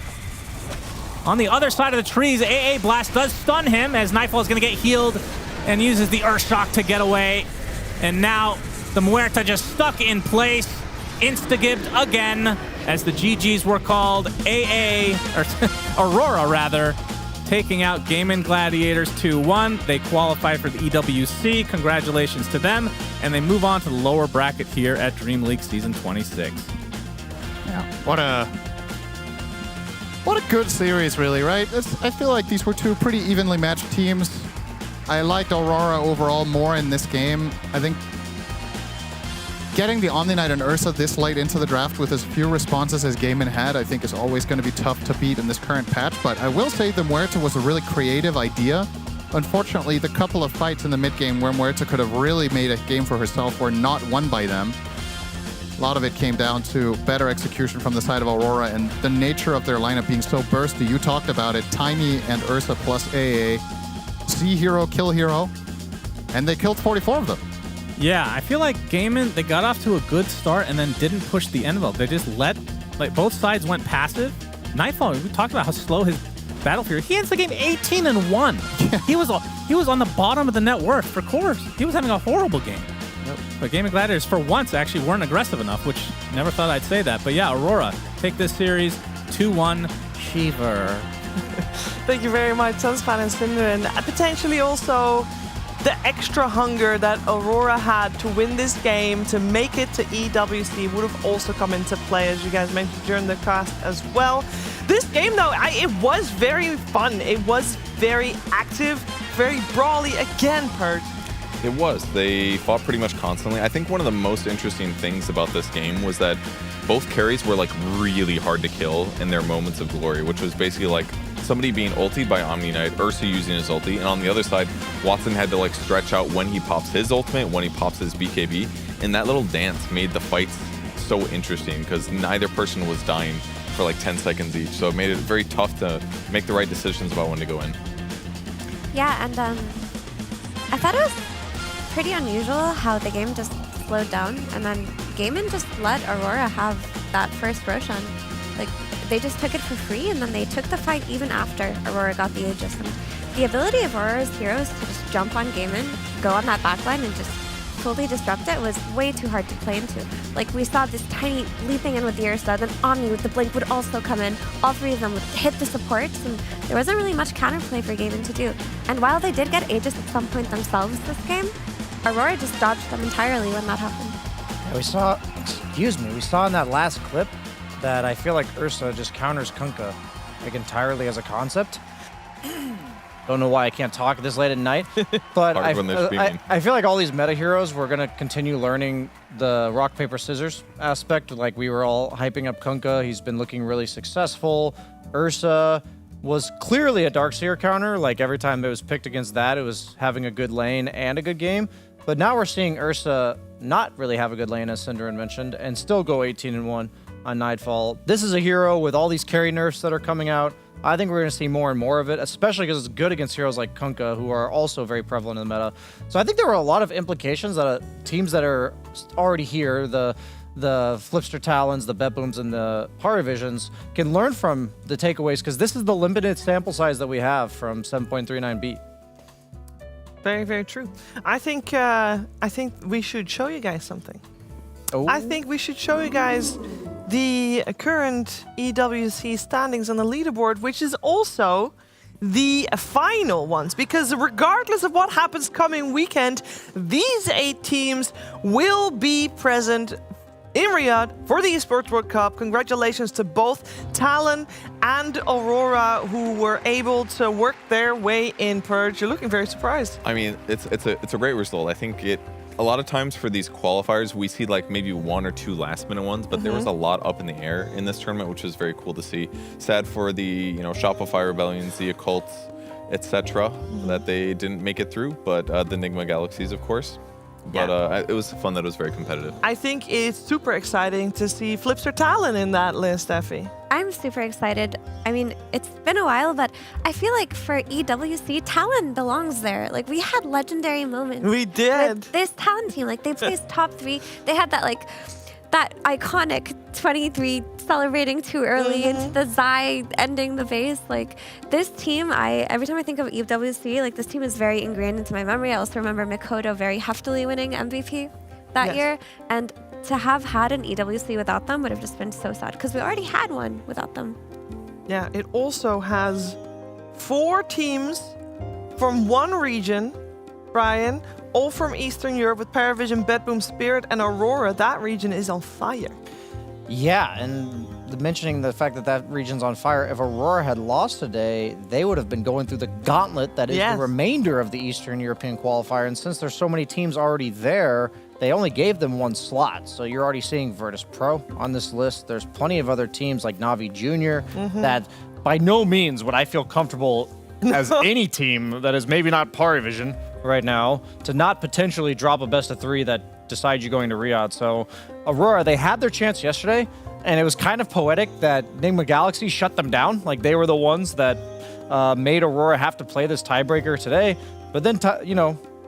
On the other side of the trees, AA Blast does stun him as Nightfall is going to get healed and uses the Earth Shock to get away. And now the Muerta just stuck in place. Insta-gibbed again as the GGs were called. AA, or Aurora rather, taking out Game & Gladiators 2-1. They qualify for the EWC. Congratulations to them. And they move on to the lower bracket here at Dream League Season 26. Yeah. What a good series, really, right? I feel like these were 2 pretty evenly matched teams. I liked Aurora overall more in this game. I think getting the Omni Knight and Ursa this late into the draft with as few responses as Gaiman had, I think is always going to be tough to beat in this current patch. But I will say the Muerta was a really creative idea. Unfortunately, the couple of fights in the mid-game where Muerta could have really made a game for herself were not won by them. A lot of it came down to better execution from the side of Aurora and the nature of their lineup being so bursty. You talked about it. Tiny and Ursa plus AA. See hero, kill hero. And they killed 44 of them. Yeah, I feel like Gaiman, they got off to a good start and then didn't push the envelope. They just let, like, both sides went passive. Nightfall, we talked about how slow his Battle Fury. He ends the game 18-1. He was on the bottom of the net worth, for course. He was having a horrible game. Yep. But Game & Gladiators, for once, actually weren't aggressive enough, which never thought I'd say that. But yeah, Aurora, take this series 2-1. Shiver. Thank you very much, Sunspan and Cinder, and potentially also the extra hunger that Aurora had to win this game, to make it to EWC, would have also come into play, as you guys mentioned during the cast as well. This game, though, it was very fun. It was very active, very brawly again, Pert. It was. They fought pretty much constantly. I think one of the most interesting things about this game was that both carries were like really hard to kill in their moments of glory, which was basically like somebody being ultied by Omni Knight, Ursa using his ulti, and on the other side, Watson had to like stretch out when he pops his ultimate, when he pops his BKB, and that little dance made the fights so interesting because neither person was dying for like 10 seconds each, so it made it very tough to make the right decisions about when to go in. Yeah, and I thought it was pretty unusual how the game just slowed down, and then Gaiman just let Aurora have that first Roshan. Like, they just took it for free, and then they took the fight even after Aurora got the Aegis. And the ability of Aurora's heroes to just jump on Gaiman, go on that backline, and just totally disrupt it was way too hard to play into. Like, we saw this Tiny leaping in with the Ursa, then Omni with the Blink would also come in. All 3 of them would hit the supports, and there wasn't really much counterplay for Gaiman to do. And while they did get Aegis at some point themselves this game, Aurora just dodged them entirely when that happened. We saw in that last clip that I feel like Ursa just counters Kunkka like entirely as a concept. Don't know why I can't talk this late at night, but I feel like all these meta heroes, we're going to continue learning the rock, paper, scissors aspect. Like we were all hyping up Kunkka. He's been looking really successful. Ursa was clearly a Darkseer counter. Like every time it was picked against that, it was having a good lane and a good game. But now we're seeing Ursa not really have a good lane, as Cinderin mentioned, and still go 18-1 on Nightfall. This is a hero with all these carry nerfs that are coming out. I think we're going to see more and more of it, especially because it's good against heroes like Kunkka, who are also very prevalent in the meta. So I think there were a lot of implications that teams that are already here, the Flipster Talons, the Betbooms, and the Paravisions, can learn from the takeaways, because this is the limited sample size that we have from 7.39B. Very, very true. I think we should show you guys something. Oh. I think we should show you guys the current EWC standings on the leaderboard, which is also the final ones, because regardless of what happens coming weekend, these 8 teams will be present in Riyadh for the Esports World Cup. Congratulations to both Talon and Aurora, who were able to work their way in Purge. You're looking very surprised. I mean, it's a great result. I think a lot of times for these qualifiers, we see like maybe 1 or 2 last-minute ones, but there was a lot up in the air in this tournament, which is very cool to see. Sad for the Shopify Rebellions, the Occults, etc., that they didn't make it through, but the Enigma Galaxies, of course. But it was fun that it was very competitive. I think it's super exciting to see Flipster Talon in that list, Effie. I'm super excited. I mean, it's been a while, but I feel like for EWC, Talon belongs there. Like, we had legendary moments. We did. With this Talon team, like, they placed top 3. They had that iconic 23 celebrating too early into the Zai ending the base. Like, this team, every time I think of EWC, like, this team is very ingrained into my memory. I also remember Mikoto very heftily winning MVP that year. And to have had an EWC without them would have just been so sad, because we already had one without them. Yeah, it also has 4 teams from one region, Brian, all from Eastern Europe, with Paravision, Betboom, Spirit, and Aurora. That region is on fire. Yeah, and mentioning the fact that that region's on fire, if Aurora had lost today, they would have been going through the gauntlet that is the remainder of the Eastern European qualifier. And since there's so many teams already there, they only gave them 1 slot. So you're already seeing Virtus Pro on this list. There's plenty of other teams like Navi Jr. That by no means would I feel comfortable as any team that is maybe not Paravision right now to not potentially drop a best of 3 that decides you're going to Riyadh. So Aurora, they had their chance yesterday, and it was kind of poetic that Enigma Galaxy shut them down. Like, they were the ones that made Aurora have to play this tiebreaker today. But then,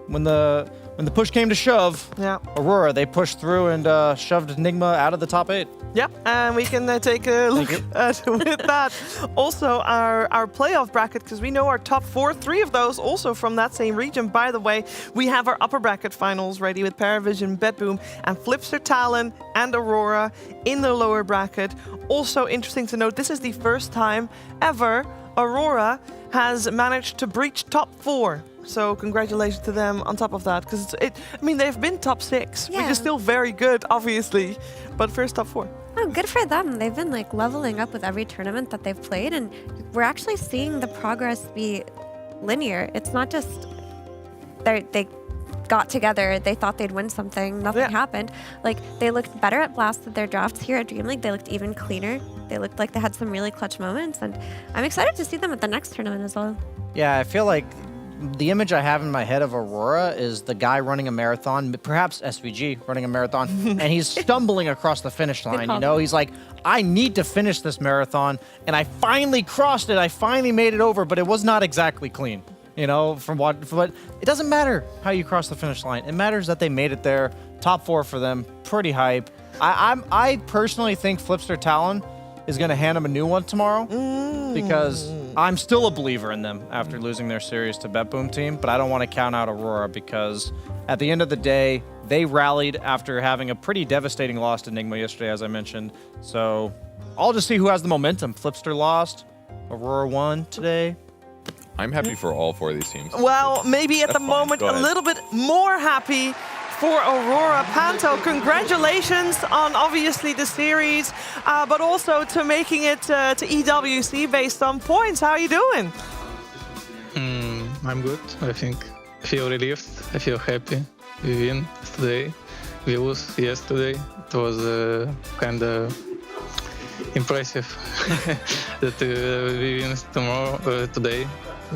when the push came to shove, Aurora, they pushed through and shoved Enigma out of the top 8. Yep, and we can take a look at with that. Also, our playoff bracket, because we know our top 4, 3 of those also from that same region. By the way, we have our upper bracket finals ready with Paravision, Betboom, and Flipster Talon and Aurora in the lower bracket. Also interesting to note, this is the first time ever Aurora has managed to breach top 4. So congratulations to them on top of that, because they've been top 6, which is still very good, obviously, but first top 4. Oh, good for them. They've been leveling up with every tournament that they've played, and we're actually seeing the progress be linear. It's not just they got together, they thought they'd win something, nothing happened. Like, they looked better at Blast with their drafts here at DreamLeague. They looked even cleaner. They looked like they had some really clutch moments, and I'm excited to see them at the next tournament as well. Yeah, I feel like the image I have in my head of Aurora is the guy running a marathon, perhaps SVG running a marathon, and he's stumbling across the finish line. He's like, I need to finish this marathon, and I finally crossed it. I finally made it over, but it was not exactly clean. But it doesn't matter how you cross the finish line. It matters that they made it there. Top 4 for them, pretty hype. I personally think Flipster Talon is going to hand them a new one tomorrow, because I'm still a believer in them after losing their series to Betboom team, but I don't want to count out Aurora, because at the end of the day, they rallied after having a pretty devastating loss to Enigma yesterday, as I mentioned. So I'll just see who has the momentum. Flipster lost, Aurora won today. I'm happy for all 4 of these teams. Well, maybe at the moment a little bit more happy for Aurora. Panto, congratulations on obviously the series, but also to making it to EWC based on points. How are you doing? I'm good, I think. I feel relieved, I feel happy. We win today, we lose yesterday. It was kind of impressive that we win today.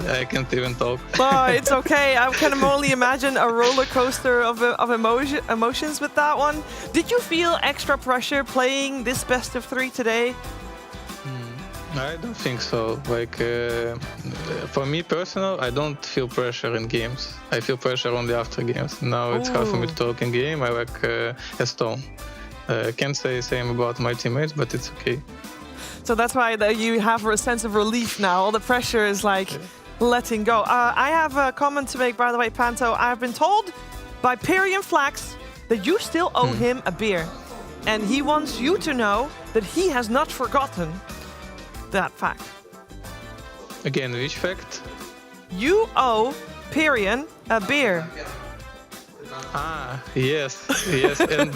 I can't even talk. Oh, it's okay. I can only imagine a roller coaster of emotions with that one. Did you feel extra pressure playing this best of 3 today? I don't think so. Like, for me personal, I don't feel pressure in games. I feel pressure only after games. Now it's hard for me to talk in game. I like a stone. Can't say the same about my teammates, but it's okay. So that's why you have a sense of relief now. All the pressure is like letting go. I have a comment to make, by the way, Panto. I have been told by Pyrian Flax that you still owe him a beer. And he wants you to know that he has not forgotten that fact. Again, which fact? You owe Pyrian a beer. Yes, and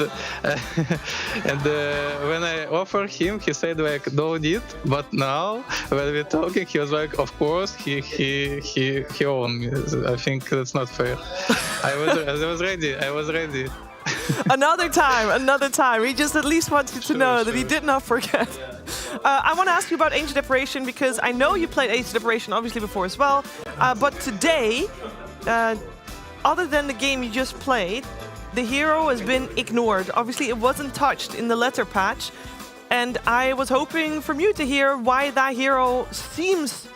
when I offered him, he said like, "Don't need." But now, when we're talking, he was like, "Of course, he owned me." I think that's not fair. I was ready. Another time. He just at least wants you to know that he did not forget. I want to ask you about Ancient Operation because I know you played Ancient Operation obviously before as well. But today, other than the game you just played, the hero has been ignored. Obviously, it wasn't touched in the letter patch. And I was hoping from you to hear why that hero seems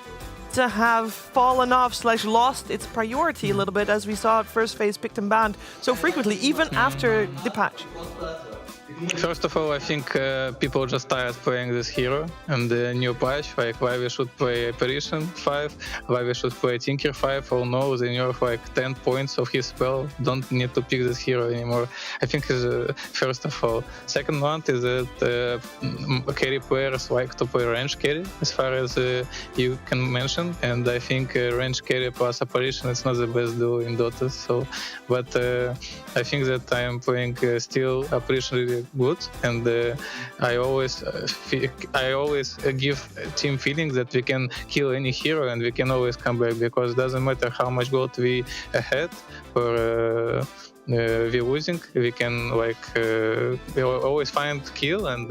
to have fallen off / lost its priority a little bit, as we saw at first phase picked and banned so frequently, even after the patch. First of all, I think people just tired playing this hero and the new patch, like why we should play Apparition 5, why we should play Tinker 5. Oh no, they nerf like 10 points of his spell, don't need to pick this hero anymore. I think is first of all. Second one is that carry players like to play range carry, as far as you can mention, and I think range carry plus Apparition is not the best duo in Dota. So, but I think that I am playing still Apparition really good, and I always give team feeling that we can kill any hero and we can always come back, because it doesn't matter how much gold we ahead or we're losing, we can like we always find kill and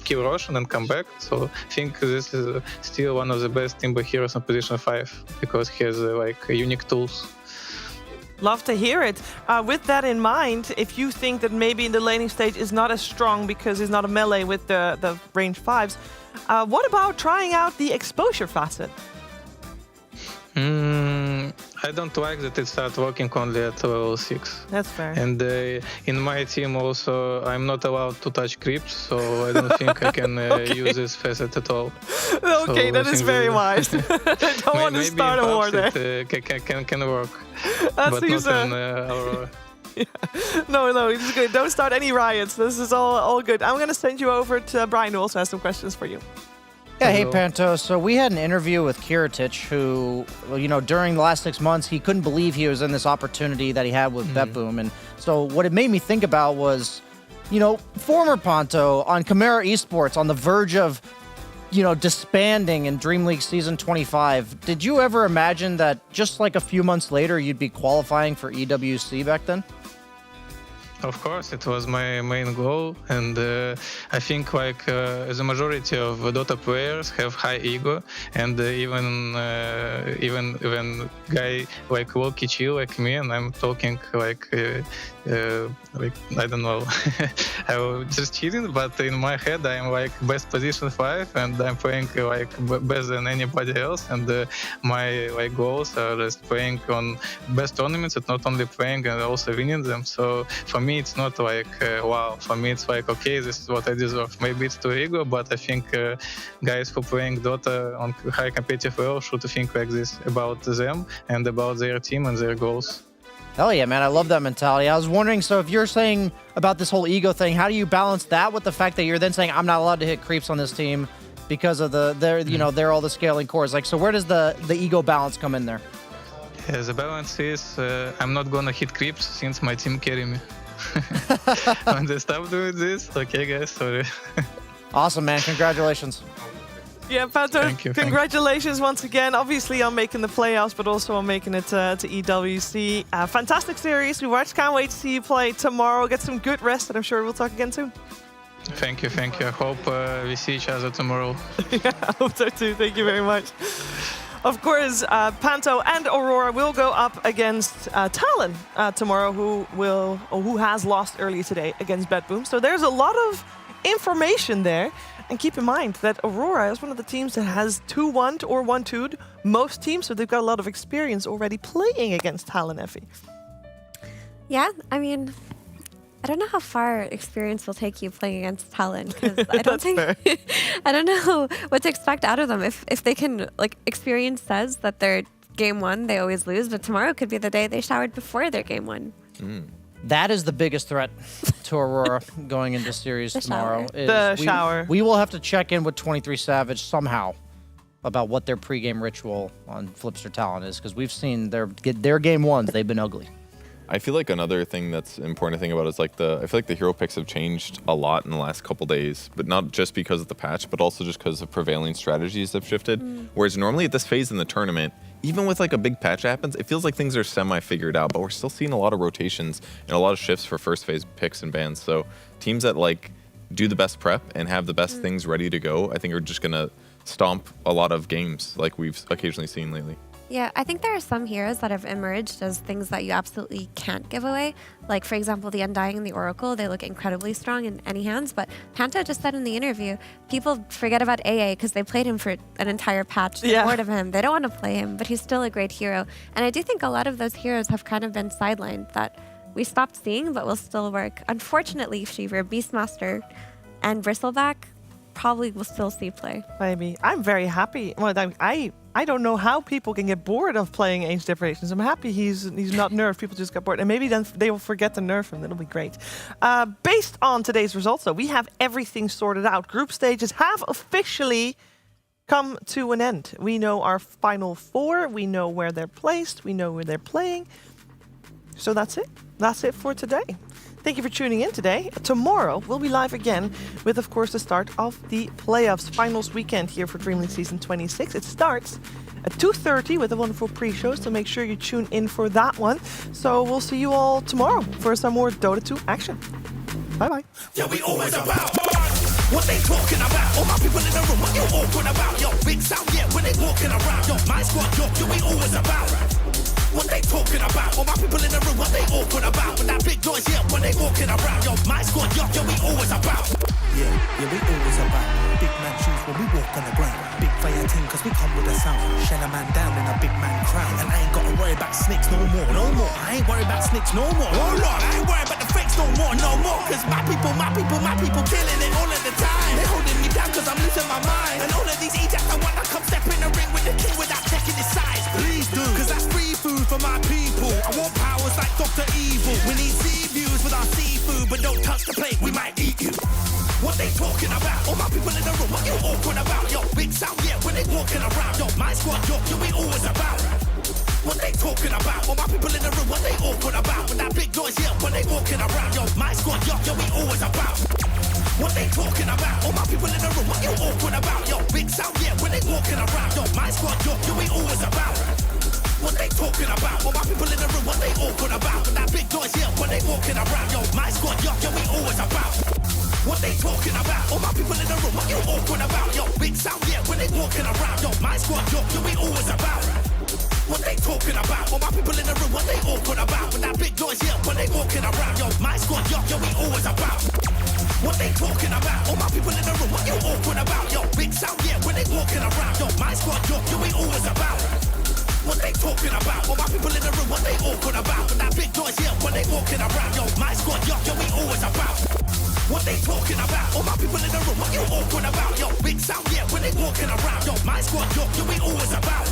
kill Roshan and come back. So I think this is still one of the best Timber heroes in position 5 because he has like unique tools. Love to hear it. With that in mind, if you think that maybe in the laning stage is not as strong because he's not a melee with the range 5s, what about trying out the exposure facet? I don't like that it starts working only at level 6. That's fair. And in my team also, I'm not allowed to touch creeps, so I don't think I can use this facet at all. Okay, so that is very wise. I don't want to start a war there. It can work, That's but not in Aurora. Yeah. No, it's good. Don't start any riots. This is all good. I'm going to send you over to Brian, who also has some questions for you. Yeah, hey Panto. So we had an interview with Kiritich, who, you know, during the last 6 months, he couldn't believe he was in this opportunity that he had with BetBoom. And so what it made me think about was, you know, former Panto on Chimera Esports on the verge of, you know, disbanding in DreamLeague Season 25. Did you ever imagine that just like a few months later, you'd be qualifying for EWC back then? Of course, it was my main goal, and I think like the majority of Dota players have high ego, and even when guy like Loki chill like me, and I'm talking like I don't know, I was just cheating, but in my head I'm like best position 5, and I'm playing like better than anybody else, and my like goals are just playing on best tournaments, and not only playing and also winning them. So for me it's not like wow. For me it's like, okay, this is what I deserve. Maybe it's too ego, but I think guys who playing Dota on high competitive level should think like this about them and about their team and their goals. Hell yeah, man. I love that mentality. I was wondering, so if you're saying about this whole ego thing, how do you balance that with the fact that you're then saying, I'm not allowed to hit creeps on this team because of they're all the scaling cores? Like, so where does the ego balance come in there? Yeah, the balance is I'm not gonna hit creeps since my team carry me. When they stop doing this, okay guys, sorry. Awesome, man. Congratulations. Yeah, Panto, Thank you. congratulations once again. Obviously on making the playoffs, but also on making it to EWC. Fantastic series. We watched. Can't wait to see you play tomorrow. Get some good rest, and I'm sure we'll talk again soon. Thank you. I hope we see each other tomorrow. Yeah, I hope so too. Thank you very much. Of course, Panto and Aurora will go up against Talon tomorrow, who has lost earlier today against Bedboom. So there's a lot of information there. And keep in mind that Aurora is one of the teams that has 2-1 or 1-2'd most teams, so they've got a lot of experience already playing against Talon, Effie. Yeah, I mean, I don't know how far experience will take you playing against Talon, because I don't think I don't know what to expect out of them. If they can, like, experience says that their game one they always lose, but tomorrow could be the day they showered before their game one. That is the biggest threat to Aurora going into series tomorrow. Shower. We will have to check in with 23 Savage somehow about what their pregame ritual on Flipster Talon is, because we've seen their game ones. They've been ugly. I feel like another thing that's important to think about is like I feel like the hero picks have changed a lot in the last couple days, but not just because of the patch, but also just because of prevailing strategies have shifted. Whereas normally at this phase in the tournament, even with like a big patch happens, it feels like things are semi-figured out, but we're still seeing a lot of rotations and a lot of shifts for first phase picks and bans. So teams that like do the best prep and have the best things ready to go, I think are just gonna stomp a lot of games like we've occasionally seen lately. Yeah, I think there are some heroes that have emerged as things that you absolutely can't give away. Like, for example, the Undying and the Oracle, they look incredibly strong in any hands, but Panto just said in the interview, people forget about AA because they played him for an entire patch. They're bored of him. They don't want to play him, but he's still a great hero. And I do think a lot of those heroes have kind of been sidelined that we stopped seeing, but will still work. Unfortunately, Shiver, Beastmaster, and Bristleback probably will still see play. Maybe. I'm very happy. Well, I don't know how people can get bored of playing Age Deprivations. I'm happy he's not nerfed. People just got bored. And maybe then they will forget to nerf him. That'll be great. Based on today's results, though, we have everything sorted out. Group stages have officially come to an end. We know our final four. We know where they're placed. We know where they're playing. So that's it. That's it for today. Thank you for tuning in today. Tomorrow, we'll be live again with, of course, the start of the playoffs finals weekend here for DreamLeague Season 26. It starts at 2:30 with a wonderful pre-show, so make sure you tune in for that one. So we'll see you all tomorrow for some more Dota 2 action. Bye-bye. Yeah, we always about what they talking about. All my people in the room, what you awkward about? Yo, big sound, yeah, when they walking around. Yo, my squad, yo, we always about what they talking about. All my people in the room, what they awkward about? With that big noise, yeah, when they walking around. Yo, my squad, yo, we always about. Yeah, we always about big man shoes when we walk on the ground. Big fire team, cause we come with a sound. Shut a man down in a big man crowd. And I ain't gotta worry about snakes no more, no more. I ain't worried about snakes no more. Oh Lord, I ain't worried about the fakes no more, no more. Cause my people killing it all of the time. They holding me down cause I'm losing my mind. And all of these Ajax, I wanna come step in the ring with the king without checking his size. Please do, cause that's free food for my people. I want powers like Dr. Evil. We need sea views with our seafood, but don't touch the plate, we might eat you. What they talking about? All my people in the room, what you awkward about? Yo, big sound, yeah, when they walking around. Yo, my squad, yo, we always about what they talking about? All my people in the room, what they awkward about? With that big noise, yeah, when they walking around. Yo, my squad, yo, we always about what they talking about? All my people in the room, what you awkward about? Yo, big sound, yeah, when they walking around. Yo, my squad, yo, we always about what they talking about? All my people in the room, what they awkward about? With that big noise, yeah, when they walking around. Yo, my squad, yo, we always about what they talking about? All my people in the room, what you awkward about? Yo, big sound, yeah, when they walking around. Yo, my squad, yo, we always about what they talking about? All my people in the room, what they awkward about? With that big noise, yeah, when they walking around. Yo, my squad, yo, we always about what they talking about? All my people in the room, what you awkward about? Yo, big sound, yeah, when they walking around. Yo, my squad, yo, we always about what they talking about? All my people in the room, what they awkward about? With that big noise, yeah, when they walking around. Yo, my squad, yo, we always about what they talking about? All my people in the room, what you awkward about? Yo, big sound, yeah, when they walking around. Yo, my squad, yo, we always about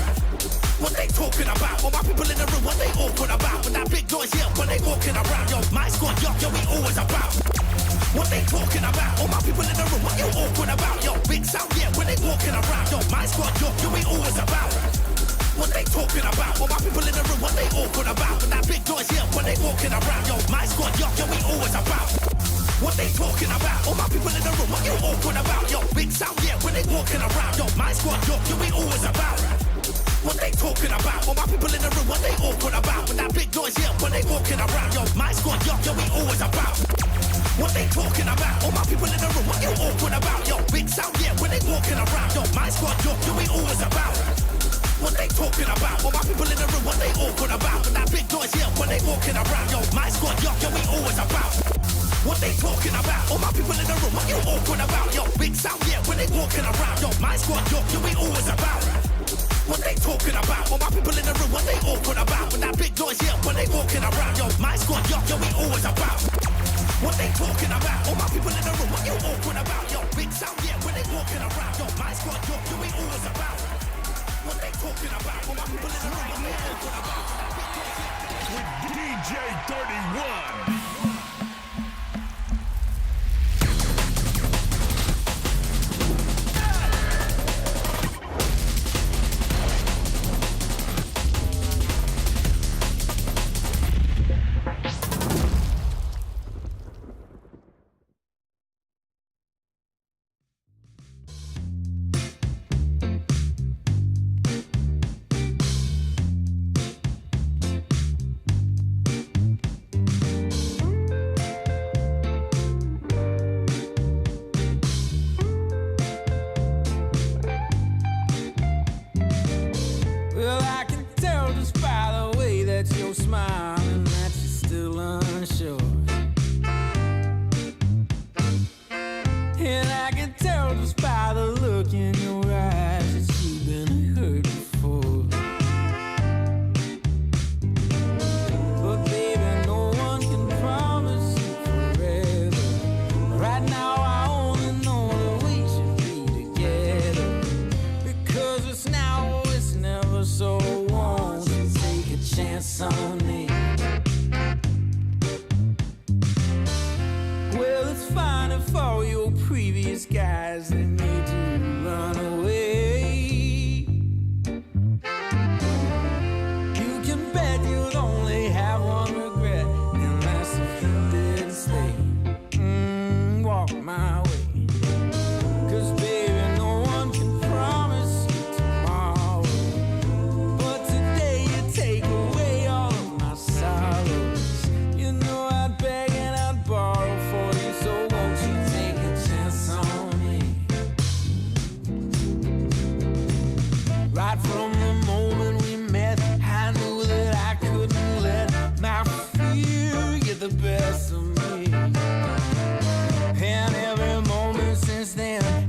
what they talking about? All my people in the room, what they awkward about? With that big noise, yeah, when they walking around. Yo, my squad, yo, we always about what they talking about? All my people in the room, what you awkward about? Yo, big sound, yeah, when they walking around. Yo, my squad, yo, we always about What they talking about? All my people in the room, what they awkward about? With that big noise here when they walking around. Yo, my squad, yo, we always about. What they talking about? All my people in the room, what you awkward about? Yo, big sound, yeah, when they walking around. Yo, my squad, yo, we always about. What they talking about? All my people in the room, what they awkward about? With that big noise, yeah, when they walking around. Yo, my squad, yo, we always about. What they talking about? All my people in the room, what you awkward about? Yo, big sound, yeah, when they walking around. Yo, my squad, yo, we always about. What they talking about? All my people in the room, what they awkward about? With that big noise, yeah, when they walking around. Yo, my squad, yo, we always about. What they talking about? All my people in the room, what you awkward about? Yo, big sound, yeah, when they walking around. Yo, my squad, yo, we always about. What they talking about? All my people in the room, what they awkward about? With that big noise, yeah, when they walking around. Yo, my squad, yo, we always about. What they talking about? All my people in the room, what you awkward about? Yo, big sound, yeah, when they walking around. Yo, my squad, yo, we always about. What they talking about? All my people in the room, what they awkward about? With DJ 31. Well, I can tell just by the way that you're smiling that you're still unsure. And I can tell just by the look in your eyes that you've been hurt before. But baby, no one can promise you forever. Right now I only know that we should be together. Because it's now or it's never, so won't you take a chance on me? Well, it's fine if all your previous guys that made you run away. You can bet you'll only have one regret, and that's if you didn't stay. Walk my way. 'Cause baby, no one can promise you tomorrow. But today you take away all of my sorrows. You know I'd beg and I'd borrow for you, so won't you take a chance on me? Right from